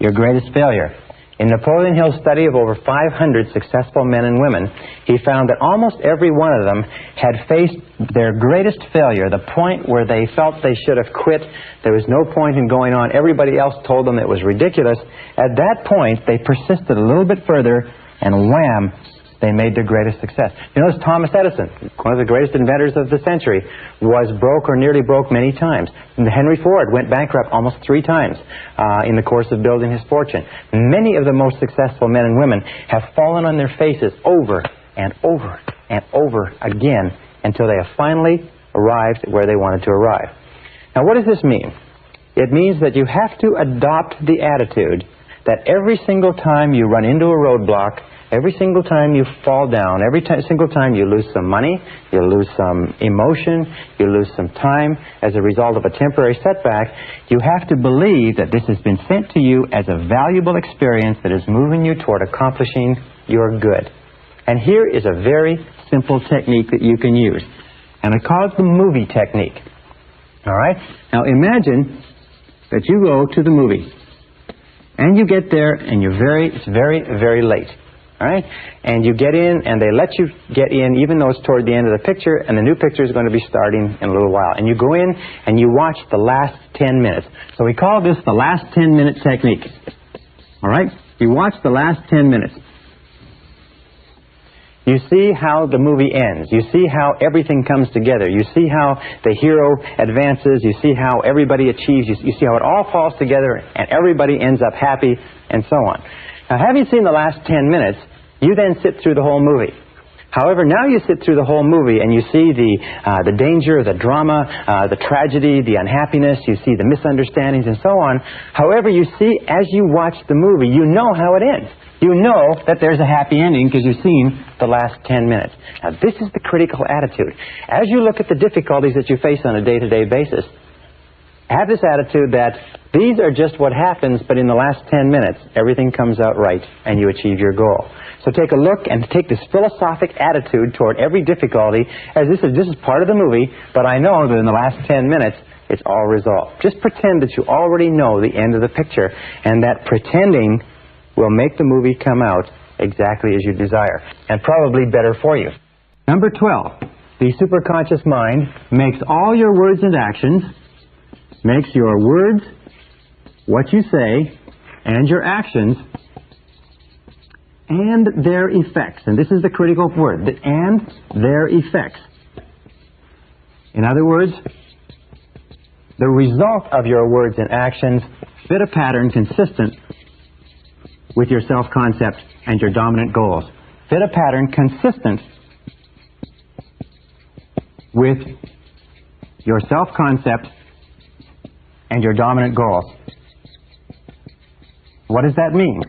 your greatest failure. In Napoleon Hill's study of over 500 successful men and women, he found that almost every one of them had faced their greatest failure, the point where they felt they should have quit, there was no point in going on, everybody else told them it was ridiculous. At that point, they persisted a little bit further, and wham, they made their greatest success. You notice Thomas Edison, one of the greatest inventors of the century, was broke or nearly broke many times. And Henry Ford went bankrupt almost 3 times in the course of building his fortune. Many of the most successful men and women have fallen on their faces over and over and over again until they have finally arrived where they wanted to arrive. Now what does this mean? It means that you have to adopt the attitude that every single time you run into a roadblock, every single time you fall down, single time you lose some money, you lose some emotion, you lose some time as a result of a temporary setback, you have to believe that this has been sent to you as a valuable experience that is moving you toward accomplishing your good. And here is a very simple technique that you can use. And I call it the movie technique. All right? Now imagine that you go to the movie. And you get there and it's very, very late. All right? And you get in, and they let you get in even though it's toward the end of the picture, and the new picture is going to be starting in a little while. And you go in, and you watch the last 10 minutes. So we call this the last 10-minute technique. All right? You watch the last 10 minutes. You see how the movie ends. You see how everything comes together. You see how the hero advances. You see how everybody achieves. You see how it all falls together, and everybody ends up happy, and so on. Now, having seen the last 10 minutes, you then sit through the whole movie. However, now you sit through the whole movie and you see the danger, the drama, the tragedy, the unhappiness, you see the misunderstandings and so on. However, you see, as you watch the movie, you know how it ends. You know that there's a happy ending because you've seen the last 10 minutes. Now, this is the critical attitude. As you look at the difficulties that you face on a day-to-day basis, have this attitude that these are just what happens, but in the last 10 minutes, everything comes out right and you achieve your goal. So take a look and take this philosophic attitude toward every difficulty as this is part of the movie, but I know that in the last 10 minutes, it's all resolved. Just pretend that you already know the end of the picture, and that pretending will make the movie come out exactly as you desire, and probably better for you. Number 12, the superconscious mind makes all your words and actions, makes your words, what you say, and your actions, and their effects. And this is the critical word, the and their effects. In other words, the result of your words and actions fit a pattern consistent with your self-concept and your dominant goals. Fit a pattern consistent with your self-concept and your dominant goals. What does that mean?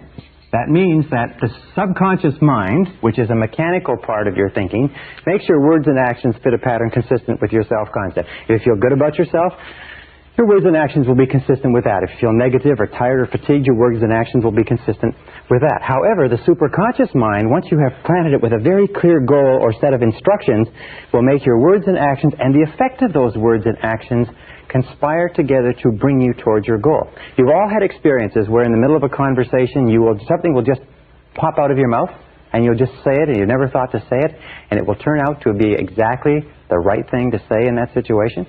That means that the subconscious mind, which is a mechanical part of your thinking, makes your words and actions fit a pattern consistent with your self-concept. If you feel good about yourself, your words and actions will be consistent with that. If you feel negative or tired or fatigued, your words and actions will be consistent with that. However, the superconscious mind, once you have planted it with a very clear goal or set of instructions, will make your words and actions and the effect of those words and actions conspire together to bring you towards your goal. You've all had experiences where in the middle of a conversation something will just pop out of your mouth and you'll just say it and you never thought to say it, and it will turn out to be exactly the right thing to say in that situation.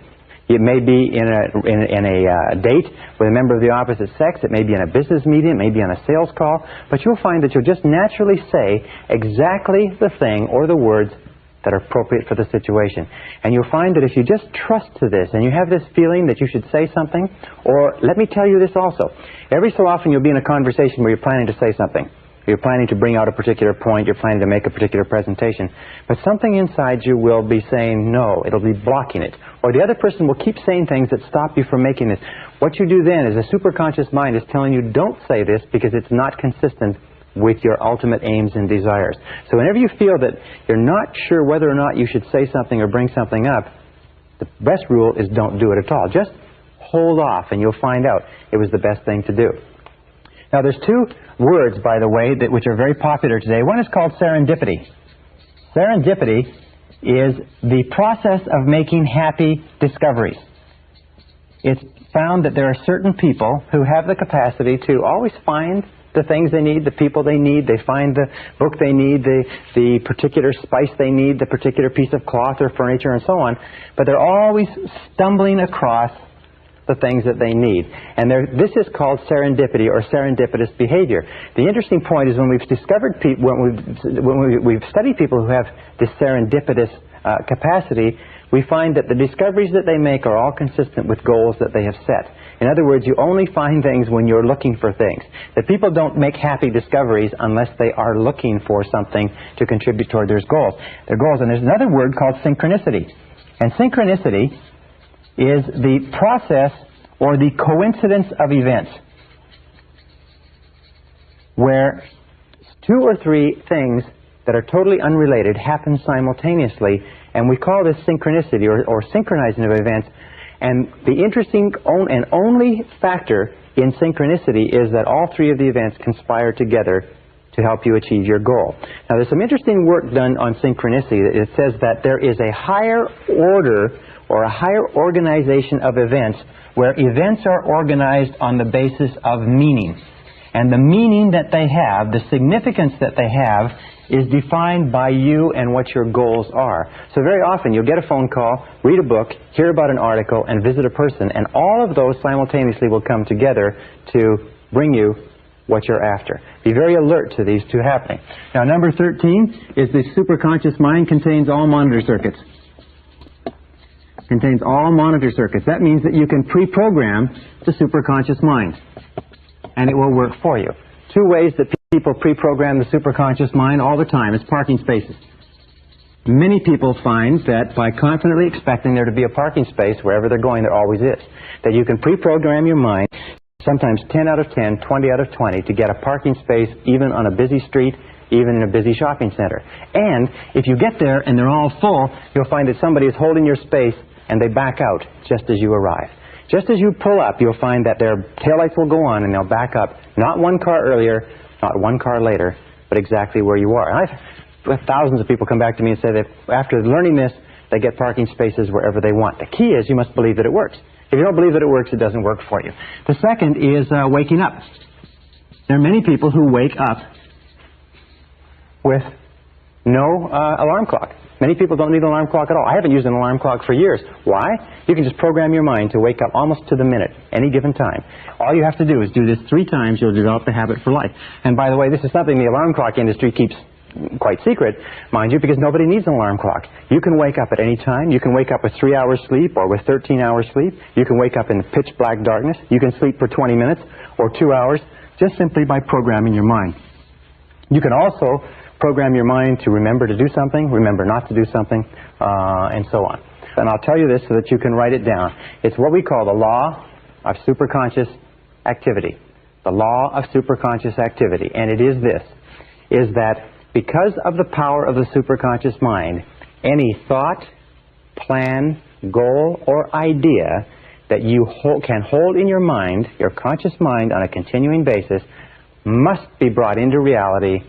It may be in a date with a member of the opposite sex. It may be in a business meeting. It may be on a sales call. But you'll find that you'll just naturally say exactly the thing or the words that are appropriate for the situation. And you'll find that if you just trust to this and you have this feeling that you should say something, or let me tell you this also, every so often you'll be in a conversation where you're planning to say something. You're planning to bring out a particular point, you're planning to make a particular presentation, but something inside you will be saying no, it'll be blocking it. Or the other person will keep saying things that stop you from making this. What you do then is the superconscious mind is telling you don't say this because it's not consistent with your ultimate aims and desires. So whenever you feel that you're not sure whether or not you should say something or bring something up, the best rule is don't do it at all. Just hold off and you'll find out it was the best thing to do. Now there's two words, by the way, which are very popular today. One is called serendipity. Serendipity is the process of making happy discoveries. It's found that there are certain people who have the capacity to always find the things they need, the people they need, they find the book they need, the particular spice they need, the particular piece of cloth or furniture and so on, but they're always stumbling across the things that they need. And this is called serendipity or serendipitous behavior. The interesting point is when we've discovered people, when we've studied people who have this serendipitous capacity, we find that the discoveries that they make are all consistent with goals that they have set. In other words, you only find things when you're looking for things. That people don't make happy discoveries unless they are looking for something to contribute toward their goals. And there's another word called synchronicity. And synchronicity is the process or the coincidence of events where two or three things that are totally unrelated happen simultaneously, and we call this synchronicity or synchronizing of events. And the interesting and only factor in synchronicity is that all three of the events conspire together to help you achieve your goal. Now there's some interesting work done on synchronicity. It says that there is a higher order or a higher organization of events where events are organized on the basis of meaning. And the meaning that they have, the significance that they have, is defined by you and what your goals are. So very often you'll get a phone call, read a book, hear about an article, and visit a person, and all of those simultaneously will come together to bring you what you're after. Be very alert to these two happening. Now number 13 is the superconscious mind contains all monitor circuits. Contains all monitor circuits. That means that you can pre-program the superconscious mind, and it will work for you. Two ways that people pre-program the superconscious mind all the time is parking spaces. Many people find that by confidently expecting there to be a parking space wherever they're going, there always is. That you can pre-program your mind, sometimes 10 out of 10, 20 out of 20, to get a parking space even on a busy street, even in a busy shopping center. And if you get there and they're all full, you'll find that somebody is holding your space and they back out just as you arrive. Just as you pull up, you'll find that their taillights will go on and they'll back up, not one car earlier, not one car later, but exactly where you are. And I've had thousands of people come back to me and say that after learning this, they get parking spaces wherever they want. The key is you must believe that it works. If you don't believe that it works, it doesn't work for you. The second is waking up. There are many people who wake up with no alarm clock. Many people don't need an alarm clock at all. I haven't used an alarm clock for years. Why? You can just program your mind to wake up almost to the minute, any given time. All you have to do is do this 3 times. You'll develop the habit for life. And by the way, this is something the alarm clock industry keeps quite secret, mind you, because nobody needs an alarm clock. You can wake up at any time. You can wake up with 3 hours sleep or with 13 hours sleep. You can wake up in pitch black darkness. You can sleep for 20 minutes or 2 hours just simply by programming your mind. You can also program your mind to remember to do something, remember not to do something, and so on. And I'll tell you this so that you can write it down. It's what we call the law of superconscious activity. the law of superconscious activity, and it is this, is that because of the power of the superconscious mind, any thought, plan, goal, or idea that you can hold in your mind, your conscious mind, on a continuing basis, must be brought into reality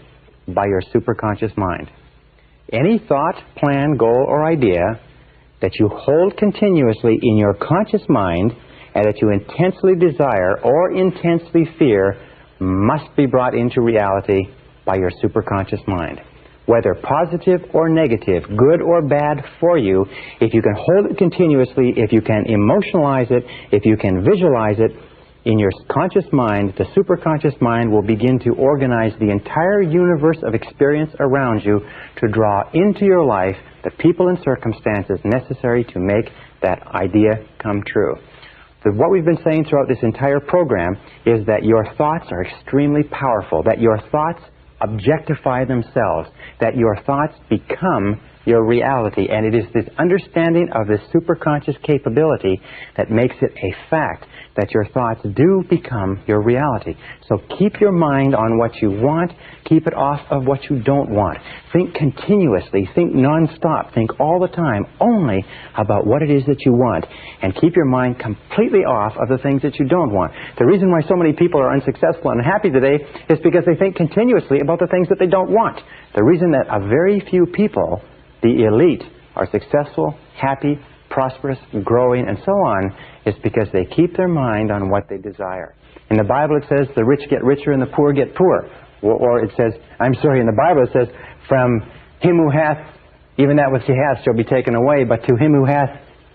by your superconscious mind. Any thought, plan, goal, or idea that you hold continuously in your conscious mind and that you intensely desire or intensely fear must be brought into reality by your superconscious mind. Whether positive or negative, good or bad for you, if you can hold it continuously, if you can emotionalize it, if you can visualize it, in your conscious mind, the superconscious mind will begin to organize the entire universe of experience around you to draw into your life the people and circumstances necessary to make that idea come true. What we've been saying throughout this entire program is that your thoughts are extremely powerful, that your thoughts objectify themselves, that your thoughts become your reality, and it is this understanding of this superconscious capability that makes it a fact that your thoughts do become your reality. So keep your mind on what you want, keep it off of what you don't want. Think continuously, think non-stop, think all the time only about what it is that you want, and keep your mind completely off of the things that you don't want. The reason why so many people are unsuccessful and unhappy today is because they think continuously about the things that they don't want. The reason that a very few people, the elite, are successful, happy, prosperous, growing, and so on, is because they keep their mind on what they desire. In the Bible it says the rich get richer and the poor get poor. Or it says, in the Bible it says, from him who hath, even that which he hath shall be taken away, but to him who hath,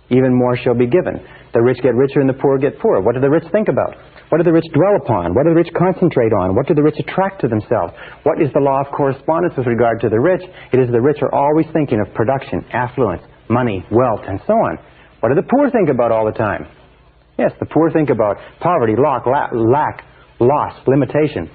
even more shall be given. The rich get richer and the poor get poor. What do the rich think about? What do the rich dwell upon? What do the rich concentrate on? What do the rich attract to themselves? What is the law of correspondence with regard to the rich? It is the rich are always thinking of production, affluence, money, wealth, and so on. What do the poor think about all the time? Yes, the poor think about poverty, lack, loss, limitation,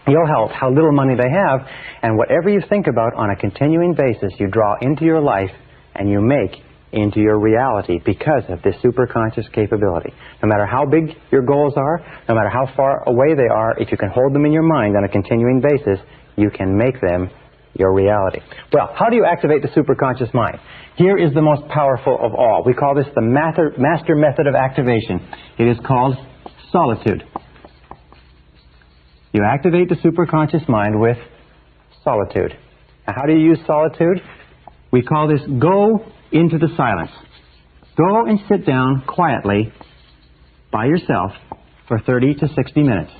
ill health, how little money they have, and whatever you think about on a continuing basis, you draw into your life and you make into your reality because of this superconscious capability. No matter how big your goals are, no matter how far away they are, if you can hold them in your mind on a continuing basis, you can make them your reality. Well, how do you activate the superconscious mind? Here is the most powerful of all. We call this the master method of activation. It is called solitude. You activate the superconscious mind with solitude. Now, how do you use solitude? We call this go into the silence. Go and sit down quietly by yourself for 30 to 60 minutes.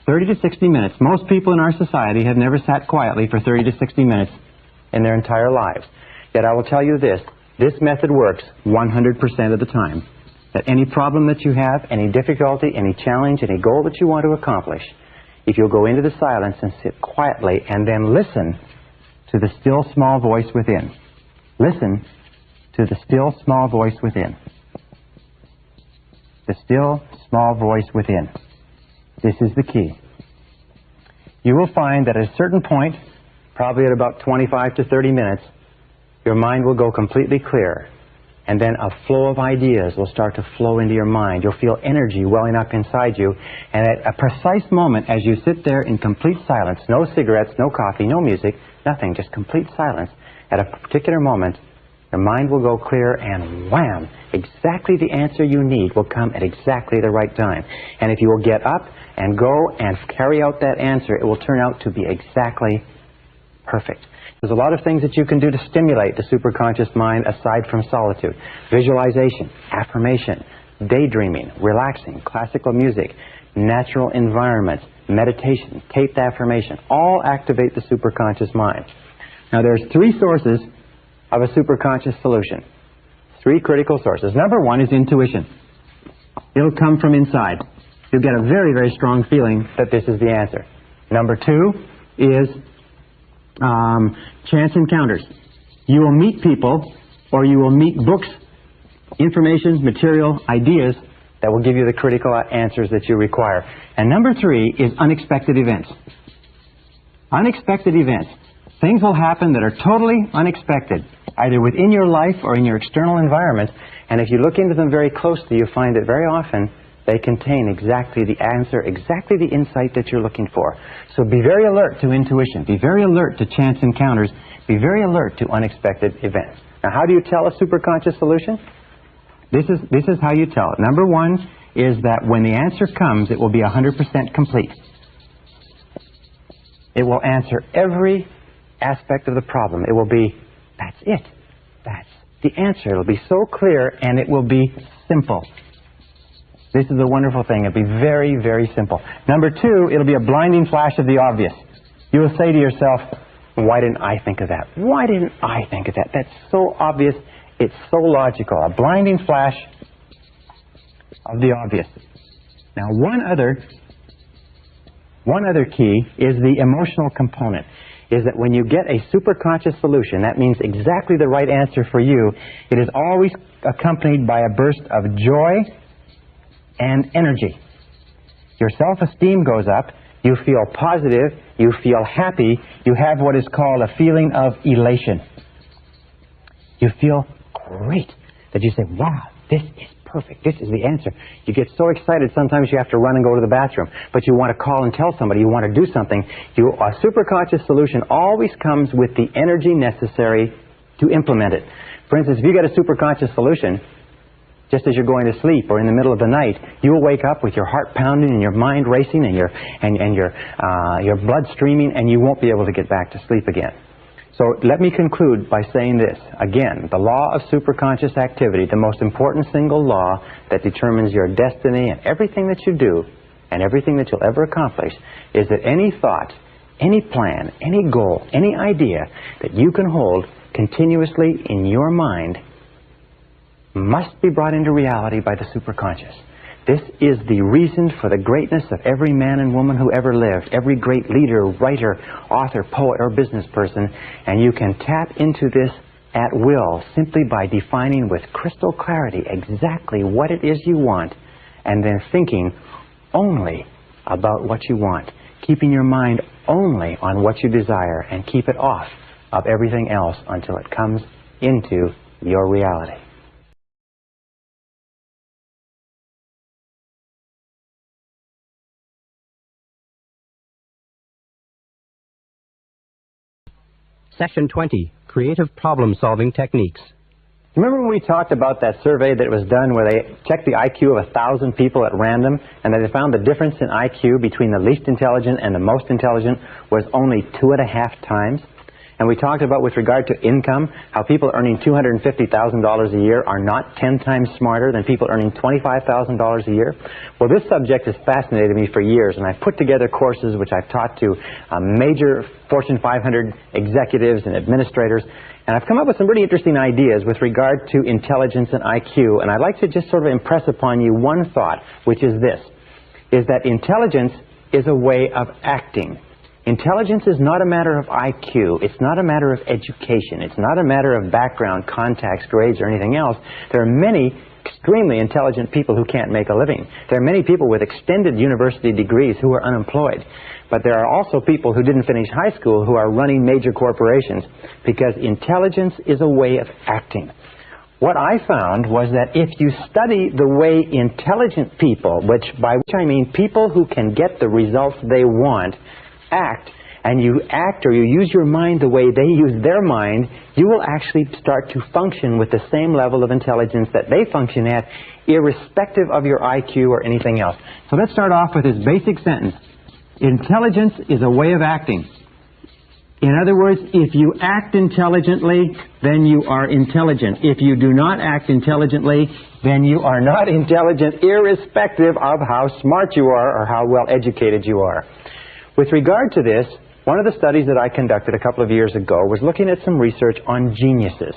30 to 60 minutes. Most people in our society have never sat quietly for 30 to 60 minutes in their entire lives. Yet I will tell you this method works 100% of the time. That any problem that you have, any difficulty, any challenge, any goal that you want to accomplish, if you'll go into the silence and sit quietly and then listen to the still small voice within. Listen to the still small voice within. The still small voice within. This is the key. You will find that at a certain point, probably at about 25 to 30 minutes, your mind will go completely clear. And then a flow of ideas will start to flow into your mind. You'll feel energy welling up inside you. And at a precise moment, as you sit there in complete silence, no cigarettes, no coffee, no music, nothing, just complete silence, at a particular moment, your mind will go clear and wham, exactly the answer you need will come at exactly the right time. And if you will get up and go and carry out that answer, it will turn out to be exactly perfect. There's a lot of things that you can do to stimulate the superconscious mind aside from solitude. Visualization, affirmation, daydreaming, relaxing, classical music, natural environments, meditation, taped affirmation, all activate the superconscious mind. Now there's three sources of a superconscious solution. Three critical sources. Number one is intuition. It'll come from inside. You'll get a very, very strong feeling that this is the answer. Number two is chance encounters. You will meet people, or you will meet books, information, material, ideas that will give you the critical answers that you require. And number three is unexpected events. Unexpected events. Things will happen that are totally unexpected, either within your life or in your external environment. And if you look into them very closely, you find that very often They contain exactly the answer, exactly the insight that you're looking for. So be very alert to intuition. Be very alert to chance encounters. Be very alert to unexpected events. Now, how do you tell a superconscious solution? This is how you tell it. Number one is that when the answer comes, it will be 100% complete. It will answer every aspect of the problem. It will be, that's it. That's the answer. It will be so clear, and it will be simple. This is a wonderful thing. It'll be very, very simple. Number two, it'll be a blinding flash of the obvious. You will say to yourself, why didn't I think of that? Why didn't I think of that? That's so obvious. It's so logical. A blinding flash of the obvious. Now, one other key is the emotional component. Is that when you get a superconscious solution, that means exactly the right answer for you, it is always accompanied by a burst of joy and energy. Your self-esteem goes up, you feel positive, you feel happy, you have what is called a feeling of elation. You feel great that you say, wow, this is perfect, this is the answer. You get so excited sometimes you have to run and go to the bathroom, but you want to call and tell somebody, you want to do something. A superconscious solution always comes with the energy necessary to implement it. For instance, if you get a superconscious solution, just as you're going to sleep or in the middle of the night, you will wake up with your heart pounding and your mind racing and your blood streaming, and you won't be able to get back to sleep again. So let me conclude by saying this. Again, the law of superconscious activity, the most important single law that determines your destiny and everything that you do and everything that you'll ever accomplish, is that any thought, any plan, any goal, any idea that you can hold continuously in your mind must be brought into reality by the superconscious. This is the reason for the greatness of every man and woman who ever lived, every great leader, writer, author, poet, or business person, and you can tap into this at will simply by defining with crystal clarity exactly what it is you want, and then thinking only about what you want, keeping your mind only on what you desire, and keep it off of everything else until it comes into your reality. Section 20, Creative Problem-Solving Techniques. Remember when we talked about that survey that was done where they checked the IQ of 1,000 people at random, and that they found the difference in IQ between the least intelligent and the most intelligent was only 2.5 times? And we talked about, with regard to income, how people earning $250,000 a year are not 10 times smarter than people earning $25,000 a year. Well, this subject has fascinated me for years, and I've put together courses which I've taught to major Fortune 500 executives and administrators, and I've come up with some pretty interesting ideas with regard to intelligence and IQ, and I'd like to just sort of impress upon you one thought, which is this, is that intelligence is a way of acting. Intelligence is not a matter of IQ. It's not a matter of education. It's not a matter of background, contacts, grades, or anything else. There are many extremely intelligent people who can't make a living. There are many people with extended university degrees who are unemployed. But there are also people who didn't finish high school who are running major corporations, because intelligence is a way of acting. What I found was that if you study the way intelligent people, by which I mean people who can get the results they want, act, and you act or you use your mind the way they use their mind, you will actually start to function with the same level of intelligence that they function at, irrespective of your IQ or anything else. So let's start off with this basic sentence. Intelligence is a way of acting. In other words, if you act intelligently, then you are intelligent. If you do not act intelligently, then you are not intelligent, irrespective of how smart you are or how well educated you are. With regard to this, one of the studies that I conducted a couple of years ago was looking at some research on geniuses.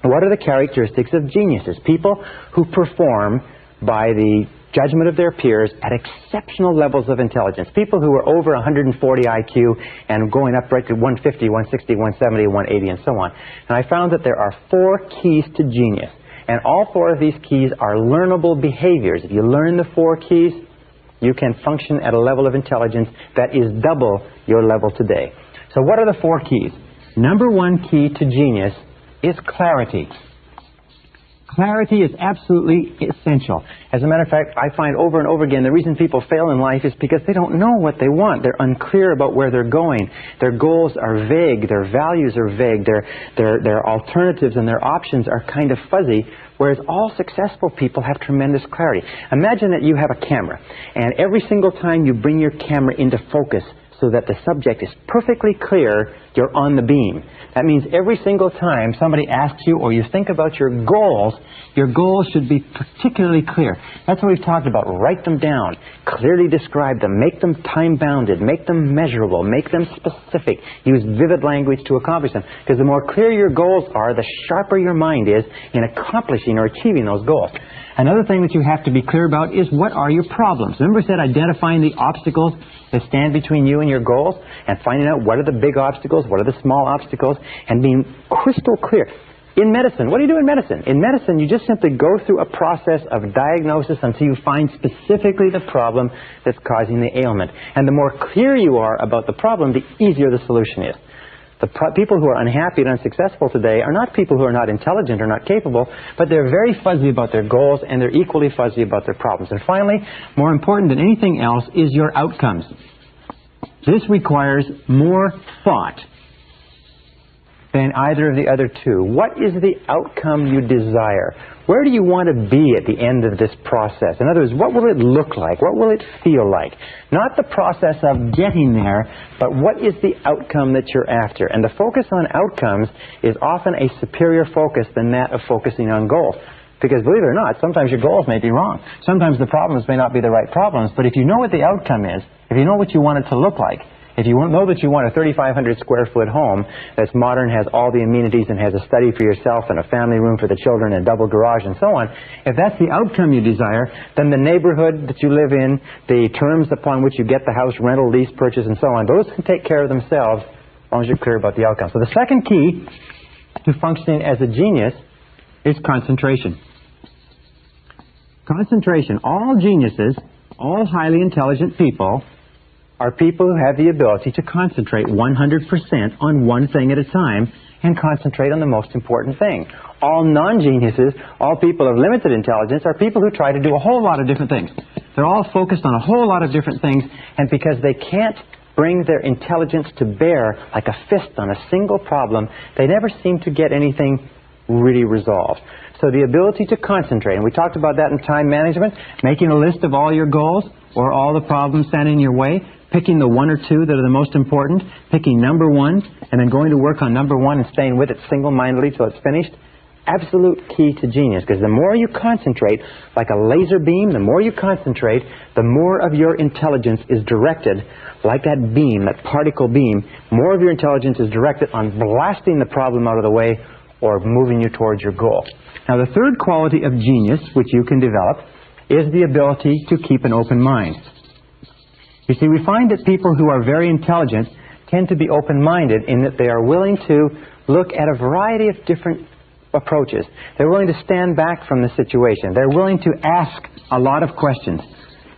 What are the characteristics of geniuses? People who perform by the judgment of their peers at exceptional levels of intelligence. People who are over 140 IQ and going up right to 150, 160, 170, 180, and so on. And I found that there are 4 keys to genius. And all 4 of these keys are learnable behaviors. If you learn the 4 keys, you can function at a level of intelligence that is double your level today. So what are the 4 keys? Number 1 key to genius is clarity. Clarity is absolutely essential. As a matter of fact, I find over and over again the reason people fail in life is because they don't know what they want. They're unclear about where they're going. Their goals are vague. Their values are vague. Their alternatives and their options are kind of fuzzy, whereas all successful people have tremendous clarity. Imagine that you have a camera, and every single time you bring your camera into focus so that the subject is perfectly clear, you're on the beam. That means every single time somebody asks you or you think about your goals should be particularly clear. That's what we've talked about. Write them down, clearly describe them, make them time-bounded, make them measurable, make them specific. Use vivid language to accomplish them. Because the more clear your goals are, the sharper your mind is in accomplishing or achieving those goals. Another thing that you have to be clear about is what are your problems. Remember I said identifying the obstacles that stand between you and your goals and finding out what are the big obstacles, what are the small obstacles, and being crystal clear. In medicine, what do you do in medicine? In medicine, you just simply go through a process of diagnosis until you find specifically the problem that's causing the ailment. And the more clear you are about the problem, the easier the solution is. The people who are unhappy and unsuccessful today are not people who are not intelligent or not capable, but they're very fuzzy about their goals and they're equally fuzzy about their problems. And finally, more important than anything else is your outcomes. This requires more thought than either of the other two. What is the outcome you desire? Where do you want to be at the end of this process? In other words, what will it look like? What will it feel like? Not the process of getting there, but what is the outcome that you're after? And the focus on outcomes is often a superior focus than that of focusing on goals. Because believe it or not, sometimes your goals may be wrong. Sometimes the problems may not be the right problems, but if you know what the outcome is, if you know what you want it to look like, if you know that you want a 3,500 square foot home that's modern, has all the amenities, and has a study for yourself and a family room for the children and a double garage and so on, if that's the outcome you desire, then the neighborhood that you live in, the terms upon which you get the house, rental, lease, purchase, and so on, those can take care of themselves as long as you're clear about the outcome. So the second key to functioning as a genius is concentration. Concentration. All geniuses, all highly intelligent people, are people who have the ability to concentrate 100% on one thing at a time and concentrate on the most important thing. All non-geniuses, all people of limited intelligence, are people who try to do a whole lot of different things. They're all focused on a whole lot of different things, and because they can't bring their intelligence to bear like a fist on a single problem, they never seem to get anything really resolved. So the ability to concentrate, and we talked about that in time management, making a list of all your goals or all the problems standing in your way, picking the one or two that are the most important, picking number one, and then going to work on number one and staying with it single-mindedly till it's finished. Absolute key to genius, because the more you concentrate, like a laser beam, the more you concentrate, the more of your intelligence is directed, like that beam, that particle beam, more of your intelligence is directed on blasting the problem out of the way or moving you towards your goal. Now, the third quality of genius, which you can develop, is the ability to keep an open mind. You see, we find that people who are very intelligent tend to be open-minded in that they are willing to look at a variety of different approaches. They're willing to stand back from the situation. They're willing to ask a lot of questions.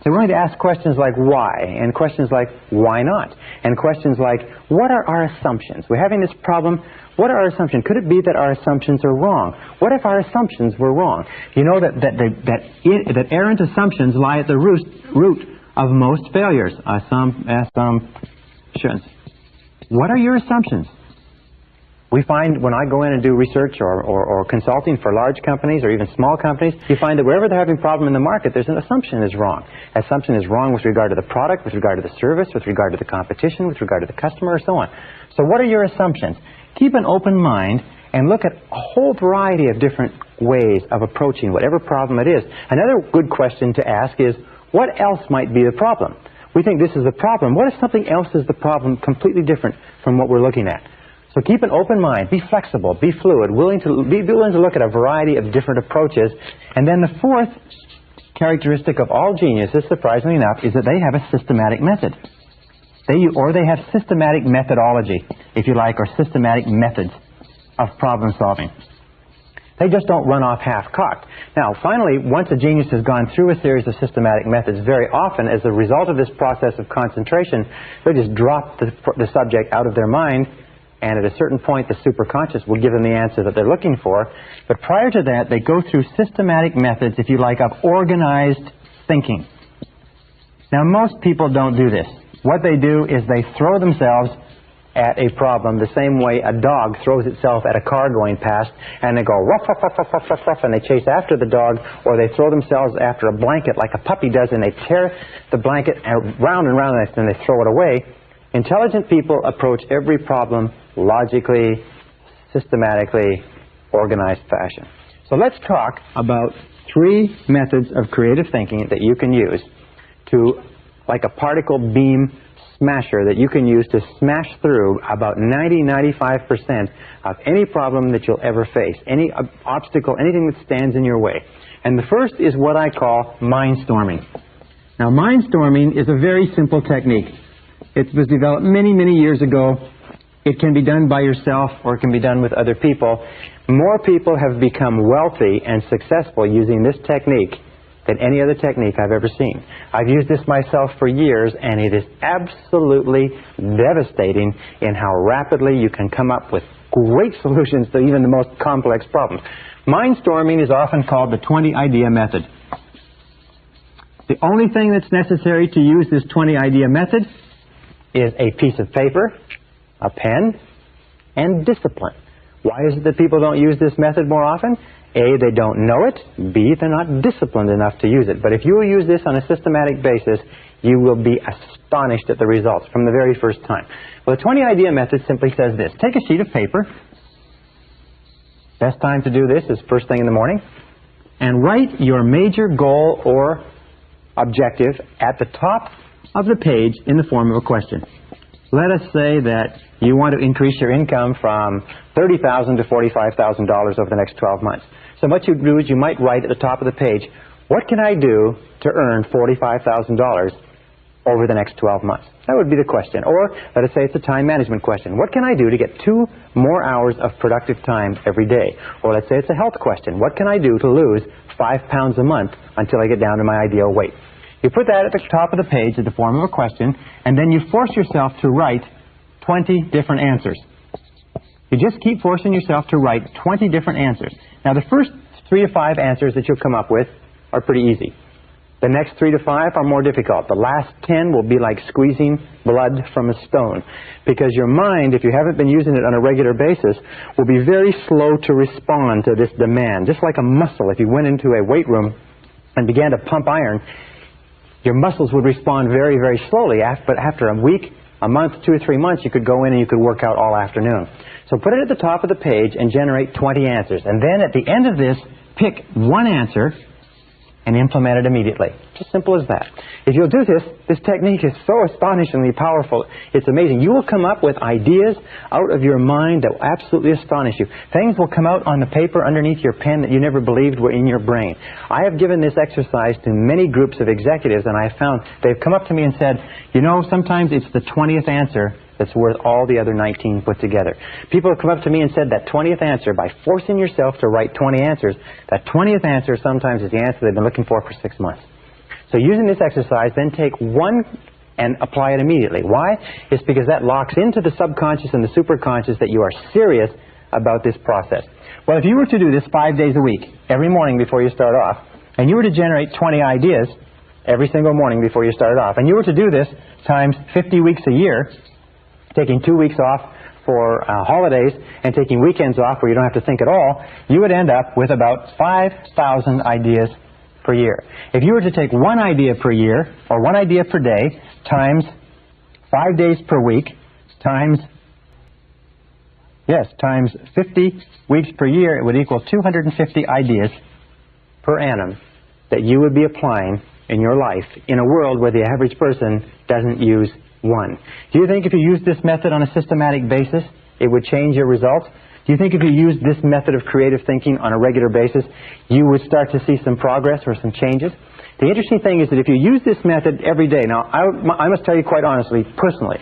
They're willing to ask questions like why, and questions like why not, and questions like what are our assumptions? We're having this problem. What are our assumptions? Could it be that our assumptions are wrong? What if our assumptions were wrong? You know that errant assumptions lie at the root of most failures. Assumptions. What are your assumptions? We find when I go in and do research or consulting for large companies or even small companies, you find that wherever they're having a problem in the market, there's an assumption is wrong. Assumption is wrong with regard to the product, with regard to the service, with regard to the competition, with regard to the customer, and so on. So what are your assumptions? Keep an open mind and look at a whole variety of different ways of approaching whatever problem it is. Another good question to ask is, what else might be the problem? We think this is the problem. What if something else is the problem completely different from what we're looking at? So keep an open mind, be flexible, be fluid, be willing to look at a variety of different approaches. And then the fourth characteristic of all geniuses, surprisingly enough, is that they have a systematic method. They have systematic methodology, if you like, or systematic methods of problem solving. They just don't run off half-cocked. Now, finally, once a genius has gone through a series of systematic methods, very often, as a result of this process of concentration, they just drop the subject out of their mind and at a certain point the superconscious will give them the answer that they're looking for. But prior to that, they go through systematic methods, if you like, of organized thinking. Now, most people don't do this. What they do is they throw themselves at a problem the same way a dog throws itself at a car going past, and they go ruff, ruff, ruff, ruff, ruff, ruff, ruff, and they chase after the dog, or they throw themselves after a blanket like a puppy does, and they tear the blanket round and round, and they throw it away. Intelligent people approach every problem logically, systematically, organized fashion. So let's talk about 3 methods of creative thinking that you can use to, like a particle beam smasher, that you can use to smash through about 90-95% of any problem that you'll ever face, any obstacle, anything that stands in your way. And the first is what I call mindstorming. Now, mindstorming is a very simple technique. It was developed many, many years ago. It can be done by yourself, or it can be done with other people. More people have become wealthy and successful using this technique than any other technique I've ever seen. I've used this myself for years, and it is absolutely devastating in how rapidly you can come up with great solutions to even the most complex problems. Mindstorming is often called the 20-idea method. The only thing that's necessary to use this 20-idea method is a piece of paper, a pen, and discipline. Why is it that people don't use this method more often? A, they don't know it. B, they're not disciplined enough to use it. But if you will use this on a systematic basis, you will be astonished at the results from the very first time. Well, the 20-idea method simply says this. Take a sheet of paper. Best time to do this is first thing in the morning. And write your major goal or objective at the top of the page in the form of a question. Let us say that you want to increase your income from $30,000 to $45,000 over the next 12 months. So what you do is you might write at the top of the page, what can I do to earn $45,000 over the next 12 months? That would be the question. Or let us say it's a time management question. What can I do to get 2 more hours of productive time every day? Or let's say it's a health question. What can I do to lose 5 pounds a month until I get down to my ideal weight? You put that at the top of the page in the form of a question, and then you force yourself to write 20 different answers. You just keep forcing yourself to write 20 different answers. Now, the first 3 to 5 answers that you'll come up with are pretty easy. The next 3 to 5 are more difficult. The last 10 will be like squeezing blood from a stone, because your mind, if you haven't been using it on a regular basis, will be very slow to respond to this demand. Just like a muscle, if you went into a weight room and began to pump iron, your muscles would respond very, very slowly, but after a week, a month, 2 or 3 months, you could go in and you could work out all afternoon. So put it at the top of the page and generate 20 answers. And then at the end of this, pick one answer and implement it immediately. It's as simple as that. If you'll do this, this technique is so astonishingly powerful. It's amazing. You will come up with ideas out of your mind that will absolutely astonish you. Things will come out on the paper underneath your pen that you never believed were in your brain. I have given this exercise to many groups of executives, and I have found they've come up to me and said, you know, sometimes it's the 20th answer that's worth all the other 19 put together. People have come up to me and said that 20th answer, by forcing yourself to write 20 answers, that 20th answer sometimes is the answer they've been looking for 6 months. So using this exercise, then take one and apply it immediately. Why? It's because that locks into the subconscious and the superconscious that you are serious about this process. Well, if you were to do this 5 days a week, every morning before you start off, and you were to generate 20 ideas every single morning before you started off, and you were to do this times 50 weeks a year, taking 2 weeks off for holidays and taking weekends off where you don't have to think at all, you would end up with about 5,000 ideas per year. If you were to take one idea per year, or one idea per day, times 5 days per week, times 50 weeks per year, it would equal 250 ideas per annum that you would be applying in your life in a world where the average person doesn't use one. Do you think if you used this method on a systematic basis, it would change your results? Do you think if you used this method of creative thinking on a regular basis, you would start to see some progress or some changes? The interesting thing is that if you use this method every day, now I must tell you quite honestly, personally,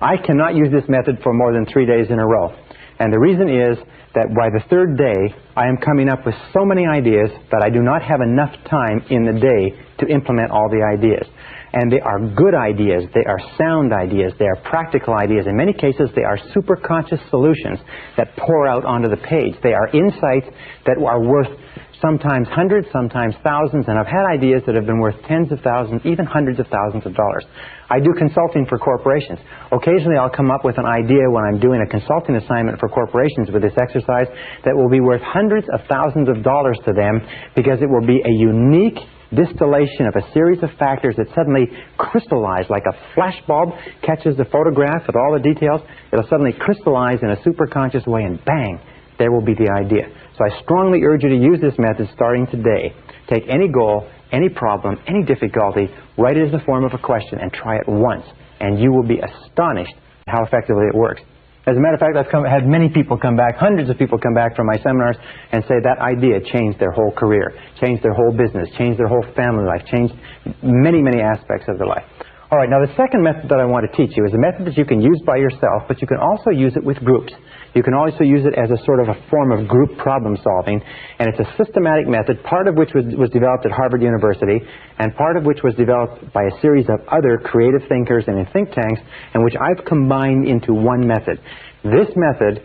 I cannot use this method for more than 3 days in a row. And the reason is that by the 3rd day, I am coming up with so many ideas that I do not have enough time in the day to implement all the ideas. And they are good ideas, they are sound ideas, they are practical ideas. In many cases, they are superconscious solutions that pour out onto the page. They are insights that are worth sometimes hundreds, sometimes thousands, and I've had ideas that have been worth tens of thousands, even hundreds of thousands of dollars. I do consulting for corporations. Occasionally I'll come up with an idea when I'm doing a consulting assignment for corporations with this exercise that will be worth hundreds of thousands of dollars to them because it will be a unique distillation of a series of factors that suddenly crystallize like a flashbulb catches the photograph with all the details. It'll suddenly crystallize in a superconscious way and bang, there will be the idea. So I strongly urge you to use this method starting today. Take any goal, any problem, any difficulty, write it as the form of a question and try it once. And you will be astonished at how effectively it works. As a matter of fact, I've had many people come back, hundreds of people come back from my seminars and say that idea changed their whole career, changed their whole business, changed their whole family life, changed many, many aspects of their life. All right, now the second method that I want to teach you is a method that you can use by yourself, but you can also use it with groups. You can also use it as a sort of a form of group problem solving, and it's a systematic method, part of which was developed at Harvard University, and part of which was developed by a series of other creative thinkers and in think tanks, and which I've combined into one method. This method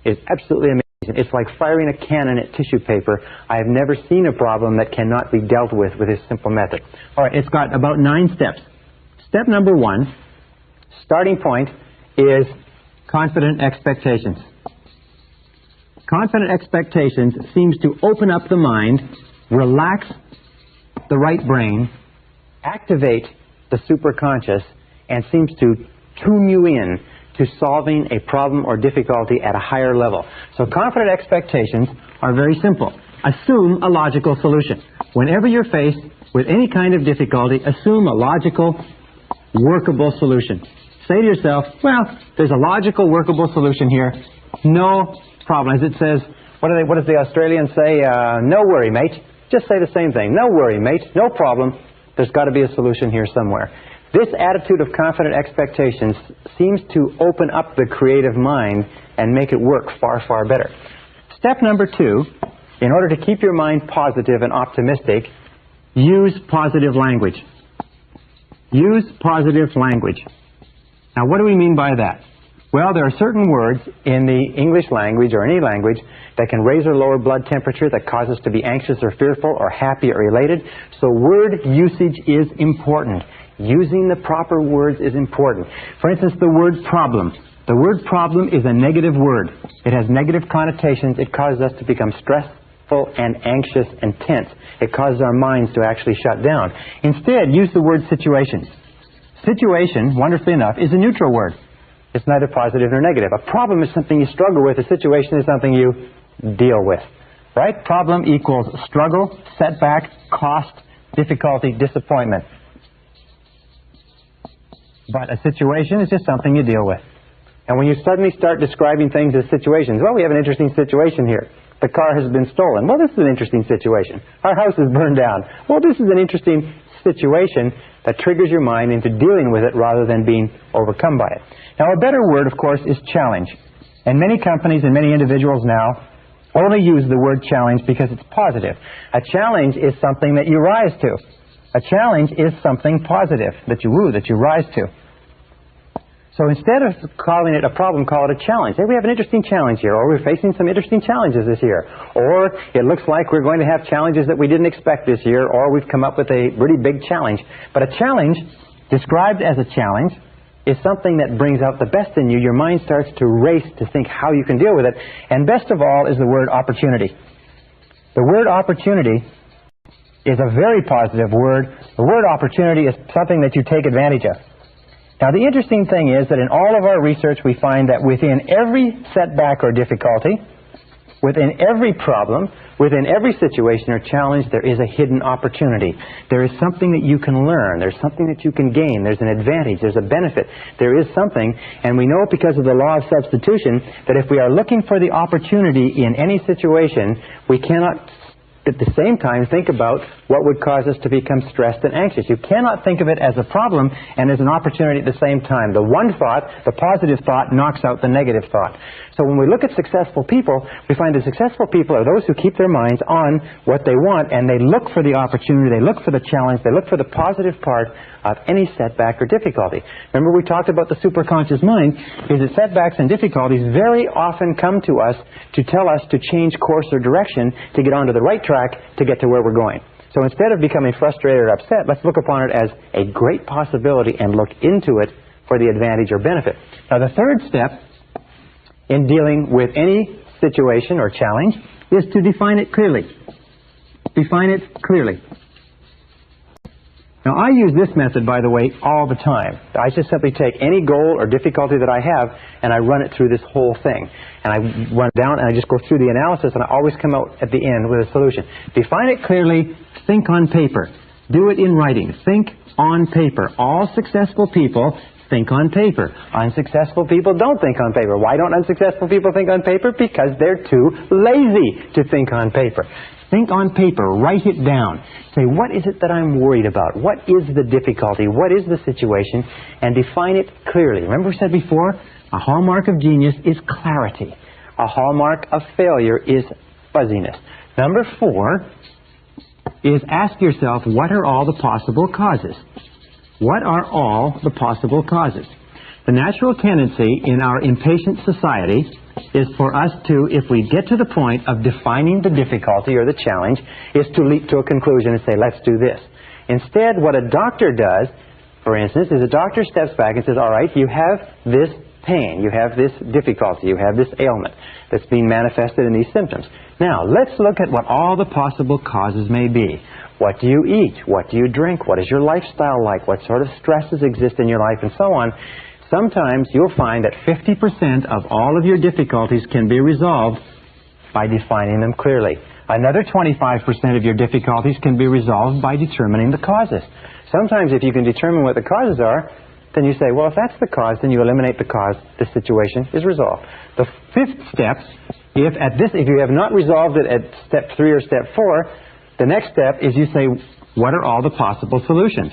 is absolutely amazing. It's like firing a cannon at tissue paper. I have never seen a problem that cannot be dealt with this simple method. All right, it's got about 9 steps. Step number 1, starting point, is confident expectations. Confident expectations seems to open up the mind, relax the right brain, activate the superconscious, and seems to tune you in to solving a problem or difficulty at a higher level. So confident expectations are very simple. Assume a logical solution. Whenever you're faced with any kind of difficulty, assume a logical, workable solution. Say to yourself, well, there's a logical, workable solution here. No problem. As it says, what does the Australians say? No worry, mate. Just say the same thing. No worry, mate. No problem. There's got to be a solution here somewhere. This attitude of confident expectations seems to open up the creative mind and make it work far, far better. Step number 2, in order to keep your mind positive and optimistic, use positive language. Use positive language. Now, what do we mean by that? Well, there are certain words in the English language or any language that can raise or lower blood temperature, that cause us to be anxious or fearful or happy or elated. So word usage is important. Using the proper words is important. For instance, the word problem. The word problem is a negative word. It has negative connotations. It causes us to become stressful and anxious and tense. It causes our minds to actually shut down. Instead, use the word situation. Situation, wonderfully enough, is a neutral word. It's neither positive nor negative. A problem is something you struggle with. A situation is something you deal with. Right? Problem equals struggle, setback, cost, difficulty, disappointment. But a situation is just something you deal with. And when you suddenly start describing things as situations, well, we have an interesting situation here. The car has been stolen. Well, this is an interesting situation. Our house is burned down. Well, this is an interesting situation that triggers your mind into dealing with it rather than being overcome by it. Now, a better word, of course, is challenge. And many companies and many individuals now only use the word challenge because it's positive. A challenge is something that you rise to. A challenge is something positive that you rise to. So instead of calling it a problem, call it a challenge. Hey, we have an interesting challenge here, or we're facing some interesting challenges this year. Or it looks like we're going to have challenges that we didn't expect this year, or we've come up with a really big challenge. But a challenge, described as a challenge, is something that brings out the best in you. Your mind starts to race to think how you can deal with it. And best of all is the word opportunity. The word opportunity is a very positive word. The word opportunity is something that you take advantage of. Now, the interesting thing is that in all of our research, we find that within every setback or difficulty, within every problem, within every situation or challenge, there is a hidden opportunity. There is something that you can learn. There's something that you can gain. There's an advantage. There's a benefit. There is something, and we know because of the law of substitution that if we are looking for the opportunity in any situation, we cannot at the same time, think about what would cause us to become stressed and anxious. You cannot think of it as a problem and as an opportunity at the same time. The one thought, the positive thought, knocks out the negative thought. So when we look at successful people, we find that successful people are those who keep their minds on what they want, and they look for the opportunity, they look for the challenge, they look for the positive part of any setback or difficulty. Remember, we talked about the superconscious mind, is that setbacks and difficulties very often come to us to tell us to change course or direction, to get onto the right track, to get to where we're going. So instead of becoming frustrated or upset, let's look upon it as a great possibility and look into it for the advantage or benefit. Now, the third step in dealing with any situation or challenge is to define it clearly. Define it clearly. Now, I use this method, by the way, all the time. I just simply take any goal or difficulty that I have, and I run it through this whole thing. And I run it down, and I just go through the analysis, and I always come out at the end with a solution. Define it clearly. Think on paper. Do it in writing. Think on paper. All successful people think on paper. Unsuccessful people don't think on paper. Why don't unsuccessful people think on paper? Because they're too lazy to think on paper. Think on paper. Write it down. Say, what is it that I'm worried about? What is the difficulty? What is the situation? And define it clearly. Remember we said before, a hallmark of genius is clarity. A hallmark of failure is fuzziness. Number 4 is ask yourself, what are all the possible causes? What are all the possible causes? The natural tendency in our impatient society is for us to, if we get to the point of defining the difficulty or the challenge, is to leap to a conclusion and say, let's do this. Instead, what a doctor does, for instance, is a doctor steps back and says, all right, you have this pain, you have this difficulty, you have this ailment that's being manifested in these symptoms. Now, let's look at what all the possible causes may be. What do you eat? What do you drink? What is your lifestyle like? What sort of stresses exist in your life, and so on. Sometimes you'll find that 50% of all of your difficulties can be resolved by defining them clearly. Another 25% of your difficulties can be resolved by determining the causes. Sometimes if you can determine what the causes are, then you say, well, if that's the cause, then you eliminate the cause, the situation is resolved. The 5th step, if you have not resolved it at step 3 or step 4, the next step is you say, what are all the possible solutions?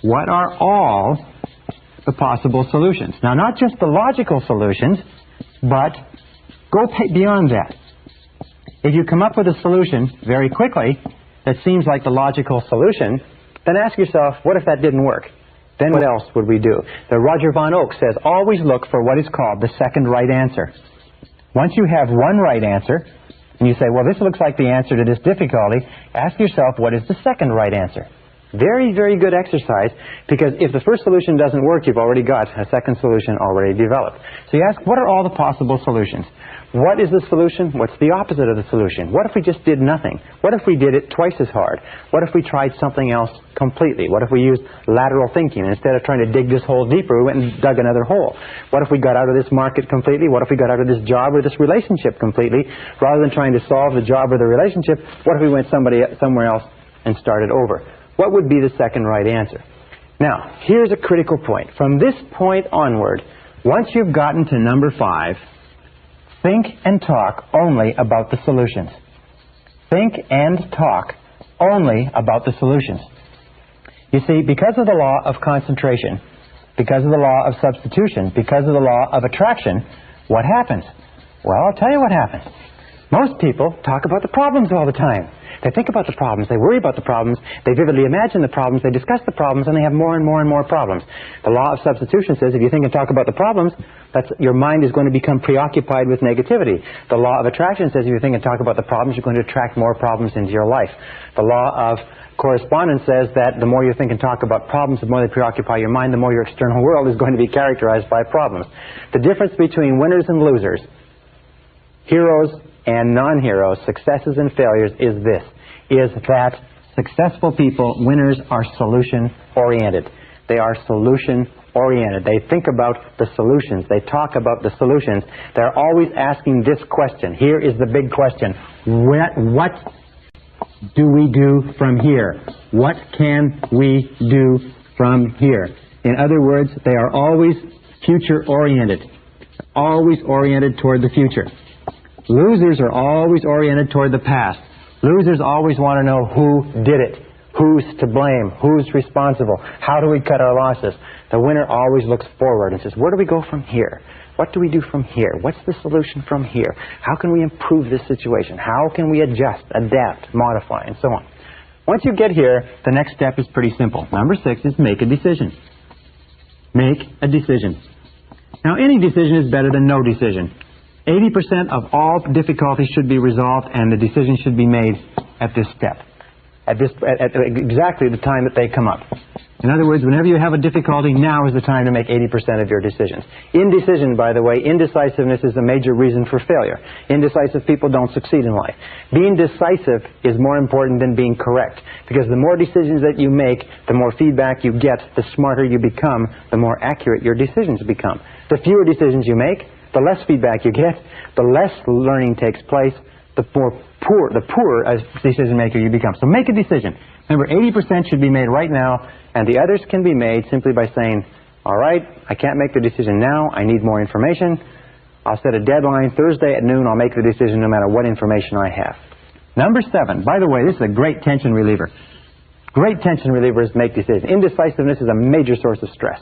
What are all the possible solutions? Now, not just the logical solutions, but go beyond that. If you come up with a solution very quickly that seems like the logical solution, then ask yourself, what if that didn't work? Then what else would we do? The Roger Von Oak says, always look for what is called the second right answer. Once you have one right answer, and you say, well, this looks like the answer to this difficulty, ask yourself, what is the second right answer? Very, very good exercise, because if the first solution doesn't work, you've already got a second solution already developed. So you ask, what are all the possible solutions? What is the solution? What's the opposite of the solution? What if we just did nothing? What if we did it twice as hard? What if we tried something else completely? What if we used lateral thinking? Instead of trying to dig this hole deeper, we went and dug another hole. What if we got out of this market completely? What if we got out of this job or this relationship completely? Rather than trying to solve the job or the relationship, what if we went somewhere else and started over? What would be the second right answer? Now, here's a critical point. From this point onward, once you've gotten to number 5, think and talk only about the solutions. Think and talk only about the solutions. You see, because of the law of concentration, because of the law of substitution, because of the law of attraction, what happens? Well, I'll tell you what happens. Most people talk about the problems all the time. They think about the problems, they worry about the problems, they vividly imagine the problems, they discuss the problems, and they have more and more and more problems. The law of substitution says if you think and talk about the problems, your mind is going to become preoccupied with negativity. The law of attraction says if you think and talk about the problems, you're going to attract more problems into your life. The law of correspondence says that the more you think and talk about problems, the more they preoccupy your mind, the more your external world is going to be characterized by problems. The difference between winners and losers, heroes and non-heroes, successes and failures is this, is that successful people, winners, are solution-oriented. They are solution-oriented. They think about the solutions. They talk about the solutions. They're always asking this question. Here is the big question. What do we do from here? What can we do from here? In other words, they are always future-oriented, always oriented toward the future. Losers are always oriented toward the past. Losers always want to know who did it, who's to blame, who's responsible, how do we cut our losses. The winner always looks forward and says, where do we go from here? What do we do from here? What's the solution from here? How can we improve this situation? How can we adjust, adapt, modify, and so on? Once you get here, the next step is pretty simple. Number 6 is make a decision. Make a decision. Now, any decision is better than no decision. 80% of all difficulties should be resolved, and the decision should be made at this step, at exactly the time that they come up. In other words, whenever you have a difficulty, now is the time to make 80% of your decisions. Indecision, by the way, indecisiveness is a major reason for failure. Indecisive people don't succeed in life. Being decisive is more important than being correct, because the more decisions that you make, the more feedback you get, the smarter you become, the more accurate your decisions become. The fewer decisions you make, the less feedback you get, the less learning takes place, the poorer a decision maker you become. So make a decision. Remember, 80% should be made right now, and the others can be made simply by saying, all right, I can't make the decision now, I need more information. I'll set a deadline, Thursday at noon, I'll make the decision no matter what information I have. Number 7, by the way, this is a great tension reliever. Great tension relievers make decisions. Indecisiveness is a major source of stress.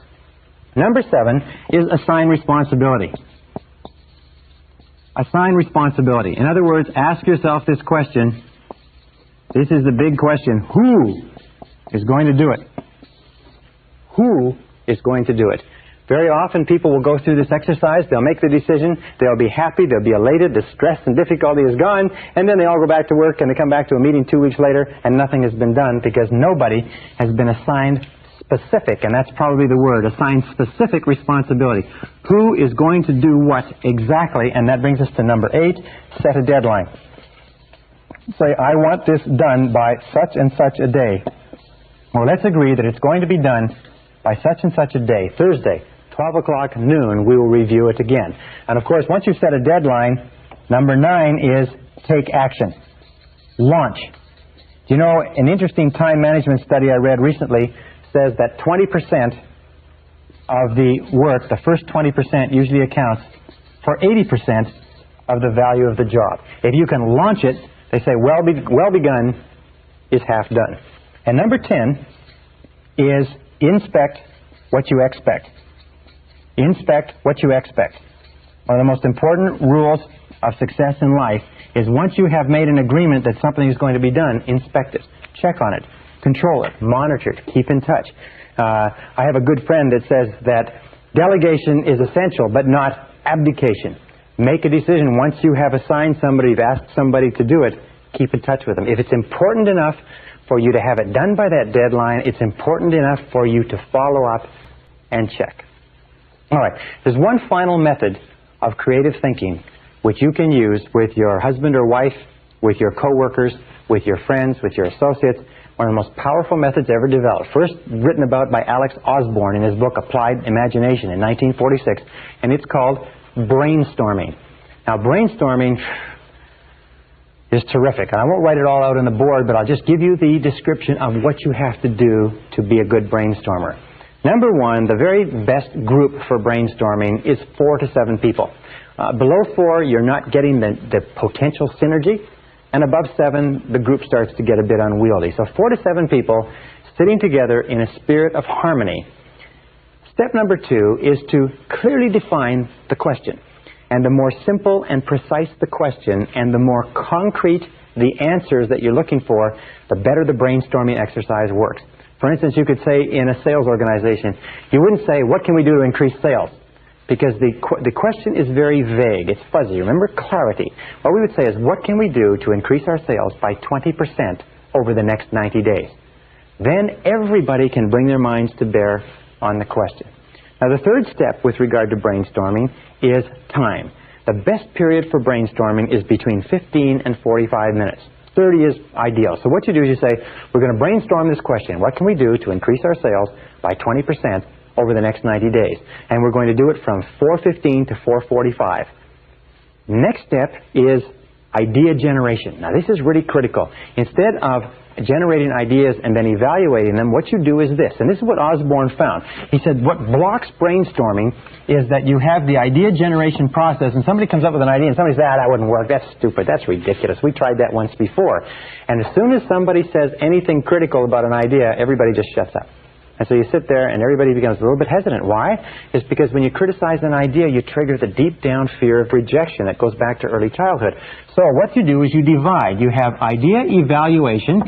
Number 7 is assign responsibility. Assign responsibility. In other words, ask yourself this question. This is the big question. Who is going to do it? Who is going to do it? Very often people will go through this exercise, they'll make the decision, they'll be happy, they'll be elated, the stress and difficulty is gone, and then they all go back to work and they come back to a meeting 2 weeks later and nothing has been done because nobody has been assigned specific, and that's probably the word, assigned specific responsibility. Who is going to do what exactly? And that brings us to number 8, set a deadline. Say, I want this done by such and such a day. Well, let's agree that it's going to be done by such and such a day, Thursday, 12 o'clock noon, we will review it again. And of course, once you've set a deadline, number 9 is take action. Launch. Do you know, an interesting time management study I read recently says that 20% of the work, the first 20% usually accounts for 80% of the value of the job. If you can launch it, they say well begun is half done. And number 10 is inspect what you expect. Inspect what you expect. One of the most important rules of success in life is once you have made an agreement that something is going to be done, inspect it. Check on it. Control it. Monitor it. Keep in touch. I have a good friend that says that delegation is essential, but not abdication. Make a decision. Once you have assigned somebody, you've asked somebody to do it, keep in touch with them. If it's important enough for you to have it done by that deadline, it's important enough for you to follow up and check. All right. There's one final method of creative thinking which you can use with your husband or wife, with your coworkers, with your friends, with your associates. One of the most powerful methods ever developed. First written about by Alex Osborne in his book Applied Imagination in 1946, and it's called brainstorming. Now, brainstorming is terrific. And I won't write it all out on the board, but I'll just give you the description of what you have to do to be a good brainstormer. Number 1, the very best group for brainstorming is 4 to 7 people. Below 4, you're not getting the potential synergy. And above 7, the group starts to get a bit unwieldy. So 4 to 7 people sitting together in a spirit of harmony. Step number 2 is to clearly define the question. And the more simple and precise the question, and the more concrete the answers that you're looking for, the better the brainstorming exercise works. For instance, you could say in a sales organization, you wouldn't say, what can we do to increase sales? Because the question is very vague. It's fuzzy. Remember, clarity. What we would say is, what can we do to increase our sales by 20% over the next 90 days? Then everybody can bring their minds to bear on the question. Now, the third step with regard to brainstorming is time. The best period for brainstorming is between 15 and 45 minutes. 30 is ideal. So what you do is you say, we're going to brainstorm this question. What can we do to increase our sales by 20% over the next 90 days? And we're going to do it from 4:15 to 4:45. Next step is idea generation. Now, this is really critical. Instead of generating ideas and then evaluating them, what you do is this. And this is what Osborne found. He said what blocks brainstorming is that you have the idea generation process, and somebody comes up with an idea and somebody says, that wouldn't work, that's stupid, that's ridiculous, we tried that once before. And as soon as somebody says anything critical about an idea, everybody just shuts up. And so you sit there and everybody becomes a little bit hesitant. Why? It's because when you criticize an idea, you trigger the deep down fear of rejection that goes back to early childhood. So what you do is you divide. You have idea evaluation,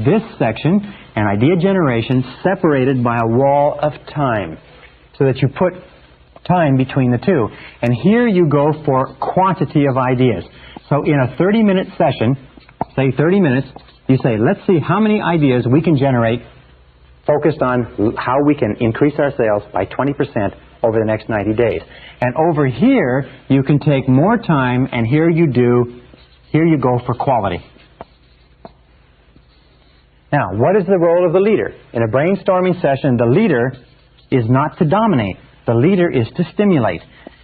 this section, and idea generation separated by a wall of time, so that you put time between the two. And here you go for quantity of ideas. So in a 30-minute session, say 30 minutes, you say, let's see how many ideas we can generate focused on how we can increase our sales by 20% over the next 90 days. And over here, you can take more time, and here you go for quality. Now, what is the role of the leader? In a brainstorming session, the leader is not to dominate. The leader is to stimulate.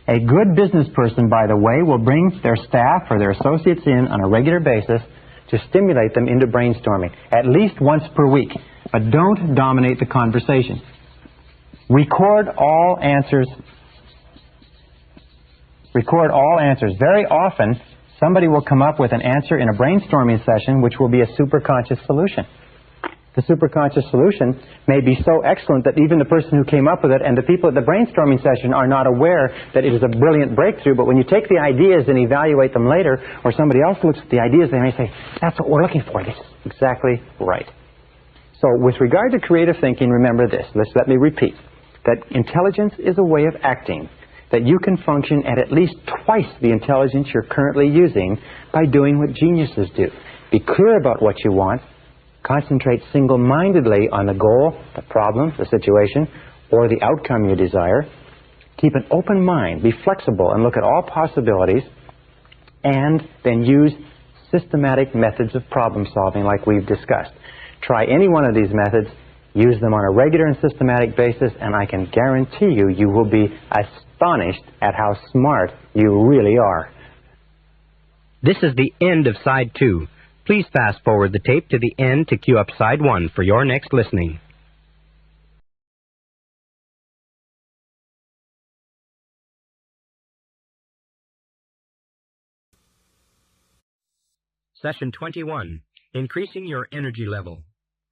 A good business person, by the way, will bring their staff or their associates in on a regular basis to stimulate them into brainstorming, at least once per week. But don't dominate the conversation. Record all answers. Record all answers. Very often, somebody will come up with an answer in a brainstorming session which will be a superconscious solution. The superconscious solution may be so excellent that even the person who came up with it and the people at the brainstorming session are not aware that it is a brilliant breakthrough. But when you take the ideas and evaluate them later, or somebody else looks at the ideas, they may say, that's what we're looking for. This is exactly right. So with regard to creative thinking, remember this. Let me repeat. That intelligence is a way of acting. That you can function at least twice the intelligence you're currently using by doing what geniuses do. Be clear about what you want. Concentrate single-mindedly on the goal, the problem, the situation, or the outcome you desire. Keep an open mind. Be flexible and look at all possibilities. And then use systematic methods of problem solving like we've discussed. Try any one of these methods, use them on a regular and systematic basis, and I can guarantee you, you will be astonished at how smart you really are. This is the end of Side 2. Please fast forward the tape to the end to cue up Side 1 for your next listening. Session 21, Increasing Your Energy Level.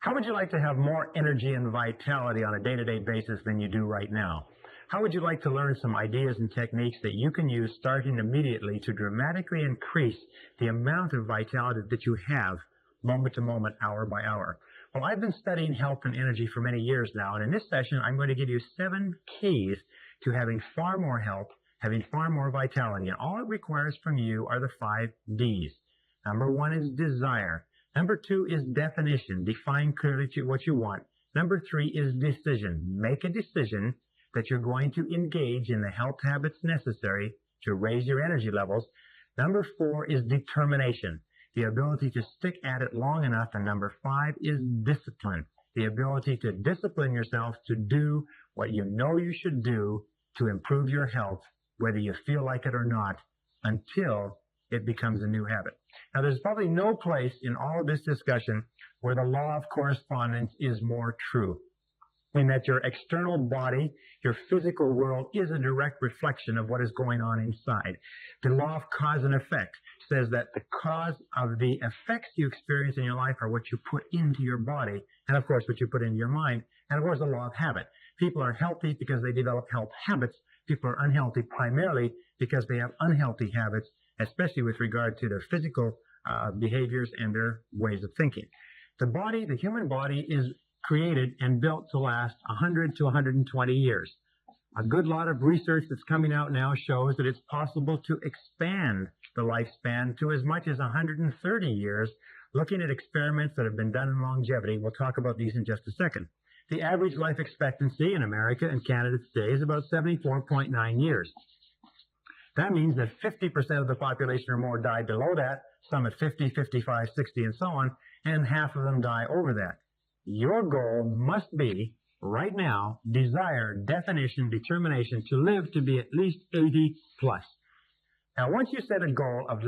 How would you like to have more energy and vitality on a day-to-day basis than you do right now? How would you like to learn some ideas and techniques that you can use starting immediately to dramatically increase the amount of vitality that you have moment to moment, hour by hour? Well, I've been studying health and energy for many years now, and in this session I'm going to give you 7 keys to having far more health, having far more vitality, and all it requires from you are the 5 Ds. Number 1 is desire. Number 2 is definition. Define clearly what you want. Number 3 is decision. Make a decision that you're going to engage in the health habits necessary to raise your energy levels. Number 4 is determination, the ability to stick at it long enough. And number 5 is discipline, the ability to discipline yourself to do what you know you should do to improve your health, whether you feel like it or not, until it becomes a new habit. Now, there's probably no place in all of this discussion where the law of correspondence is more true, in that your external body, your physical world, is a direct reflection of what is going on inside. The law of cause and effect says that the cause of the effects you experience in your life are what you put into your body, and of course what you put into your mind, and of course the law of habit. People are healthy because they develop health habits. People are unhealthy primarily because they have unhealthy habits, especially with regard to their physical behaviors and their ways of thinking. The body, the human body, is created and built to last 100 to 120 years. A good lot of research that's coming out now shows that it's possible to expand the lifespan to as much as 130 years, looking at experiments that have been done in longevity. We'll talk about these in just a second. The average life expectancy in America and Canada today is about 74.9 years. That means that 50% of the population or more die below that, some at 50, 55, 60, and so on, and half of them die over that. Your goal must be, right now, desire, definition, determination to live to be at least 80 plus. Now, once you set a goal of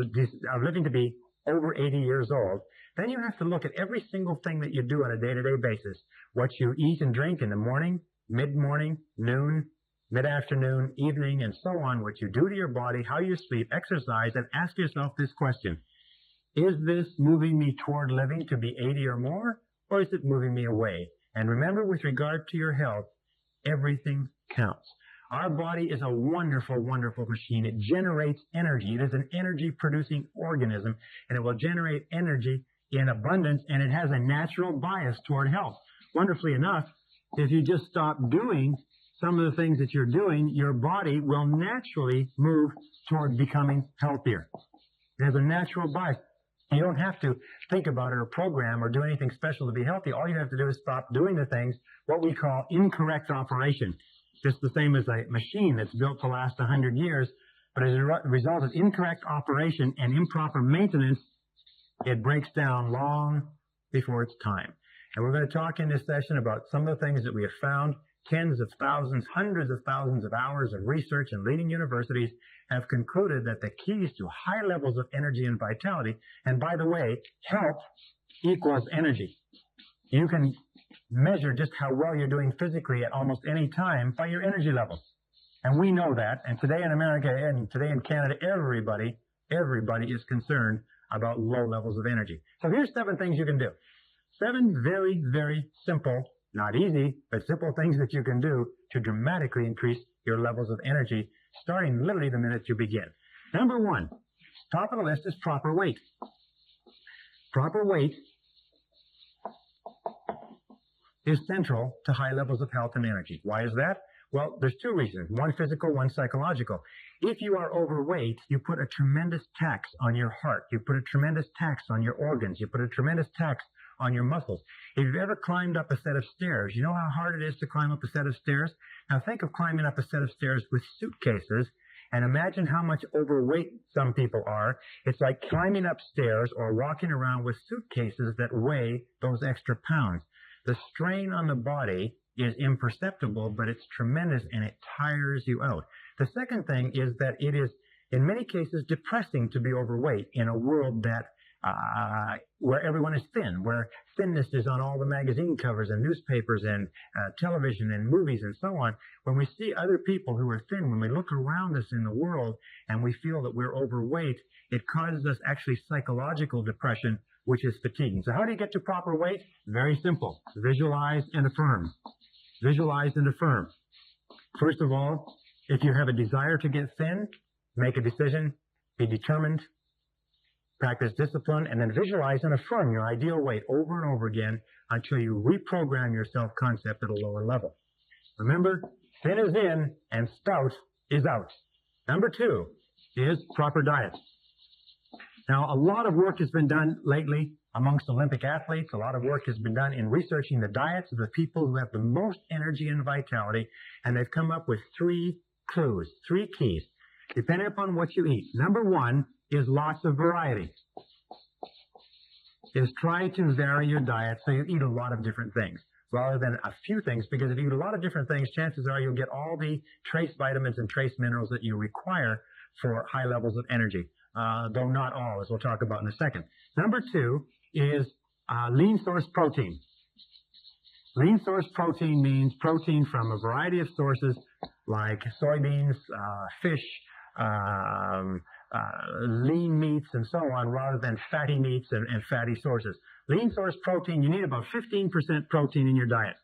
living to be over 80 years old, then you have to look at every single thing that you do on a day-to-day basis. What you eat and drink in the morning, mid-morning, noon, mid-afternoon, evening, and so on, what you do to your body, how you sleep, exercise, and ask yourself this question. Is this moving me toward living to be 80 or more, or is it moving me away? And remember, with regard to your health, everything counts. Our body is a wonderful, wonderful machine. It generates energy. It is an energy-producing organism, and it will generate energy in abundance, and it has a natural bias toward health. Wonderfully enough, if you just stop doing some of the things that you're doing, your body will naturally move toward becoming healthier. It has a natural bias. You don't have to think about it or program or do anything special to be healthy. All you have to do is stop doing the things, what we call incorrect operation. Just the same as a machine that's built to last 100 years, but as a result of incorrect operation and improper maintenance, it breaks down long before it's time. And we're going to talk in this session about some of the things that we have found. Tens of thousands, hundreds of thousands of hours of research in leading universities have concluded that the keys to high levels of energy and vitality, and by the way, health equals energy. You can measure just how well you're doing physically at almost any time by your energy levels. And we know that, and today in America and today in Canada, everybody is concerned about low levels of energy. So here's 7 things you can do. 7 very, very simple, not easy, but simple things that you can do to dramatically increase your levels of energy, starting literally the minute you begin. Number 1, top of the list is proper weight. Proper weight is central to high levels of health and energy. Why is that? Well, there's 2 reasons. One physical, one psychological. If you are overweight, you put a tremendous tax on your heart. You put a tremendous tax on your organs. You put a tremendous tax on your muscles. If you've ever climbed up a set of stairs, you know how hard it is to climb up a set of stairs? Now think of climbing up a set of stairs with suitcases, and imagine how much overweight some people are. It's like climbing upstairs or walking around with suitcases that weigh those extra pounds. The strain on the body is imperceptible, but it's tremendous, and it tires you out. The second thing is that it is, in many cases, depressing to be overweight in a world that where everyone is thin, where thinness is on all the magazine covers and newspapers and television and movies and so on. When we see other people who are thin, when we look around us in the world and we feel that we're overweight, it causes us actually psychological depression, which is fatiguing. So how do you get to proper weight? Very simple. Visualize and affirm. Visualize and affirm. First of all, if you have a desire to get thin, make a decision, be determined, practice discipline, and then visualize and affirm your ideal weight over and over again until you reprogram your self-concept at a lower level. Remember, thin is in and stout is out. Number 2 is proper diet. Now, a lot of work has been done lately amongst Olympic athletes. A lot of work has been done in researching the diets of the people who have the most energy and vitality, and they've come up with 3 clues, 3 keys, depending upon what you eat. Number 1 is lots of variety. Is try to vary your diet so you eat a lot of different things rather than a few things, because if you eat a lot of different things, chances are you'll get all the trace vitamins and trace minerals that you require for high levels of energy, though not all, as we'll talk about in a second. Number 2 is lean source protein. Lean source protein means protein from a variety of sources like soybeans, fish, lean meats and so on, rather than fatty meats and fatty sources. Lean source protein, you need about 15% protein in your diet.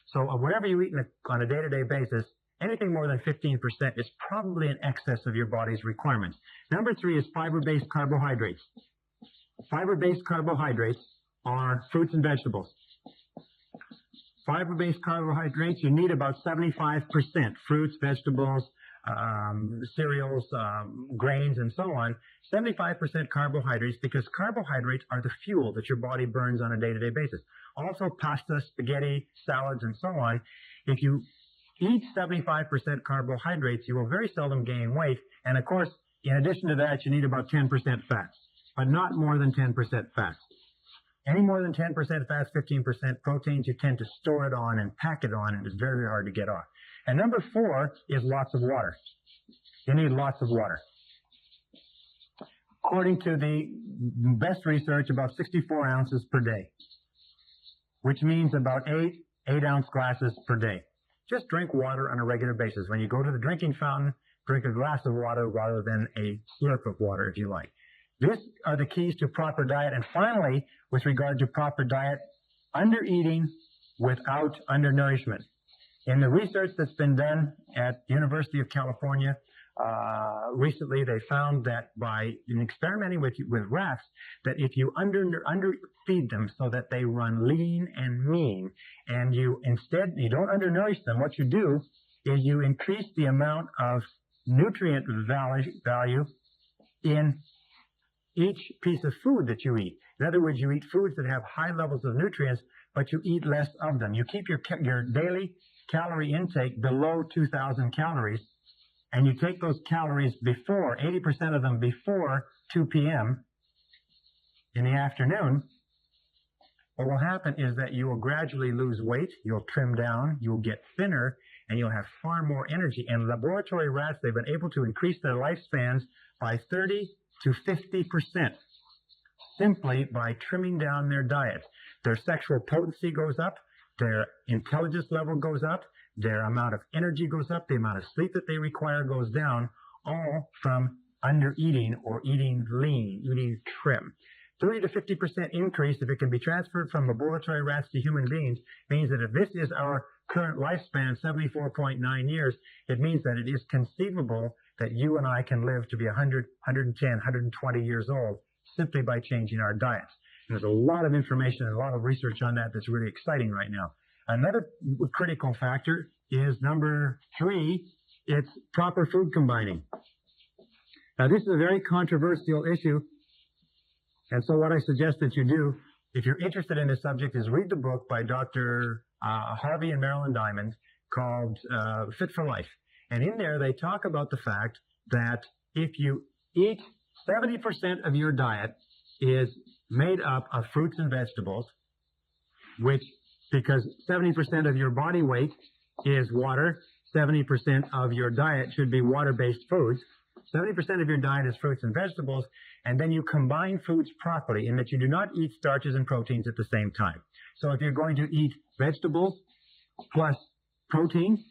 So whatever you eat on a day-to-day basis, anything more than 15% is probably in excess of your body's requirements. Number 3 is fiber-based carbohydrates. Fiber-based carbohydrates are fruits and vegetables. Fiber-based carbohydrates, you need about 75%. Fruits, vegetables, cereals, grains, and so on. 75% carbohydrates, because carbohydrates are the fuel that your body burns on a day-to-day basis. Also pasta, spaghetti, salads, and so on. If you eat 75% carbohydrates, you will very seldom gain weight. And of course, in addition to that, you need about 10% fats, but not more than 10% fats. Any more than 10% fats, 15% proteins, you tend to store it on and pack it on, and it's very, very hard to get off. And number 4 is lots of water. You need lots of water. according to the best research, about 64 ounces per day, which means about 8-ounce glasses per day. Just drink water on a regular basis. When you go to the drinking fountain, drink a glass of water rather than a slurp of water, if you like. These are the keys to proper diet. And finally, with regard to proper diet, under-eating without undernourishment. In the research that's been done at the University of California, recently they found that in experimenting with rats, that if you underfeed them so that they run lean and mean, and you don't undernourish them, what you do is you increase the amount of nutrient value in each piece of food that you eat. In other words, you eat foods that have high levels of nutrients, but you eat less of them. You keep your daily calorie intake below 2,000 calories, and you take those calories before, 80% of them before 2 p.m. in the afternoon. What will happen is that you will gradually lose weight, you'll trim down, you'll get thinner, and you'll have far more energy. And laboratory rats, they've been able to increase their lifespans by 30 to 50% simply by trimming down their diet. Their sexual potency goes up, their intelligence level goes up, their amount of energy goes up, the amount of sleep that they require goes down, all from under-eating or eating lean, eating trim. 30 to 50% increase, if it can be transferred from laboratory rats to human beings, means that if this is our current lifespan, 74.9 years, it means that it is conceivable that you and I can live to be 100, 110, 120 years old simply by changing our diets. And there's a lot of information and a lot of research on that that's really exciting right now. Another critical factor is number 3, it's proper food combining. Now, this is a very controversial issue, and so what I suggest that you do, if you're interested in this subject, is read the book by Dr. Harvey and Marilyn Diamond called Fit for Life. And in there, they talk about the fact that if you eat 70% of your diet is made up of fruits and vegetables, which, because 70% of your body weight is water, 70% of your diet should be water-based foods. 70% of your diet is fruits and vegetables, and then you combine foods properly in that you do not eat starches and proteins at the same time. So if you're going to eat vegetables plus protein,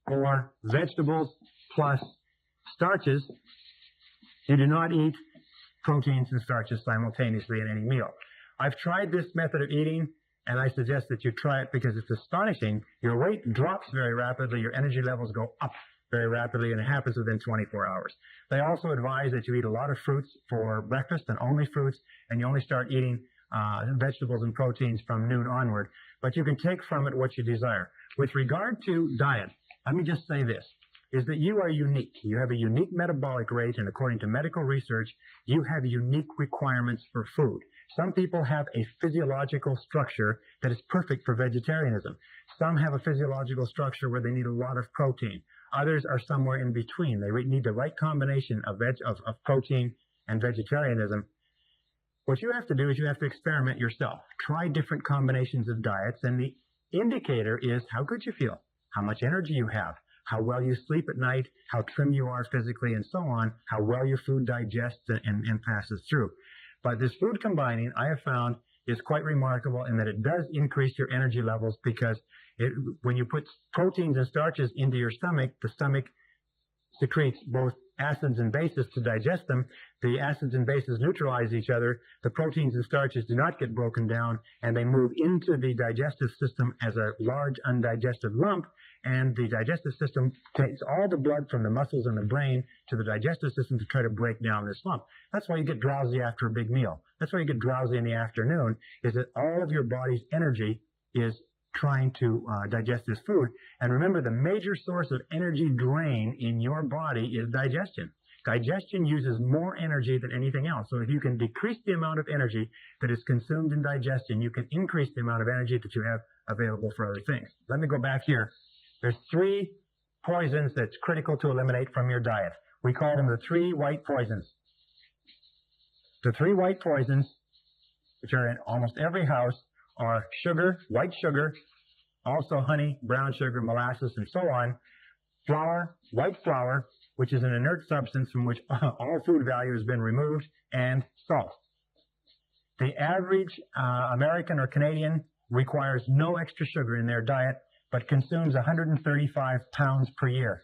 or vegetables plus starches, you do not eat proteins and starches simultaneously in any meal. I've tried this method of eating, and I suggest that you try it because it's astonishing. Your weight drops very rapidly, your energy levels go up very rapidly, and it happens within 24 hours. They also advise that you eat a lot of fruits for breakfast and only fruits, and you only start eating vegetables and proteins from noon onward. But you can take from it what you desire. With regard to diet, let me just say this, is that you are unique. You have a unique metabolic rate, and according to medical research, you have unique requirements for food. Some people have a physiological structure that is perfect for vegetarianism. Some have a physiological structure where they need a lot of protein. Others are somewhere in between. They need the right combination of protein and vegetarianism. What you have to do is you have to experiment yourself. Try different combinations of diets, and the indicator is how good you feel, how much energy you have, how well you sleep at night, how trim you are physically, and so on, how well your food digests and passes through. But this food combining, I have found, is quite remarkable in that it does increase your energy levels, because when you put proteins and starches into your stomach, the stomach secretes both acids and bases to digest them. The acids and bases neutralize each other. The proteins and starches do not get broken down, and they move into the digestive system as a large undigested lump, and the digestive system takes all the blood from the muscles and the brain to the digestive system to try to break down this lump. That's why you get drowsy after a big meal. That's why you get drowsy in the afternoon, is that all of your body's energy is trying to digest this food. And remember, the major source of energy drain in your body is digestion. Digestion uses more energy than anything else. So if you can decrease the amount of energy that is consumed in digestion, you can increase the amount of energy that you have available for other things. Let me go back here. There's 3 poisons that's critical to eliminate from your diet. We call them the 3 white poisons. The 3 white poisons, which are in almost every house, are sugar, white sugar, also honey, brown sugar, molasses, and so on, flour, white flour, which is an inert substance from which all food value has been removed, and salt. The average American or Canadian requires no extra sugar in their diet, but consumes 135 pounds per year.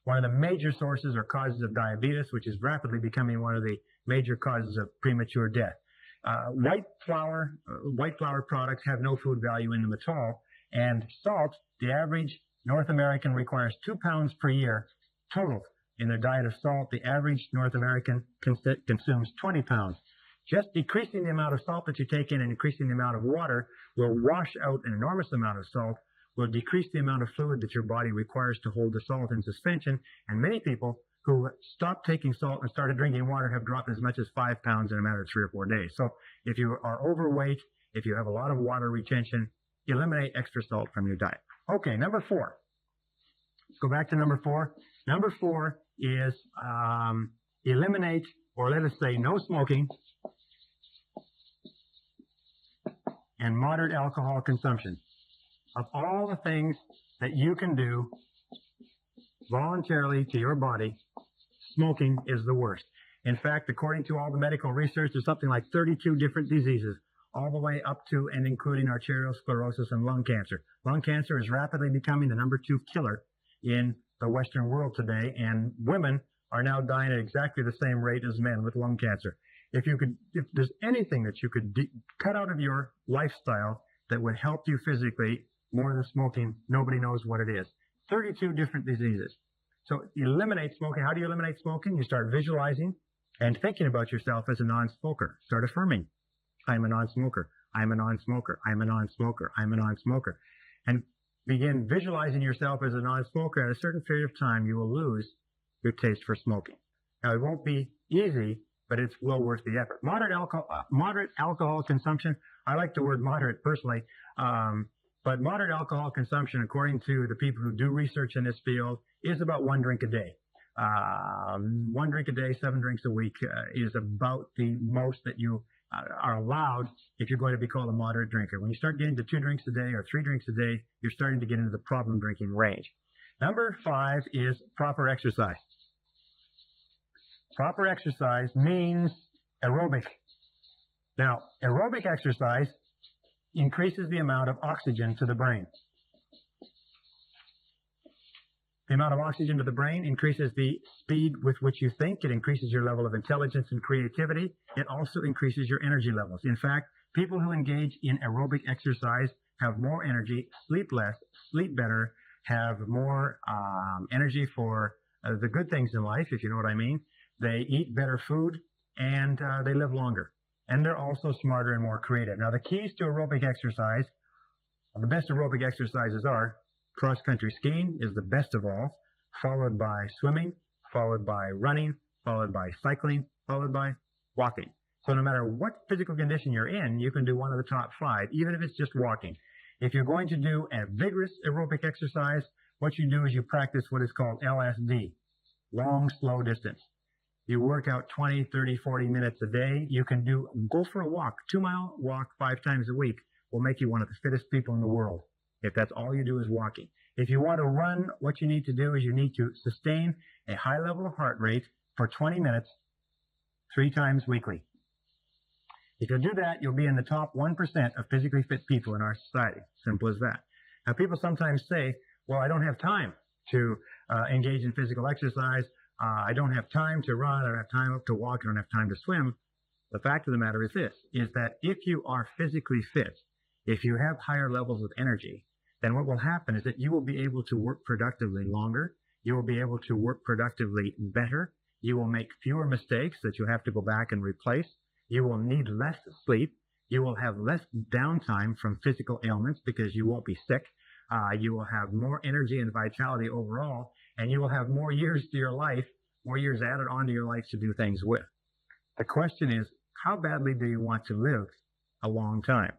One of the major sources or causes of diabetes, which is rapidly becoming one of the major causes of premature death. White flour products have no food value in them at all, and salt, the average North American requires 2 pounds per year total in their diet of salt. The average North American consumes 20 pounds. Just decreasing the amount of salt that you take in and increasing the amount of water will wash out an enormous amount of salt, will decrease the amount of fluid that your body requires to hold the salt in suspension. And many people who stopped taking salt and started drinking water have dropped as much as 5 pounds in a matter of 3 or 4 days. So if you are overweight, if you have a lot of water retention, eliminate extra salt from your diet. Okay, number 4. Let's go back to number 4. Number 4 is eliminate, or let us say no smoking and moderate alcohol consumption. Of all the things that you can do voluntarily to your body, smoking is the worst. In fact, according to all the medical research, there's something like 32 different diseases, all the way up to and including arteriosclerosis and lung cancer. Lung cancer is rapidly becoming the number 2 killer in the Western world today, and women are now dying at exactly the same rate as men with lung cancer. If there's anything that you could cut out of your lifestyle that would help you physically more than smoking, nobody knows what it is. 32 different diseases. So eliminate smoking. How do you eliminate smoking? You start visualizing and thinking about yourself as a non-smoker. Start affirming, I'm a non-smoker, I'm a non-smoker, I'm a non-smoker, I'm a non-smoker. And begin visualizing yourself as a non-smoker. At a certain period of time, you will lose your taste for smoking. Now, it won't be easy, but it's well worth the effort. Moderate alcohol consumption. I like the word moderate personally, but moderate alcohol consumption, according to the people who do research in this field, is about 1 drink a day. 1 drink a day, 7 drinks a week is about the most that you are allowed if you're going to be called a moderate drinker. When you start getting to 2 drinks a day or 3 drinks a day, you're starting to get into the problem drinking range. Number 5 is proper exercise. Proper exercise means aerobic. Now, aerobic exercise increases the amount of oxygen to the brain. The amount of oxygen to the brain increases the speed with which you think. It increases your level of intelligence and creativity. It also increases your energy levels. In fact, people who engage in aerobic exercise have more energy, sleep less, sleep better, have more energy for the good things in life, if you know what I mean. They eat better food, and they live longer. And they're also smarter and more creative. Now, the keys to aerobic exercise, the best aerobic exercises are cross-country skiing is the best of all, followed by swimming, followed by running, followed by cycling, followed by walking. So no matter what physical condition you're in, you can do one of the top 5, even if it's just walking. If you're going to do a vigorous aerobic exercise, what you do is you practice what is called LSD, long, slow distance. You work out 20, 30, 40 minutes a day. You can go for a walk, 2-mile walk 5 times a week will make you one of the fittest people in the world, if that's all you do is walking. If you want to run, what you need to do is you need to sustain a high level of heart rate for 20 minutes, 3 times weekly. If you do that, you'll be in the top 1% of physically fit people in our society. Simple as that. Now, people sometimes say, well, I don't have time to engage in physical exercise. I don't have time to run. I don't have time to walk. I don't have time to swim. The fact of the matter is this, is that if you are physically fit, if you have higher levels of energy, then what will happen is that you will be able to work productively longer. You will be able to work productively better. You will make fewer mistakes that you have to go back and replace. You will need less sleep. You will have less downtime from physical ailments because you won't be sick. You will have more energy and vitality overall, and you will have more years to your life, more years added onto your life to do things with. The question is, how badly do you want to live a long time?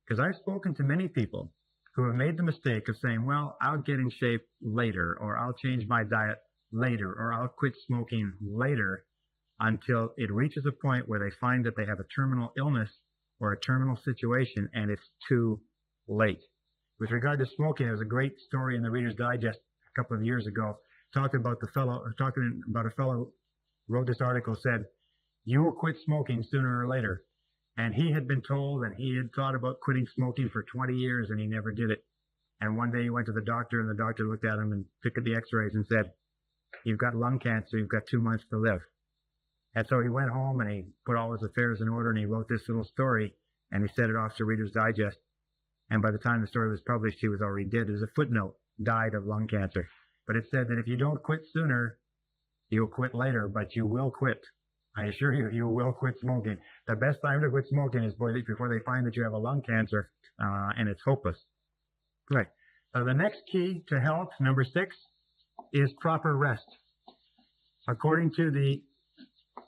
Because I've spoken to many people who have made the mistake of saying, well, I'll get in shape later, or I'll change my diet later, or I'll quit smoking later, until it reaches a point where they find that they have a terminal illness or a terminal situation, and it's too late. With regard to smoking, there was a great story in the Reader's Digest a couple of years ago talking about a fellow who wrote this article, said, you will quit smoking sooner or later. And he had been told, and he had thought about quitting smoking for 20 years, and he never did it. And one day he went to the doctor, and the doctor looked at him and took at the x-rays and said, you've got lung cancer, you've got 2 months to live. And so he went home and he put all his affairs in order, and he wrote this little story, and he sent it off to Reader's Digest. And by the time the story was published, he was already dead. There's a footnote, died of lung cancer. But it said that if you don't quit sooner, you'll quit later, but you will quit. I assure you, you will quit smoking. The best time to quit smoking is before they find that you have a lung cancer, and it's hopeless. Right. The next key to health, number 6, is proper rest. According to the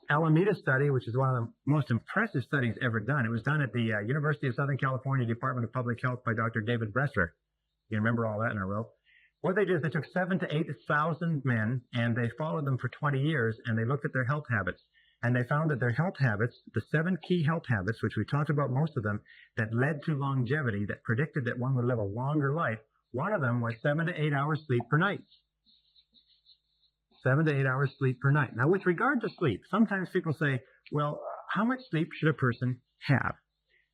Alameda study, which is one of the most impressive studies ever done, it was done at the University of Southern California Department of Public Health by Dr. David Bresser. You remember all that in a row. What they did is they took 7,000 to 8,000 men, and they followed them for 20 years, and they looked at their health habits. And they found that their health habits, the 7 key health habits, which we talked about most of them, that led to longevity, that predicted that one would live a longer life, one of them was 7 to 8 hours sleep per night. 7 to 8 hours sleep per night. Now, with regard to sleep, sometimes people say, well, how much sleep should a person have?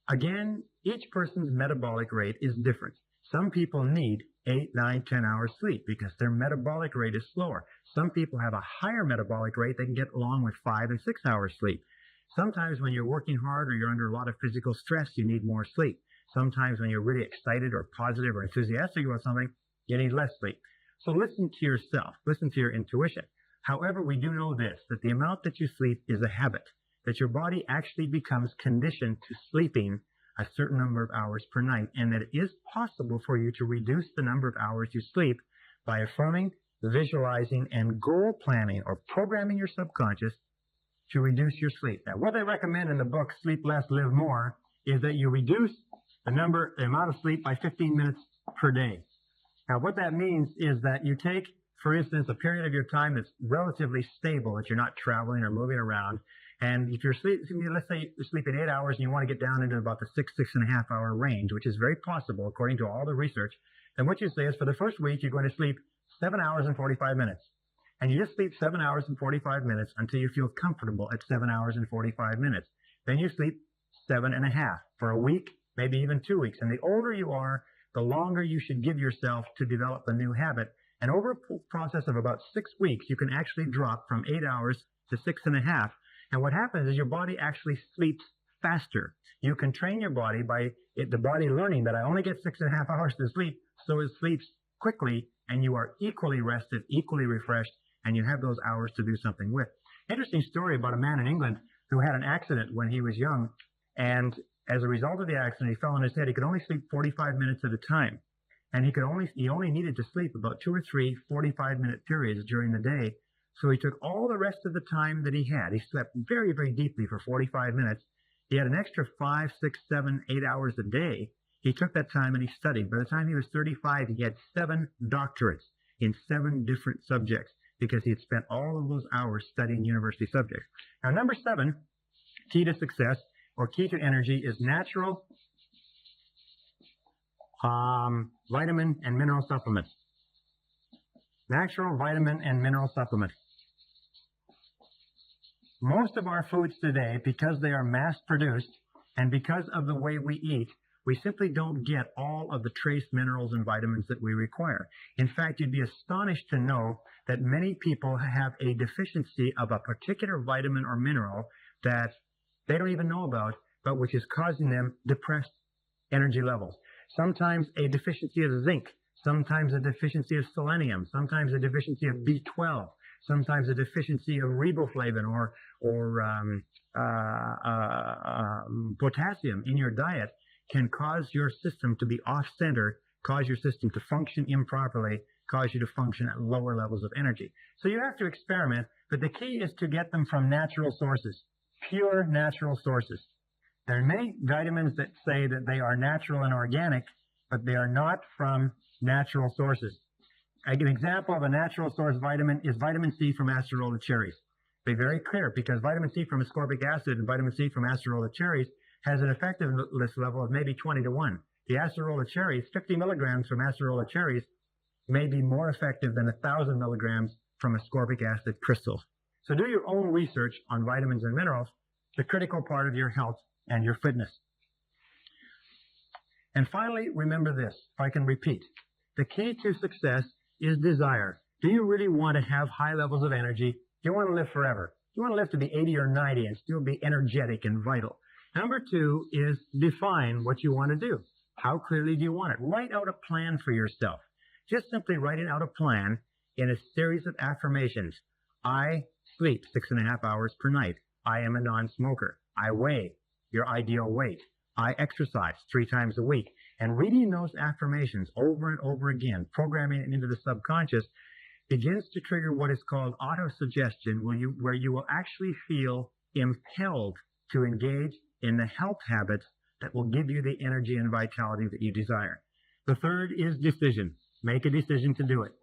Again, each person's metabolic rate is different. Some people need 8, 9, 10 hours sleep because their metabolic rate is slower. Some people have a higher metabolic rate. They can get along with 5 and 6 hours sleep. Sometimes when you're working hard or you're under a lot of physical stress, you need more sleep. Sometimes when you're really excited or positive or enthusiastic about something, you need less sleep. So listen to yourself. Listen to your intuition. However, we do know this, that the amount that you sleep is a habit, that your body actually becomes conditioned to sleeping a certain number of hours per night, and that it is possible for you to reduce the number of hours you sleep by affirming, visualizing, and goal planning or programming your subconscious to reduce your sleep. Now, what they recommend in the book, Sleep Less, Live More, is that you reduce the amount of sleep by 15 minutes per day. Now, what that means is that you take, for instance, a period of your time that's relatively stable, that you're not traveling or moving around, and if you're let's say you're sleeping 8 hours and you want to get down into about the 6.5 hour range, which is very possible according to all the research, then what you say is for the first week, you're going to sleep 7 hours and 45 minutes. And you just sleep 7 hours and 45 minutes until you feel comfortable at 7 hours and 45 minutes. Then you sleep 7.5 for a week, maybe even 2 weeks. And the older you are, the longer you should give yourself to develop a new habit. And over a process of about 6 weeks, you can actually drop from 8 hours to 6.5. And what happens is your body actually sleeps faster. You can train your body by the body learning that I only get 6.5 hours to sleep, so it sleeps quickly, and you are equally rested, equally refreshed, and you have those hours to do something with. Interesting story about a man in England who had an accident when he was young, and as a result of the accident, he fell on his head. He could only sleep 45 minutes at a time, and he only needed to sleep about 2 or 3 45-minute periods during the day. So he took all the rest of the time that he had. He slept very, very deeply for 45 minutes. He had an extra 5, 6, 7, 8 hours a day. He took that time and he studied. By the time he was 35, he had 7 doctorates in 7 different subjects because he had spent all of those hours studying university subjects. Now, number 7, key to success or key to energy is natural vitamin and mineral supplements. Natural vitamin and mineral supplements. Most of our foods today, because they are mass-produced and because of the way we eat, we simply don't get all of the trace minerals and vitamins that we require. In fact, you'd be astonished to know that many people have a deficiency of a particular vitamin or mineral that they don't even know about, but which is causing them depressed energy levels. Sometimes a deficiency of zinc, sometimes a deficiency of selenium, sometimes a deficiency of B12, sometimes a deficiency of riboflavin or potassium in your diet can cause your system to be off-center, cause your system to function improperly, cause you to function at lower levels of energy. So you have to experiment, but the key is to get them from natural sources, pure natural sources. There are many vitamins that say that they are natural and organic, but they are not from natural sources. An example of a natural source vitamin is vitamin C from acerola cherries. Be very clear, because vitamin C from ascorbic acid and vitamin C from acerola cherries has an effectiveness level of maybe 20 to 1. The acerola cherries, 50 milligrams from acerola cherries, may be more effective than 1,000 milligrams from ascorbic acid crystals. So do your own research on vitamins and minerals, the critical part of your health and your fitness. And finally, remember this, if I can repeat. The key to success is desire. Do you really want to have high levels of energy? Do you want to live forever? Do you want to live to be 80 or 90 and still be energetic and vital? Number two is define what you want to do. How clearly do you want it? Write out a plan for yourself. Just simply writing out a plan in a series of affirmations. I sleep 6.5 hours per night. I am a non-smoker. I weigh your ideal weight. I exercise 3 times a week. And reading those affirmations over and over again, programming it into the subconscious, begins to trigger what is called autosuggestion, where you will actually feel impelled to engage in the health habits that will give you the energy and vitality that you desire. The third is decision. Make a decision to do it.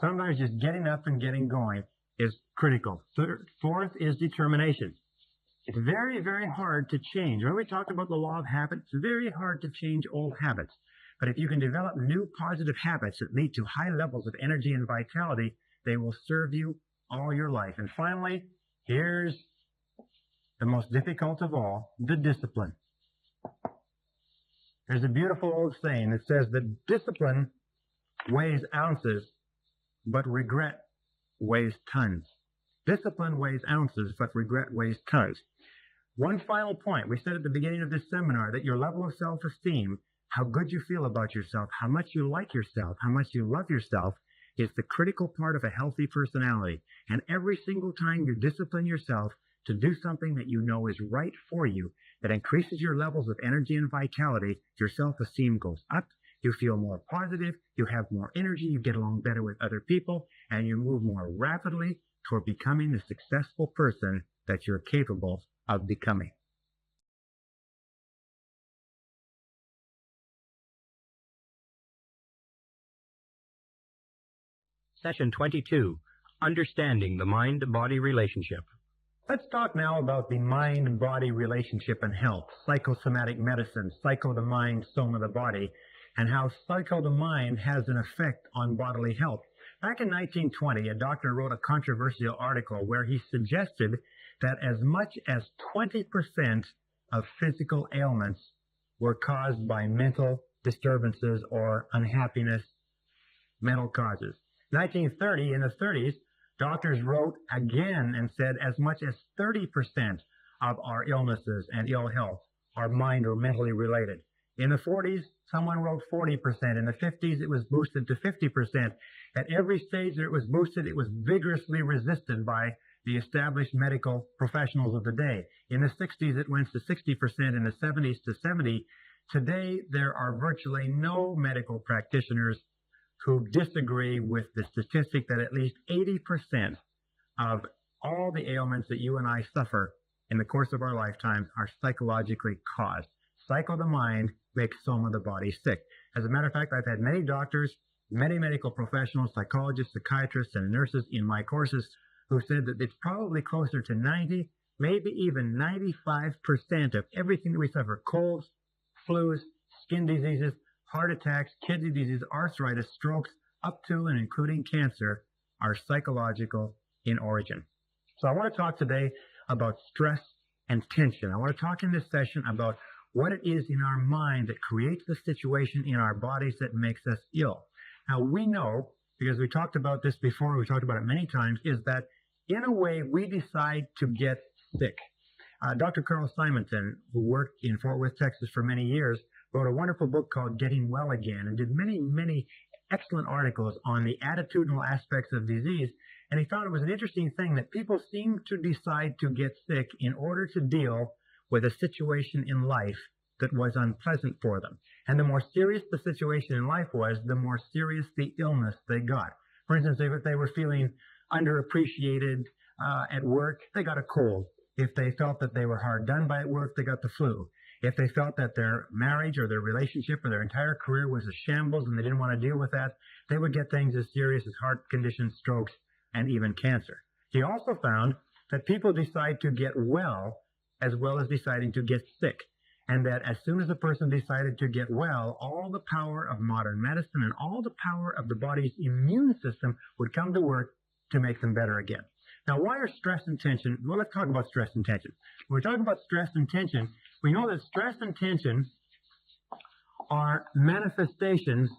Sometimes just getting up and getting going is critical. Fourth is determination. It's very, very hard to change. Remember we talked about the law of habit? It's very hard to change old habits. But if you can develop new positive habits that lead to high levels of energy and vitality, they will serve you all your life. And finally, here's the most difficult of all, the discipline. There's a beautiful old saying that says that discipline weighs ounces, but regret weighs tons. Discipline weighs ounces, but regret weighs tons. One final point. We said at the beginning of this seminar that your level of self-esteem, how good you feel about yourself, how much you like yourself, how much you love yourself, is the critical part of a healthy personality. And every single time you discipline yourself to do something that you know is right for you, that increases your levels of energy and vitality, your self-esteem goes up, you feel more positive, you have more energy, you get along better with other people, and you move more rapidly toward becoming the successful person that you're capable of becoming. Session 22, Understanding the Mind-Body Relationship. Let's talk now about the mind-body relationship and health, psychosomatic medicine, psycho the mind, soma the body, and how psycho the mind has an effect on bodily health. Back in 1920, a doctor wrote a controversial article where he suggested that as much as 20% of physical ailments were caused by mental disturbances or unhappiness, mental causes. 1930, in the 30s, doctors wrote again and said as much as 30% of our illnesses and ill health are mind or mentally related. In the 40s, someone wrote 40%. In the 50s, it was boosted to 50%. At every stage that it was boosted, it was vigorously resisted by the established medical professionals of the day. In the 60s, it went to 60%. In the 70s to 70%. Today, there are virtually no medical practitioners who disagree with the statistic that at least 80% of all the ailments that you and I suffer in the course of our lifetimes are psychologically caused. Psycho the mind makes soma the body sick. As a matter of fact, I've had many doctors, many medical professionals, psychologists, psychiatrists, and nurses in my courses who said that it's probably closer to 90, maybe even 95% of everything that we suffer, colds, flus, skin diseases, heart attacks, kidney disease, arthritis, strokes, up to and including cancer, are psychological in origin. So I want to talk today about stress and tension. I want to talk in this session about what it is in our mind that creates the situation in our bodies that makes us ill. Now, we know, because we talked about this before, we talked about it many times, is that in a way we decide to get sick. Dr. Carl Simonton, who worked in Fort Worth, Texas for many years, wrote a wonderful book called Getting Well Again and did many, many excellent articles on the attitudinal aspects of disease. And he found it was an interesting thing that people seem to decide to get sick in order to deal with a situation in life that was unpleasant for them. And the more serious the situation in life was, the more serious the illness they got. For instance, if they were feeling underappreciated at work, they got a cold. If they felt that they were hard done by at work, they got the flu. If they felt that their marriage or their relationship or their entire career was a shambles and they didn't want to deal with that, they would get things as serious as heart conditions, strokes, and even cancer. He also found that people decide to get well as deciding to get sick. and that as soon as a person decided to get well, all the power of modern medicine and all the power of the body's immune system would come to work to make them better again. Now, why are stress and tension? Well, let's talk about stress and tension. When we're talking about stress and tension, we know that stress and tension are manifestations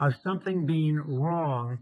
of something being wrong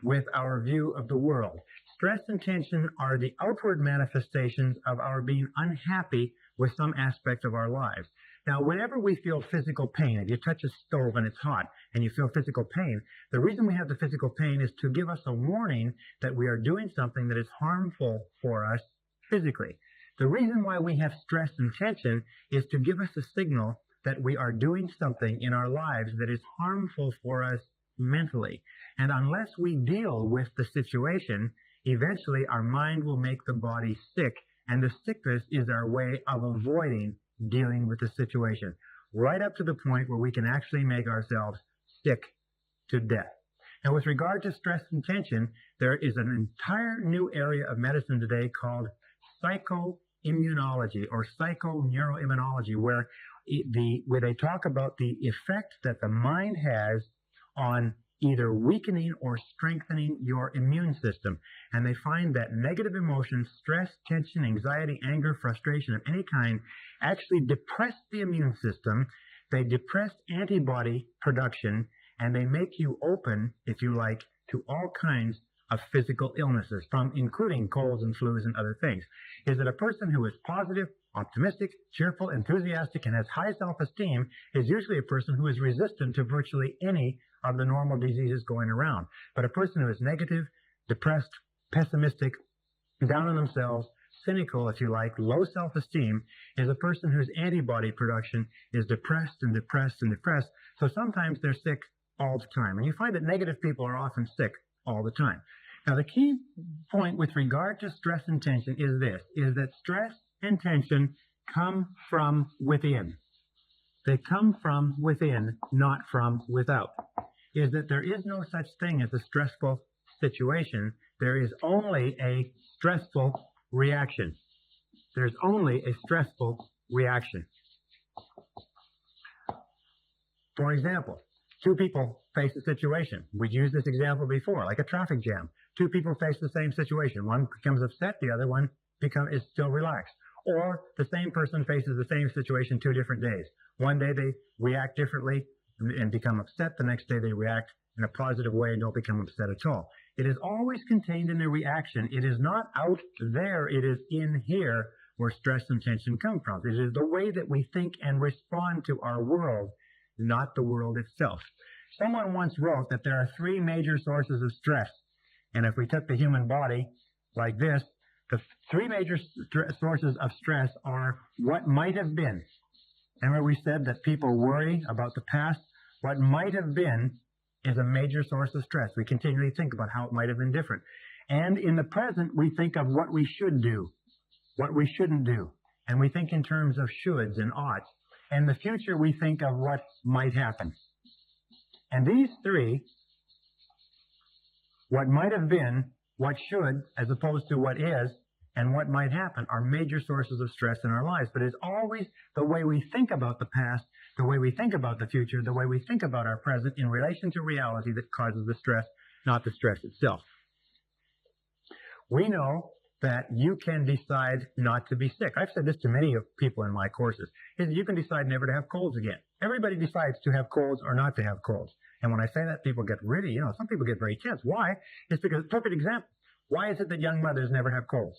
with our view of the world. Stress and tension are the outward manifestations of our being unhappy with some aspect of our lives. Now, whenever we feel physical pain, if you touch a stove and it's hot and you feel physical pain, the reason we have the physical pain is to give us a warning that we are doing something that is harmful for us physically. The reason why we have stress and tension is to give us a signal that we are doing something in our lives that is harmful for us mentally. And unless we deal with the situation, eventually our mind will make the body sick, and the sickness is our way of avoiding dealing with the situation, right up to the point where we can actually make ourselves sick to death. Now, with regard to stress and tension, there is an entire new area of medicine today called psychoimmunology or psychoneuroimmunology, where they talk about the effect that the mind has on either weakening or strengthening your immune system. And they find that negative emotions, stress, tension, anxiety, anger, frustration of any kind actually depress the immune system. They depress antibody production, and they make you open, if you like, to all kinds of physical illnesses, including colds and flus and other things. Is that a person who is positive, optimistic, cheerful, enthusiastic, and has high self-esteem is usually a person who is resistant to virtually any of the normal diseases going around. But a person who is negative, depressed, pessimistic, down on themselves, cynical, if you like, low self-esteem, is a person whose antibody production is depressed and depressed and depressed. So sometimes they're sick all the time. And you find that negative people are often sick all the time. Now, the key point with regard to stress and tension is this, is that stress and tension come from within. They come from within, not from without. Is that there is no such thing as a stressful situation. There is only a stressful reaction. There's only a stressful reaction. For example, two people face a situation. We've used this example before, like a traffic jam. Two people face the same situation. One becomes upset, the other one is still relaxed. Or the same person faces the same situation 2 different days. One day they react differently and become upset. The next day they react in a positive way and don't become upset at all. It is always contained in the reaction. It is not out there. It is in here where stress and tension come from. It is the way that we think and respond to our world, not the world itself. Someone once wrote that there are 3 major sources of stress. And if we took the human body like this, the 3 major sources of stress are what might have been. Remember we said that people worry about the past? What might have been is a major source of stress. We continually think about how it might have been different. And in the present, we think of what we should do, what we shouldn't do. And we think in terms of shoulds and oughts. And in the future, we think of what might happen. And these 3, what might have been, what should, as opposed to what is, and what might happen, are major sources of stress in our lives. But it's always the way we think about the past, the way we think about the future, the way we think about our present in relation to reality that causes the stress, not the stress itself. We know that you can decide not to be sick. I've said this to many people in my courses, is that you can decide never to have colds again. Everybody decides to have colds or not to have colds. And when I say that, people get really, some people get very tense. Why? It's because, perfect example, why is it that young mothers never have colds?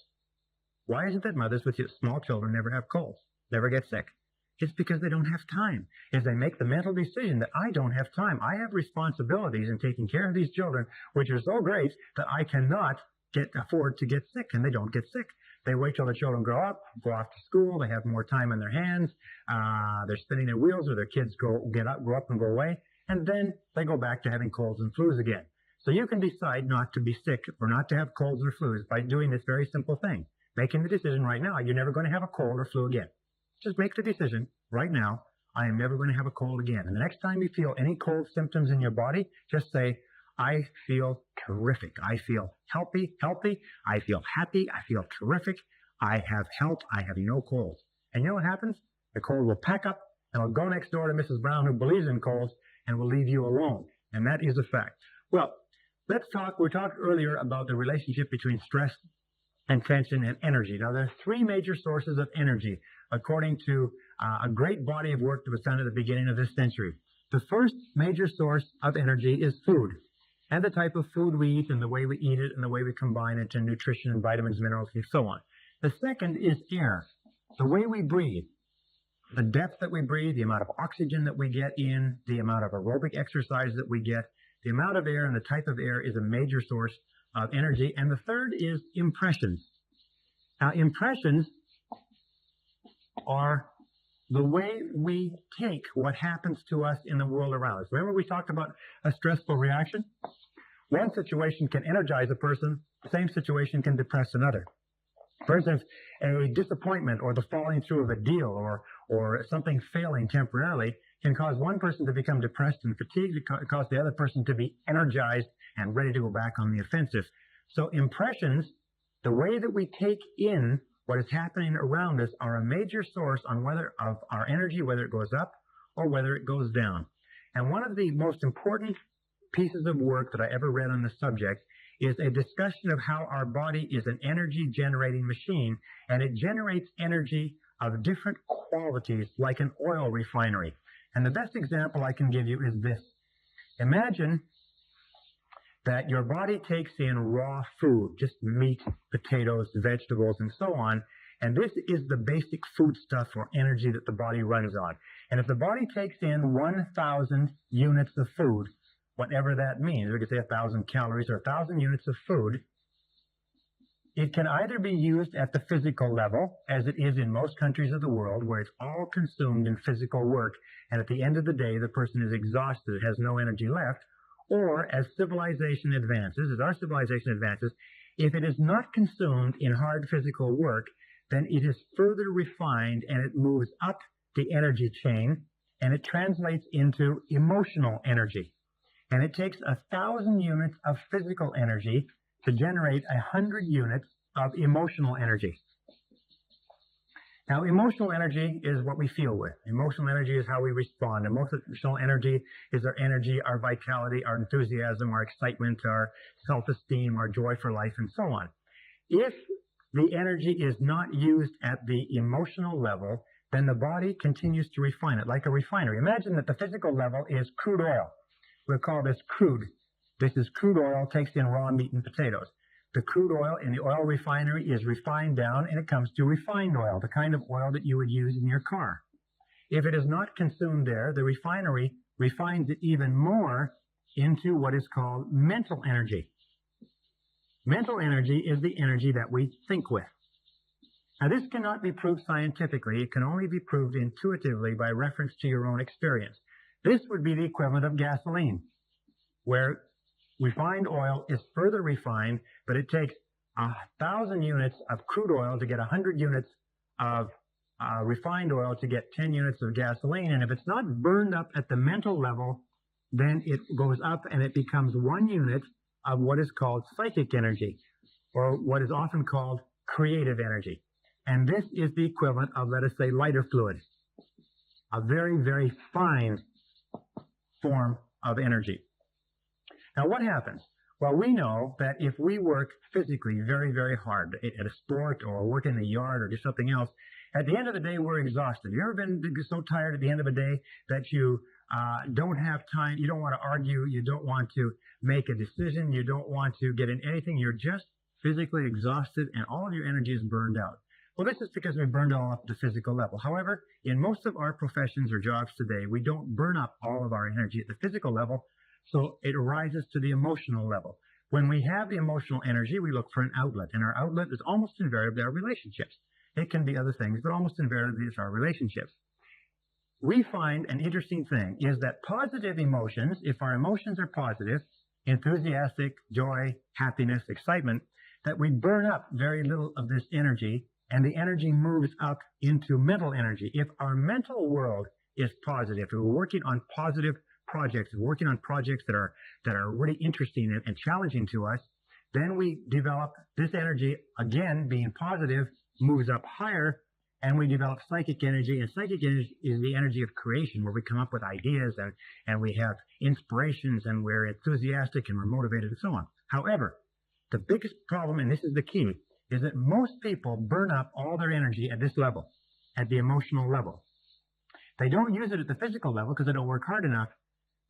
Why is it that mothers with small children never have colds, never get sick? It's because they don't have time. If they make the mental decision that I don't have time, I have responsibilities in taking care of these children, which are so great that I cannot afford to get sick, and they don't get sick. They wait till the children grow up, go off to school, they have more time in their hands, they're spinning their wheels, or their kids grow up and go away, and then they go back to having colds and flus again. So you can decide not to be sick or not to have colds or flus by doing this very simple thing. Making the decision right now, you're never going to have a cold or flu again. Just make the decision right now, I am never going to have a cold again. And the next time you feel any cold symptoms in your body, just say, I feel terrific. I feel healthy. I feel happy. I feel terrific. I have health. I have no colds. And you know what happens? The cold will pack up and will go next door to Mrs. Brown, who believes in colds, and will leave you alone. And that is a fact. Well, we talked earlier about the relationship between stress and tension and energy. Now, there are three major sources of energy, according to a great body of work that was done at the beginning of this century. The first major source of energy is food, and the type of food we eat and the way we eat it and the way we combine it to nutrition and vitamins, minerals, and so on. The second is air, the way we breathe, the depth that we breathe, the amount of oxygen that we get in, the amount of aerobic exercise that we get, the amount of air and the type of air is a major source of energy. And the third is impressions. Now, impressions are the way we take what happens to us in the world around us. Remember we talked about a stressful reaction? One situation can energize a person, the same situation can depress another. For instance, a disappointment or the falling through of a deal or something failing temporarily can cause one person to become depressed and fatigued, cause the other person to be energized and ready to go back on the offensive. So impressions, the way that we take in what is happening around us, are a major source on whether of our energy, whether it goes up or whether it goes down. And one of the most important pieces of work that I ever read on the subject is a discussion of how our body is an energy generating machine, and it generates energy of different qualities like an oil refinery. And the best example I can give you is this. Imagine that your body takes in raw food, just meat, potatoes, vegetables, and so on, and this is the basic foodstuff or energy that the body runs on. And if the body takes in 1,000 units of food, whatever that means, we could say 1,000 calories or 1,000 units of food, it can either be used at the physical level, as it is in most countries of the world, where it's all consumed in physical work, and at the end of the day, the person is exhausted, has no energy left, or as civilization advances, as our civilization advances, if it is not consumed in hard physical work, then it is further refined and it moves up the energy chain, and it translates into emotional energy. And it takes 1,000 units of physical energy to generate 100 units of emotional energy. Now, emotional energy is what we feel with. Emotional energy is how we respond. Emotional energy is our energy, our vitality, our enthusiasm, our excitement, our self-esteem, our joy for life, and so on. If the energy is not used at the emotional level, then the body continues to refine it like a refinery. Imagine that the physical level is crude oil. We'll call this crude. This is crude oil, takes in raw meat and potatoes. The crude oil in the oil refinery is refined down, and it comes to refined oil, the kind of oil that you would use in your car. If it is not consumed there, the refinery refines it even more into what is called mental energy. Mental energy is the energy that we think with. Now, this cannot be proved scientifically. It can only be proved intuitively by reference to your own experience. This would be the equivalent of gasoline, where refined oil is further refined, but it takes 1,000 units of crude oil to get 100 units of refined oil to get 10 units of gasoline. And if it's not burned up at the mental level, then it goes up and it becomes 1 unit of what is called psychic energy, or what is often called creative energy. And this is the equivalent of, let us say, lighter fluid, a very, very fine form of energy. Now, what happens? Well, we know that if we work physically very, very hard at a sport or work in the yard or do something else, at the end of the day, we're exhausted. You ever been so tired at the end of a day that you don't have time, you don't want to argue, you don't want to make a decision, you don't want to get in anything, you're just physically exhausted and all of your energy is burned out. Well, this is because we burned it all up at the physical level. However, in most of our professions or jobs today, we don't burn up all of our energy at the physical level, so it rises to the emotional level. When we have the emotional energy, we look for an outlet, and our outlet is almost invariably our relationships. It can be other things, but almost invariably it's our relationships. We find an interesting thing is that positive emotions, if our emotions are positive, enthusiastic, joy, happiness, excitement, that we burn up very little of this energy, and the energy moves up into mental energy. If our mental world is positive, if we're working on positive projects, working on projects that are really interesting and challenging to us, then we develop this energy, again, being positive, moves up higher, and we develop psychic energy. And psychic energy is the energy of creation, where we come up with ideas and we have inspirations and we're enthusiastic and we're motivated and so on. However, the biggest problem, and this is the key, is that most people burn up all their energy at this level, at the emotional level. They don't use it at the physical level because they don't work hard enough,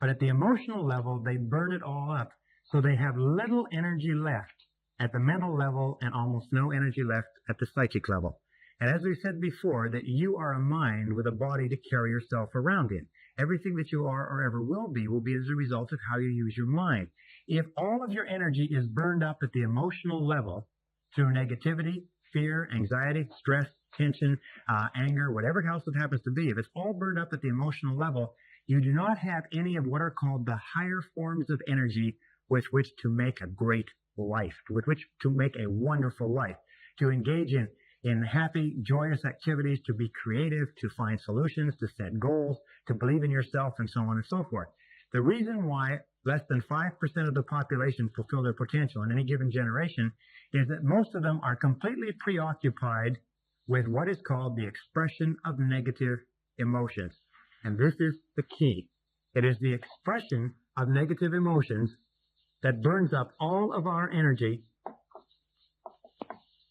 but at the emotional level, they burn it all up. So they have little energy left at the mental level and almost no energy left at the psychic level. And as we said before, that you are a mind with a body to carry yourself around in. Everything that you are or ever will be as a result of how you use your mind. If all of your energy is burned up at the emotional level through negativity, fear, anxiety, stress, tension, anger, whatever else it happens to be, if it's all burned up at the emotional level, you do not have any of what are called the higher forms of energy with which to make a great life, with which to make a wonderful life, to engage in happy, joyous activities, to be creative, to find solutions, to set goals, to believe in yourself, and so on and so forth. The reason why less than 5% of the population fulfill their potential in any given generation is that most of them are completely preoccupied with what is called the expression of negative emotions. And this is the key. It is the expression of negative emotions that burns up all of our energy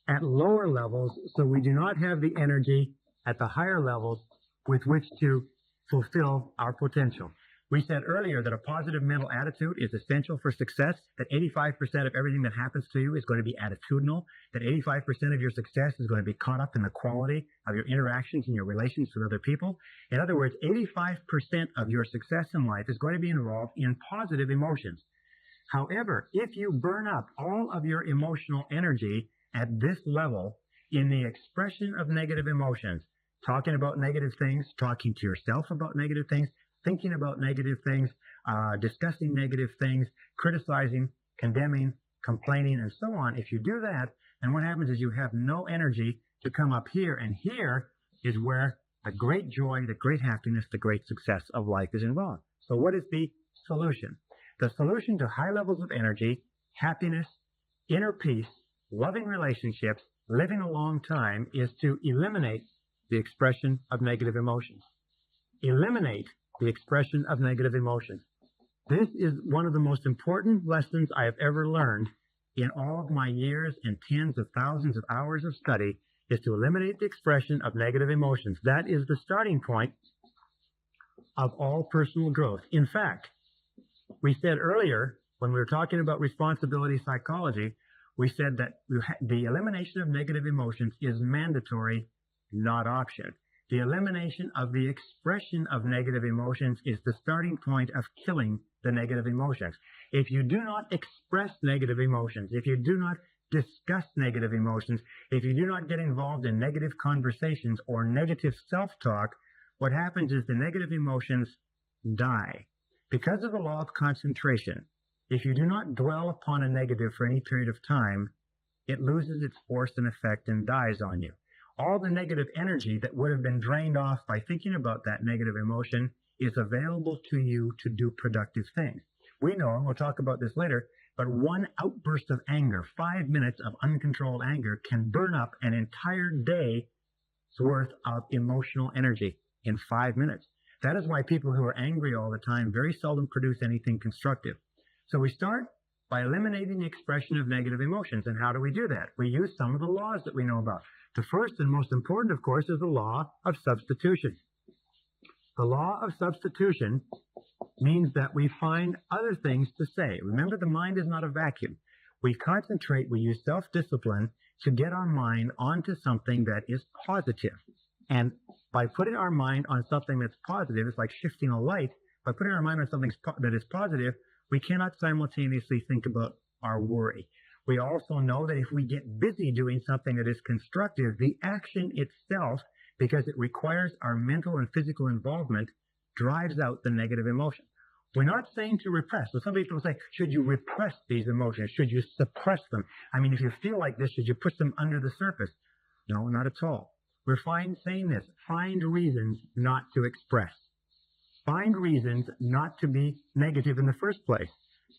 at lower levels, so we do not have the energy at the higher levels with which to fulfill our potential. We said earlier that a positive mental attitude is essential for success, that 85% of everything that happens to you is going to be attitudinal, that 85% of your success is going to be caught up in the quality of your interactions and your relations with other people. In other words, 85% of your success in life is going to be involved in positive emotions. However, if you burn up all of your emotional energy at this level in the expression of negative emotions, talking about negative things, talking to yourself about negative things, thinking about negative things, discussing negative things, criticizing, condemning, complaining, and so on. If you do that, and what happens is you have no energy to come up here, and here is where the great joy, the great happiness, the great success of life is involved. So what is the solution? The solution to high levels of energy, happiness, inner peace, loving relationships, living a long time is to eliminate the expression of negative emotions. Eliminate the expression of negative emotions. This is one of the most important lessons I have ever learned in all of my years and tens of thousands of hours of study, is to eliminate the expression of negative emotions. That is the starting point of all personal growth. In fact, we said earlier, when we were talking about responsibility psychology, we said that the elimination of negative emotions is mandatory, not option. The elimination of the expression of negative emotions is the starting point of killing the negative emotions. If you do not express negative emotions, if you do not discuss negative emotions, if you do not get involved in negative conversations or negative self-talk, what happens is the negative emotions die. Because of the law of concentration, if you do not dwell upon a negative for any period of time, it loses its force and effect and dies on you. All the negative energy that would have been drained off by thinking about that negative emotion is available to you to do productive things. We know, and we'll talk about this later, but one outburst of anger, 5 minutes of uncontrolled anger, can burn up an entire day's worth of emotional energy in 5 minutes. That is why people who are angry all the time very seldom produce anything constructive. So we start by eliminating the expression of negative emotions. And how do we do that? We use some of the laws that we know about. The first and most important, of course, is the law of substitution. The law of substitution means that we find other things to say. Remember, the mind is not a vacuum. We concentrate, we use self-discipline to get our mind onto something that is positive. And by putting our mind on something that's positive, it's like shifting a light. By putting our mind on something that is positive, we cannot simultaneously think about our worry. We also know that if we get busy doing something that is constructive, the action itself, because it requires our mental and physical involvement, drives out the negative emotion. We're not saying to repress. So some people say, should you repress these emotions? Should you suppress them? I mean, if you feel like this, should you push them under the surface? No, not at all. We're saying this. Find reasons not to express. Find reasons not to be negative in the first place.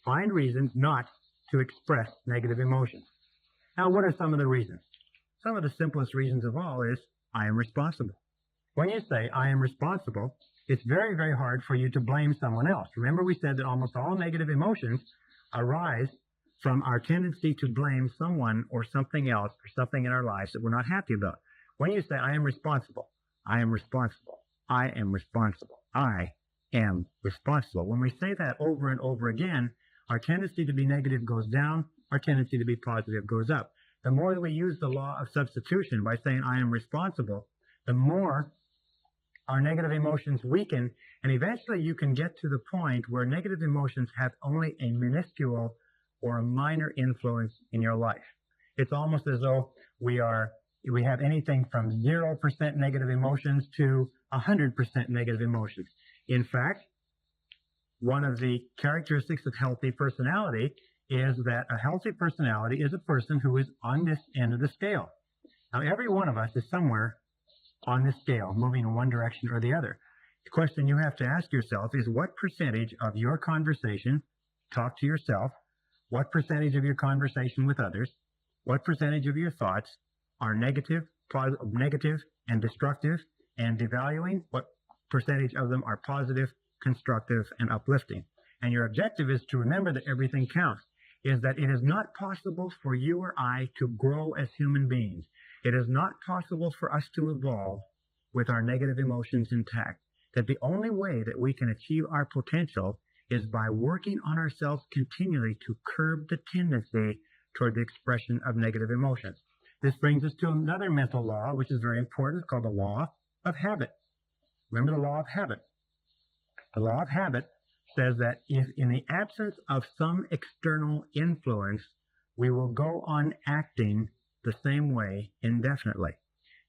Find reasons not to express negative emotions. Now, what are some of the reasons? Some of the simplest reasons of all is, I am responsible. When you say, I am responsible, it's very, very hard for you to blame someone else. Remember, we said that almost all negative emotions arise from our tendency to blame someone or something else or something in our lives that we're not happy about. When you say, I am responsible, I am responsible, I am responsible, I am responsible. When we say that over and over again, our tendency to be negative goes down, our tendency to be positive goes up. The more that we use the law of substitution by saying, I am responsible, the more our negative emotions weaken, and eventually you can get to the point where negative emotions have only a minuscule or a minor influence in your life. It's almost as though we have anything from 0% negative emotions to 100% negative emotions. In fact, one of the characteristics of healthy personality is that a healthy personality is a person who is on this end of the scale. Now, every one of us is somewhere on this scale, moving in one direction or the other. The question you have to ask yourself is, what percentage of your conversation, talk to yourself, what percentage of your conversation with others, what percentage of your thoughts are negative and destructive and devaluing, what percentage of them are positive, constructive, and uplifting. And your objective is to remember that everything counts, is that it is not possible for you or I to grow as human beings. It is not possible for us to evolve with our negative emotions intact. That the only way that we can achieve our potential is by working on ourselves continually to curb the tendency toward the expression of negative emotions. This brings us to another mental law, which is very important. It's called the law of habit. Remember the law of habit. The law of habit says that if in the absence of some external influence, we will go on acting the same way indefinitely.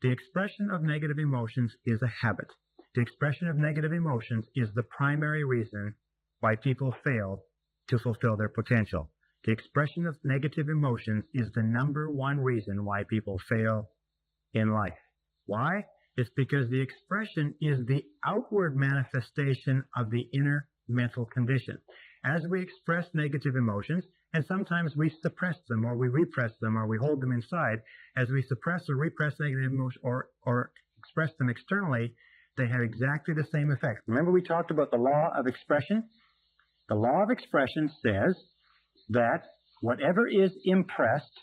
The expression of negative emotions is a habit. The expression of negative emotions is the primary reason why people fail to fulfill their potential. The expression of negative emotions is the number one reason why people fail in life. Why? It's because the expression is the outward manifestation of the inner mental condition. As we express negative emotions, and sometimes we suppress them, or we repress them, or we hold them inside, as we suppress or repress negative emotions or express them externally, they have exactly the same effect. Remember we talked about the law of expression? The law of expression says that whatever is impressed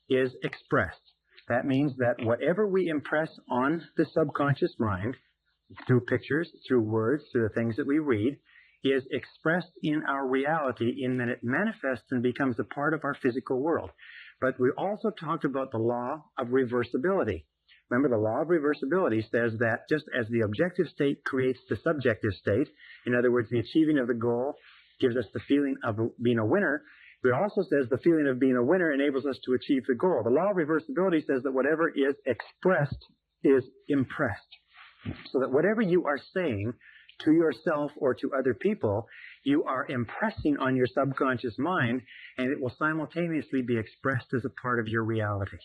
is expressed. That means that whatever we impress on the subconscious mind, through pictures, through words, through the things that we read, is expressed in our reality in that it manifests and becomes a part of our physical world. But we also talked about the law of reversibility. Remember, the law of reversibility says that just as the objective state creates the subjective state, in other words, the achieving of the goal gives us the feeling of being a winner, it also says the feeling of being a winner enables us to achieve the goal. The law of reversibility says that whatever is expressed is impressed. So that whatever you are saying to yourself or to other people, you are impressing on your subconscious mind, and it will simultaneously be expressed as a part of your reality.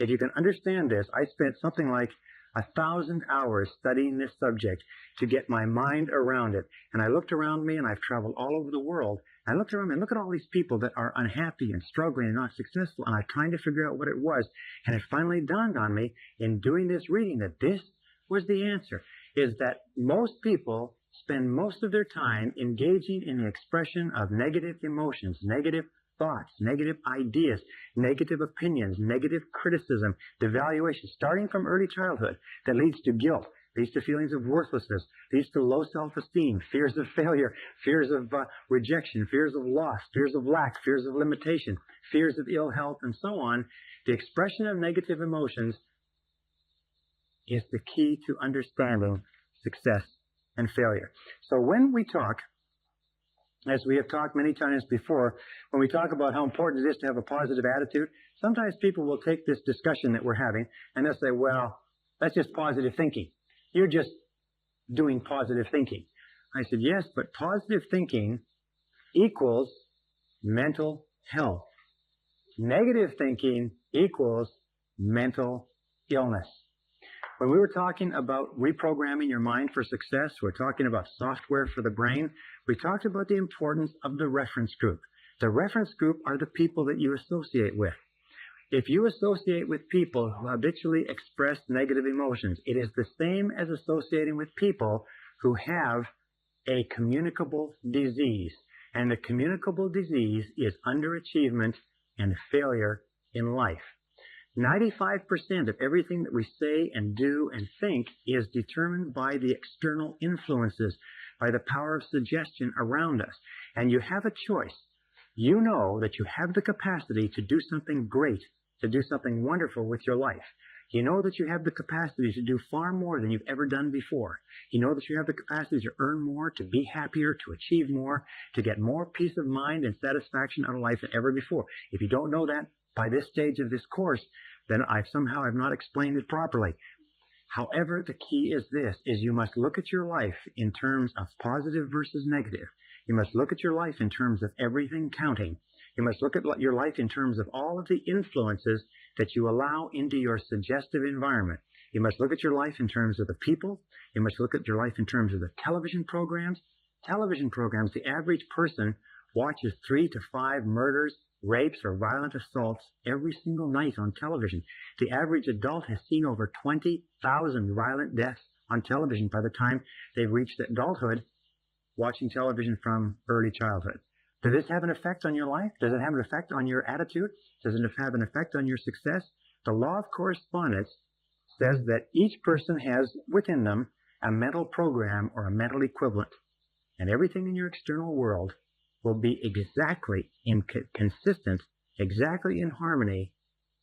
If you can understand this, I spent something like 1,000 hours studying this subject to get my mind around it. And I looked around me, and I've traveled all over the world. I looked around me and look at all these people that are unhappy and struggling and not successful, and I trying to figure out what it was. And it finally dawned on me in doing this reading that this was the answer, is that most people spend most of their time engaging in the expression of negative emotions, negative thoughts, negative ideas, negative opinions, negative criticism, devaluation, starting from early childhood, that leads to guilt, leads to feelings of worthlessness, leads to low self-esteem, fears of failure, fears of rejection, fears of loss, fears of lack, fears of limitation, fears of ill health, and so on. The expression of negative emotions is the key to understanding success and failure. So when we talk, as we have talked many times before, when we talk about how important it is to have a positive attitude, sometimes people will take this discussion that we're having and they'll say, well, that's just positive thinking. You're just doing positive thinking. I said, yes, but positive thinking equals mental health. Negative thinking equals mental illness. When we were talking about reprogramming your mind for success, we're talking about software for the brain, we talked about the importance of the reference group. The reference group are the people that you associate with. If you associate with people who habitually express negative emotions, it is the same as associating with people who have a communicable disease. And the communicable disease is underachievement and failure in life. 95% of everything that we say and do and think is determined by the external influences, by the power of suggestion around us. And you have a choice. You know that you have the capacity to do something great, to do something wonderful with your life. You know that you have the capacity to do far more than you've ever done before. You know that you have the capacity to earn more, to be happier, to achieve more, to get more peace of mind and satisfaction out of life than ever before. If you don't know that by this stage of this course, then I've not explained it properly. However, the key is this, is you must look at your life in terms of positive versus negative. You must look at your life in terms of everything counting. You must look at your life in terms of all of the influences that you allow into your suggestive environment. You must look at your life in terms of the people. You must look at your life in terms of the television programs. Television programs, the average person watches 3 to 5 murders, rapes, or violent assaults every single night on television. The average adult has seen over 20,000 violent deaths on television by the time they've reached adulthood, watching television from early childhood. Does this have an effect on your life? Does it have an effect on your attitude? Does it have an effect on your success? The law of correspondence says that each person has within them a mental program or a mental equivalent. And everything in your external world will be exactly consistent, exactly in harmony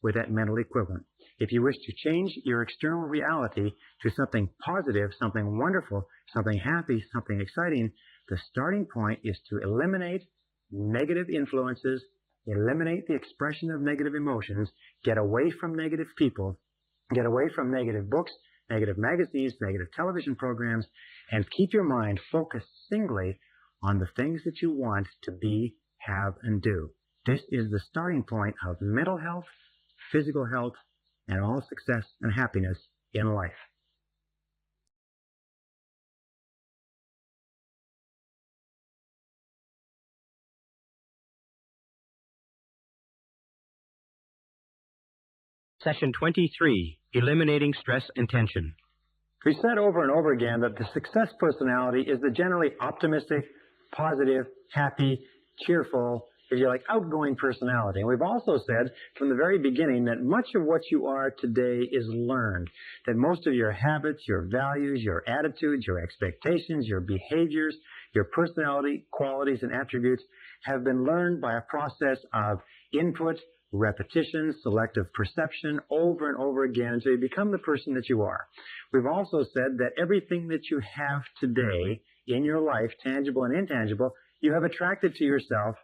with that mental equivalent. If you wish to change your external reality to something positive, something wonderful, something happy, something exciting, the starting point is to eliminate negative influences, eliminate the expression of negative emotions, get away from negative people, get away from negative books, negative magazines, negative television programs, and keep your mind focused singly on the things that you want to be, have, and do. This is the starting point of mental health, physical health, and all success and happiness in life. Session 23, Eliminating Stress and Tension. We said over and over again that the success personality is the generally optimistic, positive, happy, cheerful, if you like, outgoing personality. And we've also said from the very beginning that much of what you are today is learned, that most of your habits, your values, your attitudes, your expectations, your behaviors, your personality, qualities, and attributes have been learned by a process of input, repetition, selective perception, over and over again until you become the person that you are. We've also said that everything that you have today in your life, tangible and intangible, you have attracted to yourself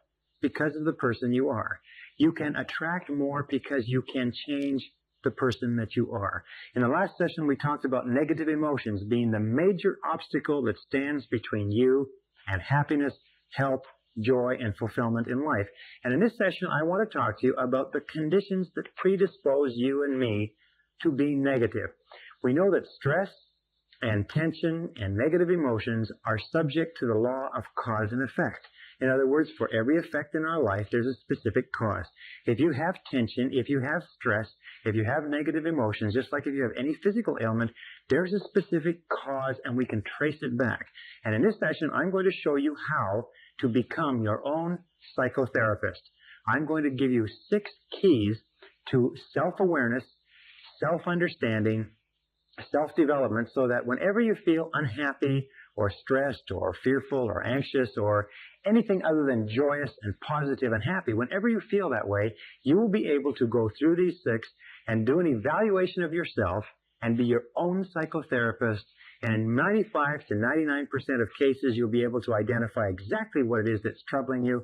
because of the person you are. You can attract more because you can change the person that you are. In the last session, we talked about negative emotions being the major obstacle that stands between you and happiness, health, joy, and fulfillment in life. And in this session, I want to talk to you about the conditions that predispose you and me to being negative. We know that stress and tension and negative emotions are subject to the law of cause and effect. In other words, for every effect in our life, there's a specific cause. If you have tension, if you have stress, if you have negative emotions, just like if you have any physical ailment, there's a specific cause and we can trace it back. And in this session, I'm going to show you how to become your own psychotherapist. I'm going to give you 6 keys to self-awareness, self-understanding, self-development, so that whenever you feel unhappy or stressed or fearful or anxious or anything other than joyous and positive and happy, whenever you feel that way, you will be able to go through these 6 and do an evaluation of yourself and be your own psychotherapist. And in 95 to 99% of cases, you'll be able to identify exactly what it is that's troubling you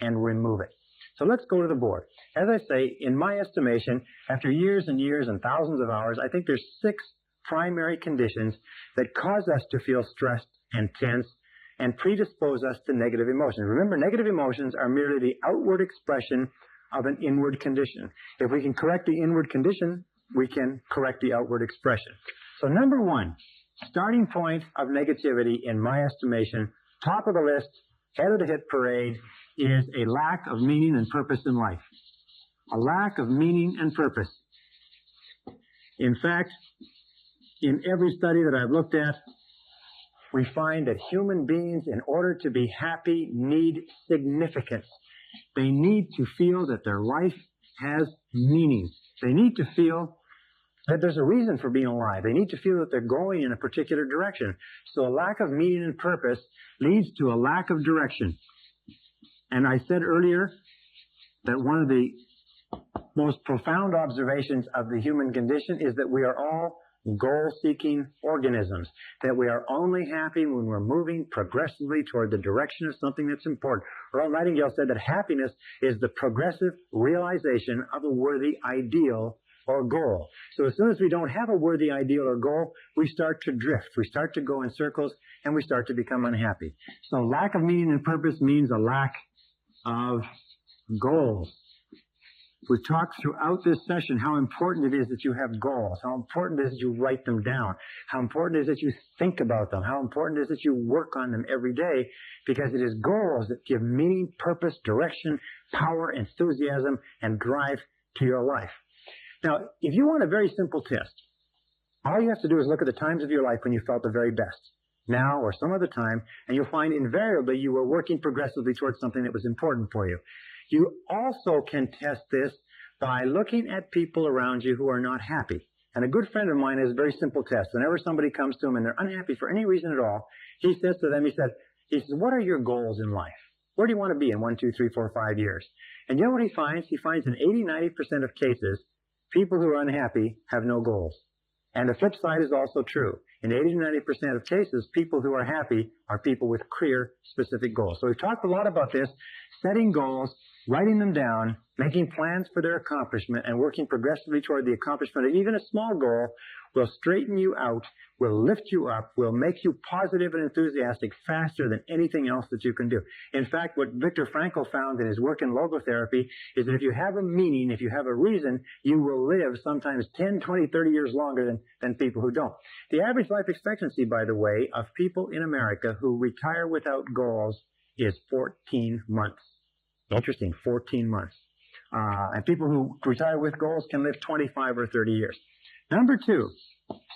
and remove it. So let's go to the board. As I say, in my estimation, after years and years and thousands of hours, I think there's 6 primary conditions that cause us to feel stressed and tense and predispose us to negative emotions. Remember, negative emotions are merely the outward expression of an inward condition. If we can correct the inward condition, we can correct the outward expression. So number 1, starting point of negativity, in my estimation, top of the list, head of the hit parade, is a lack of meaning and purpose in life. A lack of meaning and purpose. In fact, in every study that I've looked at, we find that human beings, in order to be happy, need significance. They need to feel that their life has meaning. They need to feel that there's a reason for being alive. They need to feel that they're going in a particular direction. So a lack of meaning and purpose leads to a lack of direction. And I said earlier that one of the most profound observations of the human condition is that we are all goal-seeking organisms, that we are only happy when we're moving progressively toward the direction of something that's important. Earl Nightingale said that happiness is the progressive realization of a worthy ideal or goal. So as soon as we don't have a worthy ideal or goal, we start to drift, we start to go in circles, and we start to become unhappy. So lack of meaning and purpose means a lack of goals. We've talked throughout this session how important it is that you have goals, how important it is that you write them down, how important it is that you think about them, how important it is that you work on them every day, because it is goals that give meaning, purpose, direction, power, enthusiasm, and drive to your life. Now, if you want a very simple test, all you have to do is look at the times of your life when you felt the very best, now or some other time, and you'll find invariably you were working progressively towards something that was important for you. You also can test this by looking at people around you who are not happy. And a good friend of mine has a very simple test. Whenever somebody comes to him and they're unhappy for any reason at all, he says to them, he says, what are your goals in life? Where do you want to be in 1, 2, 3, 4, 5 years? And you know what he finds? He finds in 80, 90% of cases, people who are unhappy have no goals. And the flip side is also true. In 80 to 90% of cases, people who are happy are people with clear, specific goals. So we've talked a lot about this, setting goals, writing them down, making plans for their accomplishment, and working progressively toward the accomplishment of even a small goal will straighten you out, will lift you up, will make you positive and enthusiastic faster than anything else that you can do. In fact, what Viktor Frankl found in his work in logotherapy is that if you have a meaning, if you have a reason, you will live sometimes 10, 20, 30 years longer than people who don't. The average life expectancy, by the way, of people in America who retire without goals is 14 months. Interesting, 14 months. And people who retire with goals can live 25 or 30 years. Number two,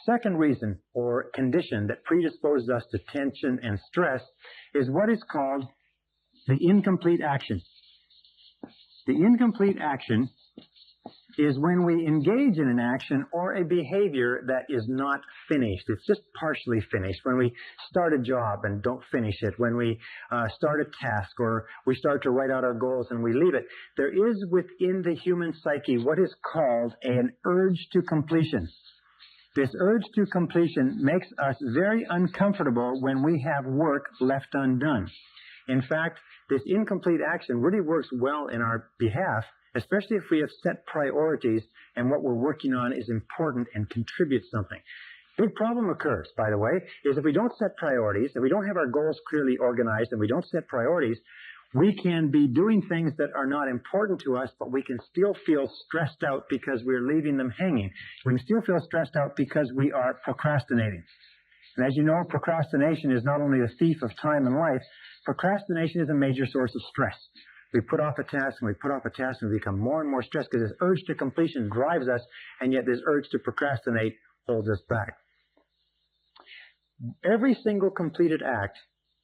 second reason or condition that predisposes us to tension and stress is what is called the incomplete action. The incomplete action is when we engage in an action or a behavior that is not finished. It's just partially finished. When we start a job and don't finish it, when we start a task or we start to write out our goals and we leave it, there is within the human psyche what is called an urge to completion. This urge to completion makes us very uncomfortable when we have work left undone. In fact, this incomplete action really works well in our behalf, especially if we have set priorities and what we're working on is important and contributes something. Big problem occurs, by the way, is if we don't set priorities, if we don't have our goals clearly organized and we don't set priorities, we can be doing things that are not important to us, but we can still feel stressed out because we're leaving them hanging. We can still feel stressed out because we are procrastinating. And as you know, procrastination is not only a thief of time and life, procrastination is a major source of stress. We put off a task and we put off a task and we become more and more stressed because this urge to completion drives us, and yet this urge to procrastinate holds us back. Every single completed act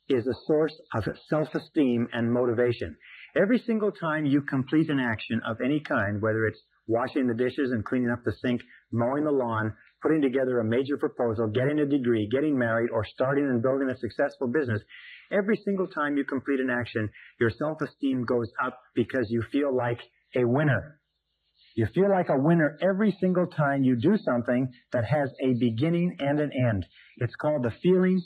is a source of self-esteem and motivation. Every single time you complete an action of any kind, whether it's washing the dishes and cleaning up the sink, mowing the lawn, putting together a major proposal, getting a degree, getting married, or starting and building a successful business, every single time you complete an action, your self-esteem goes up because you feel like a winner. You feel like a winner every single time you do something that has a beginning and an end. It's called the feeling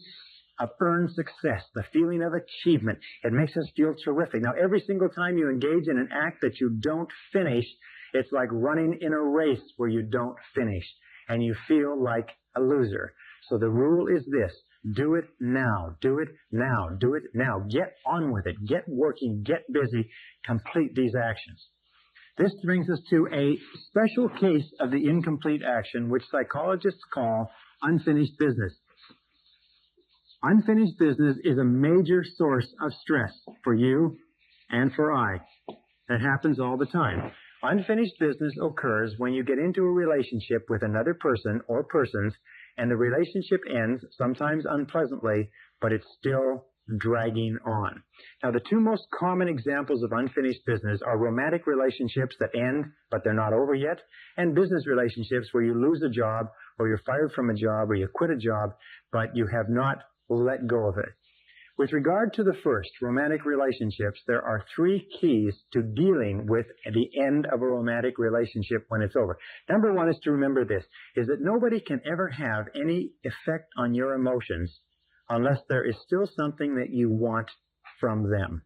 of earned success, the feeling of achievement. It makes us feel terrific. Now, every single time you engage in an act that you don't finish, it's like running in a race where you don't finish, and you feel like a loser. So the rule is this: do it now, do it now, do it now. Get on with it, get working, get busy, complete these actions. This brings us to a special case of the incomplete action, which psychologists call unfinished business. Unfinished business is a major source of stress for you and for I. That happens all the time. Unfinished business occurs when you get into a relationship with another person or persons, and the relationship ends, sometimes unpleasantly, but it's still dragging on. Now, the two most common examples of unfinished business are romantic relationships that end, but they're not over yet, and business relationships where you lose a job, or you're fired from a job, or you quit a job, but you have not let go of it. With regard to the first, romantic relationships, there are three keys to dealing with the end of a romantic relationship when it's over. Number one is to remember this, is that nobody can ever have any effect on your emotions unless there is still something that you want from them.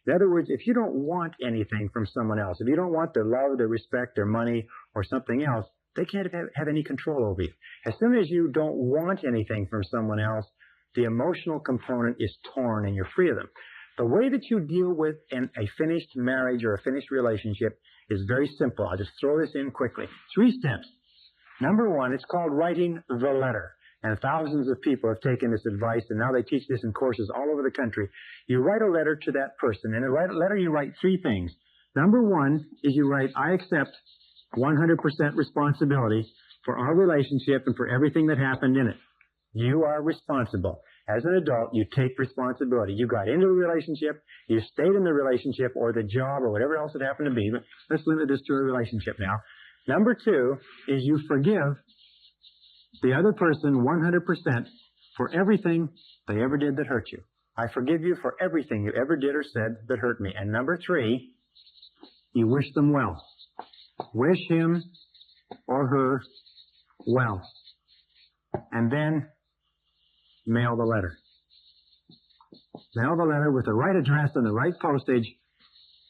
In other words, if you don't want anything from someone else, if you don't want their love, their respect, their money, or something else, they can't have any control over you. As soon as you don't want anything from someone else, the emotional component is torn and you're free of them. The way that you deal with a finished marriage or a finished relationship is very simple. I'll just throw this in quickly. 3 steps. Number one, it's called writing the letter. And thousands of people have taken this advice, and now they teach this in courses all over the country. You write a letter to that person. In a letter, you write 3 things. Number one is you write, I accept 100% responsibility for our relationship and for everything that happened in it. You are responsible. As an adult, you take responsibility. You got into a relationship, you stayed in the relationship or the job or whatever else it happened to be. But let's limit this to a relationship now. Number 2 is you forgive the other person 100% for everything they ever did that hurt you. I forgive you for everything you ever did or said that hurt me. And number 3, you wish them well. Wish him or her well. And then mail the letter. Mail the letter with the right address and the right postage,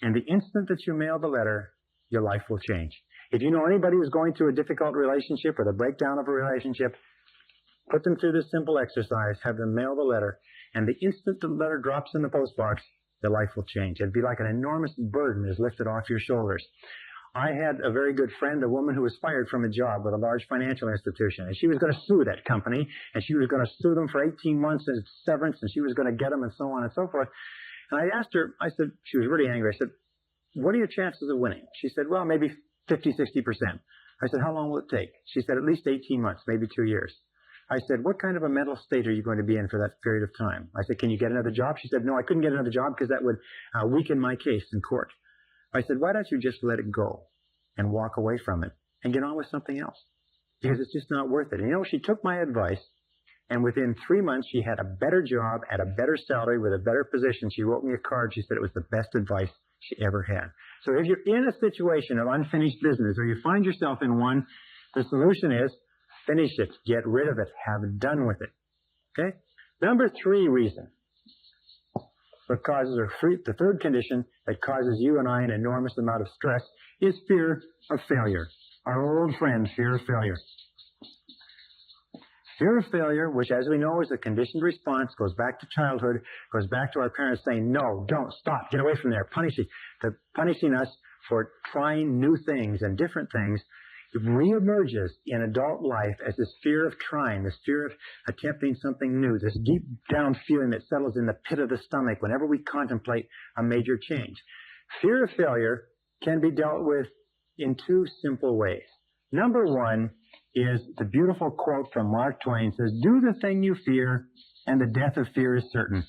and the instant that you mail the letter, your life will change. If you know anybody who's going through a difficult relationship or the breakdown of a relationship, put them through this simple exercise, have them mail the letter, and the instant the letter drops in the postbox, their life will change. It'd be like an enormous burden is lifted off your shoulders. I had a very good friend, a woman who was fired from a job with a large financial institution, and she was going to sue that company, and she was going to sue them for 18 months as severance, and she was going to get them, and so on and so forth. And I asked her, I said, she was really angry. I said, what are your chances of winning? She said, well, maybe 50, 60%. I said, how long will it take? She said, at least 18 months, maybe 2 years. I said, what kind of a mental state are you going to be in for that period of time? I said, can you get another job? She said, no, I couldn't get another job because that would weaken my case in court. I said, why don't you just let it go and walk away from it and get on with something else? Because it's just not worth it. And you know, she took my advice, and within 3 months, she had a better job at a better salary with a better position. She wrote me a card. She said it was the best advice she ever had. So if you're in a situation of unfinished business, or you find yourself in one, the solution is finish it, get rid of it, have done with it. Okay? Number 3 reason that causes, or the third condition that causes you and I an enormous amount of stress is fear of failure. Our old friend, fear of failure. Fear of failure, which as we know is a conditioned response, goes back to childhood, goes back to our parents saying, no, don't, stop, get away from there, punishing us for trying new things and different things. It reemerges in adult life as this fear of trying, this fear of attempting something new, this deep down feeling that settles in the pit of the stomach whenever we contemplate a major change. Fear of failure can be dealt with in 2 simple ways. Number 1 is the beautiful quote from Mark Twain. It says, do the thing you fear, and the death of fear is certain.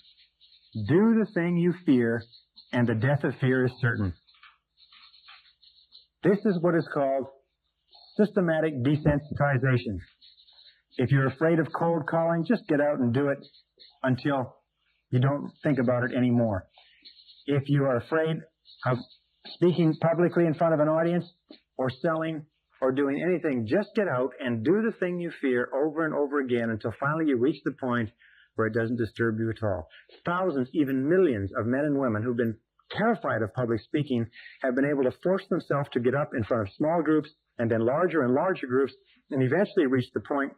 Do the thing you fear, and the death of fear is certain. This is what is called systematic desensitization. If you're afraid of cold calling, just get out and do it until you don't think about it anymore. If you are afraid of speaking publicly in front of an audience or selling or doing anything, just get out and do the thing you fear over and over again until finally you reach the point where it doesn't disturb you at all. Thousands, even millions of men and women who've been terrified of public speaking have been able to force themselves to get up in front of small groups and then larger and larger groups, and eventually reach the point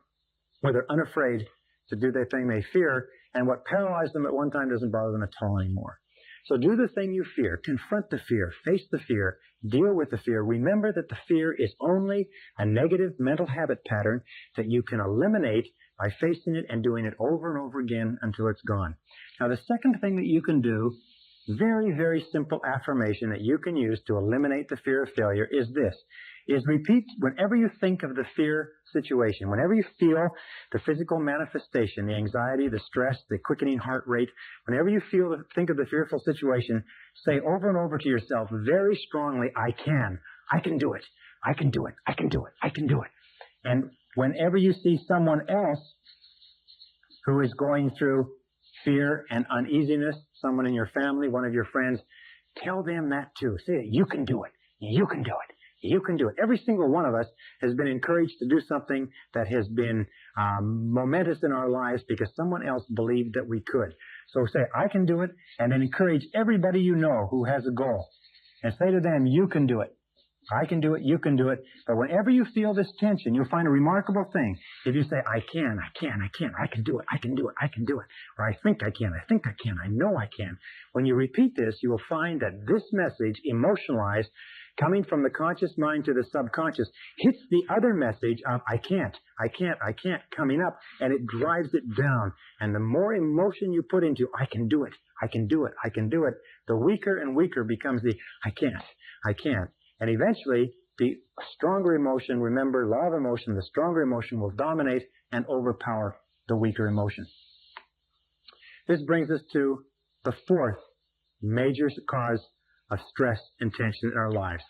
where they're unafraid to do the thing they fear, and what paralyzed them at one time doesn't bother them at all anymore. So do the thing you fear, confront the fear, face the fear, deal with the fear. Remember that the fear is only a negative mental habit pattern that you can eliminate by facing it and doing it over and over again until it's gone. Now, the second thing that you can do very, very simple affirmation that you can use to eliminate the fear of failure is this, is repeat whenever you think of the fear situation, whenever you feel the physical manifestation, the anxiety, the stress, the quickening heart rate, whenever you think of the fearful situation, say over and over to yourself very strongly, I can do it, I can do it, I can do it, I can do it. And whenever you see someone else who is going through fear and uneasiness, someone in your family, one of your friends, tell them that too. Say, you can do it, you can do it. You can do it. Every single one of us has been encouraged to do something that has been momentous in our lives because someone else believed that we could. So say, I can do it, and then encourage everybody you know who has a goal. And say to them, you can do it. I can do it, you can do it. But whenever you feel this tension, you'll find a remarkable thing. If you say, I can do it, I can do it, I can do it. Or I think I can, I know I can. When you repeat this, you will find that this message, emotionalized, coming from the conscious mind to the subconscious, hits the other message of I can't, coming up, and it drives it down. And the more emotion you put into I can do it, the weaker and weaker becomes the I can't. And eventually, the stronger emotion, remember, law of emotion, the stronger emotion will dominate and overpower the weaker emotion. This brings us to the fourth major cause of stress and tension in our lives.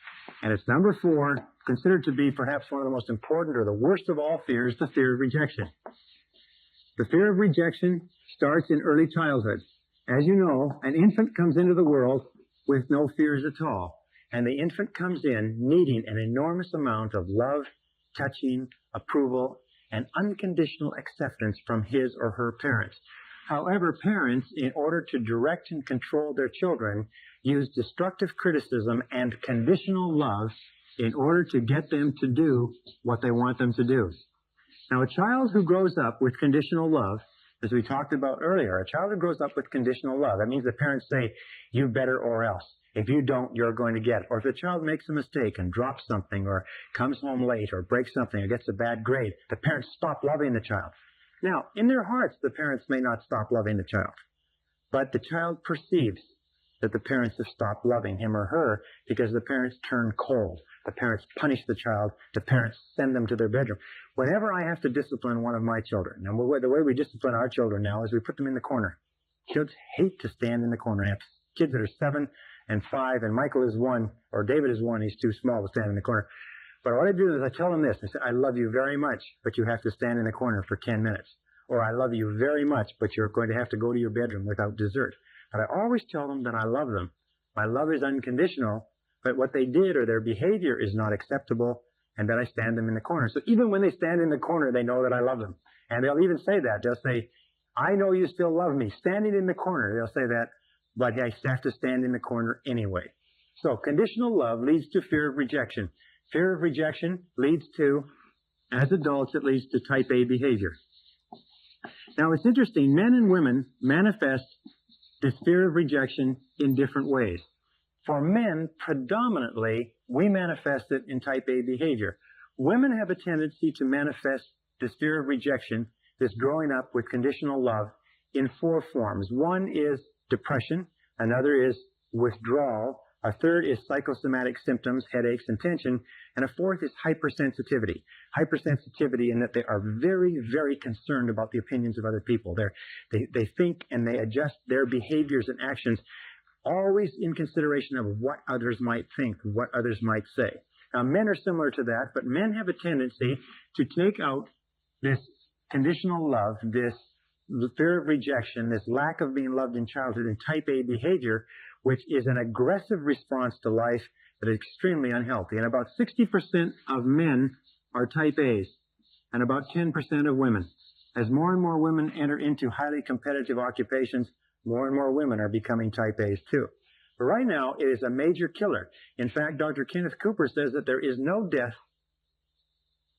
And it's number 4, considered to be perhaps one of the most important or the worst of all fears, the fear of rejection. The fear of rejection starts in early childhood. As you know, an infant comes into the world with no fears at all. And the infant comes in needing an enormous amount of love, touching, approval, and unconditional acceptance from his or her parents. However, parents, in order to direct and control their children, use destructive criticism and conditional love in order to get them to do what they want them to do. Now, a child who grows up with conditional love, as we talked about earlier, a child who grows up with conditional love, that means the parents say, you better or else. If you don't, you're going to get it. Or if a child makes a mistake and drops something or comes home late or breaks something or gets a bad grade, the parents stop loving the child. Now, in their hearts, the parents may not stop loving the child, but the child perceives that the parents have stopped loving him or her because the parents turn cold. The parents punish the child. The parents send them to their bedroom. Whenever I have to discipline one of my children, and the way we discipline our children now is we put them in the corner. Kids hate to stand in the corner. I have kids that are 7 and 5, and Michael is 1, or David is 1. He's too small to stand in the corner. But what I do is I tell them this. I say, I love you very much, but you have to stand in the corner for 10 minutes. Or I love you very much, but you're going to have to go to your bedroom without dessert. But I always tell them that I love them. My love is unconditional, but what they did or their behavior is not acceptable, and then I stand them in the corner. So even when they stand in the corner, they know that I love them. And they'll even say that. They'll say, I know you still love me. Standing in the corner, they'll say that, but I have to stand in the corner anyway. So conditional love leads to fear of rejection. Fear of rejection leads to, as adults, it leads to type A behavior. Now, it's interesting. Men and women manifest this fear of rejection in different ways. For men, predominantly, we manifest it in type A behavior. Women have a tendency to manifest this fear of rejection, this growing up with conditional love, in 4 forms. One is depression. Another is withdrawal. A third is psychosomatic symptoms, headaches, and tension. And a fourth is hypersensitivity. Hypersensitivity in that they are very, very concerned about the opinions of other people. They think and they adjust their behaviors and actions always in consideration of what others might think, what others might say. Now, men are similar to that, but men have a tendency to take out this conditional love, this fear of rejection, this lack of being loved in childhood in type A behavior, which is an aggressive response to life that is extremely unhealthy. And about 60% of men are type A's and about 10% of women. As more and more women enter into highly competitive occupations, more and more women are becoming type A's too. But right now, it is a major killer. In fact, Dr. Kenneth Cooper says that there is no death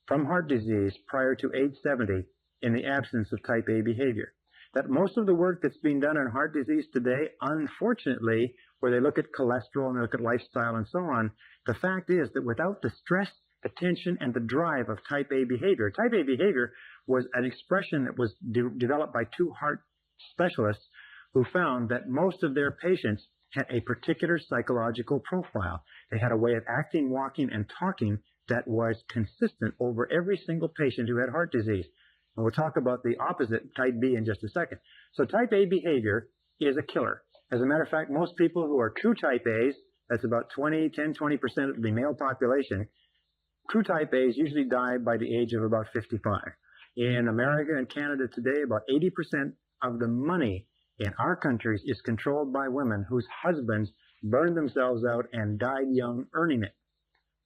from heart disease prior to age 70 in the absence of type A behavior. That most of the work that's being done on heart disease today, unfortunately, where they look at cholesterol and they look at lifestyle and so on, the fact is that without the stress, the tension, and the drive of type A behavior was an expression that was developed by 2 heart specialists who found that most of their patients had a particular psychological profile. They had a way of acting, walking, and talking that was consistent over every single patient who had heart disease. And we'll talk about the opposite, type B, in just a second. So type A behavior is a killer. As a matter of fact, most people who are true type A's, that's about 20% of the male population, true type A's usually die by the age of about 55. In America and Canada today, about 80% of the money in our countries is controlled by women whose husbands burned themselves out and died young earning it.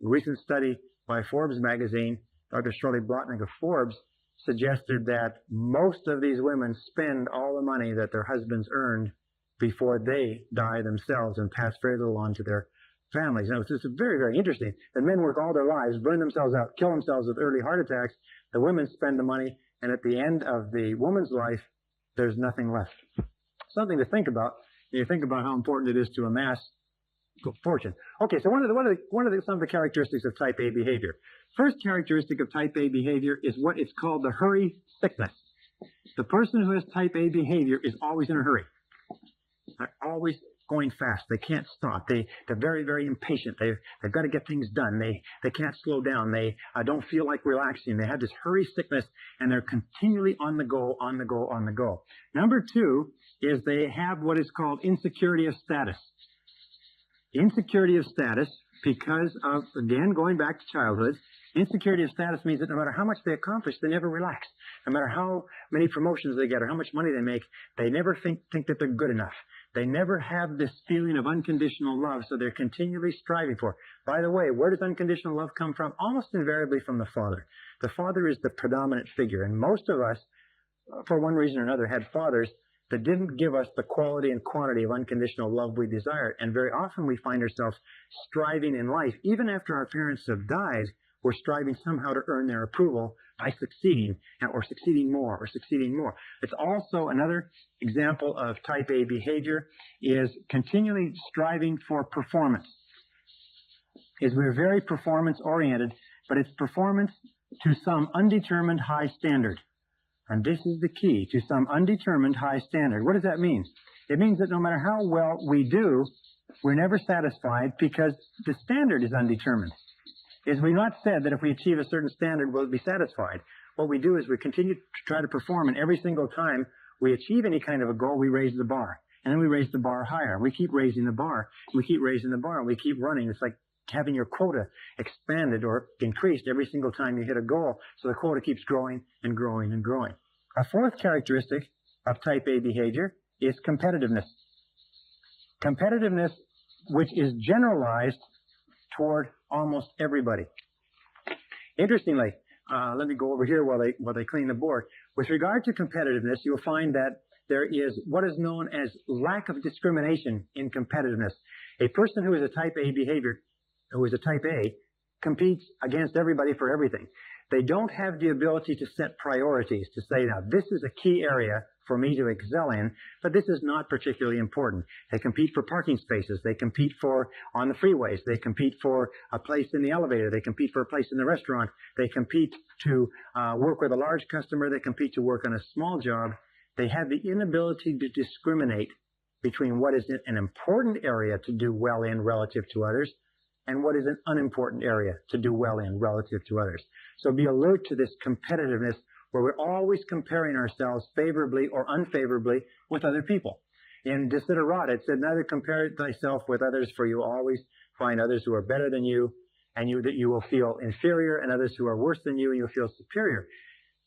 A recent study by Forbes magazine, Dr. Shirley Blotnick of Forbes, suggested that most of these women spend all the money that their husbands earned before they die themselves and pass very little on to their families. Now, it's just very, very interesting that men work all their lives, burn themselves out, kill themselves with early heart attacks. The women spend the money, and at the end of the woman's life, there's nothing left. Something to think about. You think about how important it is to amass fortune. Okay, so some of the characteristics of type A behavior. First characteristic of type A behavior is what is called the hurry sickness. The person who has type A behavior is always in a hurry. They're always going fast. They can't stop. They're very, very impatient. They've got to get things done. They can't slow down. They don't feel like relaxing. They have this hurry sickness, and they're continually on the go, on the go, on the go. Number two is they have what is called insecurity of status. Insecurity of status, because of, again, going back to childhood, insecurity of status means that no matter how much they accomplish, they never relax. No matter how many promotions they get or how much money they make, they never think that they're good enough. They never have this feeling of unconditional love, so they're continually striving for. By the way, where does unconditional love come from? Almost invariably from the father. The father is the predominant figure, and most of us, for one reason or another, had fathers that didn't give us the quality and quantity of unconditional love we desired. And very often we find ourselves striving in life, even after our parents have died, we're striving somehow to earn their approval by succeeding, or succeeding more, or succeeding more. It's also another example of type A behavior is continually striving for performance. We're very performance oriented, but it's performance to some undetermined high standard. And this is the key, to some undetermined high standard. What does that mean? It means that no matter how well we do, we're never satisfied because the standard is undetermined. We've not said that if we achieve a certain standard, we'll be satisfied. What we do is we continue to try to perform, and every single time we achieve any kind of a goal, we raise the bar. And then we raise the bar higher. We keep raising the bar. We keep raising the bar. We keep running. It's like having your quota expanded or increased every single time you hit a goal. So the quota keeps growing and growing and growing. A fourth characteristic of type A behavior is competitiveness. Competitiveness, which is generalized toward almost everybody. Interestingly, let me go over here while they clean the board. With regard to competitiveness, you'll find that there is what is known as lack of discrimination in competitiveness. A person who is a type A behavior, who is a type A, competes against everybody for everything. They don't have the ability to set priorities, to say, now, this is a key area for me to excel in, but this is not particularly important. They compete for parking spaces. They compete for on the freeways. They compete for a place in the elevator. They compete for a place in the restaurant. They compete to work with a large customer. They compete to work on a small job. They have the inability to discriminate between what is an important area to do well in relative to others and what is an unimportant area to do well in relative to others. So be alert to this competitiveness where we're always comparing ourselves favorably or unfavorably with other people. In Desiderata, it said, neither compare thyself with others, for you always find others who are better than you, and that you will feel inferior, and others who are worse than you, and you'll feel superior.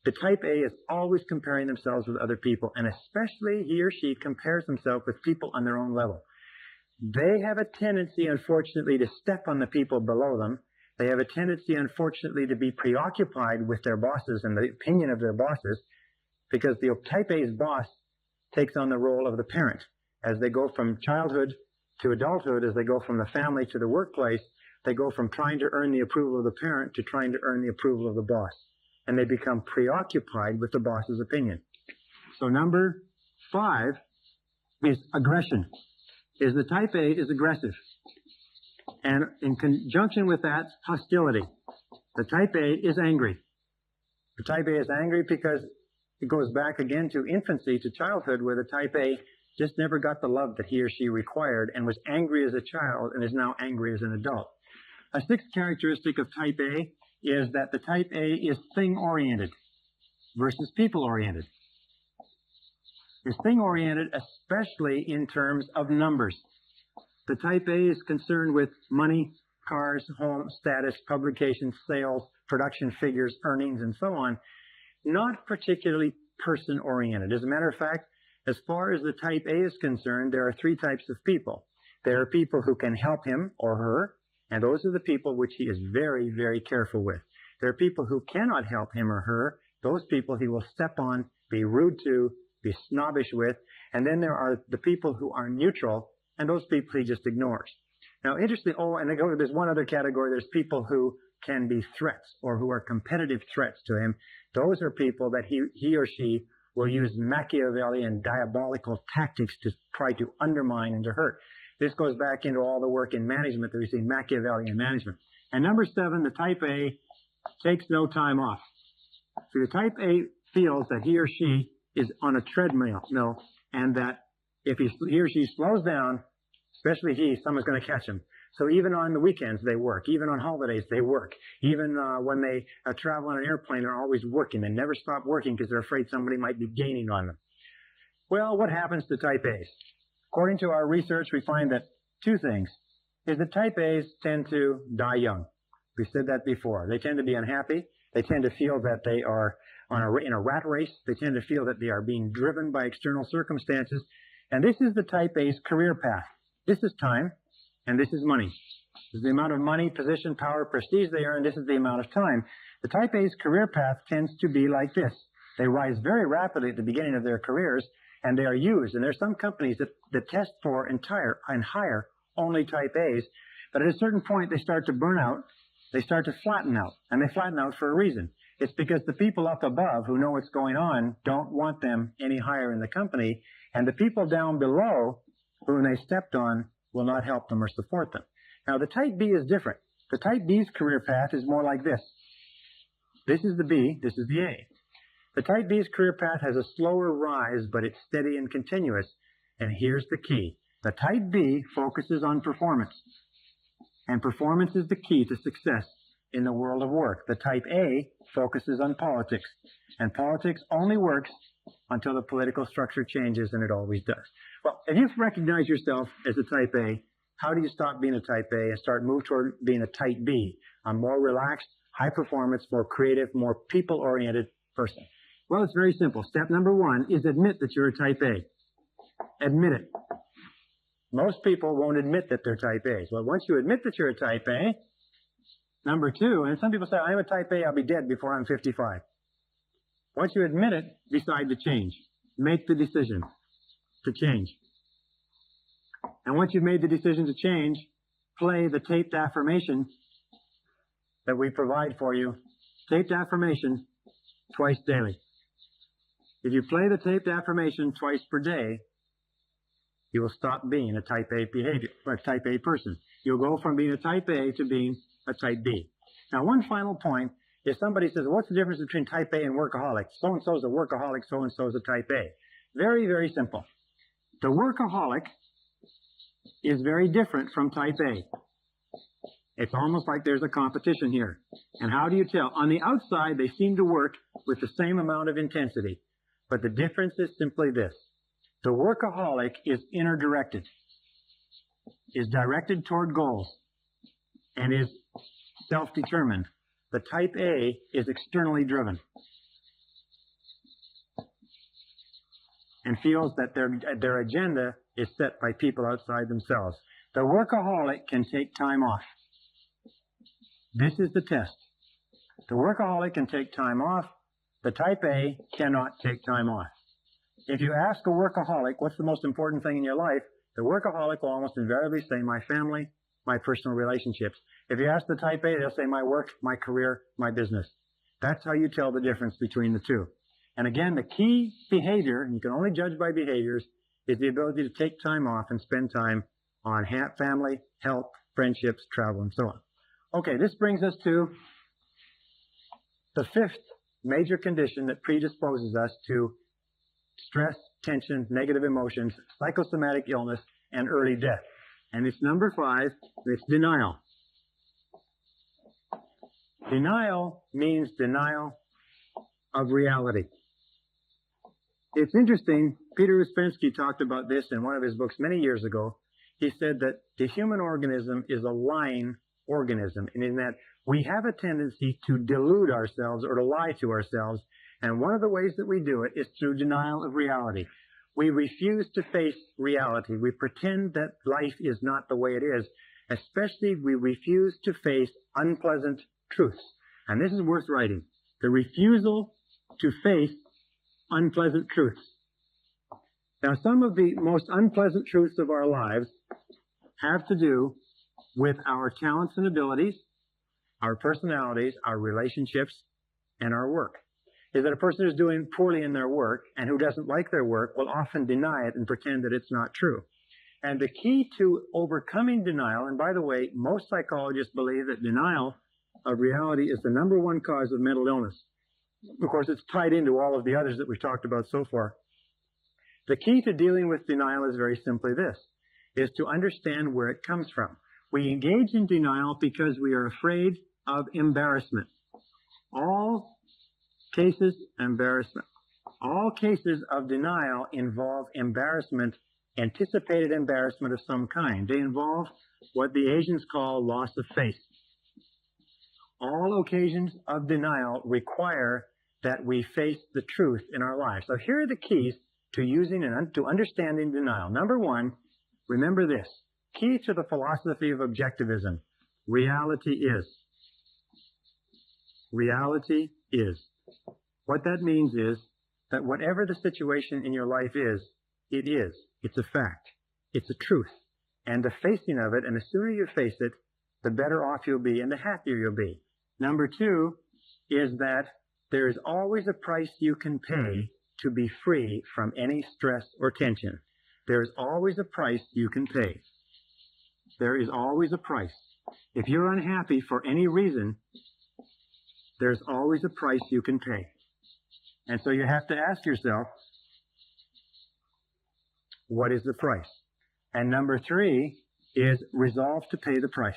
The type A is always comparing themselves with other people, and especially he or she compares themselves with people on their own level. They have a tendency, unfortunately, to step on the people below them. They have a tendency, unfortunately, to be preoccupied with their bosses and the opinion of their bosses, because the type A's boss takes on the role of the parent. As they go from childhood to adulthood, as they go from the family to the workplace, they go from trying to earn the approval of the parent to trying to earn the approval of the boss. And they become preoccupied with the boss's opinion. So number 5 is aggression. The type A is aggressive. And in conjunction with that, hostility. The type A is angry. The type A is angry because it goes back again to infancy, to childhood, where the type A just never got the love that he or she required and was angry as a child and is now angry as an adult. A sixth characteristic of type A is that the type A is thing-oriented versus people-oriented. Is thing-oriented, especially in terms of numbers. The type A is concerned with money, cars, home, status, publications, sales, production figures, earnings, and so on, not particularly person-oriented. As a matter of fact, as far as the type A is concerned, there are three types of people. There are people who can help him or her, and those are the people which he is very, very careful with. There are people who cannot help him or her. Those people he will step on, be rude to, be snobbish with. And then there are the people who are neutral, and those people he just ignores. Now, interesting, there's one other category. There's people who can be threats or who are competitive threats to him. Those are people that he or she will use Machiavellian diabolical tactics to try to undermine and to hurt. This goes back into all the work in management that we see, Machiavellian management. And number 7, the type A takes no time off. So the type A feels that he or she is on a treadmill, and that if he or she slows down, especially someone's going to catch him. So even on the weekends, they work. Even on holidays, they work. Even when they travel on an airplane, they're always working. They never stop working because they're afraid somebody might be gaining on them. Well, what happens to type A's? According to our research, we find that two things is that type A's tend to die young. We said that before. They tend to be unhappy. They tend to feel that they are in a rat race. They tend to feel that they are being driven by external circumstances. And this is the type A's career path. This is time, and this is money. This is the amount of money, position, power, prestige they earn. This is the amount of time. The type A's career path tends to be like this. They rise very rapidly at the beginning of their careers, and they are used. And there's some companies that test for and hire only type A's. But at a certain point, they start to burn out. They start to flatten out. And they flatten out for a reason. It's because the people up above who know what's going on don't want them any higher in the company. And the people down below, whom they stepped on, will not help them or support them. Now, the type B is different. The type B's career path is more like this. This is the B, this is the A. The type B's career path has a slower rise, but it's steady and continuous. And here's the key. The type B focuses on performance. And performance is the key to success in the world of work. The type A focuses on politics. And politics only works until the political structure changes, and it always does. Well, if you recognize yourself as a type A, how do you stop being a type A and move toward being a type B, a more relaxed, high performance, more creative, more people-oriented person? Well, it's very simple. Step number 1 is admit that you're a type A. Admit it. Most people won't admit that they're type A's. Well, once you admit that you're a type A, number 2, and some people say, I'm a type A, I'll be dead before I'm 55. Once you admit it, decide to change. Make the decision to change. And once you've made the decision to change, play the taped affirmation that we provide for you. Taped affirmation twice daily. If you play the taped affirmation twice per day, you will stop being a type A behavior, or a type A person. You'll go from being a type A to being a type B. Now, one final point. If somebody says, what's the difference between type A and workaholic? So-and-so is a workaholic, so-and-so is a type A. Very, very simple. The workaholic is very different from type A. It's almost like there's a competition here. And how do you tell? On the outside, they seem to work with the same amount of intensity. But the difference is simply this. The workaholic is inner-directed, is directed toward goals, and is self-determined. The type A is externally driven and feels that their agenda is set by people outside themselves. The workaholic can take time off. This is the test. The workaholic can take time off. The type A cannot take time off. If you ask a workaholic, what's the most important thing in your life? The workaholic will almost invariably say, my family, my personal relationships. If you ask the type A, they'll say my work, my career, my business. That's how you tell the difference between the two. And again, the key behavior, and you can only judge by behaviors, is the ability to take time off and spend time on family, health, friendships, travel, and so on. Okay, this brings us to the 5th major condition that predisposes us to stress, tension, negative emotions, psychosomatic illness, and early death. And it's number 5, it's denial. Denial means denial of reality. It's interesting, Peter Uspensky talked about this in one of his books many years ago. He said that the human organism is a lying organism, and in that we have a tendency to delude ourselves or to lie to ourselves, and one of the ways that we do it is through denial of reality. We refuse to face reality. We pretend that life is not the way it is. Especially, we refuse to face unpleasant truths. And this is worth writing. The refusal to face unpleasant truths. Now, some of the most unpleasant truths of our lives have to do with our talents and abilities, our personalities, our relationships, and our work. Is that a person who's doing poorly in their work and who doesn't like their work will often deny it and pretend that it's not true. And the key to overcoming denial, and by the way, most psychologists believe that denial of reality is the number 1 cause of mental illness. Of course, it's tied into all of the others that we've talked about so far. The key to dealing with denial is very simply this, is to understand where it comes from. We engage in denial because we are afraid of embarrassment. All cases of denial involve embarrassment, anticipated embarrassment of some kind. They involve what the Asians call loss of face. All occasions of denial require that we face the truth in our lives. So here are the keys to using and to understanding denial. Number 1, remember this. Key to the philosophy of objectivism. Reality is. Reality is. What that means is that whatever the situation in your life is, it is. It's a fact. It's a truth. And the facing of it, and the sooner you face it, the better off you'll be and the happier you'll be. Number 2 is that there is always a price you can pay to be free from any stress or tension. There is always a price you can pay. There is always a price. If you're unhappy for any reason, there's always a price you can pay. And so you have to ask yourself, what is the price? And number 3 is resolve to pay the price.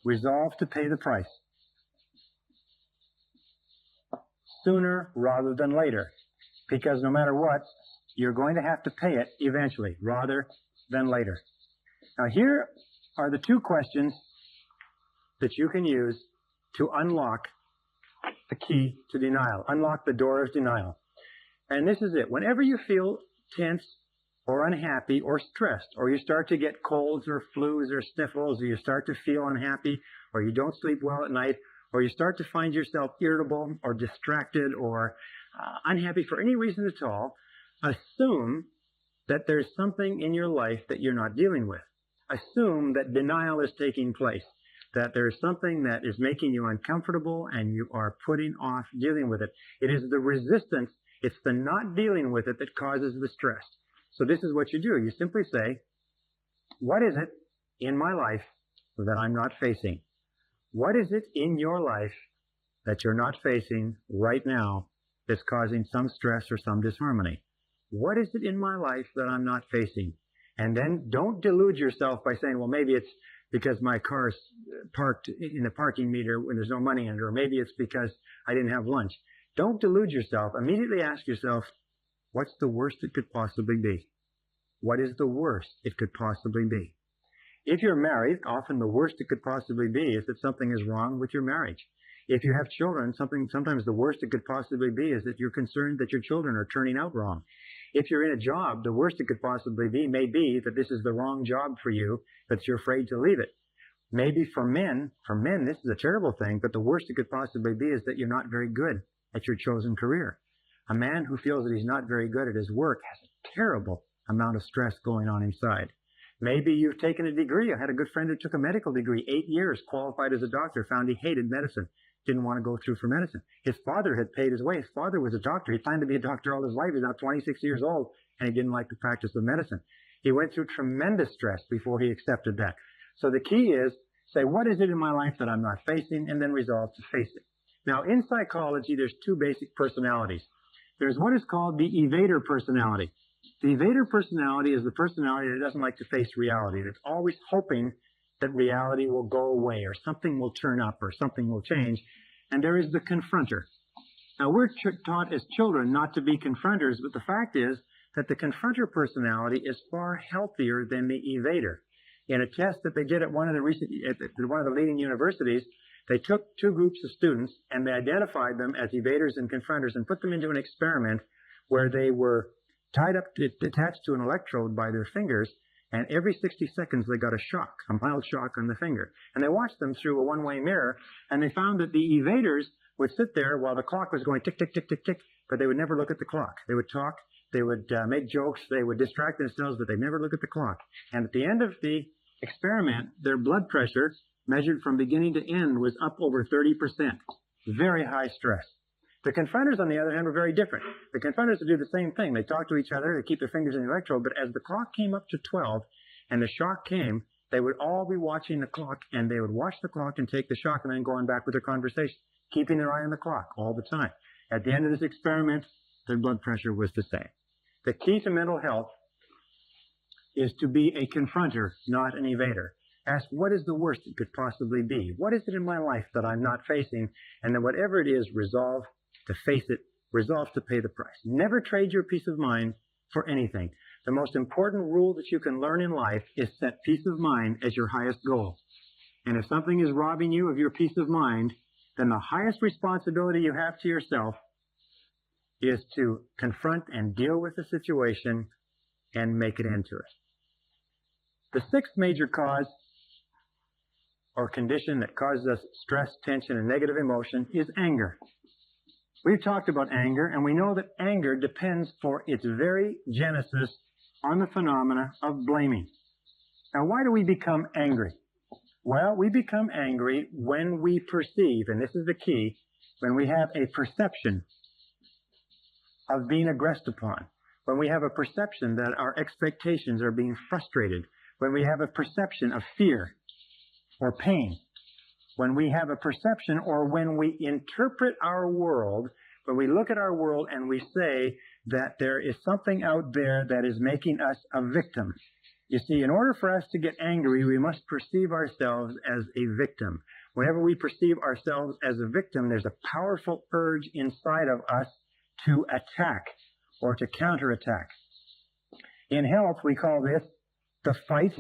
Resolve to pay the price. Sooner rather than later. Because no matter what, you're going to have to pay it eventually, rather than later. Now here are the 2 questions that you can use to unlock the key to denial. Unlock the door of denial. And this is it. Whenever you feel tense or unhappy or stressed, or you start to get colds or flus or sniffles, or you start to feel unhappy, or you don't sleep well at night, or you start to find yourself irritable or distracted or unhappy for any reason at all, assume that there's something in your life that you're not dealing with. Assume that denial is taking place, that there's something that is making you uncomfortable and you are putting off dealing with it. It is the resistance, it's the not dealing with it that causes the stress. So this is what you do. You simply say, what is it in my life that I'm not facing? What is it in your life that you're not facing right now that's causing some stress or some disharmony? What is it in my life that I'm not facing? And then don't delude yourself by saying, well, maybe it's because my car's parked in the parking meter when there's no money in it, or maybe it's because I didn't have lunch. Don't delude yourself. Immediately ask yourself, what's the worst it could possibly be? What is the worst it could possibly be? If you're married, often the worst it could possibly be is that something is wrong with your marriage. If you have children, sometimes the worst it could possibly be is that you're concerned that your children are turning out wrong. If you're in a job, the worst it could possibly be may be that this is the wrong job for you, but you're afraid to leave it. Maybe for men, this is a terrible thing, but the worst it could possibly be is that you're not very good at your chosen career. A man who feels that he's not very good at his work has a terrible amount of stress going on inside. Maybe you've taken a degree. I had a good friend who took a medical degree, 8 years, qualified as a doctor, found he hated medicine, didn't want to go through for medicine. His father had paid his way. His father was a doctor. He planned to be a doctor all his life. He's now 26 years old, and he didn't like the practice of medicine. He went through tremendous stress before he accepted that. So the key is, say, what is it in my life that I'm not facing, and then resolve to face it. Now, in psychology, there's 2 basic personalities. There's what is called the evader personality. The evader personality is the personality that doesn't like to face reality. It's always hoping that reality will go away or something will turn up or something will change. And there is the confronter. Now, we're taught as children not to be confronters, but the fact is that the confronter personality is far healthier than the evader. In a test that they did at one of the leading universities, they took two groups of students and they identified them as evaders and confronters and put them into an experiment where they were tied up, attached to an electrode by their fingers, and every 60 seconds they got a shock, a mild shock on the finger. And they watched them through a one-way mirror, and they found that the evaders would sit there while the clock was going tick, tick, tick, tick, tick, but they would never look at the clock. They would talk, they would make jokes, they would distract themselves, but they'd never look at the clock. And at the end of the experiment, their blood pressure, measured from beginning to end, was up over 30%. Very high stress. The confronters, on the other hand, were very different. The confronters would do the same thing. They talk to each other, they keep their fingers in the electrode, but as the clock came up to 12 and the shock came, they would all be watching the clock, and they would watch the clock and take the shock and then go on back with their conversation, keeping their eye on the clock all the time. At the end of this experiment, their blood pressure was the same. The key to mental health is to be a confronter, not an evader. Ask, what is the worst it could possibly be? What is it in my life that I'm not facing? And then whatever it is, resolve to face it, resolve to pay the price. Never trade your peace of mind for anything. The most important rule that you can learn in life is set peace of mind as your highest goal. And if something is robbing you of your peace of mind, then the highest responsibility you have to yourself is to confront and deal with the situation and make an end to it. The sixth major cause or condition that causes us stress, tension, and negative emotion is anger. We've talked about anger, and we know that anger depends for its very genesis on the phenomena of blaming. Now, why do we become angry? Well, we become angry when we perceive, and this is the key, when we have a perception of being aggressed upon, when we have a perception that our expectations are being frustrated, when we have a perception of fear or pain, when we have a perception or when we interpret our world, when we look at our world and we say that there is something out there that is making us a victim. You see, in order for us to get angry, we must perceive ourselves as a victim. Whenever we perceive ourselves as a victim, there's a powerful urge inside of us to attack or to counterattack. In health, we call this the fight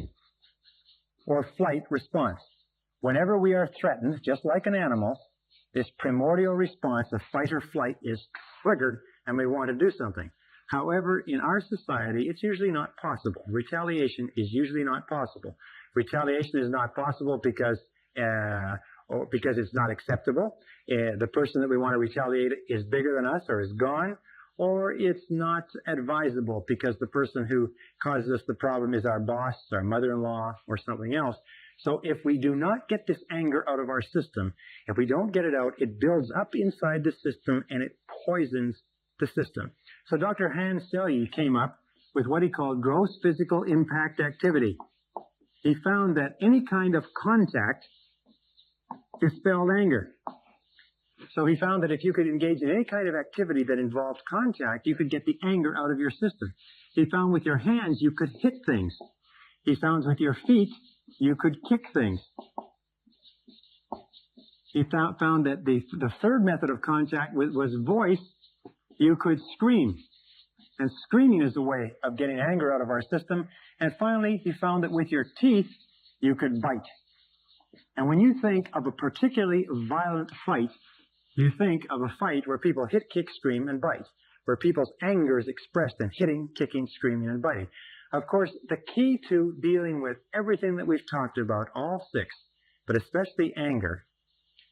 or flight response. Whenever we are threatened, just like an animal, this primordial response of fight or flight is triggered and we want to do something. However, in our society, it's usually not possible. Retaliation is usually not possible. Retaliation is not possible because it's not acceptable. The person that we want to retaliate is bigger than us or is gone, or it's not advisable because the person who causes us the problem is our boss, our mother-in-law, or something else. So if we do not get this anger out of our system, if we don't get it out, it builds up inside the system and it poisons the system. So Dr. Hans Selye came up with what he called gross physical impact activity. He found that any kind of contact dispelled anger. So he found that if you could engage in any kind of activity that involved contact, you could get the anger out of your system. He found with your hands you could hit things. He found with your feet you could kick things. He found that the third method of contact was voice. You could scream. And screaming is a way of getting anger out of our system. And finally, he found that with your teeth, you could bite. And when you think of a particularly violent fight, you think of a fight where people hit, kick, scream, and bite, where people's anger is expressed in hitting, kicking, screaming, and biting. Of course, the key to dealing with everything that we've talked about, all six, but especially anger,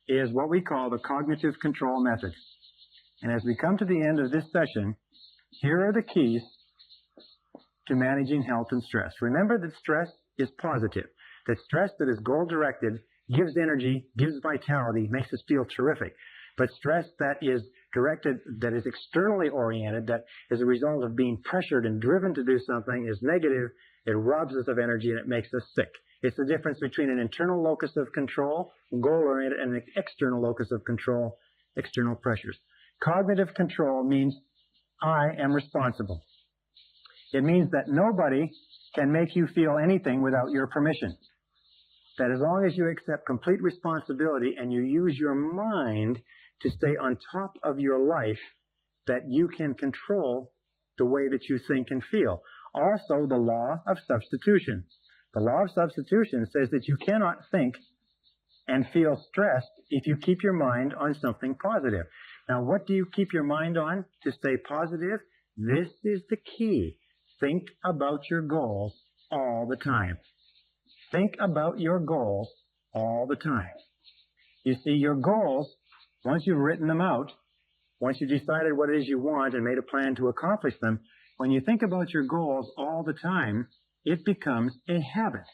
is what we call the cognitive control method. And as we come to the end of this session, here are the keys to managing health and stress. Remember that stress is positive. That stress that is goal-directed gives energy, gives vitality, makes us feel terrific. But stress that is directed, that is externally oriented, that is a result of being pressured and driven to do something, is negative. It robs us of energy and it makes us sick. It's the difference between an internal locus of control, goal-oriented, and an external locus of control, external pressures. Cognitive control means I am responsible. It means that nobody can make you feel anything without your permission. That as long as you accept complete responsibility and you use your mind to stay on top of your life, that you can control the way that you think and feel. Also, the law of substitution. The law of substitution says that you cannot think and feel stressed if you keep your mind on something positive. Now, what do you keep your mind on to stay positive? This is the key. Think about your goals all the time. Think about your goals all the time. You see, your goals, once you've written them out, once you've decided what it is you want and made a plan to accomplish them, when you think about your goals all the time, it becomes a habit.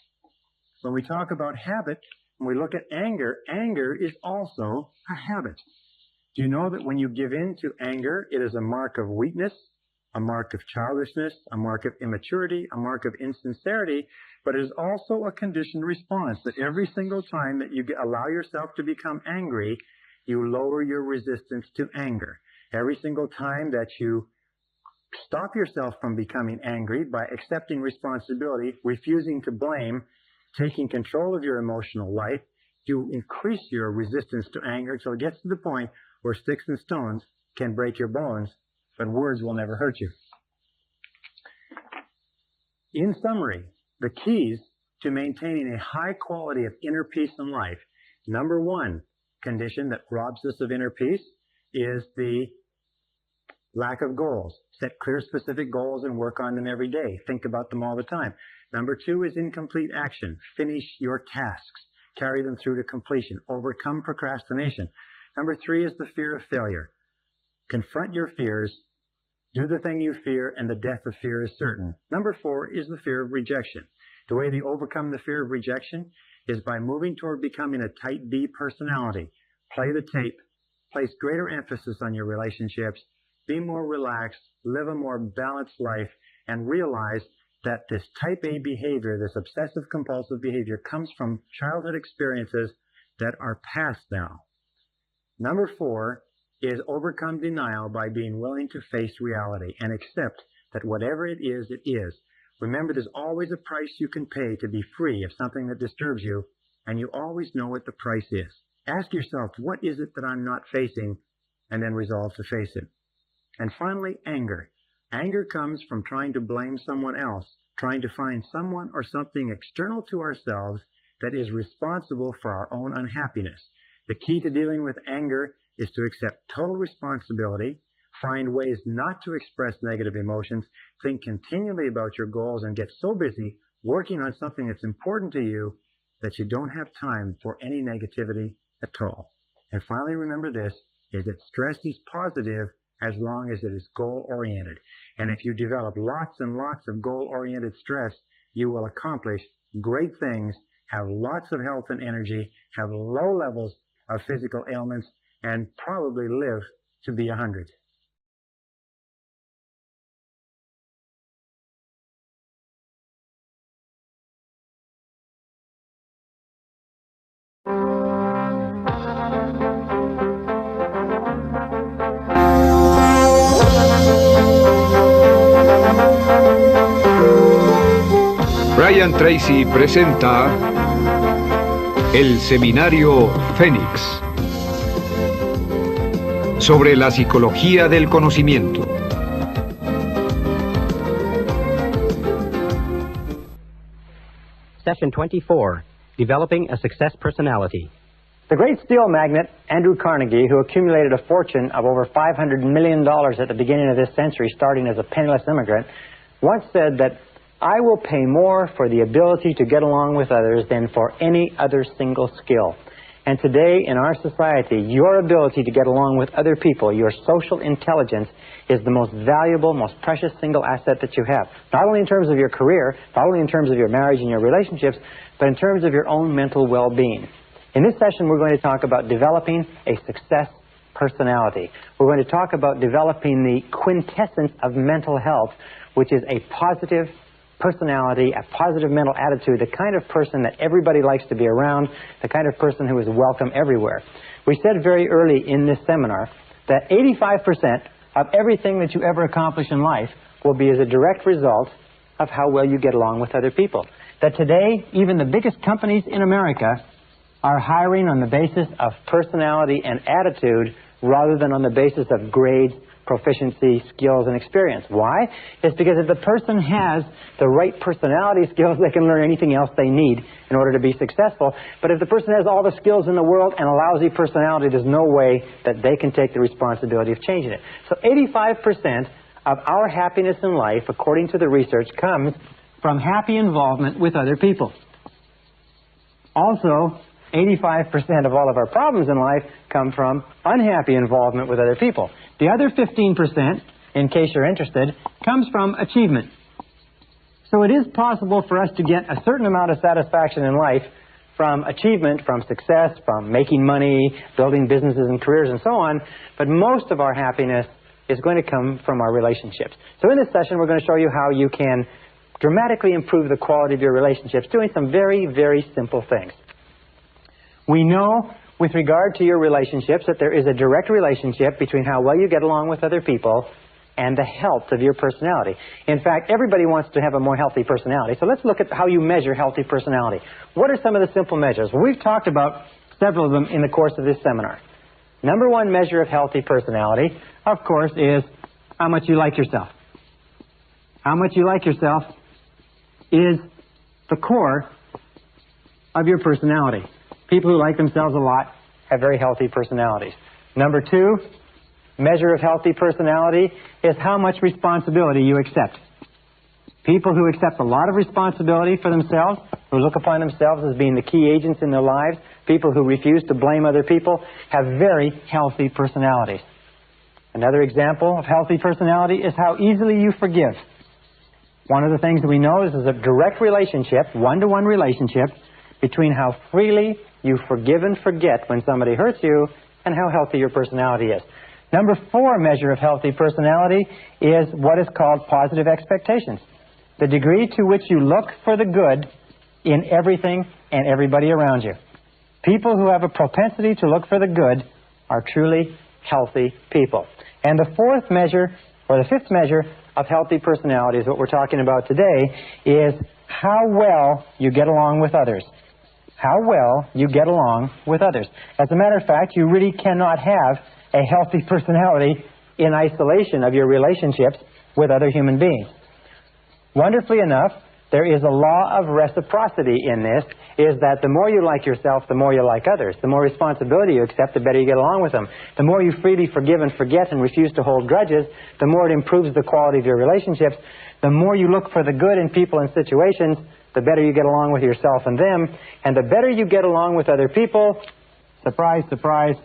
When we talk about habit, when we look at anger, anger is also a habit. Do you know that when you give in to anger, it is a mark of weakness, a mark of childishness, a mark of immaturity, a mark of insincerity, but it is also a conditioned response that every single time that you allow yourself to become angry, you lower your resistance to anger. Every single time that you stop yourself from becoming angry by accepting responsibility, refusing to blame, taking control of your emotional life, you increase your resistance to anger until it gets to the point where sticks and stones can break your bones, but words will never hurt you. In summary, the keys to maintaining a high quality of inner peace in life, number one condition that robs us of inner peace is the lack of goals. Set clear, specific goals and work on them every day. Think about them all the time. Number two is incomplete action. Finish your tasks. Carry them through to completion. Overcome procrastination. Number three is the fear of failure. Confront your fears. Do the thing you fear, and the death of fear is certain. Number four is the fear of rejection. The way to overcome the fear of rejection is by moving toward becoming a type B personality. Play the tape. Place greater emphasis on your relationships. Be more relaxed. Live a more balanced life. And realize that this type A behavior, this obsessive compulsive behavior, comes from childhood experiences that are past now. Number four is overcome denial by being willing to face reality and accept that whatever it is, it is. Remember, there's always a price you can pay to be free of something that disturbs you, and you always know what the price is. Ask yourself, what is it that I'm not facing, and then resolve to face it. And finally, anger. Anger comes from trying to blame someone else, trying to find someone or something external to ourselves that is responsible for our own unhappiness. The key to dealing with anger is to accept total responsibility, find ways not to express negative emotions, think continually about your goals, and get so busy working on something that's important to you that you don't have time for any negativity at all. And finally, remember this, is that stress is positive as long as it is goal-oriented. And if you develop lots and lots of goal-oriented stress, you will accomplish great things, have lots of health and energy, have low levels of physical ailments, and probably live to be 100. Brian Tracy presenta el Seminario Fénix sobre la psicología del conocimiento. Session 24, Developing a Success Personality. The great steel magnate Andrew Carnegie, who accumulated a fortune of over $500 million at the beginning of this century, starting as a penniless immigrant, once said that I will pay more for the ability to get along with others than for any other single skill. And today in our society, your ability to get along with other people, your social intelligence, is the most valuable, most precious single asset that you have. Not only in terms of your career, not only in terms of your marriage and your relationships, but in terms of your own mental well-being. In this session, we're going to talk about developing a success personality. We're going to talk about developing the quintessence of mental health, which is a positive personality, a positive mental attitude, the kind of person that everybody likes to be around, the kind of person who is welcome everywhere. We said very early in this seminar that 85% of everything that you ever accomplish in life will be as a direct result of how well you get along with other people. That today, even the biggest companies in America are hiring on the basis of personality and attitude rather than on the basis of grades, proficiency, skills, and experience. Why? It's because if the person has the right personality skills, they can learn anything else they need in order to be successful. But if the person has all the skills in the world and a lousy personality, there's no way that they can take the responsibility of changing it. So 85% of our happiness in life, according to the research, comes from happy involvement with other people. Also, 85% of all of our problems in life come from unhappy involvement with other people. The other 15%, in case you're interested, comes from achievement. So it is possible for us to get a certain amount of satisfaction in life from achievement, from success, from making money, building businesses and careers and so on, but most of our happiness is going to come from our relationships. So in this session, we're going to show you how you can dramatically improve the quality of your relationships doing some very, very simple things. We know with regard to your relationships that there is a direct relationship between how well you get along with other people and the health of your personality. In fact, everybody wants to have a more healthy personality. So let's look at how you measure healthy personality. What are some of the simple measures? Well, we've talked about several of them in the course of this seminar. Number one measure of healthy personality, of course, is how much you like yourself. How much you like yourself is the core of your personality. People who like themselves a lot have very healthy personalities. Number two measure of healthy personality is how much responsibility you accept. People who accept a lot of responsibility for themselves, who look upon themselves as being the key agents in their lives, people who refuse to blame other people, have very healthy personalities. Another example of healthy personality is how easily you forgive. One of the things that we know is there's a direct relationship, one-to-one relationship, between how freely you forgive and forget when somebody hurts you and how healthy your personality is. Number four measure of healthy personality is what is called positive expectations. The degree to which you look for the good in everything and everybody around you. People who have a propensity to look for the good are truly healthy people. And the fourth measure, or the fifth measure of healthy personality is what we're talking about today, is how well you get along with others. How well you get along with others. As a matter of fact, you really cannot have a healthy personality in isolation of your relationships with other human beings. Wonderfully enough, there is a law of reciprocity in this, is that the more you like yourself, the more you like others. The more responsibility you accept, the better you get along with them. The more you freely forgive and forget and refuse to hold grudges, the more it improves the quality of your relationships. The more you look for the good in people and situations, the better you get along with yourself and them. And the better you get along with other people, surprise, surprise,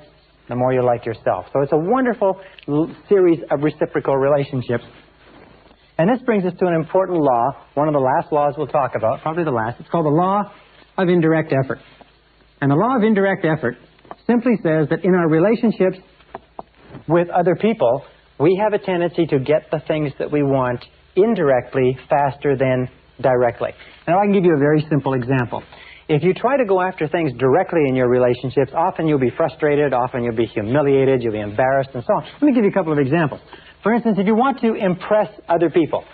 the more you like yourself. So it's a wonderful series of reciprocal relationships. And this brings us to an important law, one of the last laws we'll talk about, probably the last. It's called the law of indirect effort. And the law of indirect effort simply says that in our relationships with other people, we have a tendency to get the things that we want indirectly faster than directly. Now I can give you a very simple example. If you try to go after things directly in your relationships, often you'll be frustrated, often you'll be humiliated, you'll be embarrassed, and so on. Let me give you a couple of examples. For instance, if you want to impress other people,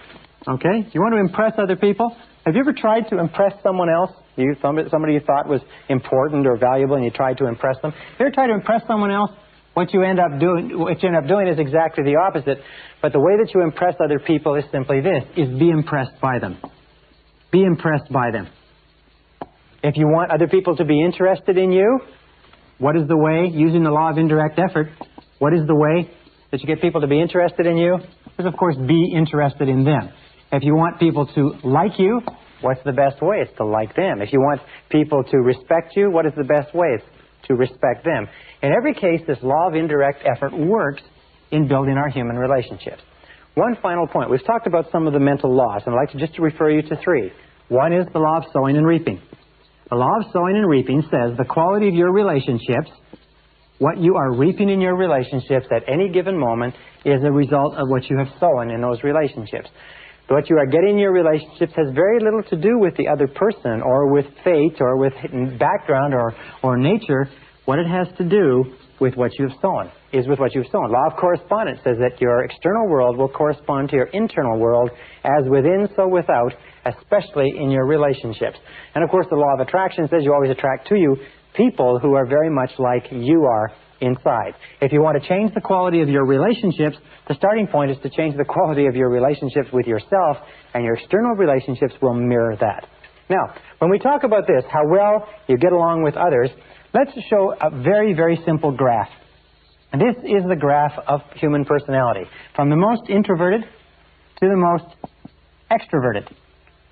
okay? If you want to impress other people, have you ever tried to impress someone else? Somebody you thought was important or valuable and you tried to impress them? Have you ever tried to impress someone else? What you end up doing is exactly the opposite. But the way that you impress other people is simply this, is be impressed by them. Be impressed by them. If you want other people to be interested in you, what is the way, using the law of indirect effort, what is the way that you get people to be interested in you? Is, of course, be interested in them. If you want people to like you, what's the best way? It's to like them. If you want people to respect you, what is the best way? It's to respect them. In every case, this law of indirect effort works in building our human relationships. One final point. We've talked about some of the mental laws, and I'd like to just refer you to three. One is the law of sowing and reaping. The law of sowing and reaping says the quality of your relationships, what you are reaping in your relationships at any given moment, is a result of what you have sown in those relationships. What you are getting in your relationships has very little to do with the other person or with fate or with background or nature. What it has to do with what you have sown. is with what you've sown. Law of correspondence says that your external world will correspond to your internal world, as within, so without, especially in your relationships. And of course, the law of attraction says you always attract to you people who are very much like you are inside. If you want to change the quality of your relationships, the starting point is to change the quality of your relationships with yourself, and your external relationships will mirror that. Now, when we talk about this, how well you get along with others, let's show a very, very simple graph. And this is the graph of human personality, from the most introverted to the most extroverted,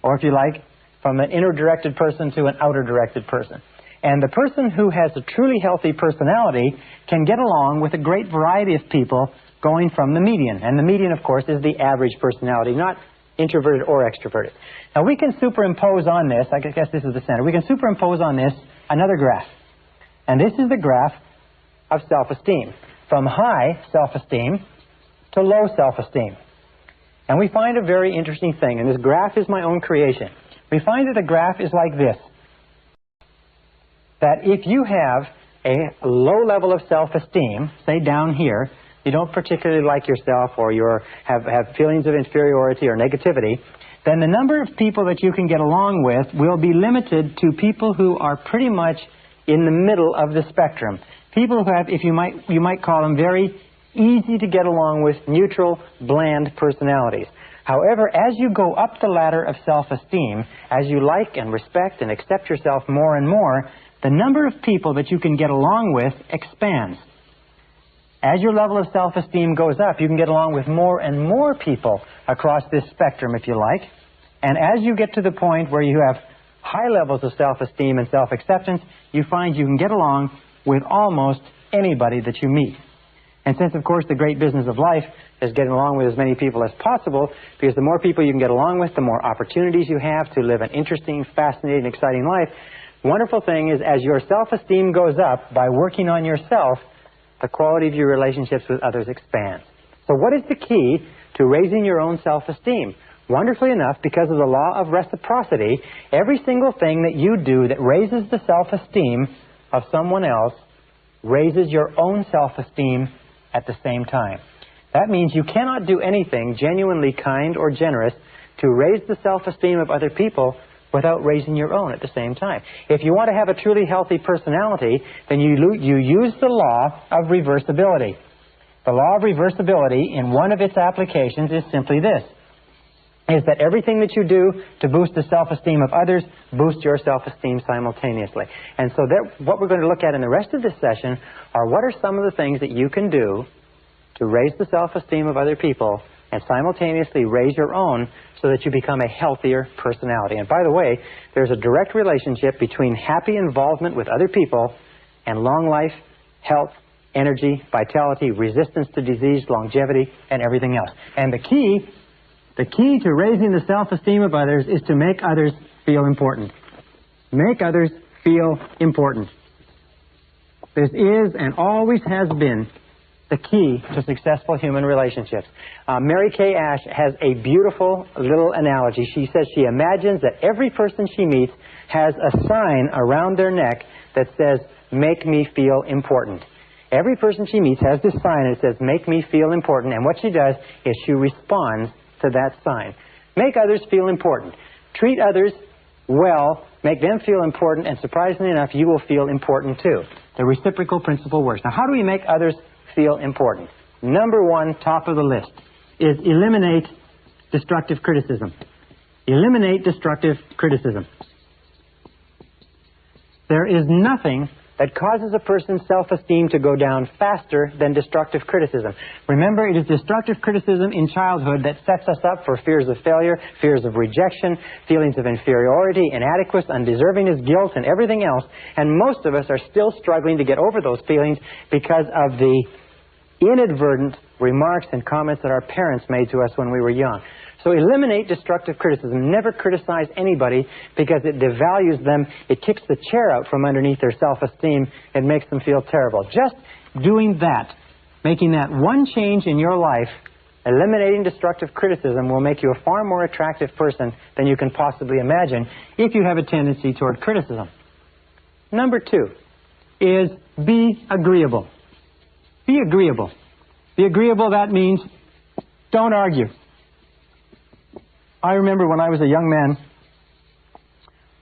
or if you like, from an inner-directed person to an outer-directed person. And the person who has a truly healthy personality can get along with a great variety of people going from the median. And the median, of course, is the average personality, not introverted or extroverted. Now, we can superimpose on this, I guess this is the center, we can superimpose on this another graph. And this is the graph of self-esteem, from high self-esteem to low self-esteem. And we find a very interesting thing, and this graph is my own creation. We find that the graph is like this. That if you have a low level of self-esteem, say down here, you don't particularly like yourself, or you have feelings of inferiority or negativity, then the number of people that you can get along with will be limited to people who are pretty much in the middle of the spectrum. People who have, if you might call them, very easy to get along with, neutral, bland personalities. However, as you go up the ladder of self-esteem, as you like and respect and accept yourself more and more, the number of people that you can get along with expands. As your level of self-esteem goes up, you can get along with more and more people across this spectrum, if you like. And as you get to the point where you have high levels of self-esteem and self-acceptance, you find you can get along with almost anybody that you meet. And since, of course, the great business of life is getting along with as many people as possible, because the more people you can get along with, the more opportunities you have to live an interesting, fascinating, exciting life. Wonderful thing is, as your self-esteem goes up by working on yourself, the quality of your relationships with others expands. So what is the key to raising your own self-esteem? Wonderfully enough, because of the law of reciprocity, every single thing that you do that raises the self-esteem of someone else raises your own self-esteem at the same time. That means you cannot do anything genuinely kind or generous to raise the self-esteem of other people without raising your own at the same time. If you want to have a truly healthy personality, then you use the law of reversibility. The law of reversibility, in one of its applications, is simply this, is that everything that you do to boost the self-esteem of others boosts your self-esteem simultaneously. And so what we're going to look at in the rest of this session are what are some of the things that you can do to raise the self-esteem of other people and simultaneously raise your own so that you become a healthier personality. And by the way, there's a direct relationship between happy involvement with other people and long life, health, energy, vitality, resistance to disease, longevity, and everything else. And the key to raising the self-esteem of others is to make others feel important. Make others feel important. This is and always has been the key to successful human relationships. Mary Kay Ash has a beautiful little analogy. She says she imagines that every person she meets has a sign around their neck that says, "Make me feel important." Every person she meets has this sign that says, "Make me feel important," and what she does is she responds to that sign. Make others feel important. Treat others well, make them feel important, and surprisingly enough, you will feel important too. The reciprocal principle works. Now, how do we make others feel important? Number one, top of the list, is eliminate destructive criticism. Eliminate destructive criticism. There is nothing that causes a person's self-esteem to go down faster than destructive criticism. Remember, it is destructive criticism in childhood that sets us up for fears of failure, fears of rejection, feelings of inferiority, inadequacy, undeservingness, guilt, and everything else. And most of us are still struggling to get over those feelings because of the inadvertent remarks and comments that our parents made to us when we were young. So eliminate destructive criticism. Never criticize anybody because it devalues them. It kicks the chair out from underneath their self-esteem. It makes them feel terrible. Just doing that, making that one change in your life, eliminating destructive criticism, will make you a far more attractive person than you can possibly imagine if you have a tendency toward criticism. Number two is be agreeable. Be agreeable. Be agreeable, that means don't argue. I remember when I was a young man,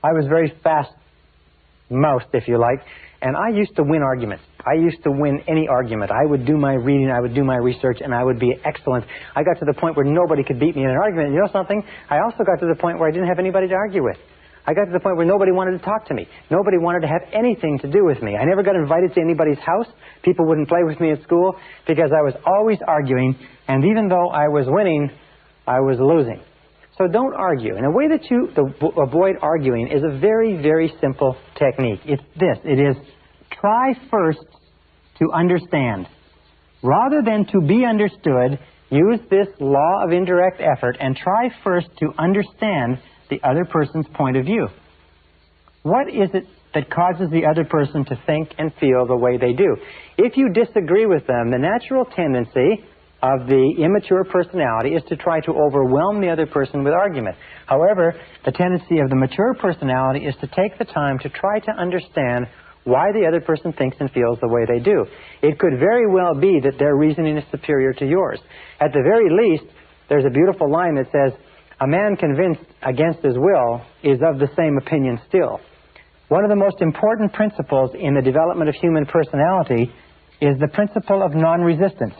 I was very fast-mouthed, if you like, and I used to win arguments. I used to win any argument. I would do my reading, I would do my research, and I would be excellent. I got to the point where nobody could beat me in an argument. And you know something? I also got to the point where I didn't have anybody to argue with. I got to the point where nobody wanted to talk to me. Nobody wanted to have anything to do with me. I never got invited to anybody's house. People wouldn't play with me at school because I was always arguing, and even though I was winning, I was losing. So don't argue. And a way that you avoid arguing is a very, very simple technique. It's this. It is try first to understand. Rather than to be understood, use this law of indirect effort and try first to understand the other person's point of view. What is it that causes the other person to think and feel the way they do? If you disagree with them, the natural tendency of the immature personality is to try to overwhelm the other person with argument. However, the tendency of the mature personality is to take the time to try to understand why the other person thinks and feels the way they do. It could very well be that their reasoning is superior to yours. At the very least, there's a beautiful line that says, "A man convinced against his will is of the same opinion still." One of the most important principles in the development of human personality is the principle of non-resistance.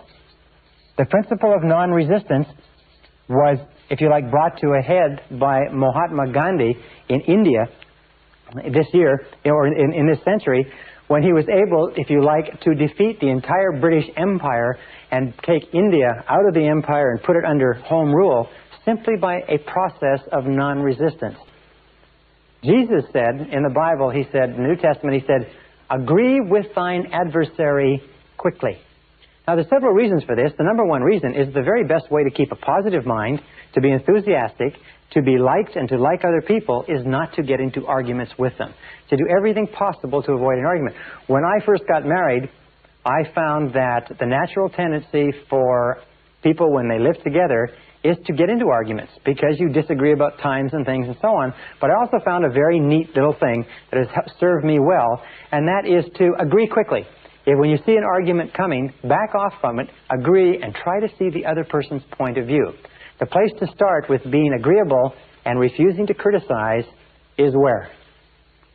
The principle of non-resistance was, if you like, brought to a head by Mahatma Gandhi in India this year, or in this century, when he was able, if you like, to defeat the entire British Empire and take India out of the empire and put it under home rule simply by a process of non-resistance. Jesus said in the Bible, he said, in the New Testament, he said, "Agree with thine adversary quickly." Now, there's several reasons for this. The number one reason is the very best way to keep a positive mind, to be enthusiastic, to be liked, and to like other people is not to get into arguments with them. To do everything possible to avoid an argument. When I first got married, I found that the natural tendency for people when they live together is to get into arguments because you disagree about times and things and so on. But I also found a very neat little thing that has served me well, and that is to agree quickly. When you see an argument coming, back off from it, agree, and try to see the other person's point of view. The place to start with being agreeable and refusing to criticize is where?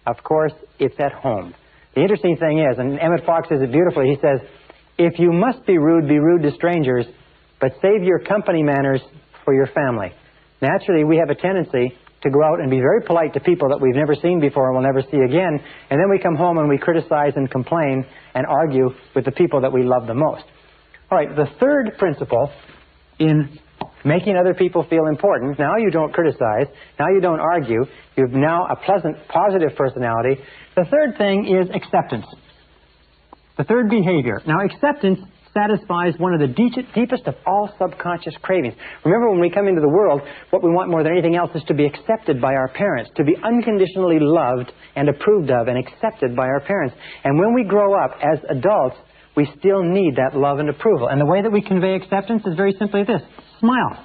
Of course, it's at home. The interesting thing is, and Emmett Fox says it beautifully, he says, "If you must be rude to strangers, but save your company manners for your family." Naturally, we have a tendency to go out and be very polite to people that we've never seen before and will never see again, and then we come home and we criticize and complain and argue with the people that we love the most. All right, the third principle in making other people feel important, now you don't criticize, now you don't argue, you've now a pleasant, positive personality. The third thing is acceptance. The third behavior. Now, acceptance satisfies one of the deepest of all subconscious cravings. Remember, when we come into the world, what we want more than anything else is to be accepted by our parents, to be unconditionally loved and approved of and accepted by our parents. And when we grow up as adults, we still need that love and approval. And the way that we convey acceptance is very simply this: smile.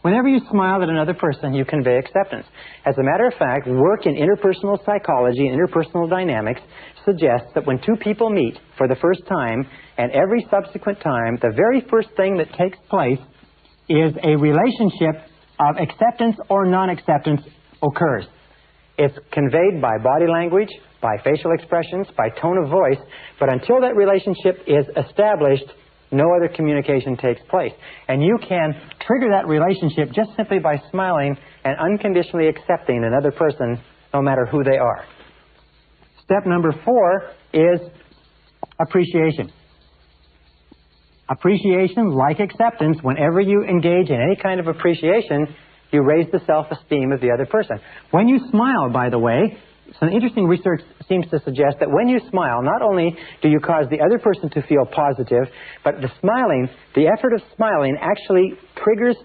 Whenever you smile at another person, you convey acceptance. As a matter of fact, work in interpersonal psychology and interpersonal dynamics suggests that when two people meet for the first time, and every subsequent time, the very first thing that takes place is a relationship of acceptance or non-acceptance occurs. It's conveyed by body language, by facial expressions, by tone of voice, but until that relationship is established, no other communication takes place. And you can trigger that relationship just simply by smiling and unconditionally accepting another person, no matter who they are. Step number 4 is appreciation. Appreciation, like acceptance, whenever you engage in any kind of appreciation, you raise the self-esteem of the other person. When you smile, by the way, some interesting research seems to suggest that when you smile, not only do you cause the other person to feel positive, but the effort of smiling actually triggers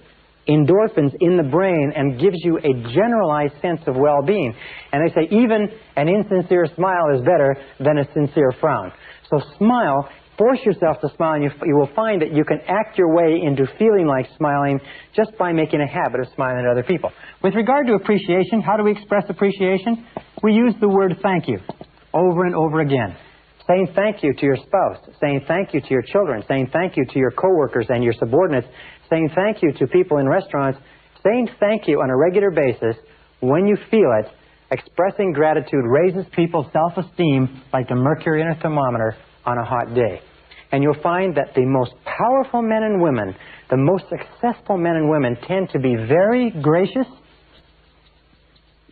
endorphins in the brain and gives you a generalized sense of well-being. And they say even an insincere smile is better than a sincere frown. So smile. Force yourself to smile, and you will find that you can act your way into feeling like smiling just by making a habit of smiling at other people. With regard to appreciation, how do we express appreciation? We use the word thank you over and over again. saying thank you to your spouse, saying thank you to your children, saying thank you to your coworkers and your subordinates, saying thank you to people in restaurants, saying thank you on a regular basis when you feel it. Expressing gratitude raises people's self-esteem like the mercury in a thermometer on a hot day. And you'll find that the most powerful men and women, the most successful men and women, tend to be very gracious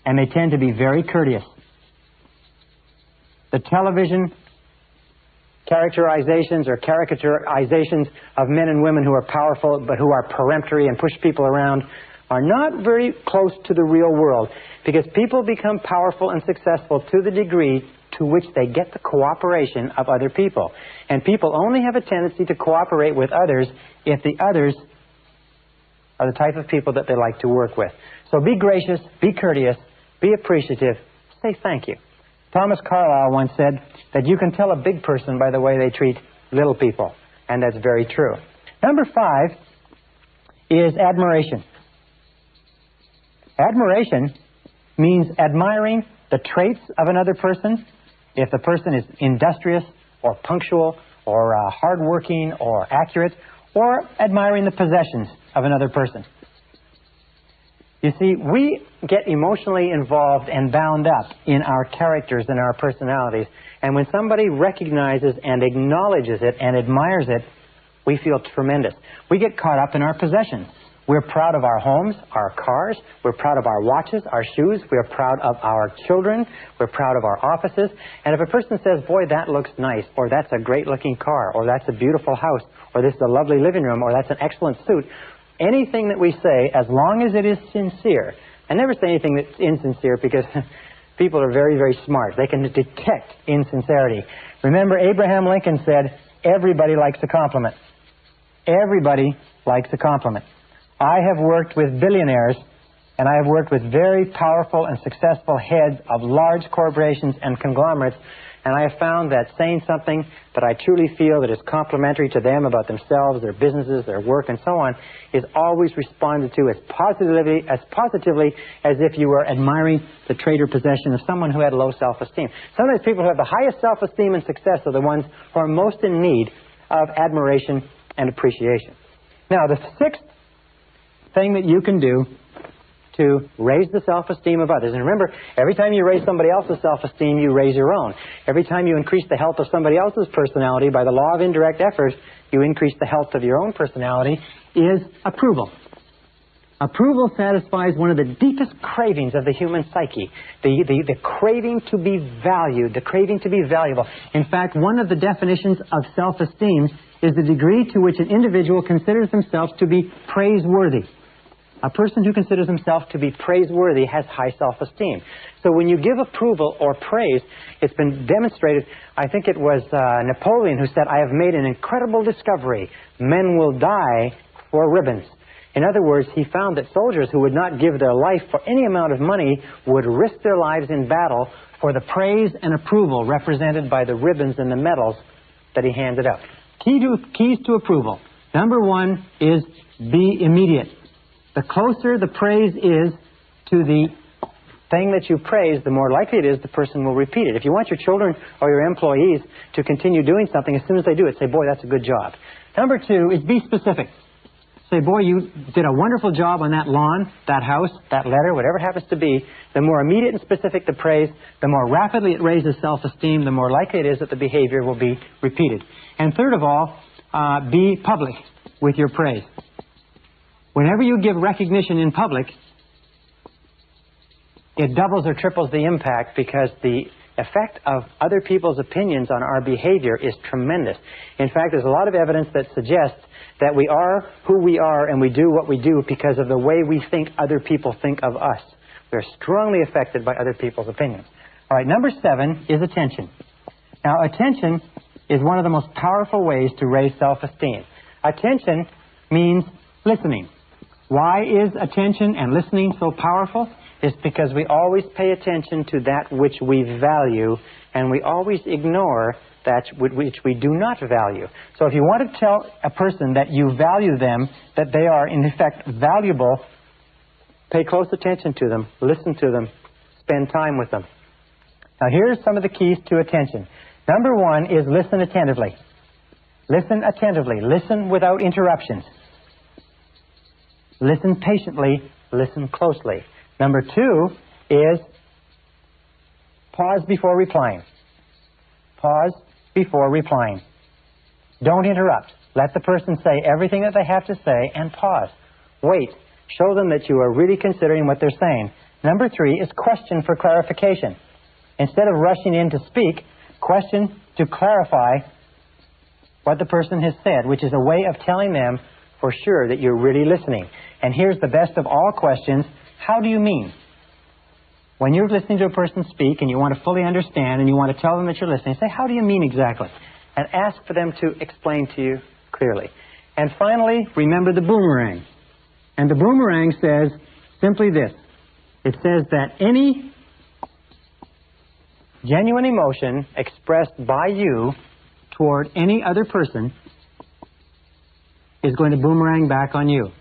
and they tend to be very courteous. The television characterizations or caricaturizations of men and women who are powerful but who are peremptory and push people around are not very close to the real world, because people become powerful and successful to the degree to which they get the cooperation of other people. And people only have a tendency to cooperate with others if the others are the type of people that they like to work with. So be gracious, be courteous, be appreciative, say thank you. Thomas Carlyle once said that you can tell a big person by the way they treat little people, and that's very true. Number 5 is admiration. Admiration means admiring the traits of another person. If the person is industrious or punctual or hardworking or accurate, or admiring the possessions of another person. You see, we get emotionally involved and bound up in our characters and our personalities. And when somebody recognizes and acknowledges it and admires it, we feel tremendous. We get caught up in our possessions. We're proud of our homes, our cars. We're proud of our watches, our shoes. We're proud of our children. We're proud of our offices. And if a person says, boy, that looks nice, or that's a great-looking car, or that's a beautiful house, or this is a lovely living room, or that's an excellent suit, anything that we say, as long as it is sincere. I never say anything that's insincere because people are very, very smart. They can detect insincerity. Remember, Abraham Lincoln said, everybody likes a compliment. Everybody likes a compliment. I have worked with billionaires, and I have worked with very powerful and successful heads of large corporations and conglomerates, and I have found that saying something that I truly feel that is complimentary to them about themselves, their businesses, their work, and so on, is always responded to as positively as if you were admiring the trait or possession of someone who had low self-esteem. Sometimes people who have the highest self-esteem and success are the ones who are most in need of admiration and appreciation. Now, the 6th thing that you can do to raise the self-esteem of others. And remember, every time you raise somebody else's self-esteem, you raise your own. Every time you increase the health of somebody else's personality by the law of indirect effort, you increase the health of your own personality, is approval. Approval satisfies one of the deepest cravings of the human psyche, the craving to be valued, the craving to be valuable. In fact, one of the definitions of self-esteem is the degree to which an individual considers himself to be praiseworthy. A person who considers himself to be praiseworthy has high self-esteem. So when you give approval or praise, it's been demonstrated, I think it was Napoleon who said, I have made an incredible discovery. Men will die for ribbons. In other words, he found that soldiers who would not give their life for any amount of money would risk their lives in battle for the praise and approval represented by the ribbons and the medals that he handed out. Keys to approval. Number 1 is be immediate. The closer the praise is to the thing that you praise, the more likely it is the person will repeat it. If you want your children or your employees to continue doing something, as soon as they do it, say, boy, that's a good job. Number 2 is be specific. Say, boy, you did a wonderful job on that lawn, that house, that letter, whatever it happens to be. The more immediate and specific the praise, the more rapidly it raises self-esteem, the more likely it is that the behavior will be repeated. And third of all, be public with your praise. Whenever you give recognition in public, it doubles or triples the impact, because the effect of other people's opinions on our behavior is tremendous. In fact, there's a lot of evidence that suggests that we are who we are and we do what we do because of the way we think other people think of us. We're strongly affected by other people's opinions. All right, number 7 is attention. Now, attention is one of the most powerful ways to raise self-esteem. Attention means listening. Why is attention and listening so powerful? It's because we always pay attention to that which we value, and we always ignore that which we do not value. So if you want to tell a person that you value them, that they are in effect valuable, pay close attention to them, listen to them, spend time with them. Now here's some of the keys to attention. Number one is listen attentively. Listen attentively. Listen without interruptions. Listen patiently. Listen closely. Number two is pause before replying. Pause before replying. Don't interrupt. Let the person say everything that they have to say and pause. Wait. Show them that you are really considering what they're saying. Number three is question for clarification. Instead of rushing in to speak, question to clarify what the person has said, which is a way of telling them for sure that you're really listening. And here's the best of all questions. How do you mean? When you're listening to a person speak and you want to fully understand and you want to tell them that you're listening, say, how do you mean exactly? And ask for them to explain to you clearly. And finally, remember the boomerang. And the boomerang says simply this. It says that any genuine emotion expressed by you toward any other person is going to boomerang back on you.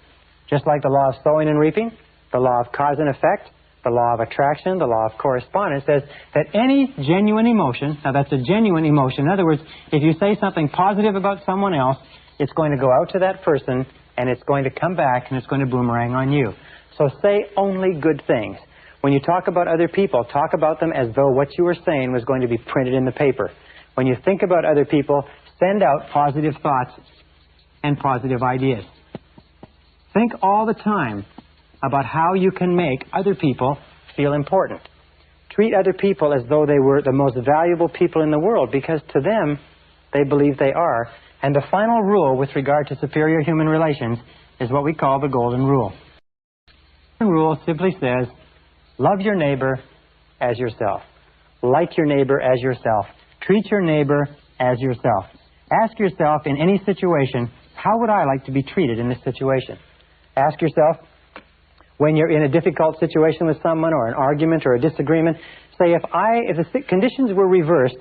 Just like the law of sowing and reaping, the law of cause and effect, the law of attraction, the law of correspondence says that any genuine emotion, now that's a genuine emotion. In other words, if you say something positive about someone else, it's going to go out to that person and it's going to come back and it's going to boomerang on you. So say only good things. When you talk about other people, talk about them as though what you were saying was going to be printed in the paper. When you think about other people, send out positive thoughts and positive ideas. Think all the time about how you can make other people feel important. Treat other people as though they were the most valuable people in the world, because to them, they believe they are. And the final rule with regard to superior human relations is what we call the golden rule. The rule simply says, love your neighbor as yourself. Like your neighbor as yourself. Treat your neighbor as yourself. Ask yourself in any situation, how would I like to be treated in this situation? Ask yourself, when you're in a difficult situation with someone or an argument or a disagreement, say, if the conditions were reversed,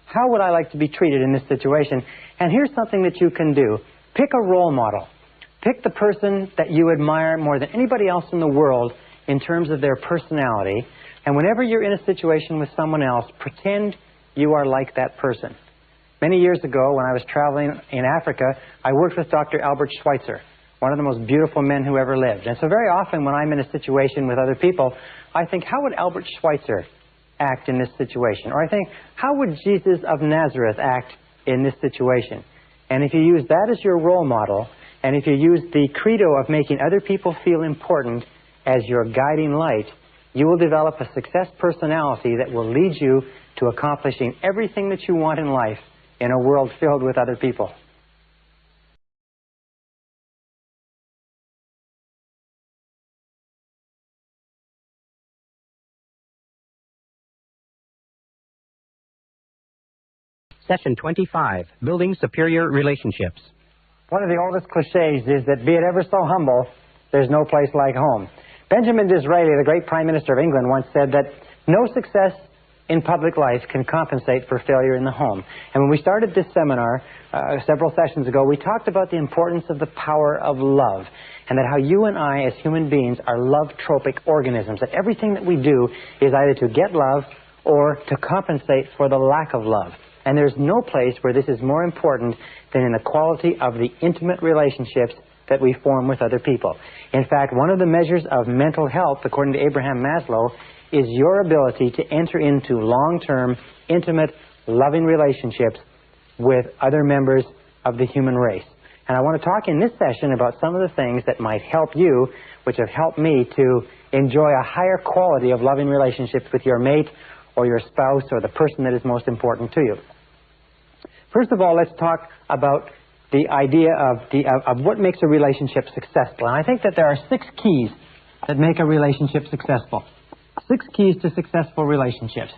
how would I like to be treated in this situation? And here's something that you can do. Pick a role model. Pick the person that you admire more than anybody else in the world in terms of their personality. And whenever you're in a situation with someone else, pretend you are like that person. Many years ago, when I was traveling in Africa, I worked with Dr. Albert Schweitzer, one of the most beautiful men who ever lived. And so very often when I'm in a situation with other people, I think, how would Albert Schweitzer act in this situation? Or I think, how would Jesus of Nazareth act in this situation? And if you use that as your role model, and if you use the credo of making other people feel important as your guiding light, you will develop a success personality that will lead you to accomplishing everything that you want in life in a world filled with other people. Session 25, Building Superior Relationships. One of the oldest cliches is that be it ever so humble, there's no place like home. Benjamin Disraeli, the great Prime Minister of England, once said that no success in public life can compensate for failure in the home. And when we started this seminar several sessions ago, we talked about the importance of the power of love, and that how you and I as human beings are love-tropic organisms, that everything that we do is either to get love or to compensate for the lack of love. And there's no place where this is more important than in the quality of the intimate relationships that we form with other people. In fact, one of the measures of mental health, according to Abraham Maslow, is your ability to enter into long-term, intimate, loving relationships with other members of the human race. And I want to talk in this session about some of the things that might help you, which have helped me to enjoy a higher quality of loving relationships with your mate or your spouse or the person that is most important to you. First of all, let's talk about the idea of what makes a relationship successful. And I think that there are 6 keys that make a relationship successful. 6 keys to successful relationships.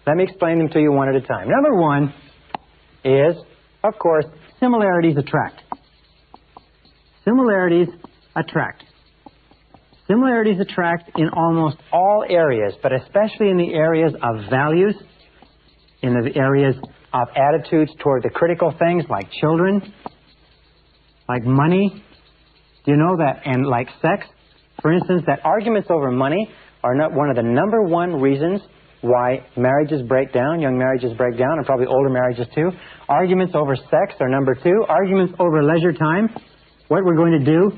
Let me explain them to you one at a time. Number 1 is, of course, similarities attract. Similarities attract. Similarities attract in almost all areas, but especially in the areas of values, in the areas of attitudes toward the critical things like children, like money. Do you know that? And like sex. For instance, that arguments over money are not one of the number 1 reasons why marriages break down, young marriages break down, and probably older marriages too. Arguments over sex are number 2. Arguments over leisure time, what we're going to do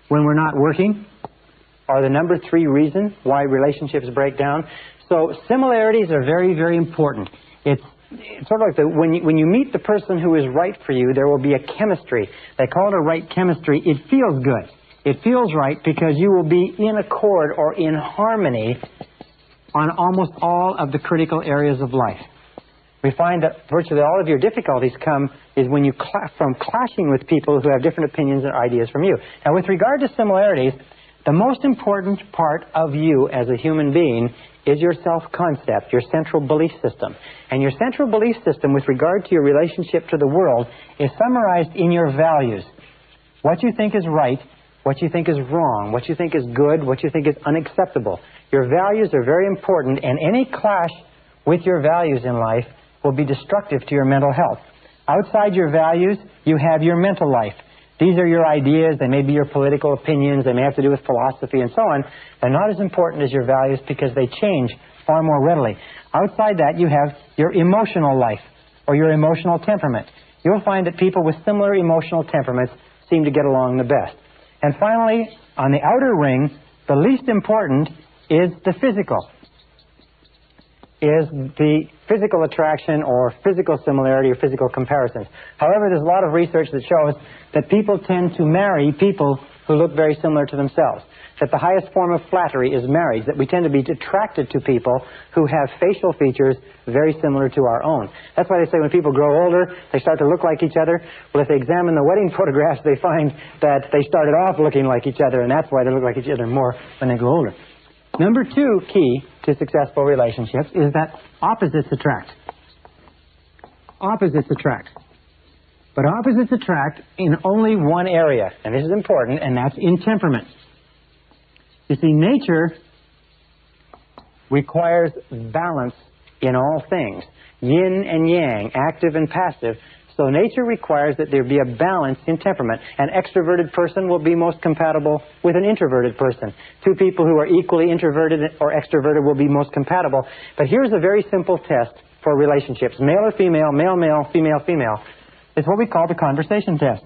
when we're not working, are the number 3 reason why relationships break down. So similarities are very, very important. It's sort of like when you meet the person who is right for you, there will be a chemistry. They call it a right chemistry. It feels good. It feels right because you will be in accord or in harmony on almost all of the critical areas of life. We find that virtually all of your difficulties come is when you from clashing with people who have different opinions and ideas from you. Now, with regard to similarities, the most important part of you as a human being is your self-concept, your central belief system. And your central belief system with regard to your relationship to the world is summarized in your values. What you think is right, what you think is wrong, what you think is good, what you think is unacceptable. Your values are very important, and any clash with your values in life will be destructive to your mental health. Outside your values, you have your mental life. These are your ideas, they may be your political opinions, they may have to do with philosophy and so on. They're not as important as your values because they change far more readily. Outside that, you have your emotional life or your emotional temperament. You'll find that people with similar emotional temperaments seem to get along the best. And finally, on the outer ring, the least important is the physical. Is the physical attraction or physical similarity or physical comparisons. However, there's a lot of research that shows that people tend to marry people who look very similar to themselves. That the highest form of flattery is marriage, that we tend to be attracted to people who have facial features very similar to our own. That's why they say when people grow older, they start to look like each other. Well, if they examine the wedding photographs, they find that they started off looking like each other, and that's why they look like each other more when they grow older. Number 2 key to successful relationships is that opposites attract. Opposites attract. But opposites attract in only one area, and this is important, and that's in temperament. You see, nature requires balance in all things, yin and yang, active and passive. So nature requires that there be a balance in temperament. An extroverted person will be most compatible with an introverted person. 2 people who are equally introverted or extroverted will be most compatible. But here's a very simple test for relationships. Male or female, male, female, female. It's what we call the conversation test.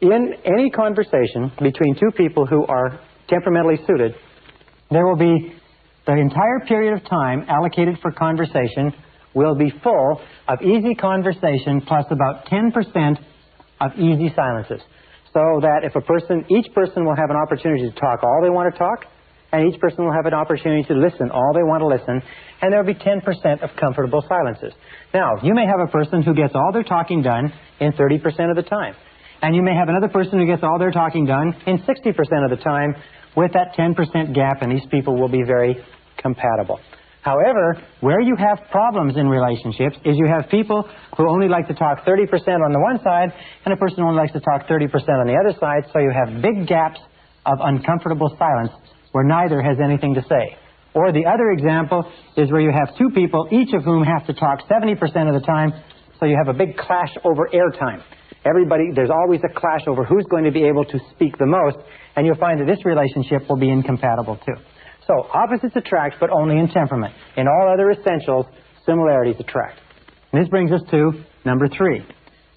In any conversation between 2 people who are temperamentally suited, there will be the entire period of time allocated for conversation will be full of easy conversation plus about 10% of easy silences. So that if each person will have an opportunity to talk all they want to talk, and each person will have an opportunity to listen all they want to listen, and there will be 10% of comfortable silences. Now, you may have a person who gets all their talking done in 30% of the time. And you may have another person who gets all their talking done in 60% of the time. With that 10% gap, and these people will be very compatible. However, where you have problems in relationships is you have people who only like to talk 30% on the one side, and a person who only likes to talk 30% on the other side, so you have big gaps of uncomfortable silence where neither has anything to say. Or the other example is where you have 2 people, each of whom have to talk 70% of the time, so you have a big clash over airtime. There's always a clash over who's going to be able to speak the most, and you'll find that this relationship will be incompatible too. So, opposites attract, but only in temperament. In all other essentials, similarities attract. And this brings us to number 3.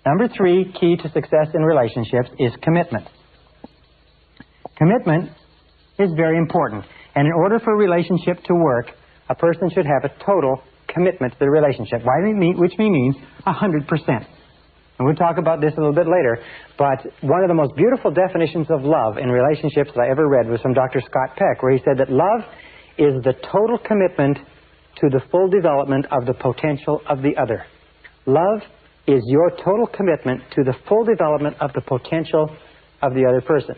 Number 3, key to success in relationships, is commitment. Commitment is very important. And in order for a relationship to work, a person should have a total commitment to the relationship, which means 100%. And we'll talk about this a little bit later, but one of the most beautiful definitions of love in relationships that I ever read was from Dr. Scott Peck, where he said that love is the total commitment to the full development of the potential of the other. Love is your total commitment to the full development of the potential of the other person.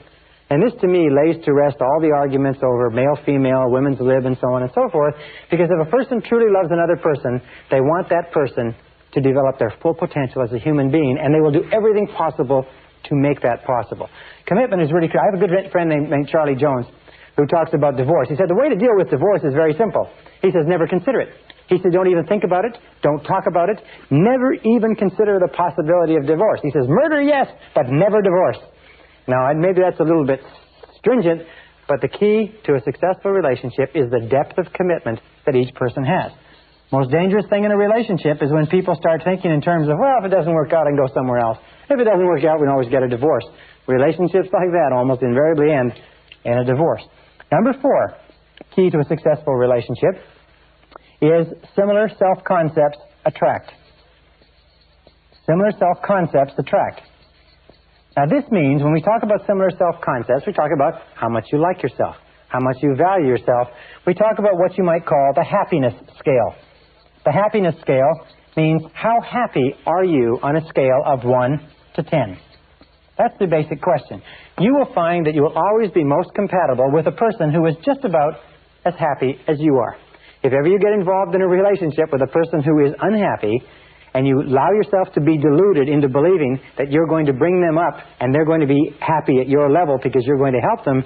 And this, to me, lays to rest all the arguments over male, female, women's lib, and so on and so forth, because if a person truly loves another person, they want that person to develop their full potential as a human being, and they will do everything possible to make that possible. Commitment is really clear. I have a good friend named Charlie Jones who talks about divorce. He said the way to deal with divorce is very simple. He says never consider it. He said don't even think about it, don't talk about it, never even consider the possibility of divorce. He says murder, yes, but never divorce. Now, maybe that's a little bit stringent, but the key to a successful relationship is the depth of commitment that each person has. Most dangerous thing in a relationship is when people start thinking in terms of, well, if it doesn't work out, I can go somewhere else. If it doesn't work out, we can always get a divorce. Relationships like that almost invariably end in a divorce. Number 4, key to a successful relationship, is similar self-concepts attract. Similar self-concepts attract. Now this means when we talk about similar self-concepts, we talk about how much you like yourself, how much you value yourself. We talk about what you might call the happiness scale. The happiness scale means how happy are you on a scale of 1 to 10. That's the basic question. You will find that you will always be most compatible with a person who is just about as happy as you are. If ever you get involved in a relationship with a person who is unhappy, and you allow yourself to be deluded into believing that you're going to bring them up and they're going to be happy at your level because you're going to help them,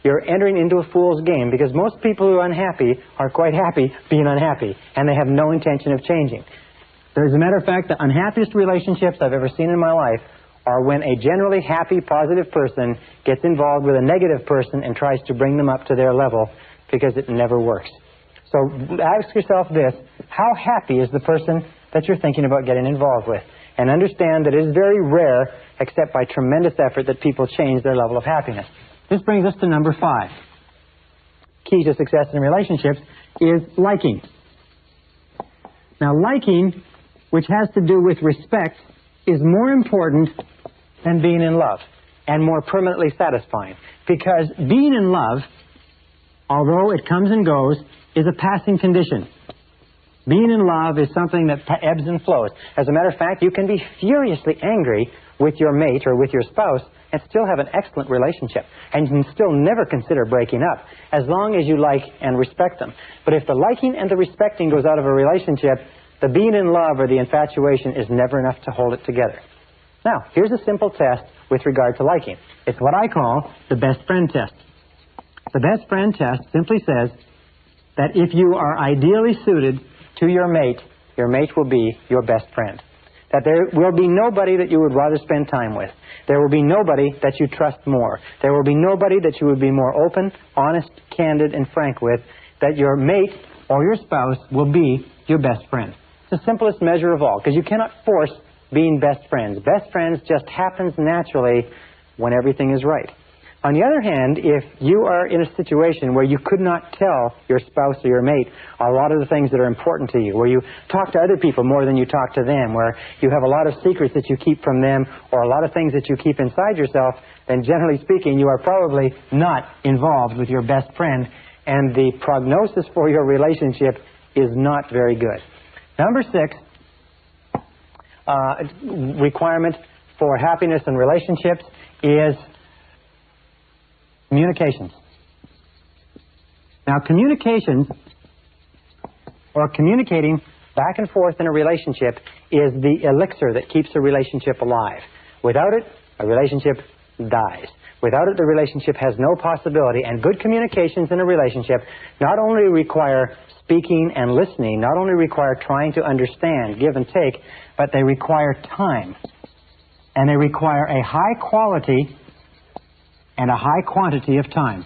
you're entering into a fool's game, because most people who are unhappy are quite happy being unhappy, and they have no intention of changing. As a matter of fact, the unhappiest relationships I've ever seen in my life are when a generally happy, positive person gets involved with a negative person and tries to bring them up to their level, because it never works. So ask yourself this: how happy is the person that you're thinking about getting involved with? And understand that it is very rare, except by tremendous effort, that people change their level of happiness. This brings us to number 5. Key to success in relationships is liking. Now, liking, which has to do with respect, is more important than being in love, and more permanently satisfying. Because being in love, although it comes and goes, is a passing condition. Being in love is something that ebbs and flows. As a matter of fact, you can be furiously angry with your mate or with your spouse and still have an excellent relationship. And you can still never consider breaking up, as long as you like and respect them. But if the liking and the respecting goes out of a relationship, the being in love or the infatuation is never enough to hold it together. Now, here's a simple test with regard to liking. It's what I call the best friend test. The best friend test simply says that if you are ideally suited to your mate will be your best friend. That there will be nobody that you would rather spend time with. There will be nobody that you trust more. There will be nobody that you would be more open, honest, candid, and frank with. That your mate or your spouse will be your best friend. It's the simplest measure of all, because you cannot force being best friends. Best friends just happens naturally when everything is right. On the other hand, if you are in a situation where you could not tell your spouse or your mate a lot of the things that are important to you, where you talk to other people more than you talk to them, where you have a lot of secrets that you keep from them, or a lot of things that you keep inside yourself, then generally speaking, you are probably not involved with your best friend, and the prognosis for your relationship is not very good. Number 6, requirement for happiness in relationships is communications. Now, communications, or communicating back and forth in a relationship, is the elixir that keeps a relationship alive. Without it, a relationship dies. Without it, the relationship has no possibility. And good communications in a relationship not only require speaking and listening, not only require trying to understand, give and take, but they require time. And they require a high quality and a high quantity of time.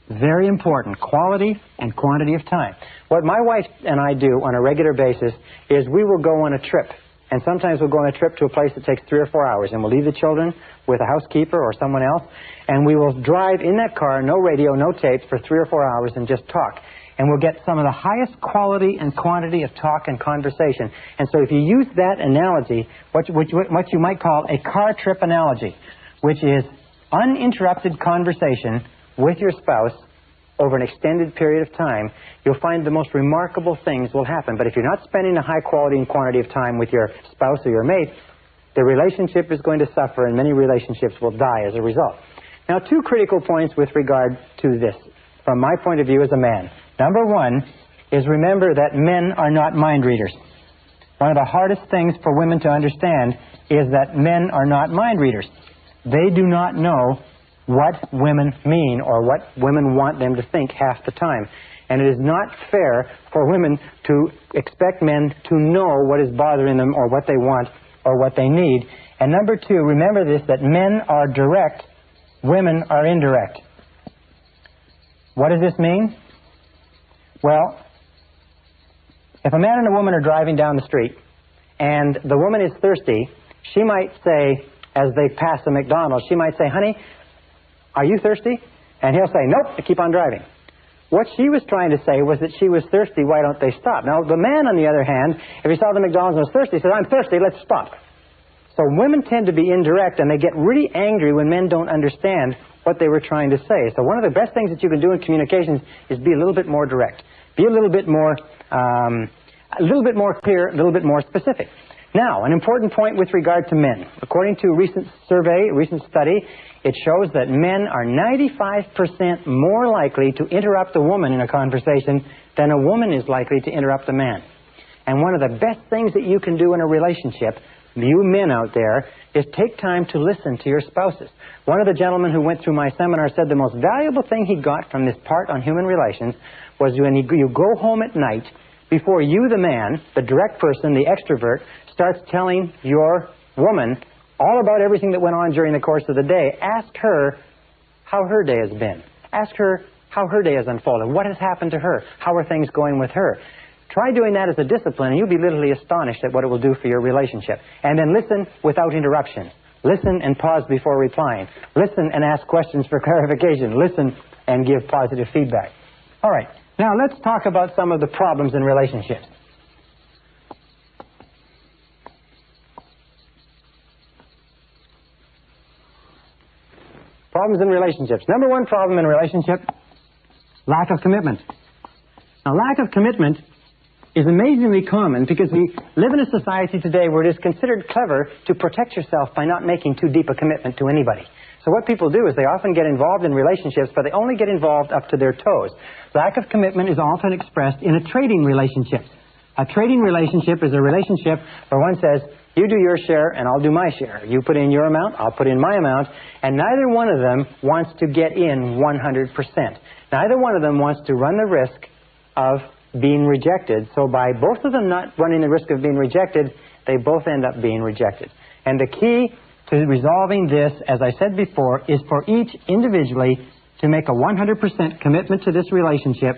Very important, quality and quantity of time. What my wife and I do on a regular basis is we will go on a trip. And sometimes we'll go on a trip to a place that takes 3 or 4 hours, and we'll leave the children with a housekeeper or someone else, and we will drive in that car, no radio, no tapes, for 3 or 4 hours and just talk. And we'll get some of the highest quality and quantity of talk and conversation. And so if you use that analogy, what you might call a car trip analogy, which is uninterrupted conversation with your spouse over an extended period of time, you'll find the most remarkable things will happen. But if you're not spending a high quality and quantity of time with your spouse or your mate, the relationship is going to suffer, and many relationships will die as a result. Now, 2 critical points with regard to this, from my point of view as a man. Number 1 is, remember that men are not mind readers. One of the hardest things for women to understand is that men are not mind readers. They do not know what women mean or what women want them to think half the time. And it is not fair for women to expect men to know what is bothering them or what they want or what they need. And number 2, remember this, that men are direct, women are indirect. What does this mean? Well, if a man and a woman are driving down the street and the woman is thirsty, she might say, as they pass a McDonald's, she might say, honey, are you thirsty? And he'll say, nope, to keep on driving. What she was trying to say was that she was thirsty, why don't they stop? Now, the man, on the other hand, if he saw the McDonald's and was thirsty, he said, I'm thirsty, let's stop. So women tend to be indirect, and they get really angry when men don't understand what they were trying to say. So one of the best things that you can do in communications is be a little bit more direct. Be a little bit more clear, a little bit more specific. Now, an important point with regard to men. According to a recent survey, a recent study, it shows that men are 95% more likely to interrupt a woman in a conversation than a woman is likely to interrupt a man. And one of the best things that you can do in a relationship, you men out there, is take time to listen to your spouses. One of the gentlemen who went through my seminar said the most valuable thing he got from this part on human relations was when you go home at night, before you, the man, the direct person, the extrovert, starts telling your woman all about everything that went on during the course of the day, ask her how her day has been. Ask her how her day has unfolded. What has happened to her? How are things going with her? Try doing that as a discipline, and you'll be literally astonished at what it will do for your relationship. And then listen without interruption. Listen and pause before replying. Listen and ask questions for clarification. Listen and give positive feedback. All right. Now let's talk about some of the problems in relationships. Problems in relationships. Number one problem in relationship, lack of commitment. Now, lack of commitment is amazingly common because we live in a society today where it is considered clever to protect yourself by not making too deep a commitment to anybody. So what people do is they often get involved in relationships, but they only get involved up to their toes. Lack of commitment is often expressed in a trading relationship. A trading relationship is a relationship where one says, you do your share and I'll do my share. You put in your amount, I'll put in my amount, and neither one of them wants to get in 100%. Neither one of them wants to run the risk of being rejected. So by both of them not running the risk of being rejected, they both end up being rejected. And the key to resolving this, as I said before, is for each individually to make a 100% commitment to this relationship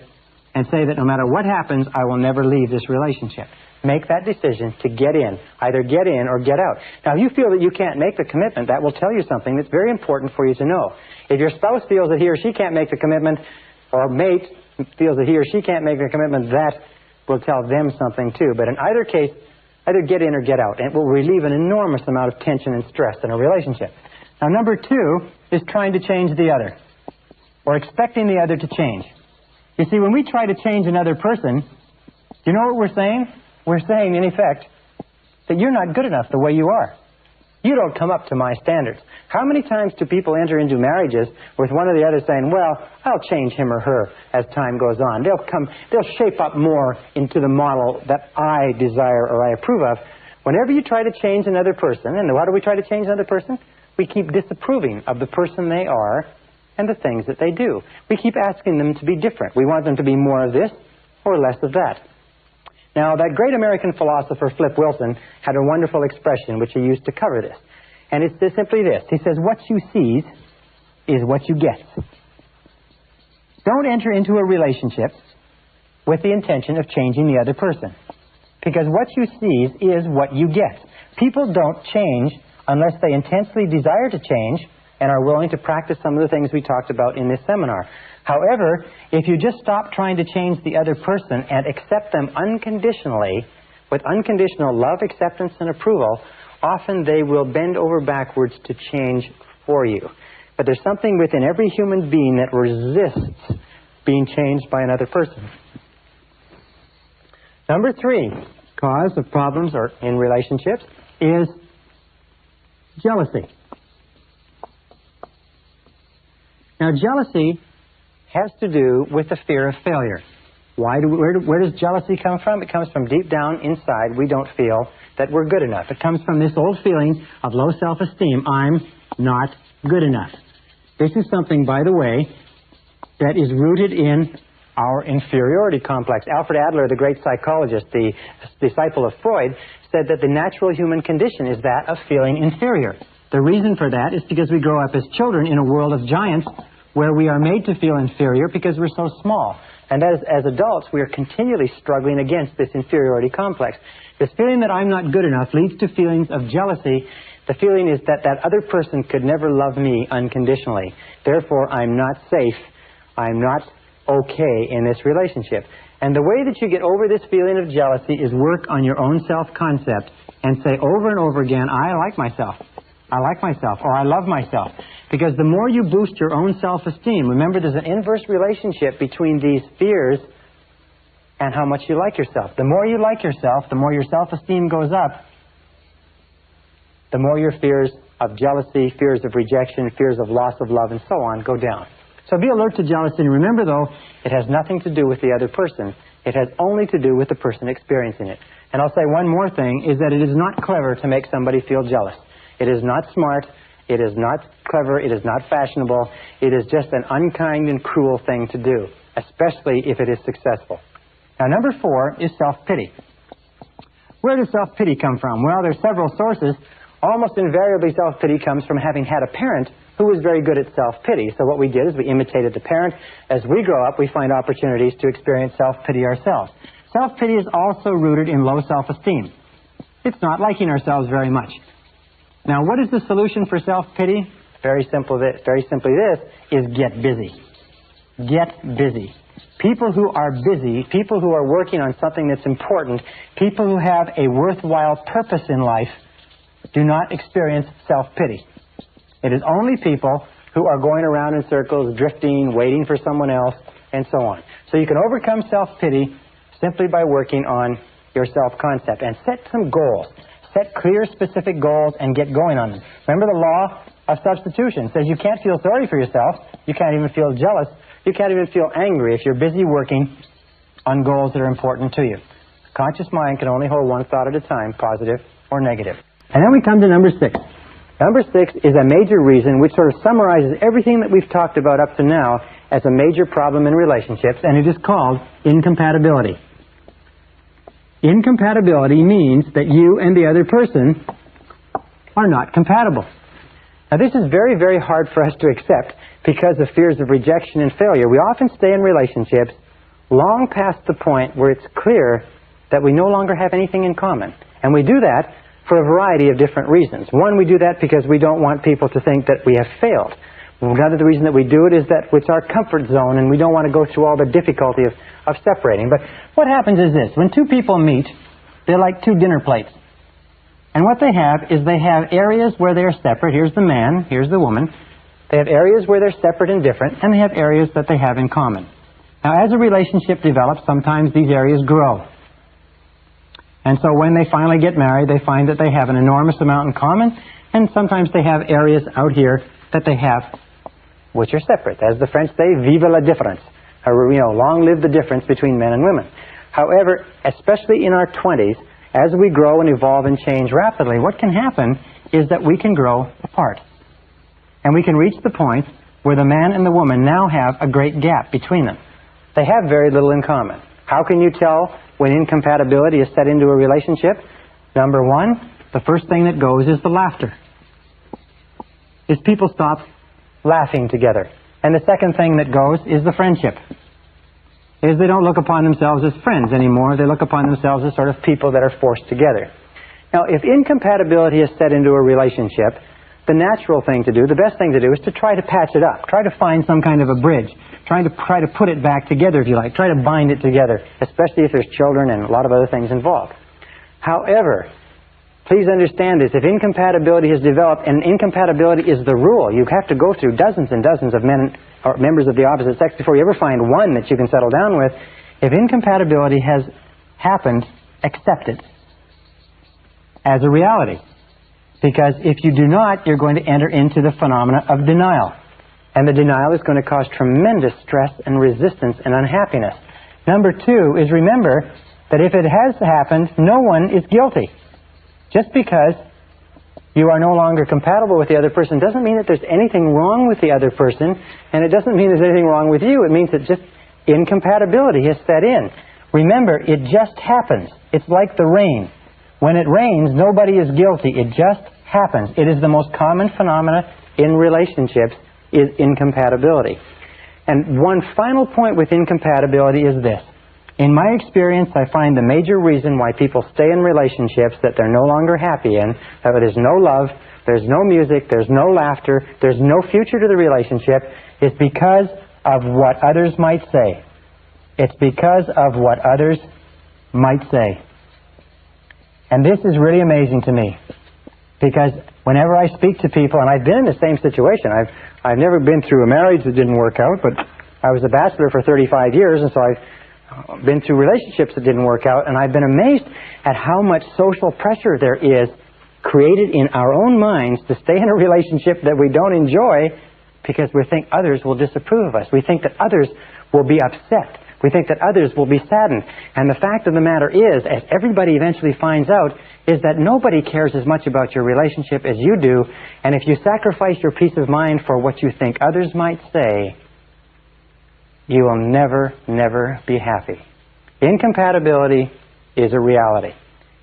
and say that no matter what happens, I will never leave this relationship. Make that decision to get in. Either get in or get out. Now, if you feel that you can't make the commitment, that will tell you something that's very important for you to know. If your spouse feels that he or she can't make the commitment, or mate feels that he or she can't make the commitment, that will tell them something too. But in either case, either get in or get out. And it will relieve an enormous amount of tension and stress in a relationship. Now, number two is trying to change the other, or expecting the other to change. You see, when we try to change another person, you know what we're saying? We're saying, in effect, that you're not good enough the way you are. You don't come up to my standards. How many times do people enter into marriages with one or the other saying, well, I'll change him or her as time goes on. They'll shape up more into the model that I desire or I approve of. Whenever you try to change another person, and how do we try to change another person? We keep disapproving of the person they are and the things that they do. We keep asking them to be different. We want them to be more of this or less of that. Now, that great American philosopher, Flip Wilson, had a wonderful expression which he used to cover this. And it's simply this. He says, what you seize is what you get. Don't enter into a relationship with the intention of changing the other person. Because what you seize is what you get. People don't change unless they intensely desire to change and are willing to practice some of the things we talked about in this seminar. However, if you just stop trying to change the other person and accept them unconditionally, with unconditional love, acceptance, and approval, often they will bend over backwards to change for you. But there's something within every human being that resists being changed by another person. Number three cause of problems or in relationships is jealousy. Now, jealousy has to do with the fear of failure. Where does jealousy come from? It comes from deep down inside. We don't feel that we're good enough. It comes from this old feeling of low self-esteem. I'm not good enough. This is something, by the way, that is rooted in our inferiority complex. Alfred Adler, the great psychologist, the disciple of Freud, said that the natural human condition is that of feeling inferior. The reason for that is because we grow up as children in a world of giants where we are made to feel inferior because we're so small. And as adults, we are continually struggling against this inferiority complex. This feeling that I'm not good enough leads to feelings of jealousy. The feeling is that that other person could never love me unconditionally. Therefore, I'm not safe. I'm not okay in this relationship. And the way that you get over this feeling of jealousy is work on your own self-concept and say over and over again, I like myself. I like myself, or I love myself. Because the more you boost your own self-esteem, remember there's an inverse relationship between these fears and how much you like yourself. The more you like yourself, the more your self-esteem goes up, the more your fears of jealousy, fears of rejection, fears of loss of love, and so on go down. So be alert to jealousy, and remember, though, it has nothing to do with the other person. It has only to do with the person experiencing it. And I'll say one more thing, is that it is not clever to make somebody feel jealous. It is not smart. It is not clever. It is not fashionable. It is just an unkind and cruel thing to do, especially if it is successful. Now, number 4 is self-pity. Where does self-pity come from? Well, there's several sources. Almost invariably, self-pity comes from having had a parent who was very good at self-pity. So what we did is we imitated the parent. As we grow up, we find opportunities to experience self-pity ourselves. Self-pity is also rooted in low self-esteem. It's not liking ourselves very much. Now, what is the solution for self-pity? Very simply this, is get busy. Get busy. People who are busy, people who are working on something that's important, people who have a worthwhile purpose in life, do not experience self-pity. It is only people who are going around in circles, drifting, waiting for someone else, and so on. So you can overcome self-pity simply by working on your self-concept and set some goals. Set clear, specific goals and get going on them. Remember the law of substitution. It says you can't feel sorry for yourself. You can't even feel jealous. You can't even feel angry if you're busy working on goals that are important to you. Conscious mind can only hold one thought at a time, positive or negative. And then we come to number 6. Number 6 is a major reason which sort of summarizes everything that we've talked about up to now as a major problem in relationships, and it is called incompatibility. Incompatibility means that you and the other person are not compatible. Now, this is very, very hard for us to accept because of fears of rejection and failure. We often stay in relationships long past the point where it's clear that we no longer have anything in common. And we do that for a variety of different reasons. One, we do that because we don't want people to think that we have failed. Another reason that we do it is that it's our comfort zone and we don't want to go through all the difficulty of separating. But what happens is this. When two people meet, they're like two dinner plates. And what they have is they have areas where they're separate. Here's the man, here's the woman. They have areas where they're separate and different, and they have areas that they have in common. Now, as a relationship develops, sometimes these areas grow. And so when they finally get married, they find that they have an enormous amount in common, and sometimes they have areas out here that they have which are separate. As the French say, vive la différence. Long live the difference between men and women. However, especially in our 20s, as we grow and evolve and change rapidly, what can happen is that we can grow apart. And we can reach the point where the man and the woman now have a great gap between them. They have very little in common. How can you tell when incompatibility is set into a relationship? Number 1, the first thing that goes is the laughter. Is people stop laughing together. And the second thing that goes is the friendship. Is they don't look upon themselves as friends anymore. They look upon themselves as sort of people that are forced together. Now, if incompatibility is set into a relationship, the natural thing to do, the best thing to do, is to try to patch it up. Try to find some kind of a bridge. Try to put it back together, if you like. Try to bind it together, especially if there's children and a lot of other things involved. However, please understand this. If incompatibility has developed, and incompatibility is the rule, you have to go through dozens and dozens of men or members of the opposite sex before you ever find one that you can settle down with. If incompatibility has happened, accept it as a reality. Because if you do not, you're going to enter into the phenomena of denial. And the denial is going to cause tremendous stress and resistance and unhappiness. Number 2 is remember that if it has happened, no one is guilty. Just because you are no longer compatible with the other person doesn't mean that there's anything wrong with the other person, and it doesn't mean there's anything wrong with you. It means that just incompatibility has set in. Remember, it just happens. It's like the rain. When it rains, nobody is guilty. It just happens. It is the most common phenomena in relationships. is incompatibility. And one final point with incompatibility is this. In my experience, I find the major reason why people stay in relationships that they're no longer happy in, that there's no love, there's no music, there's no laughter, there's no future to the relationship, is because of what others might say. It's because of what others might say. And this is really amazing to me, because whenever I speak to people, and I've been in the same situation, I've never been through a marriage that didn't work out, but I was a bachelor for 35 years, and so I've been through relationships that didn't work out, and I've been amazed at how much social pressure there is created in our own minds to stay in a relationship that we don't enjoy because we think others will disapprove of us. We think that others will be upset. We think that others will be saddened. And the fact of the matter is, as everybody eventually finds out, is that nobody cares as much about your relationship as you do. And if you sacrifice your peace of mind for what you think others might say, you will never, never be happy. Incompatibility is a reality.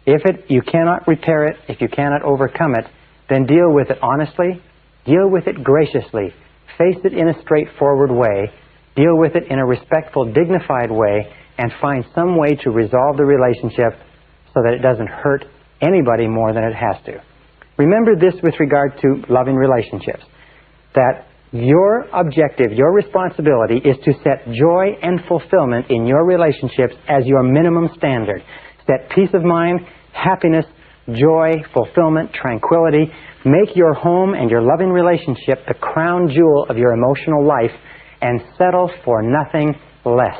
If you cannot repair it, if you cannot overcome it, then deal with it honestly, deal with it graciously, face it in a straightforward way, deal with it in a respectful, dignified way, and find some way to resolve the relationship so that it doesn't hurt anybody more than it has to. Remember this with regard to loving relationships, that your objective, your responsibility is to set joy and fulfillment in your relationships as your minimum standard. Set peace of mind, happiness, joy, fulfillment, tranquility. Make your home and your loving relationship the crown jewel of your emotional life, and settle for nothing less.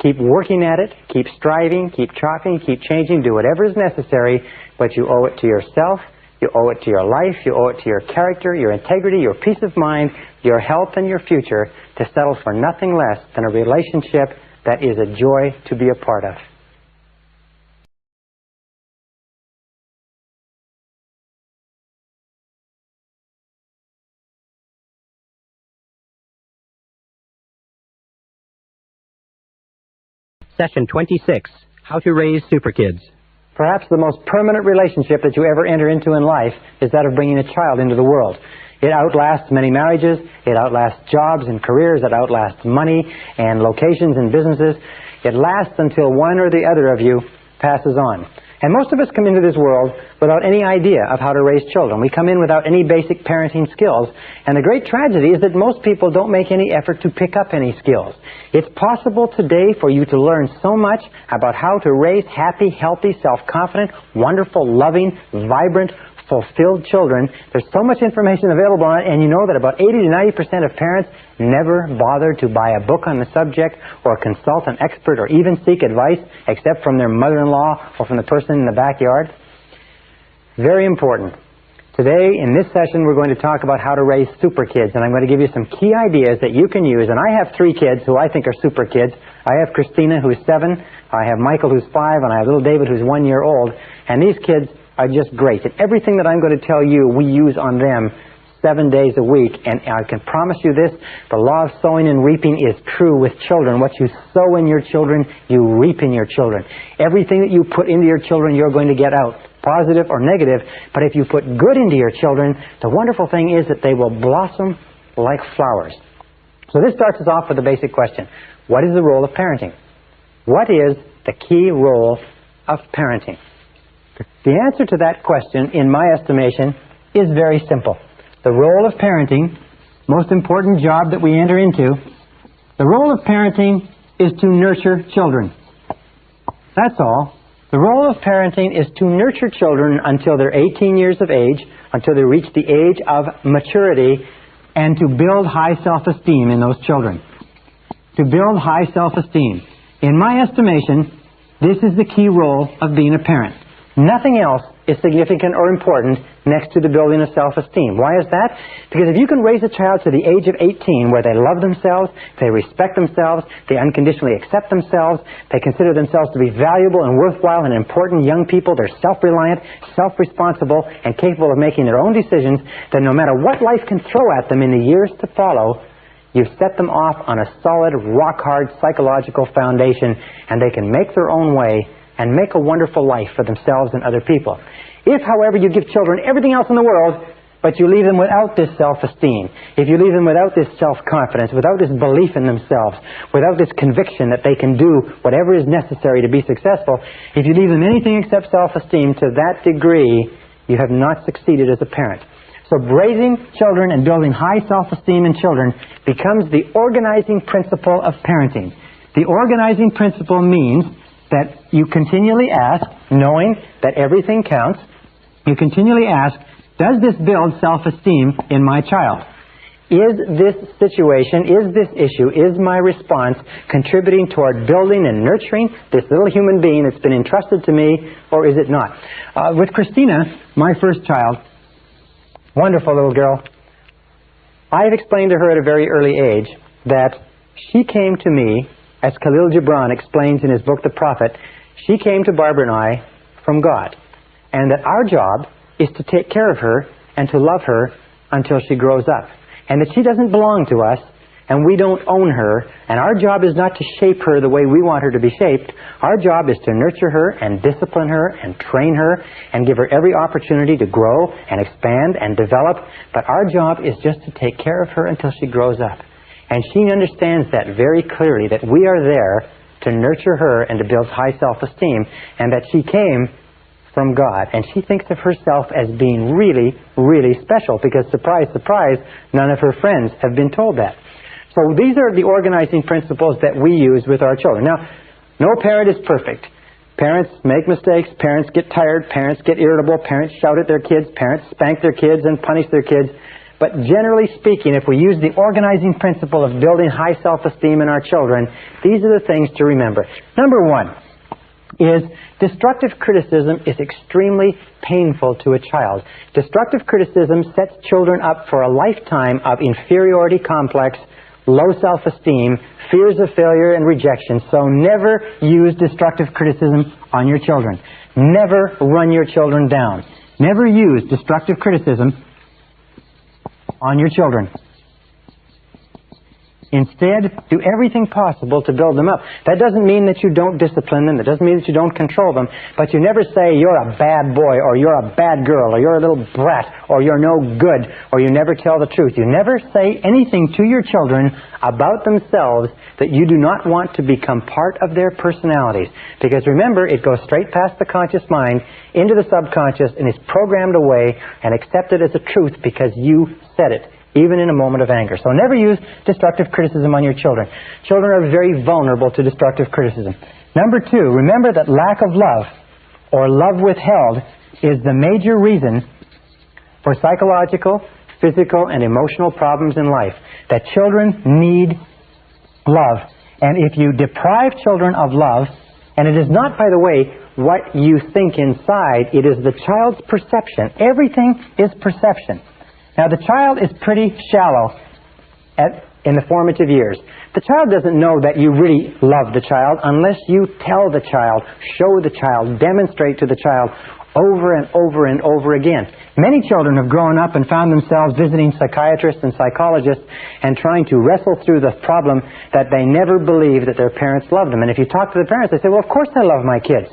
Keep working at it, keep striving, keep chopping, keep changing, do whatever is necessary, but you owe it to yourself, you owe it to your life, you owe it to your character, your integrity, your peace of mind, your health, and your future to settle for nothing less than a relationship that is a joy to be a part of. Session 26, How to Raise Superkids. Perhaps the most permanent relationship that you ever enter into in life is that of bringing a child into the world. It outlasts many marriages, it outlasts jobs and careers, it outlasts money and locations and businesses. It lasts until one or the other of you passes on. And most of us come into this world without any idea of how to raise children. We come in without any basic parenting skills. And the great tragedy is that most people don't make any effort to pick up any skills. It's possible today for you to learn so much about how to raise happy, healthy, self-confident, wonderful, loving, vibrant, fulfilled children. There's so much information available on it, and you know that about 80 to 90% of parents never bother to buy a book on the subject or consult an expert or even seek advice except from their mother-in-law or from the person in the backyard. Very important. Today, in this session, we're going to talk about how to raise super kids, and I'm going to give you some key ideas that you can use. And I have 3 kids who I think are super kids. I have Christina, who's 7, I have Michael, who's 5, and I have little David, who's 1 year old. And these kids are just great. And everything that I'm going to tell you, we use on them 7 days a week. And I can promise you this, the law of sowing and reaping is true with children. What you sow in your children, you reap in your children. Everything that you put into your children, you're going to get out, positive or negative. But if you put good into your children, the wonderful thing is that they will blossom like flowers. So this starts us off with a basic question. What is the role of parenting? What is the key role of parenting? The answer to that question, in my estimation, is very simple. The role of parenting, most important job that we enter into, the role of parenting is to nurture children. That's all. The role of parenting is to nurture children until they're 18 years of age, until they reach the age of maturity, and to build high self-esteem in those children. To build high self-esteem. In my estimation, this is the key role of being a parent. Nothing else is significant or important next to the building of self-esteem. Why is that? Because if you can raise a child to the age of 18 where they love themselves, they respect themselves, they unconditionally accept themselves, they consider themselves to be valuable and worthwhile and important young people, they're self-reliant, self-responsible, and capable of making their own decisions, then no matter what life can throw at them in the years to follow, you've set them off on a solid, rock-hard psychological foundation, and they can make their own way and make a wonderful life for themselves and other people. If, however, you give children everything else in the world, but you leave them without this self-esteem, if you leave them without this self-confidence, without this belief in themselves, without this conviction that they can do whatever is necessary to be successful, if you leave them anything except self-esteem, to that degree, you have not succeeded as a parent. So raising children and building high self-esteem in children becomes the organizing principle of parenting. The organizing principle means that you continually ask, knowing that everything counts, you continually ask, does this build self-esteem in my child? Is this situation, is this issue, is my response contributing toward building and nurturing this little human being that's been entrusted to me, or is it not? With Christina, my first child, wonderful little girl, I have explained to her at a very early age that she came to me, as Khalil Gibran explains in his book, The Prophet, she came to Barbara and I from God, and that our job is to take care of her and to love her until she grows up, and that she doesn't belong to us, and we don't own her, and our job is not to shape her the way we want her to be shaped. Our job is to nurture her and discipline her and train her and give her every opportunity to grow and expand and develop, but our job is just to take care of her until she grows up. And she understands that very clearly, that we are there to nurture her and to build high self-esteem, and that she came from God. And she thinks of herself as being really, really special, because, surprise, surprise, none of her friends have been told that. So these are the organizing principles that we use with our children. Now, no parent is perfect. Parents make mistakes, parents get tired, parents get irritable, parents shout at their kids, parents spank their kids and punish their kids. But generally speaking, if we use the organizing principle of building high self-esteem in our children, these are the things to remember. Number one is destructive criticism is extremely painful to a child. Destructive criticism sets children up for a lifetime of inferiority complex, low self-esteem, fears of failure and rejection. So never use destructive criticism on your children. Never run your children down. Never use destructive criticism on your children. Instead, do everything possible to build them up. That doesn't mean that you don't discipline them. That doesn't mean that you don't control them. But you never say, you're a bad boy, or you're a bad girl, or you're a little brat, or you're no good, or you never tell the truth. You never say anything to your children about themselves that you do not want to become part of their personalities. Because remember, it goes straight past the conscious mind into the subconscious and is programmed away and accepted as a truth because you said it, even in a moment of anger. So never use destructive criticism on your children. Children are very vulnerable to destructive criticism. Number two, remember that lack of love, or love withheld, is the major reason for psychological, physical, and emotional problems in life. That children need love. And if you deprive children of love, and it is not, by the way, what you think inside, it is the child's perception. Everything is perception. Now, the child is pretty shallow in the formative years. The child doesn't know that you really love the child unless you tell the child, show the child, demonstrate to the child over and over and over again. Many children have grown up and found themselves visiting psychiatrists and psychologists and trying to wrestle through the problem that they never believed that their parents loved them. And if you talk to the parents, they say, well, of course I love my kids.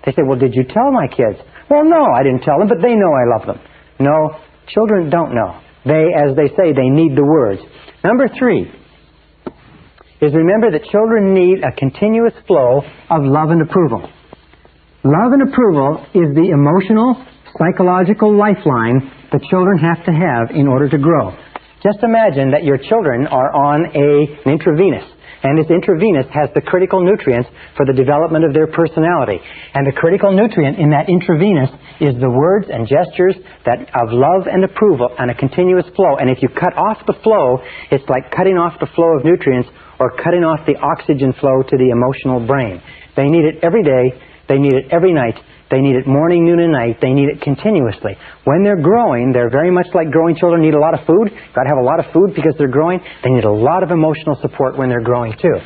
They say, well, did you tell my kids? Well, no, I didn't tell them, but they know I love them. No. Children don't know. They, as they say, they need the words. Number three is remember that children need a continuous flow of love and approval. Love and approval is the emotional, psychological lifeline that children have to have in order to grow. Just imagine that your children are on an intravenous, and this intravenous has the critical nutrients for the development of their personality. And the critical nutrient in that intravenous is the words and gestures of love and approval and a continuous flow. And if you cut off the flow, it's like cutting off the flow of nutrients or cutting off the oxygen flow to the emotional brain. They need it every day. They need it every night. They need it morning, noon, and night. They need it continuously. When they're growing, they're very much like growing children need a lot of food. Got to have a lot of food because they're growing. They need a lot of emotional support when they're growing too.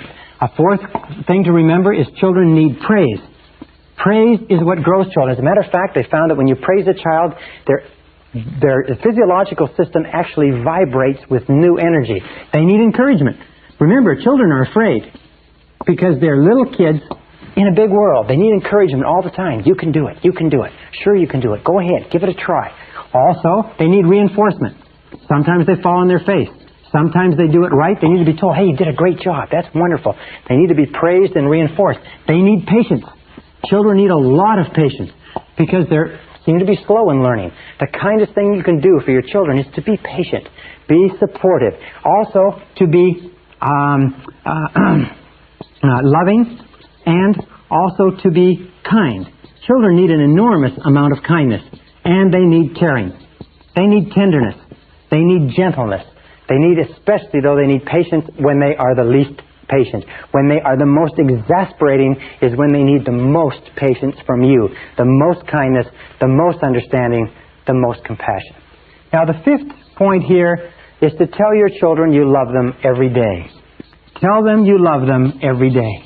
A fourth thing to remember is children need praise. Praise is what grows children. As a matter of fact, they found that when you praise a child, their physiological system actually vibrates with new energy. They need encouragement. Remember, children are afraid because they're little kids in a big world. They need encouragement all the time. You can do it. You can do it. Sure, you can do it. Go ahead. Give it a try. Also, they need reinforcement. Sometimes they fall on their face. Sometimes they do it right. They need to be told, hey, you did a great job. That's wonderful. They need to be praised and reinforced. They need patience. Children need a lot of patience because they seem to be slow in learning. The kindest thing you can do for your children is to be patient, be supportive. Also, to be loving, and also to be kind. Children need an enormous amount of kindness, and they need caring. They need tenderness. They need gentleness. They need, especially though, they need patience when they are the least patient. When they are the most exasperating is when they need the most patience from you, the most kindness, the most understanding, the most compassion. Now, the fifth point here is to tell your children you love them every day. Tell them you love them every day.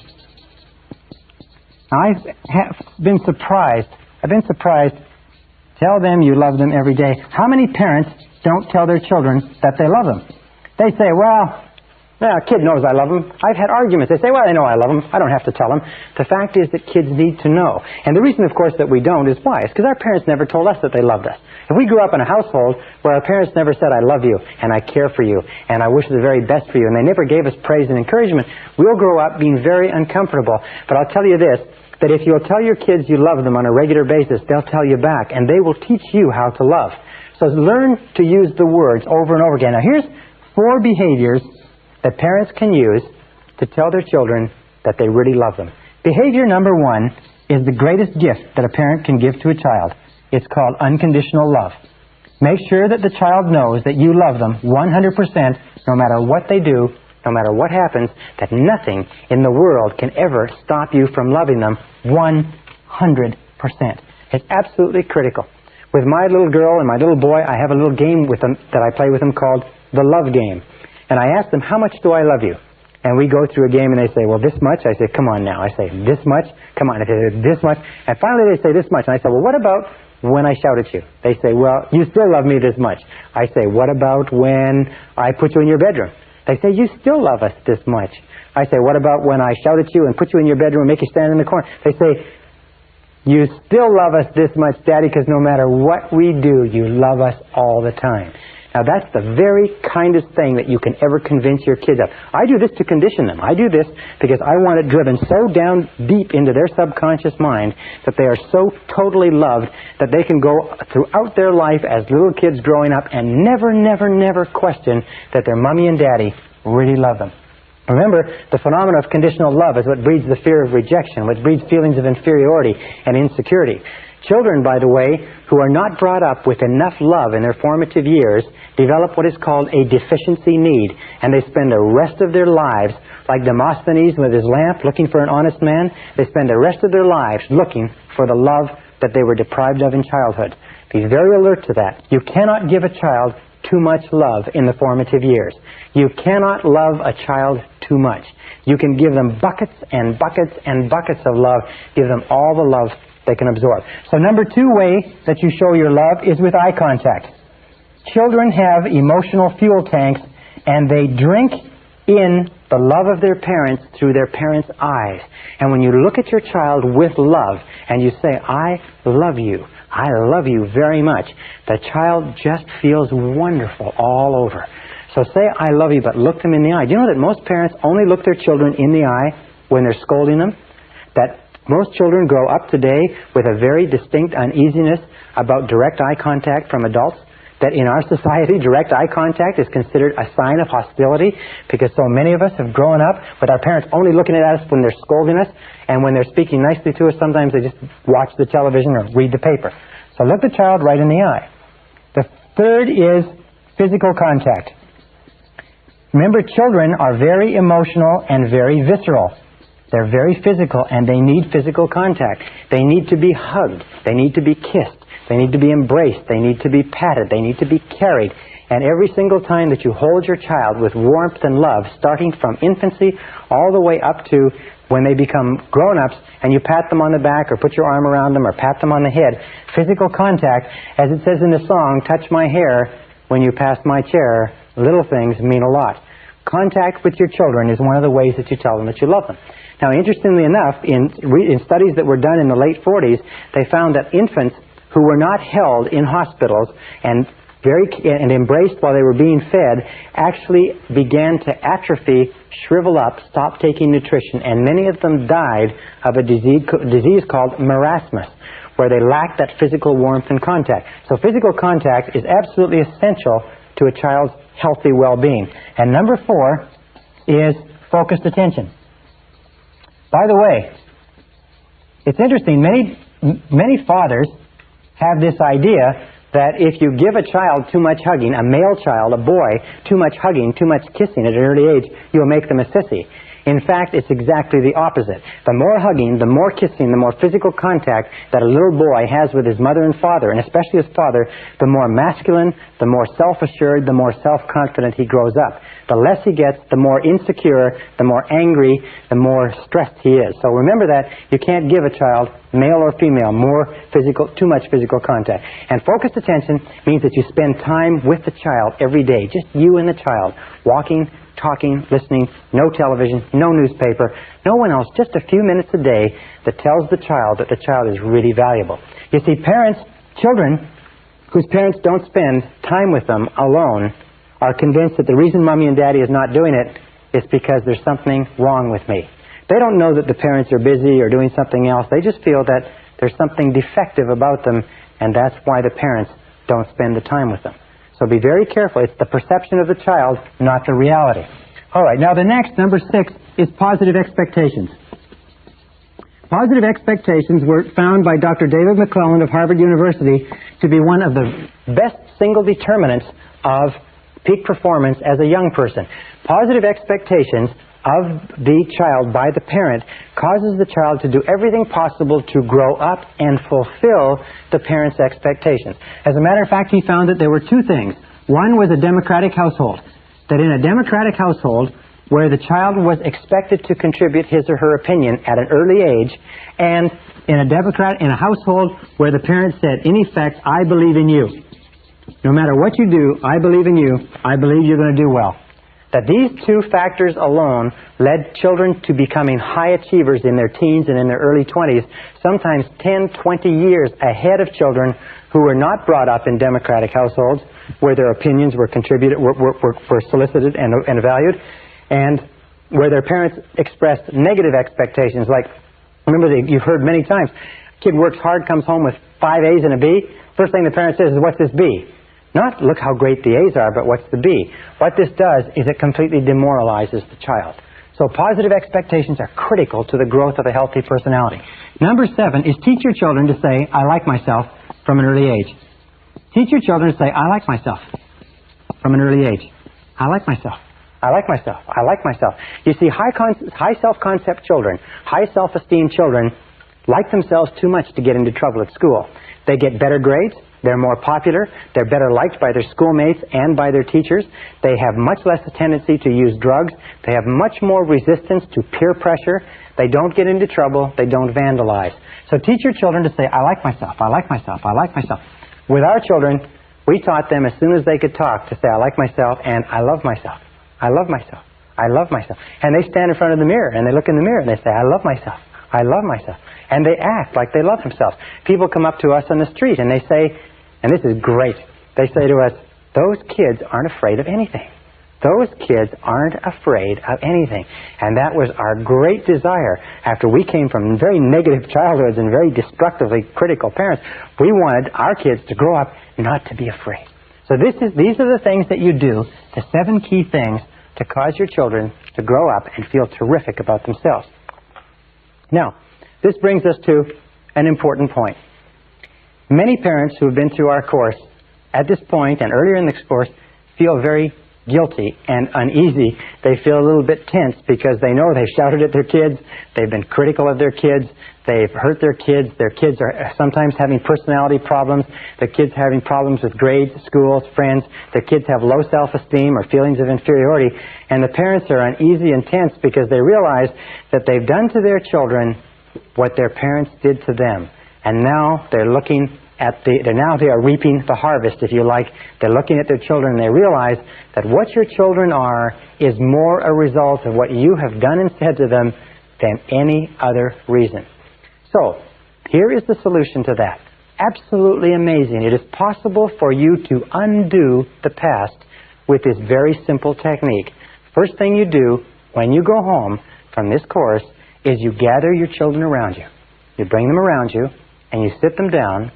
I've been surprised. Tell them you love them every day. How many parents don't tell their children that they love them? They say, well, a kid knows I love them. I've had arguments. They say, well, they know I love them. I don't have to tell them. The fact is that kids need to know. And the reason, of course, that we don't is why? It's because our parents never told us that they loved us. If we grew up in a household where our parents never said, I love you, and I care for you, and I wish the very best for you, and they never gave us praise and encouragement, we'll grow up being very uncomfortable. But I'll tell you this, that if you'll tell your kids you love them on a regular basis, they'll tell you back, and they will teach you how to love. So learn to use the words over and over again. Now, here's 4 behaviors that parents can use to tell their children that they really love them. Behavior number 1 is the greatest gift that a parent can give to a child. It's called unconditional love. Make sure that the child knows that you love them 100%, no matter what they do, no matter what happens, that nothing in the world can ever stop you from loving them 100%. It's absolutely critical. With my little girl and my little boy, I have a little game with them that I play with them called the love game. And I ask them, how much do I love you? And we go through a game and they say, well, this much. I say, come on now. I say, this much. Come on. I say, this much. And finally they say this much. And I say, well, what about when I shout at you? They say, well, you still love me this much. I say, what about when I put you in your bedroom? They say, you still love us this much. I say, what about when I shout at you and put you in your bedroom and make you stand in the corner? They say, you still love us this much, Daddy, because no matter what we do, you love us all the time. Now, that's the very kindest thing that you can ever convince your kids of. I do this to condition them. I do this because I want it driven so down deep into their subconscious mind that they are so totally loved that they can go throughout their life as little kids growing up and never, never, never question that their mommy and daddy really love them. Remember, the phenomenon of conditional love is what breeds the fear of rejection, what breeds feelings of inferiority and insecurity. Children, by the way, who are not brought up with enough love in their formative years develop what is called a deficiency need, and they spend the rest of their lives, like Demosthenes with his lamp looking for an honest man, they spend the rest of their lives looking for the love that they were deprived of in childhood. Be very alert to that. You cannot give a child too much love in the formative years. You cannot love a child too much. You can give them buckets and buckets and buckets of love. Give them all the love they can absorb. So number 2 way that you show your love is with eye contact. Children have emotional fuel tanks, and they drink in the love of their parents through their parents' eyes. And when you look at your child with love and you say, I love you very much, the child just feels wonderful all over. So say, I love you, but look them in the eye. Do you know that most parents only look their children in the eye when they're scolding them? That most children grow up today with a very distinct uneasiness about direct eye contact from adults. That in our society, direct eye contact is considered a sign of hostility because so many of us have grown up with our parents only looking at us when they're scolding us, and when they're speaking nicely to us, sometimes they just watch the television or read the paper. So look the child right in the eye. The third is physical contact. Remember, children are very emotional and very visceral. They're very physical, and they need physical contact. They need to be hugged. They need to be kissed. They need to be embraced. They need to be patted. They need to be carried. And every single time that you hold your child with warmth and love, starting from infancy all the way up to when they become grown-ups, and you pat them on the back or put your arm around them or pat them on the head, physical contact, as it says in the song, touch my hair when you pass my chair, little things mean a lot. Contact with your children is one of the ways that you tell them that you love them. Now, interestingly enough, in studies that were done in the late 40s, they found that infants who were not held in hospitals and embraced while they were being fed actually began to atrophy, shrivel up, stop taking nutrition, and many of them died of a disease called marasmus, where they lacked that physical warmth and contact. So physical contact is absolutely essential to a child's healthy well-being. And number 4 is focused attention. By the way, it's interesting, many fathers have this idea that if you give a child too much hugging, a male child, a boy, too much hugging, too much kissing at an early age, you'll make them a sissy. In fact, it's exactly the opposite. The more hugging, the more kissing, the more physical contact that a little boy has with his mother and father, and especially his father, the more masculine, the more self-assured, the more self-confident he grows up. The less he gets, the more insecure, the more angry, the more stressed he is. So remember that you can't give a child, male or female, too much physical contact. And focused attention means that you spend time with the child every day, just you and the child, walking, talking, listening, no television, no newspaper, no one else, just a few minutes a day that tells the child that the child is really valuable. You see, children whose parents don't spend time with them alone are convinced that the reason mommy and daddy is not doing it is because there's something wrong with me. They don't know that the parents are busy or doing something else. They just feel that there's something defective about them, and that's why the parents don't spend the time with them. So be very careful. It's the perception of the child, not the reality. All right, now the next, number 6, is positive expectations. Positive expectations were found by Dr. David McClelland of Harvard University to be one of the best single determinants of peak performance as a young person. Positive expectations of the child by the parent causes the child to do everything possible to grow up and fulfill the parent's expectations. As a matter of fact, he found that there were 2 things. One was a democratic household. That in a democratic household where the child was expected to contribute his or her opinion at an early age, and in a household where the parent said, in effect, I believe in you. No matter what you do, I believe in you. I believe you're going to do well. That these 2 factors alone led children to becoming high achievers in their teens and in their early 20s, sometimes 10, 20 years ahead of children who were not brought up in democratic households, where their opinions were solicited and valued, and where their parents expressed negative expectations. Like, remember, you've heard many times, kid works hard, comes home with 5 A's and a B. First thing the parent says is, what's this B? Not look how great the A's are, but what's the B? What this does is it completely demoralizes the child. So positive expectations are critical to the growth of a healthy personality. Number 7 is teach your children to say, I like myself, from an early age. Teach your children to say, I like myself, from an early age. I like myself. I like myself. I like myself. You see, high self-concept children, high self-esteem children like themselves too much to get into trouble at school. They get better grades. They're more popular. They're better liked by their schoolmates and by their teachers. They have much less a tendency to use drugs. They have much more resistance to peer pressure. They don't get into trouble. They don't vandalize. So teach your children to say, I like myself. I like myself. I like myself. With our children, we taught them as soon as they could talk to say, I like myself and I love myself. I love myself. I love myself. And they stand in front of the mirror and they look in the mirror and they say, I love myself. I love myself. And they act like they love themselves. People come up to us on the street and they say, and this is great, they say to us, those kids aren't afraid of anything. Those kids aren't afraid of anything. And that was our great desire. After we came from very negative childhoods and very destructively critical parents, we wanted our kids to grow up not to be afraid. So these are the things that you do, the 7 key things to cause your children to grow up and feel terrific about themselves. Now, this brings us to an important point. Many parents who have been through our course at this point and earlier in the course feel very guilty and uneasy. They feel a little bit tense because they know they've shouted at their kids, they've been critical of their kids, they've hurt their kids are sometimes having personality problems, their kids having problems with grades, schools, friends, their kids have low self-esteem or feelings of inferiority, and the parents are uneasy and tense because they realize that they've done to their children what their parents did to them. And now they're looking at now they are reaping the harvest, if you like. They're looking at their children and they realize that what your children are is more a result of what you have done and said to them than any other reason. So, here is the solution to that. absolutely amazing. It is possible for you to undo the past with this very simple technique. First thing you do when you go home from this course is you gather your children around you. You bring them around you and you sit them down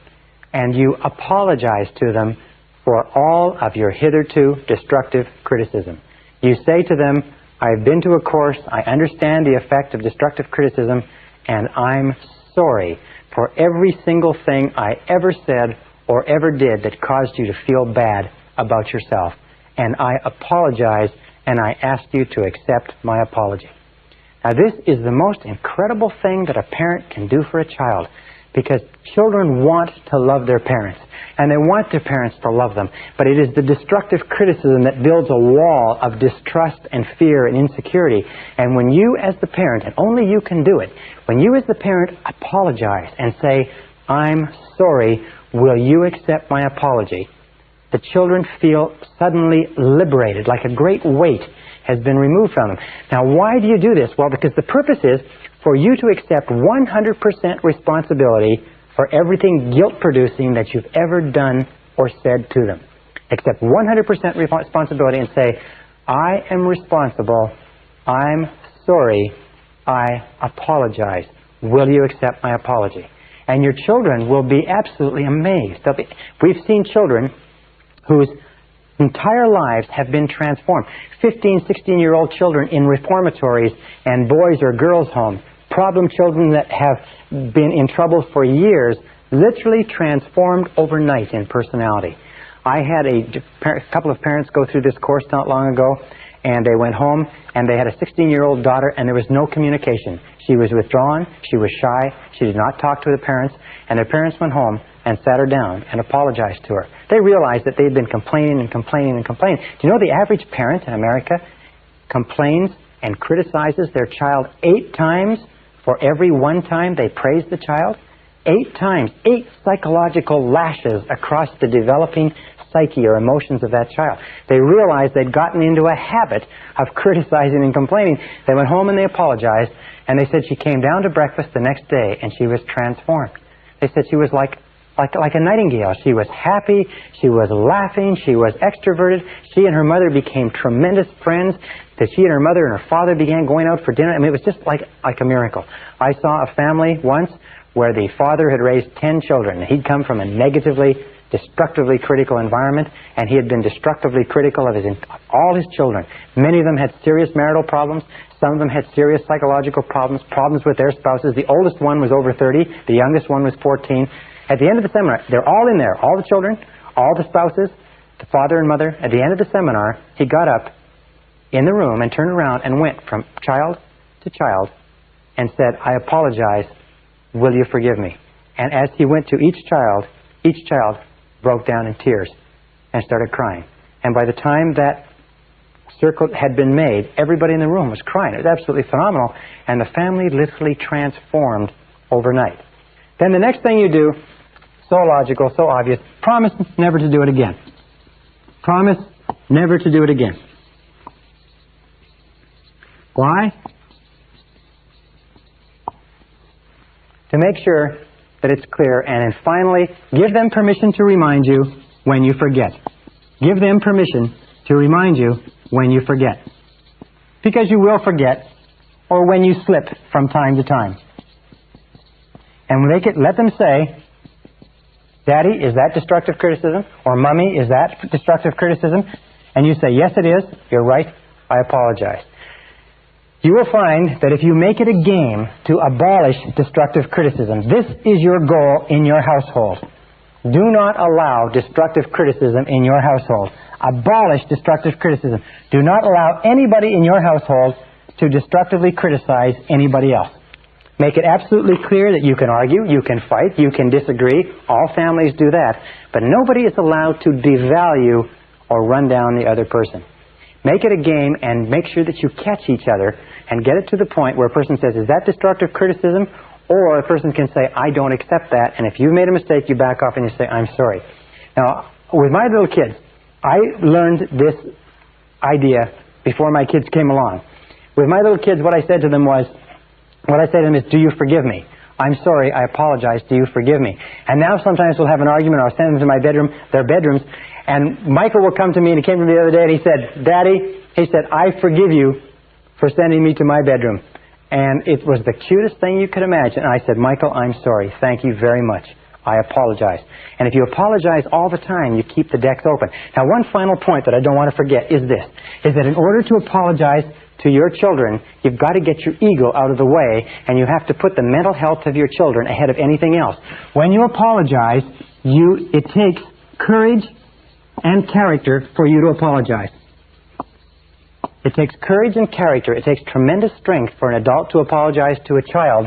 and you apologize to them for all of your hitherto destructive criticism. You say to them, I've been to a course, I understand the effect of destructive criticism, and I'm sorry for every single thing I ever said or ever did that caused you to feel bad about yourself. And I apologize, and I ask you to accept my apology. Now, this is the most incredible thing that a parent can do for a child, because children want to love their parents, and they want their parents to love them. But it is the destructive criticism that builds a wall of distrust and fear and insecurity. And when you as the parent, and only you can do it, when you as the parent apologize and say, I'm sorry, will you accept my apology? The children feel suddenly liberated, like a great weight has been removed from them. Now, why do you do this? Well, because the purpose is for you to accept 100% responsibility for everything guilt-producing that you've ever done or said to them. Accept 100% responsibility and say, I am responsible, I'm sorry, I apologize. Will you accept my apology? And your children will be absolutely amazed. We've seen children whose entire lives have been transformed. 15, 16-year-old children in reformatories and boys' or girls' homes. Problem children that have been in trouble for years, literally transformed overnight in personality. I had a couple of parents go through this course not long ago, and they went home, and they had a 16-year-old daughter, and there was no communication. She was withdrawn, she was shy, she did not talk to the parents, and their parents went home and sat her down and apologized to her. They realized that they'd been complaining and complaining and complaining. Do you know the average parent in America complains and criticizes their child 8 times for every 1 time they praise the child? 8 times, 8 psychological lashes across the developing psyche or emotions of that child. They realized they'd gotten into a habit of criticizing and complaining. They went home and they apologized, and they said she came down to breakfast the next day and she was transformed. They said she was like a nightingale. She was happy, she was laughing, she was extroverted. She and her mother became tremendous friends. That she and her mother and her father began going out for dinner. I mean, it was just like a miracle. I saw a family once where the father had raised 10 children. He'd come from a negatively, destructively critical environment, and he had been destructively critical of all his children. Many of them had serious marital problems. Some of them had serious psychological problems with their spouses. The oldest one was over 30. The youngest one was 14. At the end of the seminar, they're all in there, all the children, all the spouses, the father and mother. At the end of the seminar, he got up in the room and turned around and went from child to child and said, I apologize, will you forgive me? And as he went to each child broke down in tears and started crying. And by the time that circle had been made, everybody in the room was crying. It was absolutely phenomenal. And the family literally transformed overnight. Then the next thing you do, so logical, so obvious, promise never to do it again. Promise never to do it again. Why? To make sure that it's clear, and then finally, give them permission to remind you when you forget. Give them permission to remind you when you forget. Because you will forget, or when you slip from time to time. And let them say, Daddy, is that destructive criticism? Or Mommy, is that destructive criticism? And you say, yes, it is. You're right. I apologize. You will find that if you make it a game to abolish destructive criticism, this is your goal in your household. Do not allow destructive criticism in your household. Abolish destructive criticism. Do not allow anybody in your household to destructively criticize anybody else. Make it absolutely clear that you can argue, you can fight, you can disagree. All families do that. But nobody is allowed to devalue or run down the other person. Make it a game and make sure that you catch each other and get it to the point where a person says, is that destructive criticism? Or a person can say, I don't accept that. And if you've made a mistake, you back off and you say, I'm sorry. Now, with my little kids, I learned this idea before my kids came along. With my little kids, what I said to them is, do you forgive me? I'm sorry, I apologize, do you forgive me? And now sometimes we'll have an argument, or I'll send them to their bedrooms, and Michael will come to me, and he came to me the other day, and he said, Daddy, he said, I forgive you for sending me to my bedroom. And it was the cutest thing you could imagine. And I said, Michael, I'm sorry. Thank you very much. I apologize. And if you apologize all the time, you keep the decks open. Now, one final point that I don't want to forget is this, is that in order to apologize to your children, you've got to get your ego out of the way, and you have to put the mental health of your children ahead of anything else. When you apologize, it takes courage and character for you to apologize. It takes courage and character. It takes tremendous strength for an adult to apologize to a child.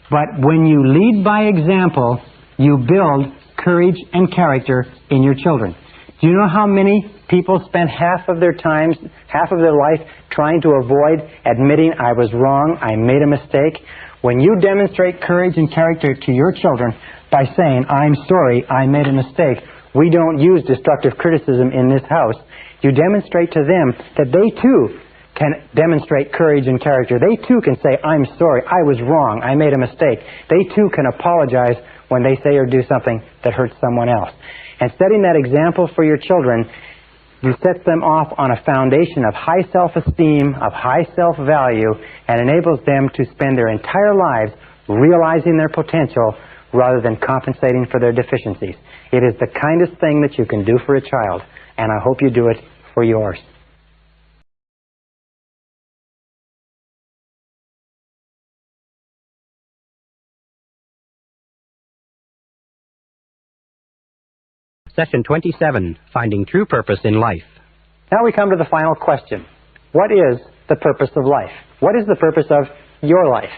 But when you lead by example, you build courage and character in your children. Do you know how many people spend half of their life trying to avoid admitting I was wrong, I made a mistake? When you demonstrate courage and character to your children by saying, I'm sorry, I made a mistake, we don't use destructive criticism in this house, you demonstrate to them that they too can demonstrate courage and character. They too can say, I'm sorry, I was wrong, I made a mistake. They too can apologize when they say or do something that hurts someone else. And setting that example for your children, you set them off on a foundation of high self-esteem, of high self-value, and enables them to spend their entire lives realizing their potential rather than compensating for their deficiencies. It is the kindest thing that you can do for a child, and I hope you do it for yours. Session 27, Finding True Purpose in Life. Now we come to the final question. What is the purpose of life? What is the purpose of your life?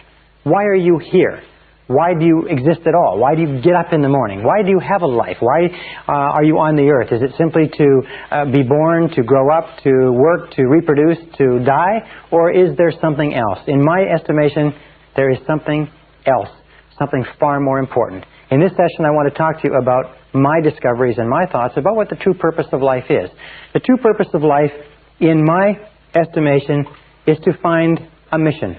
Why are you here? Why do you exist at all? Why do you get up in the morning? Why do you have a life? Why are you on the earth? Is it simply to be born, to grow up, to work, to reproduce, to die? Or is there something else? In my estimation, there is something else, something far more important. In this session, I want to talk to you about my discoveries and my thoughts about what the true purpose of life is. The true purpose of life, in my estimation, is to find a mission.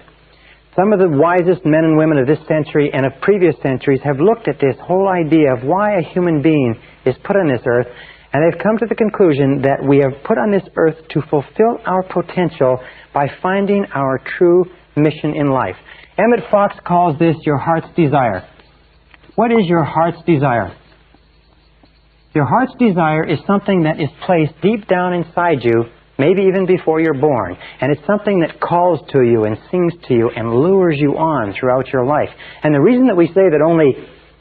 Some of the wisest men and women of this century and of previous centuries have looked at this whole idea of why a human being is put on this earth, and they've come to the conclusion that we are put on this earth to fulfill our potential by finding our true mission in life. Emmett Fox calls this your heart's desire. What is your heart's desire? Your heart's desire is something that is placed deep down inside you, maybe even before you're born. And it's something that calls to you and sings to you and lures you on throughout your life. And the reason that we say that only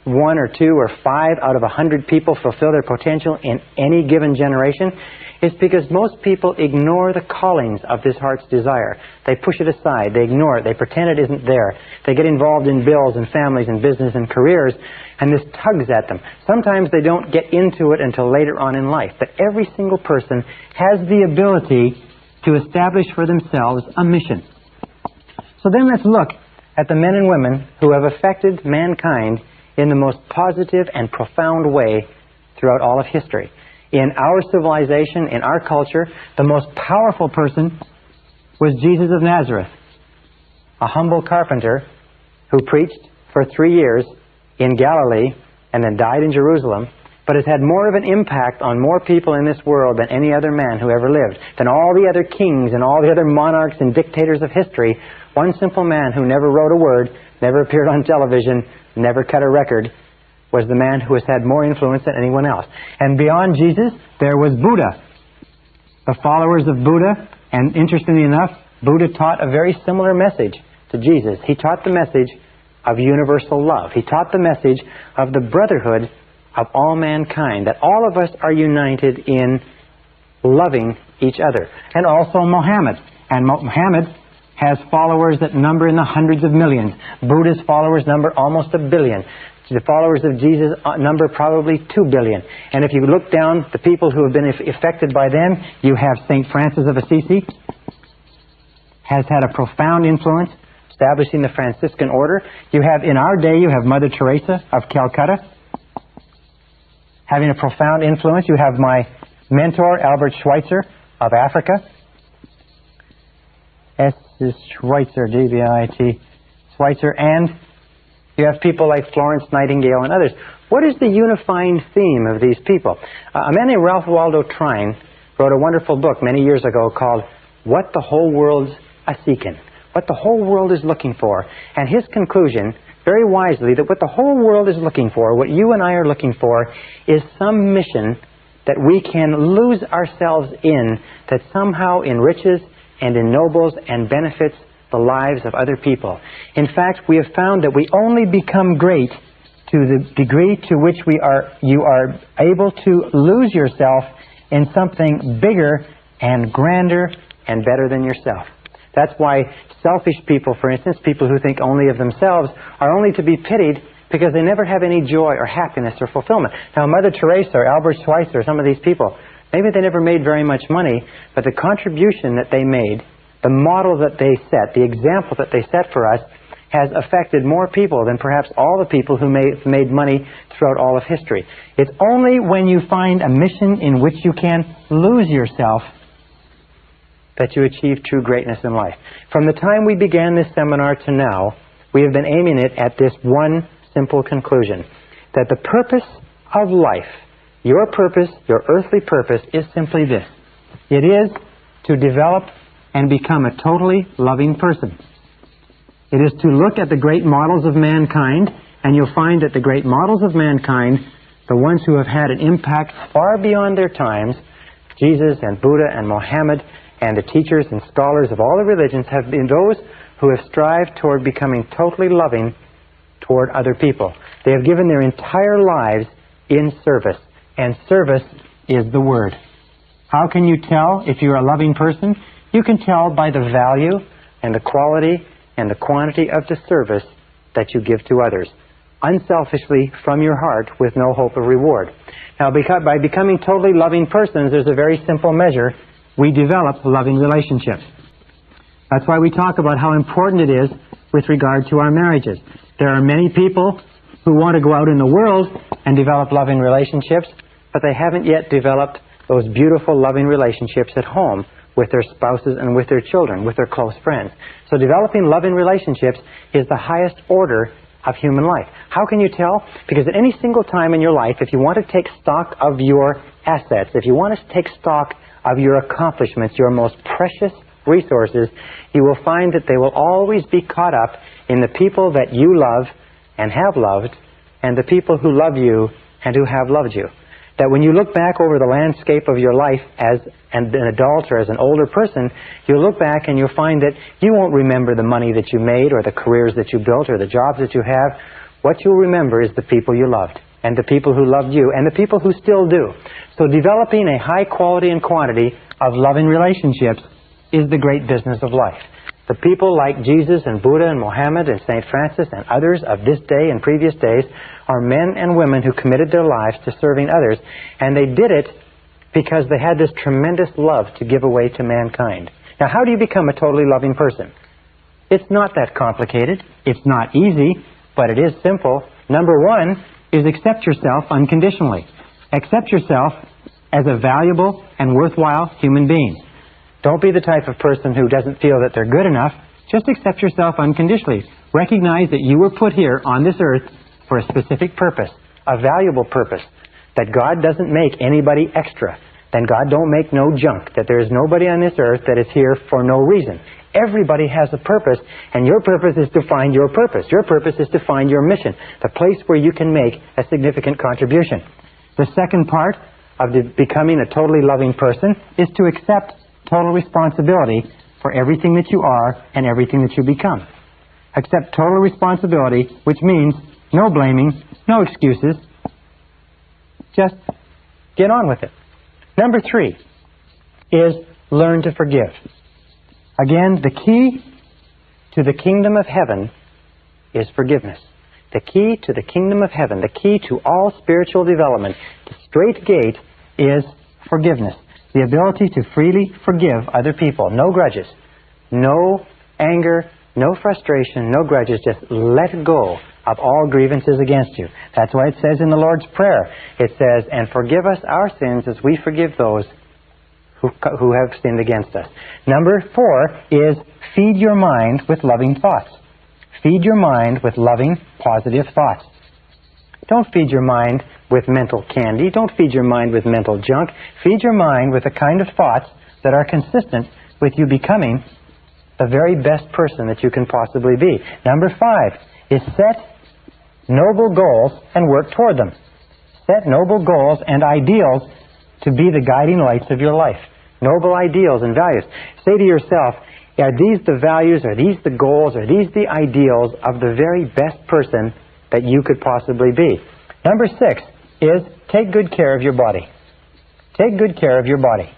1 or 2 or 5 out of 100 people fulfill their potential in any given generation is because most people ignore the callings of this heart's desire. They push it aside. They ignore it. They pretend it isn't there. They get involved in bills and families and business and careers, and this tugs at them. Sometimes they don't get into it until later on in life. But every single person has the ability to establish for themselves a mission. So then let's look at the men and women who have affected mankind in the most positive and profound way throughout all of history. In our civilization, in our culture, the most powerful person was Jesus of Nazareth, a humble carpenter who preached for 3 years in Galilee and then died in Jerusalem, but has had more of an impact on more people in this world than any other man who ever lived, than all the other kings and all the other monarchs and dictators of history. One simple man who never wrote a word, never appeared on television, never cut a record, was the man who has had more influence than anyone else. And beyond Jesus, there was Buddha. The followers of Buddha, and interestingly enough, Buddha taught a very similar message to Jesus. He taught the message of universal love. He taught the message of the brotherhood of all mankind, that all of us are united in loving each other. And also Mohammed. And Mohammed has followers that number in the hundreds of millions. Buddha's followers number almost 1 billion. The followers of Jesus number probably 2 billion. And if you look down the people who have been affected by them, you have St. Francis of Assisi, has had a profound influence, establishing the Franciscan order. You have, in our day, you have Mother Teresa of Calcutta, having a profound influence. You have my mentor, Albert Schweitzer of Africa. S is Schweitzer, G-B-I-T, Schweitzer, and You have people like Florence Nightingale and others. What is the unifying theme of these people? A man named Ralph Waldo Trine wrote a wonderful book many years ago called What the Whole World's A-Seekin', what the whole world is looking for. And his conclusion, very wisely, that what the whole world is looking for, what you and I are looking for, is some mission that we can lose ourselves in that somehow enriches and ennobles and benefits the lives of other people. In fact, we have found that we only become great to the degree to which you are able to lose yourself in something bigger and grander and better than yourself. That's why selfish people, for instance, people who think only of themselves, are only to be pitied because they never have any joy or happiness or fulfillment. Now, Mother Teresa or Albert Schweitzer, some of these people, maybe they never made very much money, but the contribution that they made, the model that they set, the example that they set for us, has affected more people than perhaps all the people who made money throughout all of history. It's only when you find a mission in which you can lose yourself that you achieve true greatness in life. From the time we began this seminar to now, we have been aiming it at this one simple conclusion, that the purpose of life, your purpose, your earthly purpose, is simply this. It is to develop and become a totally loving person. It is to look at the great models of mankind, and you'll find that the great models of mankind, the ones who have had an impact far beyond their times, Jesus and Buddha and Mohammed, and the teachers and scholars of all the religions, have been those who have strived toward becoming totally loving toward other people. They have given their entire lives in service, and service is the word. How can you tell if you're a loving person? You can tell by the value and the quality and the quantity of the service that you give to others, unselfishly from your heart with no hope of reward. Now, by becoming totally loving persons, there's a very simple measure. We develop loving relationships. That's why we talk about how important it is with regard to our marriages. There are many people who want to go out in the world and develop loving relationships, but they haven't yet developed those beautiful loving relationships at home with their spouses and with their children, with their close friends. So developing loving relationships is the highest order of human life. How can you tell? Because at any single time in your life, if you want to take stock of your assets, if you want to take stock of your accomplishments, your most precious resources, you will find that they will always be caught up in the people that you love and have loved, and the people who love you and who have loved you. That when you look back over the landscape of your life as an adult or as an older person, you'll look back and you'll find that you won't remember the money that you made or the careers that you built or the jobs that you have. What you'll remember is the people you loved and the people who loved you and the people who still do. So developing a high quality and quantity of loving relationships is the great business of life. The people like Jesus and Buddha and Mohammed and St. Francis and others of this day and previous days are men and women who committed their lives to serving others, and they did it because they had this tremendous love to give away to mankind. Now, how do you become a totally loving person? It's not that complicated. It's not easy, but it is simple. Number one is accept yourself unconditionally. Accept yourself as a valuable and worthwhile human being. Don't be the type of person who doesn't feel that they're good enough. Just accept yourself unconditionally. Recognize that you were put here on this earth for a specific purpose, a valuable purpose, that God doesn't make anybody extra, that God don't make no junk, that there is nobody on this earth that is here for no reason. Everybody has a purpose, and your purpose is to find your purpose. Your purpose is to find your mission, the place where you can make a significant contribution. The second part of becoming a totally loving person is to accept total responsibility for everything that you are and everything that you become. Accept total responsibility, which means no blaming, no excuses. Just get on with it. Number three is learn to forgive. Again, the key to the kingdom of heaven is forgiveness. The key to the kingdom of heaven, the key to all spiritual development, the straight gate is forgiveness. The ability to freely forgive other people. No grudges. No anger. No frustration. No grudges. Just let go of all grievances against you. That's why it says in the Lord's Prayer, it says, and forgive us our sins as we forgive those who have sinned against us. Number four is feed your mind with loving thoughts. Feed your mind with loving positive thoughts. Don't feed your mind with mental candy. Don't feed your mind with mental junk. Feed your mind with the kind of thoughts that are consistent with you becoming the very best person that you can possibly be. Number 5 is set noble goals and work toward them. Set noble goals and ideals to be the guiding lights of your life. Noble ideals and values. Say to yourself, are these the values, are these the goals, are these the ideals of the very best person that you could possibly be? Number 6 is take good care of your body. Take good care of your body.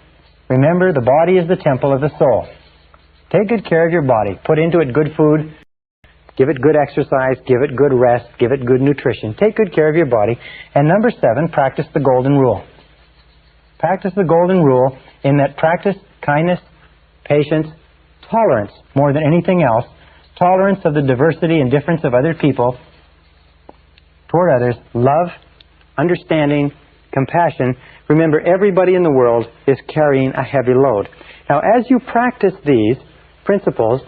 Remember, the body is the temple of the soul. Take good care of your body. Put into it good food. Give it good exercise. Give it good rest. Give it good nutrition. Take good care of your body. And number 7, practice the golden rule. Practice the golden rule in that practice kindness, patience, tolerance more than anything else. Tolerance of the diversity and difference of other people toward others. Love, understanding, compassion. Remember, everybody in the world is carrying a heavy load. Now, as you practice these principles,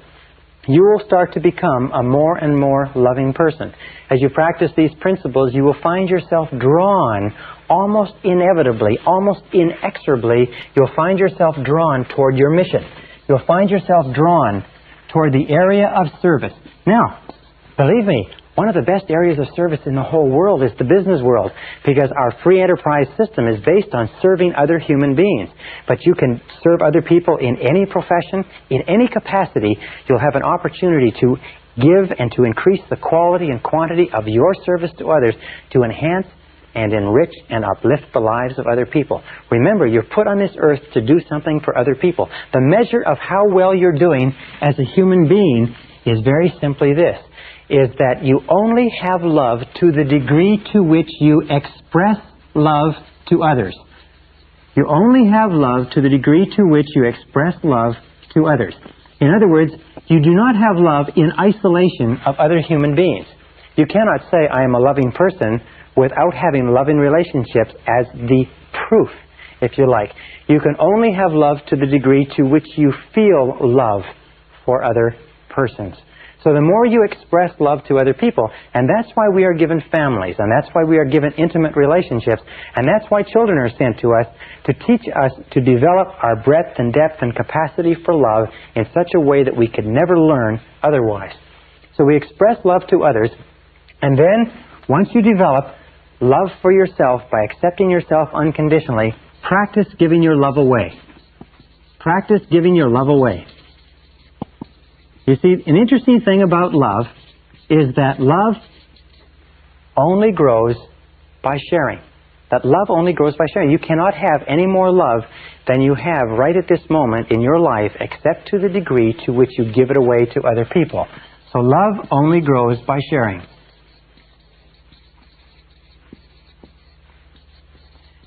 you will start to become a more and more loving person. As you practice these principles, you will find yourself drawn, almost inevitably, almost inexorably, you'll find yourself drawn toward your mission. You'll find yourself drawn toward the area of service. Now, believe me, one of the best areas of service in the whole world is the business world, because our free enterprise system is based on serving other human beings. But you can serve other people in any profession, in any capacity. You'll have an opportunity to give and to increase the quality and quantity of your service to others to enhance and enrich and uplift the lives of other people. Remember, you're put on this earth to do something for other people. The measure of how well you're doing as a human being is very simply this, is that you only have love to the degree to which you express love to others. You only have love to the degree to which you express love to others. In other words, you do not have love in isolation of other human beings. You cannot say, I am a loving person, without having loving relationships as the proof, if you like. You can only have love to the degree to which you feel love for other persons. So the more you express love to other people, and that's why we are given families, and that's why we are given intimate relationships, and that's why children are sent to us to teach us to develop our breadth and depth and capacity for love in such a way that we could never learn otherwise. So we express love to others, and then once you develop love for yourself by accepting yourself unconditionally, practice giving your love away. Practice giving your love away. You see, an interesting thing about love is that love only grows by sharing. That love only grows by sharing. You cannot have any more love than you have right at this moment in your life, except to the degree to which you give it away to other people. So love only grows by sharing.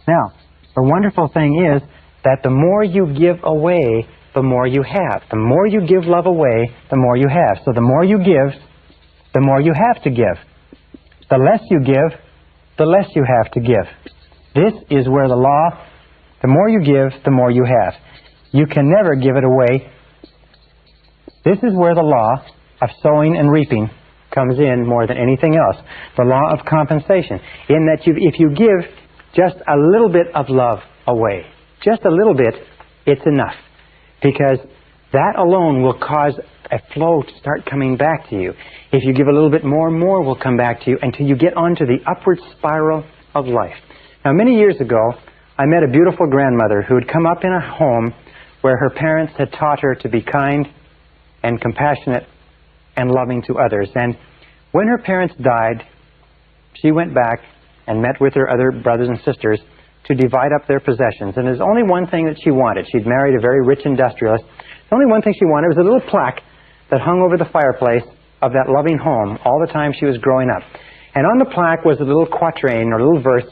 Now, the wonderful thing is that the more you give away, the more you have. The more you give love away, the more you have. So the more you give, the more you have to give. The less you give, the less you have to give. This is where the law, the more you give, the more you have. You can never give it away. This is where the law of sowing and reaping comes in more than anything else. The law of compensation, in that if you give just a little bit of love away, just a little bit, it's enough. Because that alone will cause a flow to start coming back to you. If you give a little bit more, more will come back to you until you get onto the upward spiral of life. Now, many years ago, I met a beautiful grandmother who had come up in a home where her parents had taught her to be kind and compassionate and loving to others. And when her parents died, she went back and met with her other brothers and sisters to divide up their possessions. And there's only one thing that she wanted. She'd married a very rich industrialist. The only one thing she wanted was a little plaque that hung over the fireplace of that loving home all the time she was growing up. And on the plaque was a little quatrain or a little verse.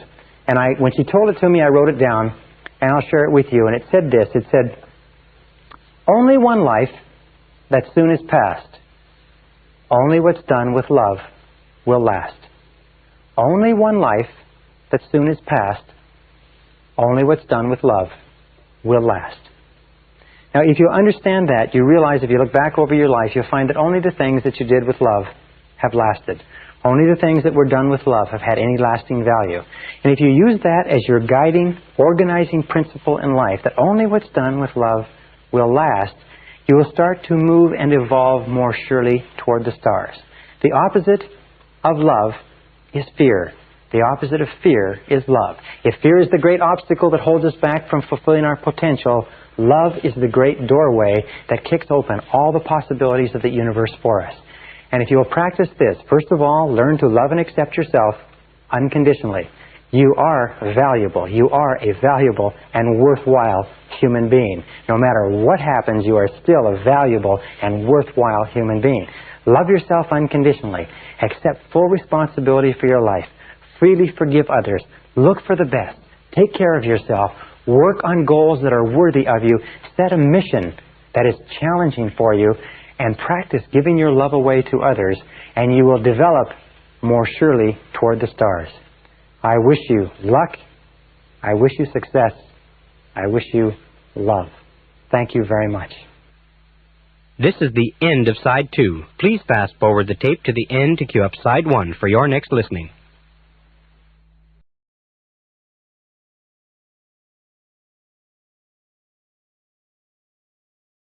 And when she told it to me, I wrote it down, and I'll share it with you. And it said this. It said, "Only one life that soon is past. Only what's done with love will last. Only one life that soon is past. Only what's done with love will last." Now, if you understand that, you realize if you look back over your life, you'll find that only the things that you did with love have lasted. Only the things that were done with love have had any lasting value. And if you use that as your guiding, organizing principle in life, that only what's done with love will last, you will start to move and evolve more surely toward the stars. The opposite of love is fear. The opposite of fear is love. If fear is the great obstacle that holds us back from fulfilling our potential, love is the great doorway that kicks open all the possibilities of the universe for us. And if you will practice this, first of all, learn to love and accept yourself unconditionally. You are valuable. You are a valuable and worthwhile human being. No matter what happens, you are still a valuable and worthwhile human being. Love yourself unconditionally. Accept full responsibility for your life. Freely forgive others. Look for the best. Take care of yourself. Work on goals that are worthy of you. Set a mission that is challenging for you. And practice giving your love away to others, and you will develop more surely toward the stars. I wish you luck. I wish you success. I wish you love. Thank you very much. This is the end of Side 2. Please fast forward the tape to the end to cue up Side 1 for your next listening.